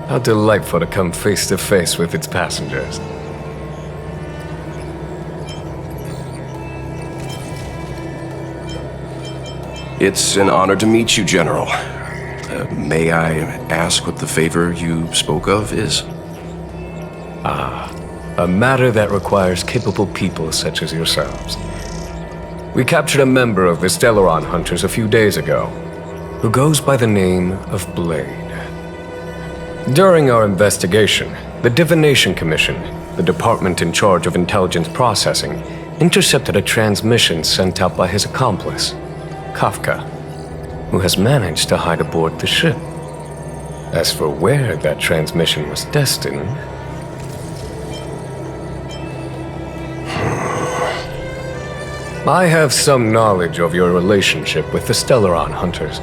How delightful to come face to face with its passengers. It's an honor to meet you, General. May I ask what the favor you spoke of is? A matter that requires capable people such as yourselves. We captured a member of the Stellaron Hunters a few days ago, who goes by the name of Blade. During our investigation, the Divination Commission, the department in charge of intelligence processing, intercepted a transmission sent out by his accomplice, Kafka, who has managed to hide aboard the ship. As for where that transmission was destined, I have some knowledge of your relationship with the Stellaron Hunters.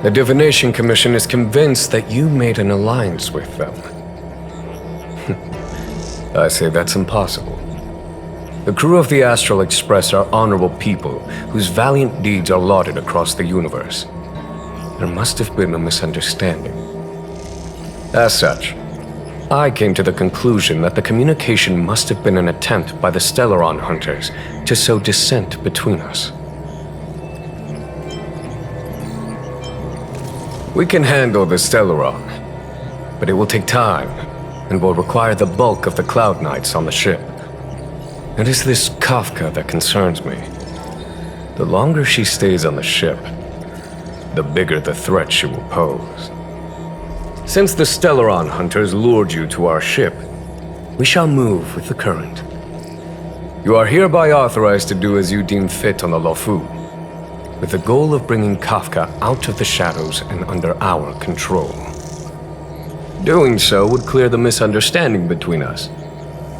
The Divination Commission is convinced that you made an alliance with them. I say that's impossible. The crew of the Astral Express are honorable people whose valiant deeds are lauded across the universe. There must have been a misunderstanding. As such, I came to the conclusion that the communication must have been an attempt by the Stellaron Hunters to sow dissent between us. We can handle the Stellaron, but it will take time and will require the bulk of the Cloud Knights on the ship. It is this Kafka that concerns me. The longer she stays on the ship, the bigger the threat she will pose. Since the Stellaron Hunters lured you to our ship, we shall move with the current. You are hereby authorized to do as you deem fit on the Law-Fu, with the goal of bringing Kafka out of the shadows and under our control. Doing so would clear the misunderstanding between us,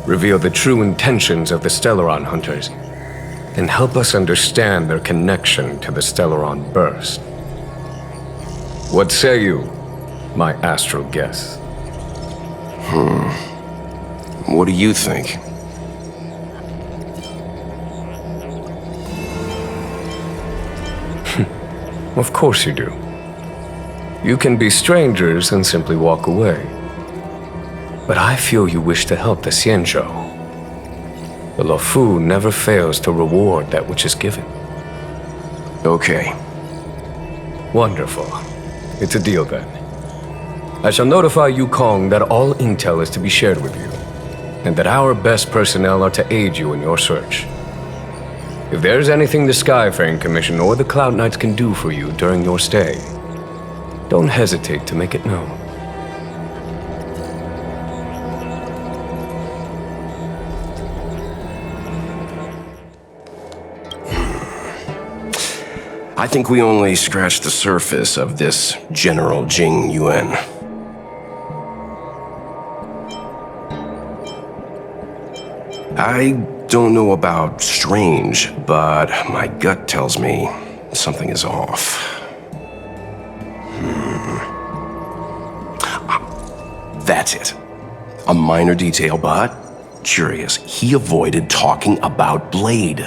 reveal the true intentions of the Stellaron Hunters, and help us understand their connection to the Stellaron Burst. What say you, my astral guests? What do you think? Of course you do. You can be strangers and simply walk away. But I feel you wish to help the Xianzhou. The Luofu never fails to reward that which is given. Okay. Wonderful. It's a deal then. I shall notify Yukong that all intel is to be shared with you, and that our best personnel are to aid you in your search. If there's anything the Skyfaring Commission or the Cloud Knights can do for you during your stay, don't hesitate to make it known. I think we only scratched the surface of this General Jing Yuan. I don't know about strange, but my gut tells me something is off. That's it. A minor detail, but curious. He avoided talking about Blade.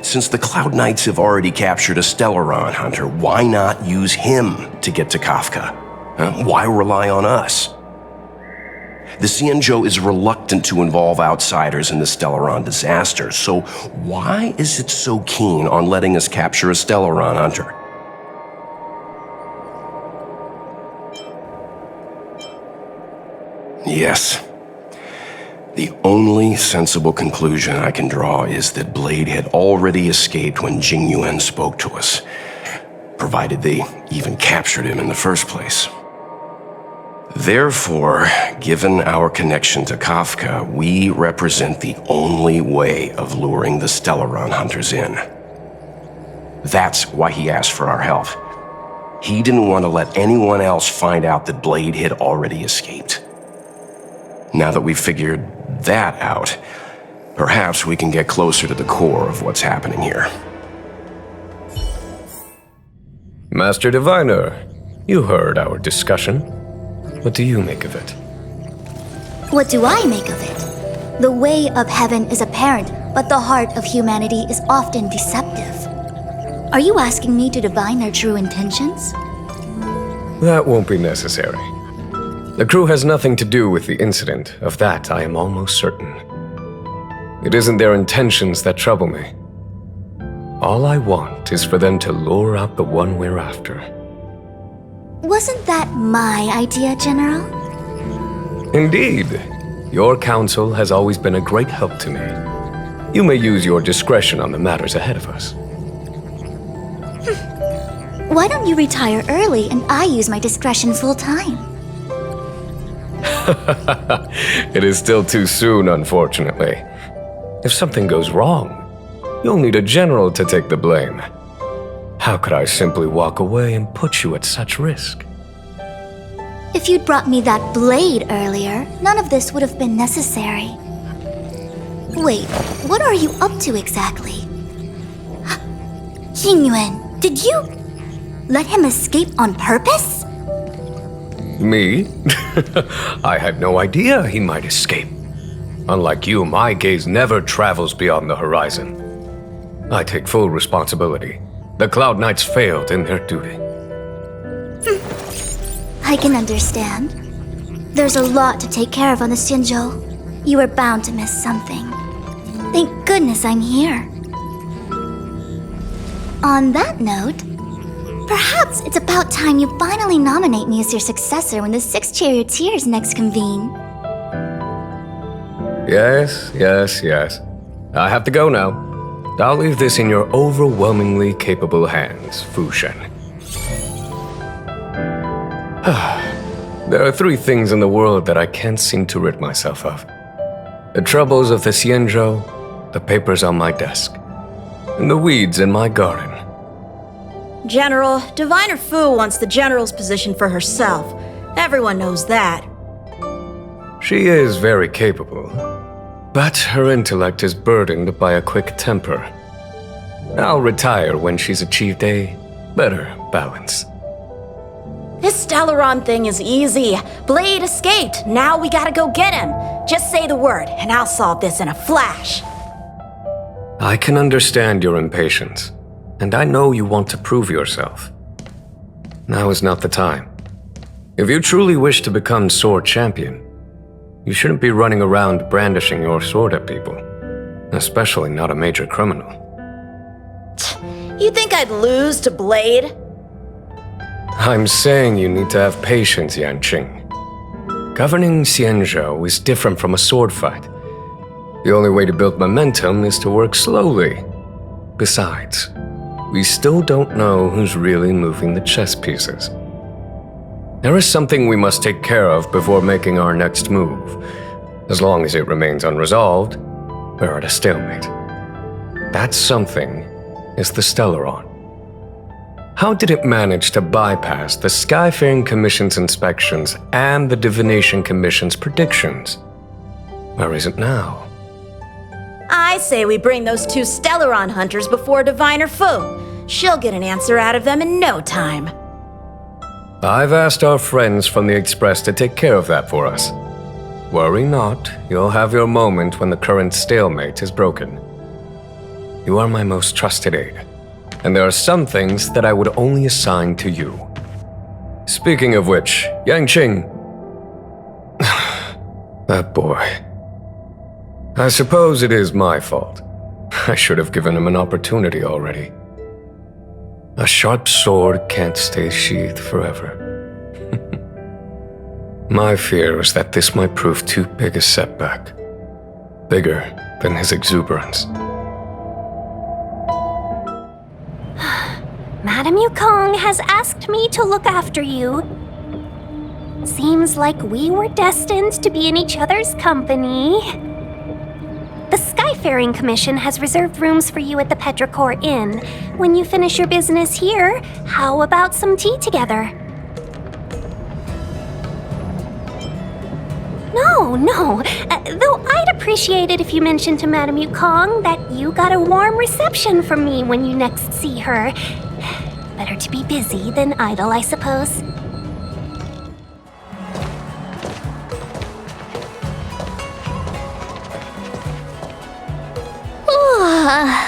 Since the Cloud Knights have already captured a Stellaron hunter, why not use him to get to Kafka? Why rely on us? The Xianzhou is reluctant to involve outsiders in the Stellaron disaster, so why is it so keen on letting us capture a Stellaron hunter? Yes. The only sensible conclusion I can draw is that Blade had already escaped when Jing Yuan spoke to us, provided they even captured him in the first place. Therefore, given our connection to Kafka, we represent the only way of luring the Stellaron hunters in. That's why he asked for our help. He didn't want to let anyone else find out that Blade had already escaped. Now that we've figured that out, perhaps we can get closer to the core of what's happening here. Master Diviner, you heard our discussion. What do you make of it? What do I make of it? The way of heaven is apparent, but the heart of humanity is often deceptive. Are you asking me to divine their true intentions? That won't be necessary. The crew has nothing to do with the incident, of that I am almost certain. It isn't their intentions that trouble me. All I want is for them to lure out the one we're after. Wasn't that my idea, General? Indeed. Your counsel has always been a great help to me. You may use your discretion on the matters ahead of us. Why don't you retire early and I use my discretion full time? It is still too soon, unfortunately. If something goes wrong, you'll need a general to take the blame. How could I simply walk away and put you at such risk? If you'd brought me that blade earlier, none of this would have been necessary. Wait, what are you up to exactly? Yingyuan, did you let him escape on purpose? Me? I had no idea he might escape. Unlike you, my gaze never travels beyond the horizon. I take full responsibility. The Cloud Knights failed in their duty. I can understand. There's a lot to take care of on the Xianzhou. You were bound to miss something. Thank goodness I'm here. On that note, perhaps it's about time you finally nominate me as your successor when the 6 charioteers next convene. Yes. I have to go now. I'll leave this in your overwhelmingly capable hands, Fu Shen. There are 3 things in the world that I can't seem to rid myself of. The troubles of the Xianzhou, the papers on my desk, and the weeds in my garden. General, Diviner Fu wants the General's position for herself. Everyone knows that. She is very capable, but her intellect is burdened by a quick temper. I'll retire when she's achieved a better balance. This Stellaron thing is easy. Blade escaped. Now we gotta go get him. Just say the word, and I'll solve this in a flash. I can understand your impatience, and I know you want to prove yourself. Now is not the time. If you truly wish to become sword champion, you shouldn't be running around brandishing your sword at people, especially not a major criminal. You think I'd lose to Blade? I'm saying you need to have patience, Yanqing. Governing Xianzhou is different from a sword fight. The only way to build momentum is to work slowly. Besides, we still don't know who's really moving the chess pieces. There is something we must take care of before making our next move. As long as it remains unresolved, we're at a stalemate. That something is the Stellaron. How did it manage to bypass the Skyfaring Commission's inspections and the Divination Commission's predictions? Where is it now? I say we bring those two Stellaron hunters before Diviner Fu. She'll get an answer out of them in no time. I've asked our friends from the Express to take care of that for us. Worry not, you'll have your moment when the current stalemate is broken. You are my most trusted aide, and there are some things that I would only assign to you. Speaking of which, Yanqing... that boy... I suppose it is my fault. I should have given him an opportunity already. A sharp sword can't stay sheathed forever. My fear is that this might prove too big a setback. Bigger than his exuberance. Madame Yukong has asked me to look after you. Seems like we were destined to be in each other's company. The Skyfaring Commission has reserved rooms for you at the Petrichor Inn. When you finish your business here, how about some tea together? No. Though I'd appreciate it if you mentioned to Madame Yukong that you got a warm reception from me when you next see her. Better to be busy than idle, I suppose.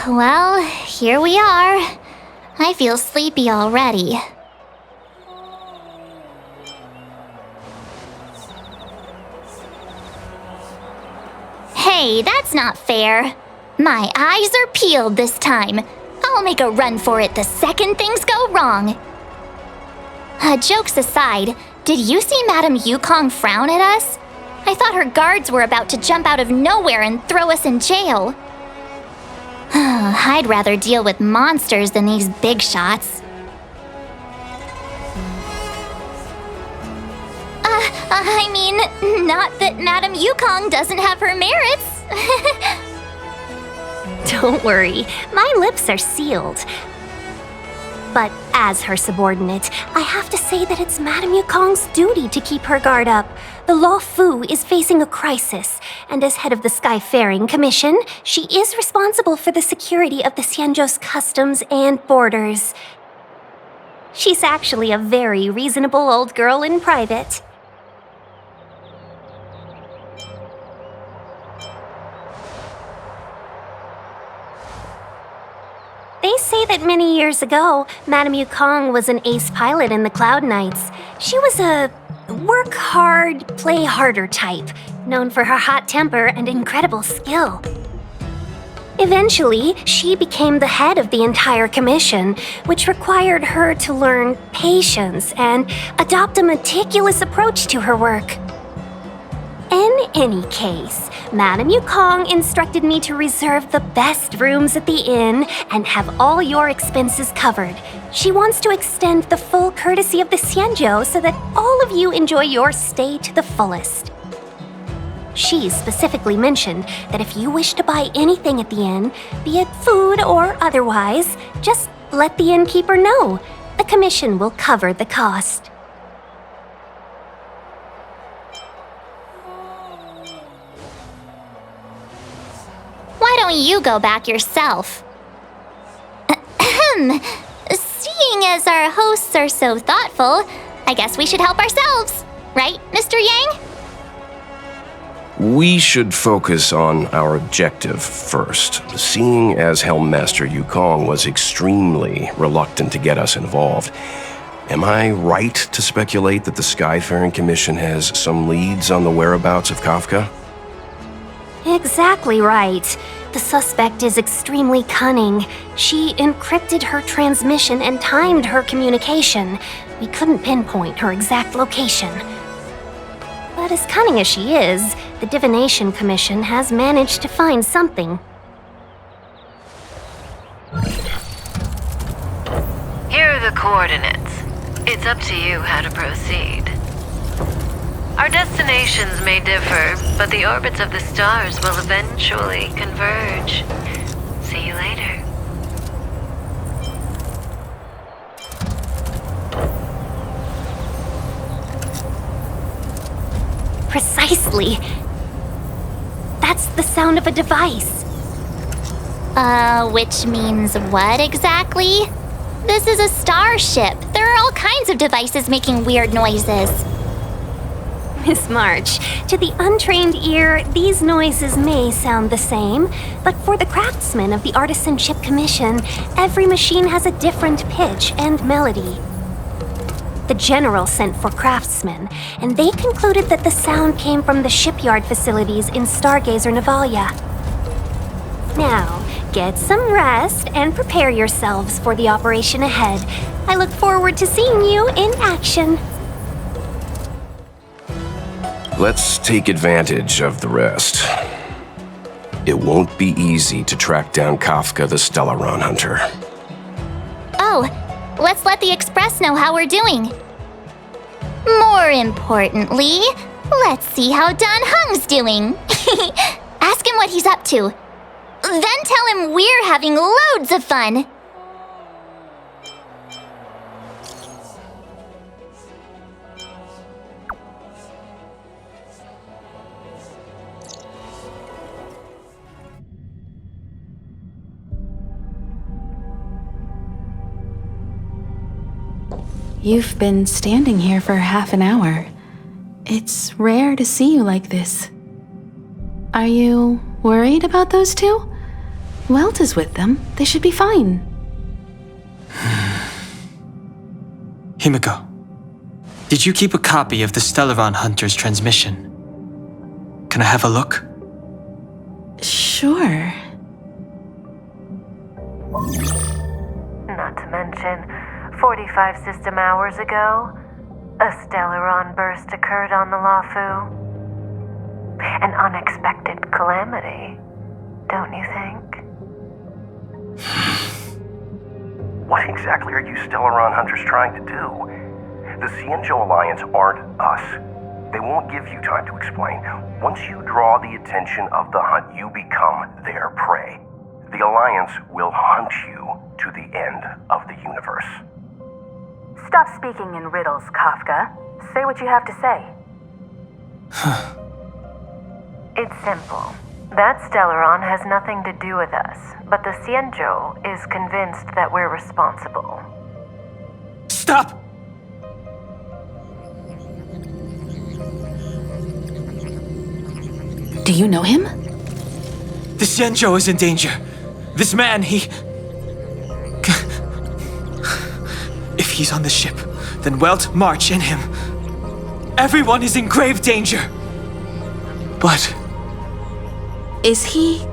Well, here we are. I feel sleepy already. Hey, that's not fair. My eyes are peeled this time. I'll make a run for it the second things go wrong. Jokes aside, did you see Madame Yukong frown at us? I thought her guards were about to jump out of nowhere and throw us in jail. I'd rather deal with monsters than these big shots. I mean, not that Madame Yukong doesn't have her merits. Don't worry, my lips are sealed. But as her subordinate, I have to say that it's Madame Yukong's duty to keep her guard up. The Law Fu is facing a crisis, and as head of the Skyfaring Commission, she is responsible for the security of the Xianzhou's customs and borders. She's actually a very reasonable old girl in private. They say that many years ago, Madame Yukong was an ace pilot in the Cloud Knights. She was a work hard, play harder type, known for her hot temper and incredible skill. Eventually, she became the head of the entire commission, which required her to learn patience and adopt a meticulous approach to her work. In any case, Madame Yukong instructed me to reserve the best rooms at the inn and have all your expenses covered. She wants to extend the full courtesy of the Xianzhou so that all of you enjoy your stay to the fullest. She specifically mentioned that if you wish to buy anything at the inn, be it food or otherwise, just let the innkeeper know. The commission will cover the cost. Why don't you go back yourself? Seeing as our hosts are so thoughtful, I guess we should help ourselves. Right, Mr. Yang? We should focus on our objective first. Seeing as Helm Master Yukong was extremely reluctant to get us involved, Am I right to speculate that the Skyfaring Commission has some leads on the whereabouts of Kafka? Exactly right. The suspect is extremely cunning. She encrypted her transmission and timed her communication. We couldn't pinpoint her exact location. But as cunning as she is, the Divination Commission has managed to find something. Here are the coordinates. It's up to you how to proceed. Our destinations may differ, but the orbits of the stars will eventually converge. See you later. Precisely. That's the sound of a device. Which means what exactly? This is a starship. There are all kinds of devices making weird noises. Miss March, to the untrained ear, these noises may sound the same, but for the craftsmen of the Artisanship Commission, every machine has a different pitch and melody. The General sent for craftsmen, and they concluded that the sound came from the shipyard facilities in Stargazer Navalia. Now, get some rest and prepare yourselves for the operation ahead. I look forward to seeing you in action. Let's take advantage of the rest. It won't be easy to track down Kafka the Stellaron Hunter. Oh, let's let the Express know how we're doing. More importantly, let's see how Don Hung's doing. Ask him what he's up to. Then tell him we're having loads of fun. You've been standing here for half an hour. It's rare to see you like this. Are you worried about those two? Welt is with them. They should be fine. Himiko, did you keep a copy of the Stellaron Hunter's transmission? Can I have a look? Sure. Not to mention, 45 system hours ago, a Stellaron burst occurred on the Lafu. An unexpected calamity, don't you think? What exactly are you Stellaron hunters trying to do? The Xianzhou Alliance aren't us. They won't give you time to explain. Once you draw the attention of the hunt, you become their prey. The Alliance will hunt you to the end of the universe. Stop speaking in riddles, Kafka. Say what you have to say. It's simple. That Stellaron has nothing to do with us, but the Xianzhou is convinced that we're responsible. Stop! Do you know him? The Xianzhou is in danger. This man, he... If he's on the ship, then Welt, March, and him. Everyone is in grave danger. But... Is he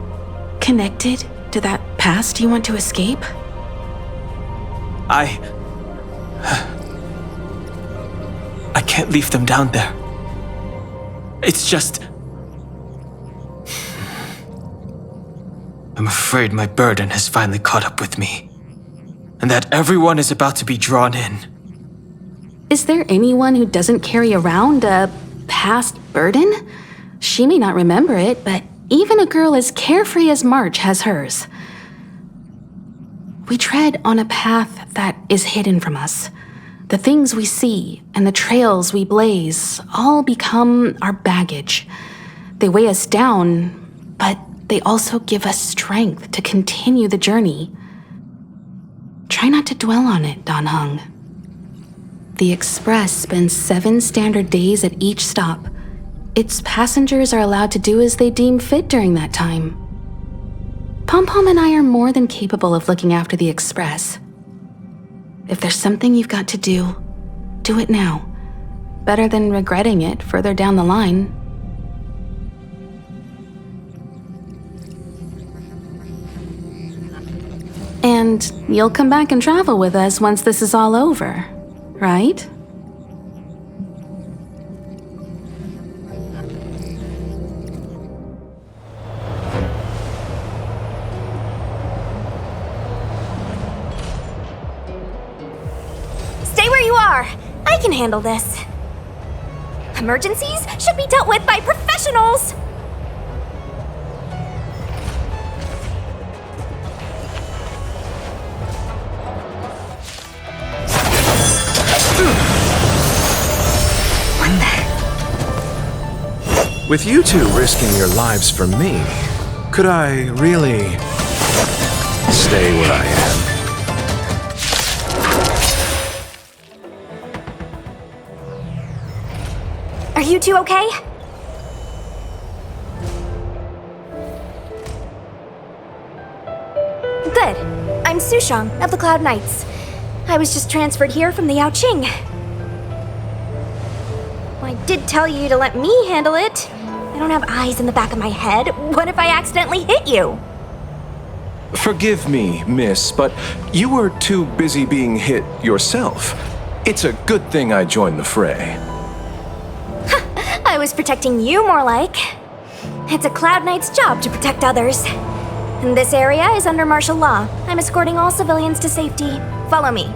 connected to that past you want to escape? I can't leave them down there. It's just... I'm afraid my burden has finally caught up with me. And that everyone is about to be drawn in. Is there anyone who doesn't carry around a past burden? She may not remember it, but even a girl as carefree as March has hers. We tread on a path that is hidden from us. The things we see and the trails we blaze all become our baggage. They weigh us down, but they also give us strength to continue the journey. Try not to dwell on it, Don Hung. The Express spends 7 standard days at each stop. Its passengers are allowed to do as they deem fit during that time. Pom-Pom and I are more than capable of looking after the Express. If there's something you've got to do, Do it now. Better than regretting it further down the line. And you'll come back and travel with us once this is all over, right? Stay where you are! I can handle this. Emergencies should be dealt with by professionals! With you two risking your lives for me, could I really stay where I am? Are you two okay? Good. I'm Sushang of the Cloud Knights. I was just transferred here from the Yaoqing. I did tell you to let me handle it. I don't have eyes in the back of my head. What if I accidentally hit you? Forgive me, miss, but you were too busy being hit yourself. It's a good thing I joined the fray. I was protecting you more like. It's a Cloud Knight's job to protect others. And this area is under martial law. I'm escorting all civilians to safety. Follow me.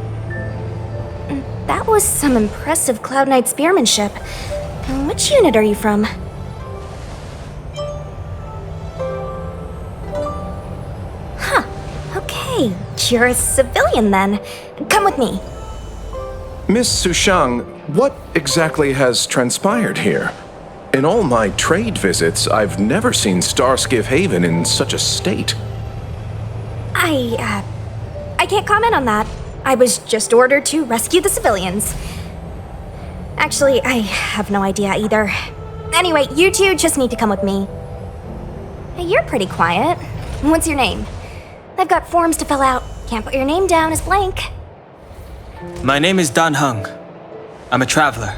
That was some impressive Cloud Knight spearmanship. Which unit are you from? Huh. Okay, you're a civilian then. Come with me. Miss Sushang, what exactly has transpired here? In all my trade visits, I've never seen Starskiff Haven in such a state. I can't comment on that. I was just ordered to rescue the civilians. Actually, I have no idea either. Anyway, you two just need to come with me. Hey, you're pretty quiet. What's your name? I've got forms to fill out. Can't put your name down as blank. My name is Dan Hung. I'm a traveler.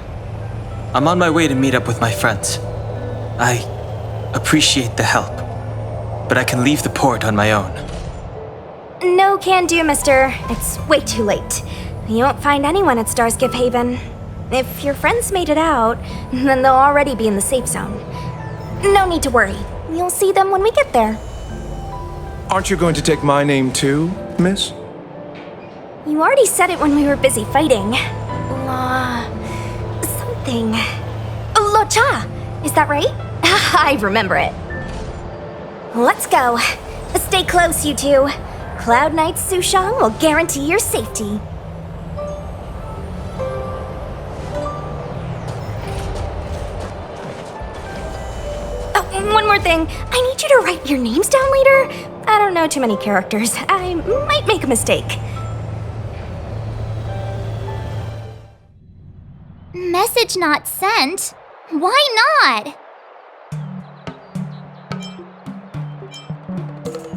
I'm on my way to meet up with my friends. I appreciate the help, but I can leave the port on my own. No can do, mister. It's way too late. You won't find anyone at Starskiff Haven. If your friends made it out, then they'll already be in the safe zone. No need to worry. You'll see them when we get there. Aren't you going to take my name too, miss? You already said it when we were busy fighting. Something. Lo Cha! Is that right? I remember it. Let's go. Stay close, you two. Cloud Knight Sushang will guarantee your safety. Oh, and one more thing. I need you to write your names down later. I don't know too many characters. I might make a mistake. Message not sent? Why not?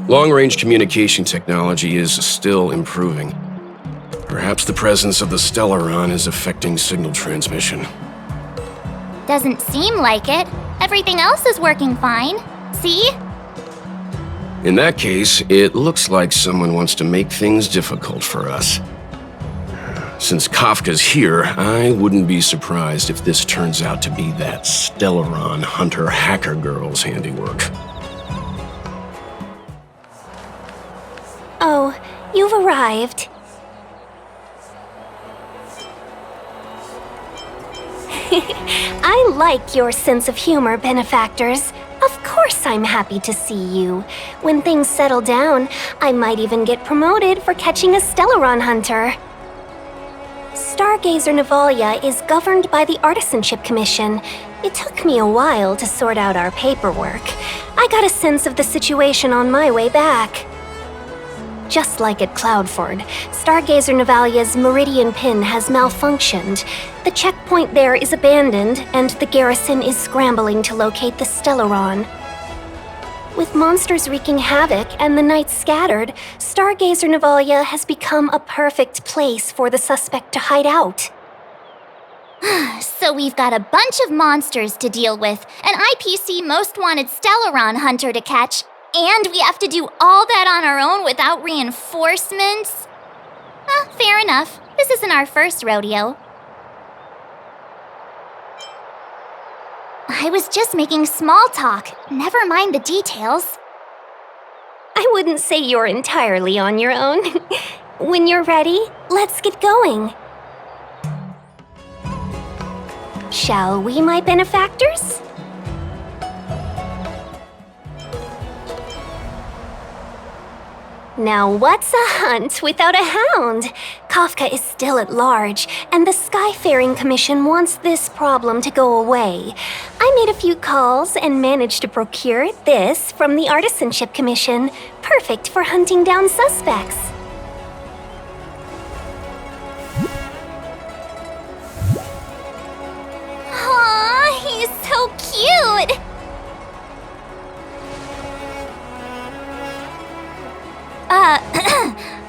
Long-range communication technology is still improving. Perhaps the presence of the Stellaron is affecting signal transmission. Doesn't seem like it. Everything else is working fine. See? In that case, it looks like someone wants to make things difficult for us. Since Kafka's here, I wouldn't be surprised if this turns out to be that Stellaron hunter hacker girl's handiwork. Oh, you've arrived. I like your sense of humor, benefactors. Of course I'm happy to see you. When things settle down, I might even get promoted for catching a Stellaron hunter. Stargazer Navalia is governed by the Artisanship Commission. It took me a while to sort out our paperwork. I got a sense of the situation on my way back. Just like at Cloudford, Stargazer Navalia's Meridian Pin has malfunctioned. The checkpoint there is abandoned, and the garrison is scrambling to locate the Stellaron. With monsters wreaking havoc and the Knights scattered, Stargazer Navalia has become a perfect place for the suspect to hide out. So we've got a bunch of monsters to deal with, an IPC most wanted Stellaron hunter to catch, and we have to do all that on our own without reinforcements? Fair enough. This isn't our first rodeo. I was just making small talk. Never mind the details. I wouldn't say you're entirely on your own. When you're ready, let's get going. Shall we, my benefactors? Now what's a hunt without a hound? Kafka is still at large, and the Skyfaring Commission wants this problem to go away. I made a few calls and managed to procure this from the Artisanship Commission, perfect for hunting down suspects. Aww, he's so cute!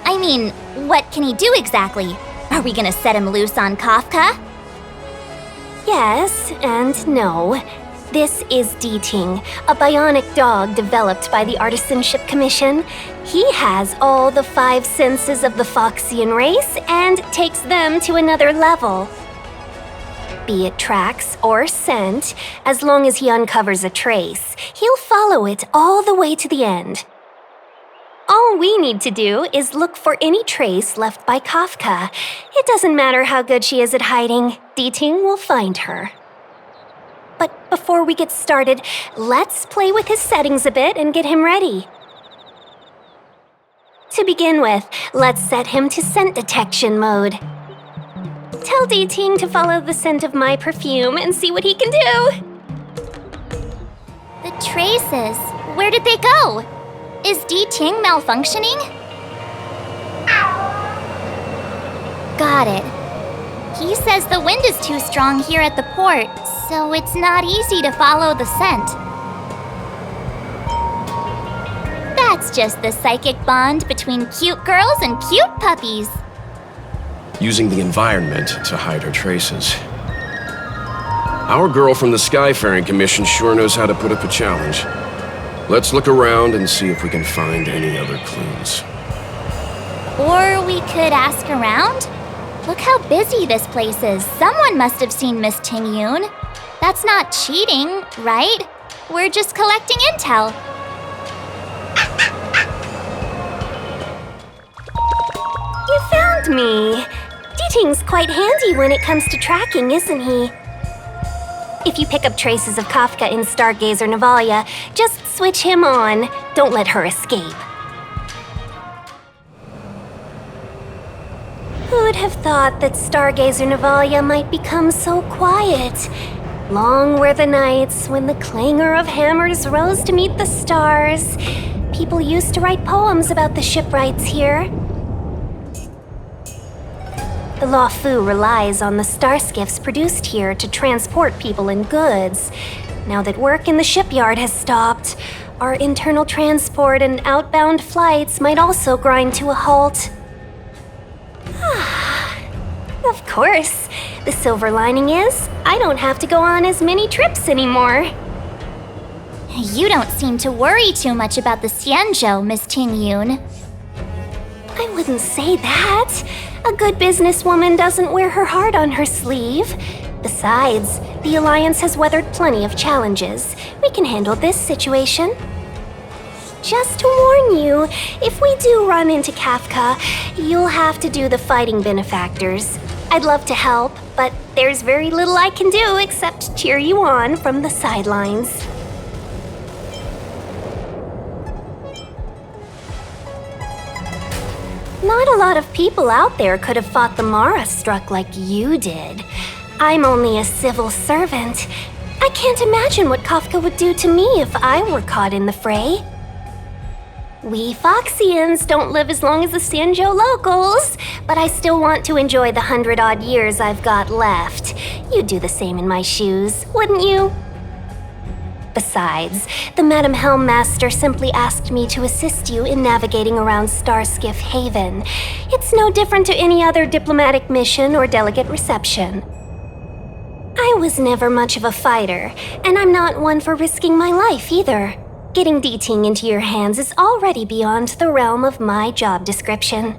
I mean, what can he do exactly? Are we gonna set him loose on Kafka? Yes and no. This is D-Ting, a bionic dog developed by the Artisanship Commission. He has all the 5 senses of the Foxian race and takes them to another level. Be it tracks or scent, as long as he uncovers a trace, he'll follow it all the way to the end. All we need to do is look for any trace left by Kafka. It doesn't matter how good she is at hiding, D-Ting will find her. But before we get started, let's play with his settings a bit and get him ready. To begin with, let's set him to scent detection mode. Tell D-Ting to follow the scent of my perfume and see what he can do. The traces, where did they go? Is D-Ting malfunctioning? Got it. He says the wind is too strong here at the port, so it's not easy to follow the scent. That's just the psychic bond between cute girls and cute puppies. Using the environment to hide her traces. Our girl from the Skyfaring Commission sure knows how to put up a challenge. Let's look around and see if we can find any other clues. Or we could ask around? Look how busy this place is. Someone must have seen Miss Ting-Yoon. That's not cheating, right? We're just collecting intel. You found me. D-Ting's quite handy when it comes to tracking, isn't he? If you pick up traces of Kafka in Stargazer Navalia, just switch him on. Don't let her escape. Who'd have thought that Stargazer Navalia might become so quiet? Long were the nights when the clangor of hammers rose to meet the stars. People used to write poems about the shipwrights here. The Law Fu relies on the starskiffs produced here to transport people and goods. Now that work in the shipyard has stopped, our internal transport and outbound flights might also grind to a halt. Of course, the silver lining is I don't have to go on as many trips anymore. You don't seem to worry too much about the Xianzhou, Miss Ting-Yoon. I wouldn't say that. A good businesswoman doesn't wear her heart on her sleeve. Besides, the Alliance has weathered plenty of challenges. We can handle this situation. Just to warn you, if we do run into Kafka, you'll have to do the fighting benefactors. I'd love to help, but there's very little I can do except cheer you on from the sidelines. Not a lot of people out there could have fought the Mara struck like you did. I'm only a civil servant. I can't imagine what Kafka would do to me if I were caught in the fray. We Foxians don't live as long as the Xianzhou locals, but I still want to enjoy the 100-odd years I've got left. You'd do the same in my shoes, wouldn't you? Besides, the Madam Helmmaster simply asked me to assist you in navigating around Starskiff Haven. It's no different to any other diplomatic mission or delegate reception. I was never much of a fighter, and I'm not one for risking my life either. Getting DTing into your hands is already beyond the realm of my job description.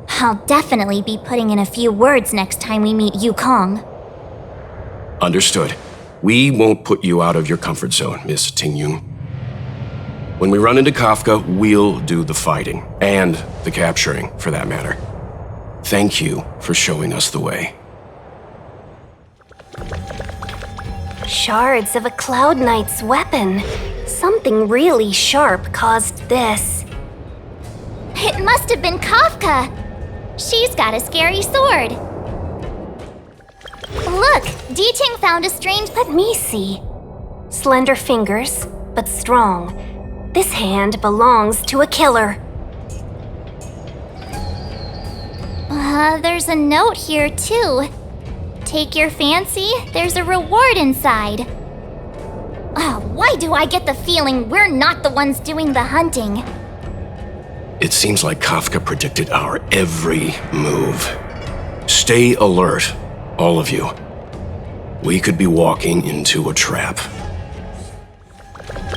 I'll definitely be putting in a few words next time we meet Yukong. Understood. We won't put you out of your comfort zone, Miss Tingyun. When we run into Kafka, we'll do the fighting, and the capturing, for that matter. Thank you for showing us the way. Shards of a Cloud Knight's weapon. Something really sharp caused this. It must have been Kafka. She's got a scary sword. Look, D-Ting found a strange... Let me see. Slender fingers, but strong. This hand belongs to a killer. There's a note here, too. Take your fancy, there's a reward inside. Why do I get the feeling we're not the ones doing the hunting? It seems like Kafka predicted our every move. Stay alert, all of you. We could be walking into a trap.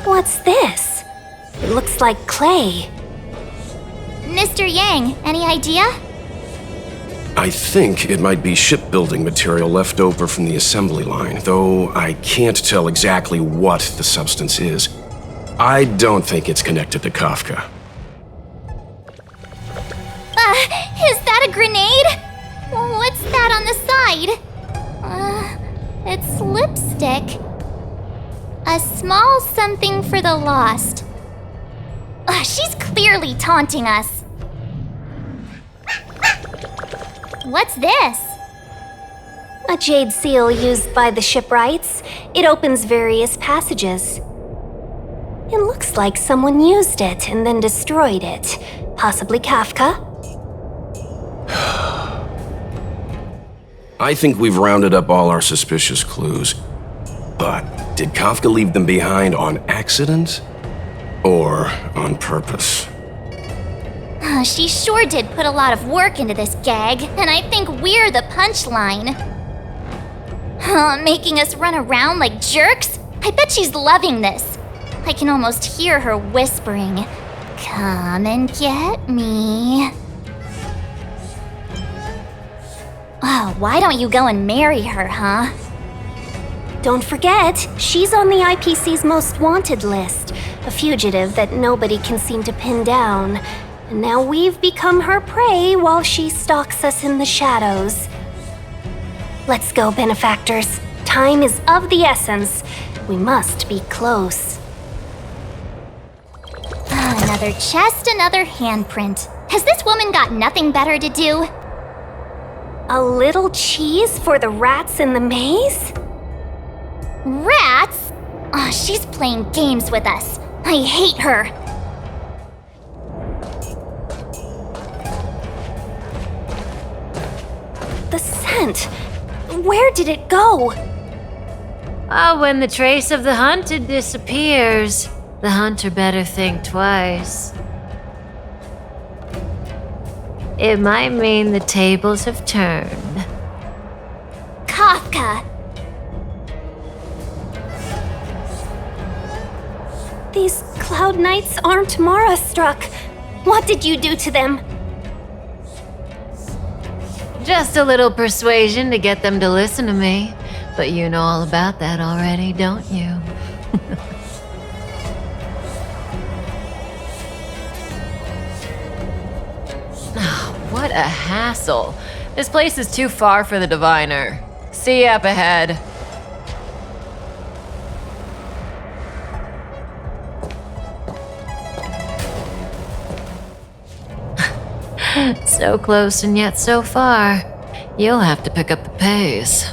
What's this? It looks like clay. Mr. Yang, any idea? I think it might be shipbuilding material left over from the assembly line, though I can't tell exactly what the substance is. I don't think it's connected to Kafka. Is that a grenade? What's that on the side? It's lipstick. A small something for the lost. She's clearly taunting us. What's this? A jade seal used by the shipwrights. It opens various passages. It looks like someone used it and then destroyed it. Possibly Kafka? I think we've rounded up all our suspicious clues. But did Kafka leave them behind on accident? Or on purpose? She sure did put a lot of work into this gag, and I think we're the punchline. Making us run around like jerks? I bet she's loving this. I can almost hear her whispering, "Come and get me." Why don't you go and marry her, huh? Don't forget, she's on the IPC's most wanted list. A fugitive that nobody can seem to pin down. And now we've become her prey while she stalks us in the shadows. Let's go, benefactors. Time is of the essence. We must be close. Another chest, another handprint. Has this woman got nothing better to do? A little cheese for the rats in the maze? Rats? She's playing games with us. I hate her. The scent. Where did it go? When the trace of the hunted disappears, the hunter better think twice. It might mean the tables have turned. Kafka! These Cloud Knights aren't Mara struck. What did you do to them? Just a little persuasion to get them to listen to me. But you know all about that already, don't you? What a hassle. This place is too far for the diviner. See you up ahead. So close and yet so far. You'll have to pick up the pace.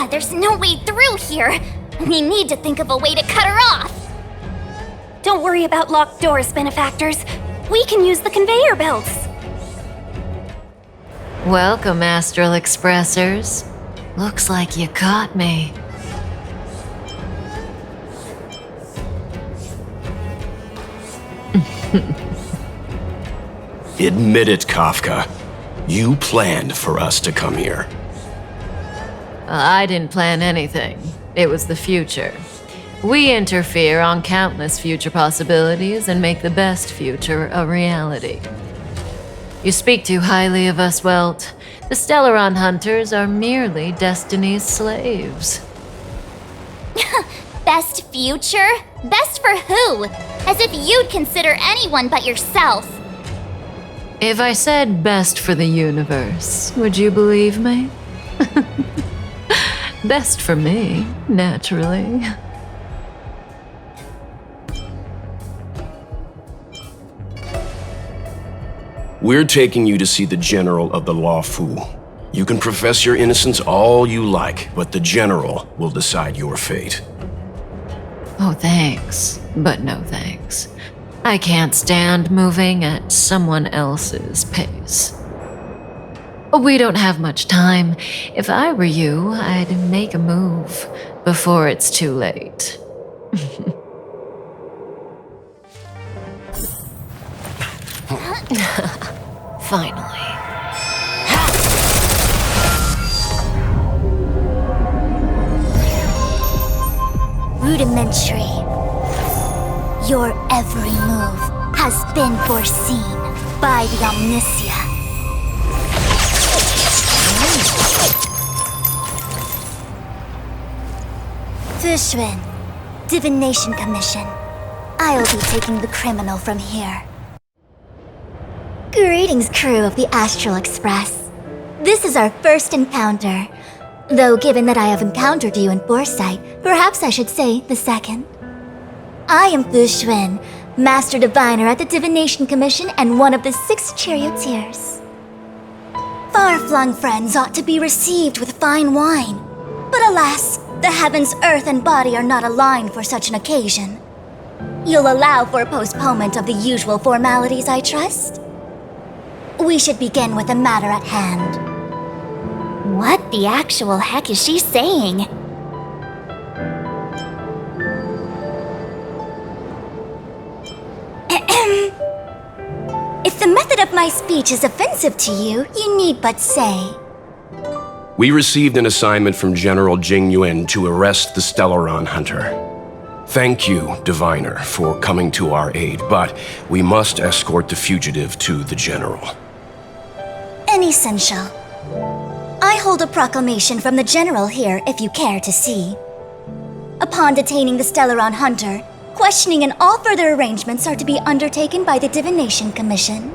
There's no way through here. We need to think of a way to cut her off. Don't worry about locked doors, benefactors. We can use the conveyor belts. Welcome, Astral Expressors. Looks like you caught me. Admit it, Kafka. You planned for us to come here. I didn't plan anything. It was the future. We interfere on countless future possibilities and make the best future a reality. You speak too highly of us, Welt. The Stellaron hunters are merely Destiny's slaves. Best future? Best for who? As if you'd consider anyone but yourself. If I said best for the universe, would you believe me? Best for me, naturally. We're taking you to see the General of the Law Fu. You can profess your innocence all you like, but the General will decide your fate. Oh, thanks, but no thanks. I can't stand moving at someone else's pace. We don't have much time. If I were you, I'd make a move before it's too late. Finally. Rudimentary. Your every move has been foreseen by the Omniscia. Fushun, Divination Commission. I'll be taking the criminal from here. Greetings, crew of the Astral Express. This is our first encounter. Though given that I have encountered you in foresight, perhaps I should say the second. I am Fushun, Master Diviner at the Divination Commission and one of the 6 charioteers. Far-flung friends ought to be received with fine wine. But alas, the heavens, earth, and body are not aligned for such an occasion. You'll allow for a postponement of the usual formalities, I trust? We should begin with the matter at hand. What the actual heck is she saying? If the method of my speech is offensive to you, you need but say. We received an assignment from General Jing Yuan to arrest the Stellaron hunter. Thank you, Diviner, for coming to our aid, but we must escort the fugitive to the General. An essential. I hold a proclamation from the General here if you care to see. Upon detaining the Stellaron hunter, questioning and all further arrangements are to be undertaken by the Divination Commission.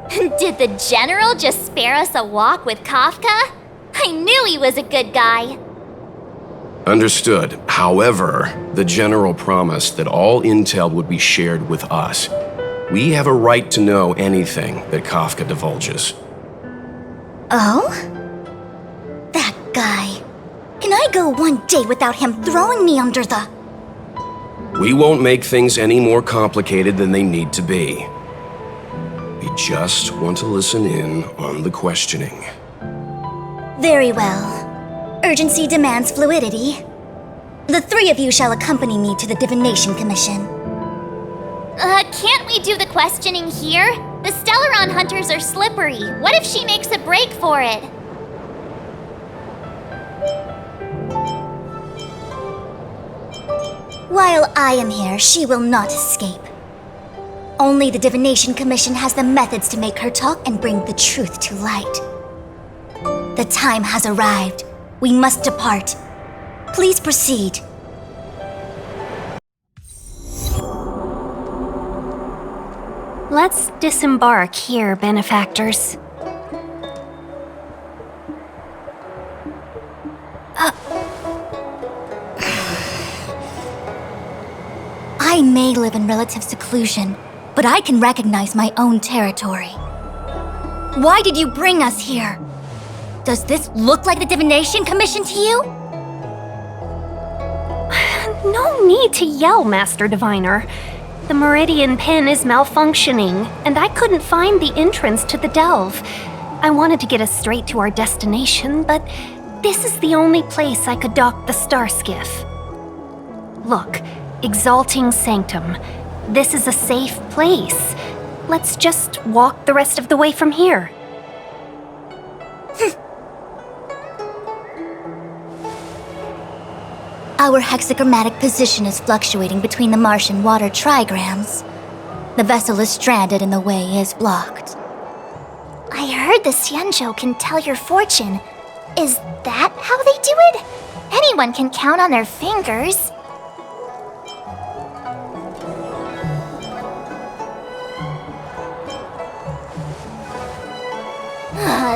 Did the General just spare us a walk with Kafka? I knew he was a good guy. Understood. However, the General promised that all intel would be shared with us. We have a right to know anything that Kafka divulges. Oh? That guy. Can I go one day without him throwing me under the... We won't make things any more complicated than they need to be. We just want to listen in on the questioning. Very well. Urgency demands fluidity. The 3 of you shall accompany me to the Divination Commission. Can't we do the questioning here? The Stellaron hunters are slippery. What if she makes a break for it? While I am here, she will not escape. Only the Divination Commission has the methods to make her talk and bring the truth to light. The time has arrived. We must depart. Please proceed. Let's disembark here, benefactors. I may live in relative seclusion, but I can recognize my own territory. Why did you bring us here? Does this look like the Divination Commission to you? No need to yell, Master Diviner. The Meridian pin is malfunctioning, and I couldn't find the entrance to the delve. I wanted to get us straight to our destination, but this is the only place I could dock the star skiff. Look, Exalting Sanctum. this is a safe place. Let's just walk the rest of the way from here. Our hexagrammatic position is fluctuating between the marsh and water trigrams. The vessel is stranded and the way is blocked. I heard the Xianzhou can tell your fortune. Is that how they do it? Anyone can count on their fingers.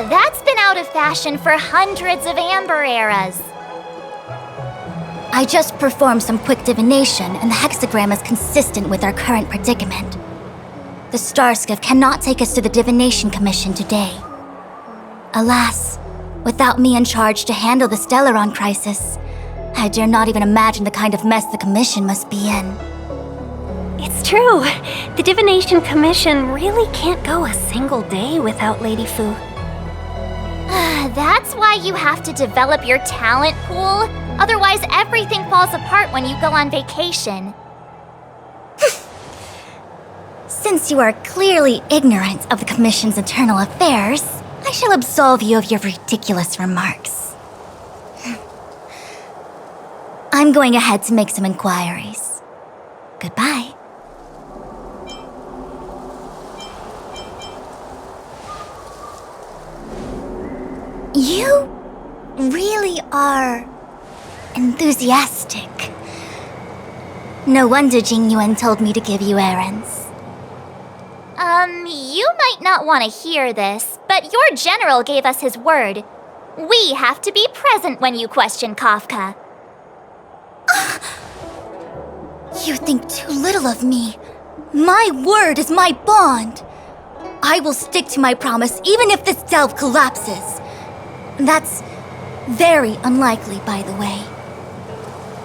That's been out of fashion for hundreds of Amber eras. I just performed some quick divination, and the hexagram is consistent with our current predicament. The Starskiff cannot take us to the Divination Commission today. Alas, without me in charge to handle the Stellaron crisis, I dare not even imagine the kind of mess the Commission must be in. It's true. The Divination Commission really can't go a single day without Lady Fu. That's why you have to develop your talent pool. Otherwise, everything falls apart when you go on vacation. Since you are clearly ignorant of the Commission's internal affairs, I shall absolve you of your ridiculous remarks. I'm going ahead to make some inquiries. Goodbye. You really are enthusiastic. No wonder Jing Yuan told me to give you errands. You might not want to hear this, but your general gave us his word. We have to be present when you question Kafka. You think too little of me. My word is my bond. I will stick to my promise even if this delve collapses. That's very unlikely, by the way.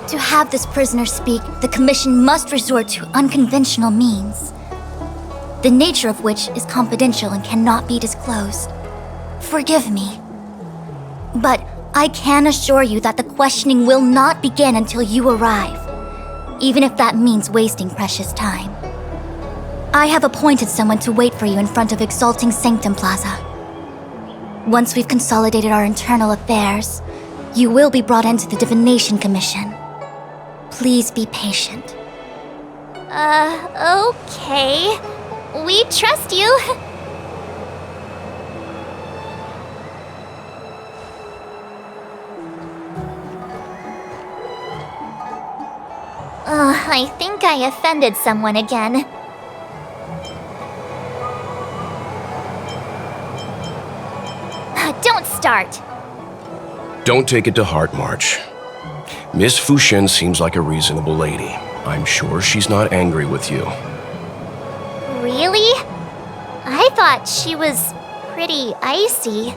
To have this prisoner speak, the Commission must resort to unconventional means, the nature of which is confidential and cannot be disclosed. Forgive me. But I can assure you that the questioning will not begin until you arrive, even if that means wasting precious time. I have appointed someone to wait for you in front of Exalting Sanctum Plaza. Once we've consolidated our internal affairs, you will be brought into the Divination Commission. Please be patient. Okay. We trust you. I think I offended someone again. Don't start. Don't take it to heart, March. Miss Fushen seems like a reasonable lady. I'm sure she's not angry with you. Really? I thought she was pretty icy.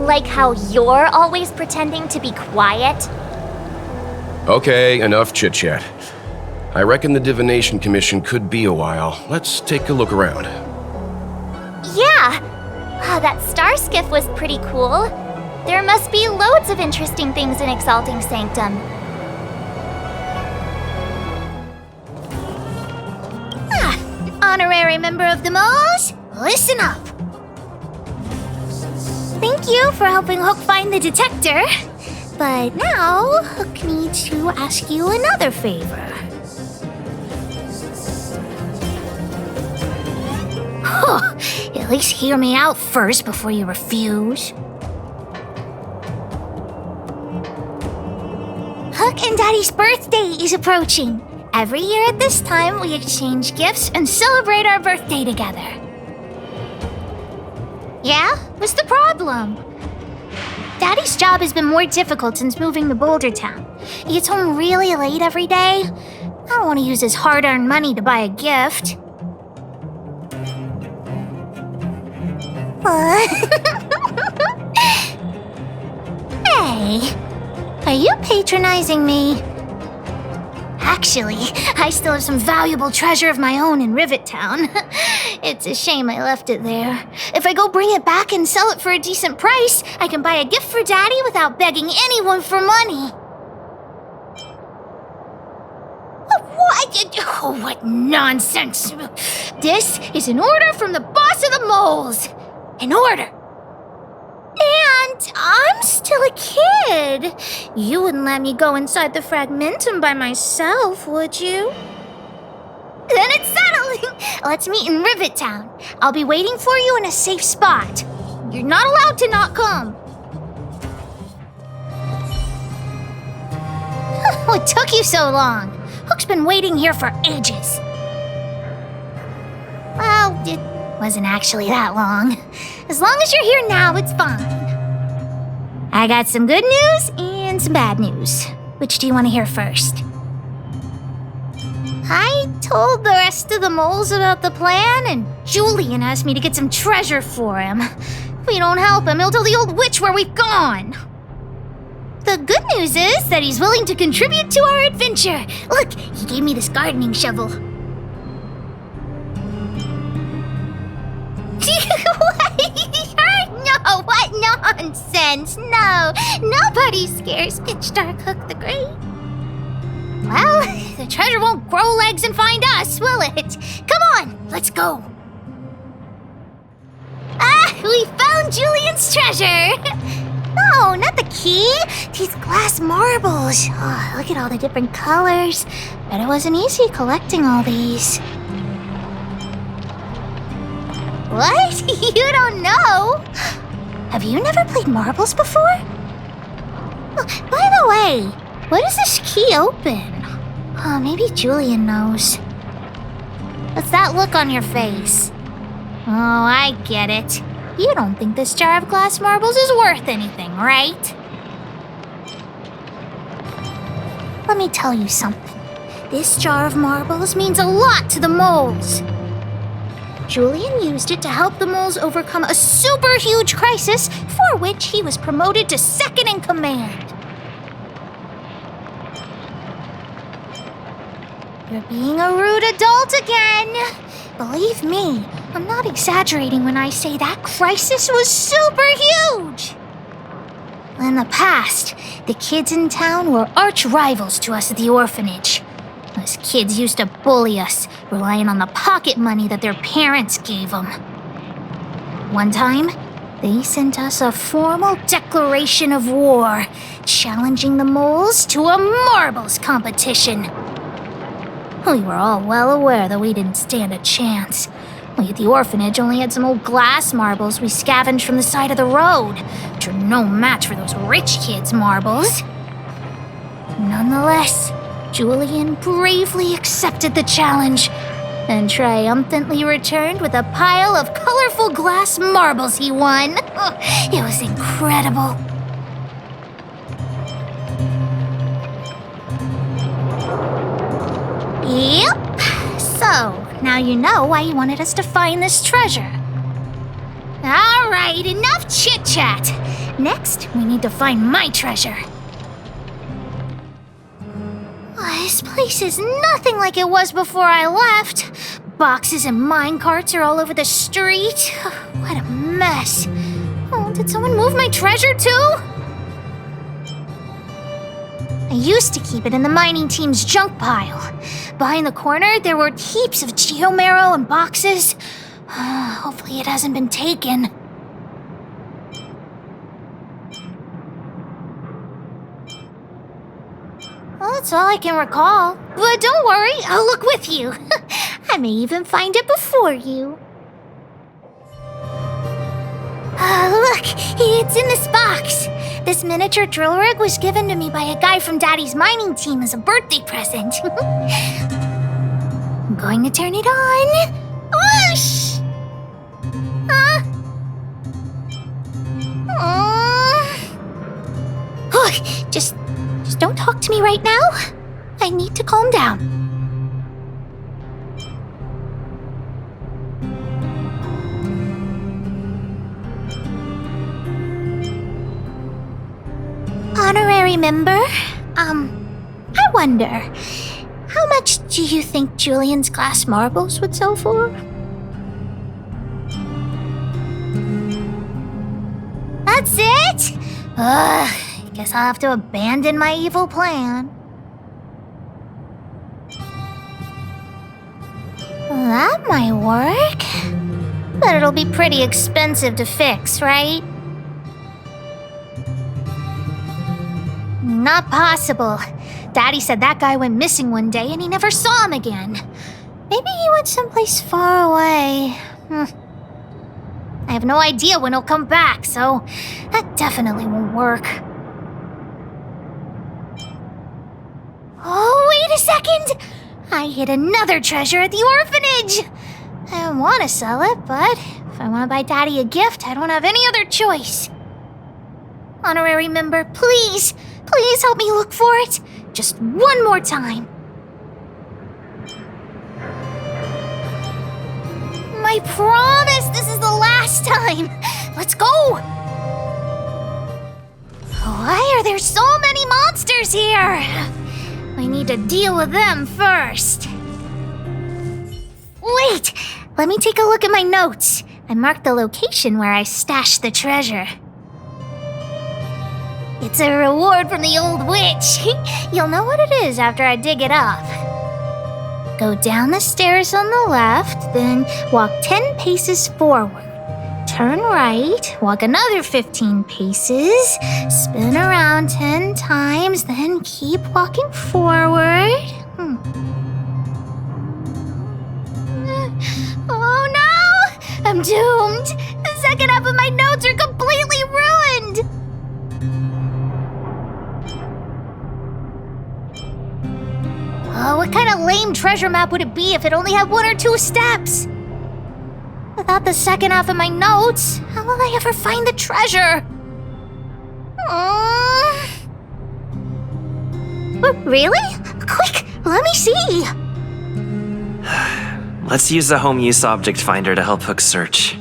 Like how you're always pretending to be quiet? Okay, enough chit-chat. I reckon the Divination Commission could be a while. Let's take a look around. Yeah! That star skiff was pretty cool. There must be loads of interesting things in Exalting Sanctum. Honorary member of the Moles, listen up. Thank you for helping Hook find the detector. But now, Hook needs to ask you another favor. At least hear me out first before you refuse. Hook and Daddy's birthday is approaching. Every year at this time, we exchange gifts and celebrate our birthday together. Yeah? What's the problem? Daddy's job has been more difficult since moving to Boulder Town. He gets home really late every day. I don't want to use his hard-earned money to buy a gift. Hey, are you patronizing me? Actually, I still have some valuable treasure of my own in Rivet Town. It's a shame I left it there. If I go bring it back and sell it for a decent price, I can buy a gift for Daddy without begging anyone for money. Oh, what nonsense! This is an order from the boss of the moles! An order! And I'm still a kid! You wouldn't let me go inside the Fragmentum by myself, would you? Then it's settled! Let's meet in Rivet Town. I'll be waiting for you in a safe spot. You're not allowed to not come. What took you so long? Hook's been waiting here for ages. Well, it wasn't actually that long. As long as you're here now, it's fine. I got some good news and some bad news. Which do you want to hear first? I told the rest of the moles about the plan, and Julian asked me to get some treasure for him. If we don't help him, he'll tell the old witch where we've gone. The good news is that he's willing to contribute to our adventure. Look, he gave me this gardening shovel. No, what nonsense! No, nobody scares Pitch Dark Hook the Great. Well, the treasure won't grow legs and find us, will it? Come on, let's go. Ah, we found Julian's treasure! No, not the key. These glass marbles. Oh, look at all the different colors. Bet it wasn't easy collecting all these. What? You don't know? Have you never played marbles before? Oh, by the way, what does this key open? Oh, maybe Julian knows. What's that look on your face? Oh, I get it. You don't think this jar of glass marbles is worth anything, right? Let me tell you something. This jar of marbles means a lot to the moles. Julian used it to help the moles overcome a super huge crisis for which he was promoted to second in command. You're being a rude adult again. Believe me, I'm not exaggerating when I say that crisis was super huge. In the past, the kids in town were arch rivals to us at the orphanage. Us kids used to bully us, relying on the pocket money that their parents gave them. One time, they sent us a formal declaration of war, challenging the moles to a marbles competition. We were all well aware that we didn't stand a chance. We at the orphanage only had some old glass marbles we scavenged from the side of the road, which are no match for those rich kids' marbles. Nonetheless, Julian bravely accepted the challenge and triumphantly returned with a pile of colorful glass marbles he won. It was incredible. Yep. So, now you know why you wanted us to find this treasure. All right, enough chit-chat. Next, we need to find my treasure. This place is nothing like it was before I left. Boxes and minecarts are all over the street. What a mess. Oh, did someone move my treasure too? I used to keep it in the mining team's junk pile. Behind the corner, there were heaps of geomarrow and boxes. Hopefully it hasn't been taken. Well, that's all I can recall. But don't worry, I'll look with you. I may even find it before you. Look, it's in this box. This miniature drill rig was given to me by a guy from Daddy's mining team as a birthday present. I'm going to turn it on. Whoosh! Look, just don't talk to me right now. I need to calm down. Honorary member, I wonder, how much do you think Julian's glass marbles would sell for? That's it? Guess I'll have to abandon my evil plan. That might work. But it'll be pretty expensive to fix, right? Not possible. Daddy said that guy went missing one day and he never saw him again. Maybe he went someplace far away. I have no idea when he'll come back, so that definitely won't work. Oh, wait a second! I hid another treasure at the orphanage! I don't want to sell it, but if I want to buy Daddy a gift, I don't have any other choice. Honorary member, please, please help me look for it. Just one more time. I promise this is the last time. Let's go. Why are there so many monsters here? I need to deal with them first. Wait, let me take a look at my notes. I marked the location where I stashed the treasure. It's a reward from the old witch. You'll know what it is after I dig it up. Go down the stairs on the left, then walk 10 paces forward. Turn right, walk another 15 paces, spin around 10 times, then keep walking forward. Oh no! I'm doomed! The second half of my notes are completely ruined! Oh, what kind of lame treasure map would it be if it only had 1 or 2 steps? Without the second half of my notes, how will I ever find the treasure? Really? Quick, let me see! Let's use the home use object finder to help Hook search.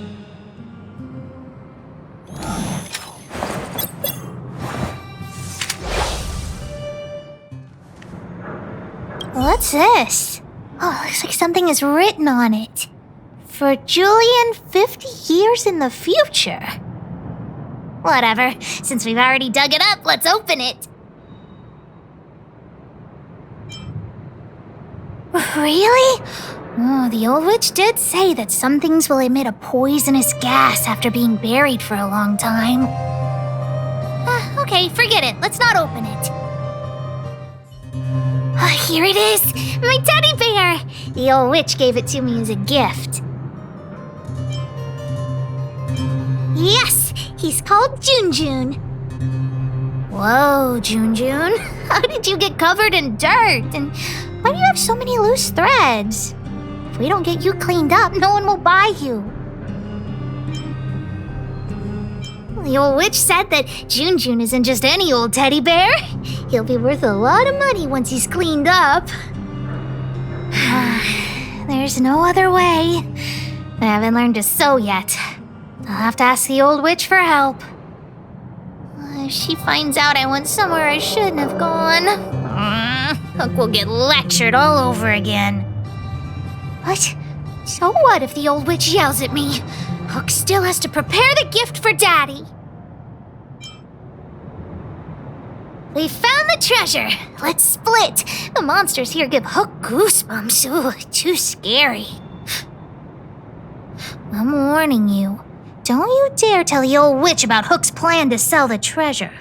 What's this? Oh, looks like something is written on it. For Julian 50 years in the future. Whatever. Since we've already dug it up, let's open it. Really? Oh, the old witch did say that some things will emit a poisonous gas after being buried for a long time. Okay, forget it. Let's not open it. Here it is! My teddy bear! The old witch gave it to me as a gift. Yes! He's called Junjun. Whoa, Junjun. How did you get covered in dirt? And why do you have so many loose threads? If we don't get you cleaned up, no one will buy you. The old witch said that Junjun isn't just any old teddy bear. He'll be worth a lot of money once he's cleaned up. There's no other way. I haven't learned to sew yet. I'll have to ask the old witch for help. If she finds out I went somewhere I shouldn't have gone, Hook will get lectured all over again. But so what if the old witch yells at me? Hook still has to prepare the gift for Daddy. We found the treasure. Let's split. The monsters here give Hook goosebumps. Ooh, too scary. I'm warning you. Don't you dare tell the old witch about Hook's plan to sell the treasure.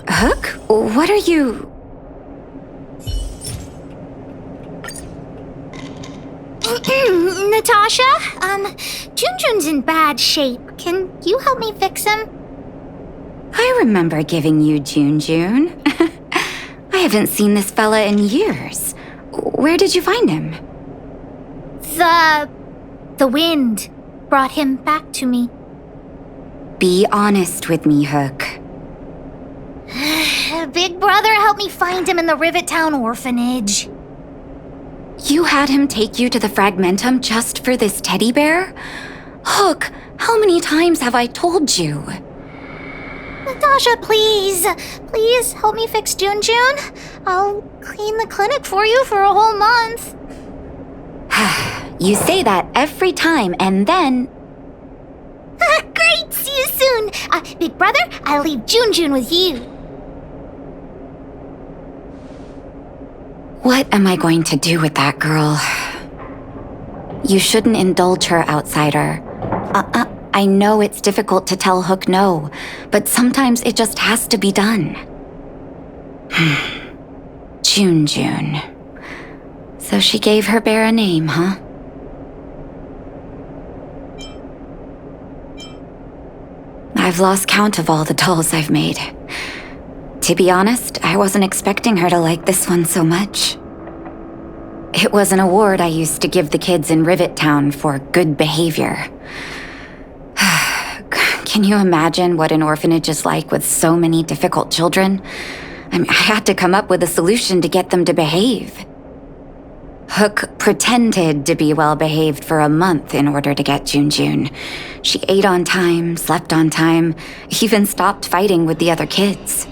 Hook? What are you... Natasha? Junjun's in bad shape. Can you help me fix him? I remember giving you Junjun. I haven't seen this fella in years. Where did you find him? The wind brought him back to me. Be honest with me, Hook. Big brother helped me find him in the Rivet Town orphanage. You had him take you to the Fragmentum just for this teddy bear? Hook, how many times have I told you? Natasha, please. Please help me fix Junjun. I'll clean the clinic for you for a whole month. You say that every time, and then... Great! See you soon! Big brother, I'll leave Junjun with you. What am I going to do with that girl? You shouldn't indulge her, outsider. I know it's difficult to tell Hook no, but sometimes it just has to be done. June. So she gave her bear a name, huh? I've lost count of all the dolls I've made. To be honest, I wasn't expecting her to like this one so much. It was an award I used to give the kids in Rivet Town for good behavior. Can you imagine what an orphanage is like with so many difficult children? I had to come up with a solution to get them to behave. Hook pretended to be well-behaved for a month in order to get June. She ate on time, slept on time, even stopped fighting with the other kids.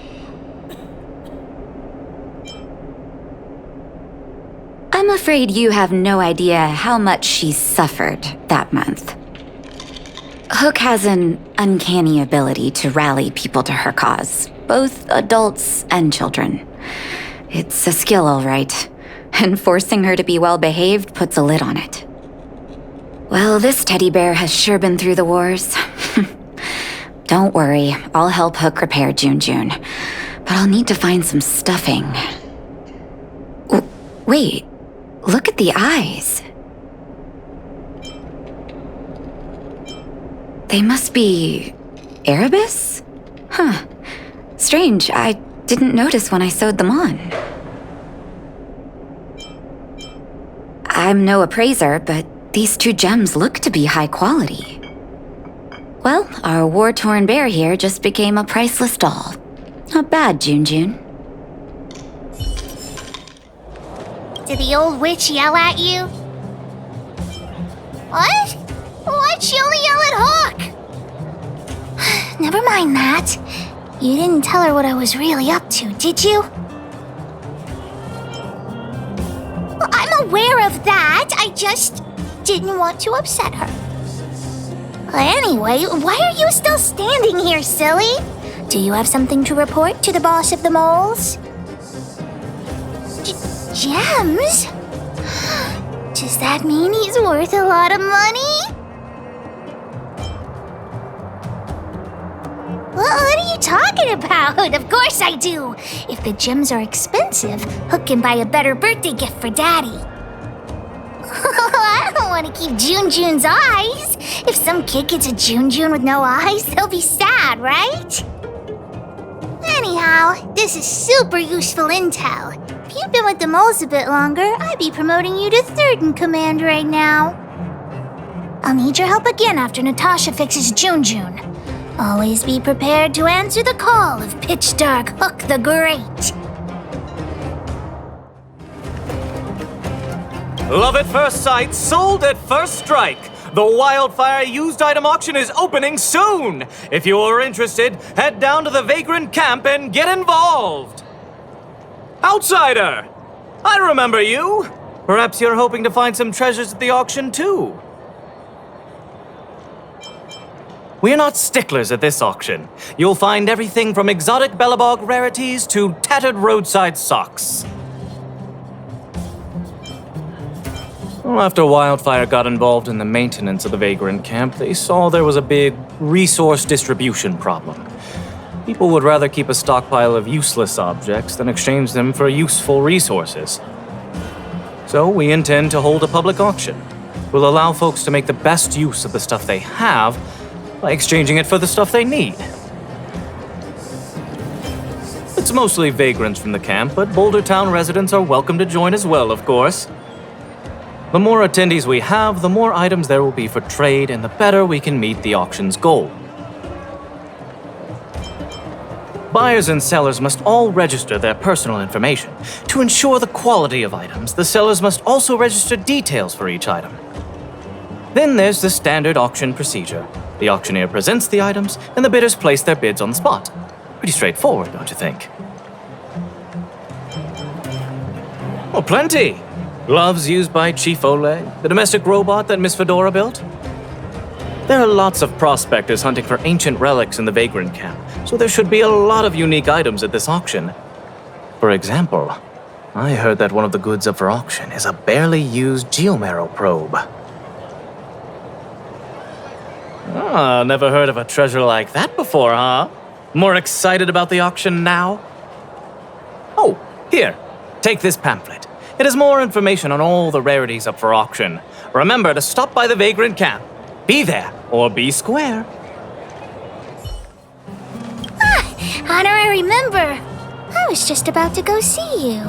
I'm afraid you have no idea how much she suffered that month. Hook has an uncanny ability to rally people to her cause, both adults and children. It's a skill, all right, and forcing her to be well-behaved puts a lid on it. Well, this teddy bear has sure been through the wars. Don't worry, I'll help Hook repair June, but I'll need to find some stuffing. Wait, look at the eyes. They must be Erebus? Huh. Strange, I didn't notice when I sewed them on. I'm no appraiser, but these two gems look to be high quality. Well, our war-torn bear here just became a priceless doll. Not bad, June. Did the old witch yell at you? What? Why'd she only yell at Hook? Never mind that. You didn't tell her what I was really up to, did you? Well, I'm aware of that. I just didn't want to upset her. Anyway, why are you still standing here, silly? Do you have something to report to the boss of the moles? Gems? Does that mean he's worth a lot of money? What are you talking about? Of course I do. If the gems are expensive, Hook can buy a better birthday gift for Daddy. I don't want to keep June's eyes. If some kid gets a June with no eyes, they'll be sad, right? Anyhow, this is super useful intel. If you'd been with the moles a bit longer, I'd be promoting you to third in command right now. I'll need your help again after Natasha fixes June. Always be prepared to answer the call of Pitch Dark Hook the Great. Love at first sight, sold at first strike. The Wildfire used item auction is opening soon. If you are interested, head down to the Vagrant camp and get involved. Outsider! I remember you. Perhaps you're hoping to find some treasures at the auction too. We're not sticklers at this auction. You'll find everything from exotic Belobog rarities to tattered roadside socks. Well, after Wildfire got involved in the maintenance of the Vagrant camp, they saw there was a big resource distribution problem. People would rather keep a stockpile of useless objects than exchange them for useful resources. So we intend to hold a public auction. We'll allow folks to make the best use of the stuff they have by exchanging it for the stuff they need. It's mostly vagrants from the camp, but Boulder Town residents are welcome to join as well, of course. The more attendees we have, the more items there will be for trade, and the better we can meet the auction's goal. Buyers and sellers must all register their personal information. To ensure the quality of items, the sellers must also register details for each item. Then there's the standard auction procedure. The auctioneer presents the items, and the bidders place their bids on the spot. Pretty straightforward, don't you think? Well, plenty. Gloves used by Chief Oleg, the domestic robot that Miss Fedora built. There are lots of prospectors hunting for ancient relics in the Vagrant camp, so there should be a lot of unique items at this auction. For example, I heard that one of the goods up for auction is a barely used geomarrow probe. Ah, never heard of a treasure like that before, huh? More excited about the auction now? Oh, here, take this pamphlet. It has more information on all the rarities up for auction. Remember to stop by the Vagrant camp. Be there, or be square. Honorary member. I was just about to go see you.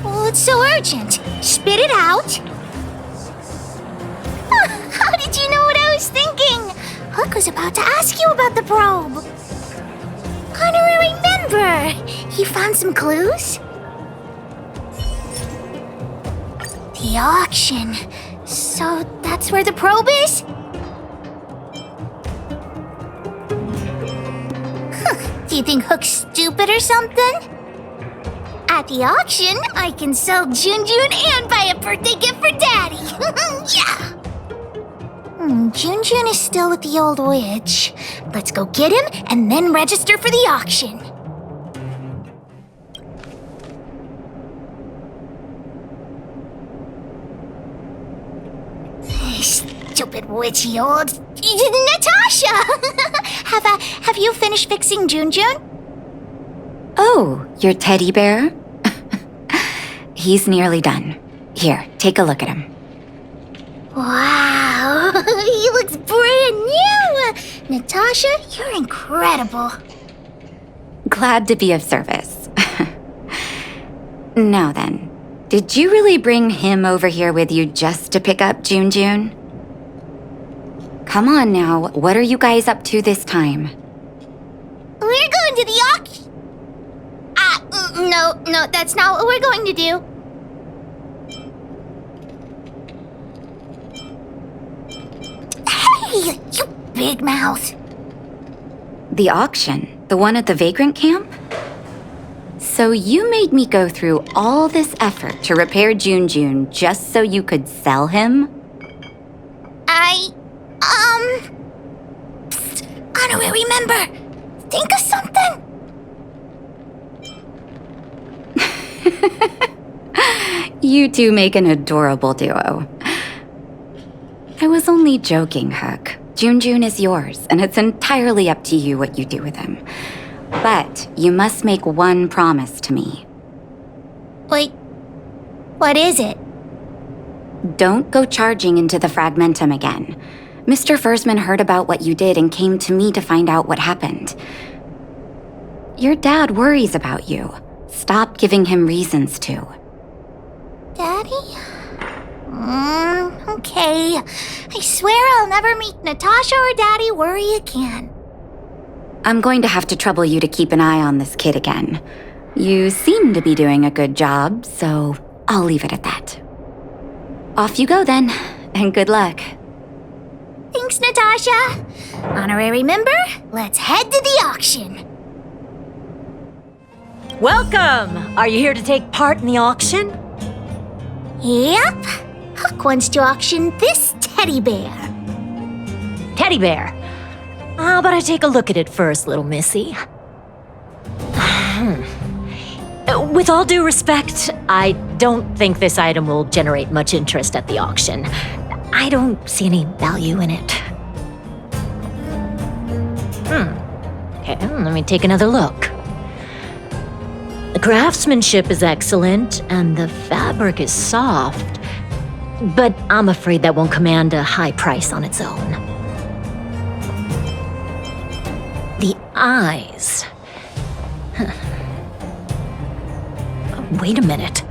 Well, it's so urgent. Spit it out. How did you know what I was thinking? Hook was about to ask you about the probe. Honorary member. You found some clues? The auction. So that's where the probe is? Do you think Hook's stupid or something? At the auction, I can sell Junjun and buy a birthday gift for Daddy. Yeah! Junjun is still with the old witch. Let's go get him and then register for the auction. Stupid witchy old... Natasha! Have you finished fixing Junjun? Oh, your teddy bear? He's nearly done. Here, take a look at him. Wow, he looks brand new! Natasha, you're incredible. Glad to be of service. Now then, did you really bring him over here with you just to pick up Junjun? Come on now, what are you guys up to this time? We're going to the auction. No, that's not what we're going to do. Hey, you big mouth. The auction? The one at the Vagrant camp? So you made me go through all this effort to repair Junjun just so you could sell him? Honorary member, think of something? You two make an adorable duo. I was only joking, Hook. Junjun is yours, and it's entirely up to you what you do with him. But you must make one promise to me. Wait, what is it? Don't go charging into the Fragmentum again. Mr. Fursman heard about what you did and came to me to find out what happened. Your dad worries about you. Stop giving him reasons to. Daddy? Okay. I swear I'll never meet Natasha or Daddy worry again. I'm going to have to trouble you to keep an eye on this kid again. You seem to be doing a good job, so I'll leave it at that. Off you go then, and good luck. Thanks, Natasha. Honorary member, let's head to the auction. Welcome! Are you here to take part in the auction? Yep. Hook wants to auction this teddy bear. Teddy bear? How about I take a look at it first, little missy? With all due respect, I don't think this item will generate much interest at the auction. I don't see any value in it. Okay, let me take another look. The craftsmanship is excellent, and the fabric is soft, but I'm afraid that won't command a high price on its own. The eyes. Wait a minute.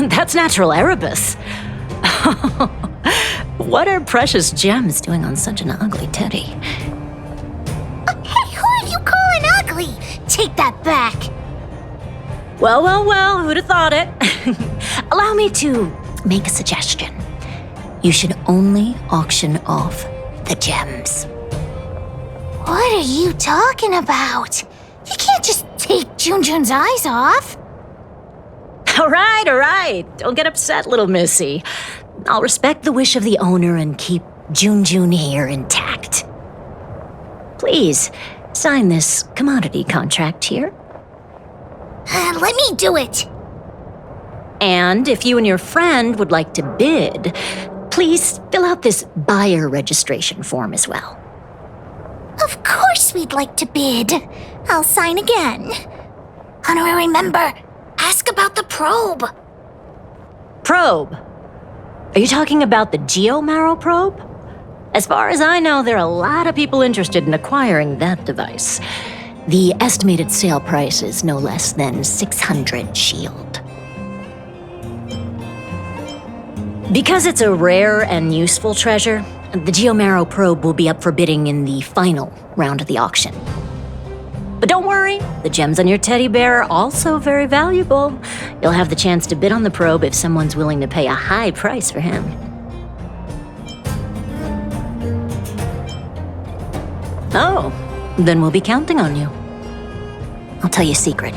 That's natural Erebus. What are precious gems doing on such an ugly teddy? Hey, who are you calling ugly? Take that back. Well, who'd have thought it? Allow me to make a suggestion. You should only auction off the gems. What are you talking about? You can't just take Junjun's eyes off. All right. Don't get upset, little missy. I'll respect the wish of the owner and keep Junjun here intact. Please, sign this commodity contract here. Let me do it. And if you and your friend would like to bid, please fill out this buyer registration form as well. Of course we'd like to bid. I'll sign again. Honorary member, ask about the probe. Probe? Are you talking about the geomarrow probe? As far as I know, there are a lot of people interested in acquiring that device. The estimated sale price is no less than 600 shield. Because it's a rare and useful treasure, the geomarrow probe will be up for bidding in the final round of the auction. But don't worry, the gems on your teddy bear are also very valuable. You'll have the chance to bid on the probe if someone's willing to pay a high price for him. Oh, then we'll be counting on you. I'll tell you a secret.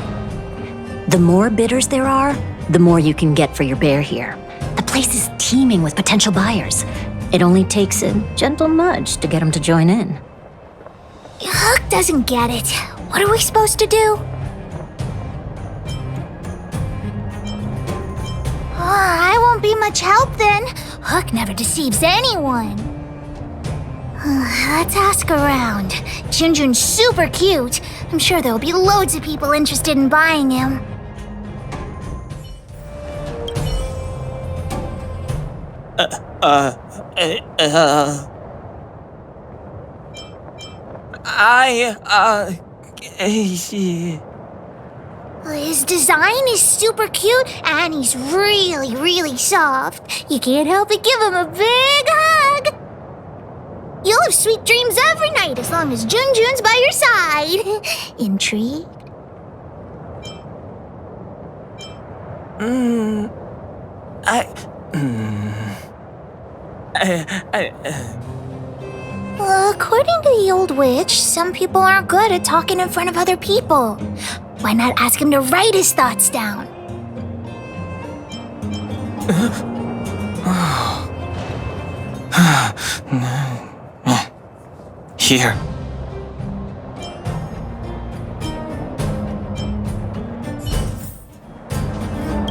The more bidders there are, the more you can get for your bear here. The place is teeming with potential buyers. It only takes a gentle nudge to get them to join in. Hook doesn't get it. What are we supposed to do? I won't be much help then. Hook never deceives anyone. Let's ask around. Junjun's super cute. I'm sure there'll be loads of people interested in buying him. His design is super cute, and he's really, really soft. You can't help but give him a big hug. You'll have sweet dreams every night as long as Junjun's by your side. Intrigued? According to the old witch, some people aren't good at talking in front of other people. Why not ask him to write his thoughts down? Here.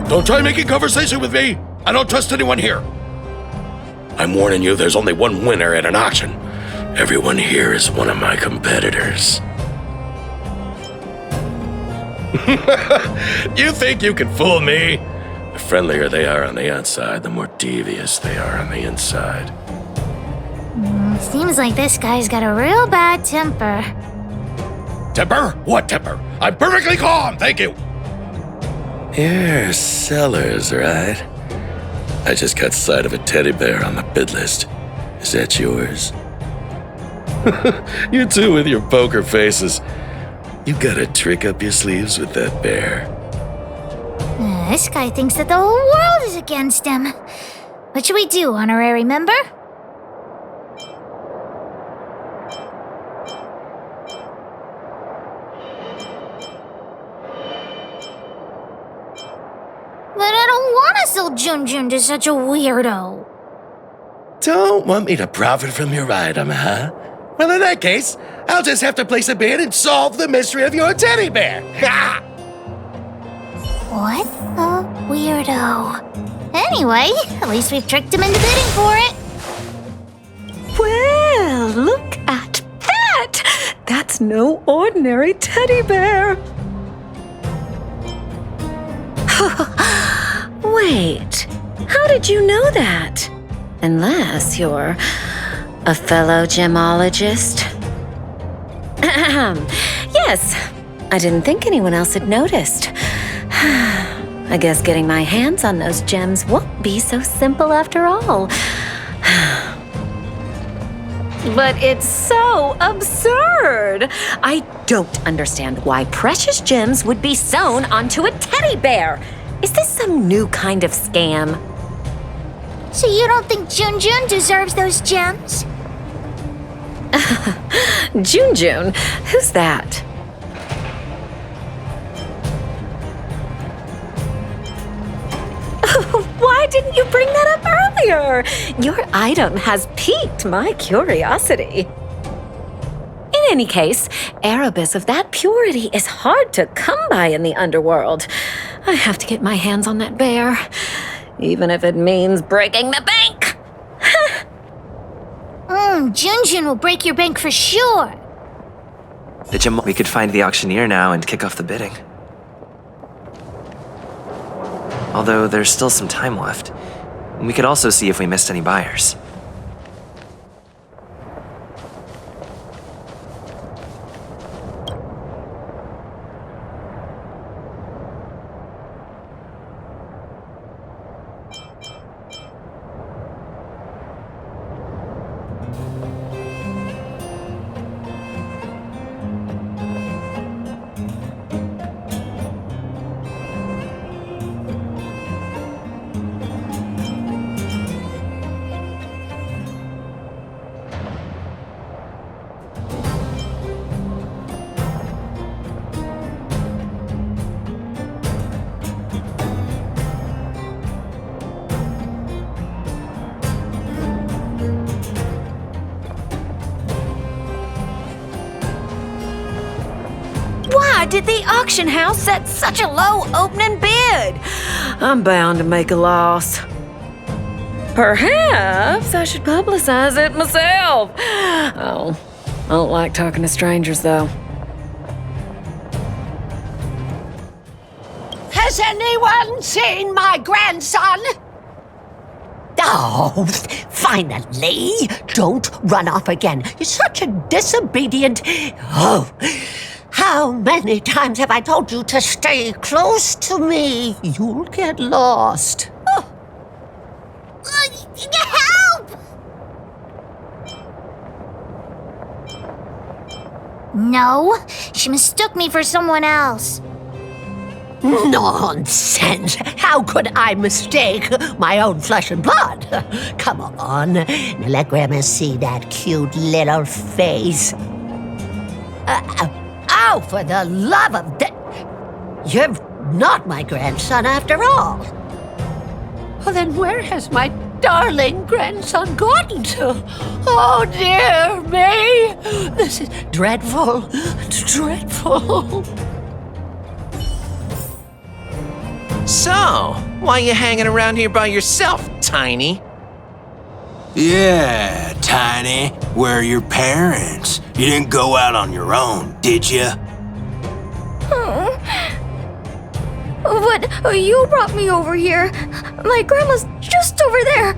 Don't try making conversation with me! I don't trust anyone here! I'm warning you, there's only one winner at an auction. Everyone here is one of my competitors. You think you can fool me? The friendlier they are on the outside, the more devious they are on the inside. Seems like this guy's got a real bad temper. Temper? What temper? I'm perfectly calm, thank you! You're sellers, right? I just got sight of a teddy bear on the bid list. Is that yours? You two with your poker faces. You got a trick up your sleeves with that bear. This guy thinks that the whole world is against him. What should we do, honorary member? But I don't want to sell Junjun to such a weirdo. Don't want me to profit from your item, huh? Well, in that case, I'll just have to place a bid and solve the mystery of your teddy bear. Ha! What a weirdo. Anyway, at least we've tricked him into bidding for it. Well, look at that! That's no ordinary teddy bear. Wait, how did you know that? Unless you're a fellow gemologist. Yes, I didn't think anyone else had noticed. I guess getting my hands on those gems won't be so simple after all. But it's so absurd! I don't understand why precious gems would be sewn onto a teddy bear. Is this some new kind of scam? So you don't think Junjun deserves those gems? Junjun? Who's that? Why didn't you bring that up earlier? Your item has piqued my curiosity. In any case, Erebus of that purity is hard to come by in the underworld. I have to get my hands on that bear, even if it means breaking the bank. Junjun will break your bank for sure. We could find the auctioneer now and kick off the bidding. Although there's still some time left. We could also see if we missed any buyers. Why did the auction house set such a low opening bid? I'm bound to make a loss. Perhaps I should publicize it myself. Oh, I don't like talking to strangers, though. Has anyone seen my grandson? Oh, finally! Don't run off again. You're such a disobedient... Oh, how many times have I told you to stay close to me? You'll get lost. Oh. Help! No, she mistook me for someone else. Nonsense! How could I mistake my own flesh and blood? Come on, now let Grandma see that cute little face. Oh, for the love of... You're not my grandson after all. Well, then where has my darling grandson gotten to? Oh, dear me! This is dreadful, dreadful. So, why you hanging around here by yourself, Tiny? Yeah, Tiny. Where are your parents? You didn't go out on your own, did you? But you brought me over here. My grandma's just over there.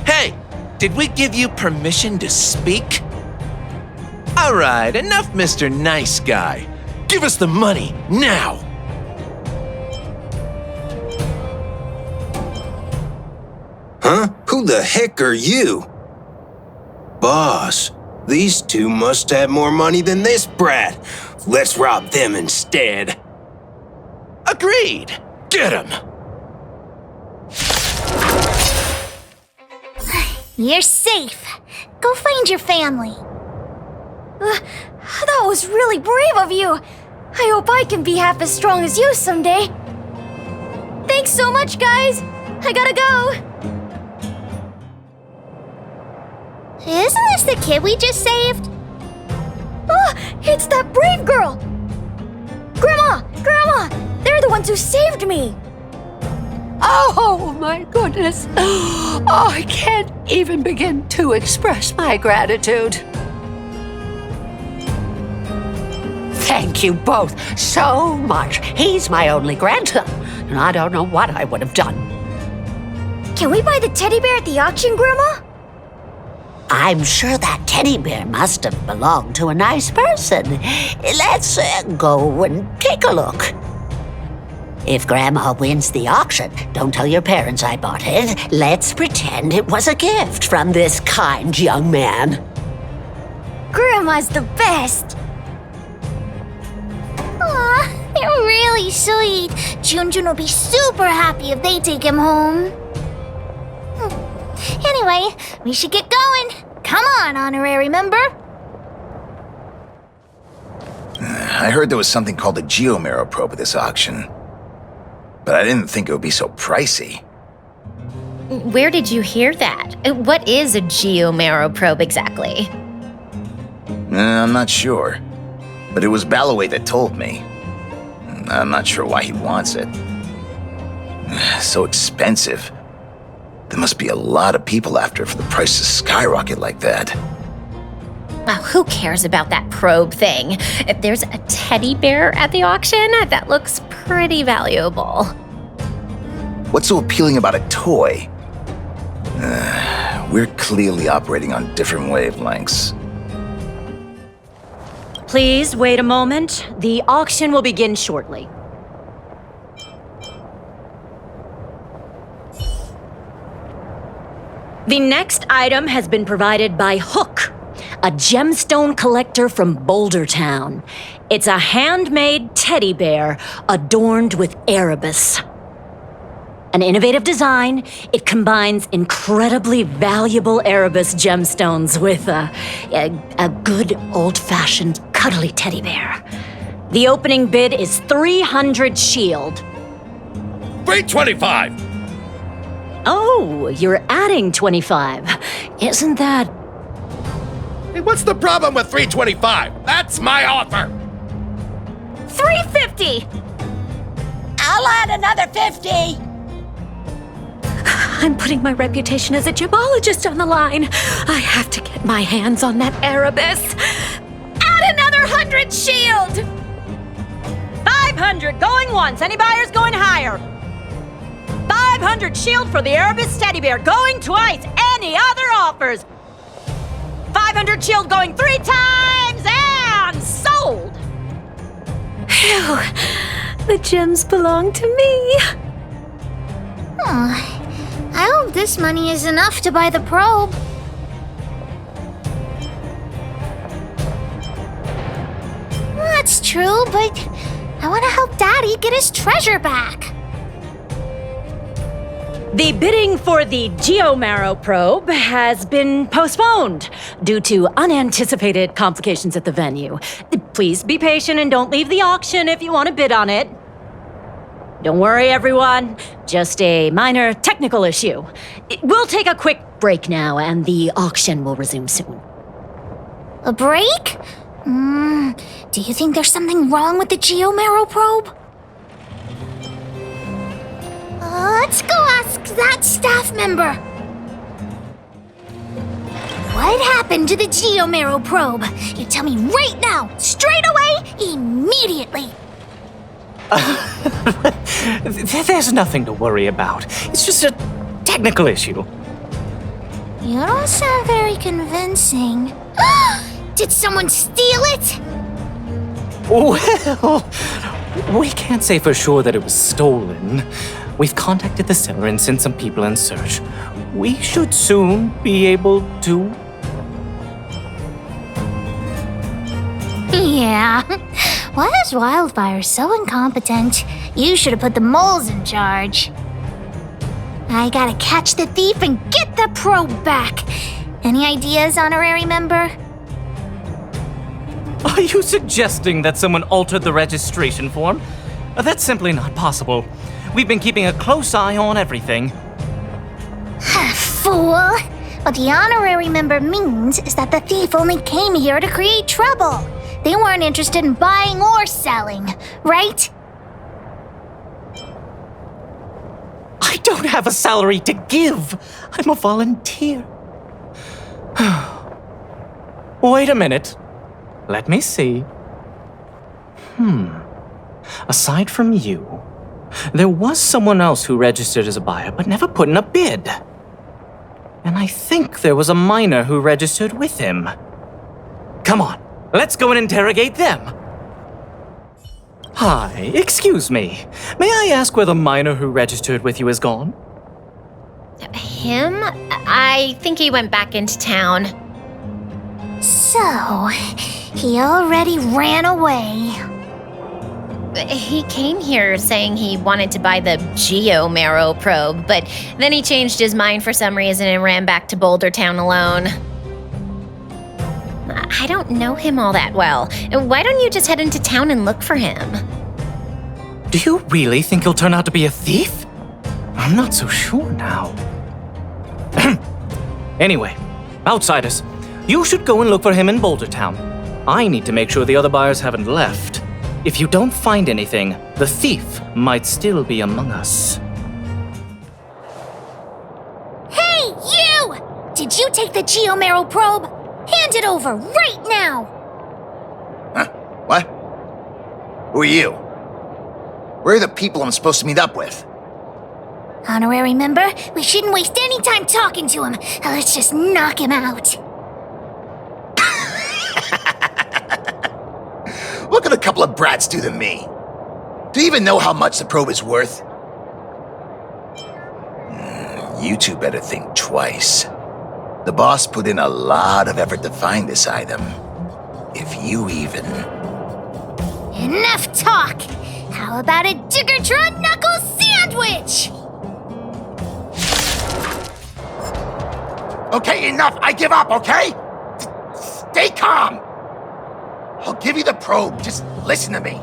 Hey, did we give you permission to speak? All right, enough, Mr. Nice Guy. Give us the money, now! Huh? Who the heck are you? Boss, these two must have more money than this brat. Let's rob them instead. Agreed. Get him. You're safe. Go find your family. That was really brave of you. I hope I can be half as strong as you someday. Thanks so much, guys. I gotta go. Isn't this the kid we just saved? Oh, it's that brave girl! Grandma! Grandma! They're the ones who saved me! Oh, my goodness. Oh, I can't even begin to express my gratitude. Thank you both so much. He's my only grandson, and I don't know what I would have done. Can we buy the teddy bear at the auction, Grandma? I'm sure that teddy bear must have belonged to a nice person. Let's go and take a look. If Grandma wins the auction, don't tell your parents I bought it. Let's pretend it was a gift from this kind young man. Grandma's the best! Aw, they're really sweet. Junjun will be super happy if they take him home. Anyway, we should get going. Come on, honorary member. I heard there was something called a geomarrow probe at this auction, but I didn't think it would be so pricey. Where did you hear that? What is a geomarrow probe exactly? I'm not sure. But it was Beloway that told me. I'm not sure why he wants it. So expensive. There must be a lot of people after it for the price to skyrocket like that. Oh, who cares about that probe thing? If there's a teddy bear at the auction, that looks pretty valuable. What's so appealing about a toy? We're clearly operating on different wavelengths. Please wait a moment. The auction will begin shortly. The next item has been provided by Hook, a gemstone collector from Boulder Town. It's a handmade teddy bear adorned with Erebus. An innovative design, it combines incredibly valuable Erebus gemstones with a good old-fashioned cuddly teddy bear. The opening bid is 300 shield. 325! Oh, you're adding 25. Isn't that... Hey, what's the problem with 325? That's my offer! 350! I'll add another 50! I'm putting my reputation as a gemologist on the line. I have to get my hands on that Erebus. Add another 100 shield! 500 going once. Any buyers going higher? 500 shield for the Erebus teddy bear going twice. Any other offers? 500 shield going 3 times and sold. Phew. The gems belong to me. Oh, I hope this money is enough to buy the probe. That's true, but I want to help Daddy get his treasure back. The bidding for the Geomarrow probe has been postponed due to unanticipated complications at the venue. Please be patient and don't leave the auction if you want to bid on it. Don't worry, everyone. Just a minor technical issue. We'll take a quick break now, and the auction will resume soon. A break? Do you think there's something wrong with the Geomarrow probe? Let's go ask that staff member. What happened to the Geomarrow probe? You tell me right now, straight away, immediately. There's nothing to worry about. It's just a technical issue. You don't sound very convincing. Did someone steal it? Well, we can't say for sure that it was stolen. We've contacted the seller and sent some people in search. We should soon be able to... Yeah. Why is Wildfire so incompetent? You should have put the moles in charge. I gotta catch the thief and get the probe back. Any ideas, honorary member? Are you suggesting that someone altered the registration form? That's simply not possible. We've been keeping a close eye on everything. Fool! What the honorary member means is that the thief only came here to create trouble. They weren't interested in buying or selling, right? I don't have a salary to give. I'm a volunteer. Wait a minute. Let me see. Aside from you, there was someone else who registered as a buyer but never put in a bid. And I think there was a miner who registered with him. Come on, let's go and interrogate them. Hi, excuse me. May I ask where the miner who registered with you is gone? Him? I think he went back into town. So, he already ran away. He came here saying he wanted to buy the Geomarrow probe, but then he changed his mind for some reason and ran back to Boulder Town alone. I don't know him all that well. Why don't you just head into town and look for him? Do you really think he'll turn out to be a thief? I'm not so sure now. Anyway, outsiders, you should go and look for him in Boulder Town. I need to make sure the other buyers haven't left. If you don't find anything, the thief might still be among us. Hey, you! Did you take the Geomero probe? Hand it over right now! Huh? What? Who are you? Where are the people I'm supposed to meet up with? Honorary member, we shouldn't waste any time talking to him. Let's just knock him out. What could a couple of brats do to me? Do you even know how much the probe is worth? You two better think twice. The boss put in a lot of effort to find this item. If you even... Enough talk! How about a Diggertron knuckle sandwich? Okay, enough! I give up, okay? Stay calm! I'll give you the probe, just listen to me.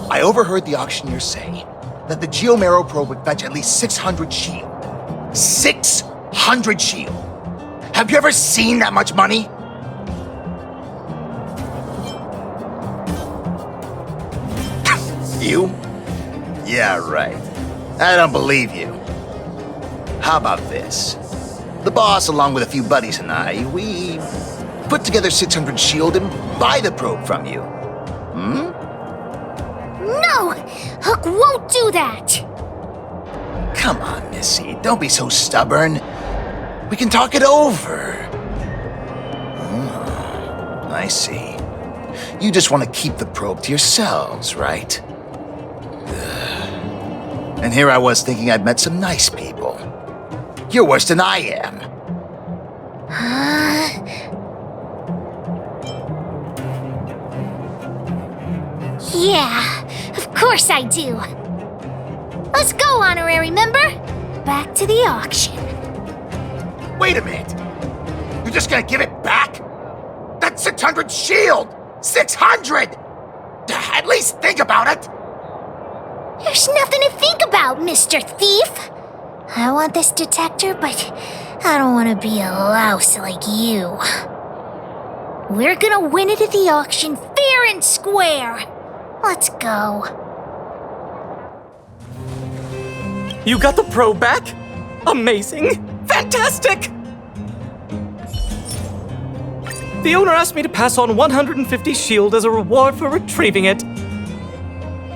I overheard the auctioneer say that the Geomero probe would fetch at least 600 shield. 600 shield! Have you ever seen that much money? You? Yeah, right. I don't believe you. How about this? The boss, along with a few buddies and I, we put together 600 shield and buy the probe from you. Hmm? No! Hook won't do that! Come on, Missy. Don't be so stubborn. We can talk it over. I see. You just want to keep the probe to yourselves, right? And here I was thinking I'd met some nice people. You're worse than I am. Yeah, of course I do. Let's go, honorary member. Back to the auction. Wait a minute. You're just gonna give it back? That's 600 shield! 600! At least think about it! There's nothing to think about, Mr. Thief. I want this detector, but I don't want to be a louse like you. We're gonna win it at the auction fair and square. Let's go. You got the probe back? Amazing! Fantastic! The owner asked me to pass on 150 shield as a reward for retrieving it.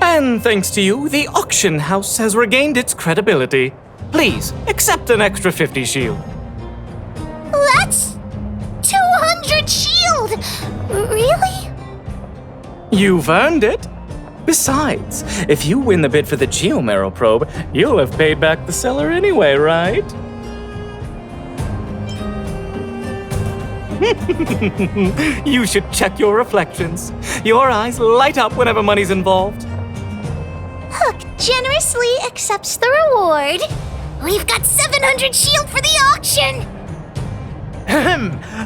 And thanks to you, the auction house has regained its credibility. Please, accept an extra 50 shield. That's 200 shield! Really? You've earned it. Besides, if you win the bid for the Geomero probe, you'll have paid back the seller anyway, right? You should check your reflections. Your eyes light up whenever money's involved. Hook generously accepts the reward. We've got 700 shield for the auction!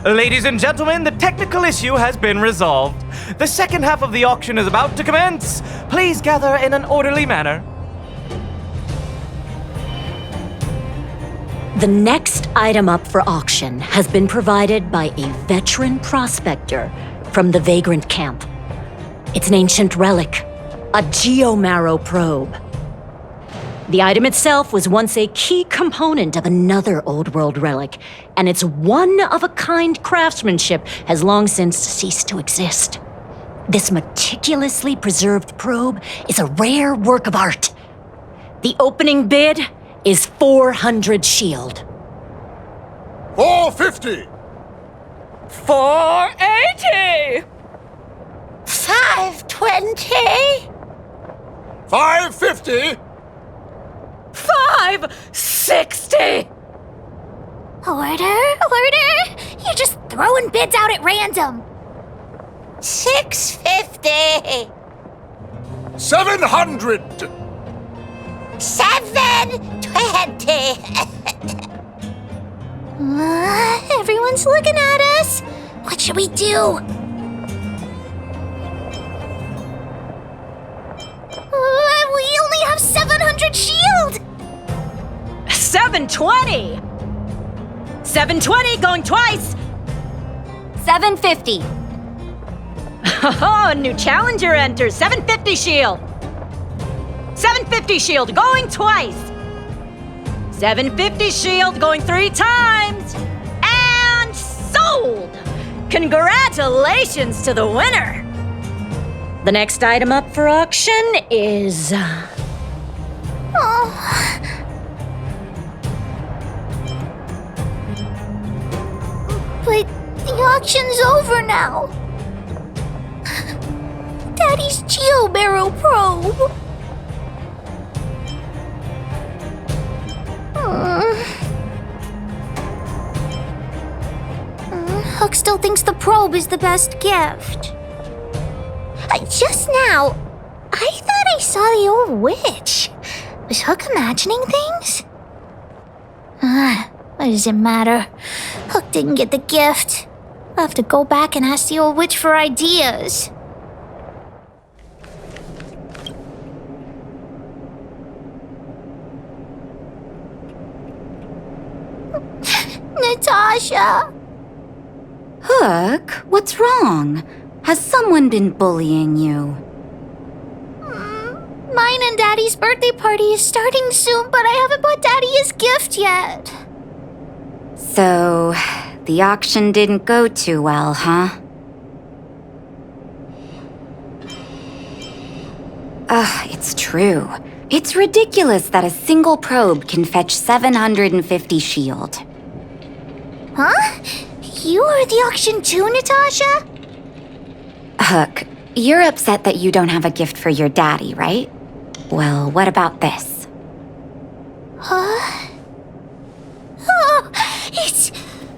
Ladies and gentlemen, the technical issue has been resolved. The second half of the auction is about to commence. Please gather in an orderly manner. The next item up for auction has been provided by a veteran prospector from the Vagrant Camp. It's an ancient relic, a Geomero probe. The item itself was once a key component of another old world relic, and its one-of-a-kind craftsmanship has long since ceased to exist. This meticulously preserved probe is a rare work of art. The opening bid is 400 shield. 450! 480! 520! 550! 560! Order? You're just throwing bids out at random. 650! 700! 720! Everyone's looking at us. What should we do? We only have 700 shield! 720! 720 going twice! 750. Oh, new challenger enters. 750 shield. 750 shield going twice. 750 shield going 3 times. And sold! Congratulations to the winner. The next item up for auction is... But the auction's over now. Daddy's Geo-Barrow probe. Hook still thinks the probe is the best gift. Just now, I thought I saw the old witch. Was Hook imagining things? What does it matter? Hook didn't get the gift. I'll have to go back and ask the old witch for ideas. Natasha! Hook, what's wrong? Has someone been bullying you? Mine and Daddy's birthday party is starting soon, but I haven't bought Daddy his gift yet. So, the auction didn't go too well, huh? It's true. It's ridiculous that a single probe can fetch 750 shield. Huh? You are at the auction too, Natasha? Hook, you're upset that you don't have a gift for your daddy, right? Well, what about this? Huh? Oh, it's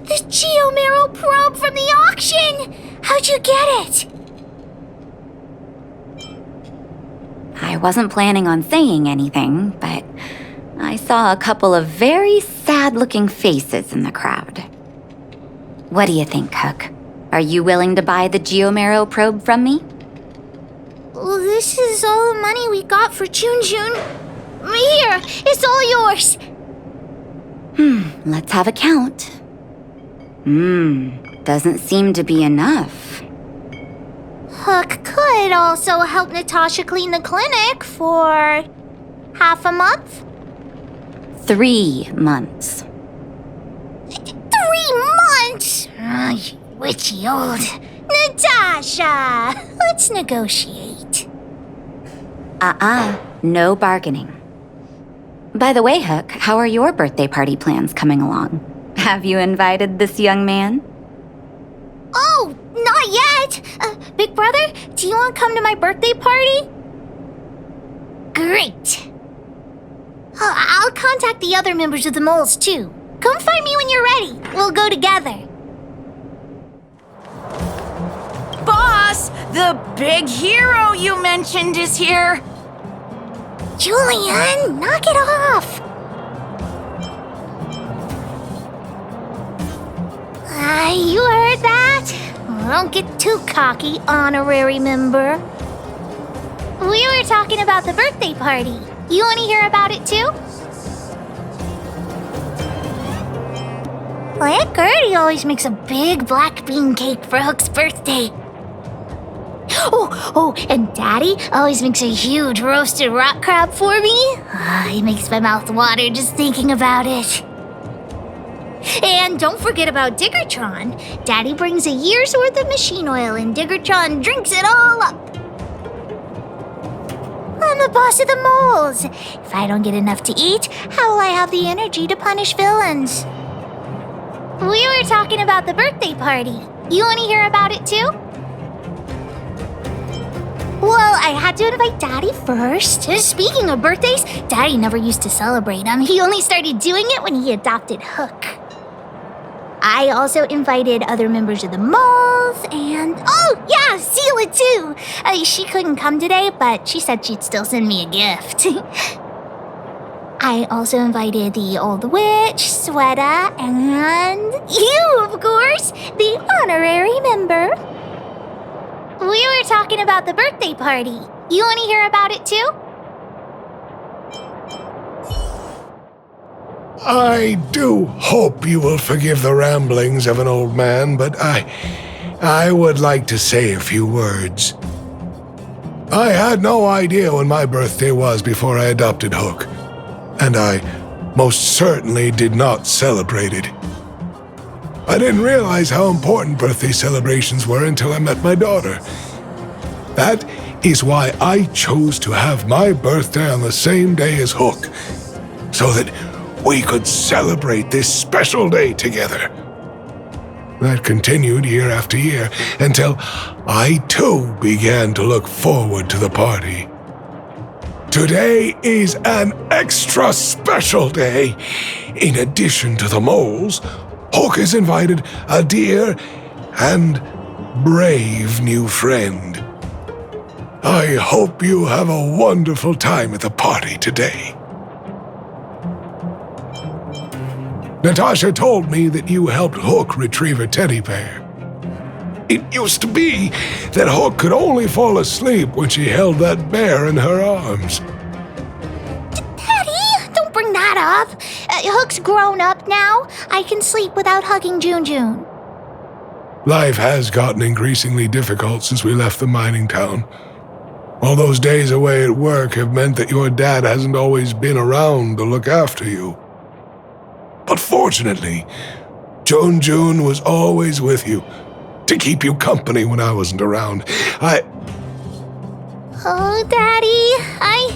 the Geo-Barrow probe from the auction! How'd you get it? I wasn't planning on saying anything, but I saw a couple of very sad-looking faces in the crowd. What do you think, Hook? Are you willing to buy the Geo-Barrow probe from me? Well, this is all the money we got for June. Here, it's all yours. Let's have a count. Doesn't seem to be enough. Hook could also help Natasha clean the clinic for half a month. 3 months. 3 months? You witchy old. Natasha, let's negotiate. No bargaining. By the way, Hook, how are your birthday party plans coming along? Have you invited this young man? Oh, not yet. Big brother, do you want to come to my birthday party? Great. I'll contact the other members of the moles too. Come find me when you're ready. We'll go together. Boss, the big hero you mentioned is here. Julian, knock it off. You heard that? Don't get too cocky, honorary member. We were talking about the birthday party. You want to hear about it too? Well, Aunt Gertie always makes a big black bean cake for Hook's birthday. Oh, and Daddy always makes a huge roasted rock crab for me. It makes my mouth water just thinking about it. And don't forget about Diggertron. Daddy brings a year's worth of machine oil and Diggertron drinks it all up. I'm the boss of the moles. If I don't get enough to eat, how will I have the energy to punish villains? We were talking about the birthday party. You want to hear about it too? Well, I had to invite Daddy first. Speaking of birthdays, Daddy never used to celebrate them. He only started doing it when he adopted Hook. I also invited other members of the moles and... Oh, yeah, Seela too! She couldn't come today, but she said she'd still send me a gift. I also invited the old witch, Sweta, and you, of course, the honorary member. We were talking about the birthday party. You want to hear about it too? I do hope you will forgive the ramblings of an old man, but I I would like to say a few words. I had no idea when my birthday was before I adopted Hook, and I most certainly did not celebrate it. I didn't realize how important birthday celebrations were until I met my daughter. That is why I chose to have my birthday on the same day as Hook, so that we could celebrate this special day together. That continued year after year until I too began to look forward to the party. Today is an extra special day. In addition to the moles, Hook has invited a dear and brave new friend. I hope you have a wonderful time at the party today. Natasha told me that you helped Hook retrieve a teddy bear. It used to be that Hook could only fall asleep when she held that bear in her arms. Daddy, don't bring that up. Hook's grown up now. I can sleep without hugging June. Life has gotten increasingly difficult since we left the mining town. All those days away at work have meant that your dad hasn't always been around to look after you. But fortunately, June was always with you, to keep you company when I wasn't around. Oh, Daddy, I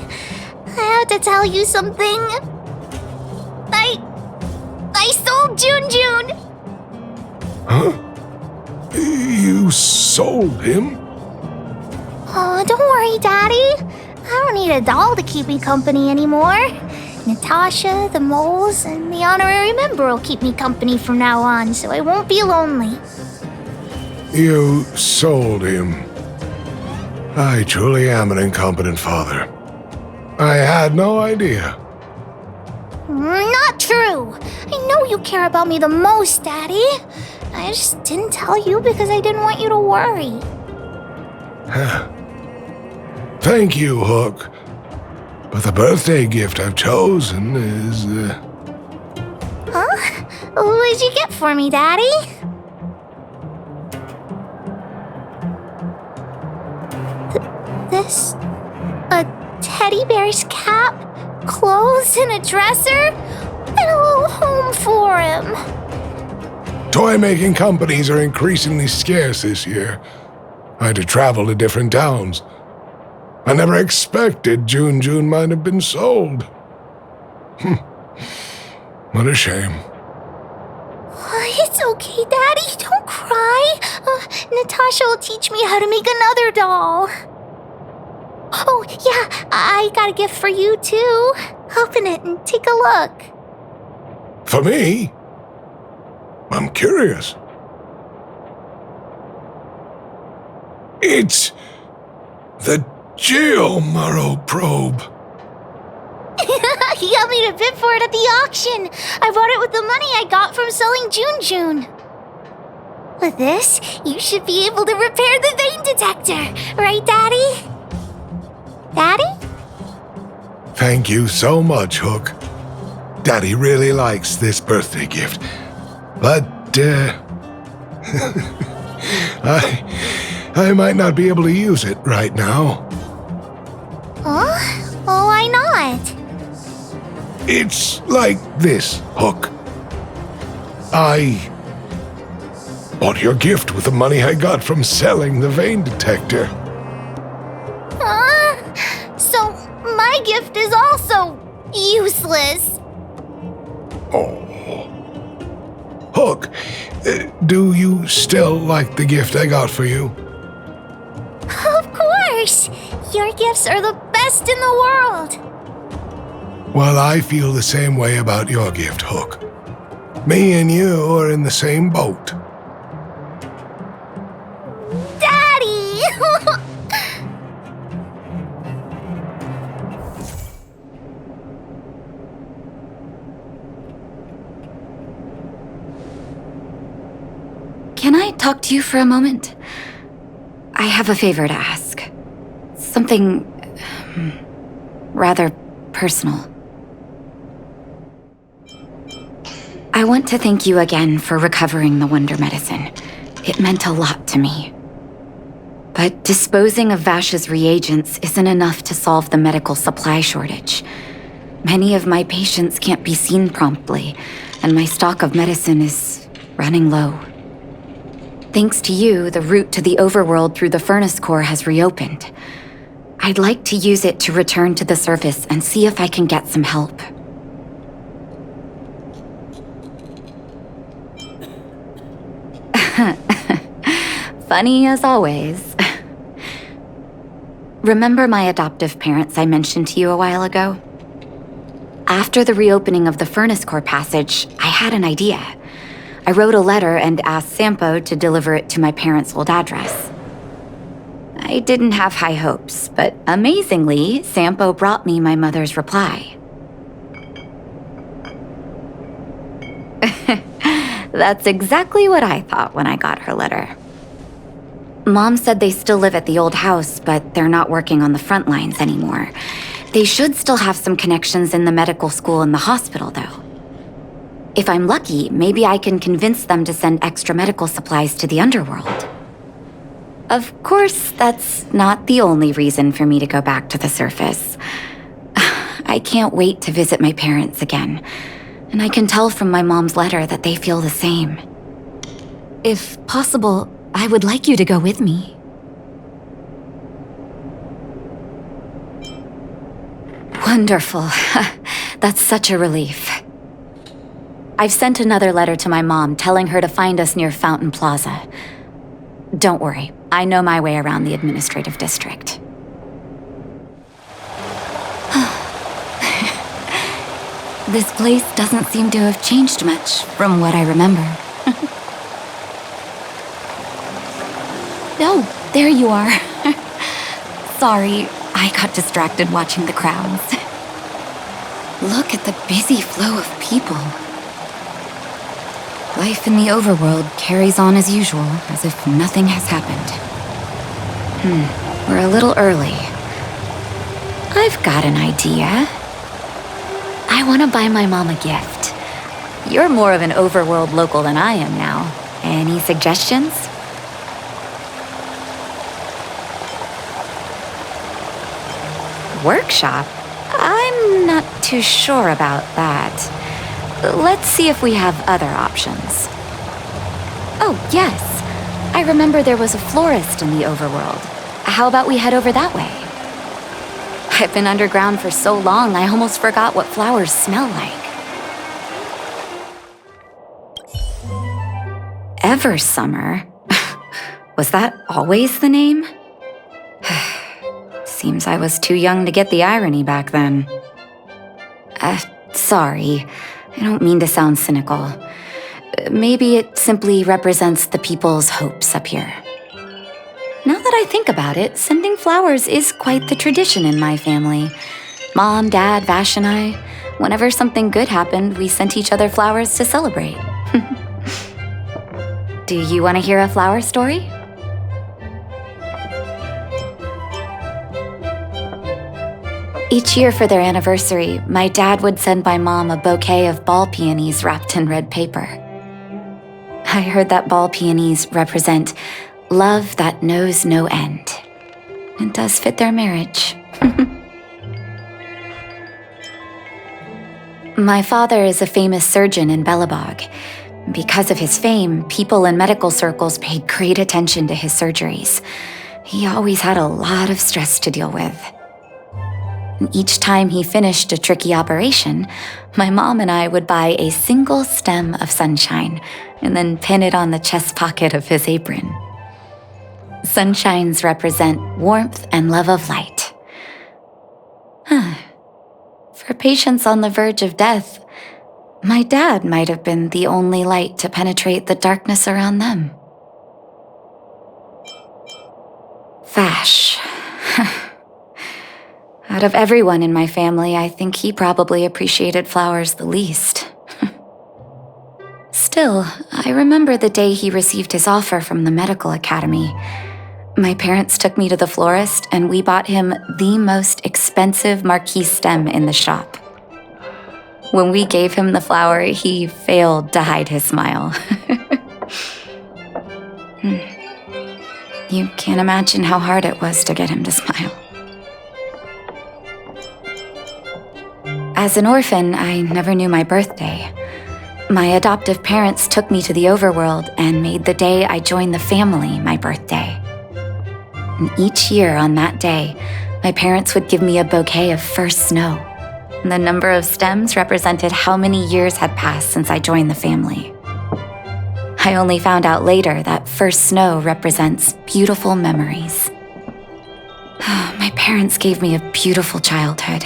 have to tell you something. I stole June. Huh? You sold him? Oh, don't worry, Daddy. I don't need a doll to keep me company anymore. Natasha, the moles, and the honorary member will keep me company from now on, so I won't be lonely. You sold him. I truly am an incompetent father. I had no idea. Not true. I know you care about me the most, Daddy. I just didn't tell you because I didn't want you to worry. Thank you, Hook. But the birthday gift I've chosen is, Huh? What did you get for me, Daddy? This? A teddy bear's cap, clothes, and a dresser? And a little home for him. toy-making companies are increasingly scarce this year. I had to travel to different towns. I never expected June might have been sold. What a shame. It's okay, Daddy. Don't cry. Natasha will teach me how to make another doll. Oh, yeah, I got a gift for you, too. Open it and take a look. For me? I'm curious. It's the Geomaro probe. He got me to bid for it at the auction. I bought it with the money I got from selling June. With this, you should be able to repair the vein detector. Right, Daddy? Daddy? Thank you so much, Hook. Daddy really likes this birthday gift. But, I might not be able to use it right now. Huh? Oh, why not? It's like this, Hook. I bought your gift with the money I got from selling the vein detector. Huh? So, my gift is also useless. Oh. Hook, do you still like the gift I got for you? Of course! Your gifts are the best in the world! Well, I feel the same way about your gift, Hook. Me and you are in the same boat. Daddy! Can I talk to you for a moment? I have a favor to ask. Something rather personal. I want to thank you again for recovering the Wonder Medicine. It meant a lot to me. But disposing of Vash's reagents isn't enough to solve the medical supply shortage. Many of my patients can't be seen promptly, and my stock of medicine is running low. Thanks to you, the route to the overworld through the furnace core has reopened. I'd like to use it to return to the surface and see if I can get some help. Funny as always. Remember my adoptive parents I mentioned to you a while ago? After the reopening of the furnace core passage, I had an idea. I wrote a letter and asked Sampo to deliver it to my parents' old address. I didn't have high hopes, but amazingly, Sampo brought me my mother's reply. That's exactly what I thought when I got her letter. Mom said they still live at the old house, but they're not working on the front lines anymore. They should still have some connections in the medical school and the hospital, though. If I'm lucky, maybe I can convince them to send extra medical supplies to the underworld. Of course, that's not the only reason for me to go back to the surface. I can't wait to visit my parents again, and I can tell from my mom's letter that they feel the same. If possible, I would like you to go with me. Wonderful. That's such a relief. I've sent another letter to my mom telling her to find us near Fountain Plaza. Don't worry, I know my way around the administrative district. This place doesn't seem to have changed much from what I remember. Oh, there you are. Sorry, I got distracted watching the crowds. Look at the busy flow of people. Life in the overworld carries on as usual, as if nothing has happened. We're a little early. I've got an idea. I want to buy my mom a gift. You're more of an overworld local than I am now. Any suggestions? Workshop? I'm not too sure about that. Let's see if we have other options. Oh, yes. I remember there was a florist in the overworld. How about we head over that way? I've been underground for so long, I almost forgot what flowers smell like. Eversummer? Was that always the name? Seems I was too young to get the irony back then. Sorry. I don't mean to sound cynical. Maybe it simply represents the people's hopes up here. Now that I think about it, sending flowers is quite the tradition in my family. Mom, Dad, Vash, and I, whenever something good happened, we sent each other flowers to celebrate. Do you want to hear a flower story? Each year for their anniversary, my dad would send my mom a bouquet of ball peonies wrapped in red paper. I heard that ball peonies represent love that knows no end. It does fit their marriage. My father is a famous surgeon in Belobog. Because of his fame, people in medical circles paid great attention to his surgeries. He always had a lot of stress to deal with. Each time he finished a tricky operation, my mom and I would buy a single stem of sunshine and then pin it on the chest pocket of his apron. Sunshines represent warmth and love of light. For patients on the verge of death, my dad might have been the only light to penetrate the darkness around them. Vash. Out of everyone in my family, I think he probably appreciated flowers the least. Still, I remember the day he received his offer from the medical academy. My parents took me to the florist, and we bought him the most expensive marquise stem in the shop. When we gave him the flower, he failed to hide his smile. You can't imagine how hard it was to get him to smile. As an orphan, I never knew my birthday. My adoptive parents took me to the overworld and made the day I joined the family my birthday. And each year on that day, my parents would give me a bouquet of first snow. And the number of stems represented how many years had passed since I joined the family. I only found out later that first snow represents beautiful memories. My parents gave me a beautiful childhood,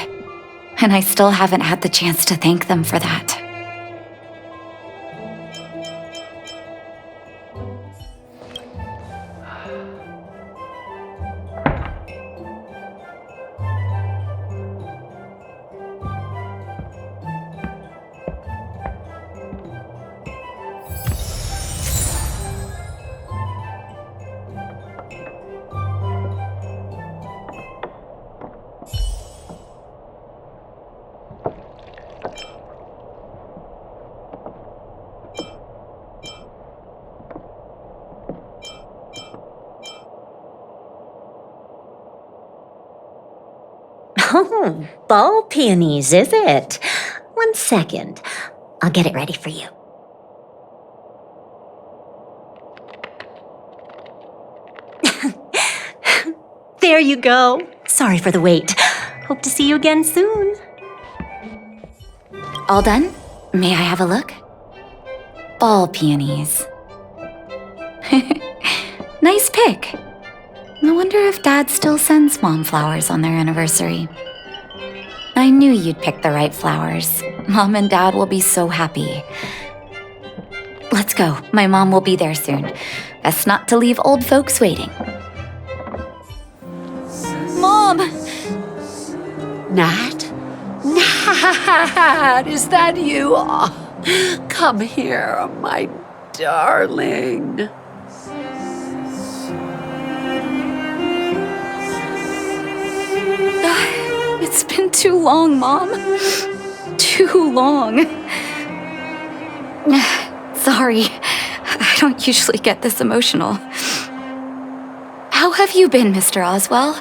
and I still haven't had the chance to thank them for that. Oh, ball peonies, is it? 1 second. I'll get it ready for you. There you go. Sorry for the wait. Hope to see you again soon. All done? May I have a look? Ball peonies. Nice pick. I wonder if Dad still sends Mom flowers on their anniversary. I knew you'd pick the right flowers. Mom and Dad will be so happy. Let's go. My mom will be there soon. Best not to leave old folks waiting. Mom! Nat? Nat, is that you? Oh, come here, my darling. It's been too long, Mom. Too long. Sorry, I don't usually get this emotional. How have you been, Mr. Oswell?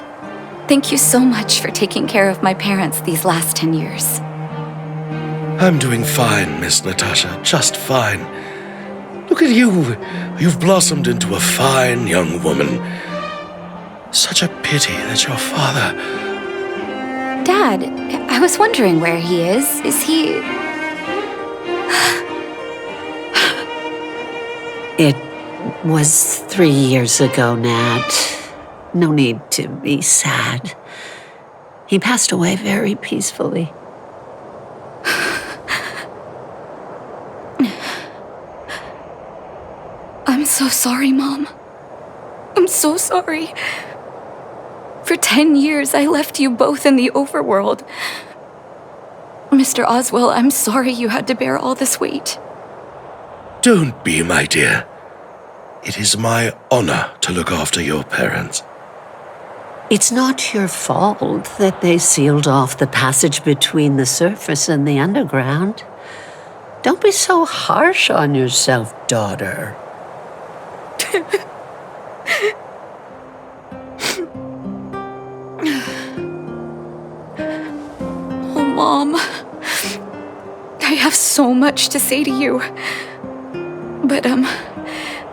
Thank you so much for taking care of my parents these last 10 years. I'm doing fine, Miss Natasha, just fine. Look at you. You've blossomed into a fine young woman. Such a pity that your father... Dad, I was wondering where he is. Is he... It was 3 years ago, Nat. No need to be sad. He passed away very peacefully. I'm so sorry, Mom. I'm so sorry. For 10 years, I left you both in the overworld. Mr. Oswell, I'm sorry you had to bear all this weight. Don't be, my dear. It is my honor to look after your parents. It's not your fault that they sealed off the passage between the surface and the underground. Don't be so harsh on yourself, daughter. Oh, Mom. I have so much to say to you. But,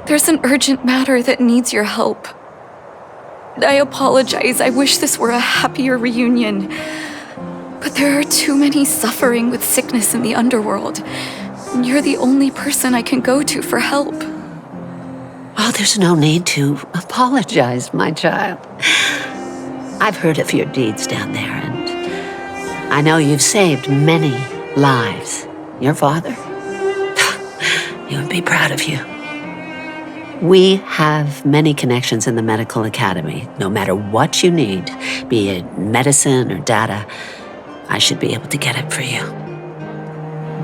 there's an urgent matter that needs your help. I apologize. I wish this were a happier reunion. But there are too many suffering with sickness in the underworld. And you're the only person I can go to for help. Oh, there's no need to apologize, my child. I've heard of your deeds down there, and I know you've saved many lives. Your father? He would be proud of you. We have many connections in the medical academy. No matter what you need, be it medicine or data, I should be able to get it for you.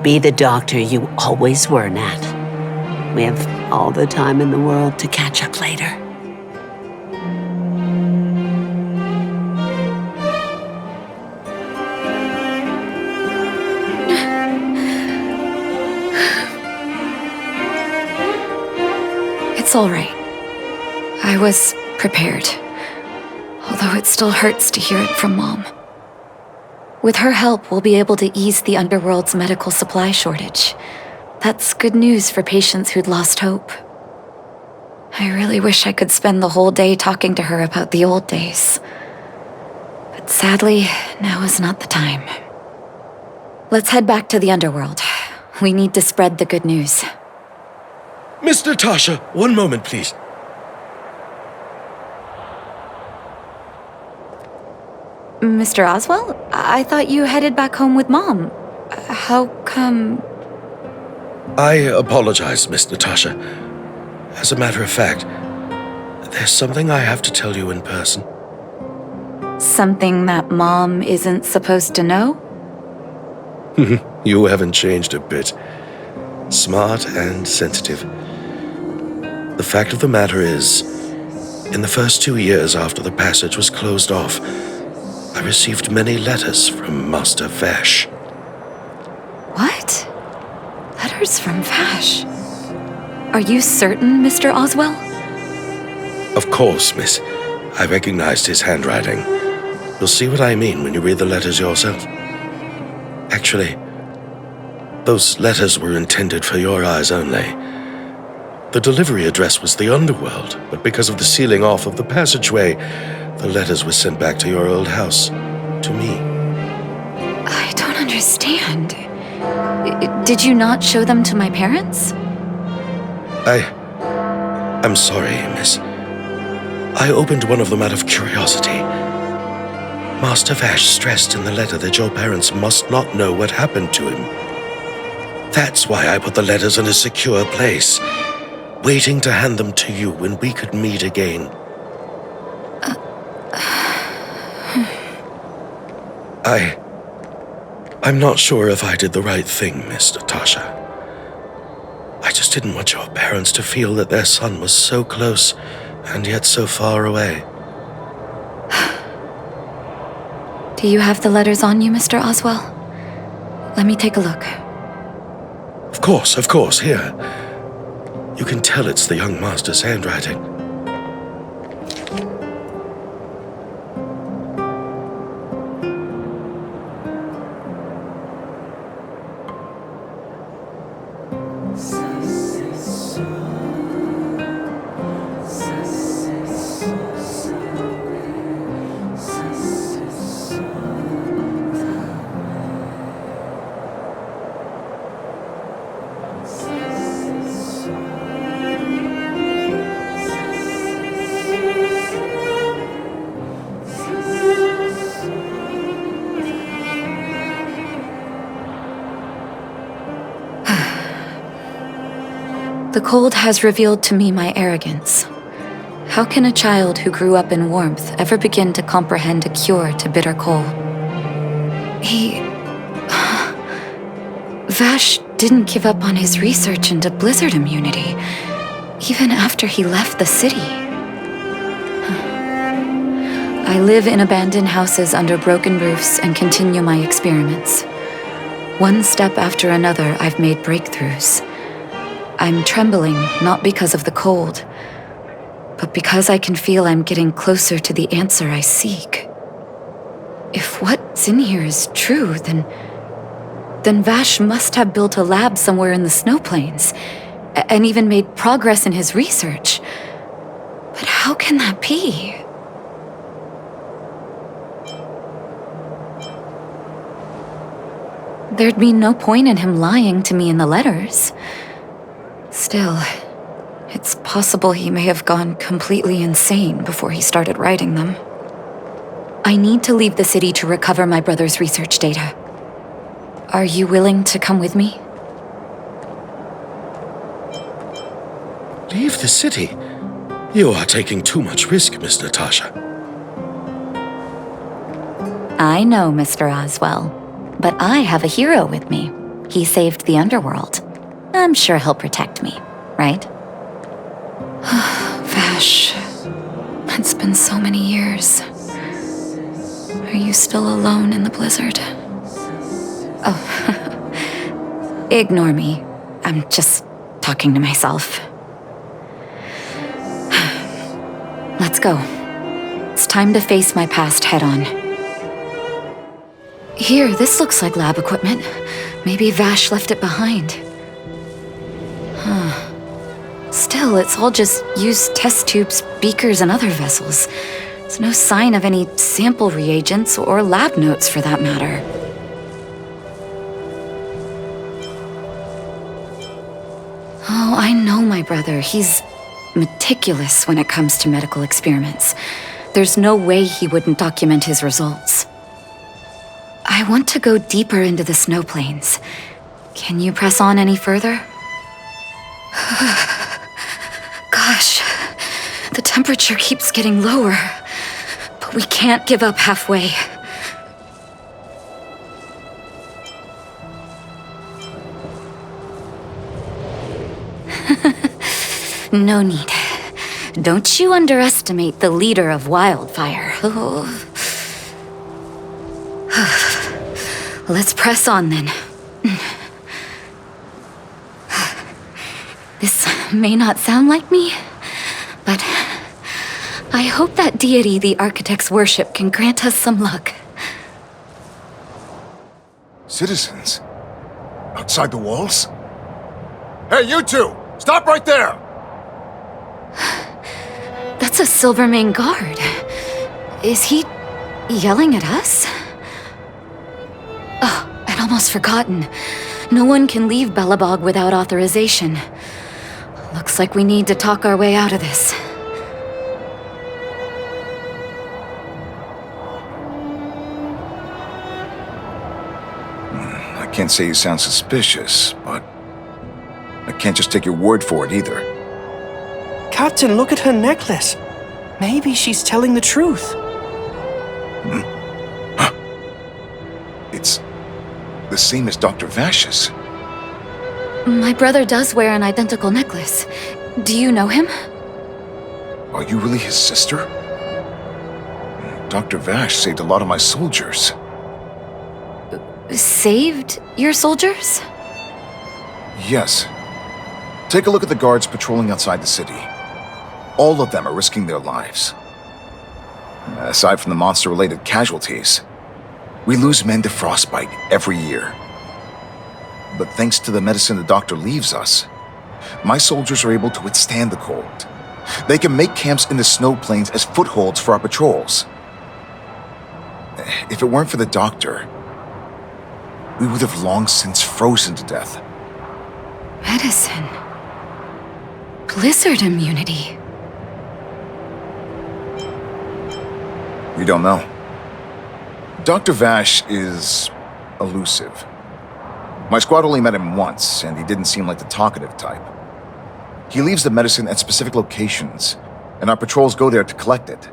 Be the doctor you always were, Nat. We have all the time in the world to catch up later. It's all right. I was prepared, although it still hurts to hear it from Mom. With her help, we'll be able to ease the Underworld's medical supply shortage. That's good news for patients who'd lost hope. I really wish I could spend the whole day talking to her about the old days. But sadly, now is not the time. Let's head back to the Underworld. We need to spread the good news. Miss Natasha, one moment, please. Mr. Oswell? I thought you headed back home with Mom. How come... I apologize, Miss Natasha. As a matter of fact, there's something I have to tell you in person. Something that Mom isn't supposed to know? You haven't changed a bit. Smart and sensitive. The fact of the matter is, in the first 2 years after the passage was closed off, I received many letters from Master Vash. What? Letters from Vash? Are you certain, Mr. Oswell? Of course, miss. I recognized his handwriting. You'll see what I mean when you read the letters yourself. Actually, those letters were intended for your eyes only. The delivery address was the Underworld, but because of the sealing off of the passageway, the letters were sent back to your old house, to me. I don't understand. Did you not show them to my parents? I'm sorry, miss. I opened one of them out of curiosity. Master Vash stressed in the letter that your parents must not know what happened to him. That's why I put the letters in a secure place, waiting to hand them to you when we could meet again. I'm not sure if I did the right thing, Miss Natasha. I just didn't want your parents to feel that their son was so close and yet so far away. Do you have the letters on you, Mr. Oswell? Let me take a look. Of course, here. You can tell it's the young master's handwriting. The cold has revealed to me my arrogance. How can a child who grew up in warmth ever begin to comprehend a cure to bitter cold? Vash didn't give up on his research into blizzard immunity, even after he left the city. I live in abandoned houses under broken roofs and continue my experiments. One step after another, I've made breakthroughs. I'm trembling, not because of the cold, but because I can feel I'm getting closer to the answer I seek. If what's in here is true, then Vash must have built a lab somewhere in the snow plains, and even made progress in his research. But how can that be? There'd be no point in him lying to me in the letters. Still, it's possible he may have gone completely insane before he started writing them. I need to leave the city to recover my brother's research data. Are you willing to come with me? Leave the city? You are taking too much risk, Miss Natasha. I know, Mr. Oswell, but I have a hero with me. He saved the Underworld. I'm sure he'll protect me, right? Vash, it's been so many years. Are you still alone in the blizzard? Oh, ignore me. I'm just talking to myself. Let's go. It's time to face my past head-on. Here, this looks like lab equipment. Maybe Vash left it behind. Still, it's all just used test tubes, beakers, and other vessels. There's no sign of any sample reagents or lab notes for that matter. Oh, I know my brother. He's meticulous when it comes to medical experiments. There's no way he wouldn't document his results. I want to go deeper into the snow plains. Can you press on any further? Gosh, the temperature keeps getting lower, but we can't give up halfway. No need. Don't you underestimate the leader of Wildfire. Let's press on then. This may not sound like me, but I hope that deity the architects worship can grant us some luck. Citizens? Outside the walls? Hey, you two! Stop right there! That's a Silvermane guard. Is he yelling at us? Oh, I'd almost forgotten. No one can leave Belobog without authorization. Looks like we need to talk our way out of this. I can't say you sound suspicious, but I can't just take your word for it either. Captain, look at her necklace. Maybe she's telling the truth. It's the same as Dr. Vash's. My brother does wear an identical necklace. Do you know him? Are you really his sister? Dr. Vash saved a lot of my soldiers. Saved your soldiers? Yes. Take a look at the guards patrolling outside the city. All of them are risking their lives. Aside from the monster-related casualties, we lose men to frostbite every year. But thanks to the medicine the doctor leaves us, my soldiers are able to withstand the cold. They can make camps in the snow plains as footholds for our patrols. If it weren't for the doctor, we would have long since frozen to death. Medicine. Blizzard immunity. We don't know. Dr. Vash is elusive. My squad only met him once, and he didn't seem like the talkative type. He leaves the medicine at specific locations, and our patrols go there to collect it.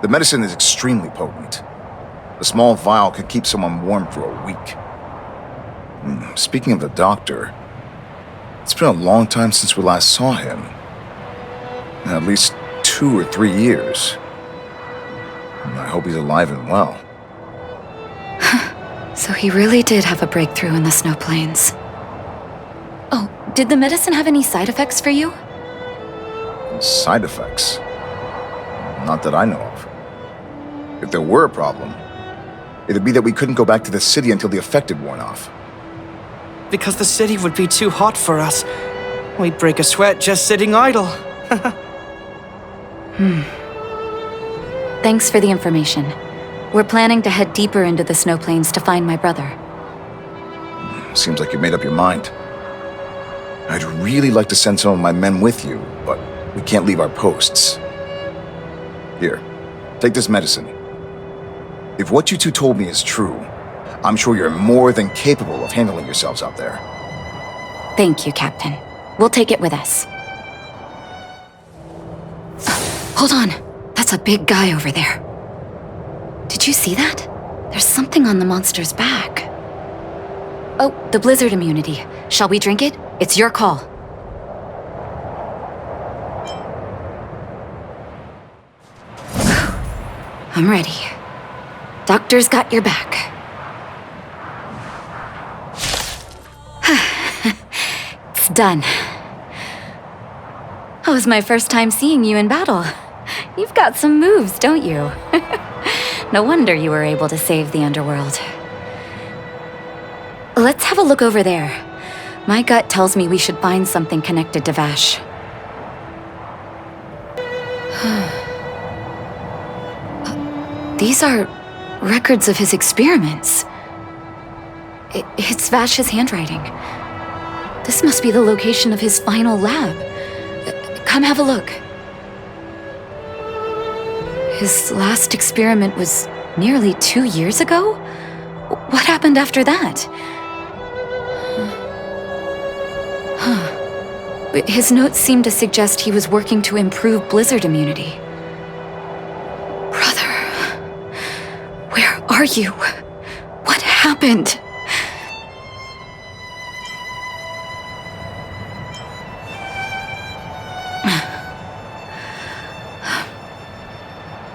The medicine is extremely potent. A small vial could keep someone warm for a week. Speaking of the doctor, it's been a long time since we last saw him. At least 2 or 3 years. I hope he's alive and well. So he really did have a breakthrough in the snow plains. Oh, did the medicine have any side effects for you? Side effects? Not that I know of. If there were a problem, it'd be that we couldn't go back to the city until the effect had worn off. Because the city would be too hot for us. We'd break a sweat just sitting idle. Thanks for the information. We're planning to head deeper into the snow plains to find my brother. Seems like you made up your mind. I'd really like to send some of my men with you, but we can't leave our posts. Here, take this medicine. If what you two told me is true, I'm sure you're more than capable of handling yourselves out there. Thank you, Captain. We'll take it with us. Hold on. That's a big guy over there. Did you see that? There's something on the monster's back. Oh, the blizzard immunity. Shall we drink it? It's your call. I'm ready. Doctor's got your back. It's done. That was my first time seeing you in battle. You've got some moves, don't you? No wonder you were able to save the underworld. Let's have a look over there. My gut tells me we should find something connected to Vash. These are records of his experiments. It's Vash's handwriting. This must be the location of his final lab. Come have a look. His last experiment was nearly 2 years ago? What happened after that? His notes seem to suggest he was working to improve blizzard immunity. Brother, where are you? What happened?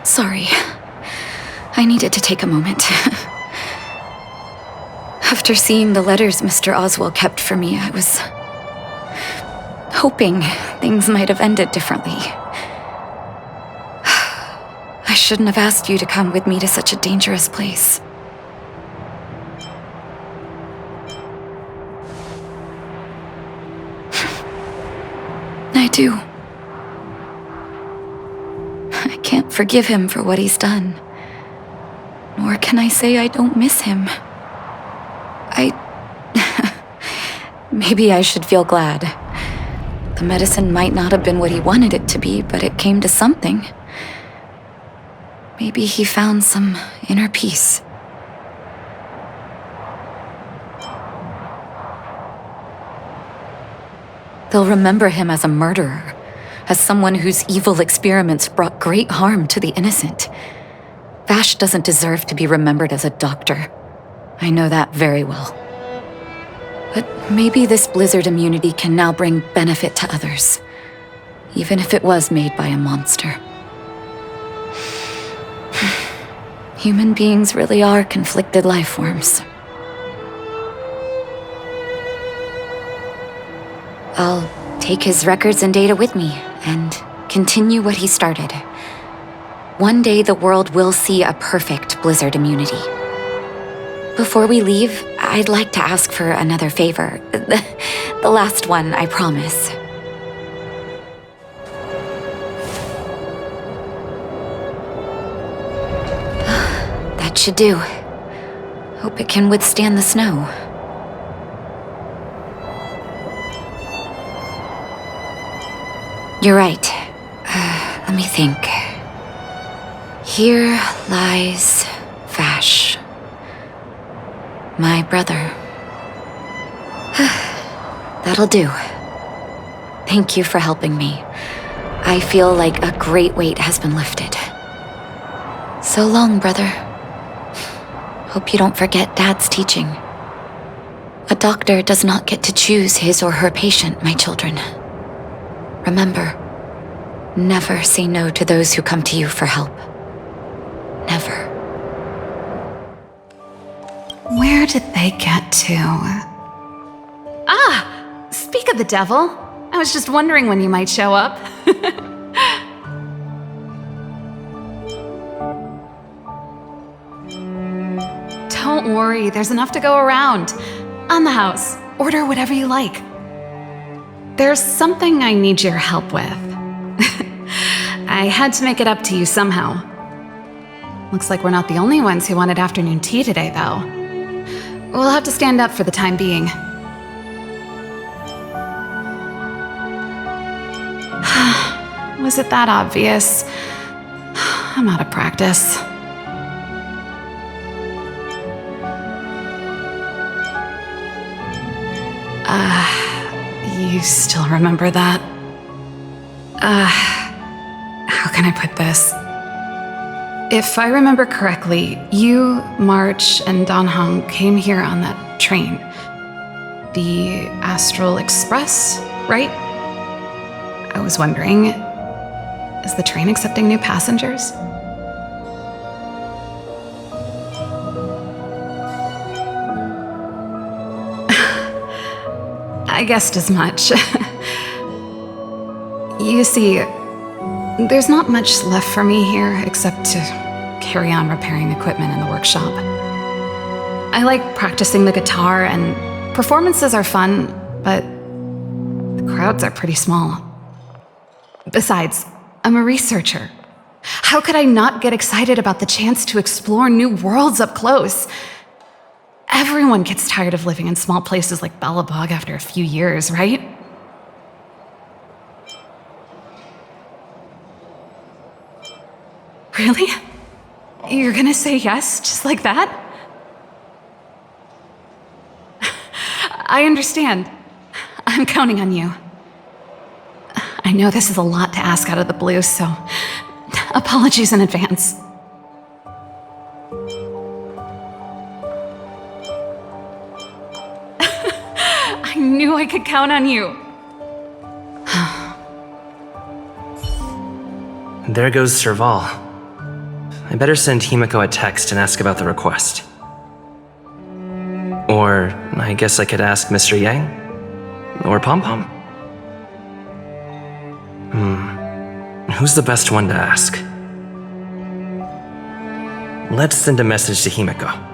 Sorry. I needed to take a moment. After seeing the letters Mr. Oswald kept for me, I was hoping things might have ended differently. I shouldn't have asked you to come with me to such a dangerous place. I do. I can't forgive him for what he's done. Nor can I say I don't miss him. Maybe I should feel glad. The medicine might not have been what he wanted it to be, but it came to something. Maybe he found some inner peace. They'll remember him as a murderer, as someone whose evil experiments brought great harm to the innocent. Vash doesn't deserve to be remembered as a doctor. I know that very well. But maybe this blizzard immunity can now bring benefit to others, even if it was made by a monster. Human beings really are conflicted life forms. I'll take his records and data with me and continue what he started. One day the world will see a perfect blizzard immunity. Before we leave, I'd like to ask for another favor. The last one, I promise. That should do. Hope it can withstand the snow. You're right. Let me think. Here lies Vash. My brother. That'll do. Thank you for helping me. I feel like a great weight has been lifted. So long, brother. Hope you don't forget Dad's teaching. A doctor does not get to choose his or her patient, my children. Remember, never say no to those who come to you for help. Never. Where did they get to? Ah! Speak of the devil. I was just wondering when you might show up. Don't worry, there's enough to go around. On the house, order whatever you like. There's something I need your help with. I had to make it up to you somehow. Looks like we're not the only ones who wanted afternoon tea today, though. We'll have to stand up for the time being. Was it that obvious? I'm out of practice. You still remember that? How can I put this? If I remember correctly, you, March, and Don Hung came here on that train. The Astral Express, right? I was wondering, is the train accepting new passengers? I guessed as much. You see, There's not much left for me here except to carry on repairing equipment in the workshop. I like practicing the guitar, and performances are fun, but the crowds are pretty small. Besides, I'm a researcher. How could I not get excited about the chance to explore new worlds up close? Everyone gets tired of living in small places like Belobog after a few years, right? Really? You're gonna say yes, just like that? I understand. I'm counting on you. I know this is a lot to ask out of the blue, so apologies in advance. I knew I could count on you. There goes Serval. I better send Himiko a text and ask about the request. Or I guess I could ask Mr. Yang? Or Pom-Pom? Who's the best one to ask? Let's send a message to Himiko.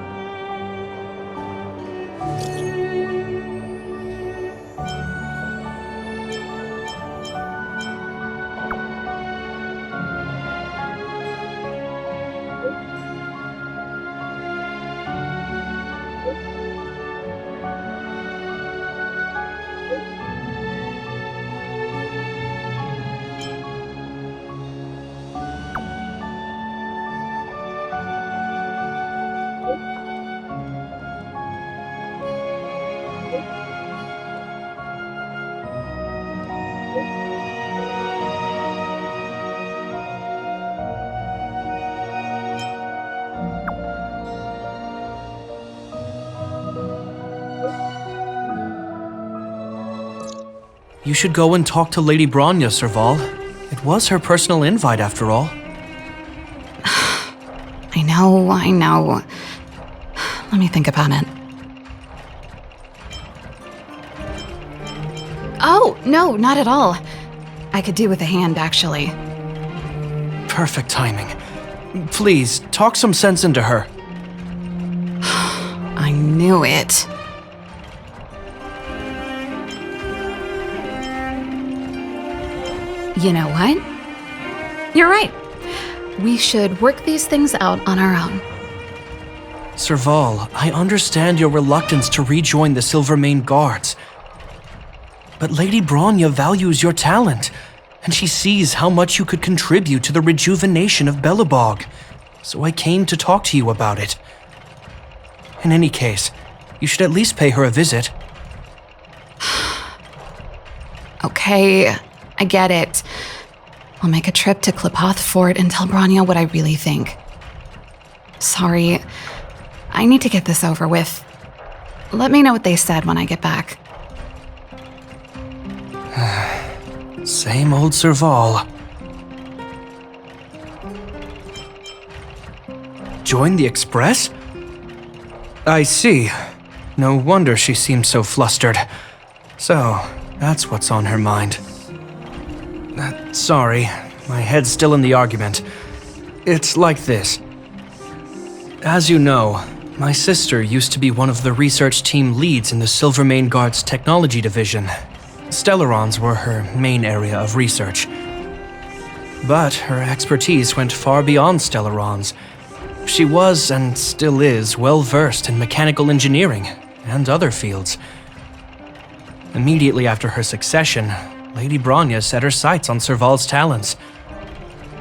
You should go and talk to Lady Bronya, Serval. It was her personal invite, after all. I know. Let me think about it. Oh, no, not at all. I could do with a hand, actually. Perfect timing. Please, talk some sense into her. I knew it. You know what? You're right. We should work these things out on our own. Serval, I understand your reluctance to rejoin the Silvermane Guards. But Lady Bronya values your talent, and she sees how much you could contribute to the rejuvenation of Belobog. So I came to talk to you about it. In any case, you should at least pay her a visit. Okay, I get it. I'll make a trip to Klipoth Fort and tell Bronya what I really think. Sorry, I need to get this over with. Let me know what they said when I get back. Same old Serval. Join the Express? I see. No wonder she seemed so flustered. So, that's what's on her mind. Sorry, my head's still in the argument. It's like this. As you know, my sister used to be one of the research team leads in the Silvermane Guard's technology division. Stellarons were her main area of research. But her expertise went far beyond Stellarons. She was, and still is, well versed in mechanical engineering and other fields. Immediately after her succession, Lady Bronya set her sights on Serval's talents.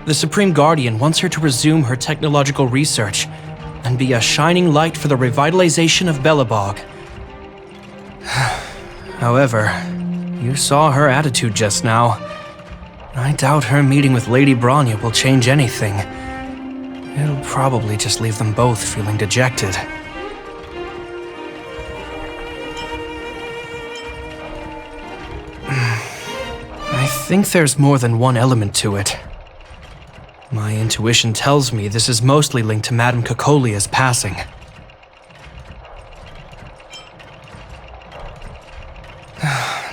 The Supreme Guardian wants her to resume her technological research and be a shining light for the revitalization of Belobog. However, you saw her attitude just now. I doubt her meeting with Lady Bronya will change anything. It'll probably just leave them both feeling dejected. I think there's more than one element to it. My intuition tells me this is mostly linked to Madame Cocolia's passing.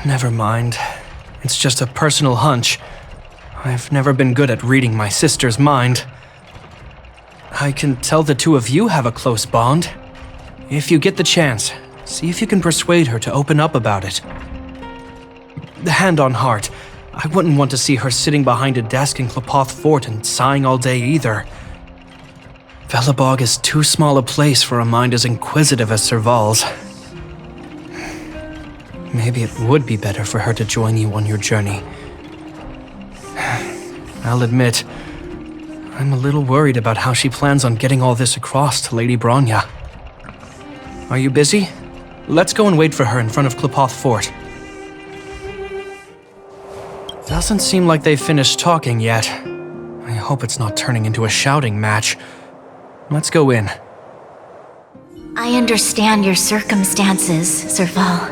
Never mind. It's just a personal hunch. I've never been good at reading my sister's mind. I can tell the two of you have a close bond. If you get the chance, see if you can persuade her to open up about it. Hand on heart, I wouldn't want to see her sitting behind a desk in Clopoth Fort and sighing all day either. Belobog is too small a place for a mind as inquisitive as Serval's. Maybe it would be better for her to join you on your journey. I'll admit, I'm a little worried about how she plans on getting all this across to Lady Bronya. Are you busy? Let's go and wait for her in front of Clopoth Fort. Doesn't seem like they've finished talking yet. I hope it's not turning into a shouting match. Let's go in. I understand your circumstances, Serval.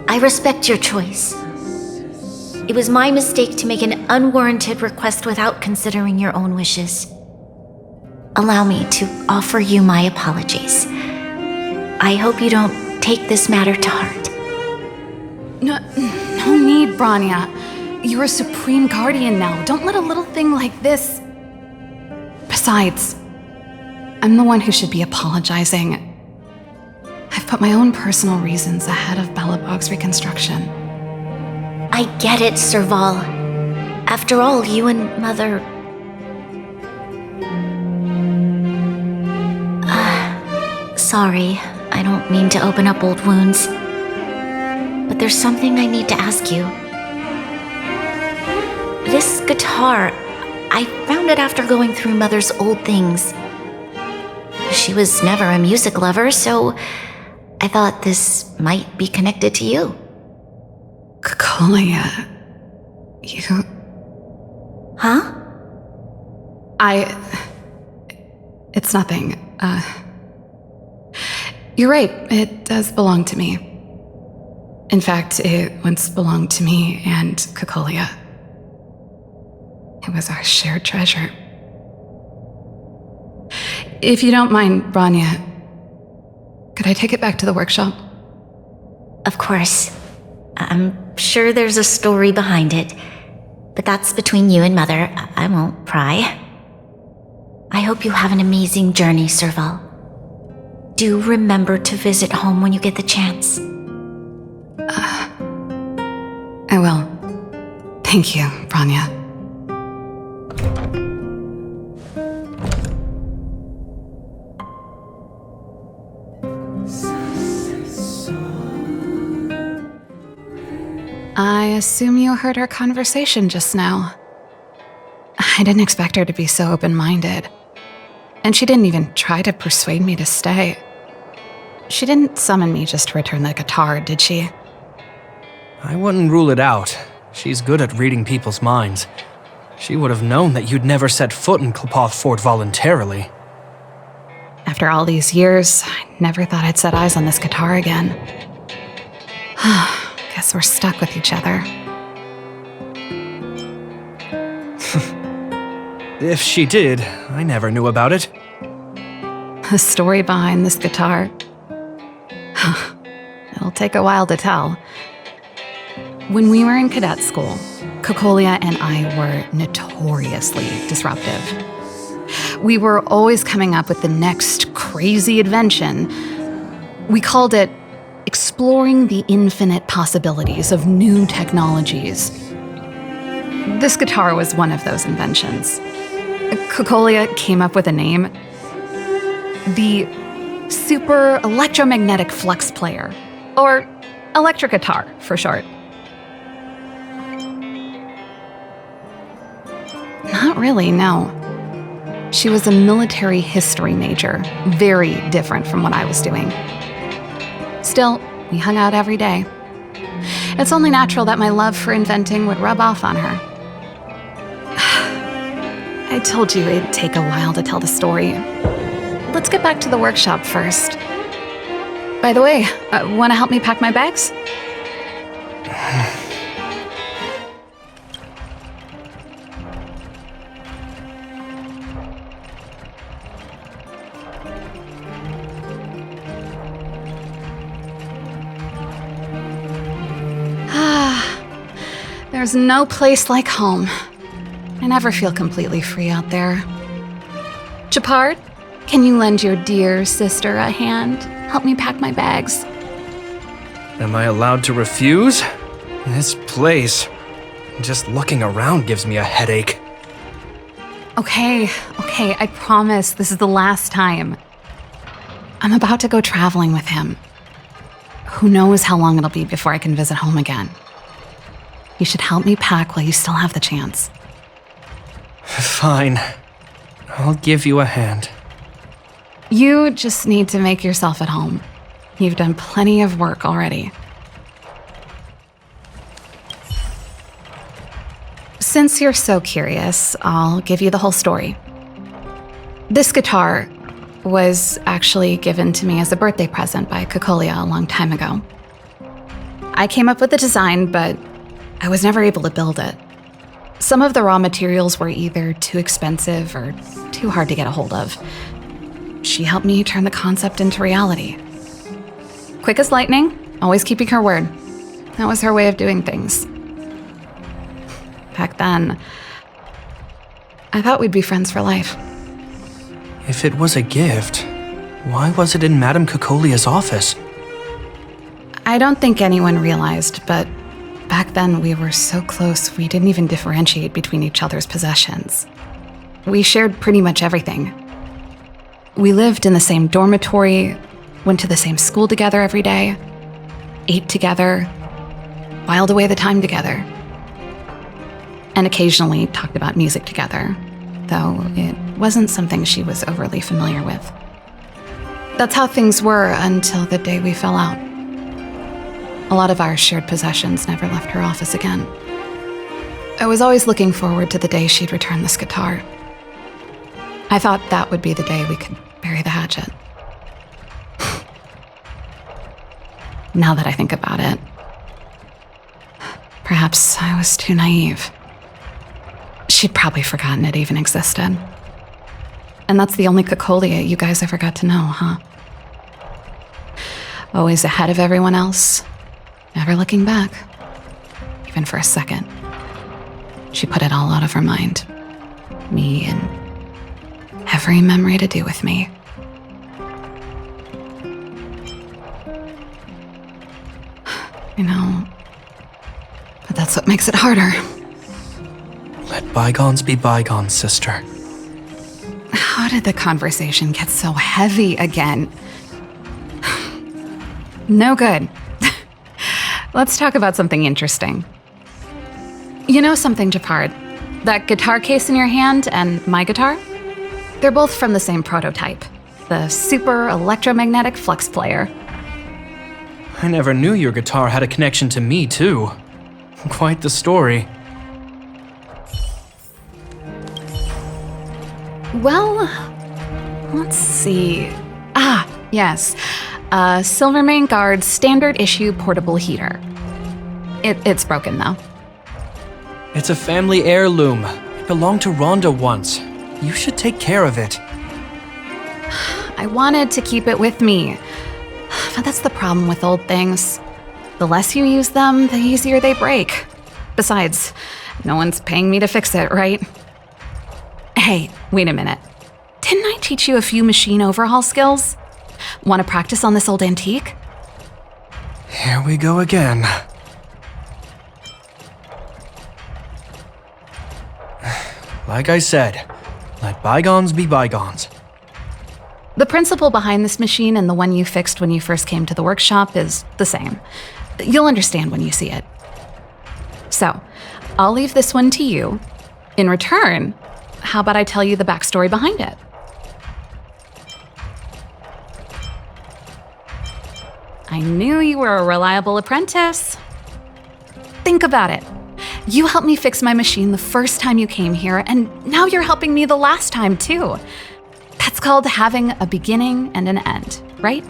I respect your choice. It was my mistake to make an unwarranted request without considering your own wishes. Allow me to offer you my apologies. I hope you don't take this matter to heart. No need, Bronya. You're a supreme guardian now. Don't let a little thing like this... Besides, I'm the one who should be apologizing. I've put my own personal reasons ahead of Belobog's reconstruction. I get it, Serval. After all, you and Mother... sorry, I don't mean to open up old wounds. But there's something I need to ask you. This guitar, I found it after going through Mother's old things. She was never a music lover, so I thought this might be connected to you. Cocolia, you... Huh? It's nothing. You're right, it does belong to me. In fact, it once belonged to me and Cocolia. It was our shared treasure. If you don't mind, Bronya, could I take it back to the workshop? Of course. I'm sure there's a story behind it, but that's between you and Mother. I won't pry. I hope you have an amazing journey, Serval. Do remember to visit home when you get the chance. I will. Thank you, Bronya. I assume you heard our conversation just now. I didn't expect her to be so open-minded. And she didn't even try to persuade me to stay. She didn't summon me just to return the guitar, did she? I wouldn't rule it out. She's good at reading people's minds. She would have known that you'd never set foot in Clopoth Fort voluntarily. After all these years, I never thought I'd set eyes on this guitar again. Guess we're stuck with each other. If she did, I never knew about it. The story behind this guitar. It'll take a while to tell. When we were in cadet school, Cocolia and I were notoriously disruptive. We were always coming up with the next crazy invention. We called it exploring the infinite possibilities of new technologies. This guitar was one of those inventions. Cocolia came up with a name. The Super Electromagnetic Flux Player, or electric guitar for short. Not really, no. She was a military history major, very different from what I was doing. Still, we hung out every day. It's only natural that my love for inventing would rub off on her. I told you it'd take a while to tell the story. Let's get back to the workshop first. By the way, want to help me pack my bags? There's no place like home. I never feel completely free out there. Japard, can you lend your dear sister a hand? Help me pack my bags. Am I allowed to refuse? This place, just looking around gives me a headache. Okay, I promise this is the last time. I'm about to go traveling with him. Who knows how long it'll be before I can visit home again. You should help me pack while you still have the chance. Fine. I'll give you a hand. You just need to make yourself at home. You've done plenty of work already. Since you're so curious, I'll give you the whole story. This guitar was actually given to me as a birthday present by Cocolia a long time ago. I came up with the design, but I was never able to build it. Some of the raw materials were either too expensive or too hard to get a hold of. She helped me turn the concept into reality. Quick as lightning, always keeping her word. That was her way of doing things. Back then, I thought we'd be friends for life. If it was a gift, why was it in Madame Cocolia's office? I don't think anyone realized, but back then we were so close we didn't even differentiate between each other's possessions. We shared pretty much everything. We lived in the same dormitory, went to the same school together every day, ate together, whiled away the time together, and occasionally talked about music together, though it wasn't something she was overly familiar with. That's how things were until the day we fell out. A lot of our shared possessions never left her office again. I was always looking forward to the day she'd return this guitar. I thought that would be the day we could bury the hatchet. Now that I think about it, perhaps I was too naive. She'd probably forgotten it even existed. And that's the only Cocolia you guys ever got to know, huh? Always ahead of everyone else, never looking back, even for a second. She put it all out of her mind. Me and every memory to do with me. You know, but that's what makes it harder. Let bygones be bygones, sister. How did the conversation get so heavy again? No good. Let's talk about something interesting. You know something, Japard? That guitar case in your hand and my guitar? They're both from the same prototype, the Super Electromagnetic Flux Player. I never knew your guitar had a connection to me, too. Quite the story. Well, let's see. Yes. Silvermane Guard's standard issue portable heater. It's broken, though. It's a family heirloom. It belonged to Rhonda once. You should take care of it. I wanted to keep it with me. But that's the problem with old things. The less you use them, the easier they break. Besides, no one's paying me to fix it, right? Hey, wait a minute. Didn't I teach you a few machine overhaul skills? Want to practice on this old antique? Here we go again. Like I said, let bygones be bygones. The principle behind this machine and the one you fixed when you first came to the workshop is the same. You'll understand when you see it. So, I'll leave this one to you. In return, how about I tell you the backstory behind it? I knew you were a reliable apprentice. Think about it. You helped me fix my machine the first time you came here, and now you're helping me the last time, too. That's called having a beginning and an end, right?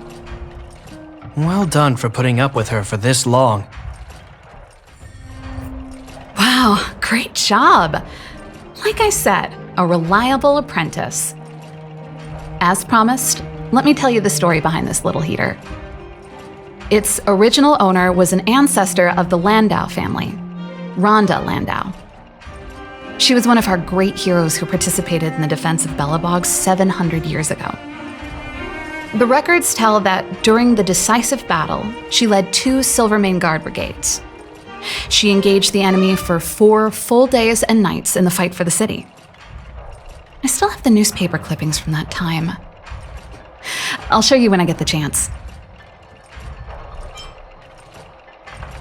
Well done for putting up with her for this long. Wow, great job. Like I said, a reliable apprentice. As promised, let me tell you the story behind this little heater. Its original owner was an ancestor of the Landau family, Rhonda Landau. She was one of our great heroes who participated in the defense of Belobog 700 years ago. The records tell that during the decisive battle, she led 2 Silvermane Guard brigades. She engaged the enemy for 4 full days and nights in the fight for the city. I still have the newspaper clippings from that time. I'll show you when I get the chance.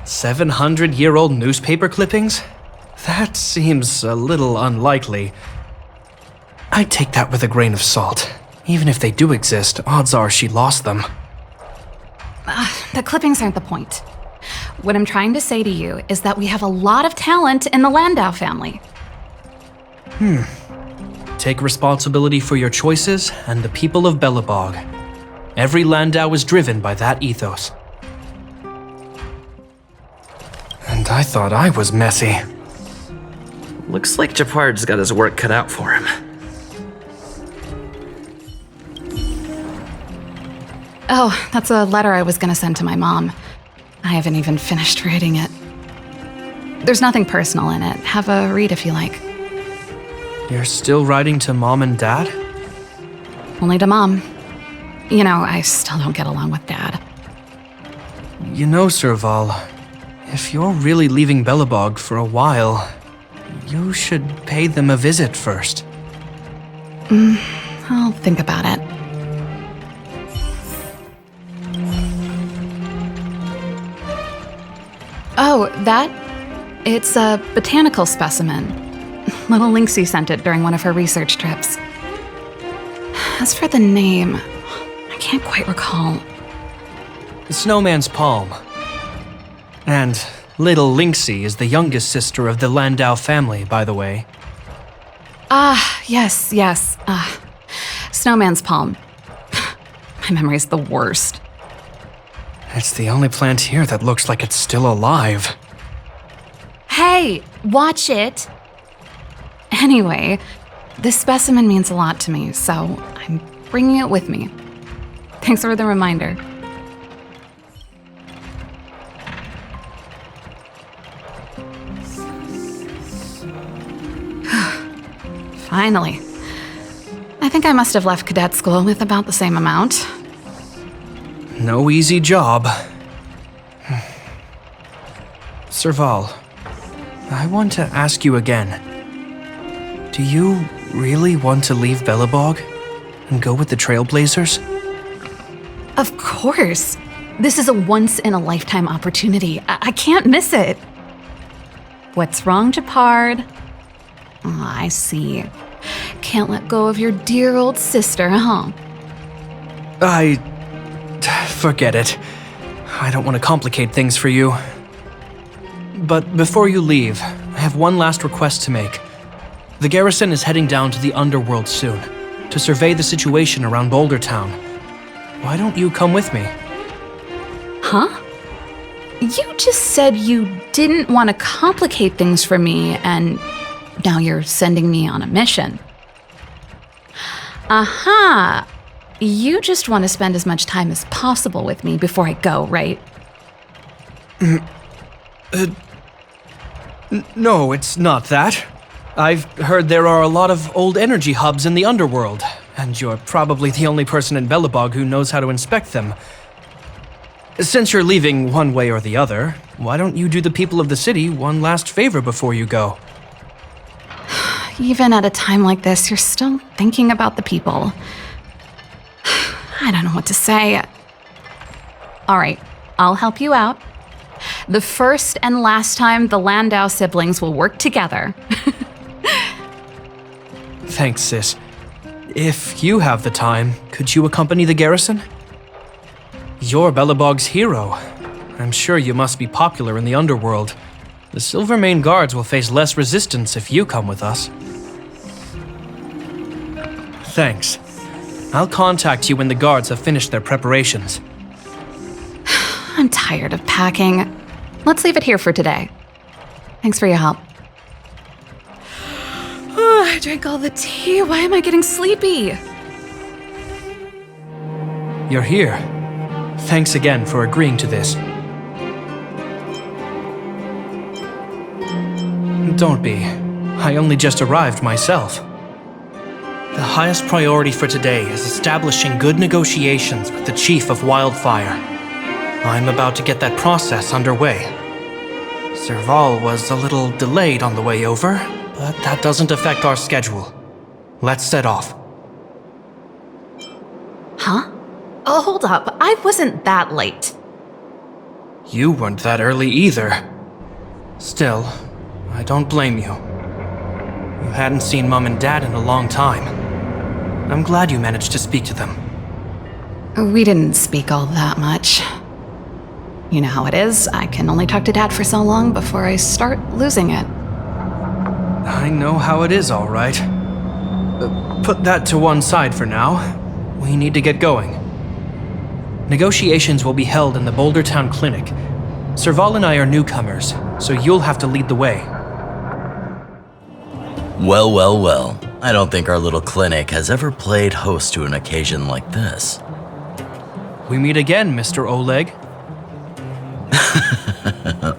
700-year-old newspaper clippings? That seems a little unlikely. I'd take that with a grain of salt. Even if they do exist, odds are she lost them. The clippings aren't the point. What I'm trying to say to you is that we have a lot of talent in the Landau family. Take responsibility for your choices and the people of Belobog. Every Landau is driven by that ethos. And I thought I was messy. Looks like Japard's got his work cut out for him. Oh, that's a letter I was gonna send to my mom. I haven't even finished writing it. There's nothing personal in it. Have a read if you like. You're still writing to Mom and Dad? Only to Mom. You know, I still don't get along with Dad. You know, Serval, if you're really leaving Belobog for a while, you should pay them a visit first. I'll think about it. Oh, that? It's a botanical specimen. Little Lynxie sent it during one of her research trips. As for the name, I can't quite recall. Snowman's Palm. And Little Lynxie is the youngest sister of the Landau family, by the way. Yes. Snowman's Palm. My memory's the worst. It's the only plant here that looks like it's still alive. Hey, watch it! Anyway, this specimen means a lot to me, so I'm bringing it with me. Thanks for the reminder. Finally. I think I must have left cadet school with about the same amount. No easy job. Serval, I want to ask you again. Do you really want to leave Belobog and go with the Trailblazers? Of course. This is a once-in-a-lifetime opportunity. I can't miss it. What's wrong, Japard? Oh, I see. Can't let go of your dear old sister, huh? Forget it. I don't want to complicate things for you. But before you leave, I have one last request to make. The garrison is heading down to the underworld soon, to survey the situation around Boulder Town. Why don't you come with me? Huh? You just said you didn't want to complicate things for me, and now you're sending me on a mission. Aha! You just want to spend as much time as possible with me before I go, right? No, it's not that. I've heard there are a lot of old energy hubs in the underworld, and you're probably the only person in Belobog who knows how to inspect them. Since you're leaving one way or the other, why don't you do the people of the city one last favor before you go? Even at a time like this, you're still thinking about the people. I don't know what to say. All right, I'll help you out. The first and last time the Landau siblings will work together. Thanks, sis. If you have the time, could you accompany the garrison? You're Belobog's hero. I'm sure you must be popular in the underworld. The Silvermane Guards will face less resistance if you come with us. Thanks. I'll contact you when the guards have finished their preparations. I'm tired of packing. Let's leave it here for today. Thanks for your help. Oh, I drank all the tea. Why am I getting sleepy? You're here. Thanks again for agreeing to this. Don't be. I only just arrived myself. The highest priority for today is establishing good negotiations with the Chief of Wildfire. I'm about to get that process underway. Serval was a little delayed on the way over, but that doesn't affect our schedule. Let's set off. Huh? Oh, hold up. I wasn't that late. You weren't that early either. Still, I don't blame you. You hadn't seen Mom and Dad in a long time. I'm glad you managed to speak to them. We didn't speak all that much. You know how it is. I can only talk to Dad for so long before I start losing it. I know how it is, all right. Put that to one side for now. We need to get going. Negotiations will be held in the Boulder Town Clinic. Serval and I are newcomers, so you'll have to lead the way. Well, well, well. I don't think our little clinic has ever played host to an occasion like this. We meet again, Mr. Oleg.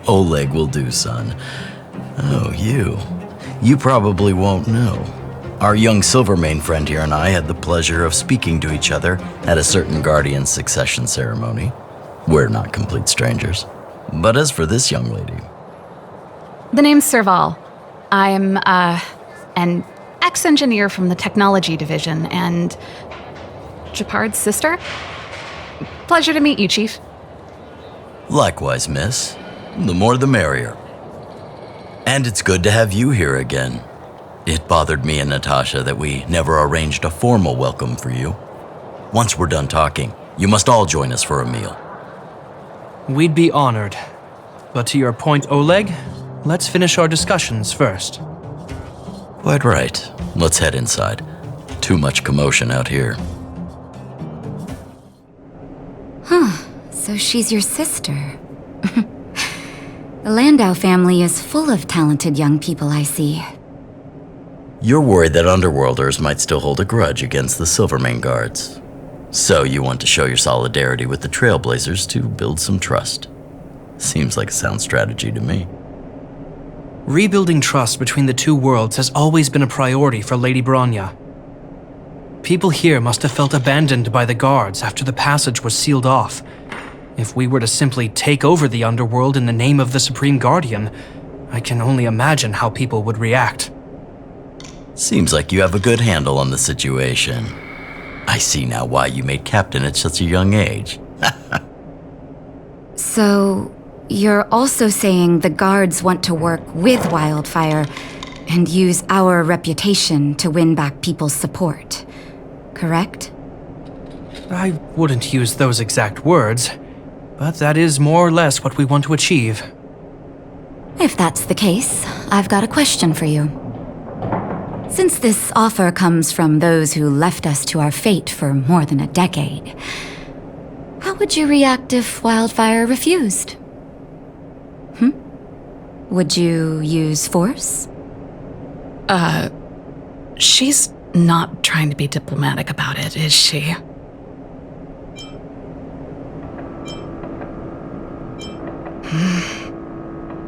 Oleg will do, son. Oh, you. You probably won't know. Our young Silvermane friend here and I had the pleasure of speaking to each other at a certain Guardian succession ceremony. We're not complete strangers. But as for this young lady... The name's Serval. I'm, an ex-engineer from the technology division and... Japard's sister? Pleasure to meet you, Chief. Likewise, miss. The more the merrier. And it's good to have you here again. It bothered me and Natasha that we never arranged a formal welcome for you. Once we're done talking, you must all join us for a meal. We'd be honored. But to your point, Oleg, let's finish our discussions first. Quite right. Let's head inside. Too much commotion out here. Huh. So she's your sister. The Landau family is full of talented young people, I see. You're worried that Underworlders might still hold a grudge against the Silvermane Guards. So you want to show your solidarity with the Trailblazers to build some trust. Seems like a sound strategy to me. Rebuilding trust between the two worlds has always been a priority for Lady Bronya. People here must have felt abandoned by the guards after the passage was sealed off. If we were to simply take over the Underworld in the name of the Supreme Guardian, I can only imagine how people would react. Seems like you have a good handle on the situation. I see now why you made captain at such a young age. So, you're also saying the guards want to work with Wildfire and use our reputation to win back people's support, correct? I wouldn't use those exact words, but that is more or less what we want to achieve. If that's the case, I've got a question for you. Since this offer comes from those who left us to our fate for more than a decade, how would you react if Wildfire refused? Would you use force? She's not trying to be diplomatic about it, is she?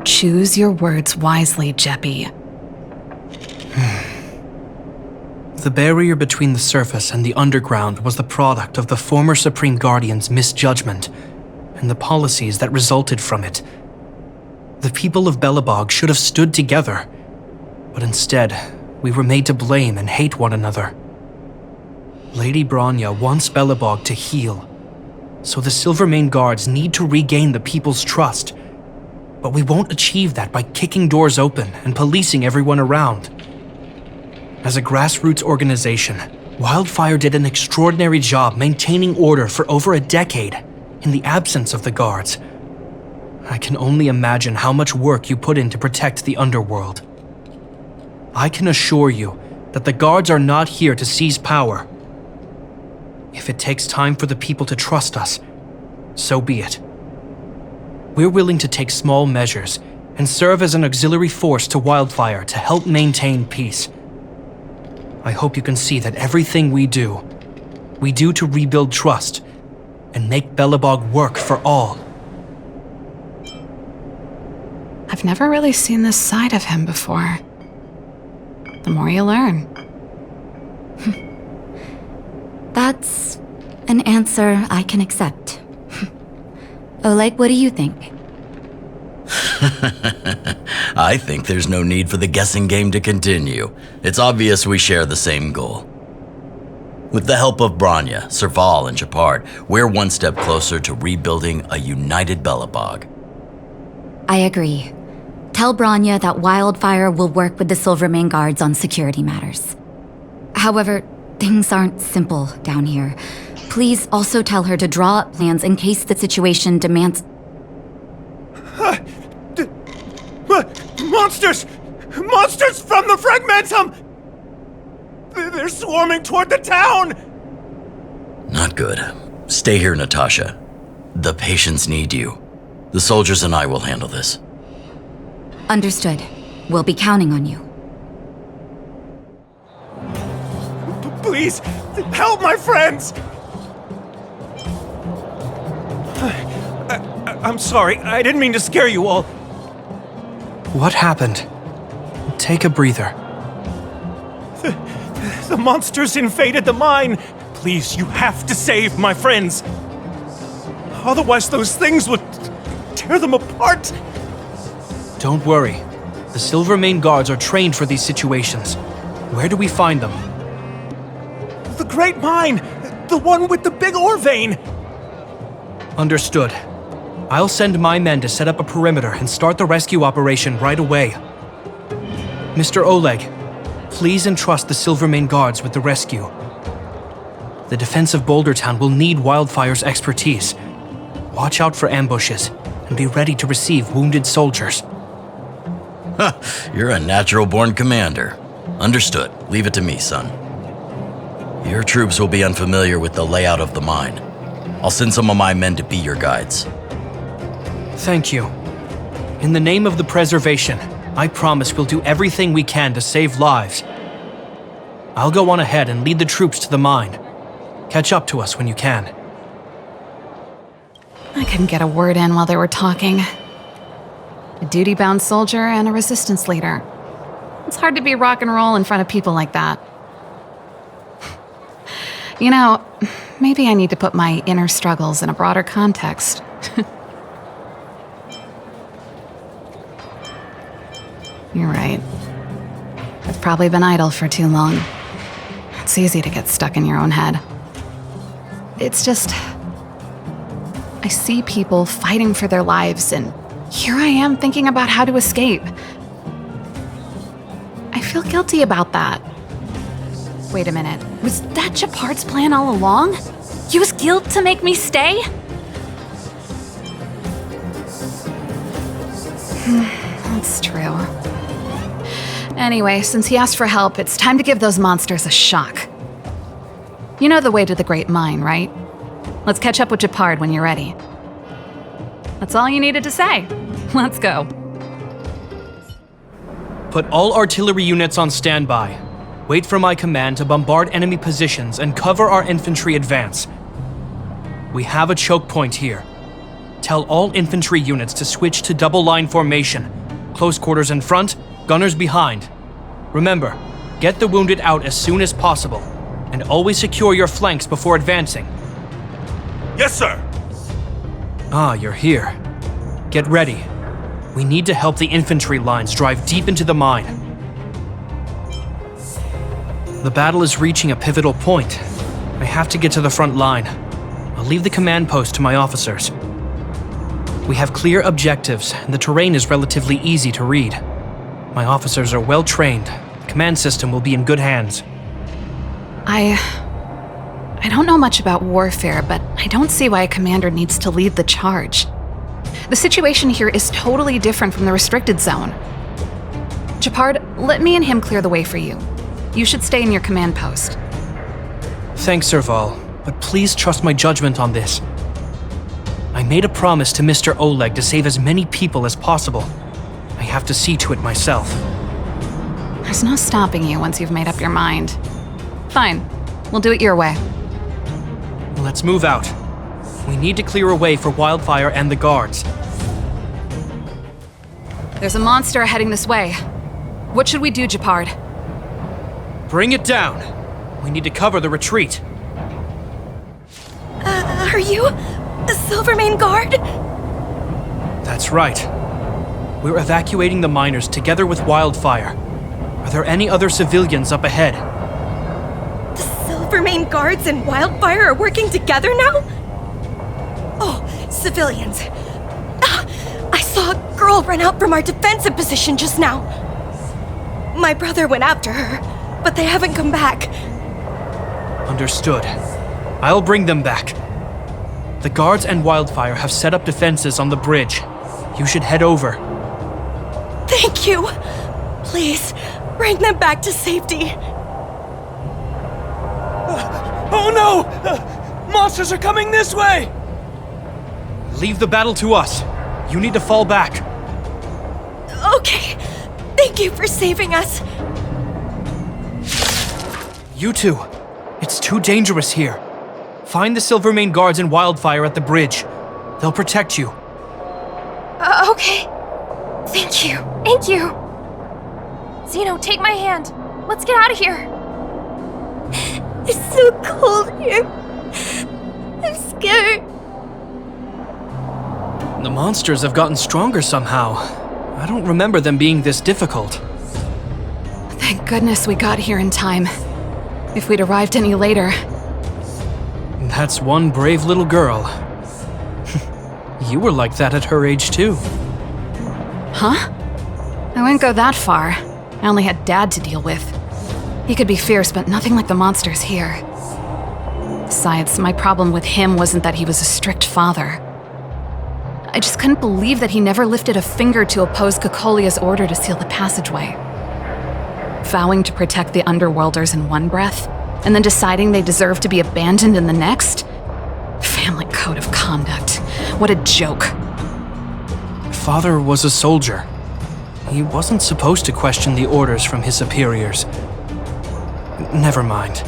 Choose your words wisely, Jeppy. The barrier between the surface and the underground was the product of the former Supreme Guardian's misjudgment and the policies that resulted from it. The people of Belobog should have stood together, but instead, we were made to blame and hate one another. Lady Bronya wants Belobog to heal, so the Silvermane Guards need to regain the people's trust. But we won't achieve that by kicking doors open and policing everyone around. As a grassroots organization, Wildfire did an extraordinary job maintaining order for over a decade in the absence of the guards. I can only imagine how much work you put in to protect the underworld. I can assure you that the guards are not here to seize power. If it takes time for the people to trust us, so be it. We're willing to take small measures and serve as an auxiliary force to Wildfire to help maintain peace. I hope you can see that everything we do to rebuild trust and make Belobog work for all. I've never really seen this side of him before. The more you learn. That's an answer I can accept. Oleg, what do you think? I think there's no need for the guessing game to continue. It's obvious we share the same goal. With the help of Branya, Serval, and Japard, we're one step closer to rebuilding a united Belobog. I agree. Tell Branya that Wildfire will work with the Silvermane Guards on security matters. However, things aren't simple down here. Please also tell her to draw up plans in case the situation demands... Monsters! Monsters from the Fragmentum! They're swarming toward the town! Not good. Stay here, Natasha. The patients need you. The soldiers and I will handle this. Understood. We'll be counting on you. Please, help my friends! I'm sorry, I didn't mean to scare you all. What happened? Take a breather. The monsters invaded the mine. Please, you have to save my friends. Otherwise, those things would tear them apart. Don't worry. The Silvermane Guards are trained for these situations. Where do we find them? The Great Mine! The one with the big ore vein! Understood. I'll send my men to set up a perimeter and start the rescue operation right away. Mr. Oleg, please entrust the Silvermane Guards with the rescue. The defense of Boulder Town will need Wildfire's expertise. Watch out for ambushes and be ready to receive wounded soldiers. You're a natural-born commander. Understood. Leave it to me, son. Your troops will be unfamiliar with the layout of the mine. I'll send some of my men to be your guides. Thank you. In the name of the preservation, I promise we'll do everything we can to save lives. I'll go on ahead and lead the troops to the mine. Catch up to us when you can. I couldn't get a word in while they were talking. A duty-bound soldier and a resistance leader. It's hard to be rock and roll in front of people like that. You know, maybe I need to put my inner struggles in a broader context. You're right. I've probably been idle for too long. It's easy to get stuck in your own head. It's just... I see people fighting for their lives, and here I am thinking about how to escape. I feel guilty about that. Wait a minute. Was that Japard's plan all along? Use guilt to make me stay? That's true. Anyway, since he asked for help, it's time to give those monsters a shock. You know the way to the Great Mine, right? Let's catch up with Japard when you're ready. That's all you needed to say. Let's go. Put all artillery units on standby. Wait for my command to bombard enemy positions and cover our infantry advance. We have a choke point here. Tell all infantry units to switch to double line formation. Close quarters in front, gunners behind. Remember, get the wounded out as soon as possible, and always secure your flanks before advancing. Yes, sir! Ah, you're here. Get ready. We need to help the infantry lines drive deep into the mine. The battle is reaching a pivotal point. I have to get to the front line. I'll leave the command post to my officers. We have clear objectives, and the terrain is relatively easy to read. My officers are well trained. The command system will be in good hands. I don't know much about warfare, but I don't see why a commander needs to lead the charge. The situation here is totally different from the restricted zone. Japard, let me and him clear the way for you. You should stay in your command post. Thanks, Serval, but please trust my judgment on this. I made a promise to Mr. Oleg to save as many people as possible. I have to see to it myself. There's no stopping you once you've made up your mind. Fine, we'll do it your way. Let's move out. We need to clear a way for Wildfire and the guards. There's a monster heading this way. What should we do, Japard? Bring it down. We need to cover the retreat. Are you a Silvermane guard? That's right. We're evacuating the miners together with Wildfire. Are there any other civilians up ahead? The Silvermane guards and Wildfire are working together now? Oh, civilians. I saw a girl run out from our defensive position just now. My brother went after her, but they haven't come back. Understood. I'll bring them back. The guards and Wildfire have set up defenses on the bridge. You should head over. Thank you. Please, bring them back to safety. Oh no! Monsters are coming this way! Leave the battle to us. You need to fall back. Okay. Thank you for saving us. You two. It's too dangerous here. Find the Silvermane guards and Wildfire at the bridge. They'll protect you. Okay. Thank you. Thank you. Zeno, take my hand. Let's get out of here. It's so cold here. I'm scared. The monsters have gotten stronger somehow. I don't remember them being this difficult. Thank goodness we got here in time. If we'd arrived any later... That's one brave little girl. You were like that at her age too. Huh? I wouldn't go that far. I only had Dad to deal with. He could be fierce, but nothing like the monsters here. Besides, my problem with him wasn't that he was a strict father. I just couldn't believe that he never lifted a finger to oppose Cocolia's order to seal the passageway. Vowing to protect the underworlders in one breath, and then deciding they deserve to be abandoned in the next? Family code of conduct. What a joke. Father was a soldier. He wasn't supposed to question the orders from his superiors. Never mind.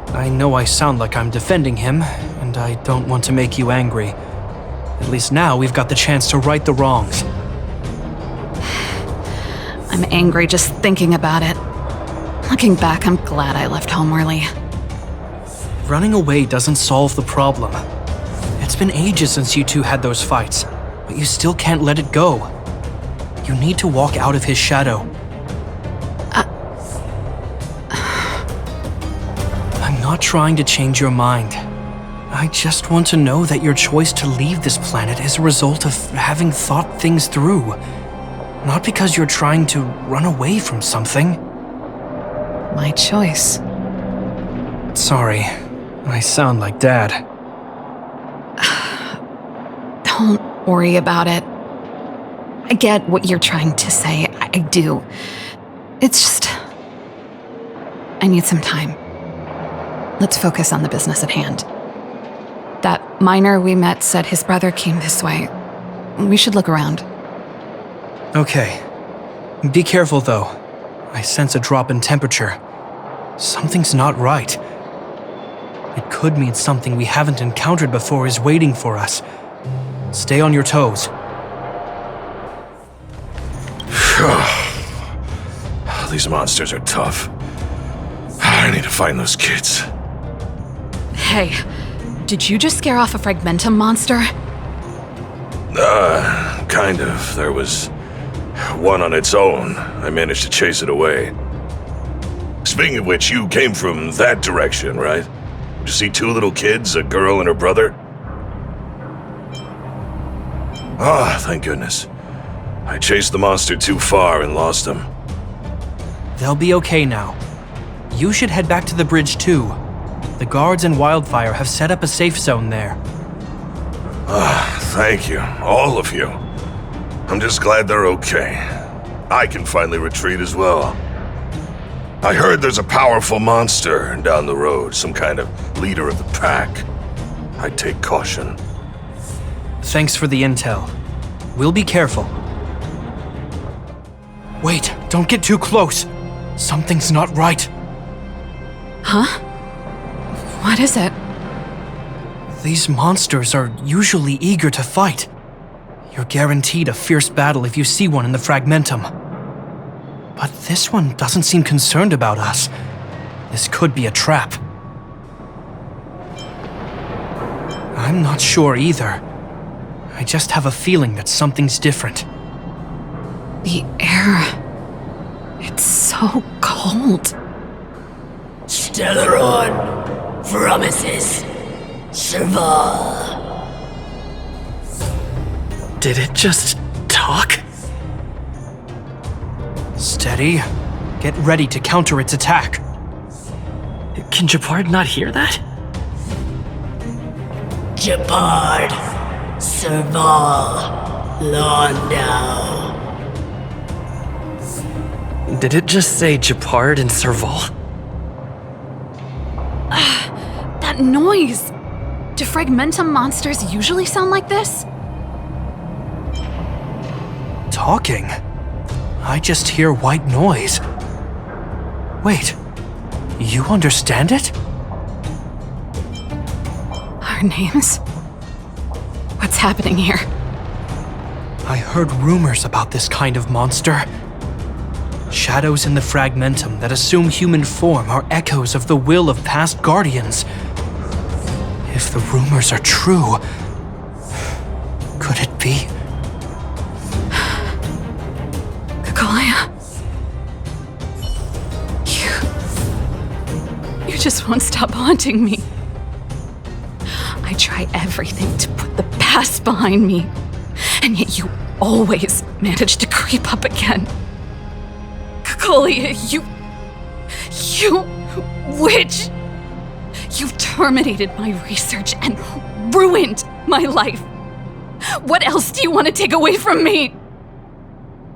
I know I sound like I'm defending him, and I don't want to make you angry. At least now we've got the chance to right the wrongs. I'm angry just thinking about it. Looking back, I'm glad I left home early. Running away doesn't solve the problem. It's been ages since you two had those fights, but you still can't let it go. You need to walk out of his shadow. I'm not trying to change your mind. I just want to know that your choice to leave this planet is a result of having thought things through. Not because you're trying to run away from something. My choice. Sorry, I sound like Dad. Don't worry about it. I get what you're trying to say. I do. It's just... I need some time. Let's focus on the business at hand. That miner we met said his brother came this way. We should look around. Okay. Be careful, though. I sense a drop in temperature. Something's not right. It could mean something we haven't encountered before is waiting for us. Stay on your toes. These monsters are tough. I need to find those kids. Hey, did you just scare off a Fragmentum monster? Kind of. There was one on its own. I managed to chase it away. Speaking of which, you came from that direction, right? Did you see two little kids, a girl and her brother? Ah, thank goodness. I chased the monster too far and lost him. They'll be okay now. You should head back to the bridge too. The guards and Wildfire have set up a safe zone there. Ah, thank you, all of you. I'm just glad they're okay. I can finally retreat as well. I heard there's a powerful monster down the road, some kind of leader of the pack. I'd take caution. Thanks for the intel. We'll be careful. Wait, don't get too close. Something's not right. Huh? What is it? These monsters are usually eager to fight. You're guaranteed a fierce battle if you see one in the Fragmentum. But this one doesn't seem concerned about us. This could be a trap. I'm not sure either. I just have a feeling that something's different. The air... it's so cold. Stellaron promises Serval. Did it just talk? Steady. Get ready to counter its attack. Can Japard not hear that? Japard, Serval, Londo. Did it just say Japard and Serval? That noise! Do fragmentum monsters usually sound like this? Talking? I just hear white noise. Wait, you understand it? Our names? What's happening here? I heard rumors about this kind of monster. Shadows in the fragmentum that assume human form are echoes of the will of past guardians. If the rumors are true, could it be? Cocolia. You just won't stop haunting me. I try everything to put the past behind me, and yet you always manage to creep up again. Cocolia, you witch! You've terminated my research and ruined my life. What else do you want to take away from me?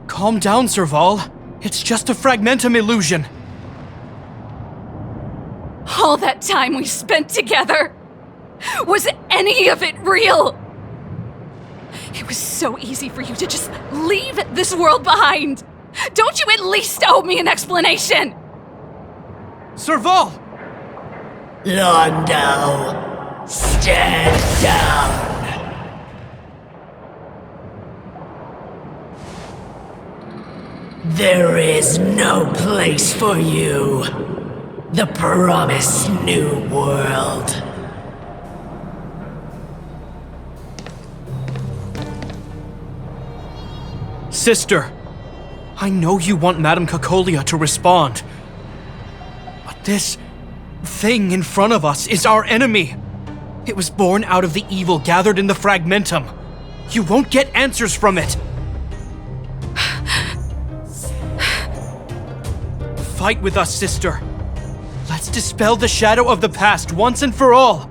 Calm down, Serval. It's just a fragmentum illusion. All that time we spent together, was any of it real? It was so easy for you to just leave this world behind. Don't you at least owe me an explanation? Serval! Londo, stand down. There is no place for you. The promised new world. Sister, I know you want Madame Cocolia to respond. But this thing in front of us is our enemy. It was born out of the evil gathered in the fragmentum. You won't get answers from it. Fight with us, sister. Let's dispel the shadow of the past once and for all.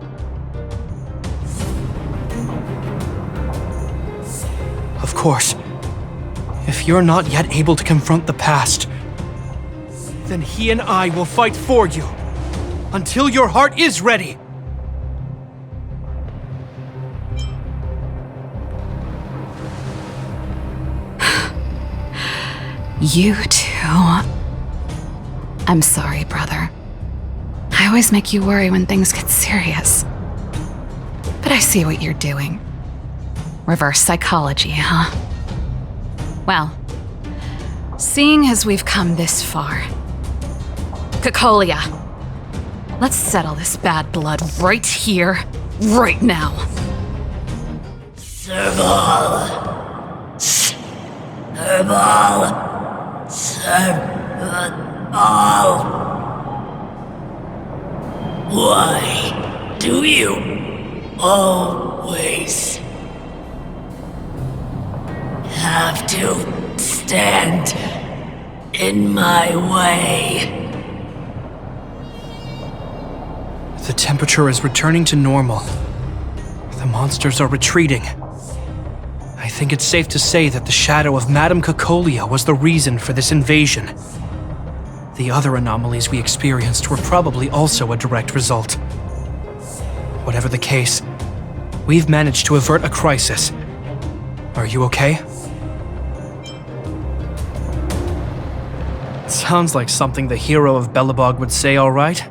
Of course, if you're not yet able to confront the past, then he and I will fight for you until your heart is ready. You too. I'm sorry, brother. I always make you worry when things get serious. But I see what you're doing. Reverse psychology, huh? Well, seeing as we've come this far, Cocolia, let's settle this bad blood right here, right now. Serval. Serval. Serval. Why do you always have to stand in my way? The temperature is returning to normal. The monsters are retreating. I think it's safe to say that the shadow of Madame Cocolia was the reason for this invasion. The other anomalies we experienced were probably also a direct result. Whatever the case, we've managed to avert a crisis. Are you okay? Sounds like something the hero of Belobog would say, all right?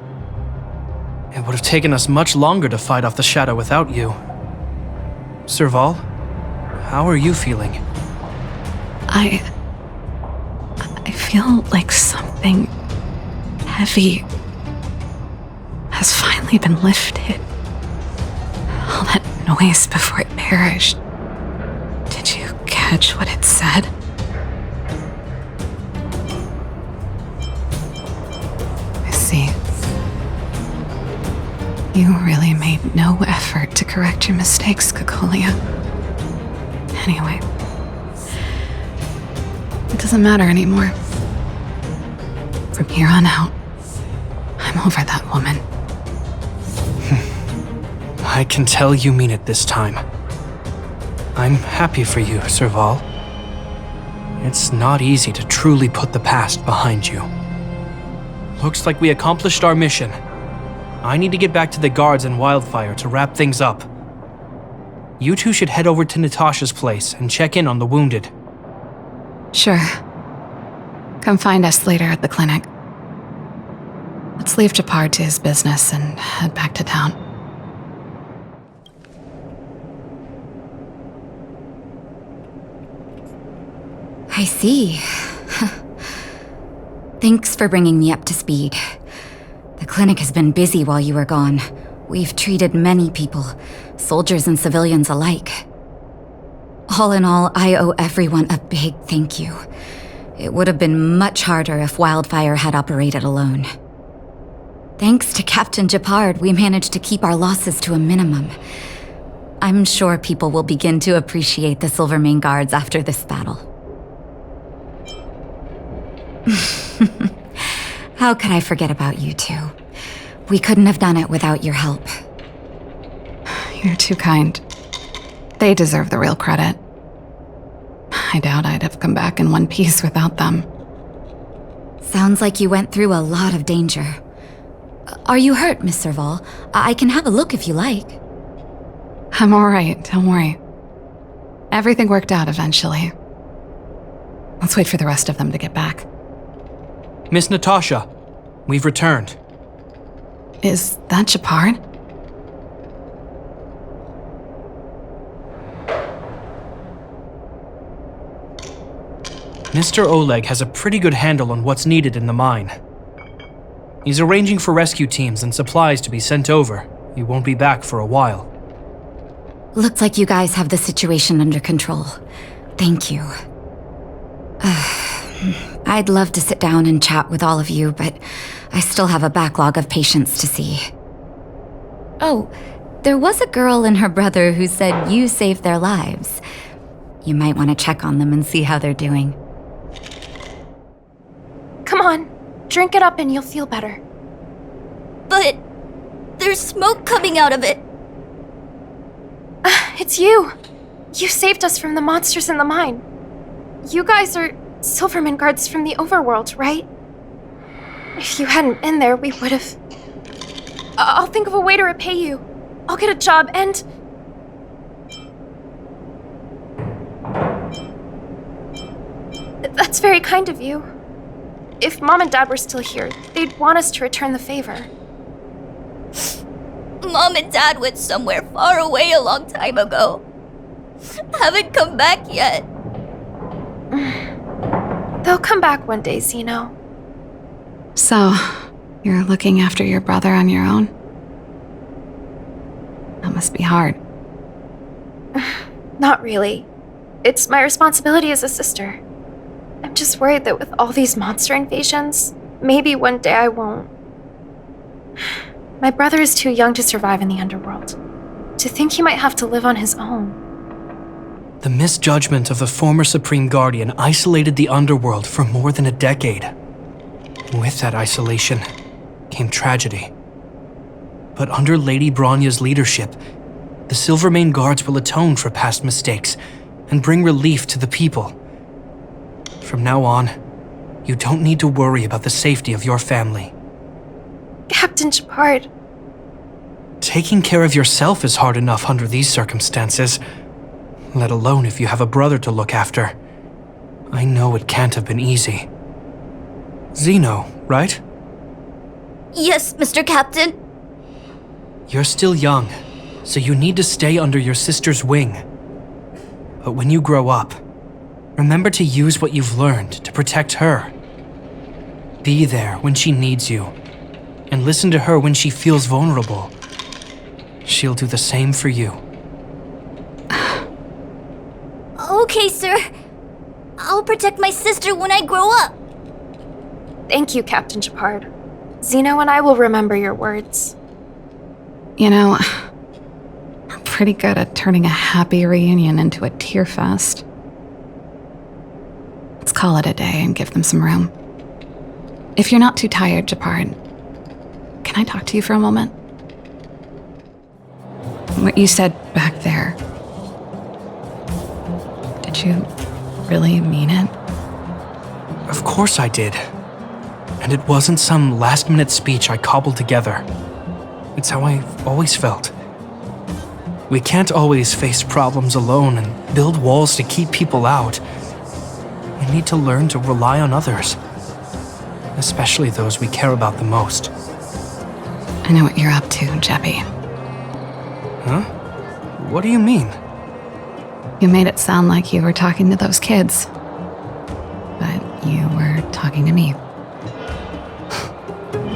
It would have taken us much longer to fight off the shadow without you. Serval, how are you feeling? I feel like something heavy has finally been lifted. All that noise before it perished. Did you catch what it said? I see. You really made no effort to correct your mistakes, Cocolia. Anyway, it doesn't matter anymore. From here on out, I'm over that woman. I can tell you mean it this time. I'm happy for you, Serval. It's not easy to truly put the past behind you. Looks like we accomplished our mission. I need to get back to the guards and Wildfire to wrap things up. You two should head over to Natasha's place and check in on the wounded. Sure. Come find us later at the clinic. Let's leave Japard to his business and head back to town. I see. Thanks for bringing me up to speed. The clinic has been busy while you were gone. We've treated many people, soldiers and civilians alike. All in all, I owe everyone a big thank you. It would have been much harder if Wildfire had operated alone. Thanks to Captain Japard, we managed to keep our losses to a minimum. I'm sure people will begin to appreciate the Silvermane Guards after this battle. How could I forget about you two? We couldn't have done it without your help. You're too kind. They deserve the real credit. I doubt I'd have come back in one piece without them. Sounds like you went through a lot of danger. Are you hurt, Miss Serval? I can have a look if you like. I'm alright, don't worry. Everything worked out eventually. Let's wait for the rest of them to get back. Miss Natasha, we've returned. Is that Japard? Mr. Oleg has a pretty good handle on what's needed in the mine. He's arranging for rescue teams and supplies to be sent over. He won't be back for a while. Looks like you guys have the situation under control. Thank you. I'd love to sit down and chat with all of you, but I still have a backlog of patients to see. Oh, there was a girl and her brother who said you saved their lives. You might want to check on them and see how they're doing. Come on, drink it up and you'll feel better. But there's smoke coming out of it. It's you. You saved us from the monsters in the mine. You guys are Silvermane guards from the overworld, right? If you hadn't been there, we would have... I'll think of a way to repay you. I'll get a job and... That's very kind of you. If Mom and Dad were still here, they'd want us to return the favor. Mom and Dad went somewhere far away a long time ago. Haven't come back yet. They'll come back one day, Zeno. So, you're looking after your brother on your own? That must be hard. Not really. It's my responsibility as a sister. I'm just worried that with all these monster invasions, maybe one day I won't. My brother is too young to survive in the underworld. To think he might have to live on his own. The misjudgment of the former Supreme Guardian isolated the underworld for more than a decade. With that isolation came tragedy. But under Lady Bronya's leadership, the Silvermane Guards will atone for past mistakes and bring relief to the people. From now on, you don't need to worry about the safety of your family. Captain Japard. Taking care of yourself is hard enough under these circumstances, let alone if you have a brother to look after. I know it can't have been easy. Zeno, right? Yes, Mr. Captain. You're still young, so you need to stay under your sister's wing. But when you grow up, remember to use what you've learned to protect her. Be there when she needs you. and listen to her when she feels vulnerable. She'll do the same for you. Okay, sir. I'll protect my sister when I grow up. Thank you, Captain Shepard. Zeno and I will remember your words. You know, we're pretty good at turning a happy reunion into a tear fest. Let's call it a day and give them some room. If you're not too tired, Shepard, can I talk to you for a moment? What you said back there, did you really mean it? Of course I did. And it wasn't some last-minute speech I cobbled together. It's how I've always felt. We can't always face problems alone and build walls to keep people out. We need to learn to rely on others, especially those we care about the most. I know what you're up to, Jeppy. Huh? What do you mean? You made it sound like you were talking to those kids. But you were talking to me.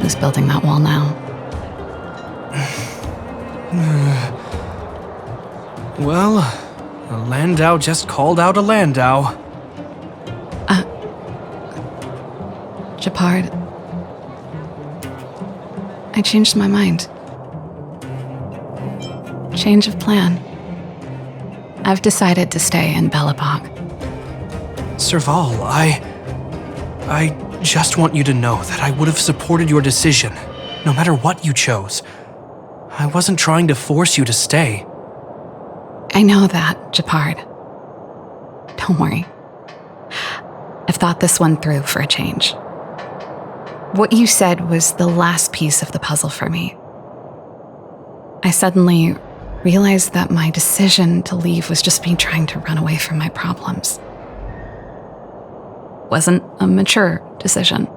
Who's building that wall now? Well, a Landau just called out a Landau. Shepard, I changed my mind. Change of plan. I've decided to stay in Belobog. Serval, I just want you to know that I would have supported your decision, no matter what you chose. I wasn't trying to force you to stay. I know that, Shepard. Don't worry. I've thought this one through for a change. What you said was the last piece of the puzzle for me. I suddenly realized that my decision to leave was just me trying to run away from my problems. Wasn't a mature decision.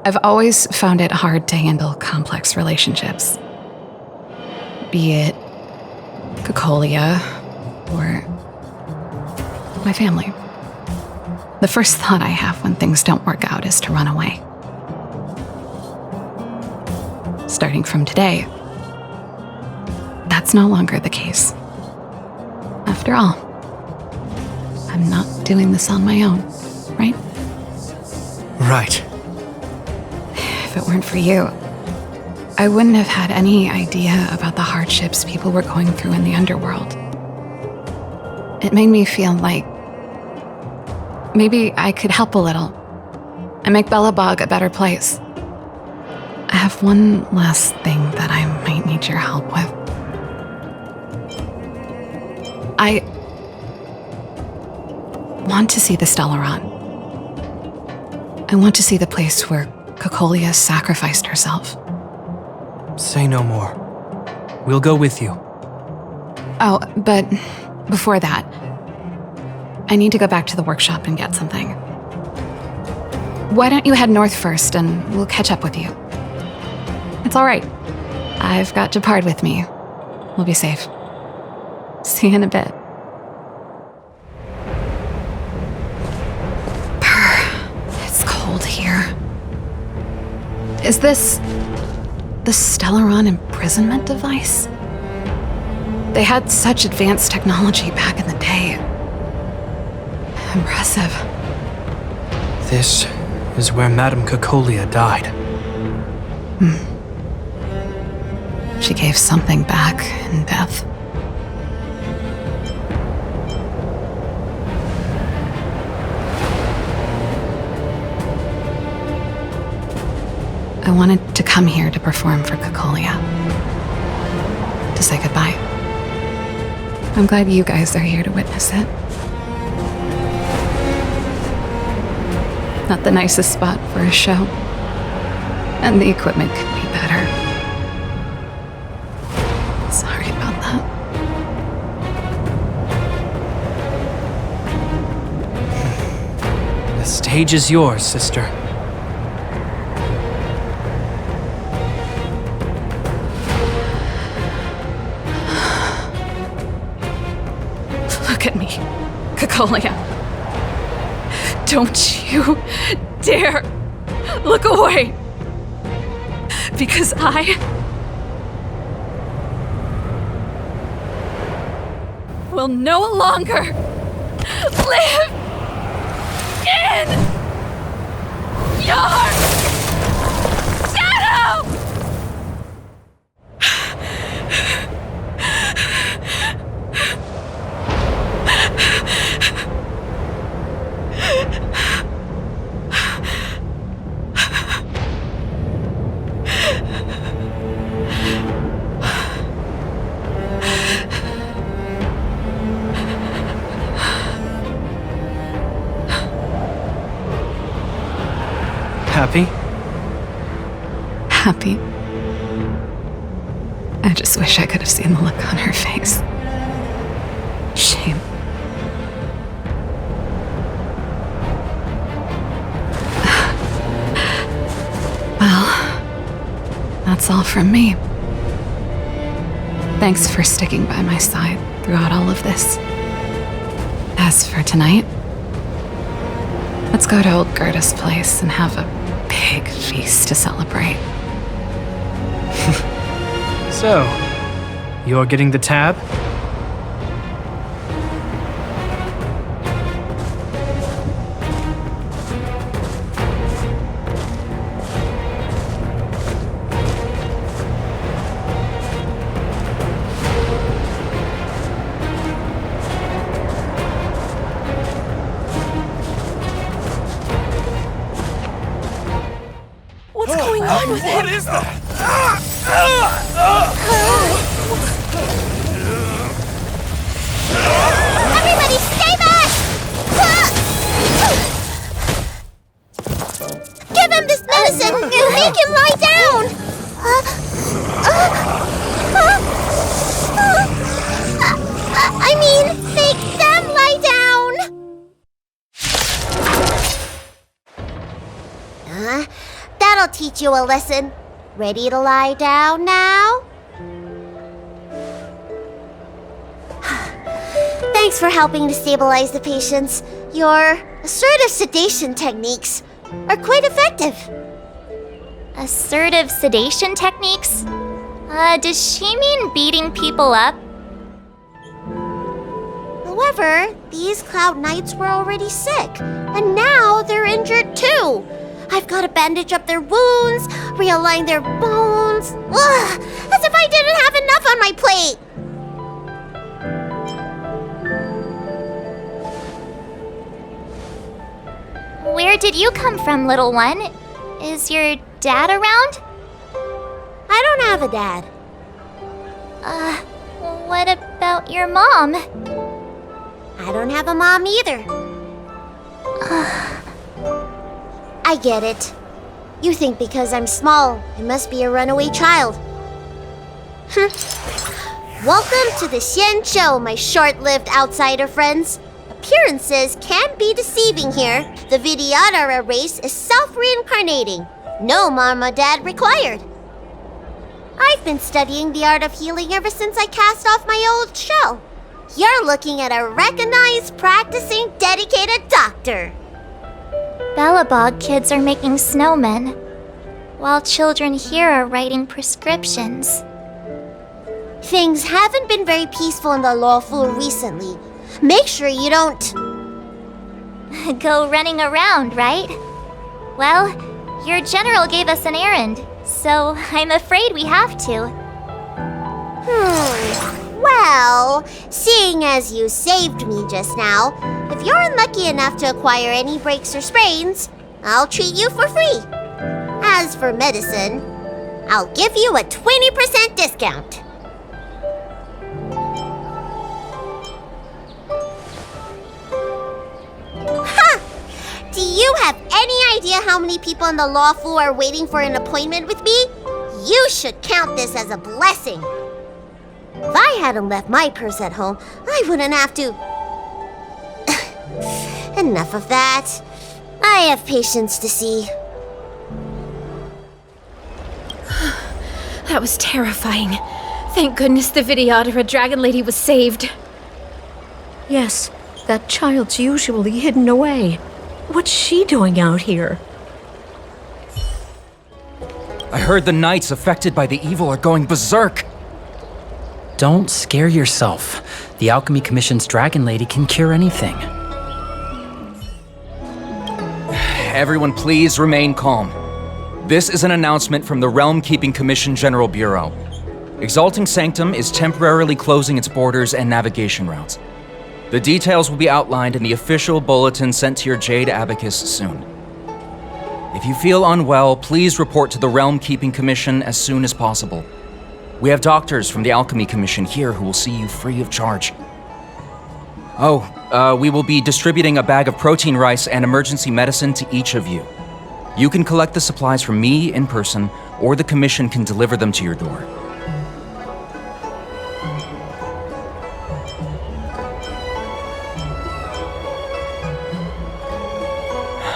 I've always found it hard to handle complex relationships. Be it Cocolia or my family. The first thought I have when things don't work out is to run away. Starting from today, that's no longer the case. After all, I'm not doing this on my own, right? Right. If it weren't for you, I wouldn't have had any idea about the hardships people were going through in the underworld. It made me feel like maybe I could help a little and make Belobog a better place. I have one last thing that I might need your help with. I want to see the stellon. I want to see the place where Cocolia sacrificed herself. Say no more. We'll go with you. Oh, but before that, I need to go back to the workshop and get something. Why don't you head north first and we'll catch up with you? It's all right. I've got Shepard with me. We'll be safe. See you in a bit. It's cold here. Is this the Stellon imprisonment device? They had such advanced technology back in the day. Impressive. This is where Madame Cocolia died. She gave something back in death. I wanted to come here to perform for Cocolia. To say goodbye. I'm glad you guys are here to witness it. Not the nicest spot for a show. And the equipment could be better. Sorry about that. The stage is yours, sister. Look at me, Cocolia. Don't you dare look away. Because I will no longer live in your shadow! Happy? Happy. I just wish I could have seen the look on her face. Shame. Well, that's all from me. Thanks for sticking by my side throughout all of this. As for tonight, let's go to old Gerda's place and have a big feast to celebrate. So, you're getting the tab? What's going on with What him? is that? Everybody stay back! Give him this medicine and make him lie down! I mean, make them lie down! That'll teach you a lesson. Ready to lie down now? Thanks for helping to stabilize the patients. Your assertive sedation techniques are quite effective. Assertive sedation techniques? Does she mean beating people up? However, these Cloud Knights were already sick, and now they're injured too. I've got to bandage up their wounds, realign their bones. Ugh, as if I didn't have enough on my plate. Where did you come from, little one? Is your dad around? I don't have a dad. What about your mom? I don't have a mom either. I get it. You think because I'm small, I must be a runaway child. Welcome to the Xian Show, my short-lived outsider friends. Appearances can be deceiving here. The Vidyadhara race is self-reincarnating. No mom or dad required. I've been studying the art of healing ever since I cast off my old shell. You're looking at a recognized, practicing, dedicated doctor. Belobog kids are making snowmen, while children here are writing prescriptions. Things haven't been very peaceful in the lawful recently. Make sure you don't... Go running around, right? Well, your general gave us an errand, so I'm afraid we have to. Well, seeing as you saved me just now, if you're unlucky enough to acquire any breaks or sprains, I'll treat you for free. As for medicine, I'll give you a 20% discount. Ha! Do you have any idea how many people in the law school are waiting for an appointment with me? You should count this as a blessing. If I hadn't left my purse at home, I wouldn't have to... Enough of that. I have patients to see. That was terrifying. Thank goodness the Vidyadhara Dragon Lady was saved. Yes, that child's usually hidden away. What's she doing out here? I heard the knights affected by the evil are going berserk. Don't scare yourself. The Alchemy Commission's Dragon Lady can cure anything. Everyone please remain calm. This is an announcement from the Realm Keeping Commission General Bureau. Exalting Sanctum is temporarily closing its borders and navigation routes. The details will be outlined in the official bulletin sent to your Jade Abacus soon. If you feel unwell, please report to the Realm Keeping Commission as soon as possible. We have doctors from the Alchemy Commission here who will see you free of charge. We will be distributing a bag of protein rice and emergency medicine to each of you. You can collect the supplies from me in person, or the Commission can deliver them to your door.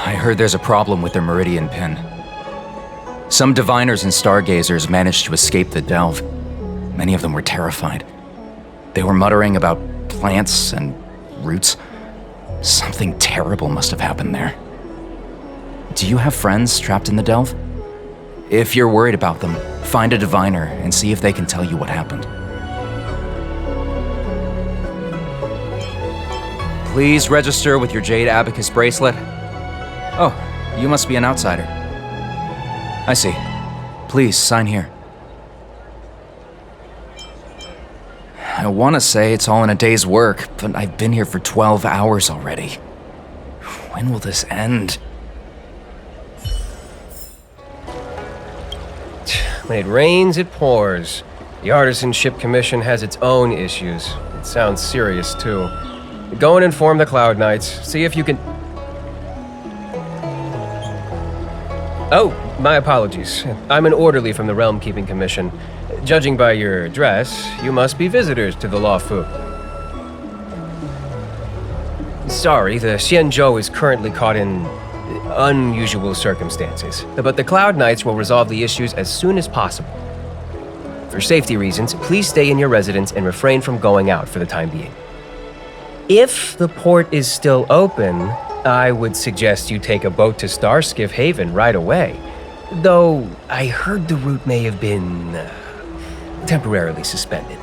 I heard there's a problem with their Meridian Pin. Some diviners and stargazers managed to escape the delve. Many of them were terrified. They were muttering about plants and roots. Something terrible must have happened there. Do you have friends trapped in the delve? If you're worried about them, find a diviner and see if they can tell you what happened. Please register with your Jade Abacus bracelet. Oh, you must be an outsider. I see. Please, sign here. I want to say it's all in a day's work, but I've been here for 12 hours already. When will this end? When it rains, it pours. The Artisanship Commission has its own issues. It sounds serious, too. Go and inform the Cloud Knights. See if you can... Oh, my apologies. I'm an orderly from the Realm Keeping Commission. Judging by your dress, you must be visitors to the Lawfu. Sorry, the Xianzhou is currently caught in unusual circumstances, but the Cloud Knights will resolve the issues as soon as possible. For safety reasons, please stay in your residence and refrain from going out for the time being. If the port is still open, I would suggest you take a boat to Starskiff Haven right away. Though I heard the route may have been temporarily suspended.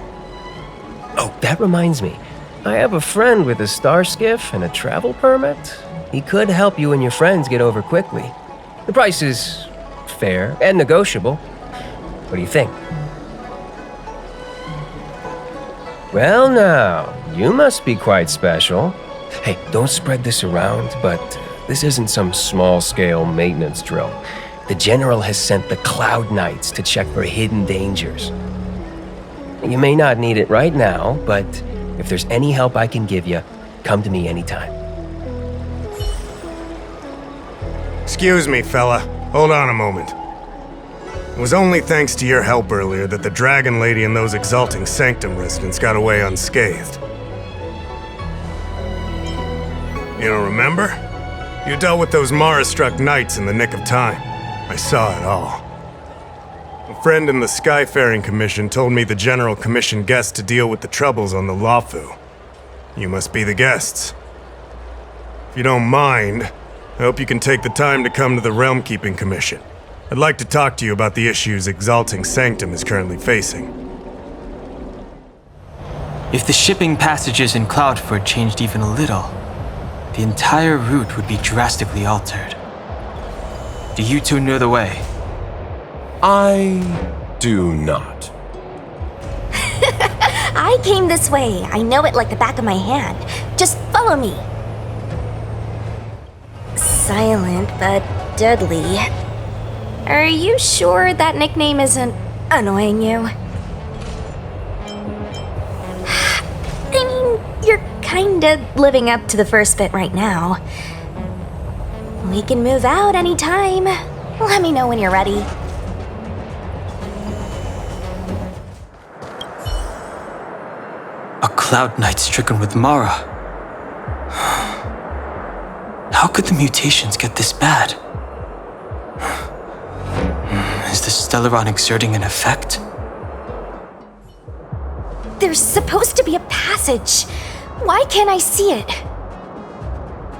Oh, that reminds me. I have a friend with a Starskiff and a travel permit. He could help you and your friends get over quickly. The price is fair and negotiable. What do you think? Well now, you must be quite special. Hey, don't spread this around, but this isn't some small-scale maintenance drill. The General has sent the Cloud Knights to check for hidden dangers. You may not need it right now, but if there's any help I can give you, come to me anytime. Excuse me, fella. Hold on a moment. It was only thanks to your help earlier that the Dragon Lady and those Exalting Sanctum residents got away unscathed. You don't remember? You dealt with those Mara-struck knights in the nick of time. I saw it all. A friend in the Skyfaring Commission told me the General commissioned guests to deal with the troubles on the Lawfu. You must be the guests. If you don't mind, I hope you can take the time to come to the Realm Keeping Commission. I'd like to talk to you about the issues Exalting Sanctum is currently facing. If the shipping passages in Cloudford changed even a little, the entire route would be drastically altered. Do you two know the way? I do not. I came this way. I know it like the back of my hand. Just follow me. Silent but deadly. Are you sure that nickname isn't annoying you? I mean, you're kinda living up to the first bit right now. We can move out anytime. Let me know when you're ready. A Cloud Knight stricken with Mara. How could the mutations get this bad? Is the Stellaron exerting an effect? There's supposed to be a passage. Why can't I see it?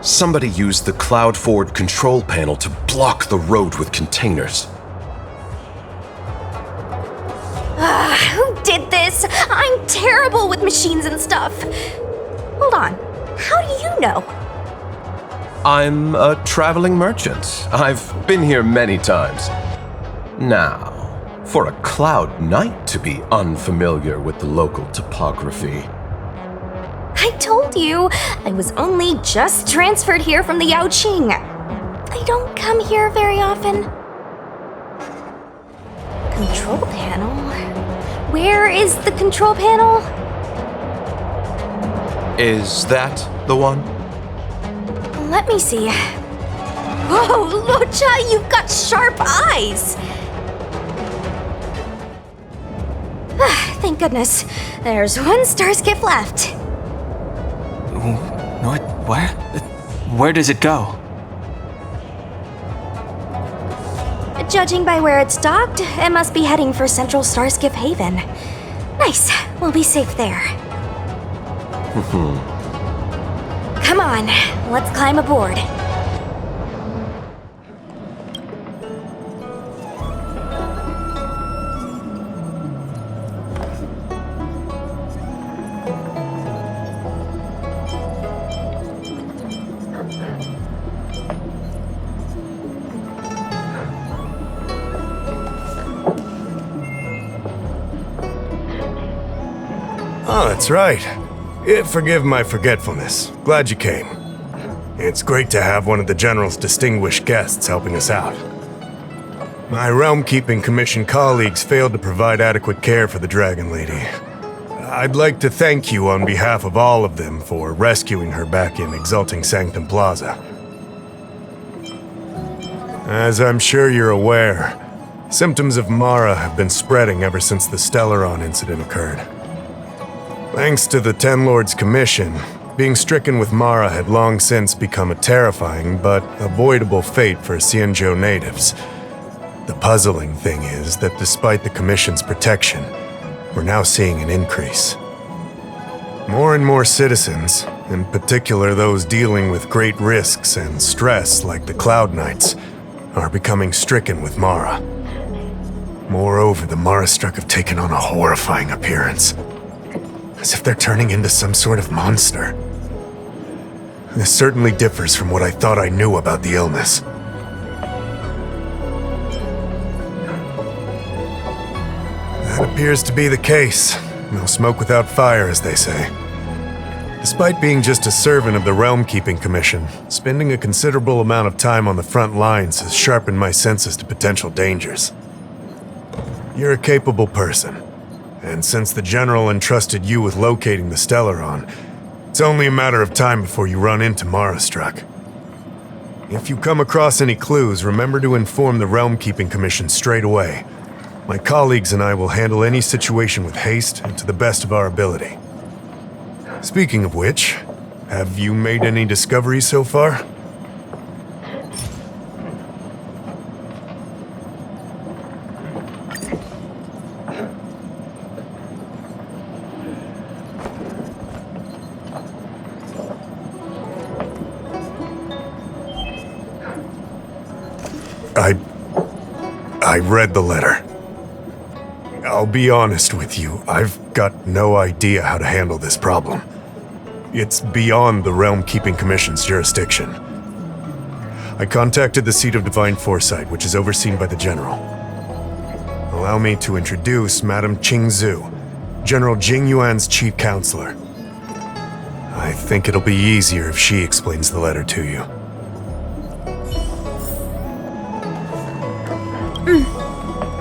Somebody used the Cloud Forward control panel to block the road with containers. this! I'm terrible with machines and stuff! Hold on, how do you know? I'm a traveling merchant. I've been here many times. Now, for a Cloud Knight to be unfamiliar with the local topography. I told you, I was only just transferred here from the Yaoqing. I don't come here very often. Control panel? Where is the control panel? Is that the one? Let me see. Whoa, Locha, you've got sharp eyes! Thank goodness. There's one star skiff left. What? Where? Where does it go? Judging by where it's docked, it must be heading for Central Starskiff Haven. Nice. We'll be safe there. Come on, let's climb aboard. Oh, that's right. Forgive my forgetfulness. Glad you came. It's great to have one of the General's distinguished guests helping us out. My Realm-Keeping Commission colleagues failed to provide adequate care for the Dragon Lady. I'd like to thank you on behalf of all of them for rescuing her back in Exalting Sanctum Plaza. As I'm sure you're aware, symptoms of Mara have been spreading ever since the Stellaron incident occurred. Thanks to the Ten Lords' Commission, being stricken with Mara had long since become a terrifying but avoidable fate for Xianzhou natives. The puzzling thing is that despite the Commission's protection, we're now seeing an increase. More and more citizens, in particular those dealing with great risks and stress like the Cloud Knights, are becoming stricken with Mara. Moreover, the Mara-struck have taken on a horrifying appearance. As if they're turning into some sort of monster. This certainly differs from what I thought I knew about the illness. That appears to be the case. No smoke without fire, as they say. Despite being just a servant of the Realm-Keeping Commission, spending a considerable amount of time on the front lines has sharpened my senses to potential dangers. You're a capable person. And since the General entrusted you with locating the Stellaron, it's only a matter of time before you run into Mara-struck. If you come across any clues, remember to inform the Realm-Keeping Commission straight away. My colleagues and I will handle any situation with haste and to the best of our ability. Speaking of which, have you made any discoveries so far? I read the letter. I'll be honest with you, I've got no idea how to handle this problem. It's beyond the Realm-Keeping Commission's jurisdiction. I contacted the Seat of Divine Foresight, which is overseen by the General. Allow me to introduce Madame Qingzhu, General Jing Yuan's chief counselor. I think it'll be easier if she explains the letter to you.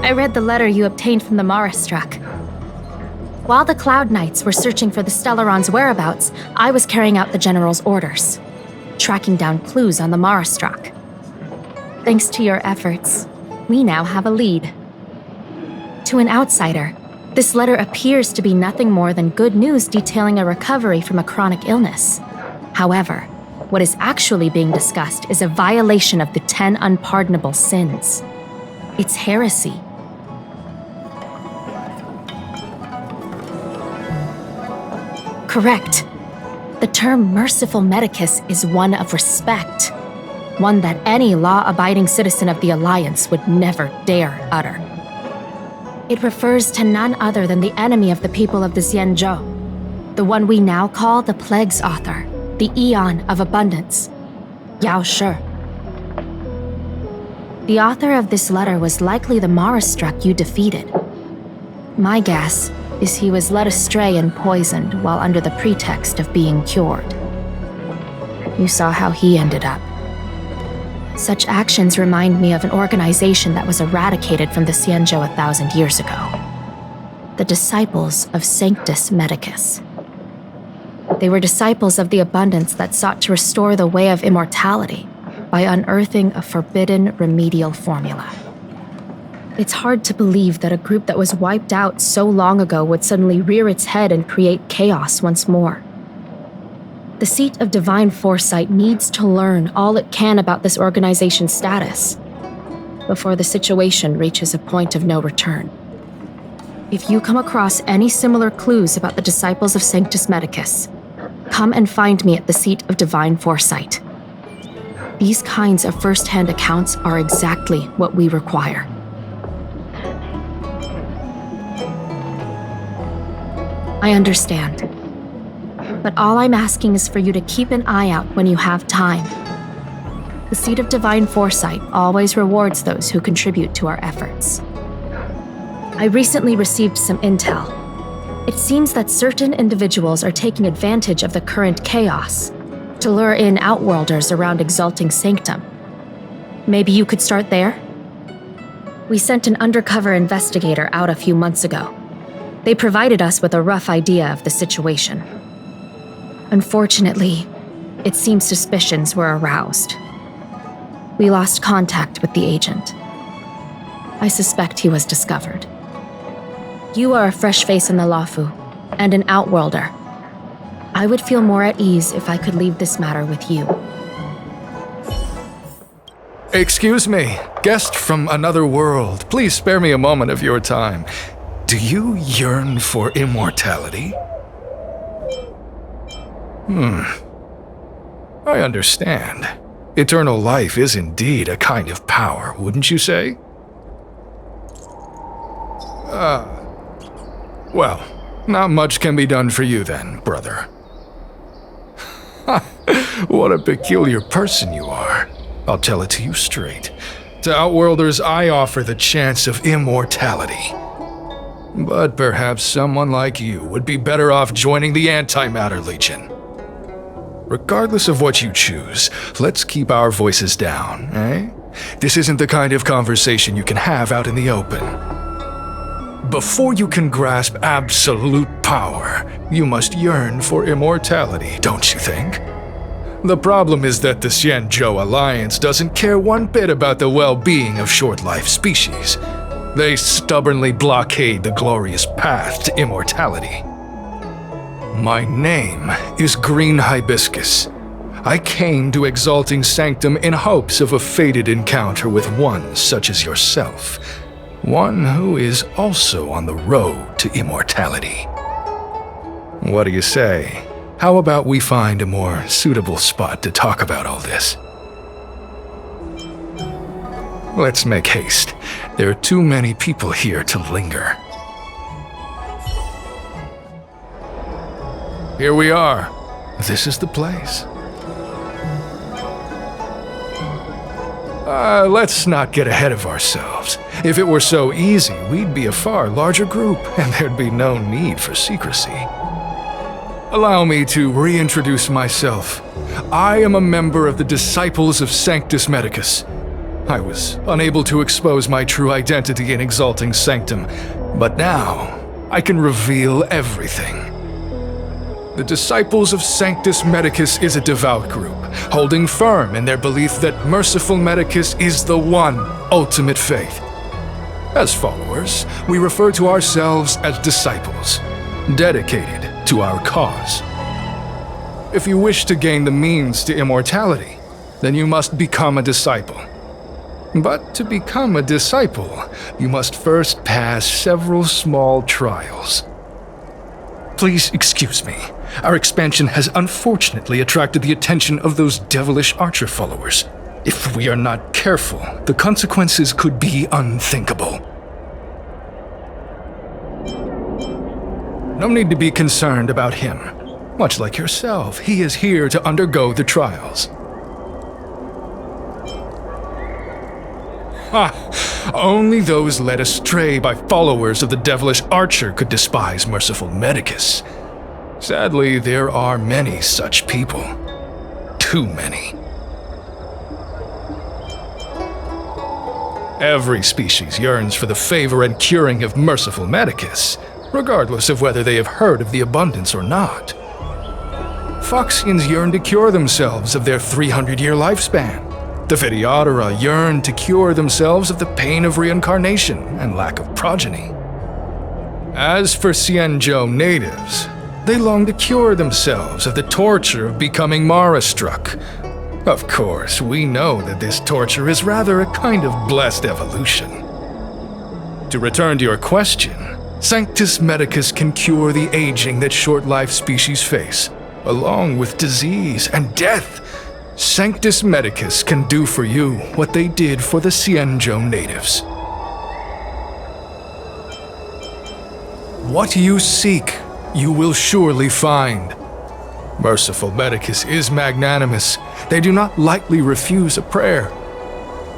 I read the letter you obtained from the Mara-struck. While the Cloud Knights were searching for the Stellaron's whereabouts, I was carrying out the General's orders, tracking down clues on the Mara-struck. Thanks to your efforts, we now have a lead. To an outsider, this letter appears to be nothing more than good news detailing a recovery from a chronic illness. However, what is actually being discussed is a violation of the 10 unpardonable sins. It's heresy. Correct. The term merciful medicus is one of respect, one that any law-abiding citizen of the Alliance would never dare utter. It refers to none other than the enemy of the people of the Xianzhou, the one we now call the Plague's author, the Eon of Abundance, Yao Shi. The author of this letter was likely the Marastruck you defeated. My guess is he was led astray and poisoned while under the pretext of being cured. You saw how he ended up. Such actions remind me of an organization that was eradicated from the Xianzhou 1,000 years ago. The Disciples of Sanctus Medicus. They were disciples of the Abundance that sought to restore the way of immortality by unearthing a forbidden remedial formula. It's hard to believe that a group that was wiped out so long ago would suddenly rear its head and create chaos once more. The seat of divine foresight needs to learn all it can about this organization's status before the situation reaches a point of no return. If you come across any similar clues about the Disciples of Sanctus Medicus, come and find me at the seat of divine foresight. These kinds of first-hand accounts are exactly what we require. I understand. But all I'm asking is for you to keep an eye out when you have time. The seat of divine foresight always rewards those who contribute to our efforts. I recently received some intel. It seems that certain individuals are taking advantage of the current chaos to lure in outworlders around Exalting Sanctum. Maybe you could start there? We sent an undercover investigator out a few months ago. They provided us with a rough idea of the situation. Unfortunately, it seems suspicions were aroused. We lost contact with the agent. I suspect he was discovered. You are a fresh face in the Lafu, and an outworlder. I would feel more at ease if I could leave this matter with you. Excuse me, guest from another world. Please spare me a moment of your time. Do you yearn for immortality? I understand. Eternal life is indeed a kind of power, wouldn't you say? Well, not much can be done for you then, brother. What a peculiar person you are. I'll tell it to you straight. To Outworlders, I offer the chance of immortality. But perhaps someone like you would be better off joining the Antimatter Legion. Regardless of what you choose, let's keep our voices down, eh? This isn't the kind of conversation you can have out in the open. Before you can grasp absolute power, you must yearn for immortality, don't you think? The problem is that the Xianzhou Alliance doesn't care one bit about the well-being of short-life species. They stubbornly blockade the glorious path to immortality. My name is Green Hibiscus. I came to Exalting Sanctum in hopes of a fated encounter with one such as yourself. One who is also on the road to immortality. What do you say? How about we find a more suitable spot to talk about all this? Let's make haste. There are too many people here to linger. Here we are. This is the place. Let's not get ahead of ourselves. If it were so easy, we'd be a far larger group, and there'd be no need for secrecy. Allow me to reintroduce myself. I am a member of the Disciples of Sanctus Medicus. I was unable to expose my true identity in Exalting Sanctum, but now I can reveal everything. The Disciples of Sanctus Medicus is a devout group, holding firm in their belief that Merciful Medicus is the one ultimate faith. As followers, we refer to ourselves as disciples, dedicated to our cause. If you wish to gain the means to immortality, then you must become a disciple. But to become a disciple, you must first pass several small trials. Please excuse me. Our expansion has unfortunately attracted the attention of those devilish archer followers. If we are not careful, the consequences could be unthinkable. No need to be concerned about him. Much like yourself, he is here to undergo the trials. Only those led astray by followers of the devilish archer could despise merciful Medicus. Sadly, there are many such people. Too many. Every species yearns for the favor and curing of merciful Medicus, regardless of whether they have heard of the abundance or not. Foxians yearn to cure themselves of their 300-year lifespan. The Videodora yearn to cure themselves of the pain of reincarnation and lack of progeny. As for Xianzhou natives, they long to cure themselves of the torture of becoming Mara-struck. Of course, we know that this torture is rather a kind of blessed evolution. To return to your question, Sanctus Medicus can cure the aging that short-life species face, along with disease and death. Sanctus Medicus can do for you what they did for the Xianzhou natives. What you seek, you will surely find. Merciful Medicus is magnanimous. They do not lightly refuse a prayer.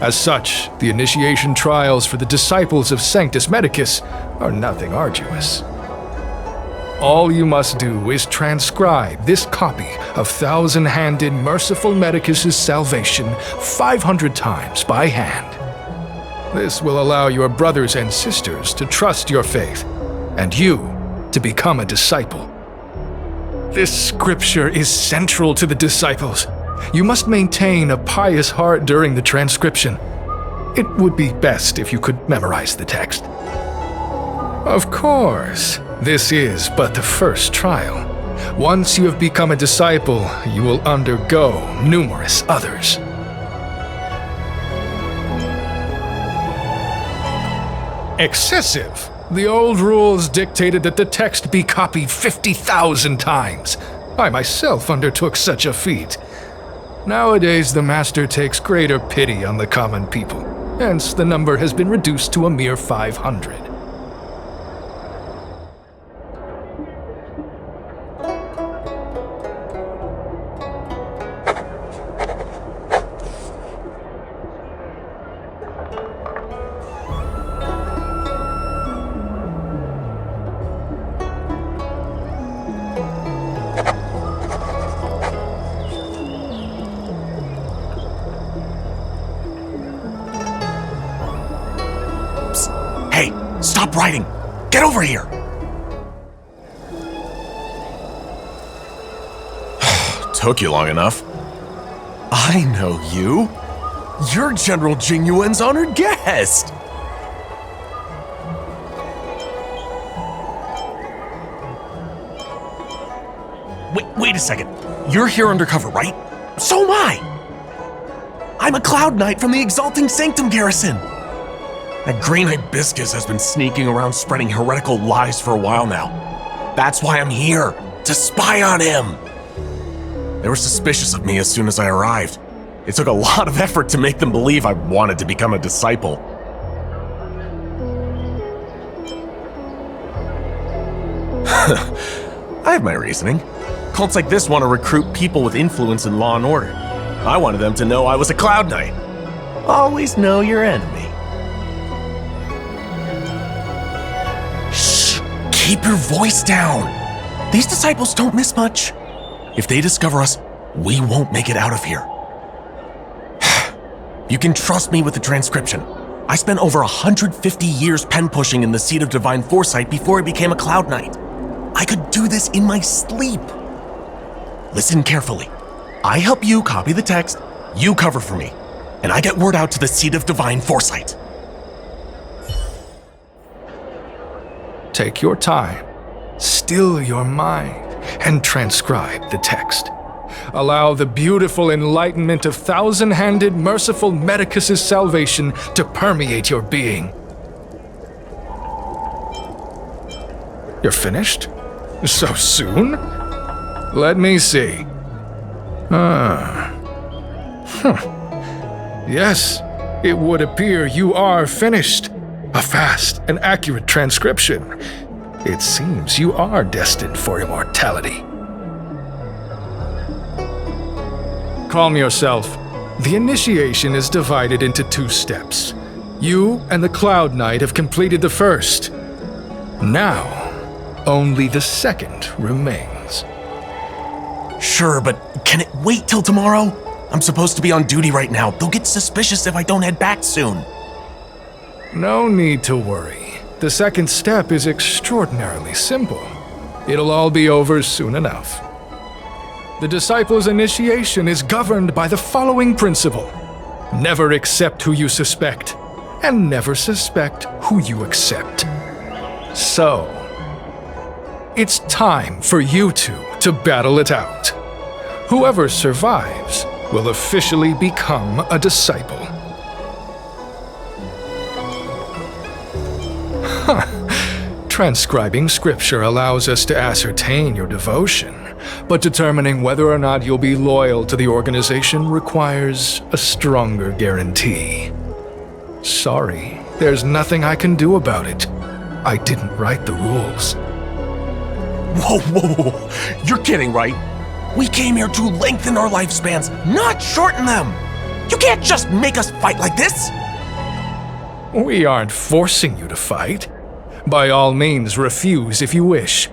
As such, the initiation trials for the disciples of Sanctus Medicus are nothing arduous. All you must do is transcribe this copy of thousand-handed Merciful Medicus's salvation 500 times by hand. This will allow your brothers and sisters to trust your faith, and you to become a disciple. This scripture is central to the disciples. You must maintain a pious heart during the transcription. It would be best if you could memorize the text. Of course, this is but the first trial. Once you have become a disciple, you will undergo numerous others. Excessive! The old rules dictated that the text be copied 50,000 times. I myself undertook such a feat. Nowadays, the Master takes greater pity on the common people. Hence, the number has been reduced to a mere 500. Stop writing! Get over here! Took you long enough. I know you. You're General Jingyuan's honored guest! Wait a second. You're here undercover, right? So am I! I'm a Cloud Knight from the Exalting Sanctum garrison! That green hibiscus has been sneaking around spreading heretical lies for a while now. That's why I'm here, to spy on him. They were suspicious of me as soon as I arrived. It took a lot of effort to make them believe I wanted to become a disciple. I have my reasoning. Cults like this want to recruit people with influence in law and order. I wanted them to know I was a Cloud Knight. Always know your enemy. Keep your voice down. These disciples don't miss much. If they discover us, we won't make it out of here. You can trust me with the transcription. I spent over 150 years pen pushing in the seat of divine foresight before I became a Cloud Knight. I could do this in my sleep. Listen carefully. I help you copy the text, you cover for me, and I get word out to the seat of divine foresight. Take your time, still your mind, and transcribe the text. Allow the beautiful enlightenment of thousand-handed Merciful Medicus's salvation to permeate your being. You're finished? So soon? Let me see. Yes, it would appear you are finished. A fast and accurate transcription. It seems you are destined for immortality. Calm yourself. The initiation is divided into 2 steps. You and the Cloud Knight have completed the first. Now, only the second remains. Sure, but can it wait till tomorrow? I'm supposed to be on duty right now. They'll get suspicious if I don't head back soon. No need to worry. The second step is extraordinarily simple. It'll all be over soon enough. The disciple's initiation is governed by the following principle. Never accept who you suspect, and never suspect who you accept. So, it's time for you two to battle it out. Whoever survives will officially become a disciple. Transcribing scripture allows us to ascertain your devotion, but determining whether or not you'll be loyal to the organization requires a stronger guarantee. Sorry, there's nothing I can do about it. I didn't write the rules. Whoa. You're kidding, right? We came here to lengthen our lifespans, not shorten them. You can't just make us fight like this. We aren't forcing you to fight. By all means, refuse if you wish.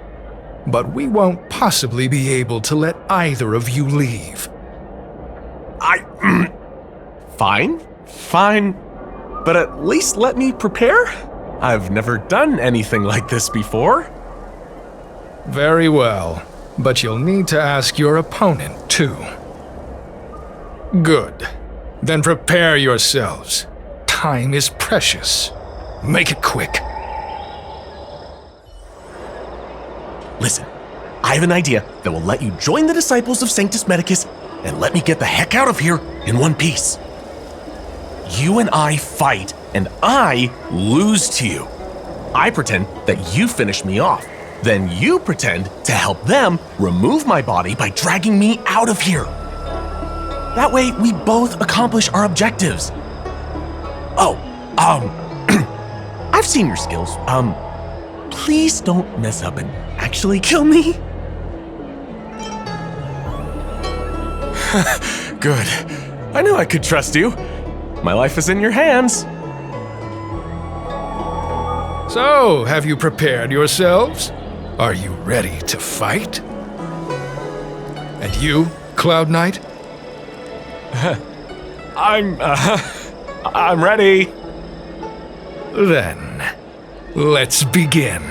But we won't possibly be able to let either of you leave. Fine. But at least let me prepare. I've never done anything like this before. Very well, but you'll need to ask your opponent too. Good. Then prepare yourselves. Time is precious. Make it quick. Listen, I have an idea that will let you join the disciples of Sanctus Medicus and let me get the heck out of here in one piece. You and I fight, and I lose to you. I pretend that you finish me off. Then you pretend to help them remove my body by dragging me out of here. That way, we both accomplish our objectives. I've seen your skills. Please don't mess up and actually kill me. Good. I knew I could trust you. My life is in your hands. So, have you prepared yourselves? Are you ready to fight? And you, Cloud Knight? I'm ready. Then, let's begin.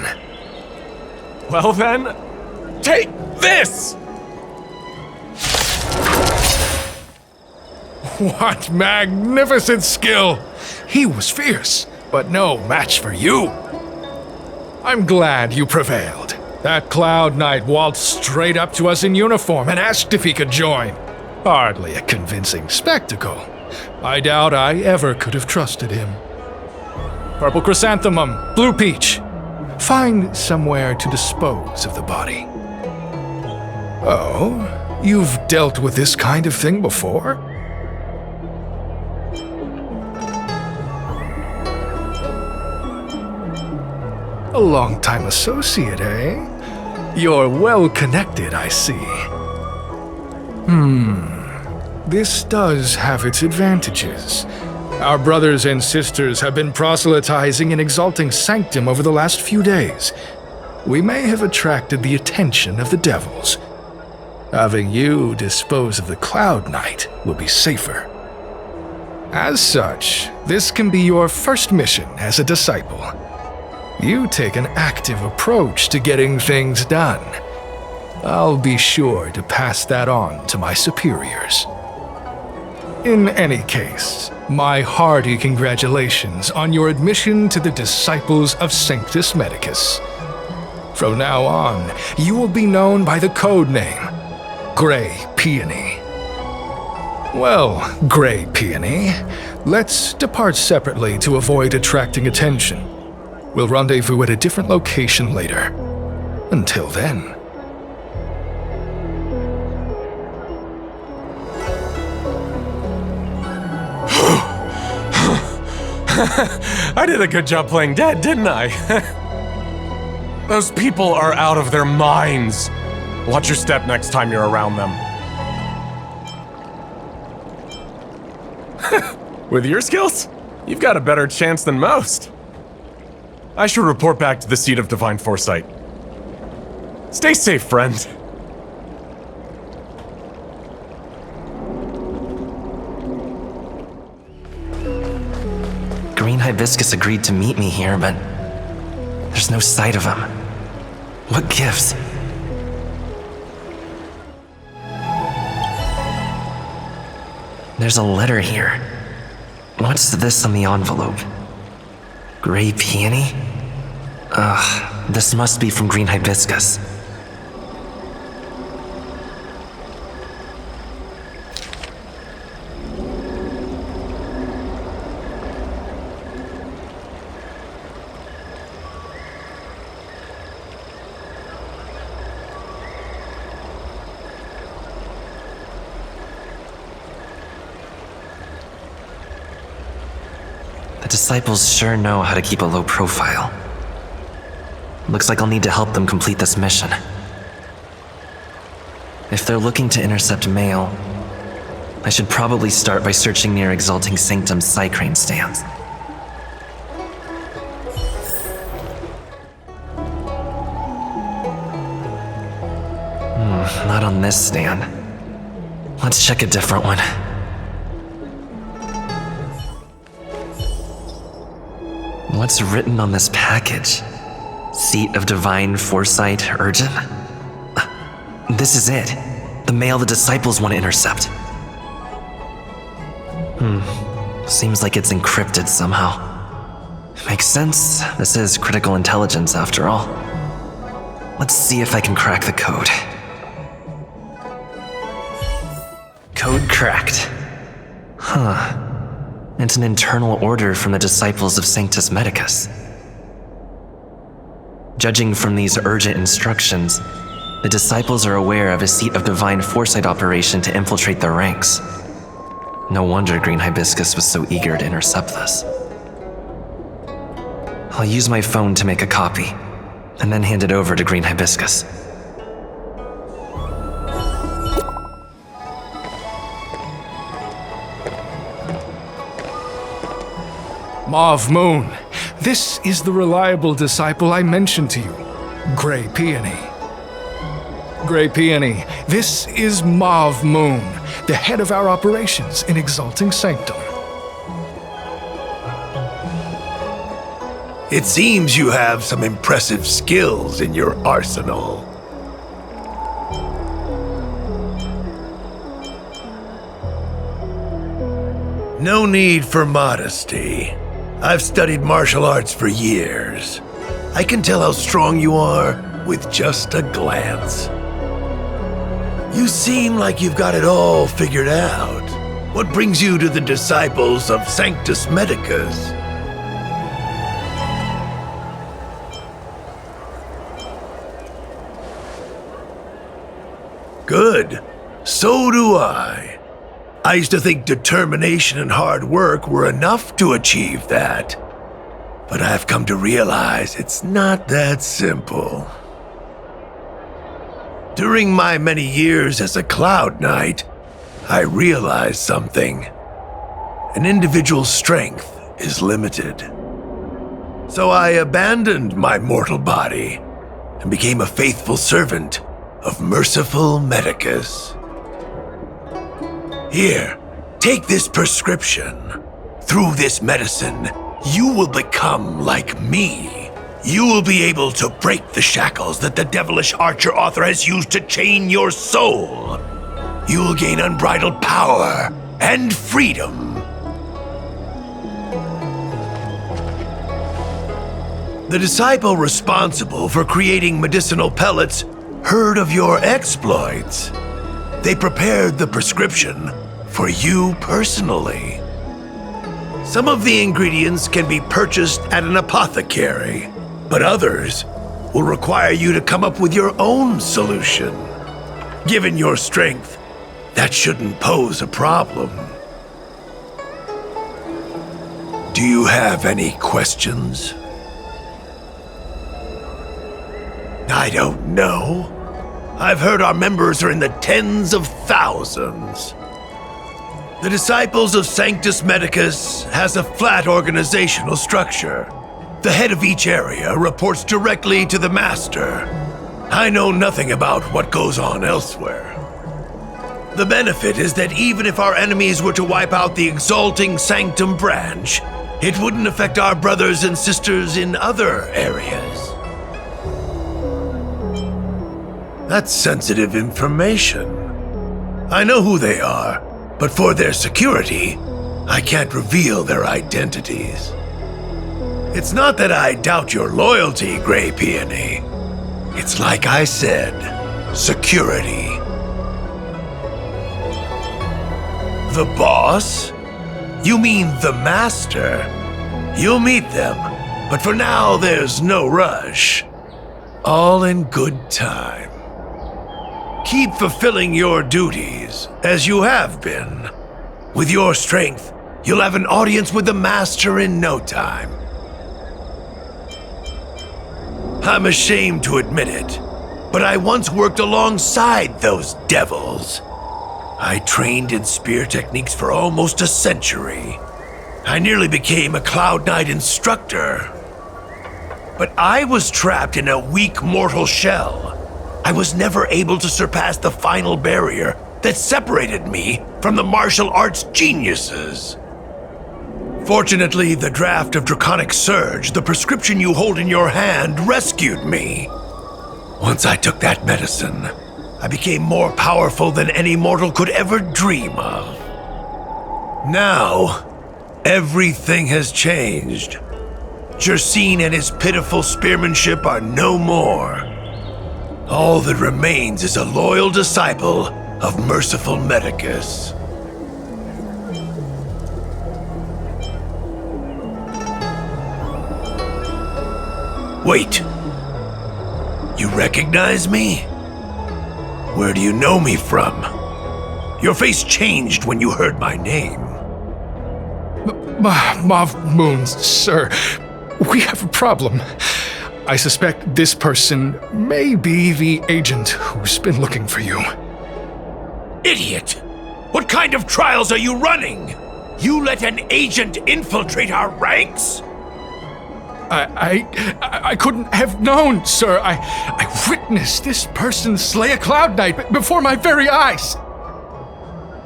Well then, take this! What magnificent skill! He was fierce, but no match for you. I'm glad you prevailed. That Cloud Knight waltzed straight up to us in uniform and asked if he could join. Hardly a convincing spectacle. I doubt I ever could have trusted him. Purple chrysanthemum, blue peach. Find somewhere to dispose of the body. Oh, you've dealt with this kind of thing before? A long-time associate, eh? You're well connected, I see. This does have its advantages. Our brothers and sisters have been proselytizing in Exalting Sanctum over the last few days. We may have attracted the attention of the devils. Having you dispose of the Cloud Knight will be safer. As such, this can be your first mission as a disciple. You take an active approach to getting things done. I'll be sure to pass that on to my superiors. In any case, my hearty congratulations on your admission to the Disciples of Sanctus Medicus. From now on, you will be known by the code name, Grey Peony. Well, Grey Peony, let's depart separately to avoid attracting attention. We'll rendezvous at a different location later. Until then. I did a good job playing dead, didn't I? Those people are out of their minds. Watch your step next time you're around them. With your skills, you've got a better chance than most. I should report back to the seat of divine foresight. Stay safe, friend. Green Hibiscus agreed to meet me here, but there's no sight of him. What gives? There's a letter here. What's this on the envelope? Gray peony? Ugh, this must be from Green Hibiscus. The disciples sure know how to keep a low profile. Looks like I'll need to help them complete this mission. If they're looking to intercept mail, I should probably start by searching near Exalting Sanctum's Psycrane stands. Not on this stand. Let's check a different one. What's written on this package? Seat of Divine Foresight, urgent? This is it. The mail the disciples want to intercept. Seems like it's encrypted somehow. Makes sense. This is critical intelligence after all. Let's see if I can crack the code. Code cracked. Huh. It's an internal order from the disciples of Sanctus Medicus. Judging from these urgent instructions, the disciples are aware of a Seat of Divine Foresight operation to infiltrate their ranks. No wonder Green Hibiscus was so eager to intercept this. I'll use my phone to make a copy, and then hand it over to Green Hibiscus. Mauve Moon, this is the reliable disciple I mentioned to you, Gray Peony. Gray Peony, this is Mauve Moon, the head of our operations in Exalting Sanctum. It seems you have some impressive skills in your arsenal. No need for modesty. I've studied martial arts for years. I can tell how strong you are with just a glance. You seem like you've got it all figured out. What brings you to the disciples of Sanctus Medicus? Good. So do I. I used to think determination and hard work were enough to achieve that. But I've come to realize it's not that simple. During my many years as a Cloud Knight, I realized something. An individual's strength is limited. So I abandoned my mortal body and became a faithful servant of merciful Medicus. Here, take this prescription. Through this medicine, you will become like me. You will be able to break the shackles that the devilish archer author has used to chain your soul. You will gain unbridled power and freedom. The disciple responsible for creating medicinal pellets heard of your exploits. They prepared the prescription for you personally. Some of the ingredients can be purchased at an apothecary, but others will require you to come up with your own solution. Given your strength, that shouldn't pose a problem. Do you have any questions? I don't know. I've heard our members are in the tens of thousands. The Disciples of Sanctus Medicus has a flat organizational structure. The head of each area reports directly to the Master. I know nothing about what goes on elsewhere. The benefit is that even if our enemies were to wipe out the Exalting Sanctum branch, it wouldn't affect our brothers and sisters in other areas. That's sensitive information. I know who they are, but for their security, I can't reveal their identities. It's not that I doubt your loyalty, Grey Peony. It's like I said, security. The boss? You mean the Master? You'll meet them, but for now there's no rush. All in good time. Keep fulfilling your duties, as you have been. With your strength, you'll have an audience with the Master in no time. I'm ashamed to admit it, but I once worked alongside those devils. I trained in spear techniques for almost a century. I nearly became a Cloud Knight instructor. But I was trapped in a weak mortal shell. I was never able to surpass the final barrier that separated me from the martial arts geniuses. Fortunately, the draft of Draconic Surge, the prescription you hold in your hand, rescued me. Once I took that medicine, I became more powerful than any mortal could ever dream of. Now, everything has changed. Jersine and his pitiful spearmanship are no more. All that remains is a loyal disciple of Merciful Medicus. Wait. You recognize me? Where do you know me from? Your face changed when you heard my name. Mauve Moons, sir. We have a problem. I suspect this person may be the agent who's been looking for you. Idiot! What kind of trials are you running? You let an agent infiltrate our ranks? I couldn't have known, sir. I witnessed this person slay a Cloud Knight before my very eyes.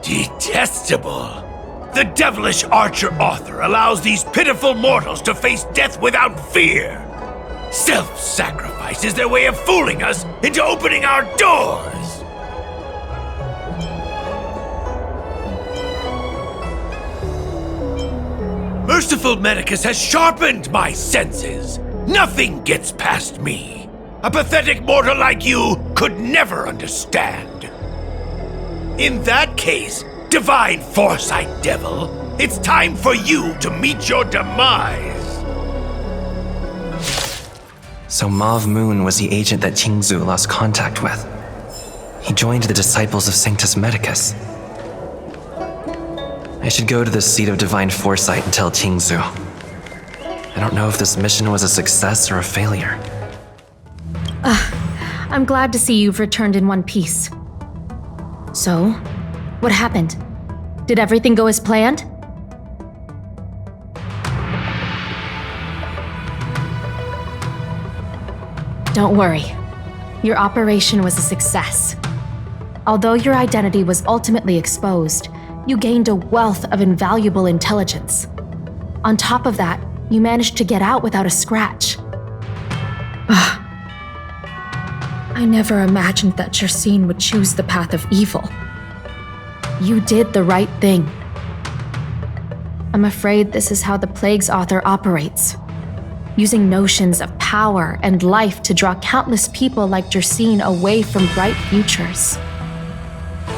Detestable. The devilish archer author allows these pitiful mortals to face death without fear. Self-sacrifice is their way of fooling us into opening our doors. Merciful Medicus has sharpened my senses. Nothing gets past me. A pathetic mortal like you could never understand. In that case, Divine Foresight Devil, it's time for you to meet your demise. So Mauve Moon was the agent that Qingzu lost contact with. He joined the Disciples of Sanctus Medicus. I should go to the seat of Divine Foresight and tell Qingzu. I don't know if this mission was a success or a failure. I'm glad to see you've returned in one piece. So, what happened? Did everything go as planned? Don't worry. Your operation was a success. Although your identity was ultimately exposed, you gained a wealth of invaluable intelligence. On top of that, you managed to get out without a scratch. I never imagined that Jersine would choose the path of evil. You did the right thing. I'm afraid this is how the Plague's author operates, using notions of power and life to draw countless people like Jersine away from bright futures,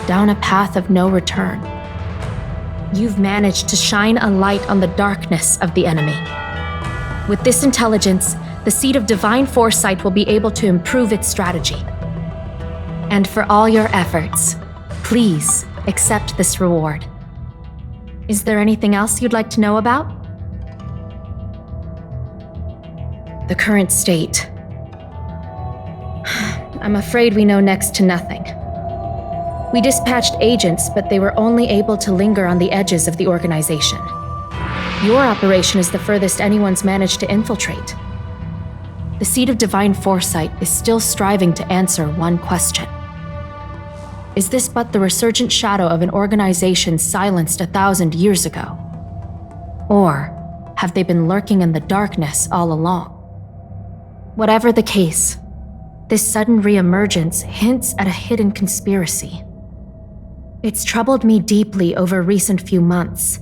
down a path of no return. You've managed to shine a light on the darkness of the enemy. With this intelligence, the seat of Divine Foresight will be able to improve its strategy. And for all your efforts, please accept this reward. Is there anything else you'd like to know about? The current state. I'm afraid we know next to nothing. We dispatched agents, but they were only able to linger on the edges of the organization. Your operation is the furthest anyone's managed to infiltrate. The Seed of Divine Foresight is still striving to answer one question. Is this but the resurgent shadow of an organization silenced 1,000 years ago? Or have they been lurking in the darkness all along? Whatever the case, this sudden reemergence hints at a hidden conspiracy. It's troubled me deeply over recent few months.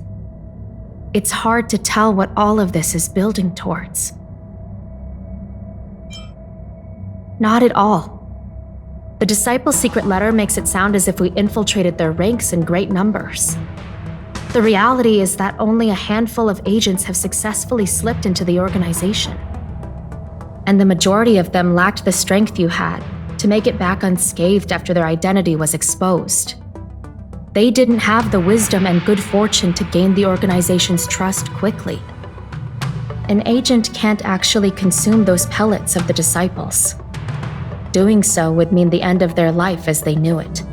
It's hard to tell what all of this is building towards. Not at all. The Disciples' secret letter makes it sound as if we infiltrated their ranks in great numbers. The reality is that only a handful of agents have successfully slipped into the organization. And the majority of them lacked the strength you had to make it back unscathed after their identity was exposed. They didn't have the wisdom and good fortune to gain the organization's trust quickly. An agent can't actually consume those pellets of the Disciples. Doing so would mean the end of their life as they knew it.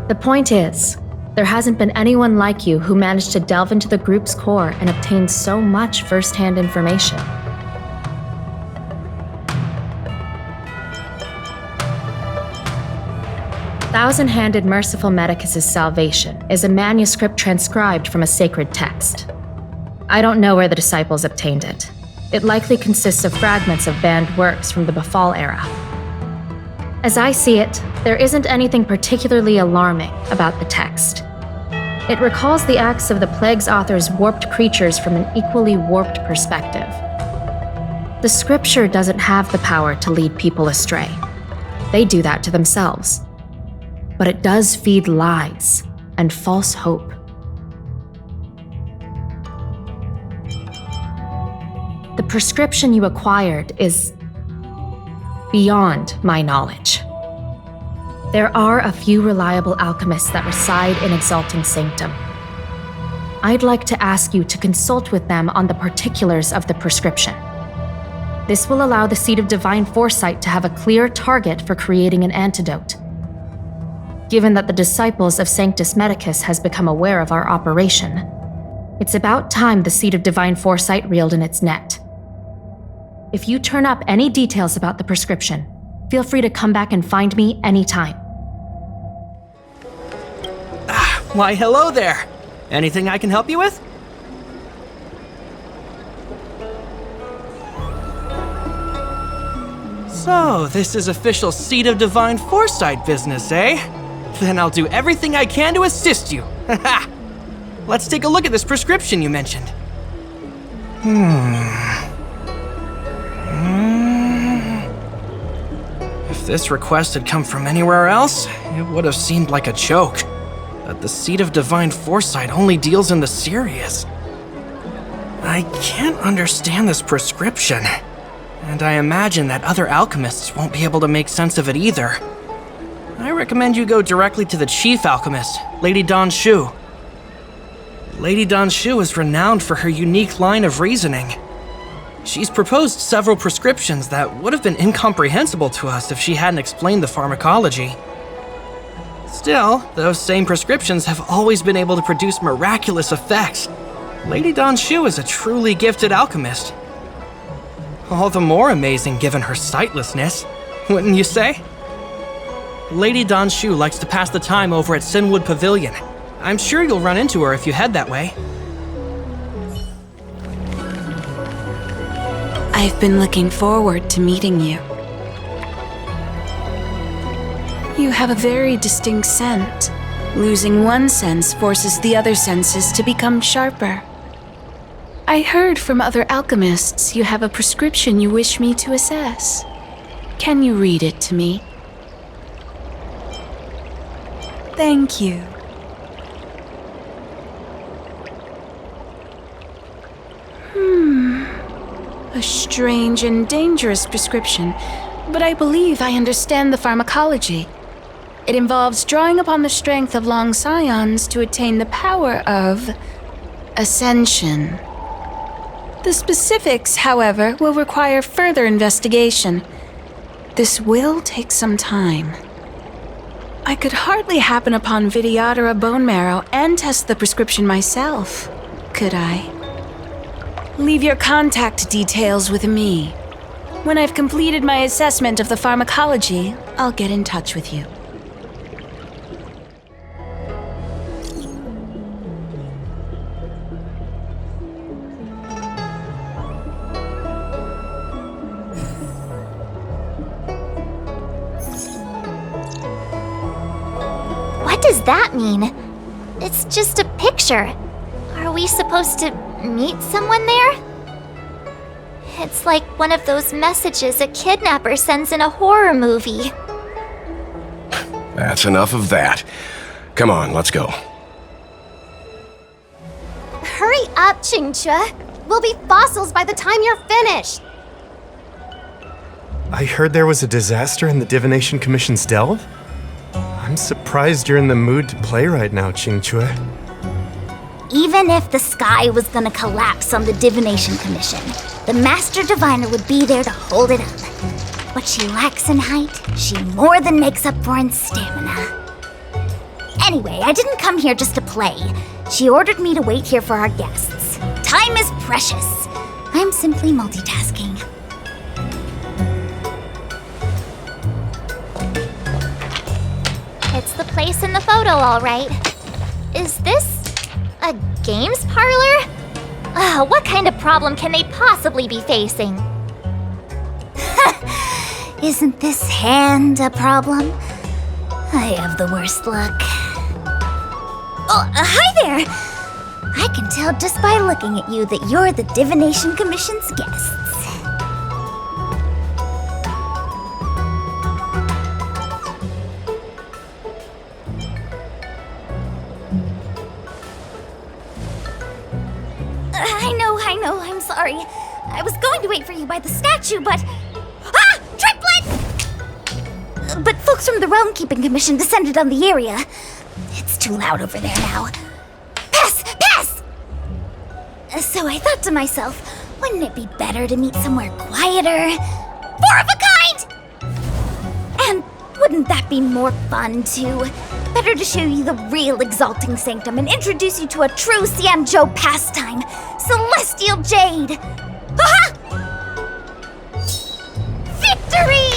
The point is, there hasn't been anyone like you who managed to delve into the group's core and obtain so much first-hand information. Thousand-Handed Merciful Medicus' Salvation is a manuscript transcribed from a sacred text. I don't know where the Disciples obtained it. It likely consists of fragments of banned works from the Befall era. As I see it, there isn't anything particularly alarming about the text. It recalls the acts of the Plague's author's warped creatures from an equally warped perspective. The scripture doesn't have the power to lead people astray. They do that to themselves. But it does feed lies and false hope. The prescription you acquired is beyond my knowledge. There are a few reliable alchemists that reside in Exalting Sanctum. I'd like to ask you to consult with them on the particulars of the prescription. This will allow the Seed of Divine Foresight to have a clear target for creating an antidote. Given that the Disciples of Sanctus Medicus has become aware of our operation, it's about time the Seed of Divine Foresight reeled in its net. If you turn up any details about the prescription, feel free to come back and find me anytime. Why, hello there. Anything I can help you with? So, this is official Seed of Divine Foresight business, eh? Then I'll do everything I can to assist you. Let's take a look at this prescription you mentioned. If this request had come from anywhere else, it would have seemed like a joke. But the Seed of Divine Foresight only deals in the serious. I can't understand this prescription, and I imagine that other alchemists won't be able to make sense of it either. I recommend you go directly to the chief alchemist, Lady Dan Shu. Lady Dan Shu is renowned for her unique line of reasoning. She's proposed several prescriptions that would have been incomprehensible to us if she hadn't explained the pharmacology. Still, those same prescriptions have always been able to produce miraculous effects. Lady Dan Shu is a truly gifted alchemist. All the more amazing given her sightlessness, wouldn't you say? Lady Dan Shu likes to pass the time over at Sinwood Pavilion. I'm sure you'll run into her if you head that way. I've been looking forward to meeting you. You have a very distinct scent. Losing one sense forces the other senses to become sharper. I heard from other alchemists you have a prescription you wish me to assess. Can you read it to me? Thank you. A strange and dangerous prescription, but I believe I understand the pharmacology. It involves drawing upon the strength of long scions to attain the power of ascension. The specifics, however, will require further investigation. This will take some time. I could hardly happen upon Vidyadhara bone marrow and test the prescription myself, could I? Leave your contact details with me. When I've completed my assessment of the pharmacology, I'll get in touch with you. What does that mean? It's just a picture. Are we supposed to meet someone there? It's like one of those messages a kidnapper sends in a horror movie. That's enough of that. Come on, let's go. Hurry up, Qingque. We'll be fossils by the time you're finished. I heard there was a disaster in the Divination Commission's delve? I'm surprised you're in the mood to play right now, Qingque. Even if the sky was gonna collapse on the Divination Commission, the Master Diviner would be there to hold it up. What she lacks in height, she more than makes up for in stamina. Anyway, I didn't come here just to play. She ordered me to wait here for our guests. Time is precious. I'm simply multitasking. It's the place in the photo, all right. Is this a games parlor? What kind of problem can they possibly be facing? Isn't this hand a problem? I have the worst luck. Oh, hi there! I can tell just by looking at you that you're the Divination Commission's guests. I know, I'm sorry. I was going to wait for you by the statue, but... Ah! Triplet! But folks from the Realm Keeping Commission descended on the area. It's too loud over there now. Pass! Pass! So I thought to myself, wouldn't it be better to meet somewhere quieter? Four of a kind! And wouldn't that be more fun, too? Better to show you the real Exalting Sanctum and introduce you to a true Xianzhou pastime, Celestial Jade! Ha-ha! Victory!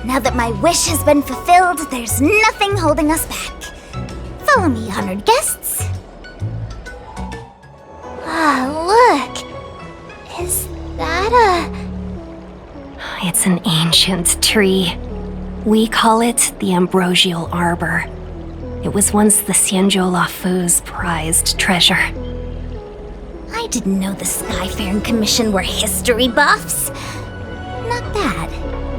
Now that my wish has been fulfilled, there's nothing holding us back. Follow me, honored guests. Look! Is that a... It's an ancient tree. We call it the Ambrosial Arbor. It was once the Xianzhou Lafu's prized treasure. I didn't know the Skyfaring Commission were history buffs. Not bad.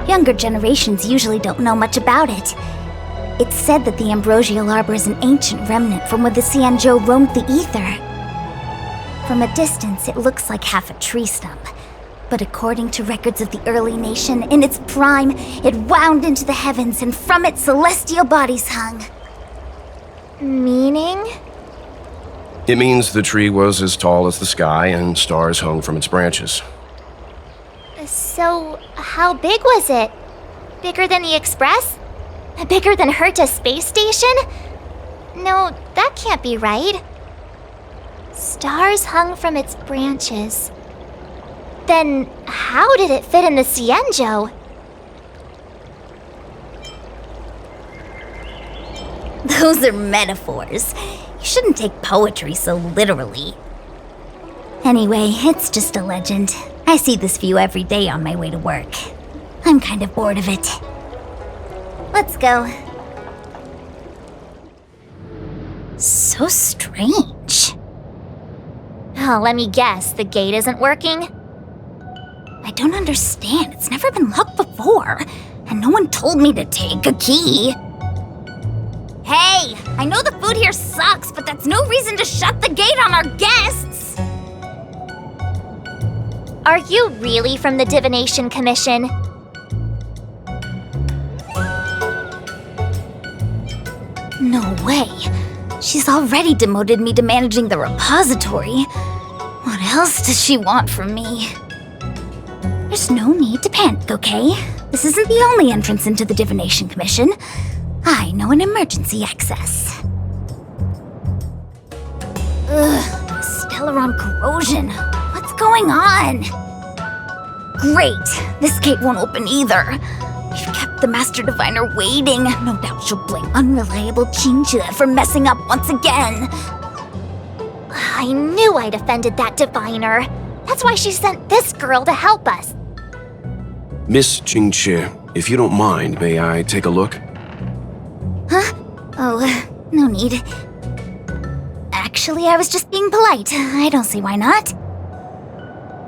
Younger generations usually don't know much about it. It's said that the Ambrosial Arbor is an ancient remnant from when the Xianzhou roamed the ether. From a distance, it looks like half a tree stump. But according to records of the early nation, in its prime, it wound into the heavens and from it celestial bodies hung. Meaning? It means the tree was as tall as the sky and stars hung from its branches. So, how big was it? Bigger than the Express? Bigger than Herta space station? No, that can't be right. Stars hung from its branches. Then, how did it fit in the Xianzhou? Those are metaphors. You shouldn't take poetry so literally. Anyway, it's just a legend. I see this view every day on my way to work. I'm kind of bored of it. Let's go. So strange. Oh, let me guess, the gate isn't working? I don't understand. It's never been locked before, and no one told me to take a key. Hey, I know the food here sucks, but that's no reason to shut the gate on our guests! Are you really from the Divination Commission? No way. She's already demoted me to managing the repository. What else does she want from me? There's no need to panic, okay? This isn't the only entrance into the Divination Commission. I know an emergency access. Ugh, Stellaron corrosion. What's going on? Great, this gate won't open either. You've kept the Master Diviner waiting. No doubt she'll blame unreliable Chinchilla for messing up once again. I knew I'd offended that diviner. That's why she sent this girl to help us. Miss Jingche, if you don't mind, may I take a look? Huh? Oh, no need. Actually, I was just being polite. I don't see why not.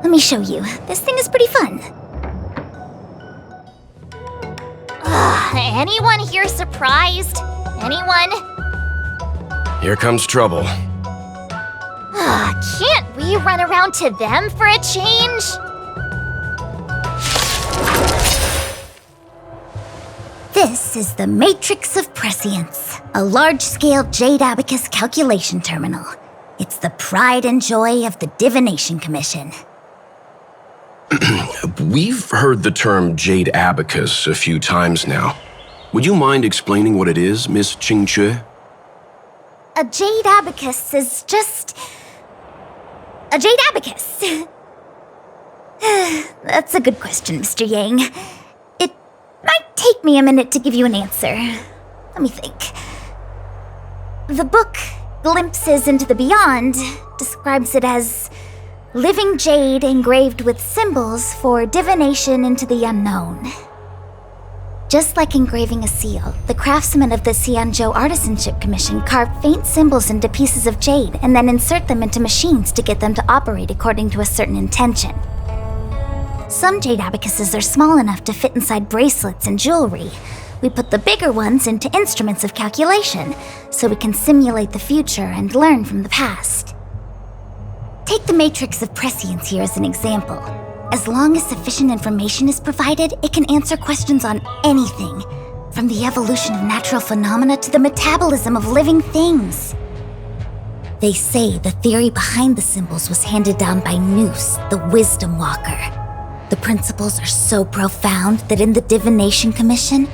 Let me show you. This thing is pretty fun. Anyone here surprised? Anyone? Here comes trouble. Can't we run around to them for a change? This is the Matrix of Prescience, a large-scale Jade Abacus calculation terminal. It's the pride and joy of the Divination Commission. We've heard the term Jade Abacus a few times now. Would you mind explaining what it is, Miss Qingque? A Jade Abacus is just... a Jade Abacus. That's a good question, Mr. Yang. It might take me a minute to give you an answer. Let me think. The book, Glimpses into the Beyond, describes it as living jade engraved with symbols for divination into the unknown. Just like engraving a seal, the craftsmen of the Xianzhou Artisanship Commission carve faint symbols into pieces of jade and then insert them into machines to get them to operate according to a certain intention. Some jade abacuses are small enough to fit inside bracelets and jewelry. We put the bigger ones into instruments of calculation, so we can simulate the future and learn from the past. Take the Matrix of Prescience here as an example. As long as sufficient information is provided, it can answer questions on anything, from the evolution of natural phenomena to the metabolism of living things. They say the theory behind the symbols was handed down by Noose, the Wisdom Walker. The principles are so profound that in the Divination Commission,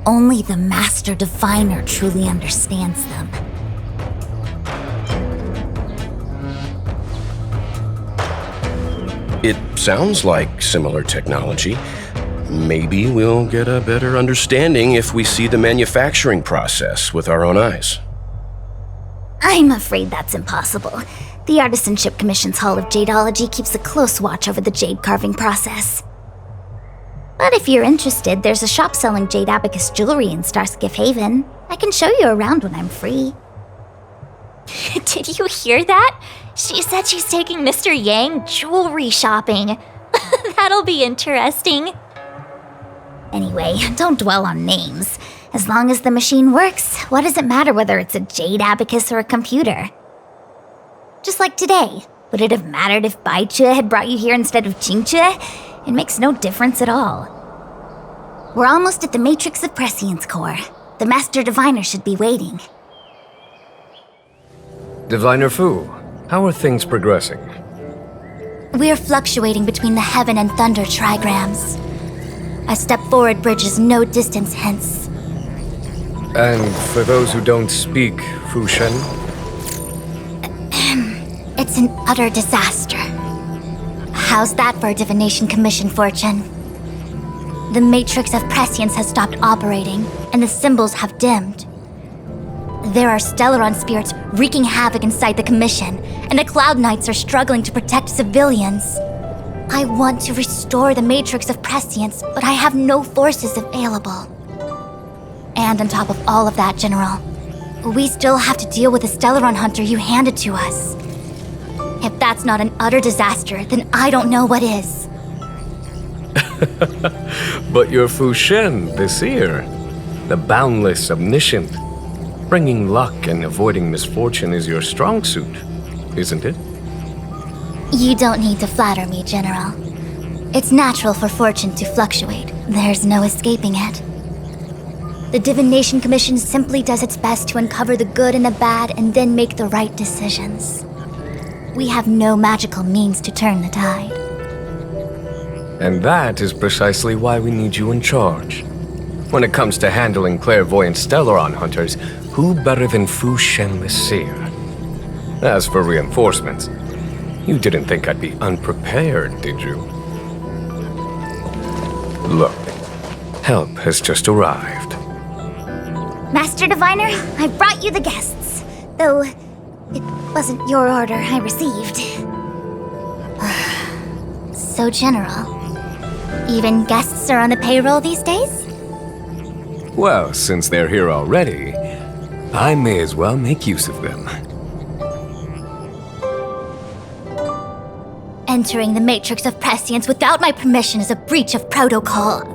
only the Master Diviner truly understands them. It sounds like similar technology. Maybe we'll get a better understanding if we see the manufacturing process with our own eyes. I'm afraid that's impossible. The Artisanship Commission's Hall of Jadeology keeps a close watch over the jade carving process. But if you're interested, there's a shop selling jade abacus jewelry in Starskiff Haven. I can show you around when I'm free. Did you hear that? She said she's taking Mr. Yang jewelry shopping. That'll be interesting. Anyway, don't dwell on names. As long as the machine works, what does it matter whether it's a jade abacus or a computer? Just like today, would it have mattered if Baichue had brought you here instead of Qingchue? It makes no difference at all. We're almost at the Matrix of Prescience core. The Master Diviner should be waiting. Diviner Fu, how are things progressing? We're fluctuating between the Heaven and Thunder trigrams. A step forward bridge is no distance hence. And for those who don't speak Fu Shen? It's an utter disaster. How's that for a Divination Commission fortune? The Matrix of Prescience has stopped operating, and the symbols have dimmed. There are Stellaron spirits wreaking havoc inside the Commission, and the Cloud Knights are struggling to protect civilians. I want to restore the Matrix of Prescience, but I have no forces available. And on top of all of that, General, we still have to deal with the Stellaron hunter you handed to us. If that's not an utter disaster, then I don't know what is. But you're Fu Shen, the seer, the boundless omniscient. Bringing luck and avoiding misfortune is your strong suit, isn't it? You don't need to flatter me, General. It's natural for fortune to fluctuate. There's no escaping it. The Divination Commission simply does its best to uncover the good and the bad and then make the right decisions. We have no magical means to turn the tide. And that is precisely why we need you in charge. When it comes to handling clairvoyant Stellaron hunters, who better than Fu Shen the Seer? As for reinforcements, you didn't think I'd be unprepared, did you? Look, help has just arrived. Master Diviner, I brought you the guests. Though, it wasn't your order I received. So general. Even guests are on the payroll these days? Well, since they're here already, I may as well make use of them. Entering the Matrix of Prescience without my permission is a breach of protocol.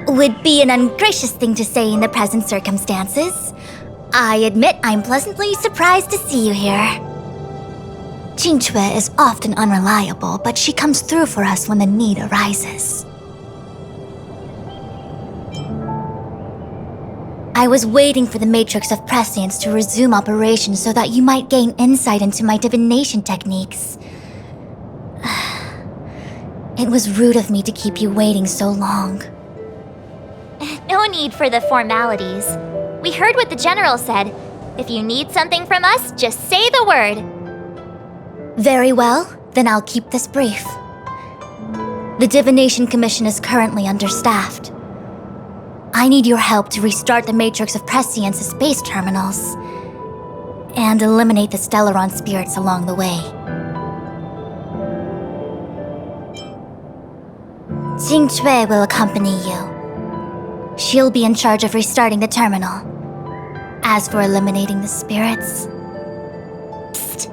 Would be an ungracious thing to say in the present circumstances. I admit I'm pleasantly surprised to see you here. Qingque is often unreliable, but she comes through for us when the need arises. I was waiting for the Matrix of Prescience to resume operations so that you might gain insight into my divination techniques. It was rude of me to keep you waiting so long. No need for the formalities. We heard what the General said. If you need something from us, just say the word. Very well, then I'll keep this brief. The Divination Commission is currently understaffed. I need your help to restart the Matrix of Prescience's space terminals and eliminate the Stellaron spirits along the way. Qingque will accompany you. She'll be in charge of restarting the terminal. As for eliminating the spirits... Psst.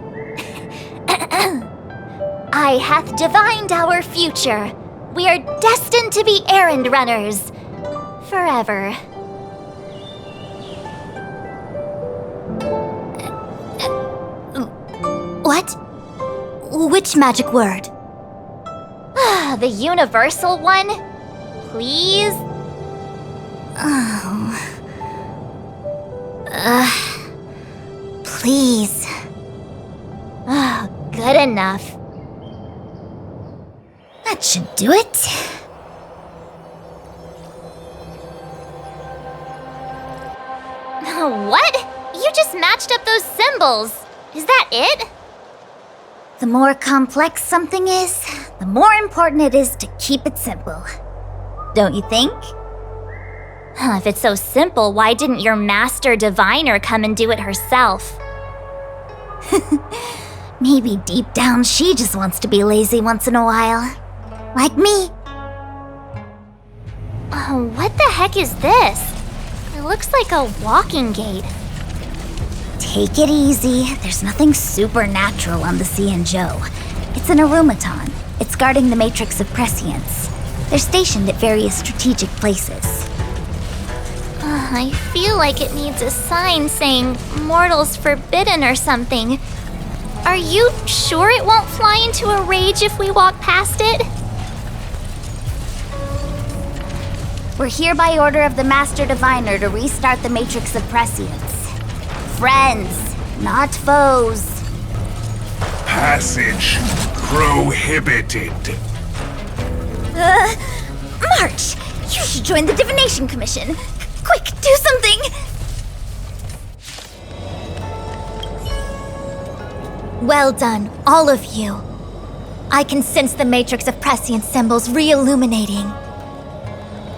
I hath divined our future. We are destined to be errand runners. Forever. What? Which magic word? The universal one? Please? Please. Good enough. That should do it. What? You just matched up those symbols. Is that it? The more complex something is, the more important it is to keep it simple. Don't you think? If it's so simple, why didn't your master diviner come and do it herself? Maybe deep down she just wants to be lazy once in a while. Like me. What the heck is this? It looks like a walking gate. Take it easy. There's nothing supernatural on the Xianzhou. It's an aromaton. It's guarding the Matrix of Prescience. They're stationed at various strategic places. I feel like it needs a sign saying "Mortals Forbidden" or something. Are you sure it won't fly into a rage if we walk past it? We're here by order of the Master Diviner to restart the Matrix of Prescience. Friends, not foes. Passage prohibited. March! You should join the Divination Commission. Quick, do something! Well done, all of you. I can sense the Matrix of Prescience symbols re-illuminating.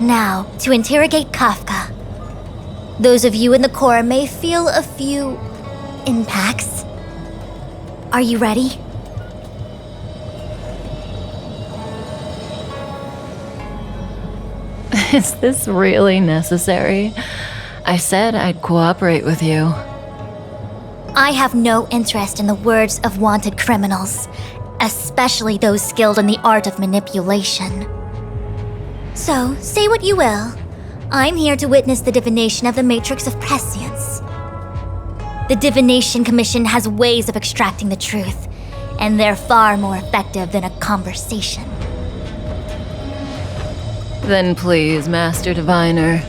Now, to interrogate Kafka. Those of you in the core may feel a few impacts. Are you ready? Is this really necessary? I said I'd cooperate with you. I have no interest in the words of wanted criminals, especially those skilled in the art of manipulation. So, say what you will. I'm here to witness the divination of the Matrix of Prescience. The Divination Commission has ways of extracting the truth, and they're far more effective than a conversation. Then please, Master Diviner,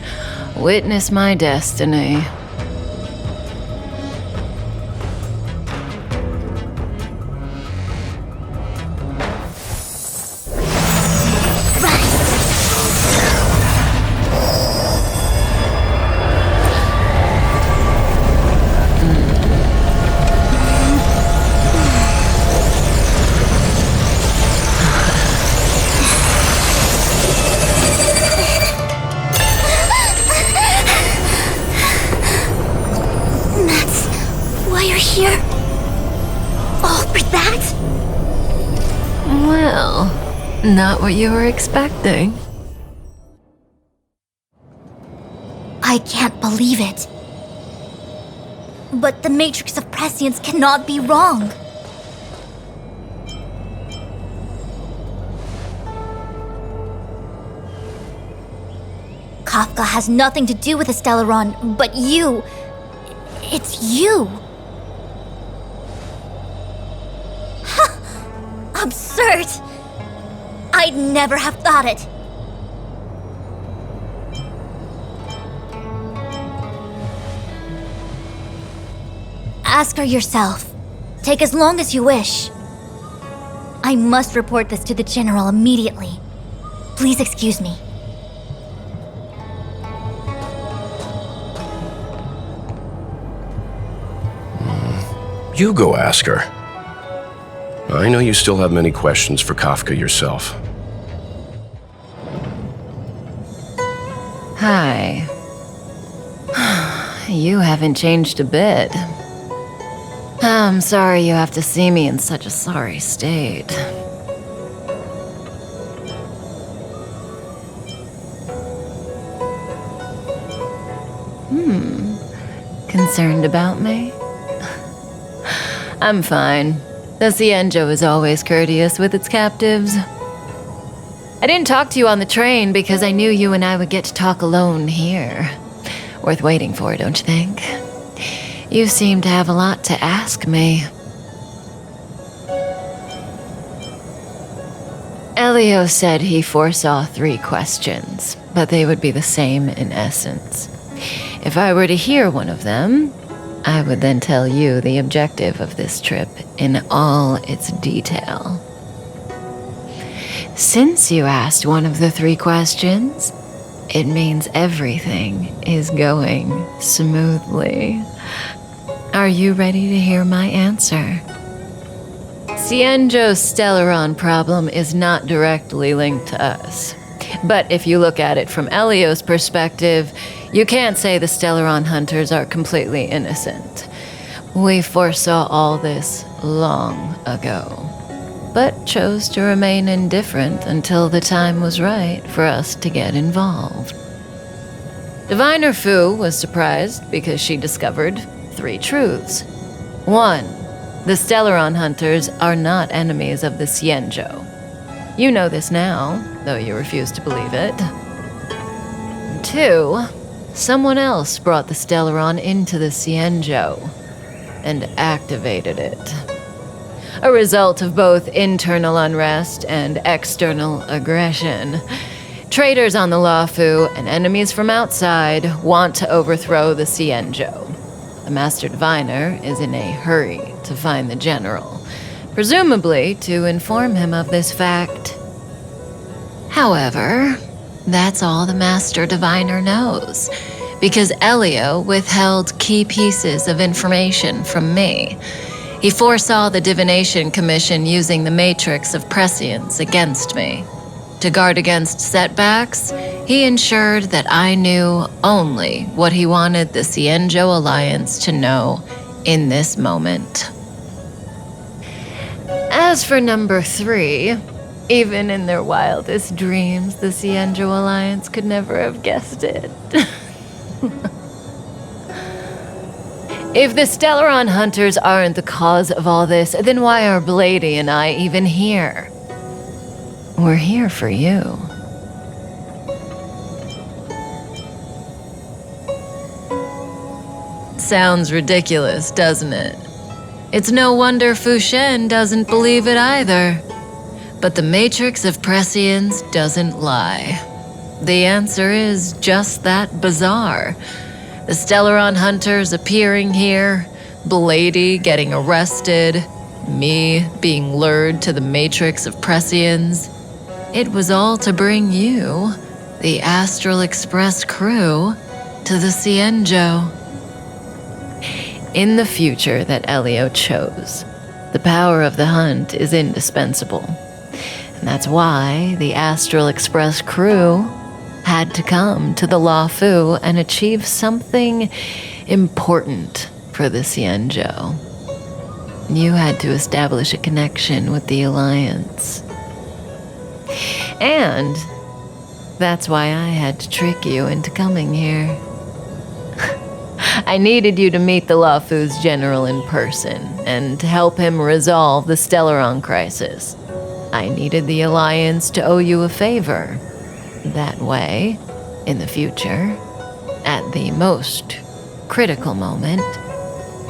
witness my destiny. Not what you were expecting. I can't believe it. But the Matrix of Prescience cannot be wrong. Kafka has nothing to do with the Stellaron, but you. It's you. Absurd. I'd never have thought it. Ask her yourself. Take as long as you wish. I must report this to the General immediately. Please excuse me. You go ask her. I know you still have many questions for Kafka yourself. Hi. You haven't changed a bit. I'm sorry you have to see me in such a sorry state. Concerned about me? I'm fine. The Xianzhou is always courteous with its captives. I didn't talk to you on the train because I knew you and I would get to talk alone here. Worth waiting for, don't you think? You seem to have a lot to ask me. Elio said he foresaw 3 questions, but they would be the same in essence. If I were to hear one of them, I would then tell you the objective of this trip in all its detail. Since you asked one of the 3 questions, it means everything is going smoothly. Are you ready to hear my answer? Xianzhou's Stellaron problem is not directly linked to us. But if you look at it from Elio's perspective, you can't say the Stellaron hunters are completely innocent. We foresaw all this long ago, but chose to remain indifferent until the time was right for us to get involved. Diviner Fu was surprised because she discovered 3 truths. 1, the Stellaron hunters are not enemies of the Xianzhou. You know this now, though you refuse to believe it. 2, someone else brought the Stellaron into the Xianzhou and activated it. A result of both internal unrest and external aggression. Traitors on the Luofu and enemies from outside want to overthrow the Xianzhou. The Master Diviner is in a hurry to find the General, presumably to inform him of this fact. However, that's all the Master Diviner knows, because Elio withheld key pieces of information from me. He foresaw the Divination Commission using the Matrix of Prescience against me. To guard against setbacks, he ensured that I knew only what he wanted the Xianzhou Alliance to know in this moment. As for number 3, even in their wildest dreams, the Xianzhou Alliance could never have guessed it. If the Stellaron hunters aren't the cause of all this, then why are Blady and I even here? We're here for you. Sounds ridiculous, doesn't it? It's no wonder Fu Shen doesn't believe it either. But the Matrix of Prescience doesn't lie. The answer is just that bizarre. The Stellaron hunters appearing here, Blady getting arrested, me being lured to the Matrix of Prescience. It was all to bring you, the Astral Express crew, to the Xianzhou. In the future that Elio chose, the power of the hunt is indispensable. And that's why the Astral Express crew had to come to the Luofu and achieve something important for the Xianzhou. You had to establish a connection with the Alliance. And that's why I had to trick you into coming here. I needed you to meet the Lafu's general in person and to help him resolve the Stellaron crisis. I needed the Alliance to owe you a favor. That way, in the future, at the most critical moment,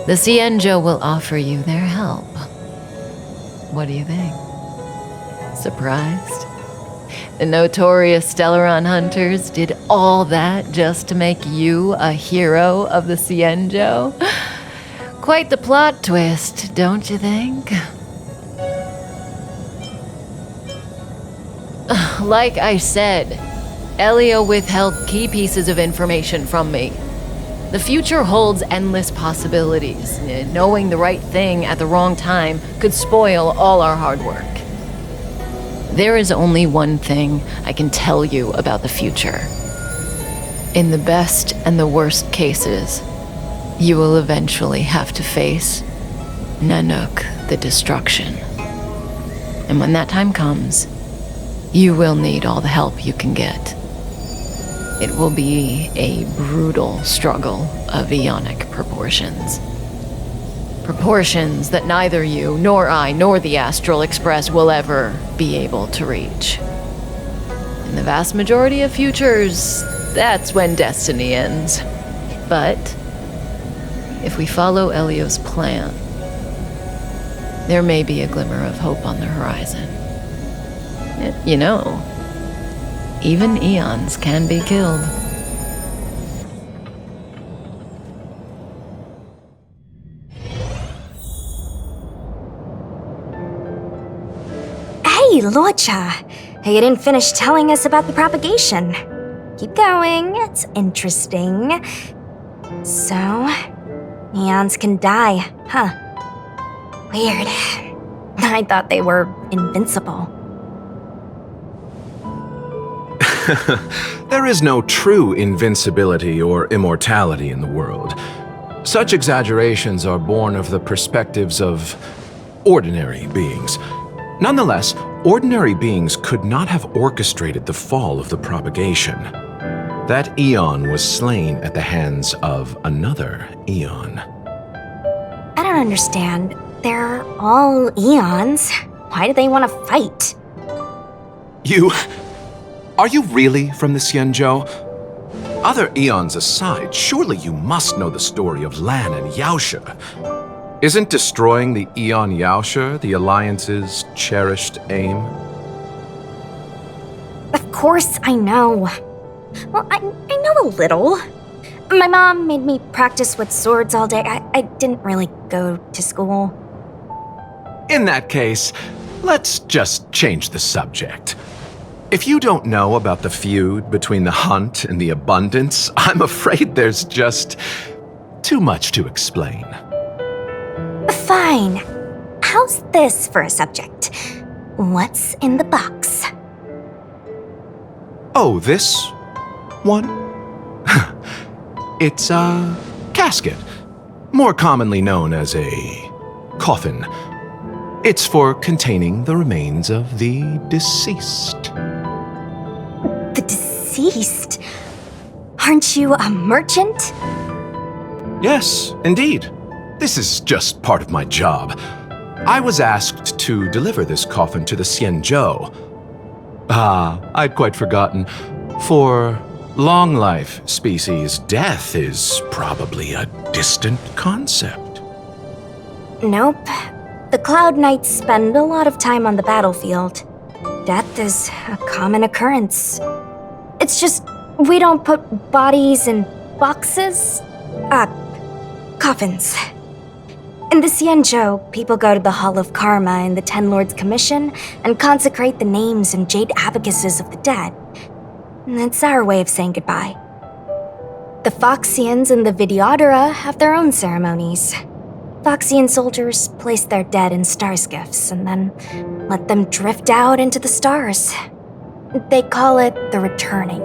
the Cienjo will offer you their help. What do you think? Surprised? The notorious Stellaron hunters did all that just to make you a hero of the Cienjo? Quite the plot twist, don't you think? Like I said, Elio withheld key pieces of information from me. The future holds endless possibilities. Knowing the right thing at the wrong time could spoil all our hard work. There is only one thing I can tell you about the future. In the best and the worst cases, you will eventually have to face Nanook the Destruction. And when that time comes, you will need all the help you can get. It will be a brutal struggle of eonic proportions. Proportions that neither you, nor I, nor the Astral Express will ever be able to reach. In the vast majority of futures, that's when destiny ends. But if we follow Elio's plan, there may be a glimmer of hope on the horizon. You know, even eons can be killed. Hey, Lorcha! You didn't finish telling us about the propagation. Keep going, it's interesting. So, eons can die, huh? Weird. I thought they were invincible. There is no true invincibility or immortality in the world. Such exaggerations are born of the perspectives of ordinary beings. Nonetheless, ordinary beings could not have orchestrated the fall of the propagation. That eon was slain at the hands of another eon. I don't understand. They're all eons. Why do they want to fight? Are you really from the Cienjo? Other eons aside, surely you must know the story of Lan and Yaosha. Isn't destroying the Eon Yaosha the Alliance's cherished aim? Of course I know. Well, I know a little. My mom made me practice with swords all day. I didn't really go to school. In that case, let's just change the subject. If you don't know about the feud between the Hunt and the Abundance, I'm afraid there's just too much to explain. Fine. How's this for a subject? What's in the box? Oh, this one? It's a casket, more commonly known as a coffin. It's for containing the remains of the deceased. The deceased? Aren't you a merchant? Yes, indeed. This is just part of my job. I was asked to deliver this coffin to the Cienjo. I'd quite forgotten. For long life species, death is probably a distant concept. Nope. The Cloud Knights spend a lot of time on the battlefield. Death is a common occurrence. It's just, we don't put bodies in boxes? Coffins. In the Cienjo, people go to the Hall of Karma in the Ten Lords Commission and consecrate the names and jade abacuses of the dead. It's our way of saying goodbye. The Foxians and the Videodora have their own ceremonies. Foxian soldiers place their dead in star skiffs and then let them drift out into the stars. They call it the returning.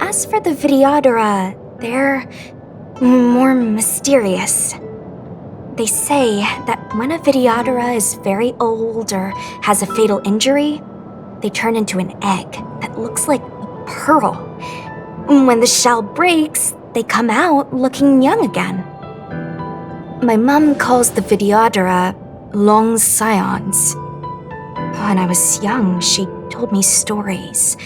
As for the Videodora, they're more mysterious. They say that when a Videodora is very old or has a fatal injury, they turn into an egg that looks like a pearl. When the shell breaks, they come out looking young again. My mom calls the Videodora long scions. When I was young, she told me stories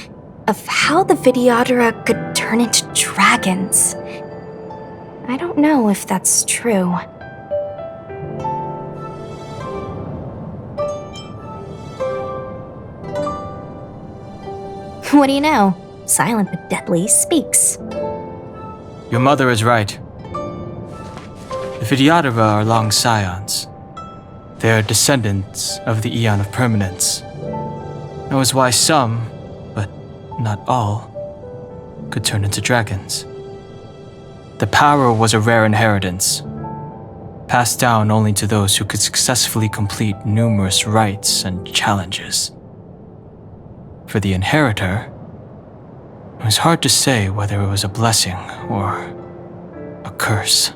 of how the Videodora could turn into dragons. I don't know if that's true. What do you know? Silent but deadly speaks. Your mother is right. The Videodora are long scions. They are descendants of the Eon of Permanence. That was why some, but not all, could turn into dragons. The power was a rare inheritance, passed down only to those who could successfully complete numerous rites and challenges. For the inheritor, it was hard to say whether it was a blessing or a curse.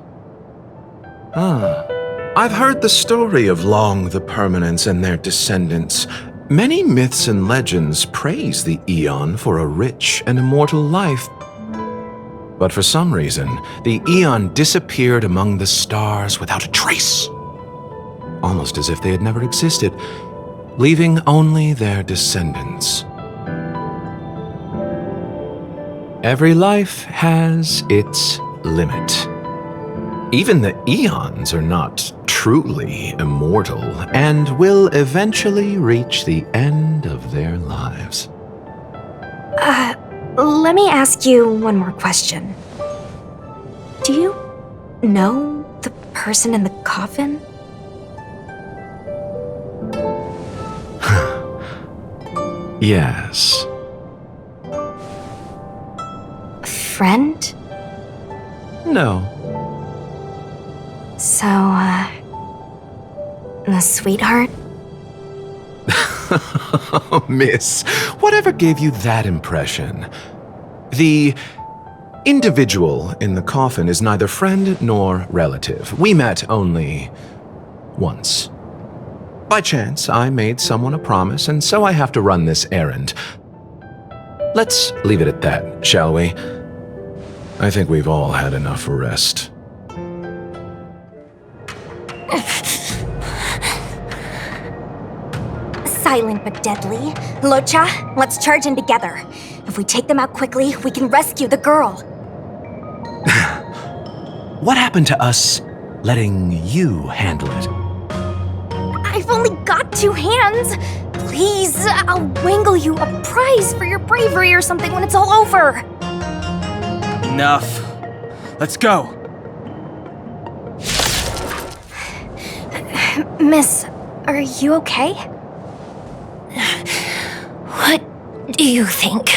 I've heard the story of Long the Permanence and their descendants. Many myths and legends praise the Eon for a rich and immortal life. But for some reason, the Eon disappeared among the stars without a trace. Almost as if they had never existed, leaving only their descendants. Every life has its limit. Even the Eons are not truly immortal and will eventually reach the end of their lives. Let me ask you one more question. Do you know the person in the coffin? Yes. Friend? No. So, a sweetheart? Miss, whatever gave you that impression? The individual in the coffin is neither friend nor relative. We met only once. By chance, I made someone a promise, and so I have to run this errand. Let's leave it at that, shall we? I think we've all had enough rest. Silent but deadly. Locha, let's charge in together. If we take them out quickly, we can rescue the girl. What happened to us letting you handle it? I've only got 2 hands. Please, I'll wangle you a prize for your bravery or something when it's all over. Enough. Let's go. Miss, are you okay? What do you think?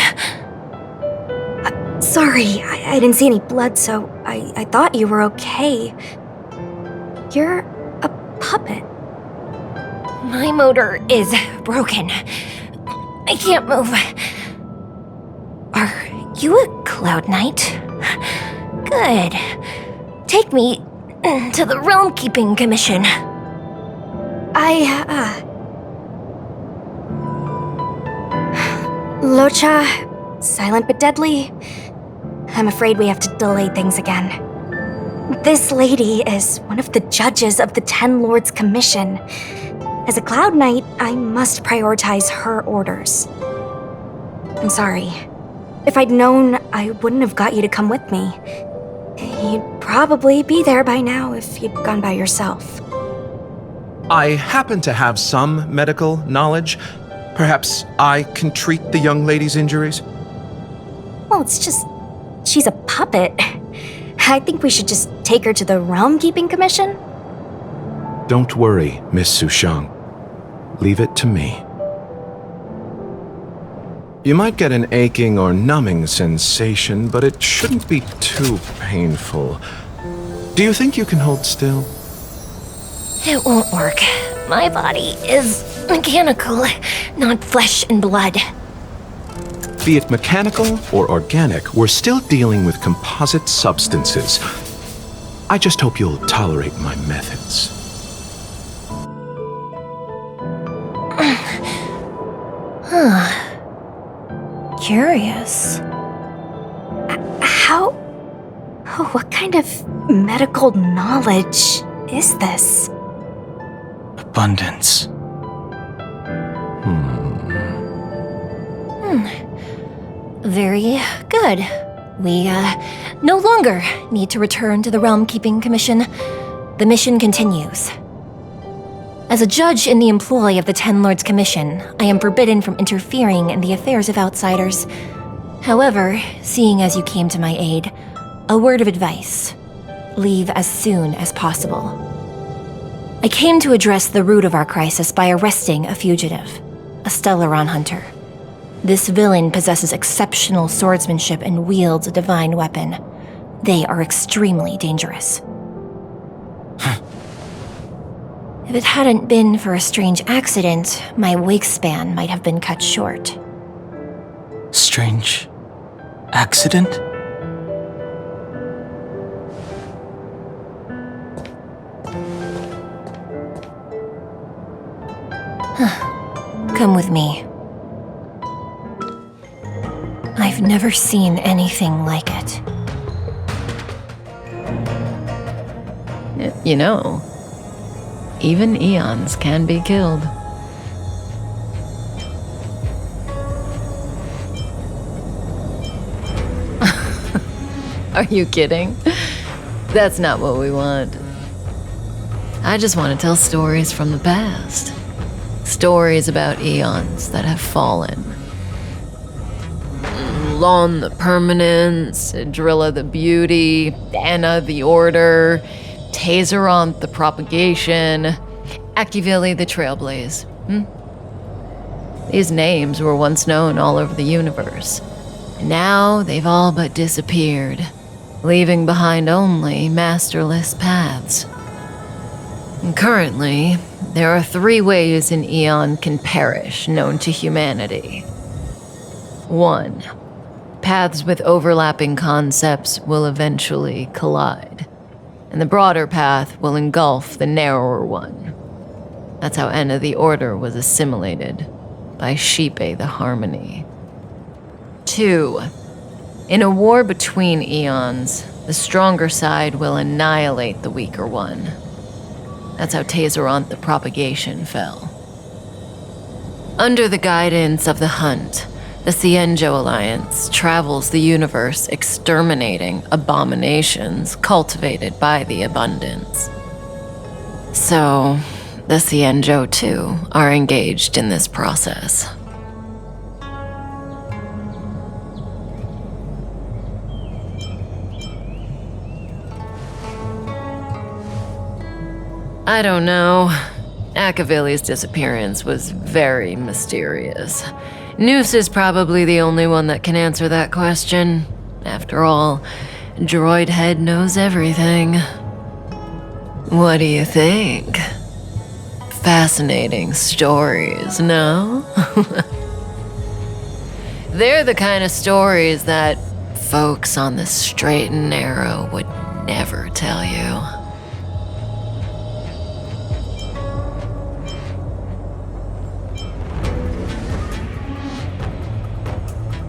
Sorry, I didn't see any blood, so I thought you were okay. You're a puppet. My motor is broken. I can't move. Are you a Cloud Knight? Good. Take me to the Realm Keeping Commission. Locha, silent but deadly. I'm afraid we have to delay things again. This lady is one of the judges of the Ten Lords Commission. As a Cloud Knight, I must prioritize her orders. I'm sorry. If I'd known, I wouldn't have got you to come with me. You'd probably be there by now if you'd gone by yourself. I happen to have some medical knowledge. Perhaps I can treat the young lady's injuries? Well, it's just... she's a puppet. I think we should just take her to the Realm Keeping Commission. Don't worry, Miss Sushang. Leave it to me. You might get an aching or numbing sensation, but it shouldn't be too painful. Do you think you can hold still? It won't work. My body is mechanical, not flesh and blood. Be it mechanical or organic, we're still dealing with composite substances. I just hope you'll tolerate my methods. Curious. How... What kind of medical knowledge is this? Abundance. Very good. We, no longer need to return to the Realm Keeping Commission. The mission continues. As a judge in the employ of the Ten Lords Commission, I am forbidden from interfering in the affairs of outsiders. However, seeing as you came to my aid, a word of advice. Leave as soon as possible. I came to address the root of our crisis by arresting a fugitive, a Stellaron hunter. This villain possesses exceptional swordsmanship and wields a divine weapon. They are extremely dangerous. If it hadn't been for a strange accident, my wakespan might have been cut short. Strange accident? Come with me. I've never seen anything like it. You know, even eons can be killed. Are you kidding? That's not what we want. I just want to tell stories from the past. Stories about eons that have fallen. Lon the Permanence, Drilla the Beauty, Anna the Order, Tazeronth the Propagation, Akivili the Trailblaze. These names were once known all over the universe. And now they've all but disappeared, leaving behind only masterless paths. And currently, there are 3 ways an eon can perish known to humanity. 1. Paths with overlapping concepts will eventually collide, and the broader path will engulf the narrower one. That's how Enna the Order was assimilated by Shipe the Harmony. 2. In a war between eons, the stronger side will annihilate the weaker one. That's how Tazeronth the Propagation fell. Under the guidance of the Hunt, the Cienjo Alliance travels the universe exterminating abominations cultivated by the Abundance. So, the Cienjo too are engaged in this process. I don't know. Akavili's disappearance was very mysterious. Noose is probably the only one that can answer that question. After all, Droid Head knows everything. What do you think? Fascinating stories, no? They're the kind of stories that folks on the straight and narrow would never tell you.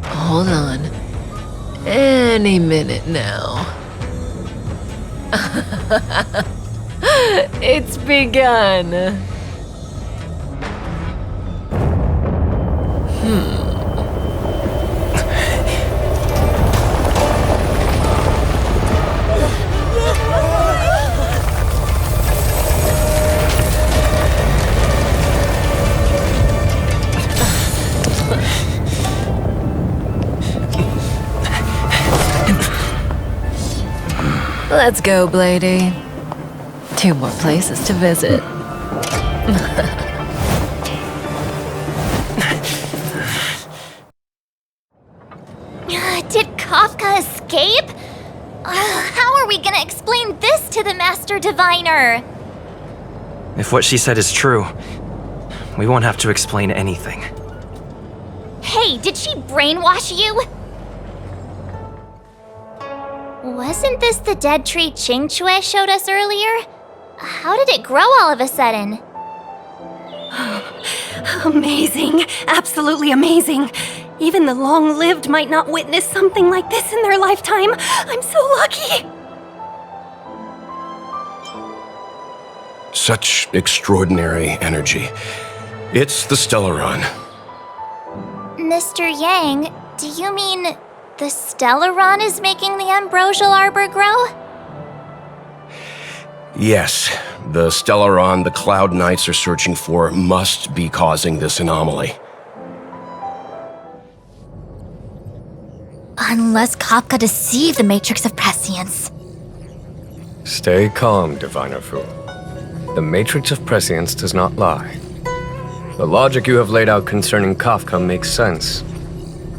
Hold on. Any minute now. It's begun. Let's go, Blady. 2 more places to visit. Did Kafka escape? How are we gonna explain this to the Master Diviner? If what she said is true, we won't have to explain anything. Hey, did she brainwash you? Wasn't this the dead tree Qingque showed us earlier? How did it grow all of a sudden? Amazing. Absolutely amazing. Even the long-lived might not witness something like this in their lifetime. I'm so lucky! Such extraordinary energy. It's the Stellaron. Mr. Yang, do you mean the Stellaron is making the ambrosial arbor grow? Yes, the Stellaron the Cloud Knights are searching for must be causing this anomaly. Unless Kafka deceived the Matrix of Prescience. Stay calm, Diviner Fu. The Matrix of Prescience does not lie. The logic you have laid out concerning Kafka makes sense.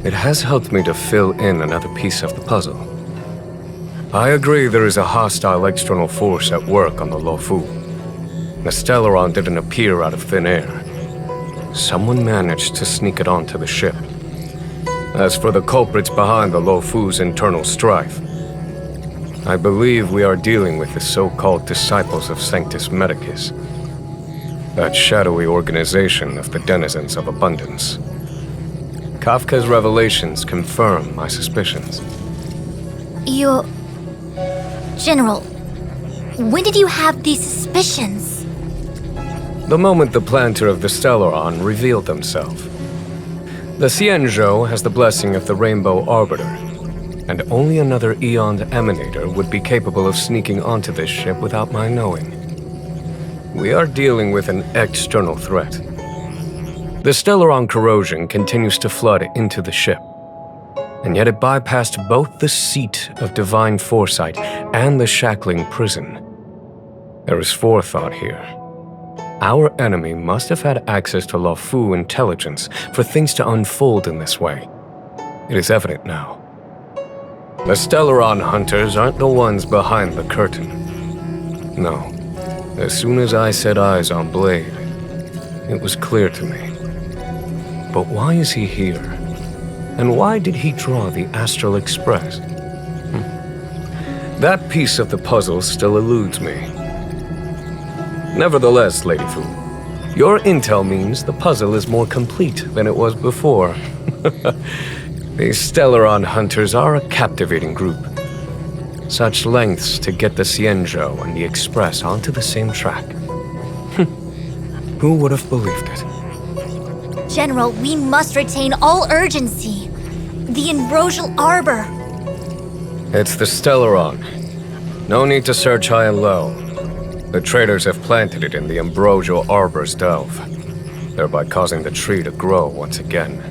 It has helped me to fill in another piece of the puzzle. I agree there is a hostile external force at work on the Lo-Fu. The Stellaron didn't appear out of thin air. Someone managed to sneak it onto the ship. As for the culprits behind the Lo-Fu's internal strife, I believe we are dealing with the so-called Disciples of Sanctus Medicus, that shadowy organization of the denizens of abundance. Kafka's revelations confirm my suspicions. General, when did you have these suspicions? The moment the planter of the Stellaron revealed himself. The Xianzhou has the blessing of the Rainbow Arbiter, and only another Eon Emanator would be capable of sneaking onto this ship without my knowing. We are dealing with an external threat. The Stellaron corrosion continues to flood into the ship, and yet it bypassed both the seat of divine foresight and the shackling prison. There is forethought here. Our enemy must have had access to Lo-Fu intelligence for things to unfold in this way. It is evident now. The Stellaron hunters aren't the ones behind the curtain. No. As soon as I set eyes on Blade, it was clear to me. But why is he here? And why did he draw the Astral Express? That piece of the puzzle still eludes me. Nevertheless, Lady Fu, your intel means the puzzle is more complete than it was before. These Stellaron hunters are a captivating group. Such lengths to get the Xianzhou and the Express onto the same track. Who would have believed it? General, we must retain all urgency. The ambrosial arbor. It's the Stellaron. No need to search high and low. The traders have planted it in the ambrosial arbor's delve, thereby causing the tree to grow once again.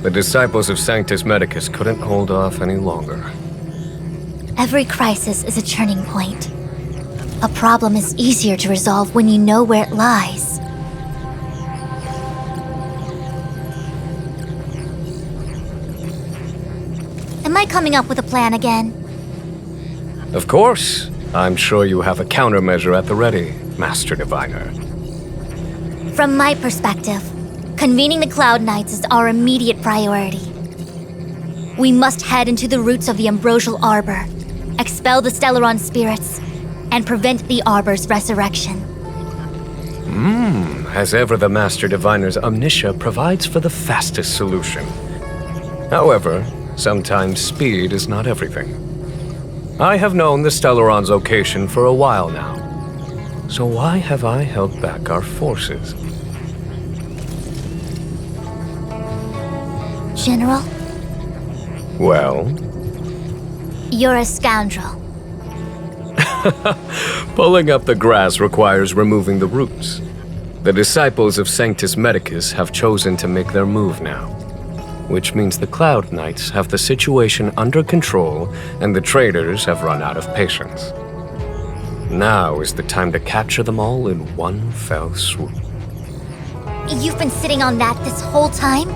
The Disciples of Sanctus Medicus couldn't hold off any longer. Every crisis is a turning point. A problem is easier to resolve when you know where it lies. Am I coming up with a plan again? Of course. I'm sure you have a countermeasure at the ready, Master Diviner. From my perspective, convening the Cloud Knights is our immediate priority. We must head into the roots of the ambrosial arbor, expel the Stellaron spirits, and prevent the arbor's resurrection. As ever, the Master Diviner's omniscia provides for the fastest solution. However, sometimes speed is not everything. I have known the Stellaron's location for a while now. So why have I held back our forces? General? Well? You're a scoundrel. Pulling up the grass requires removing the roots. The Disciples of Sanctus Medicus have chosen to make their move now, which means the Cloud Knights have the situation under control and the traders have run out of patience. Now is the time to capture them all in one fell swoop. You've been sitting on that this whole time?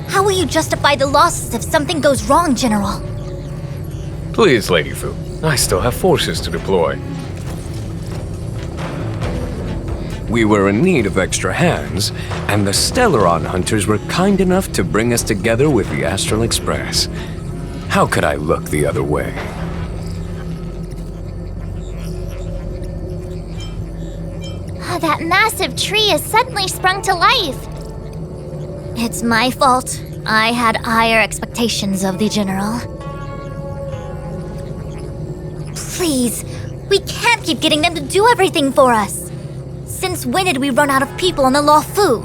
How will you justify the losses if something goes wrong, General? Please, Lady Fu, I still have forces to deploy. We were in need of extra hands, and the Stellaron hunters were kind enough to bring us together with the Astral Express. How could I look the other way? That massive tree has suddenly sprung to life. It's my fault. I had higher expectations of the General. Please, we can't keep getting them to do everything for us. Since when did we run out of people on the Law-Fu?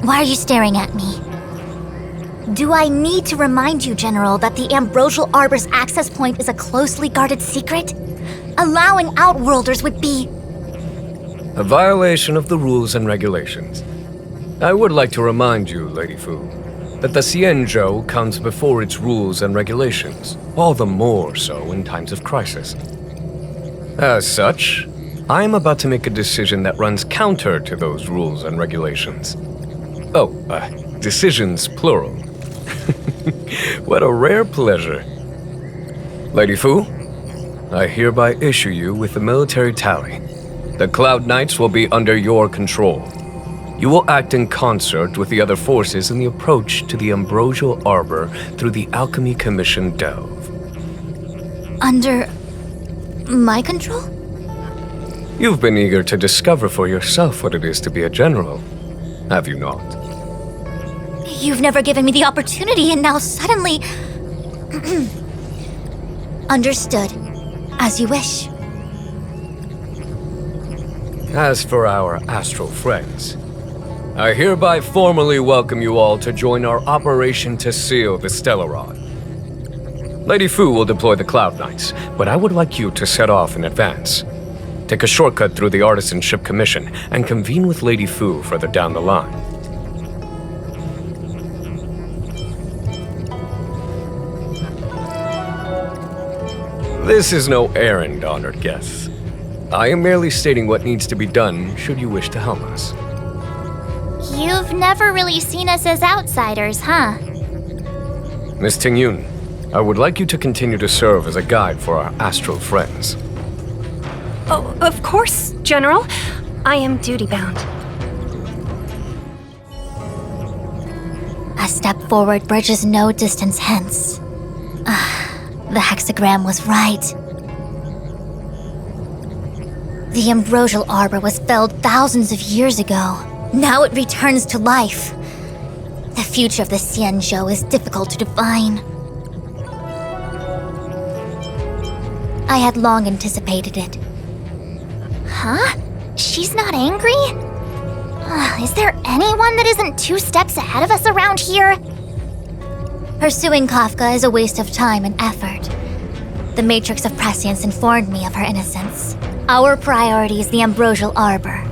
Why are you staring at me? Do I need to remind you, General, that the Ambrosial Arbor's access point is a closely guarded secret? Allowing Outworlders would be... A violation of the rules and regulations. I would like to remind you, Lady Fu, that the Xianzhou comes before its rules and regulations, all the more so in times of crisis. As such, I am about to make a decision that runs counter to those rules and regulations. Oh, decisions plural. What a rare pleasure. Lady Fu, I hereby issue you with the military tally. The Cloud Knights will be under your control. You will act in concert with the other forces in the approach to the Ambrosial Arbor through the Alchemy Commission Delve. Under... my control? You've been eager to discover for yourself what it is to be a general, have you not? You've never given me the opportunity, and now suddenly... Understood. As you wish. As for our astral friends, I hereby formally welcome you all to join our operation to seal the Stellaron. Lady Fu will deploy the Cloud Knights, but I would like you to set off in advance. Take a shortcut through the Artisanship Commission and convene with Lady Fu further down the line. This is no errand, honored guests. I am merely stating what needs to be done should you wish to help us. You've never really seen us as outsiders, huh? Miss Tingyun, I would like you to continue to serve as a guide for our astral friends. Oh, of course, General. I am duty-bound. A step forward bridges no distance hence. The hexagram was right. The Ambrosial Arbor was felled thousands of years ago. Now it returns to life. The future of the Xianzhou is difficult to define. I had long anticipated it. Huh? She's not angry? Is there anyone that isn't 2 steps ahead of us around here? Pursuing Kafka is a waste of time and effort. The Matrix of Prescience informed me of her innocence. Our priority is the Ambrosial Arbor.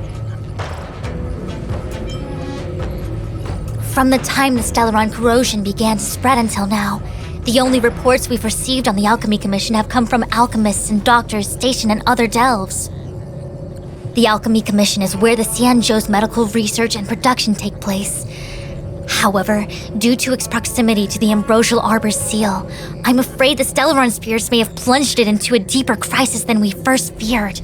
From the time the Stellaron corrosion began to spread until now, the only reports we've received on the Alchemy Commission have come from alchemists and doctors stationed in other delves. The Alchemy Commission is where the Xianzhou's medical research and production take place. However, due to its proximity to the Ambrosial Arbor's seal, I'm afraid the Stellaron spirits may have plunged it into a deeper crisis than we first feared.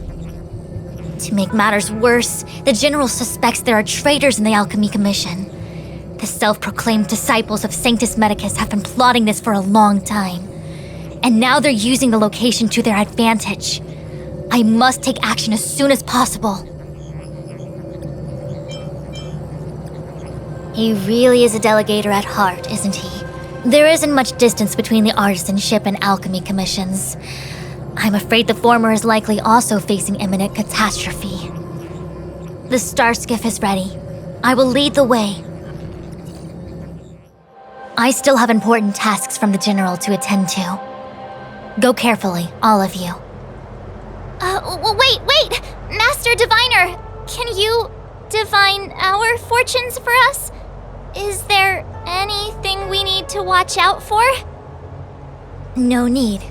To make matters worse, the General suspects there are traitors in the Alchemy Commission. The self-proclaimed disciples of Sanctus Medicus have been plotting this for a long time. And now they're using the location to their advantage. I must take action as soon as possible. He really is a delegator at heart, isn't he? There isn't much distance between the Artisanship and Alchemy Commissions. I'm afraid the former is likely also facing imminent catastrophe. The star skiff is ready. I will lead the way. I still have important tasks from the General to attend to. Go carefully, all of you. Wait! Master Diviner! Can you divine our fortunes for us? Is there anything we need to watch out for? No need.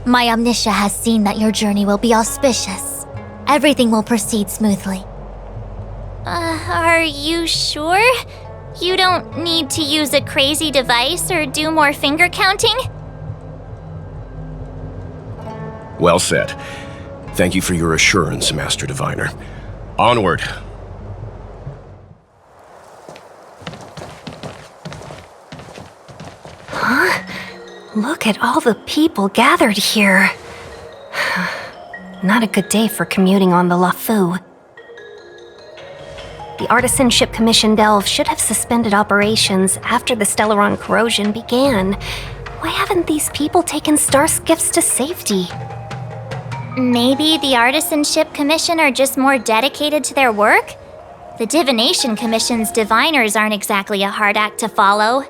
My Omniscia has seen that your journey will be auspicious. Everything will proceed smoothly. Are you sure? You don't need to use a crazy device or do more finger counting? Well said. Thank you for your assurance, Master Diviner. Onward. Huh? Look at all the people gathered here. Not a good day for commuting on the Lafu. The Artisanship Commission Delve should have suspended operations after the Stellaron corrosion began. Why haven't these people taken star skiffs to safety? Maybe the Artisanship Commission are just more dedicated to their work? The Divination Commission's diviners aren't exactly a hard act to follow.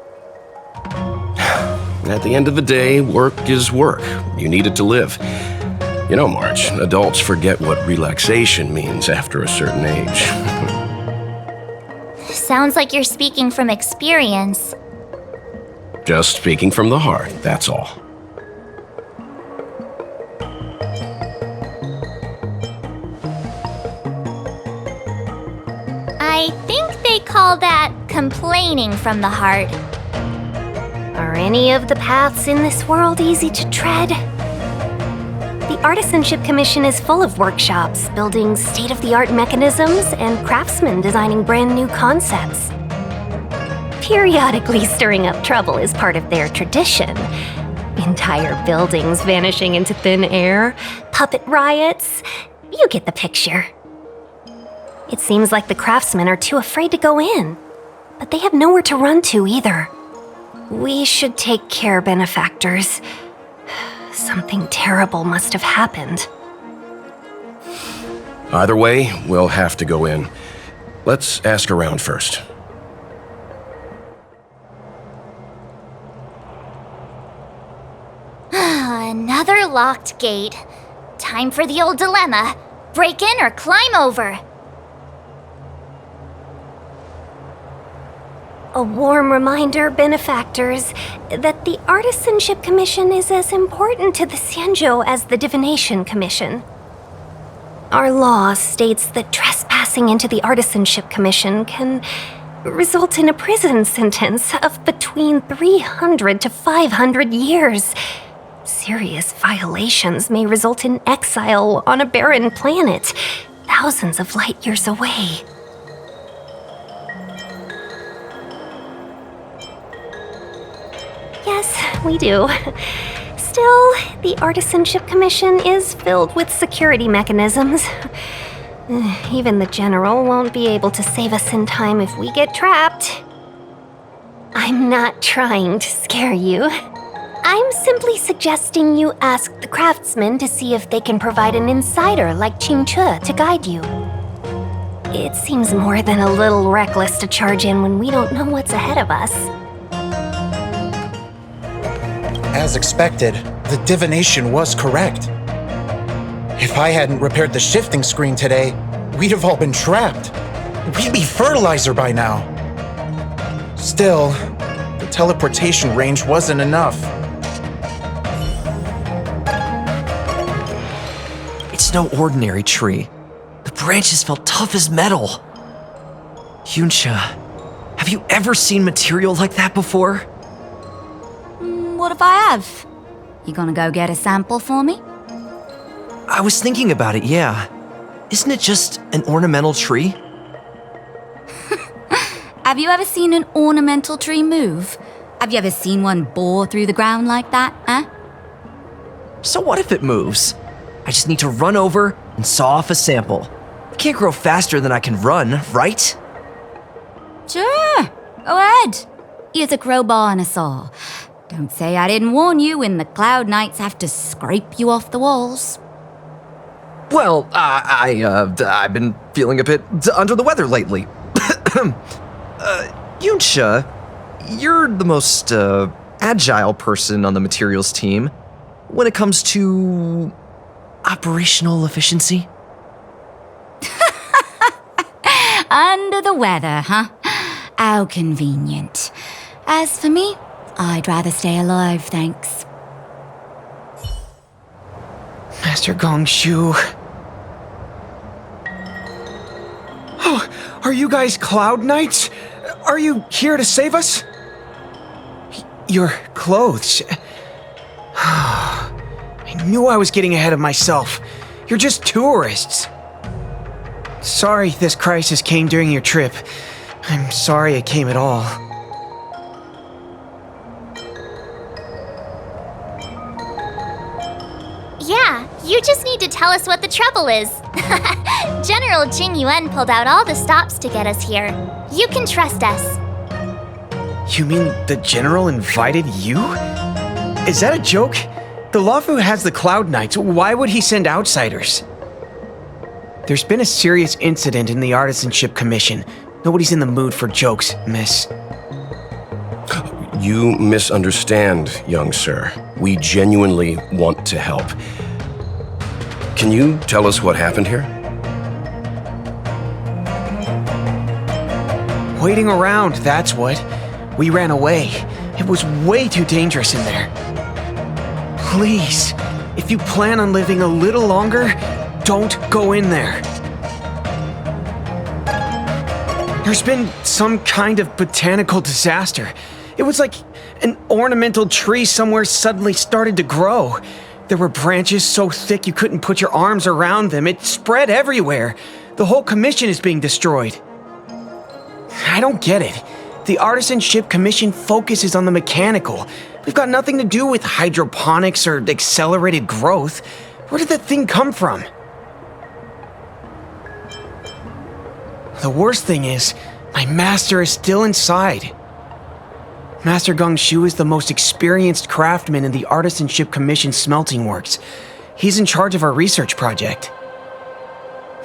At the end of the day, work is work. You need it to live. You know, March, adults forget what relaxation means after a certain age. Sounds like you're speaking from experience. Just speaking from the heart, that's all. I think they call that complaining from the heart. Are any of the paths in this world easy to tread? The Artisanship Commission is full of workshops, building state-of-the-art mechanisms and craftsmen designing brand new concepts. Periodically stirring up trouble is part of their tradition. Entire buildings vanishing into thin air, puppet riots. You get the picture. It seems like the craftsmen are too afraid to go in, but they have nowhere to run to either. We should take care, benefactors. Something terrible must have happened. Either way, we'll have to go in. Let's ask around first. Another locked gate. Time for the old dilemma. Break in or climb over. A warm reminder, benefactors, that the Artisanship Commission is as important to the Xianzhou as the Divination Commission. Our law states that trespassing into the Artisanship Commission can result in a prison sentence of between 300 to 500 years. Serious violations may result in exile on a barren planet, thousands of light years away. Yes, we do. Still, the Artisanship Commission is filled with security mechanisms. Even the General won't be able to save us in time if we get trapped. I'm not trying to scare you. I'm simply suggesting you ask the craftsmen to see if they can provide an insider like Qingche to guide you. It seems more than a little reckless to charge in when we don't know what's ahead of us. As expected, the divination was correct. If I hadn't repaired the shifting screen today, we'd have all been trapped. We'd be fertilizer by now. Still, the teleportation range wasn't enough. It's no ordinary tree. The branches felt tough as metal. Yuncha, have you ever seen material like that before? What if I have? You gonna go get a sample for me? I was thinking about it, yeah. Isn't it just an ornamental tree? Have you ever seen an ornamental tree move? Have you ever seen one bore through the ground like that, huh? So what if it moves? I just need to run over and saw off a sample. It can't grow faster than I can run, right? Sure, go ahead. Here's a crowbar and a saw. Don't say I didn't warn you when the Cloud Knights have to scrape you off the walls. Well, I've been feeling a bit under the weather lately. Yuncha, you're the most agile person on the materials team when it comes to operational efficiency. Under the weather, huh? How convenient. As for me, I'd rather stay alive, thanks. Master Gongshu. Oh, are you guys Cloud Knights? Are you here to save us? Your clothes. I knew I was getting ahead of myself. You're just tourists. Sorry this crisis came during your trip. I'm sorry it came at all. Yeah, you just need to tell us what the trouble is. General Jing Yuan pulled out all the stops to get us here. You can trust us. You mean the General invited you? Is that a joke? The Luofu has the Cloud Knights. Why would he send outsiders? There's been a serious incident in the Artisanship Commission. Nobody's in the mood for jokes, miss. You misunderstand, young sir. We genuinely want to help. Can you tell us what happened here? Waiting around, that's what. We ran away. It was way too dangerous in there. Please, if you plan on living a little longer, don't go in there. There's been some kind of botanical disaster. It was like an ornamental tree somewhere suddenly started to grow. There were branches so thick you couldn't put your arms around them. It spread everywhere. The whole commission is being destroyed. I don't get it. The Artisanship Commission focuses on the mechanical. We've got nothing to do with hydroponics or accelerated growth. Where did that thing come from? The worst thing is, my master is still inside. Master Gongshu is the most experienced craftsman in the Artisanship Commission smelting works. He's in charge of our research project.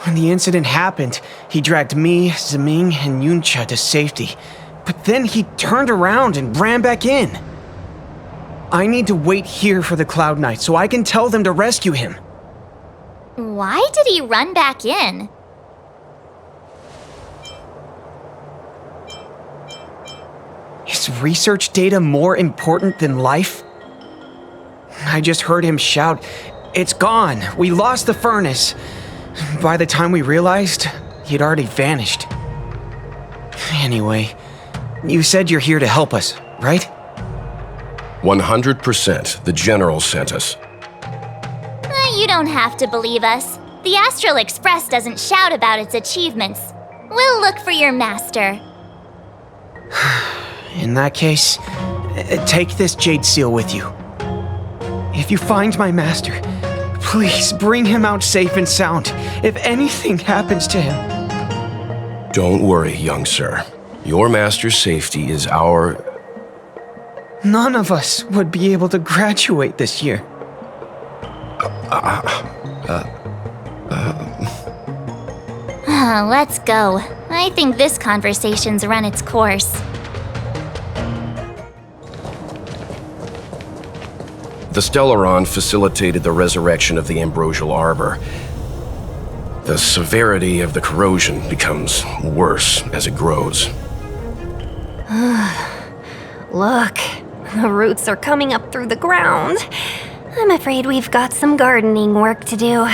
When the incident happened, he dragged me, Zeming, and Yuncha to safety. But then he turned around and ran back in. I need to wait here for the Cloud Knights so I can tell them to rescue him. Why did he run back in? Is research data more important than life? I just heard him shout, "It's gone! We lost the furnace!" By the time we realized, he'd already vanished. Anyway, you said you're here to help us, right? 100%. The General sent us. You don't have to believe us. The Astral Express doesn't shout about its achievements. We'll look for your master. In that case, take this jade seal with you. If you find my master, please bring him out safe and sound. If anything happens to him... Don't worry, young sir. Your master's safety is our... None of us would be able to graduate this year. Let's go. I think this conversation's run its course. The Stellaron facilitated the resurrection of the Ambrosial Arbor. The severity of the corrosion becomes worse as it grows. Look, the roots are coming up through the ground. I'm afraid we've got some gardening work to do.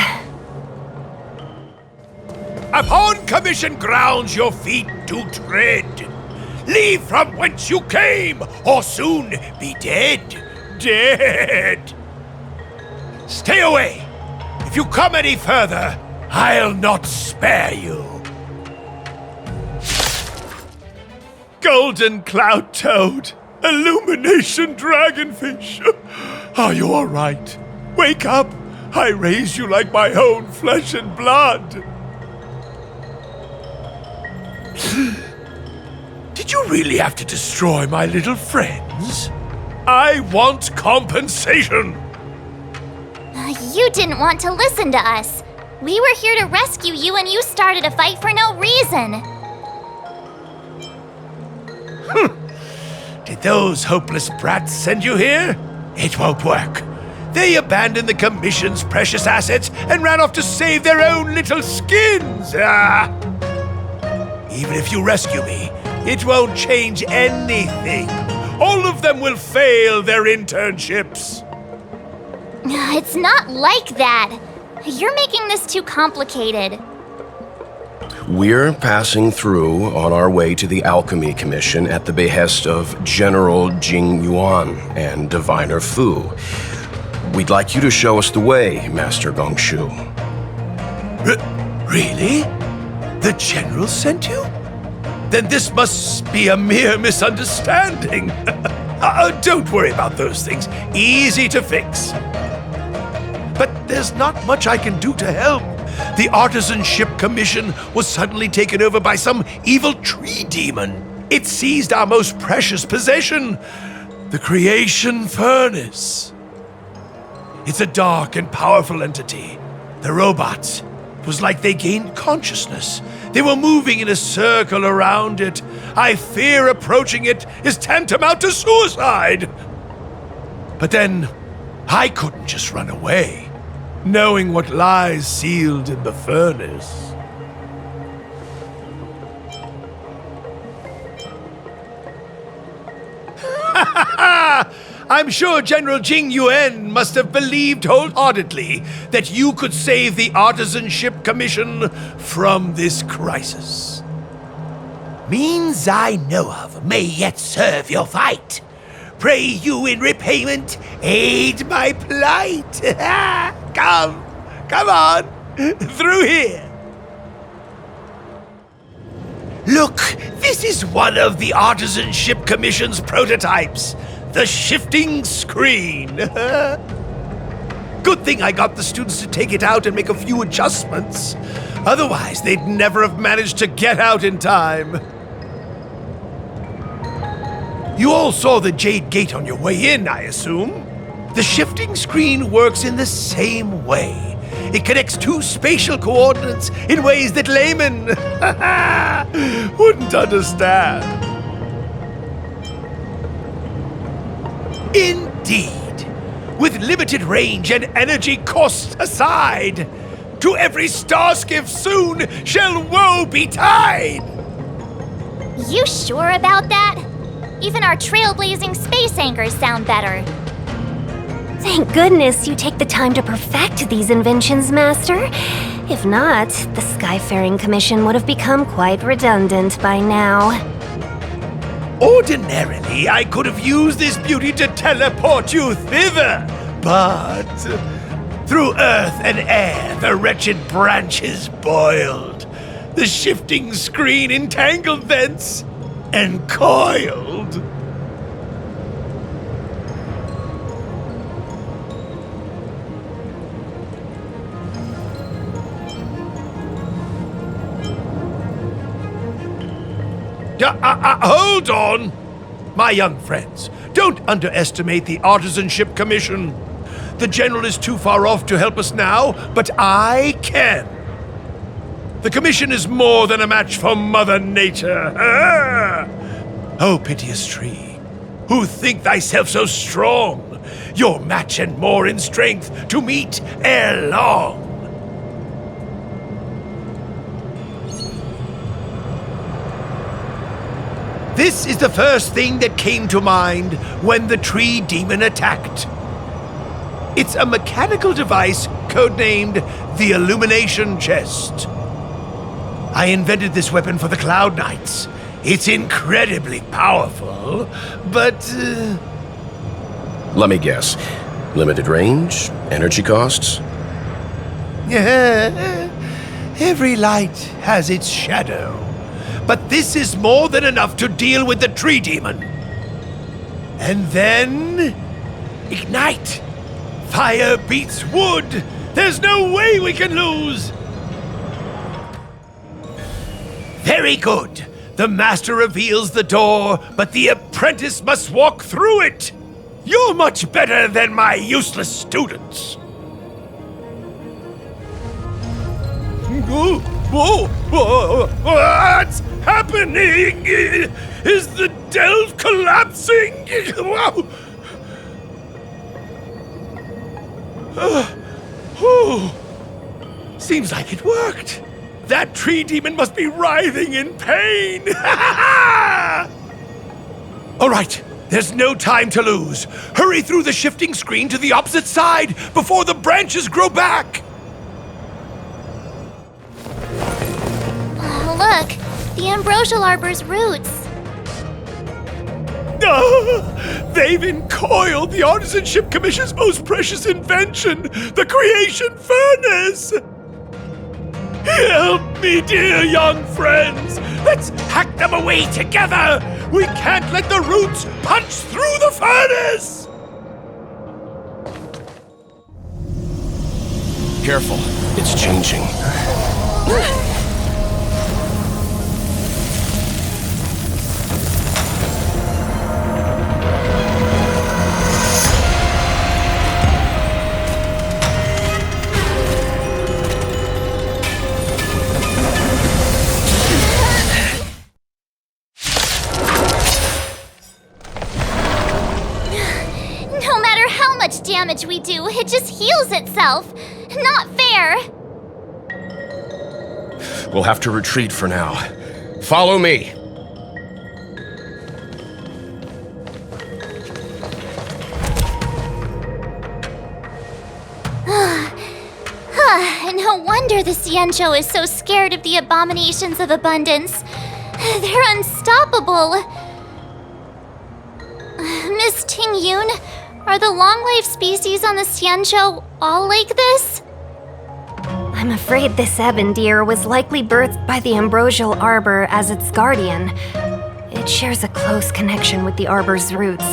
Upon commission grounds your feet do tread. Leave from whence you came, or soon be dead. Dead! Stay away! If you come any further, I'll not spare you. Golden Cloud Toad, Illumination Dragonfish. Are you all right? Wake up! I raise you like my own flesh and blood. Did you really have to destroy my little friends? I want compensation! You didn't want to listen to us. We were here to rescue you and you started a fight for no reason. Did those hopeless brats send you here? It won't work. They abandoned the Commission's precious assets and ran off to save their own little skins. Even if you rescue me, it won't change anything. All of them will fail their internships. It's not like that. You're making this too complicated. We're passing through on our way to the Alchemy Commission at the behest of General Jing Yuan and Diviner Fu. We'd like you to show us the way, Master Gongshu. Really? The General sent you? Then this must be a mere misunderstanding. Don't worry about those things. Easy to fix. But there's not much I can do to help. The Artisanship Commission was suddenly taken over by some evil tree demon. It seized our most precious possession, the Creation Furnace. It's a dark and powerful entity. The robots, it was like they gained consciousness. They were moving in a circle around it. I fear approaching it is tantamount to suicide. But then, I couldn't just run away, knowing what lies sealed in the furnace. I'm sure General Jing Yuan must have believed wholeheartedly that you could save the Artisanship Commission from this crisis. Means I know of may yet serve your fight. Pray you in repayment aid my plight. Come on, through here. Look, this is one of the Artisanship Commission's prototypes. The shifting screen. Good thing I got the students to take it out and make a few adjustments. Otherwise, they'd never have managed to get out in time. You all saw the Jade Gate on your way in, I assume? The shifting screen works in the same way. It connects two spatial coordinates in ways that laymen wouldn't understand. Indeed. With limited range and energy costs aside, to every starskiff soon shall woe betide! You sure about that? Even our trailblazing space anchors sound better. Thank goodness you take the time to perfect these inventions, Master. If not, the Skyfaring Commission would have become quite redundant by now. Ordinarily, I could have used this beauty to teleport you thither, but through earth and air, the wretched branches boiled. The shifting screen entangled thence and coiled. Hold on! My young friends, don't underestimate the Artisanship Commission. The General is too far off to help us now, but I can. The Commission is more than a match for Mother Nature. Oh, piteous tree, who think thyself so strong, your match and more in strength to meet ere long. This is the first thing that came to mind when the tree demon attacked. It's a mechanical device codenamed the Illumination Chest. I invented this weapon for the Cloud Knights. It's incredibly powerful, but... Let me guess. Limited range? Energy costs? Every light has its shadow. But this is more than enough to deal with the tree demon. And then... ignite! Fire beats wood! There's no way we can lose! Very good. The master reveals the door, but the apprentice must walk through it. You're much better than my useless students. What's happening? Is the delve collapsing? Seems like it worked. That tree demon must be writhing in pain. All right, there's no time to lose. Hurry through the shifting screen to the opposite side before the branches grow back. Look, the ambrosial arbor's roots. They've encoiled the Artisanship Commission's most precious invention, the Creation Furnace! Help me, dear young friends! Let's hack them away together! We can't let the roots punch through the furnace! Careful, it's changing. No matter how much damage we do, it just heals itself. Not fair. We'll have to retreat for now. Follow me. No wonder the Xianzhou is so scared of the abominations of abundance. They're unstoppable. Miss Ting Yun, are the long-life species on the Xianzhou all like this? I'm afraid this ebon deer was likely birthed by the ambrosial arbor as its guardian. It shares a close connection with the arbor's roots.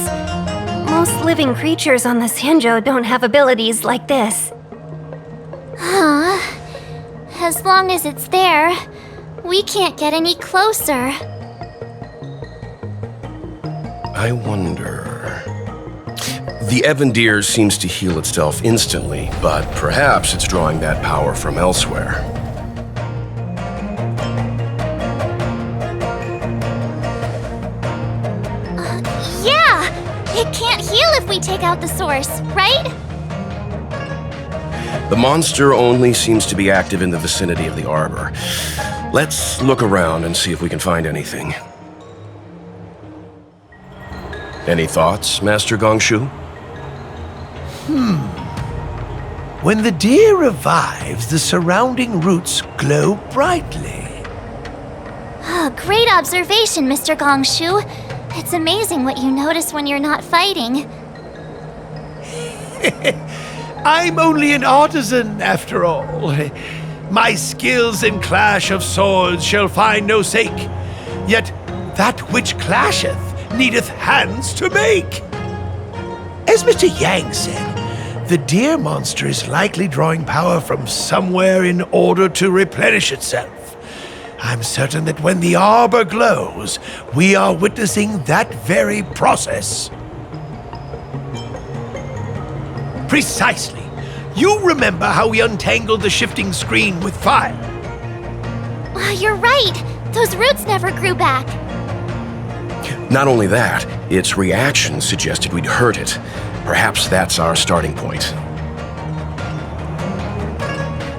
Most living creatures on the Xianzhou don't have abilities like this. Huh? As long as it's there, we can't get any closer. I wonder... The ebon deer seems to heal itself instantly, but perhaps it's drawing that power from elsewhere. Yeah! It can't heal if we take out the source, right? The monster only seems to be active in the vicinity of the arbor. Let's look around and see if we can find anything. Any thoughts, Master Gongshu? When the deer revives, the surrounding roots glow brightly. Great observation, Mr. Gongshu. It's amazing what you notice when you're not fighting. I'm only an artisan, after all. My skills in clash of swords shall find no sake. Yet that which clasheth needeth hands to make. As Mr. Yang said, the deer monster is likely drawing power from somewhere in order to replenish itself. I'm certain that when the arbor glows, we are witnessing that very process. Precisely. You remember how we untangled the shifting screen with fire? You're right. Those roots never grew back. Not only that, its reaction suggested we'd hurt it. Perhaps that's our starting point.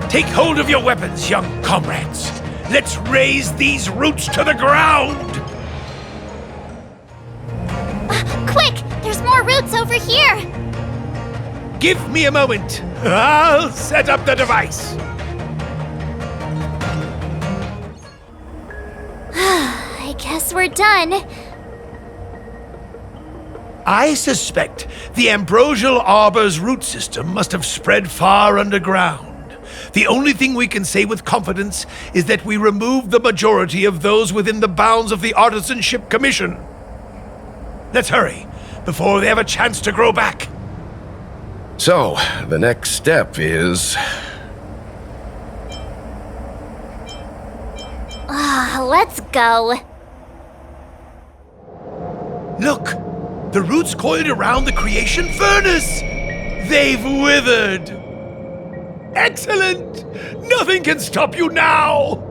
Take hold of your weapons, young comrades. Let's raise these roots to the ground! Quick! There's more roots over here! Give me a moment. I'll set up the device. I guess we're done. I suspect the ambrosial arbor's root system must have spread far underground. The only thing we can say with confidence is that we removed the majority of those within the bounds of the Artisanship Commission. Let's hurry, before they have a chance to grow back. So, the next step is... Let's go. Look! The roots coiled around the creation furnace! They've withered! Excellent! Nothing can stop you now!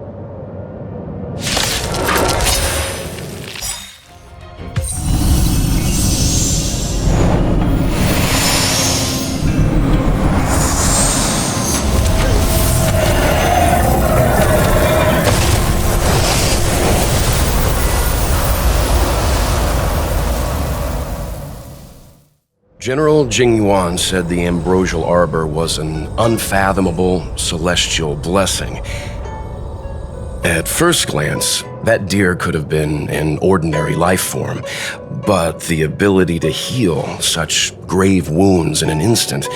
General Jingyuan said the ambrosial arbor was an unfathomable celestial blessing. At first glance, that deer could have been an ordinary life form, but the ability to heal such grave wounds in an instant...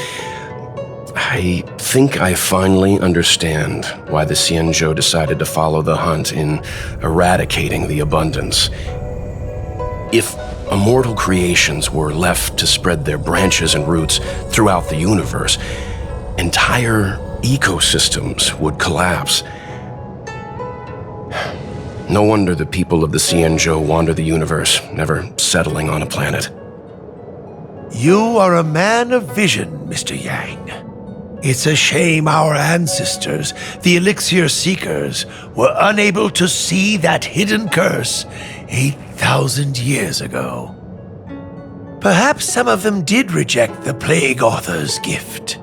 I think I finally understand why the Xianzhou decided to follow the hunt in eradicating the abundance. If immortal creations were left to spread their branches and roots throughout the universe, entire ecosystems would collapse. No wonder the people of the Xianzhou wander the universe, never settling on a planet. You are a man of vision, Mr. Yang. It's a shame our ancestors, the Elixir Seekers, were unable to see that hidden curse 8,000 years ago. Perhaps some of them did reject the Plague Author's gift.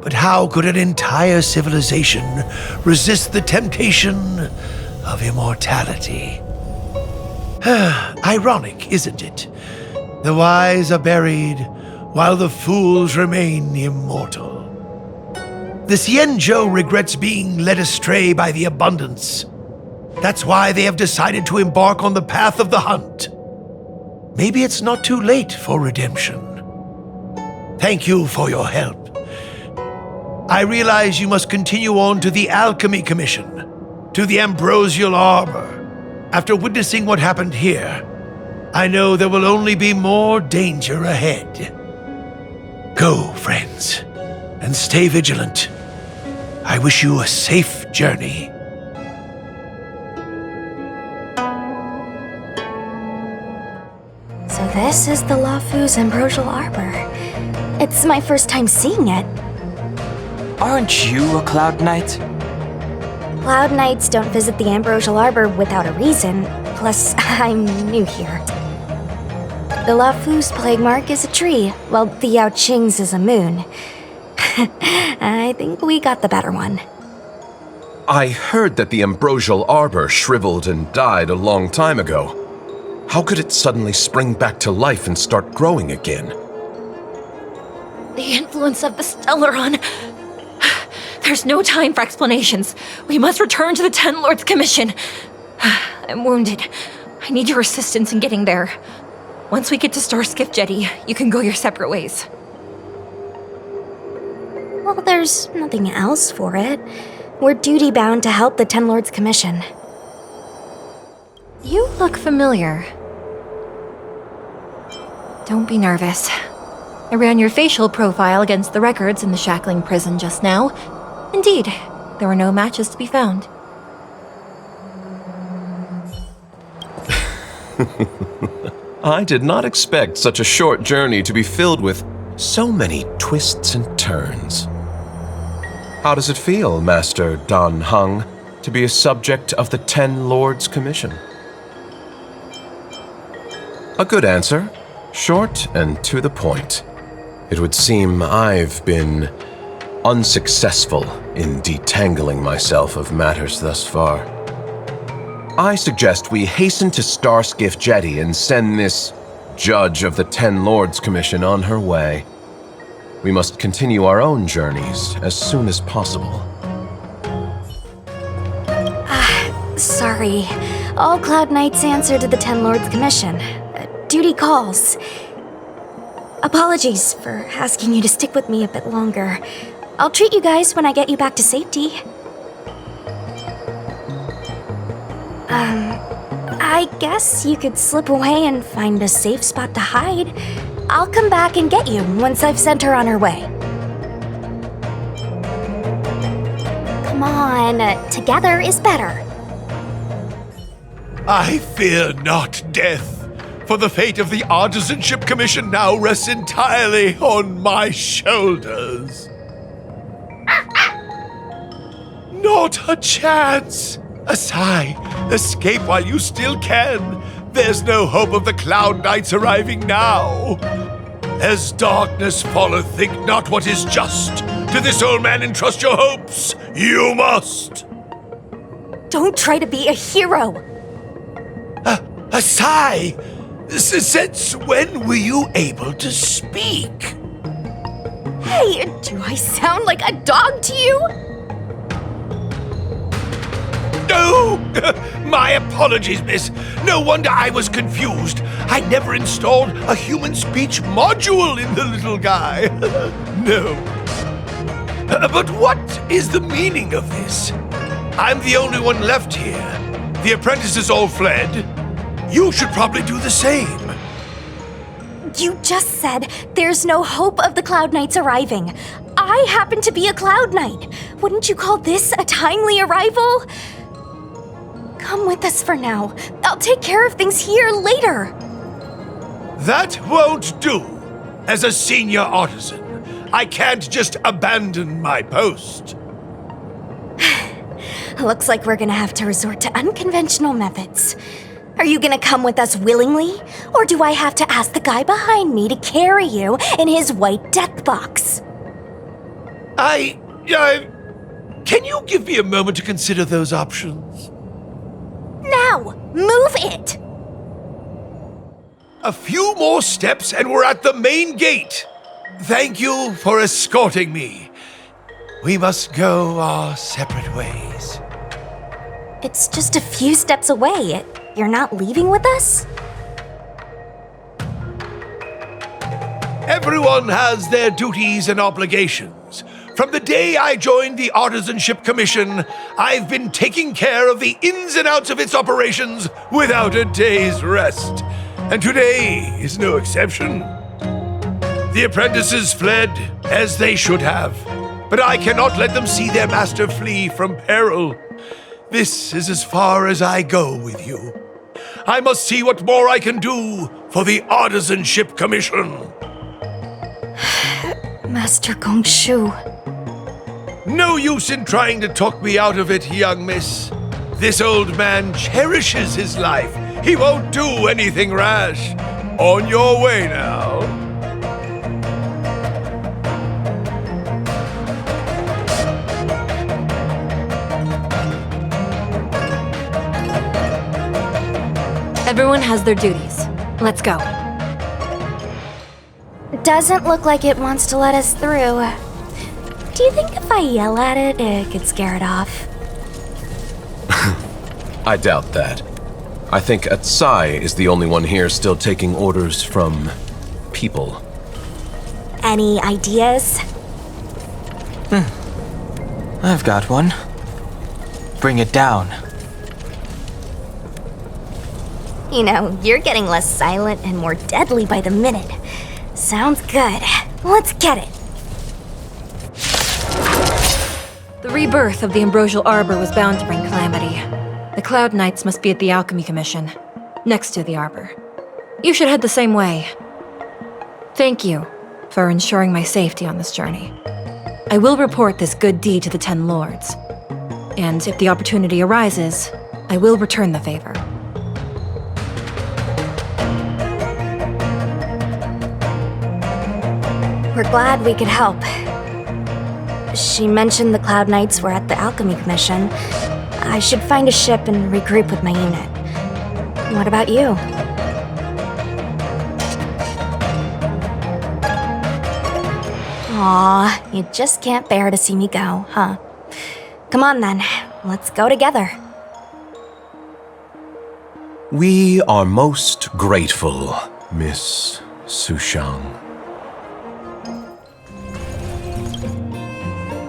But how could an entire civilization resist the temptation of immortality? Ironic, isn't it? The wise are buried, while the fools remain immortal. The Xianzhou regrets being led astray by the abundance. That's why they have decided to embark on the path of the hunt. Maybe it's not too late for redemption. Thank you for your help. I realize you must continue on to the Alchemy Commission, to the Ambrosial Arbor. After witnessing what happened here, I know there will only be more danger ahead. Go, friends, and stay vigilant. I wish you a safe journey. So this is the Lafu's Ambrosial Arbor. It's my first time seeing it. Aren't you a Cloud Knight? Cloud Knights don't visit the Ambrosial Arbor without a reason, plus I'm new here. The Lafu's plague mark is a tree, while the Yao Qing's is a moon. I think we got the better one. I heard that the Ambrosial Arbor shriveled and died a long time ago. How could it suddenly spring back to life and start growing again? The influence of the stellon. There's no time for explanations. We must return to the Ten Lords Commission. I'm wounded. I need your assistance in getting there. Once we get to Starskiff Jetty, you can go your separate ways. Well, there's nothing else for it. We're duty-bound to help the Ten Lords Commission. You look familiar. Don't be nervous. I ran your facial profile against the records in the shackling prison just now. Indeed, there were no matches to be found. I did not expect such a short journey to be filled with so many twists and turns. How does it feel, Master Dan Heng, to be a subject of the Ten Lords Commission? A good answer, short and to the point. It would seem I've been unsuccessful in detangling myself of matters thus far. I suggest we hasten to Starskiff Jetty and send this judge of the Ten Lords Commission on her way. We must continue our own journeys as soon as possible. Sorry. All Cloud Knights answer to the Ten Lords Commission. Duty calls. Apologies for asking you to stick with me a bit longer. I'll treat you guys when I get you back to safety. I guess you could slip away and find a safe spot to hide. I'll come back and get you once I've sent her on her way. Come on, together is better. I fear not death, for the fate of the Artisanship Commission now rests entirely on my shoulders. Not a chance! Asai, escape while you still can. There's no hope of the Cloud Knights arriving now. As darkness falleth, think not what is just. To this old man entrust your hopes. You must. Don't try to be a hero. Asai, since when were you able to speak? Hey, do I sound like a dog to you? No! My apologies, miss. No wonder I was confused. I never installed a human speech module in the little guy. No. But what is the meaning of this? I'm the only one left here. The apprentices all fled. You should probably do the same. You just said there's no hope of the Cloud Knights arriving. I happen to be a Cloud Knight. Wouldn't you call this a timely arrival? Come with us for now. I'll take care of things here later. That won't do. As a senior artisan, I can't just abandon my post. Looks like we're gonna have to resort to unconventional methods. Are you gonna come with us willingly? Or do I have to ask the guy behind me to carry you in his white death box? Can you give me a moment to consider those options? Now, move it! A few more steps and we're at the main gate. Thank you for escorting me. We must go our separate ways. It's just a few steps away. You're not leaving with us? Everyone has their duties and obligations. From the day I joined the Artisanship Commission, I've been taking care of the ins and outs of its operations without a day's rest. And today is no exception. The apprentices fled, as they should have, but I cannot let them see their master flee from peril. This is as far as I go with you. I must see what more I can do for the Artisanship Commission. Master Gongshu. No use in trying to talk me out of it, young miss. This old man cherishes his life. He won't do anything rash. On your way now. Everyone has their duties. Let's go. Doesn't look like it wants to let us through. Do you think if I yell at it could scare it off? I doubt that. I think Atsai is the only one here still taking orders from people. Any ideas? I've got one. Bring it down. You know, you're getting less silent and more deadly by the minute. Sounds good. Let's get it. The rebirth of the Ambrosial Arbor was bound to bring calamity. The Cloud Knights must be at the Alchemy Commission, next to the Arbor. You should head the same way. Thank you for ensuring my safety on this journey. I will report this good deed to the 10 Lords. And if the opportunity arises, I will return the favor. We're glad we could help. She mentioned the Cloud Knights were at the Alchemy Commission. I should find a ship and regroup with my unit. What about you? Aw, you just can't bear to see me go, huh? Come on then, let's go together. We are most grateful, Miss Sushang.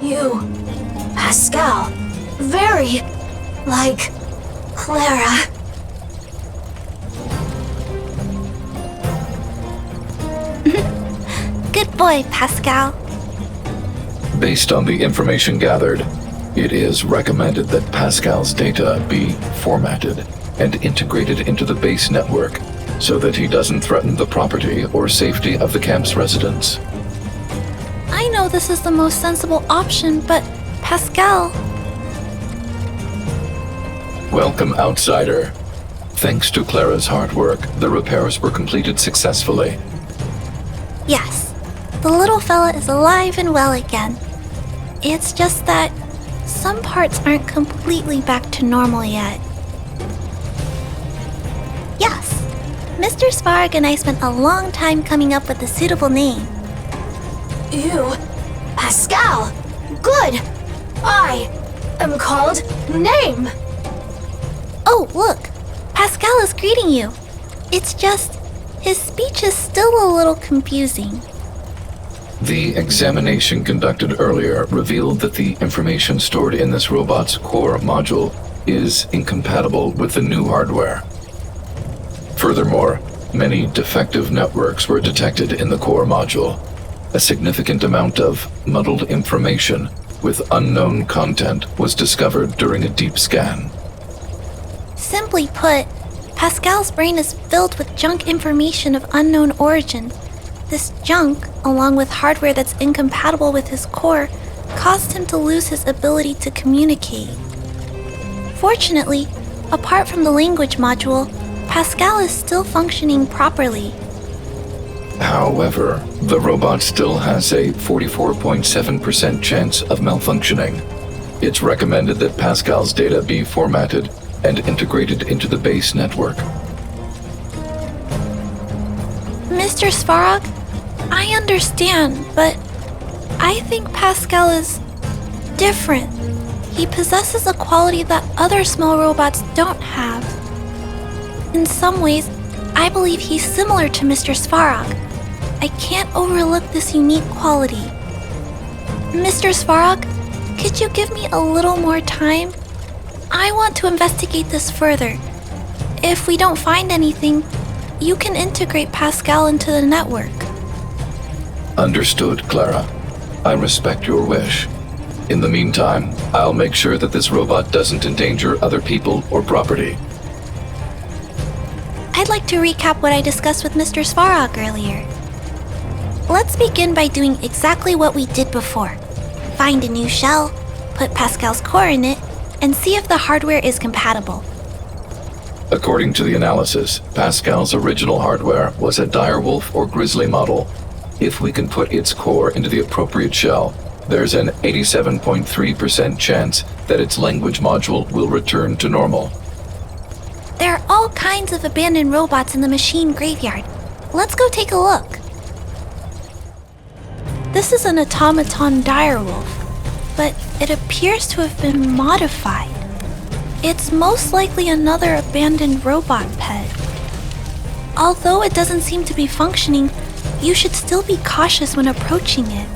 You, Pascal, very like Clara. Good boy, Pascal. Based on the information gathered, it is recommended that Pascal's data be formatted and integrated into the base network so that he doesn't threaten the property or safety of the camp's residents. I know this is the most sensible option, but Pascal... Welcome, outsider. Thanks to Clara's hard work, the repairs were completed successfully. Yes, the little fella is alive and well again. It's just that some parts aren't completely back to normal yet. Yes, Mr. Svarog and I spent a long time coming up with a suitable name. You, Pascal, good. I am called Name. Oh, look, Pascal is greeting you. It's just, his speech is still a little confusing. The examination conducted earlier revealed that the information stored in this robot's core module is incompatible with the new hardware. Furthermore, many defective networks were detected in the core module. A significant amount of muddled information with unknown content was discovered during a deep scan. Simply put, Pascal's brain is filled with junk information of unknown origin. This junk, along with hardware that's incompatible with his core, caused him to lose his ability to communicate. Fortunately, apart from the language module, Pascal is still functioning properly. However, the robot still has a 44.7% chance of malfunctioning. It's recommended that Pascal's data be formatted and integrated into the base network. Mr. Svarog, I understand, but I think Pascal is different. He possesses a quality that other small robots don't have. In some ways, I believe he's similar to Mr. Svarog. I can't overlook this unique quality. Mr. Svarog, could you give me a little more time? I want to investigate this further. If we don't find anything, you can integrate Pascal into the network. Understood, Clara. I respect your wish. In the meantime, I'll make sure that this robot doesn't endanger other people or property. I'd like to recap what I discussed with Mr. Svarog earlier. Let's begin by doing exactly what we did before. Find a new shell, put Pascal's core in it, and see if the hardware is compatible. According to the analysis, Pascal's original hardware was a direwolf or grizzly model. If we can put its core into the appropriate shell, there's an 87.3% chance that its language module will return to normal. There are all kinds of abandoned robots in the machine graveyard. Let's go take a look. This is an automaton direwolf, but it appears to have been modified. It's most likely another abandoned robot pet. Although it doesn't seem to be functioning, you should still be cautious when approaching it.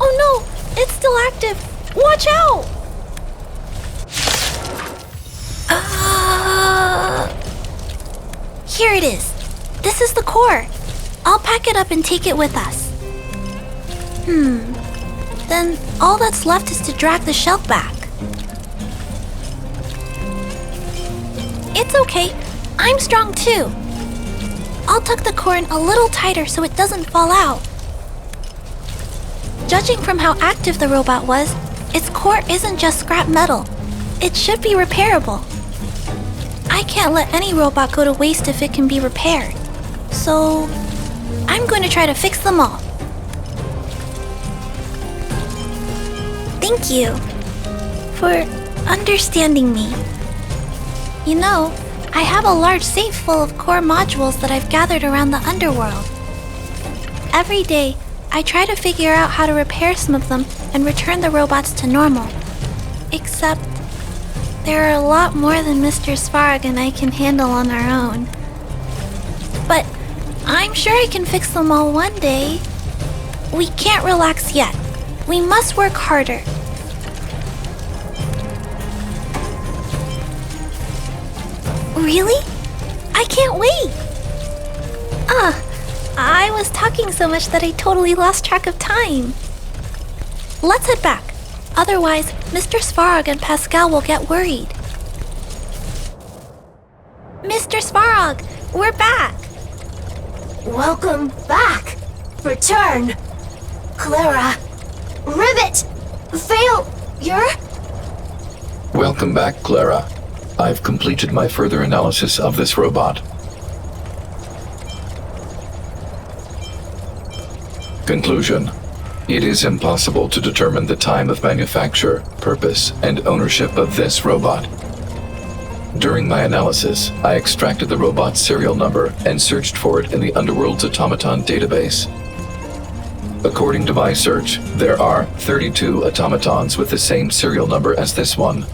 Oh no! It's still active! Watch out! Here it is. This is the core. I'll pack it up and take it with us. Then all that's left is to drag the shell back. It's okay. I'm strong too. I'll tuck the core in a little tighter so it doesn't fall out. Judging from how active the robot was, its core isn't just scrap metal. It should be repairable. I can't let any robot go to waste if it can be repaired. So, I'm going to try to fix them all. Thank you for understanding me. You know, I have a large safe full of core modules that I've gathered around the underworld. Every day, I try to figure out how to repair some of them and return the robots to normal. Except, there are a lot more than Mr. Svarog and I can handle on our own. But I'm sure I can fix them all one day. We can't relax yet. We must work harder. Really? I can't wait! I was talking so much that I totally lost track of time. Let's head back. Otherwise, Mr. Svarog and Pascal will get worried. Mr. Svarog, we're back! Welcome back! Return! Clara! Ribbit! Failure! Welcome back, Clara. I've completed my further analysis of this robot. Conclusion. It is impossible to determine the time of manufacture, purpose, and ownership of this robot. During my analysis, I extracted the robot's serial number and searched for it in the Underworld's automaton database. According to my search, there are 32 automatons with the same serial number as this one.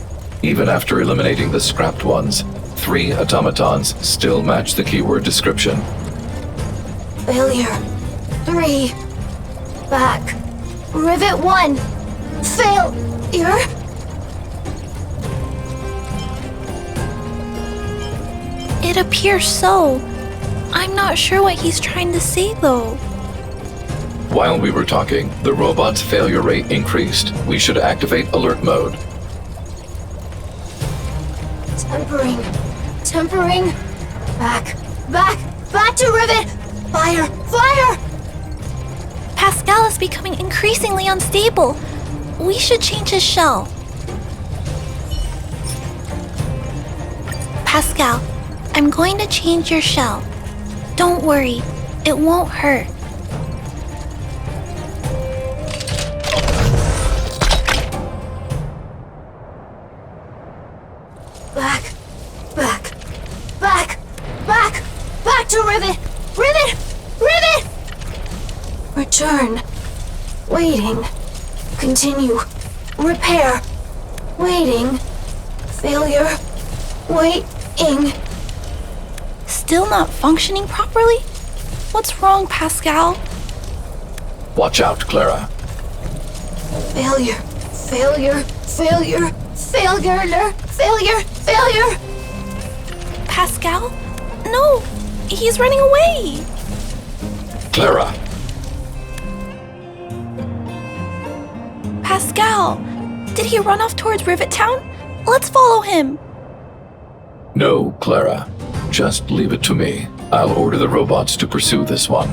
Even after eliminating the scrapped ones, 3 automatons still match the keyword description. Failure. 3. Back. Rivet 1. Failure. It appears so. I'm not sure what he's trying to say, though. While we were talking, the robot's failure rate increased. We should activate alert mode. Tempering. Back to Rivet. Fire. Pascal is becoming increasingly unstable. We should change his shell. Pascal, I'm going to change your shell. Don't worry, it won't hurt. Back to Rivet. Return. Waiting. Continue. Repair. Waiting. Failure. Waiting. Still not functioning properly? What's wrong, Pascal? Watch out, Clara. Failure. Pascal? No! He's running away! Clara! Pascal! Did he run off towards Rivet Town? Let's follow him! No, Clara. Just leave it to me. I'll order the robots to pursue this one.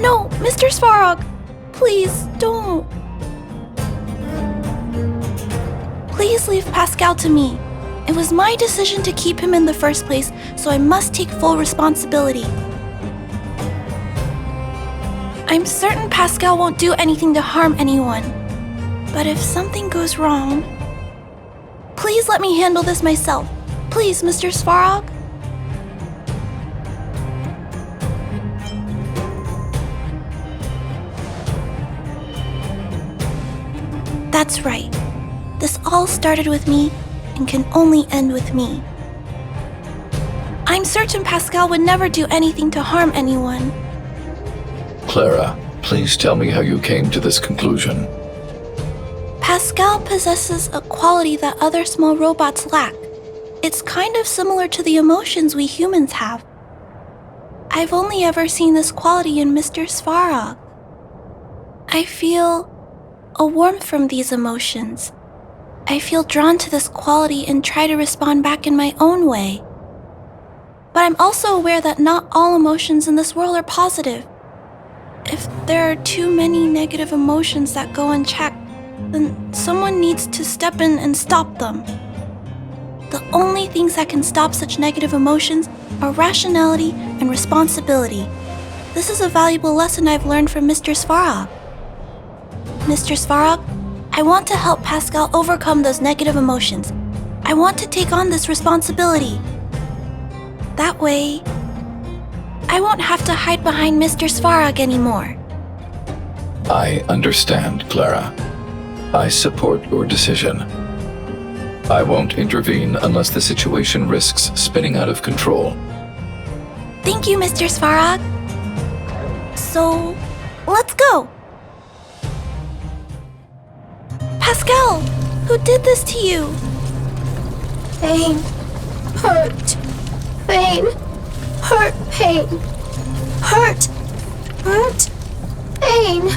No, Mr. Svarog! Please, don't. Please leave Pascal to me. It was my decision to keep him in the first place, so I must take full responsibility. I'm certain Pascal won't do anything to harm anyone. But if something goes wrong, please let me handle this myself. Please, Mr. Svarog? That's right. This all started with me and can only end with me. I'm certain Pascal would never do anything to harm anyone. Clara, please tell me how you came to this conclusion. Pascal possesses a quality that other small robots lack. It's kind of similar to the emotions we humans have. I've only ever seen this quality in Mr. Svarog. I feel a warmth from these emotions. I feel drawn to this quality and try to respond back in my own way. But I'm also aware that not all emotions in this world are positive. If there are too many negative emotions that go unchecked, then someone needs to step in and stop them. The only things that can stop such negative emotions are rationality and responsibility. This is a valuable lesson I've learned from Mr. Svarog. Mr. Svarog, I want to help Pascal overcome those negative emotions. I want to take on this responsibility. That way, I won't have to hide behind Mr. Svarog anymore. I understand, Clara. I support your decision. I won't intervene unless the situation risks spinning out of control. Thank you, Mr. Svarog. So, let's go. Pascal, who did this to you? Pain. Hurt. Pain. Hurt. Pain. Hurt. Hurt. Pain.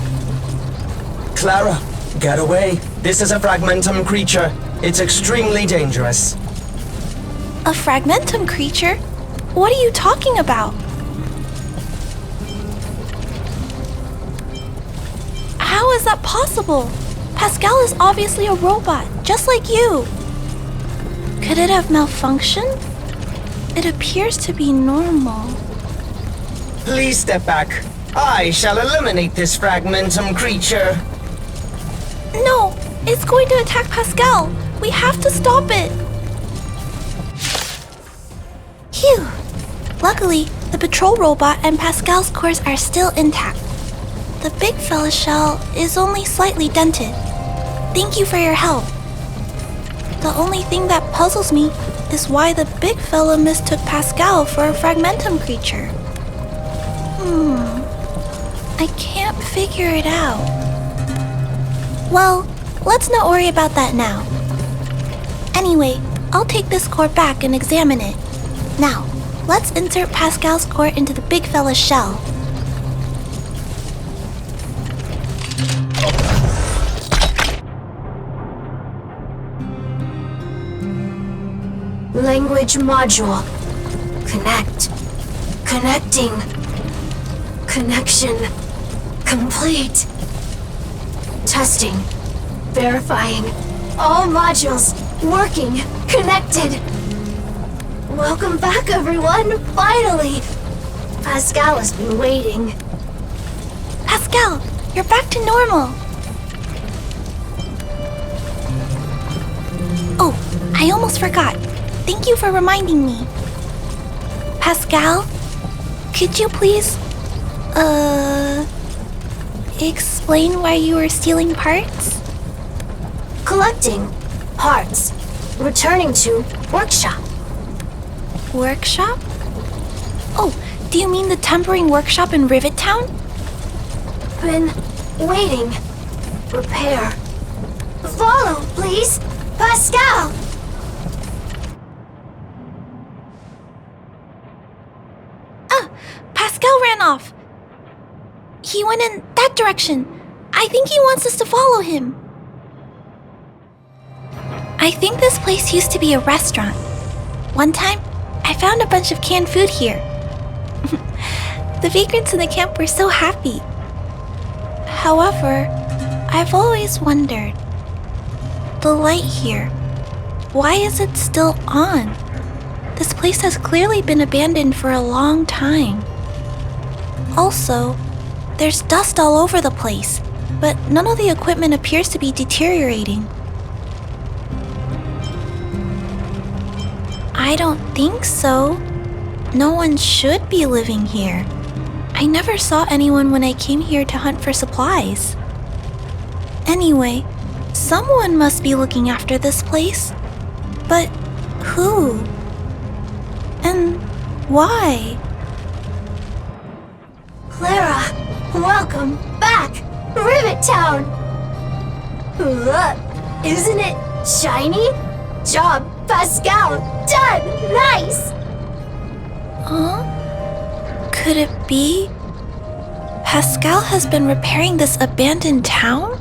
Clara, get away. This is a fragmentum creature. It's extremely dangerous. A fragmentum creature? What are you talking about? How is that possible? Pascal is obviously a robot, just like you. Could it have malfunctioned? It appears to be normal. Please step back. I shall eliminate this fragmentum creature. No, it's going to attack Pascal. We have to stop it. Phew. Luckily, the patrol robot and Pascal's cores are still intact. The big fella's shell is only slightly dented. Thank you for your help. The only thing that puzzles me is why the big fella mistook Pascal for a fragmentum creature. I can't figure it out. Well, let's not worry about that now. Anyway, I'll take this core back and examine it. Now, let's insert Pascal's core into the big fella's shell. Language module. Connect. Connecting. Connection. Complete. Testing. Verifying. All modules working. Connected. Welcome back, everyone. Finally. Pascal has been waiting. Pascal, you're back to normal. Oh, I almost forgot. Thank you for reminding me. Pascal, could you please, explain why you were stealing parts? Collecting parts. Returning to workshop. Workshop? Oh, do you mean the tempering workshop in Rivet Town? Been waiting. Repair. Follow, please. Pascal! Pascal ran off. He went in that direction. I think he wants us to follow him. I think this place used to be a restaurant. One time, I found a bunch of canned food here. The vagrants in the camp were so happy. However, I've always wondered, the light here, why is it still on? This place has clearly been abandoned for a long time. Also, there's dust all over the place, but none of the equipment appears to be deteriorating. I don't think so. No one should be living here. I never saw anyone when I came here to hunt for supplies. Anyway, someone must be looking after this place. But who? And why? Clara, welcome back! Rivet Town! Look, isn't it shiny? Job, Pascal! Done! Nice! Huh? Could it be Pascal has been repairing this abandoned town?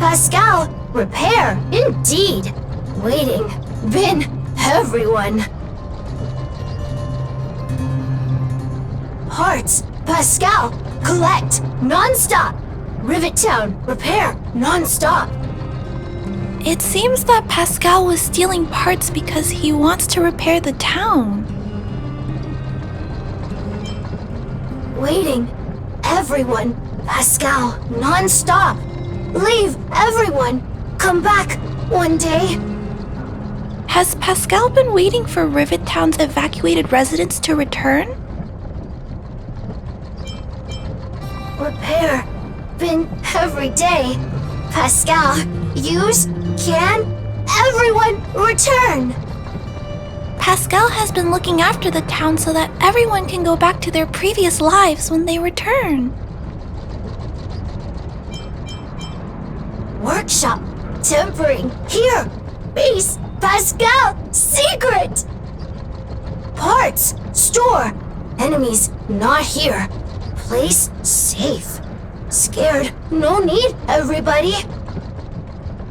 Pascal, repair, indeed. Waiting, been everyone. Parts, Pascal, collect, non-stop. Rivet Town, repair, non-stop. It seems that Pascal was stealing parts because he wants to repair the town. Waiting, everyone, Pascal, non-stop. Leave, everyone. Come back one day. Has Pascal been waiting for Rivet Town's evacuated residents to return? Repair, been every day. Pascal, use, can, everyone return. Pascal has been looking after the town so that everyone can go back to their previous lives when they return. Workshop, tempering, here, base, Pascal, secret. Parts, store, enemies not here. Place safe. Scared, no need, everybody.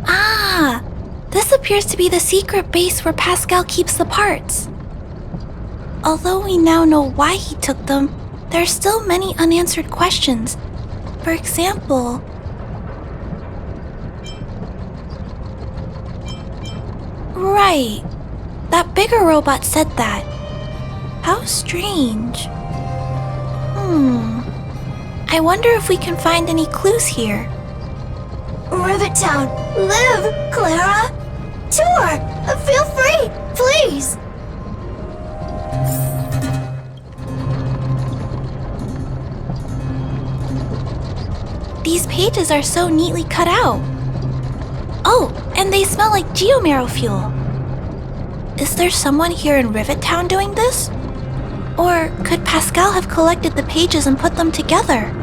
Ah, this appears to be the secret base where Pascal keeps the parts. Although we now know why he took them, there are still many unanswered questions. For example, right, that bigger robot said that. How strange. I wonder if we can find any clues here. Rivet Town, live, Clara. Tour, feel free, please. These pages are so neatly cut out. Oh, and they smell like geomarrow fuel. Is there someone here in Rivet Town doing this? Or could Pascal have collected the pages and put them together?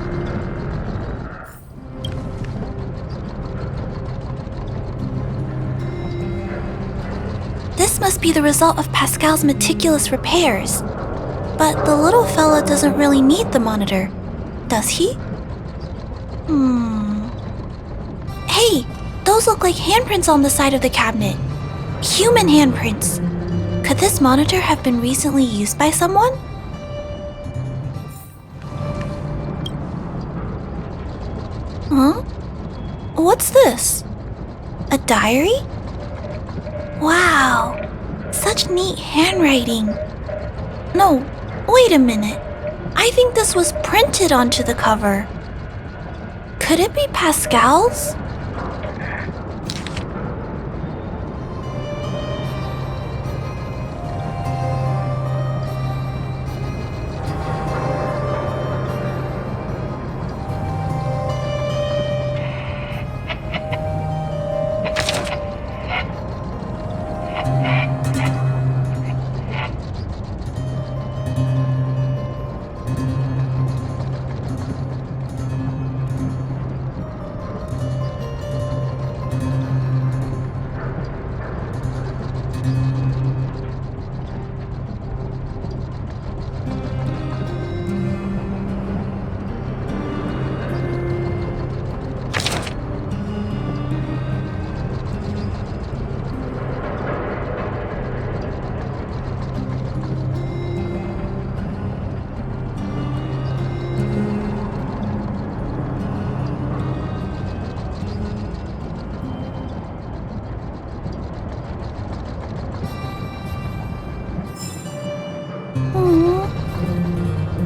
This must be the result of Pascal's meticulous repairs. But the little fella doesn't really need the monitor, does he? Hey, those look like handprints on the side of the cabinet. Human handprints. Could this monitor have been recently used by someone? Huh? What's this? A diary? Wow, such neat handwriting. No, wait a minute. I think this was printed onto the cover. Could it be Pascal's?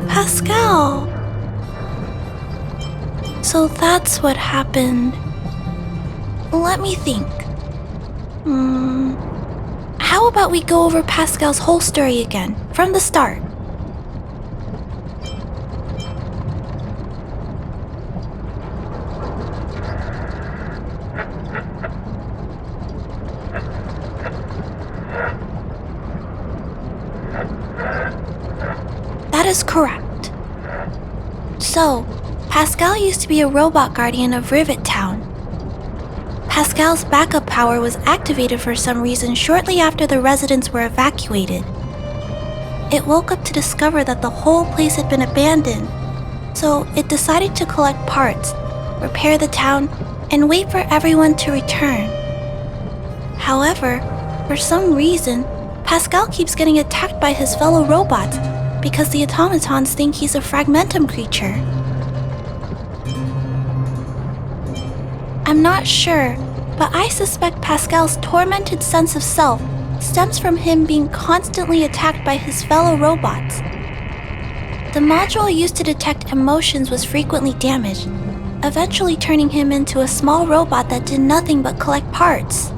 Pascal. So that's what happened. Let me think. How about we go over Pascal's whole story again, from the start? That is correct. So, Pascal used to be a robot guardian of Rivet Town. Pascal's backup power was activated for some reason shortly after the residents were evacuated. It woke up to discover that the whole place had been abandoned, so it decided to collect parts, repair the town, and wait for everyone to return. However, for some reason, Pascal keeps getting attacked by his fellow robots because the automatons think he's a fragmentum creature. I'm not sure, but I suspect Pascal's tormented sense of self stems from him being constantly attacked by his fellow robots. The module used to detect emotions was frequently damaged, eventually turning him into a small robot that did nothing but collect parts.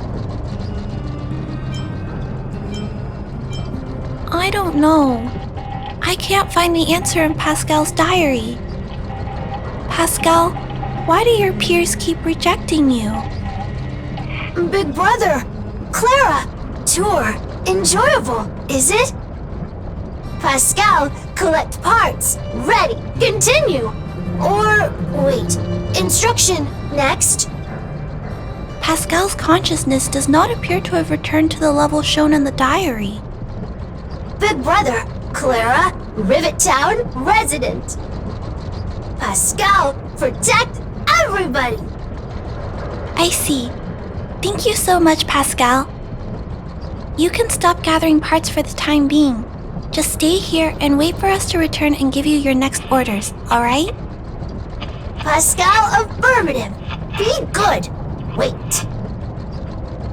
I don't know. I can't find the answer in Pascal's diary. Pascal, why do your peers keep rejecting you? Big brother, Clara, tour, enjoyable, is it? Pascal, collect parts, ready, continue. Or, wait, instruction, next. Pascal's consciousness does not appear to have returned to the level shown in the diary. Big brother, Clara, Rivet Town resident. Pascal, protect everybody. I see. Thank you so much, Pascal. You can stop gathering parts for the time being. Just stay here and wait for us to return and give you your next orders, alright? Pascal, affirmative. Be good. Wait.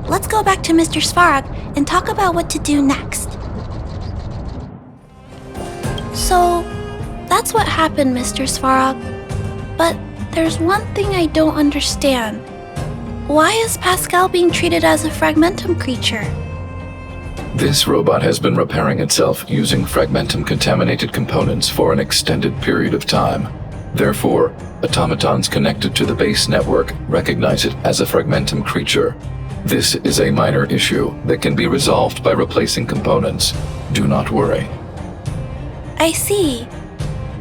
Let's go back to Mr. Svarog and talk about what to do next. So, that's what happened, Mr. Svarog. But there's one thing I don't understand. Why is Pascal being treated as a fragmentum creature? This robot has been repairing itself using fragmentum-contaminated components for an extended period of time. Therefore, automatons connected to the base network recognize it as a fragmentum creature. This is a minor issue that can be resolved by replacing components. Do not worry. I see.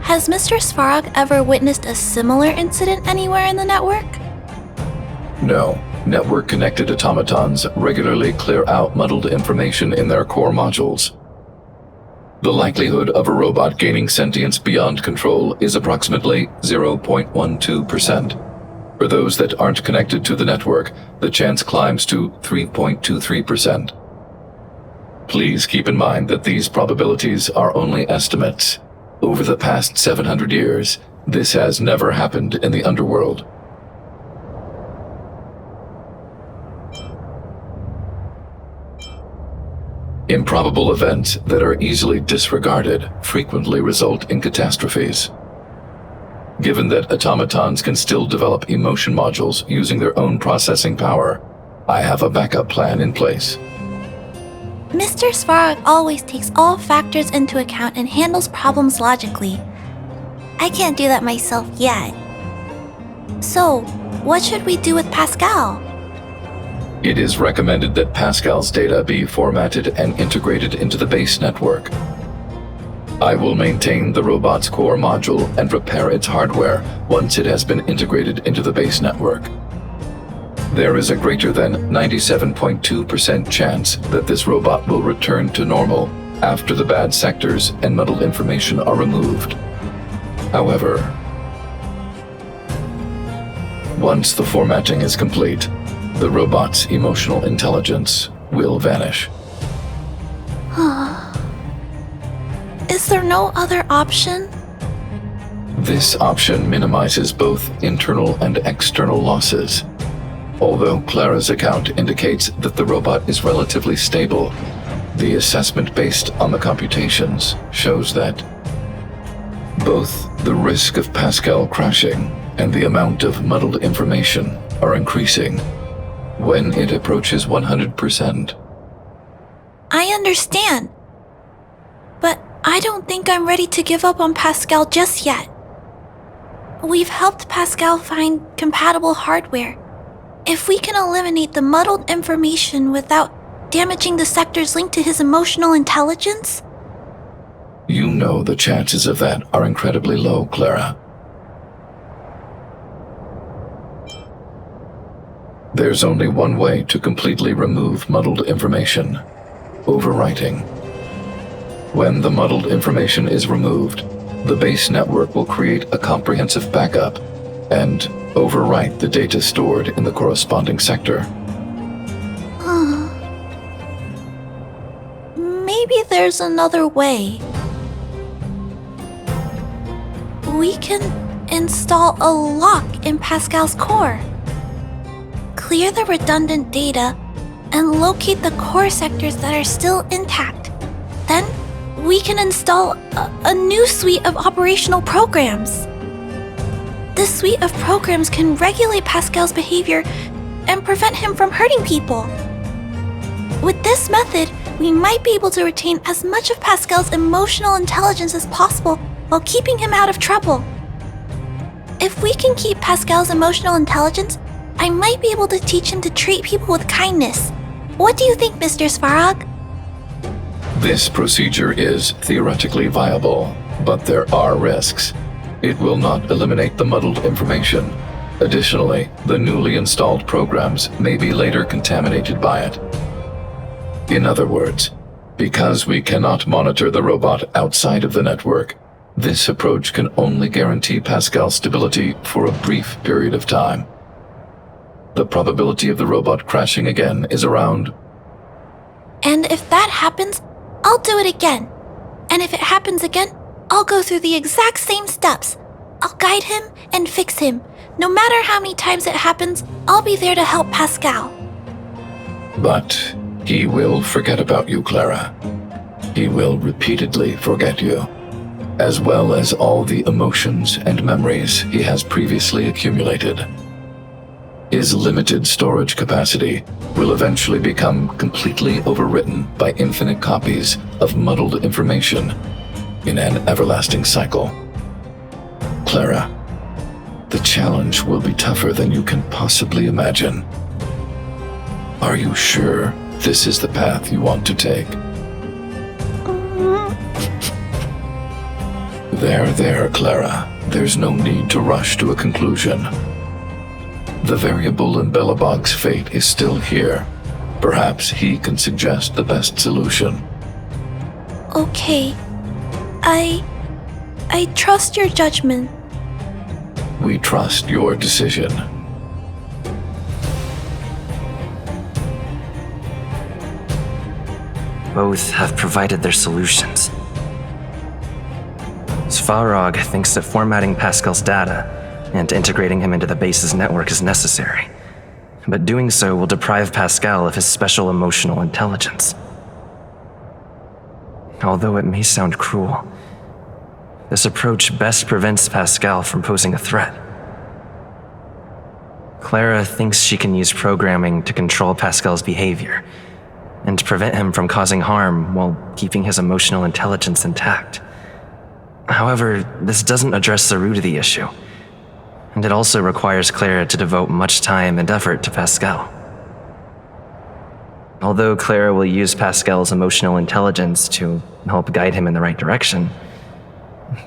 Has Mr. Svarog ever witnessed a similar incident anywhere in the network? No. Network-connected automatons regularly clear out muddled information in their core modules. The likelihood of a robot gaining sentience beyond control is approximately 0.12%. For those that aren't connected to the network, the chance climbs to 3.23%. Please keep in mind that these probabilities are only estimates. Over the past 700 years, this has never happened in the underworld. Improbable events that are easily disregarded frequently result in catastrophes. Given that automatons can still develop emotion modules using their own processing power, I have a backup plan in place. Mr. Svarog always takes all factors into account and handles problems logically. I can't do that myself yet. So, what should we do with Pascal? It is recommended that Pascal's data be formatted and integrated into the base network. I will maintain the robot's core module and repair its hardware once it has been integrated into the base network. There is a greater than 97.2% chance that this robot will return to normal after the bad sectors and muddled information are removed. However, once the formatting is complete, the robot's emotional intelligence will vanish. Is there no other option? This option minimizes both internal and external losses. Although Clara's account indicates that the robot is relatively stable, the assessment based on the computations shows that both the risk of Pascal crashing and the amount of muddled information are increasing when it approaches 100%. I understand. But I don't think I'm ready to give up on Pascal just yet. We've helped Pascal find compatible hardware. If we can eliminate the muddled information without damaging the sectors linked to his emotional intelligence? You know the chances of that are incredibly low, Clara. There's only one way to completely remove muddled information: overwriting. When the muddled information is removed, the base network will create a comprehensive backup and overwrite the data stored in the corresponding sector. Maybe there's another way. We can install a lock in Pascal's core. Clear the redundant data and locate the core sectors that are still intact. Then we can install a new suite of operational programs. This suite of programs can regulate Pascal's behavior and prevent him from hurting people. With this method, we might be able to retain as much of Pascal's emotional intelligence as possible while keeping him out of trouble. If we can keep Pascal's emotional intelligence, I might be able to teach him to treat people with kindness. What do you think, Mr. Svarog? This procedure is theoretically viable, but there are risks. It will not eliminate the muddled information. Additionally, the newly installed programs may be later contaminated by it. In other words, because we cannot monitor the robot outside of the network, this approach can only guarantee Pascal's stability for a brief period of time. The probability of the robot crashing again is around... And if that happens, I'll do it again. And if it happens again, I'll go through the exact same steps. I'll guide him and fix him. No matter how many times it happens, I'll be there to help Pascal. But he will forget about you, Clara. He will repeatedly forget you, as well as all the emotions and memories he has previously accumulated. His limited storage capacity will eventually become completely overwritten by infinite copies of muddled information in an everlasting cycle. Clara, the challenge will be tougher than you can possibly imagine. Are you sure this is the path you want to take? There, Clara. There's no need to rush to a conclusion. The variable in Belobog's fate is still here. Perhaps he can suggest the best solution. Okay. I trust your judgment. We trust your decision. Both have provided their solutions. Svarog thinks that formatting Pascal's data and integrating him into the base's network is necessary, but doing so will deprive Pascal of his special emotional intelligence. Although it may sound cruel, this approach best prevents Pascal from posing a threat. Clara thinks she can use programming to control Pascal's behavior and prevent him from causing harm while keeping his emotional intelligence intact. However, this doesn't address the root of the issue, and it also requires Clara to devote much time and effort to Pascal. Although Clara will use Pascal's emotional intelligence to help guide him in the right direction,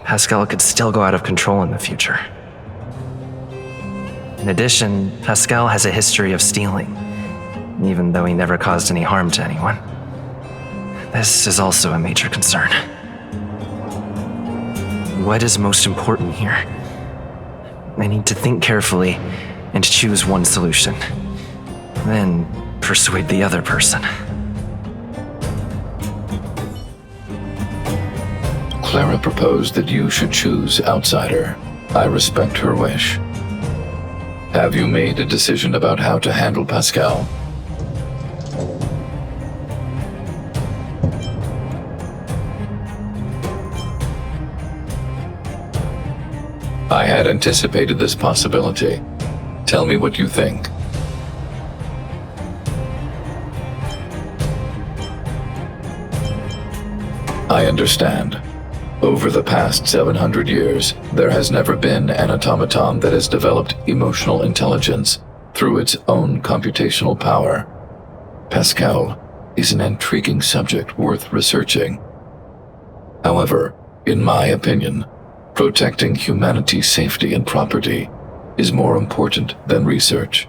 Pascal could still go out of control in the future. In addition, Pascal has a history of stealing, even though he never caused any harm to anyone. This is also a major concern. What is most important here? I need to think carefully and choose one solution, then persuade the other person. Clara proposed that you should choose outsider. I respect her wish. Have you made a decision about how to handle Pascal? I had anticipated this possibility. Tell me what you think. I understand. Over the past 700 years, there has never been an automaton that has developed emotional intelligence through its own computational power. Pascal is an intriguing subject worth researching. However, in my opinion, protecting humanity's safety and property is more important than research.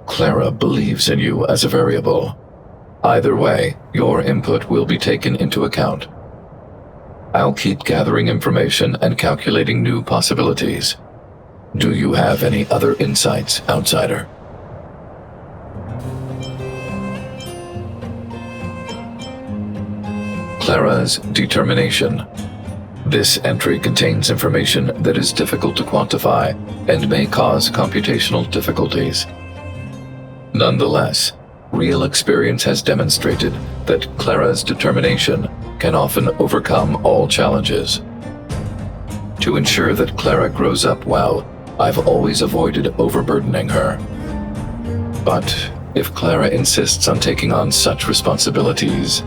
Clara believes in you as a variable. Either way, your input will be taken into account. I'll keep gathering information and calculating new possibilities. Do you have any other insights, outsider? Clara's determination. This entry contains information that is difficult to quantify and may cause computational difficulties. Nonetheless, real experience has demonstrated that Clara's determination can often overcome all challenges. To ensure that Clara grows up well, I've always avoided overburdening her. But if Clara insists on taking on such responsibilities,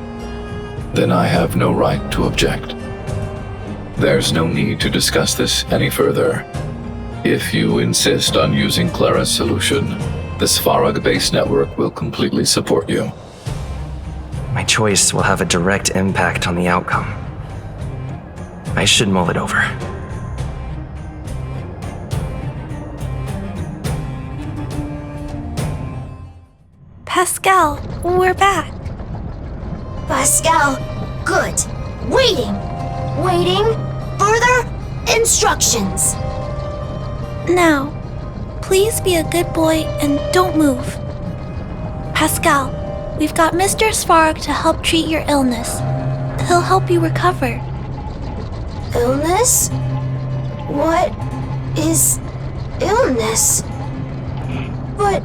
then I have no right to object. There's no need to discuss this any further. If you insist on using Clara's solution, the Svarog base network will completely support you. My choice will have a direct impact on the outcome. I should mull it over. Pascal, we're back. Pascal, good. Waiting. Further instructions. Now, please be a good boy and don't move. Pascal, we've got Mr. Svarog to help treat your illness. He'll help you recover. Illness? What is illness? But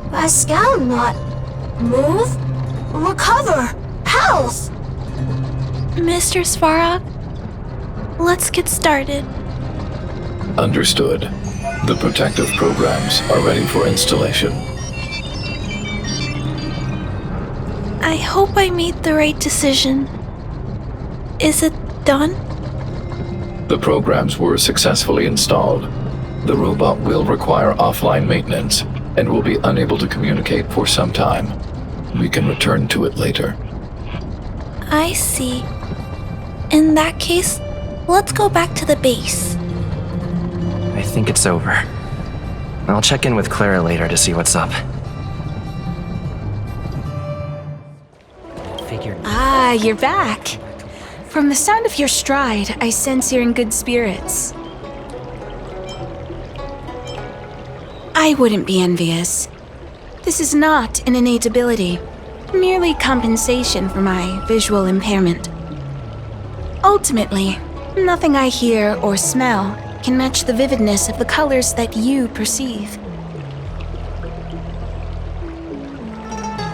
Pascal not move, recover, health. Mr. Svarog, let's get started. Understood. The protective programs are ready for installation. I hope I made the right decision. Is it done? The programs were successfully installed. The robot will require offline maintenance and will be unable to communicate for some time. We can return to it later. I see. In that case, Let's go back to the base. I think it's over. I'll check in with Clara later to see what's up. Ah, you're back. From the sound of your stride, I sense you're in good spirits. I wouldn't be envious. This is not an innate ability, merely compensation for my visual impairment. Ultimately, nothing I hear or smell can match the vividness of the colors that you perceive.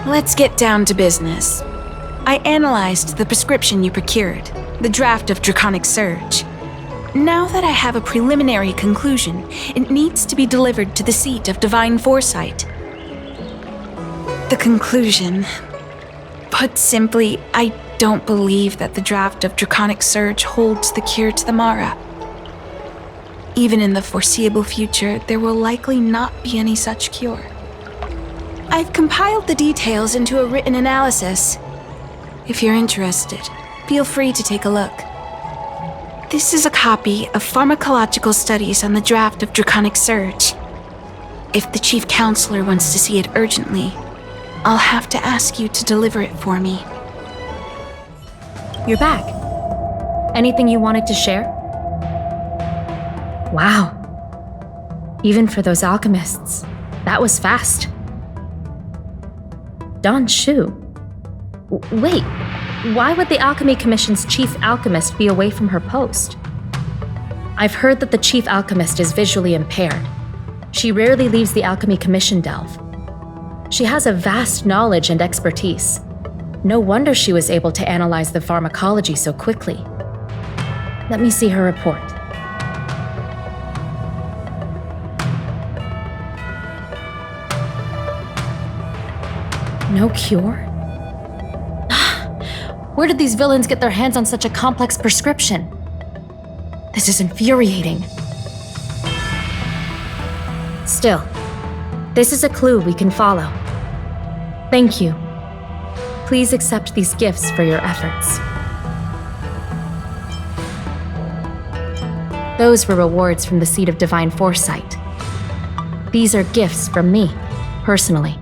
Let's get down to business. I analyzed the prescription you procured, the draft of Draconic Surge. Now that I have a preliminary conclusion, it needs to be delivered to the seat of Divine Foresight. The conclusion. Put simply, I don't believe that the draft of Draconic Surge holds the cure to the Mara. Even in the foreseeable future, there will likely not be any such cure. I've compiled the details into a written analysis. If you're interested, feel free to take a look. This is a copy of pharmacological studies on the draft of Draconic Surge. If the Chief Counselor wants to see it urgently, I'll have to ask you to deliver it for me. You're back. Anything you wanted to share? Wow. Even for those alchemists, that was fast. Don Shu. Wait, why would the Alchemy Commission's chief alchemist be away from her post? I've heard that the chief alchemist is visually impaired. She rarely leaves the Alchemy Commission delve. She has a vast knowledge and expertise. No wonder she was able to analyze the pharmacology so quickly. Let me see her report. No cure? Where did these villains get their hands on such a complex prescription? This is infuriating. Still, this is a clue we can follow. Thank you. Please accept these gifts for your efforts. Those were rewards from the Seat of Divine Foresight. These are gifts from me, personally.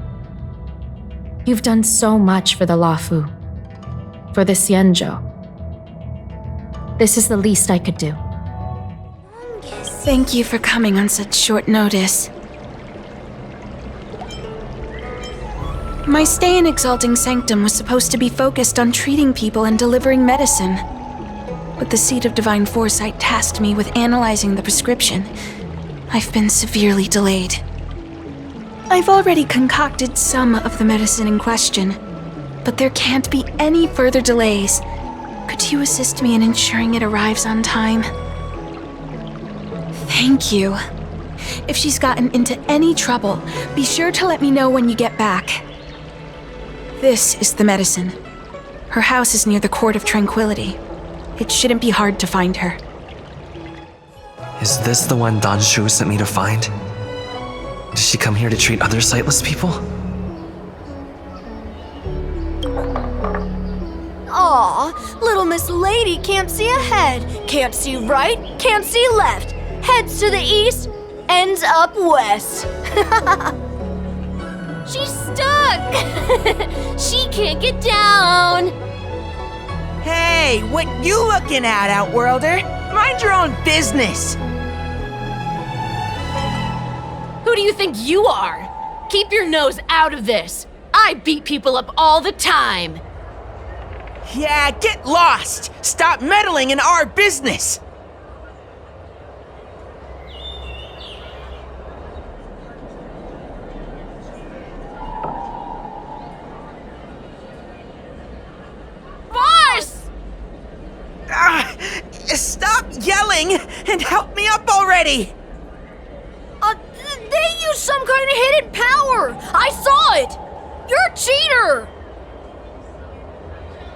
You've done so much for the Lafu, for the Xianzhou. This is the least I could do. Thank you for coming on such short notice. My stay in Exalting Sanctum was supposed to be focused on treating people and delivering medicine. But the Seat of Divine Foresight tasked me with analyzing the prescription. I've been severely delayed. I've already concocted some of the medicine in question, but there can't be any further delays. Could you assist me in ensuring it arrives on time? Thank you. If she's gotten into any trouble, be sure to let me know when you get back. This is the medicine. Her house is near the Court of Tranquility. It shouldn't be hard to find her. Is this the one Don Shu sent me to find? Did she come here to treat other sightless people? Aw, little Miss Lady can't see ahead, can't see right, can't see left. Heads to the east, ends up west. She's stuck! She can't get down. Hey, what you looking at, Outworlder? Mind your own business. Who do you think you are? Keep your nose out of this. I beat people up all the time. Yeah, get lost. Stop meddling in our business. Boss! Stop yelling and help me up already. They used some kind of hidden power! I saw it! You're a cheater!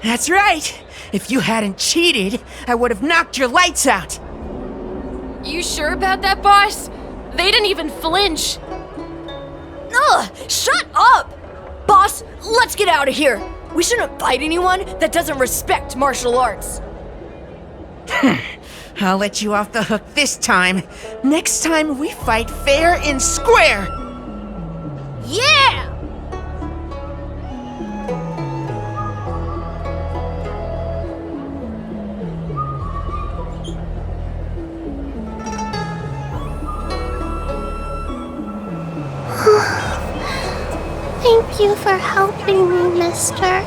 That's right. If you hadn't cheated, I would have knocked your lights out. You sure about that, boss? They didn't even flinch. Ugh! Shut up! Boss, let's get out of here. We shouldn't fight anyone that doesn't respect martial arts. I'll let you off the hook this time. Next time we fight fair and square. Yeah! Thank you for helping me, mister.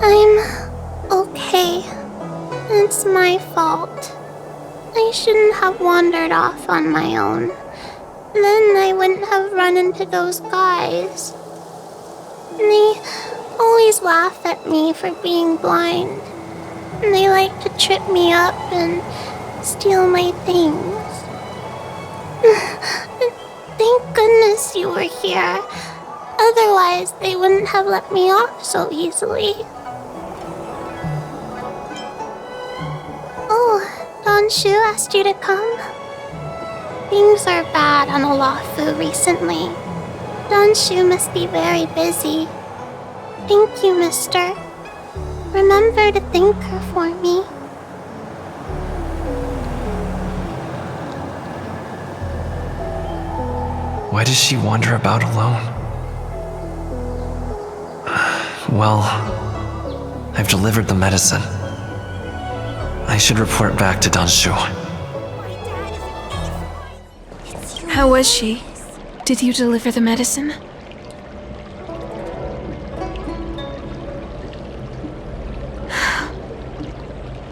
I'm okay. It's my fault. I shouldn't have wandered off on my own. Then I wouldn't have run into those guys. They always laugh at me for being blind. And they like to trip me up and steal my things. Thank goodness you were here. Otherwise, they wouldn't have let me off so easily. Oh, Don Shu asked you to come? Things are bad on Olafu recently. Don Shu must be very busy. Thank you, mister. Remember to thank her for me. Why does she wander about alone? Well, I've delivered the medicine. I should report back to Danshu. How was she? Did you deliver the medicine?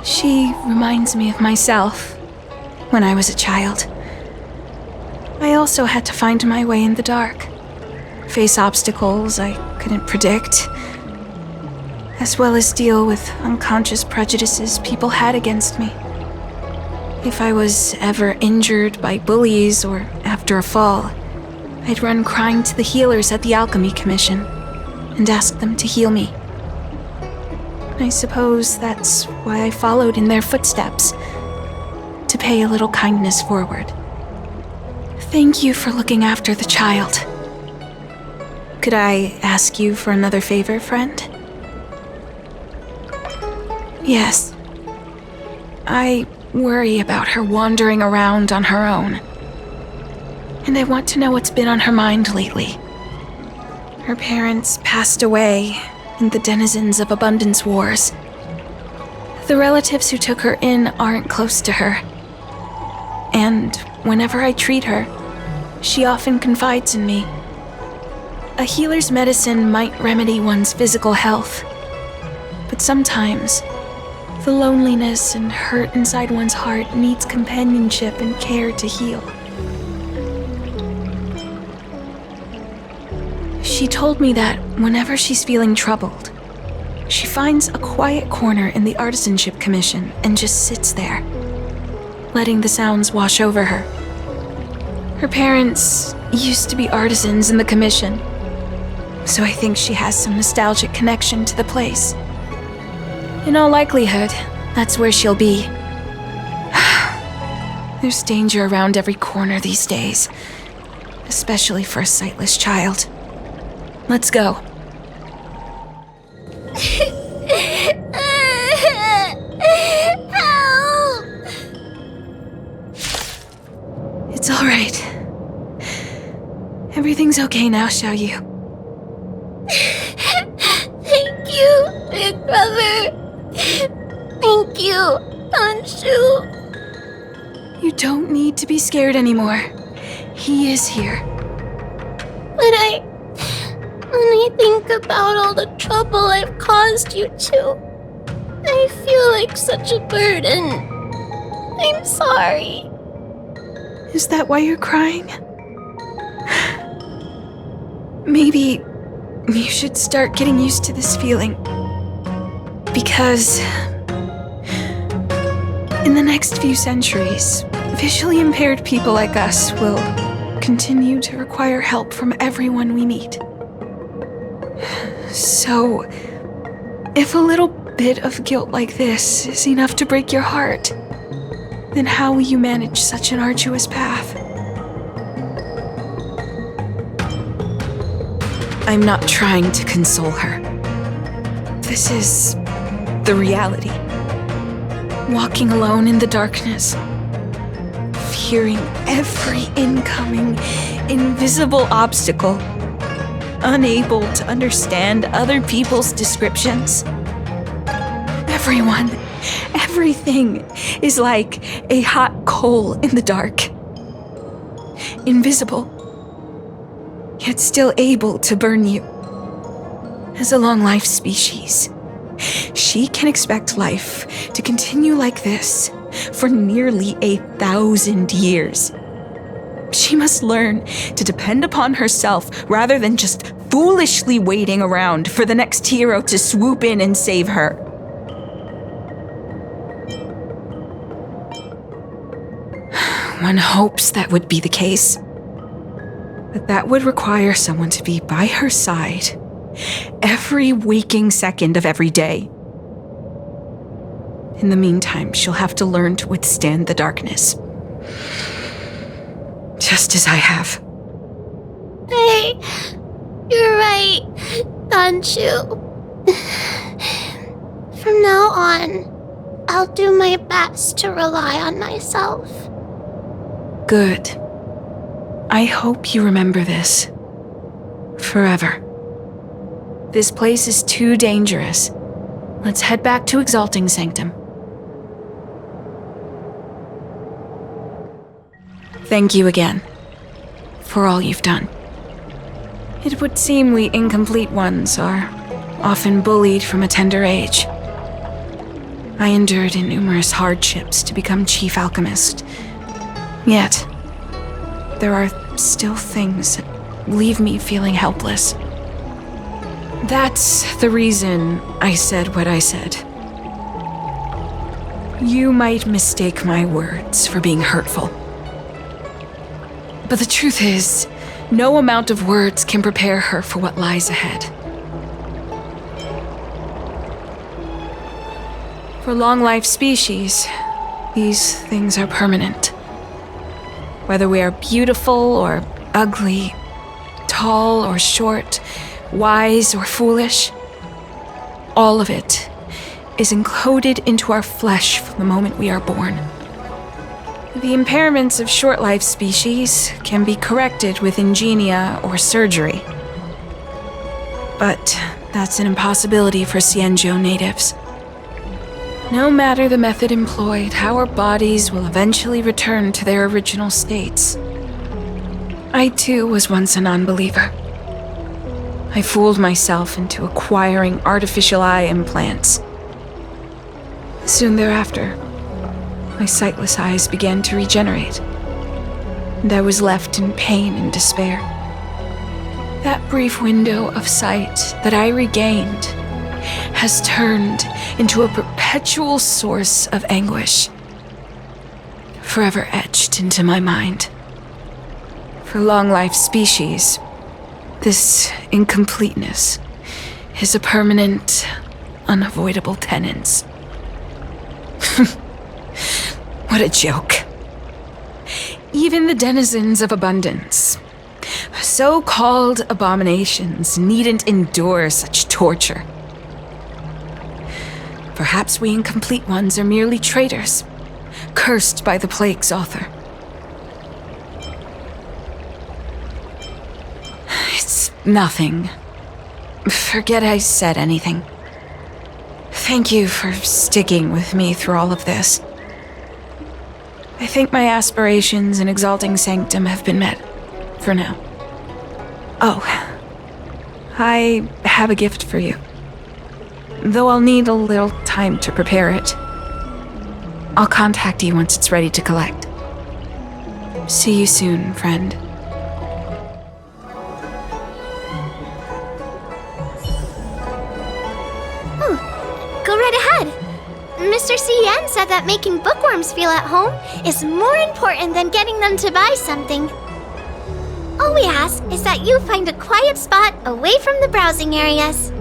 She reminds me of myself when I was a child. I also had to find my way in the dark, face obstacles I couldn't predict, as well as deal with unconscious prejudices people had against me. If I was ever injured by bullies or after a fall, I'd run crying to the healers at the Alchemy Commission and ask them to heal me. I suppose that's why I followed in their footsteps, to pay a little kindness forward. Thank you for looking after the child. Could I ask you for another favor, friend? Yes. I worry about her wandering around on her own. And I want to know what's been on her mind lately. Her parents passed away in the denizens of Abundance Wars. The relatives who took her in aren't close to her. And whenever I treat her, she often confides in me. A healer's medicine might remedy one's physical health, but sometimes the loneliness and hurt inside one's heart needs companionship and care to heal. She told me that whenever she's feeling troubled, she finds a quiet corner in the Artisanship Commission and just sits there, letting the sounds wash over her. Her parents used to be artisans in the Commission, so I think she has some nostalgic connection to the place. In all likelihood, that's where she'll be. There's danger around every corner these days, especially for a sightless child. Let's go. Help! It's all right. Everything's okay now, Xiaoyu. Thank you, big brother. Thank you, Danshu. You don't need to be scared anymore. He is here. But when I think about all the trouble I've caused you two, I feel like such a burden. I'm sorry. Is that why you're crying? Maybe you should start getting used to this feeling. Because in the next few centuries, visually impaired people like us will continue to require help from everyone we meet. So, if a little bit of guilt like this is enough to break your heart, then how will you manage such an arduous path? I'm not trying to console her. This is the reality. Walking alone in the darkness, fearing every incoming, invisible obstacle, unable to understand other people's descriptions. Everyone, everything is like a hot coal in the dark. Invisible, yet still able to burn you. As a long-life species, she can expect life to continue like this for nearly 1,000 years. She must learn to depend upon herself rather than just foolishly waiting around for the next hero to swoop in and save her. One hopes that would be the case, but that would require someone to be by her side every waking second of every day. In the meantime, she'll have to learn to withstand the darkness. Just as I have. Hey, you're right, Ganchu. From now on, I'll do my best to rely on myself. Good. I hope you remember this. Forever. This place is too dangerous. Let's head back to Exalting Sanctum. Thank you again for all you've done. It would seem we incomplete ones are often bullied from a tender age. I endured numerous hardships to become chief alchemist. Yet, there are still things that leave me feeling helpless. That's the reason I said what I said. You might mistake my words for being hurtful. But the truth is, no amount of words can prepare her for what lies ahead. For long-life species, these things are permanent. Whether we are beautiful or ugly, tall or short, wise or foolish, all of it is encoded into our flesh from the moment we are born. The impairments of short-life species can be corrected with ingenia or surgery. But that's an impossibility for Xianzhou natives. No matter the method employed, our bodies will eventually return to their original states. I too was once a non-believer. I fooled myself into acquiring artificial eye implants. Soon thereafter, my sightless eyes began to regenerate, and I was left in pain and despair. That brief window of sight that I regained has turned into a perpetual source of anguish, forever etched into my mind. For long-life species, this incompleteness is a permanent, unavoidable tenance. What a joke. Even the denizens of abundance, so-called abominations, needn't endure such torture. Perhaps we incomplete ones are merely traitors, cursed by the plague's author. It's nothing. Forget I said anything. Thank you for sticking with me through all of this. I think my aspirations in Exalting Sanctum have been met, for now. Oh, I have a gift for you. Though I'll need a little time to prepare it. I'll contact you once it's ready to collect. See you soon, friend. Go right ahead. Mr. C.N. said that making bookworms feel at home is more important than getting them to buy something. All we ask is that you find a quiet spot away from the browsing areas.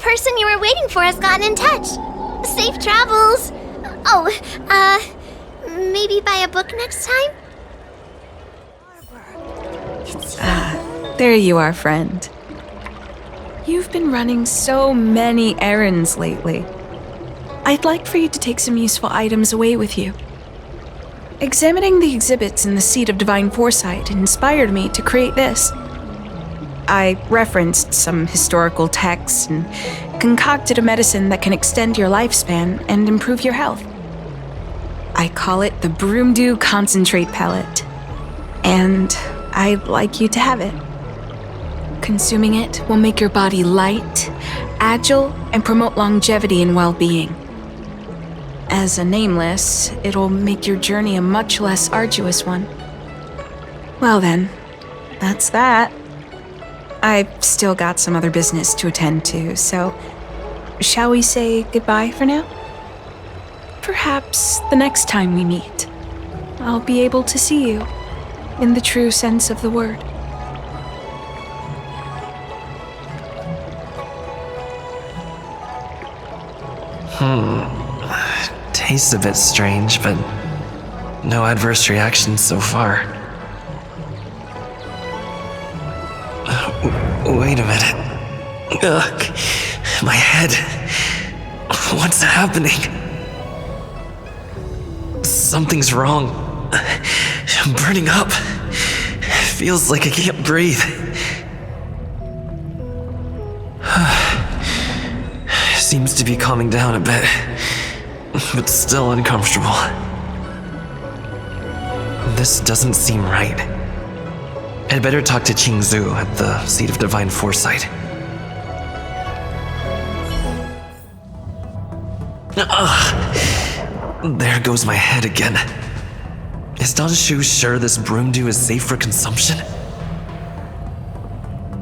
person you were waiting for has gotten in touch. Safe travels. Oh, maybe buy a book next time? There you are, friend. You've been running so many errands lately. I'd like for you to take some useful items away with you. Examining the exhibits in the Seat of Divine Foresight inspired me to create this. I referenced some historical texts and concocted a medicine that can extend your lifespan and improve your health. I call it the Broomdew Concentrate Pellet, and I'd like you to have it. Consuming it will make your body light, agile, and promote longevity and well-being. As a nameless, it'll make your journey a much less arduous one. Well then, that's that. I've still got some other business to attend to, so shall we say goodbye for now? Perhaps the next time we meet, I'll be able to see you in the true sense of the word. Tastes a bit strange, but no adverse reactions so far. Wait a minute. Ugh, my head. What's happening? Something's wrong. I'm burning up. Feels like I can't breathe. Seems to be calming down a bit, but still uncomfortable. This doesn't seem right. I'd better talk to Qingzu at the Seat of Divine Foresight. There goes my head again. Is Danshu sure this broomdew is safe for consumption?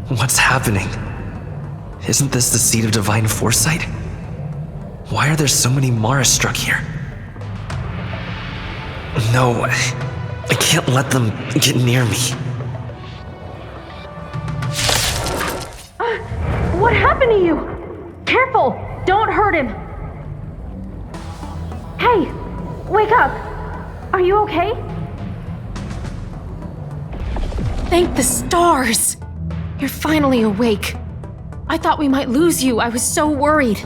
What's happening? Isn't this the Seat of Divine Foresight? Why are there so many Mara struck here? No, I can't let them get near me. What happened to you? Careful! Don't hurt him! Hey! Wake up! Are you okay? Thank the stars! You're finally awake. I thought we might lose you. I was so worried.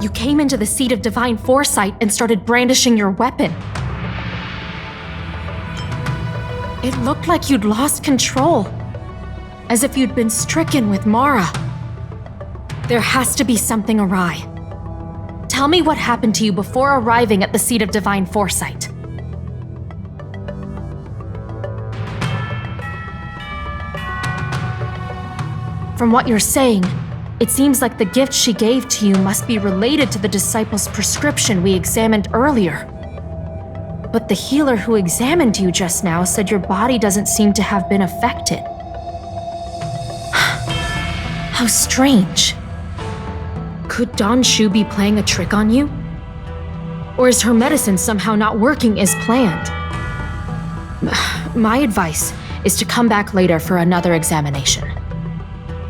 You came into the Seat of Divine Foresight and started brandishing your weapon. It looked like you'd lost control, as if you'd been stricken with Mara. There has to be something awry. Tell me what happened to you before arriving at the Seat of Divine Foresight. From what you're saying, it seems like the gift she gave to you must be related to the disciple's prescription we examined earlier. But the healer who examined you just now said your body doesn't seem to have been affected. How strange. Could Danshu be playing a trick on you? Or is her medicine somehow not working as planned? My advice is to come back later for another examination.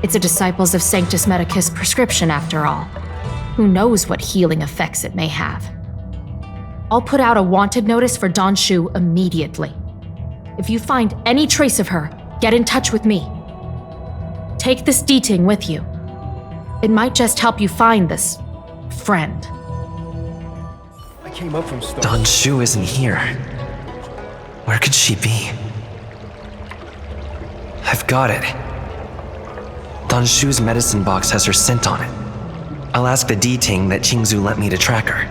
It's a Disciples of Sanctus Medicus prescription, after all. Who knows what healing effects it may have? I'll put out a wanted notice for Danshu immediately. If you find any trace of her, get in touch with me. Take this D-Ting with you. It might just help you find this friend. I came up from Star. Danshu isn't here. Where could she be? I've got it. Danshu's medicine box has her scent on it. I'll ask the D-Ting that Qingzu lent me to track her.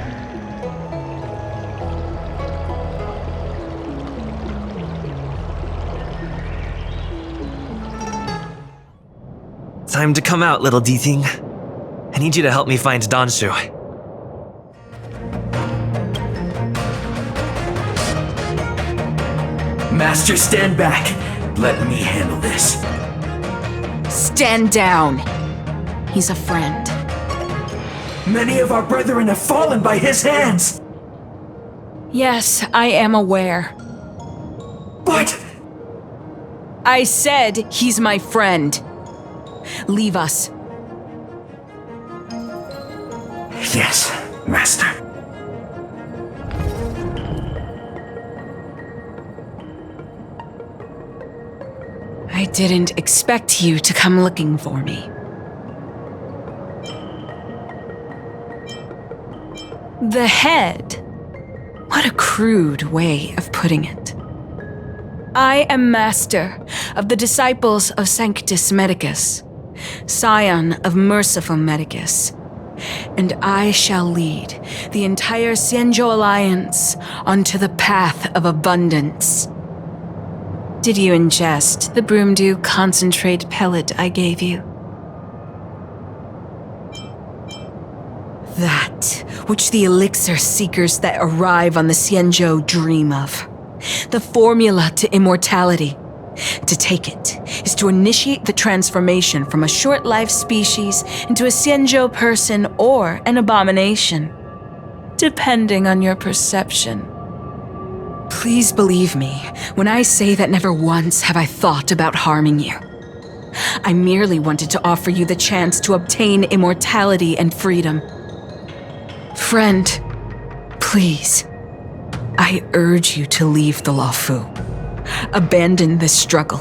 Time to come out, little D-Ting. I need you to help me find Danshu. Master, stand back. Let me handle this. Stand down. He's a friend. Many of our brethren have fallen by his hands. Yes, I am aware. But I said he's my friend. Leave us. Yes, Master. I didn't expect you to come looking for me. The head. What a crude way of putting it. I am master of the disciples of Sanctus Medicus, scion of Merciful Medicus, and I shall lead the entire Xianzhou Alliance onto the path of abundance. Did you ingest the broomdew concentrate pellet I gave you? That which the elixir seekers that arrive on the Xianzhou dream of. The formula to immortality. To take it is to initiate the transformation from a short-lived species into a Xianzhou person or an abomination, depending on your perception. Please believe me when I say that never once have I thought about harming you. I merely wanted to offer you the chance to obtain immortality and freedom. Friend, please, I urge you to leave the Luofu. Abandon this struggle.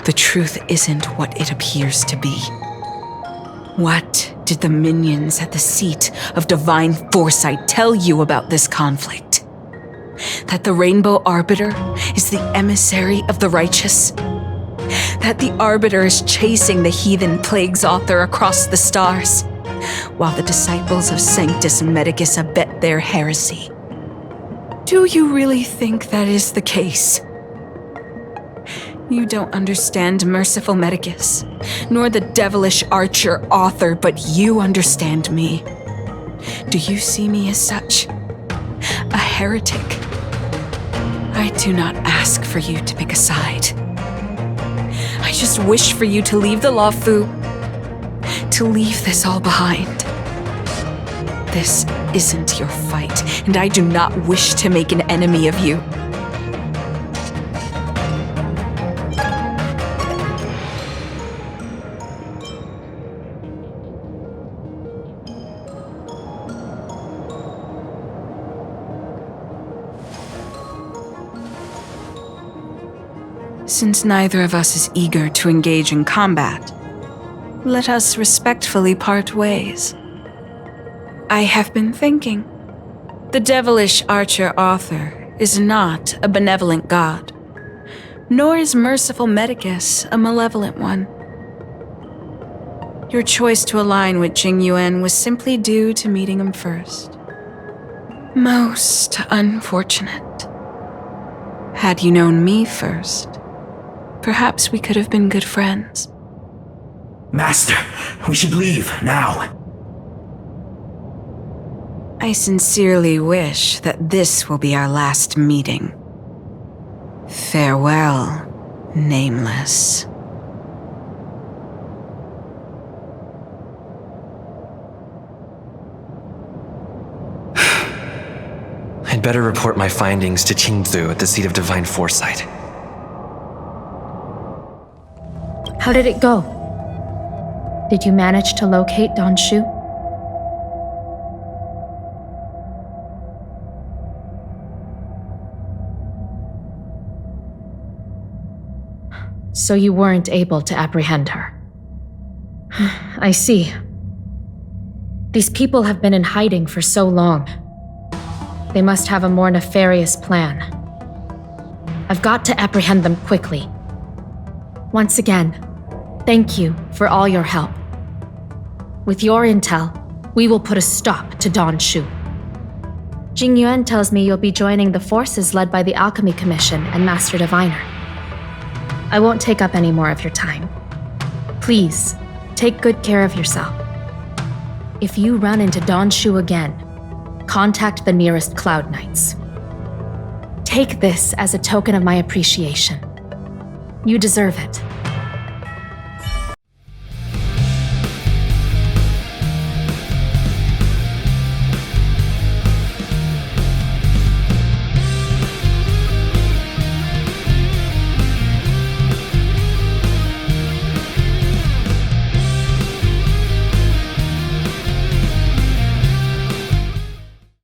The truth isn't what it appears to be. What did the minions at the seat of divine foresight tell you about this conflict? That the Rainbow Arbiter is the emissary of the righteous? That the Arbiter is chasing the heathen plagues author across the stars, while the disciples of Sanctus Medicus abet their heresy? Do you really think that is the case? You don't understand Merciful Medicus, nor the devilish archer author, but you understand me. Do you see me as such? A heretic? I do not ask for you to pick a side. I just wish for you to leave the Luofu, to leave this all behind. This isn't your fight, and I do not wish to make an enemy of you. Since neither of us is eager to engage in combat, let us respectfully part ways. I have been thinking. The devilish archer author is not a benevolent god, nor is Merciful Medicus a malevolent one. Your choice to align with Jing Yuan was simply due to meeting him first. Most unfortunate. Had you known me first, perhaps we could have been good friends. Master, we should leave now. I sincerely wish that this will be our last meeting. Farewell, Nameless. I'd better report my findings to Qingzu at the seat of divine foresight. How did it go? Did you manage to locate Donshu? So you weren't able to apprehend her. I see. These people have been in hiding for so long. They must have a more nefarious plan. I've got to apprehend them quickly. Once again, thank you for all your help. With your intel, we will put a stop to Donshu. Jing Yuan tells me you'll be joining the forces led by the Alchemy Commission and Master Diviner. I won't take up any more of your time. Please, take good care of yourself. If you run into Donshu again, contact the nearest Cloud Knights. Take this as a token of my appreciation. You deserve it.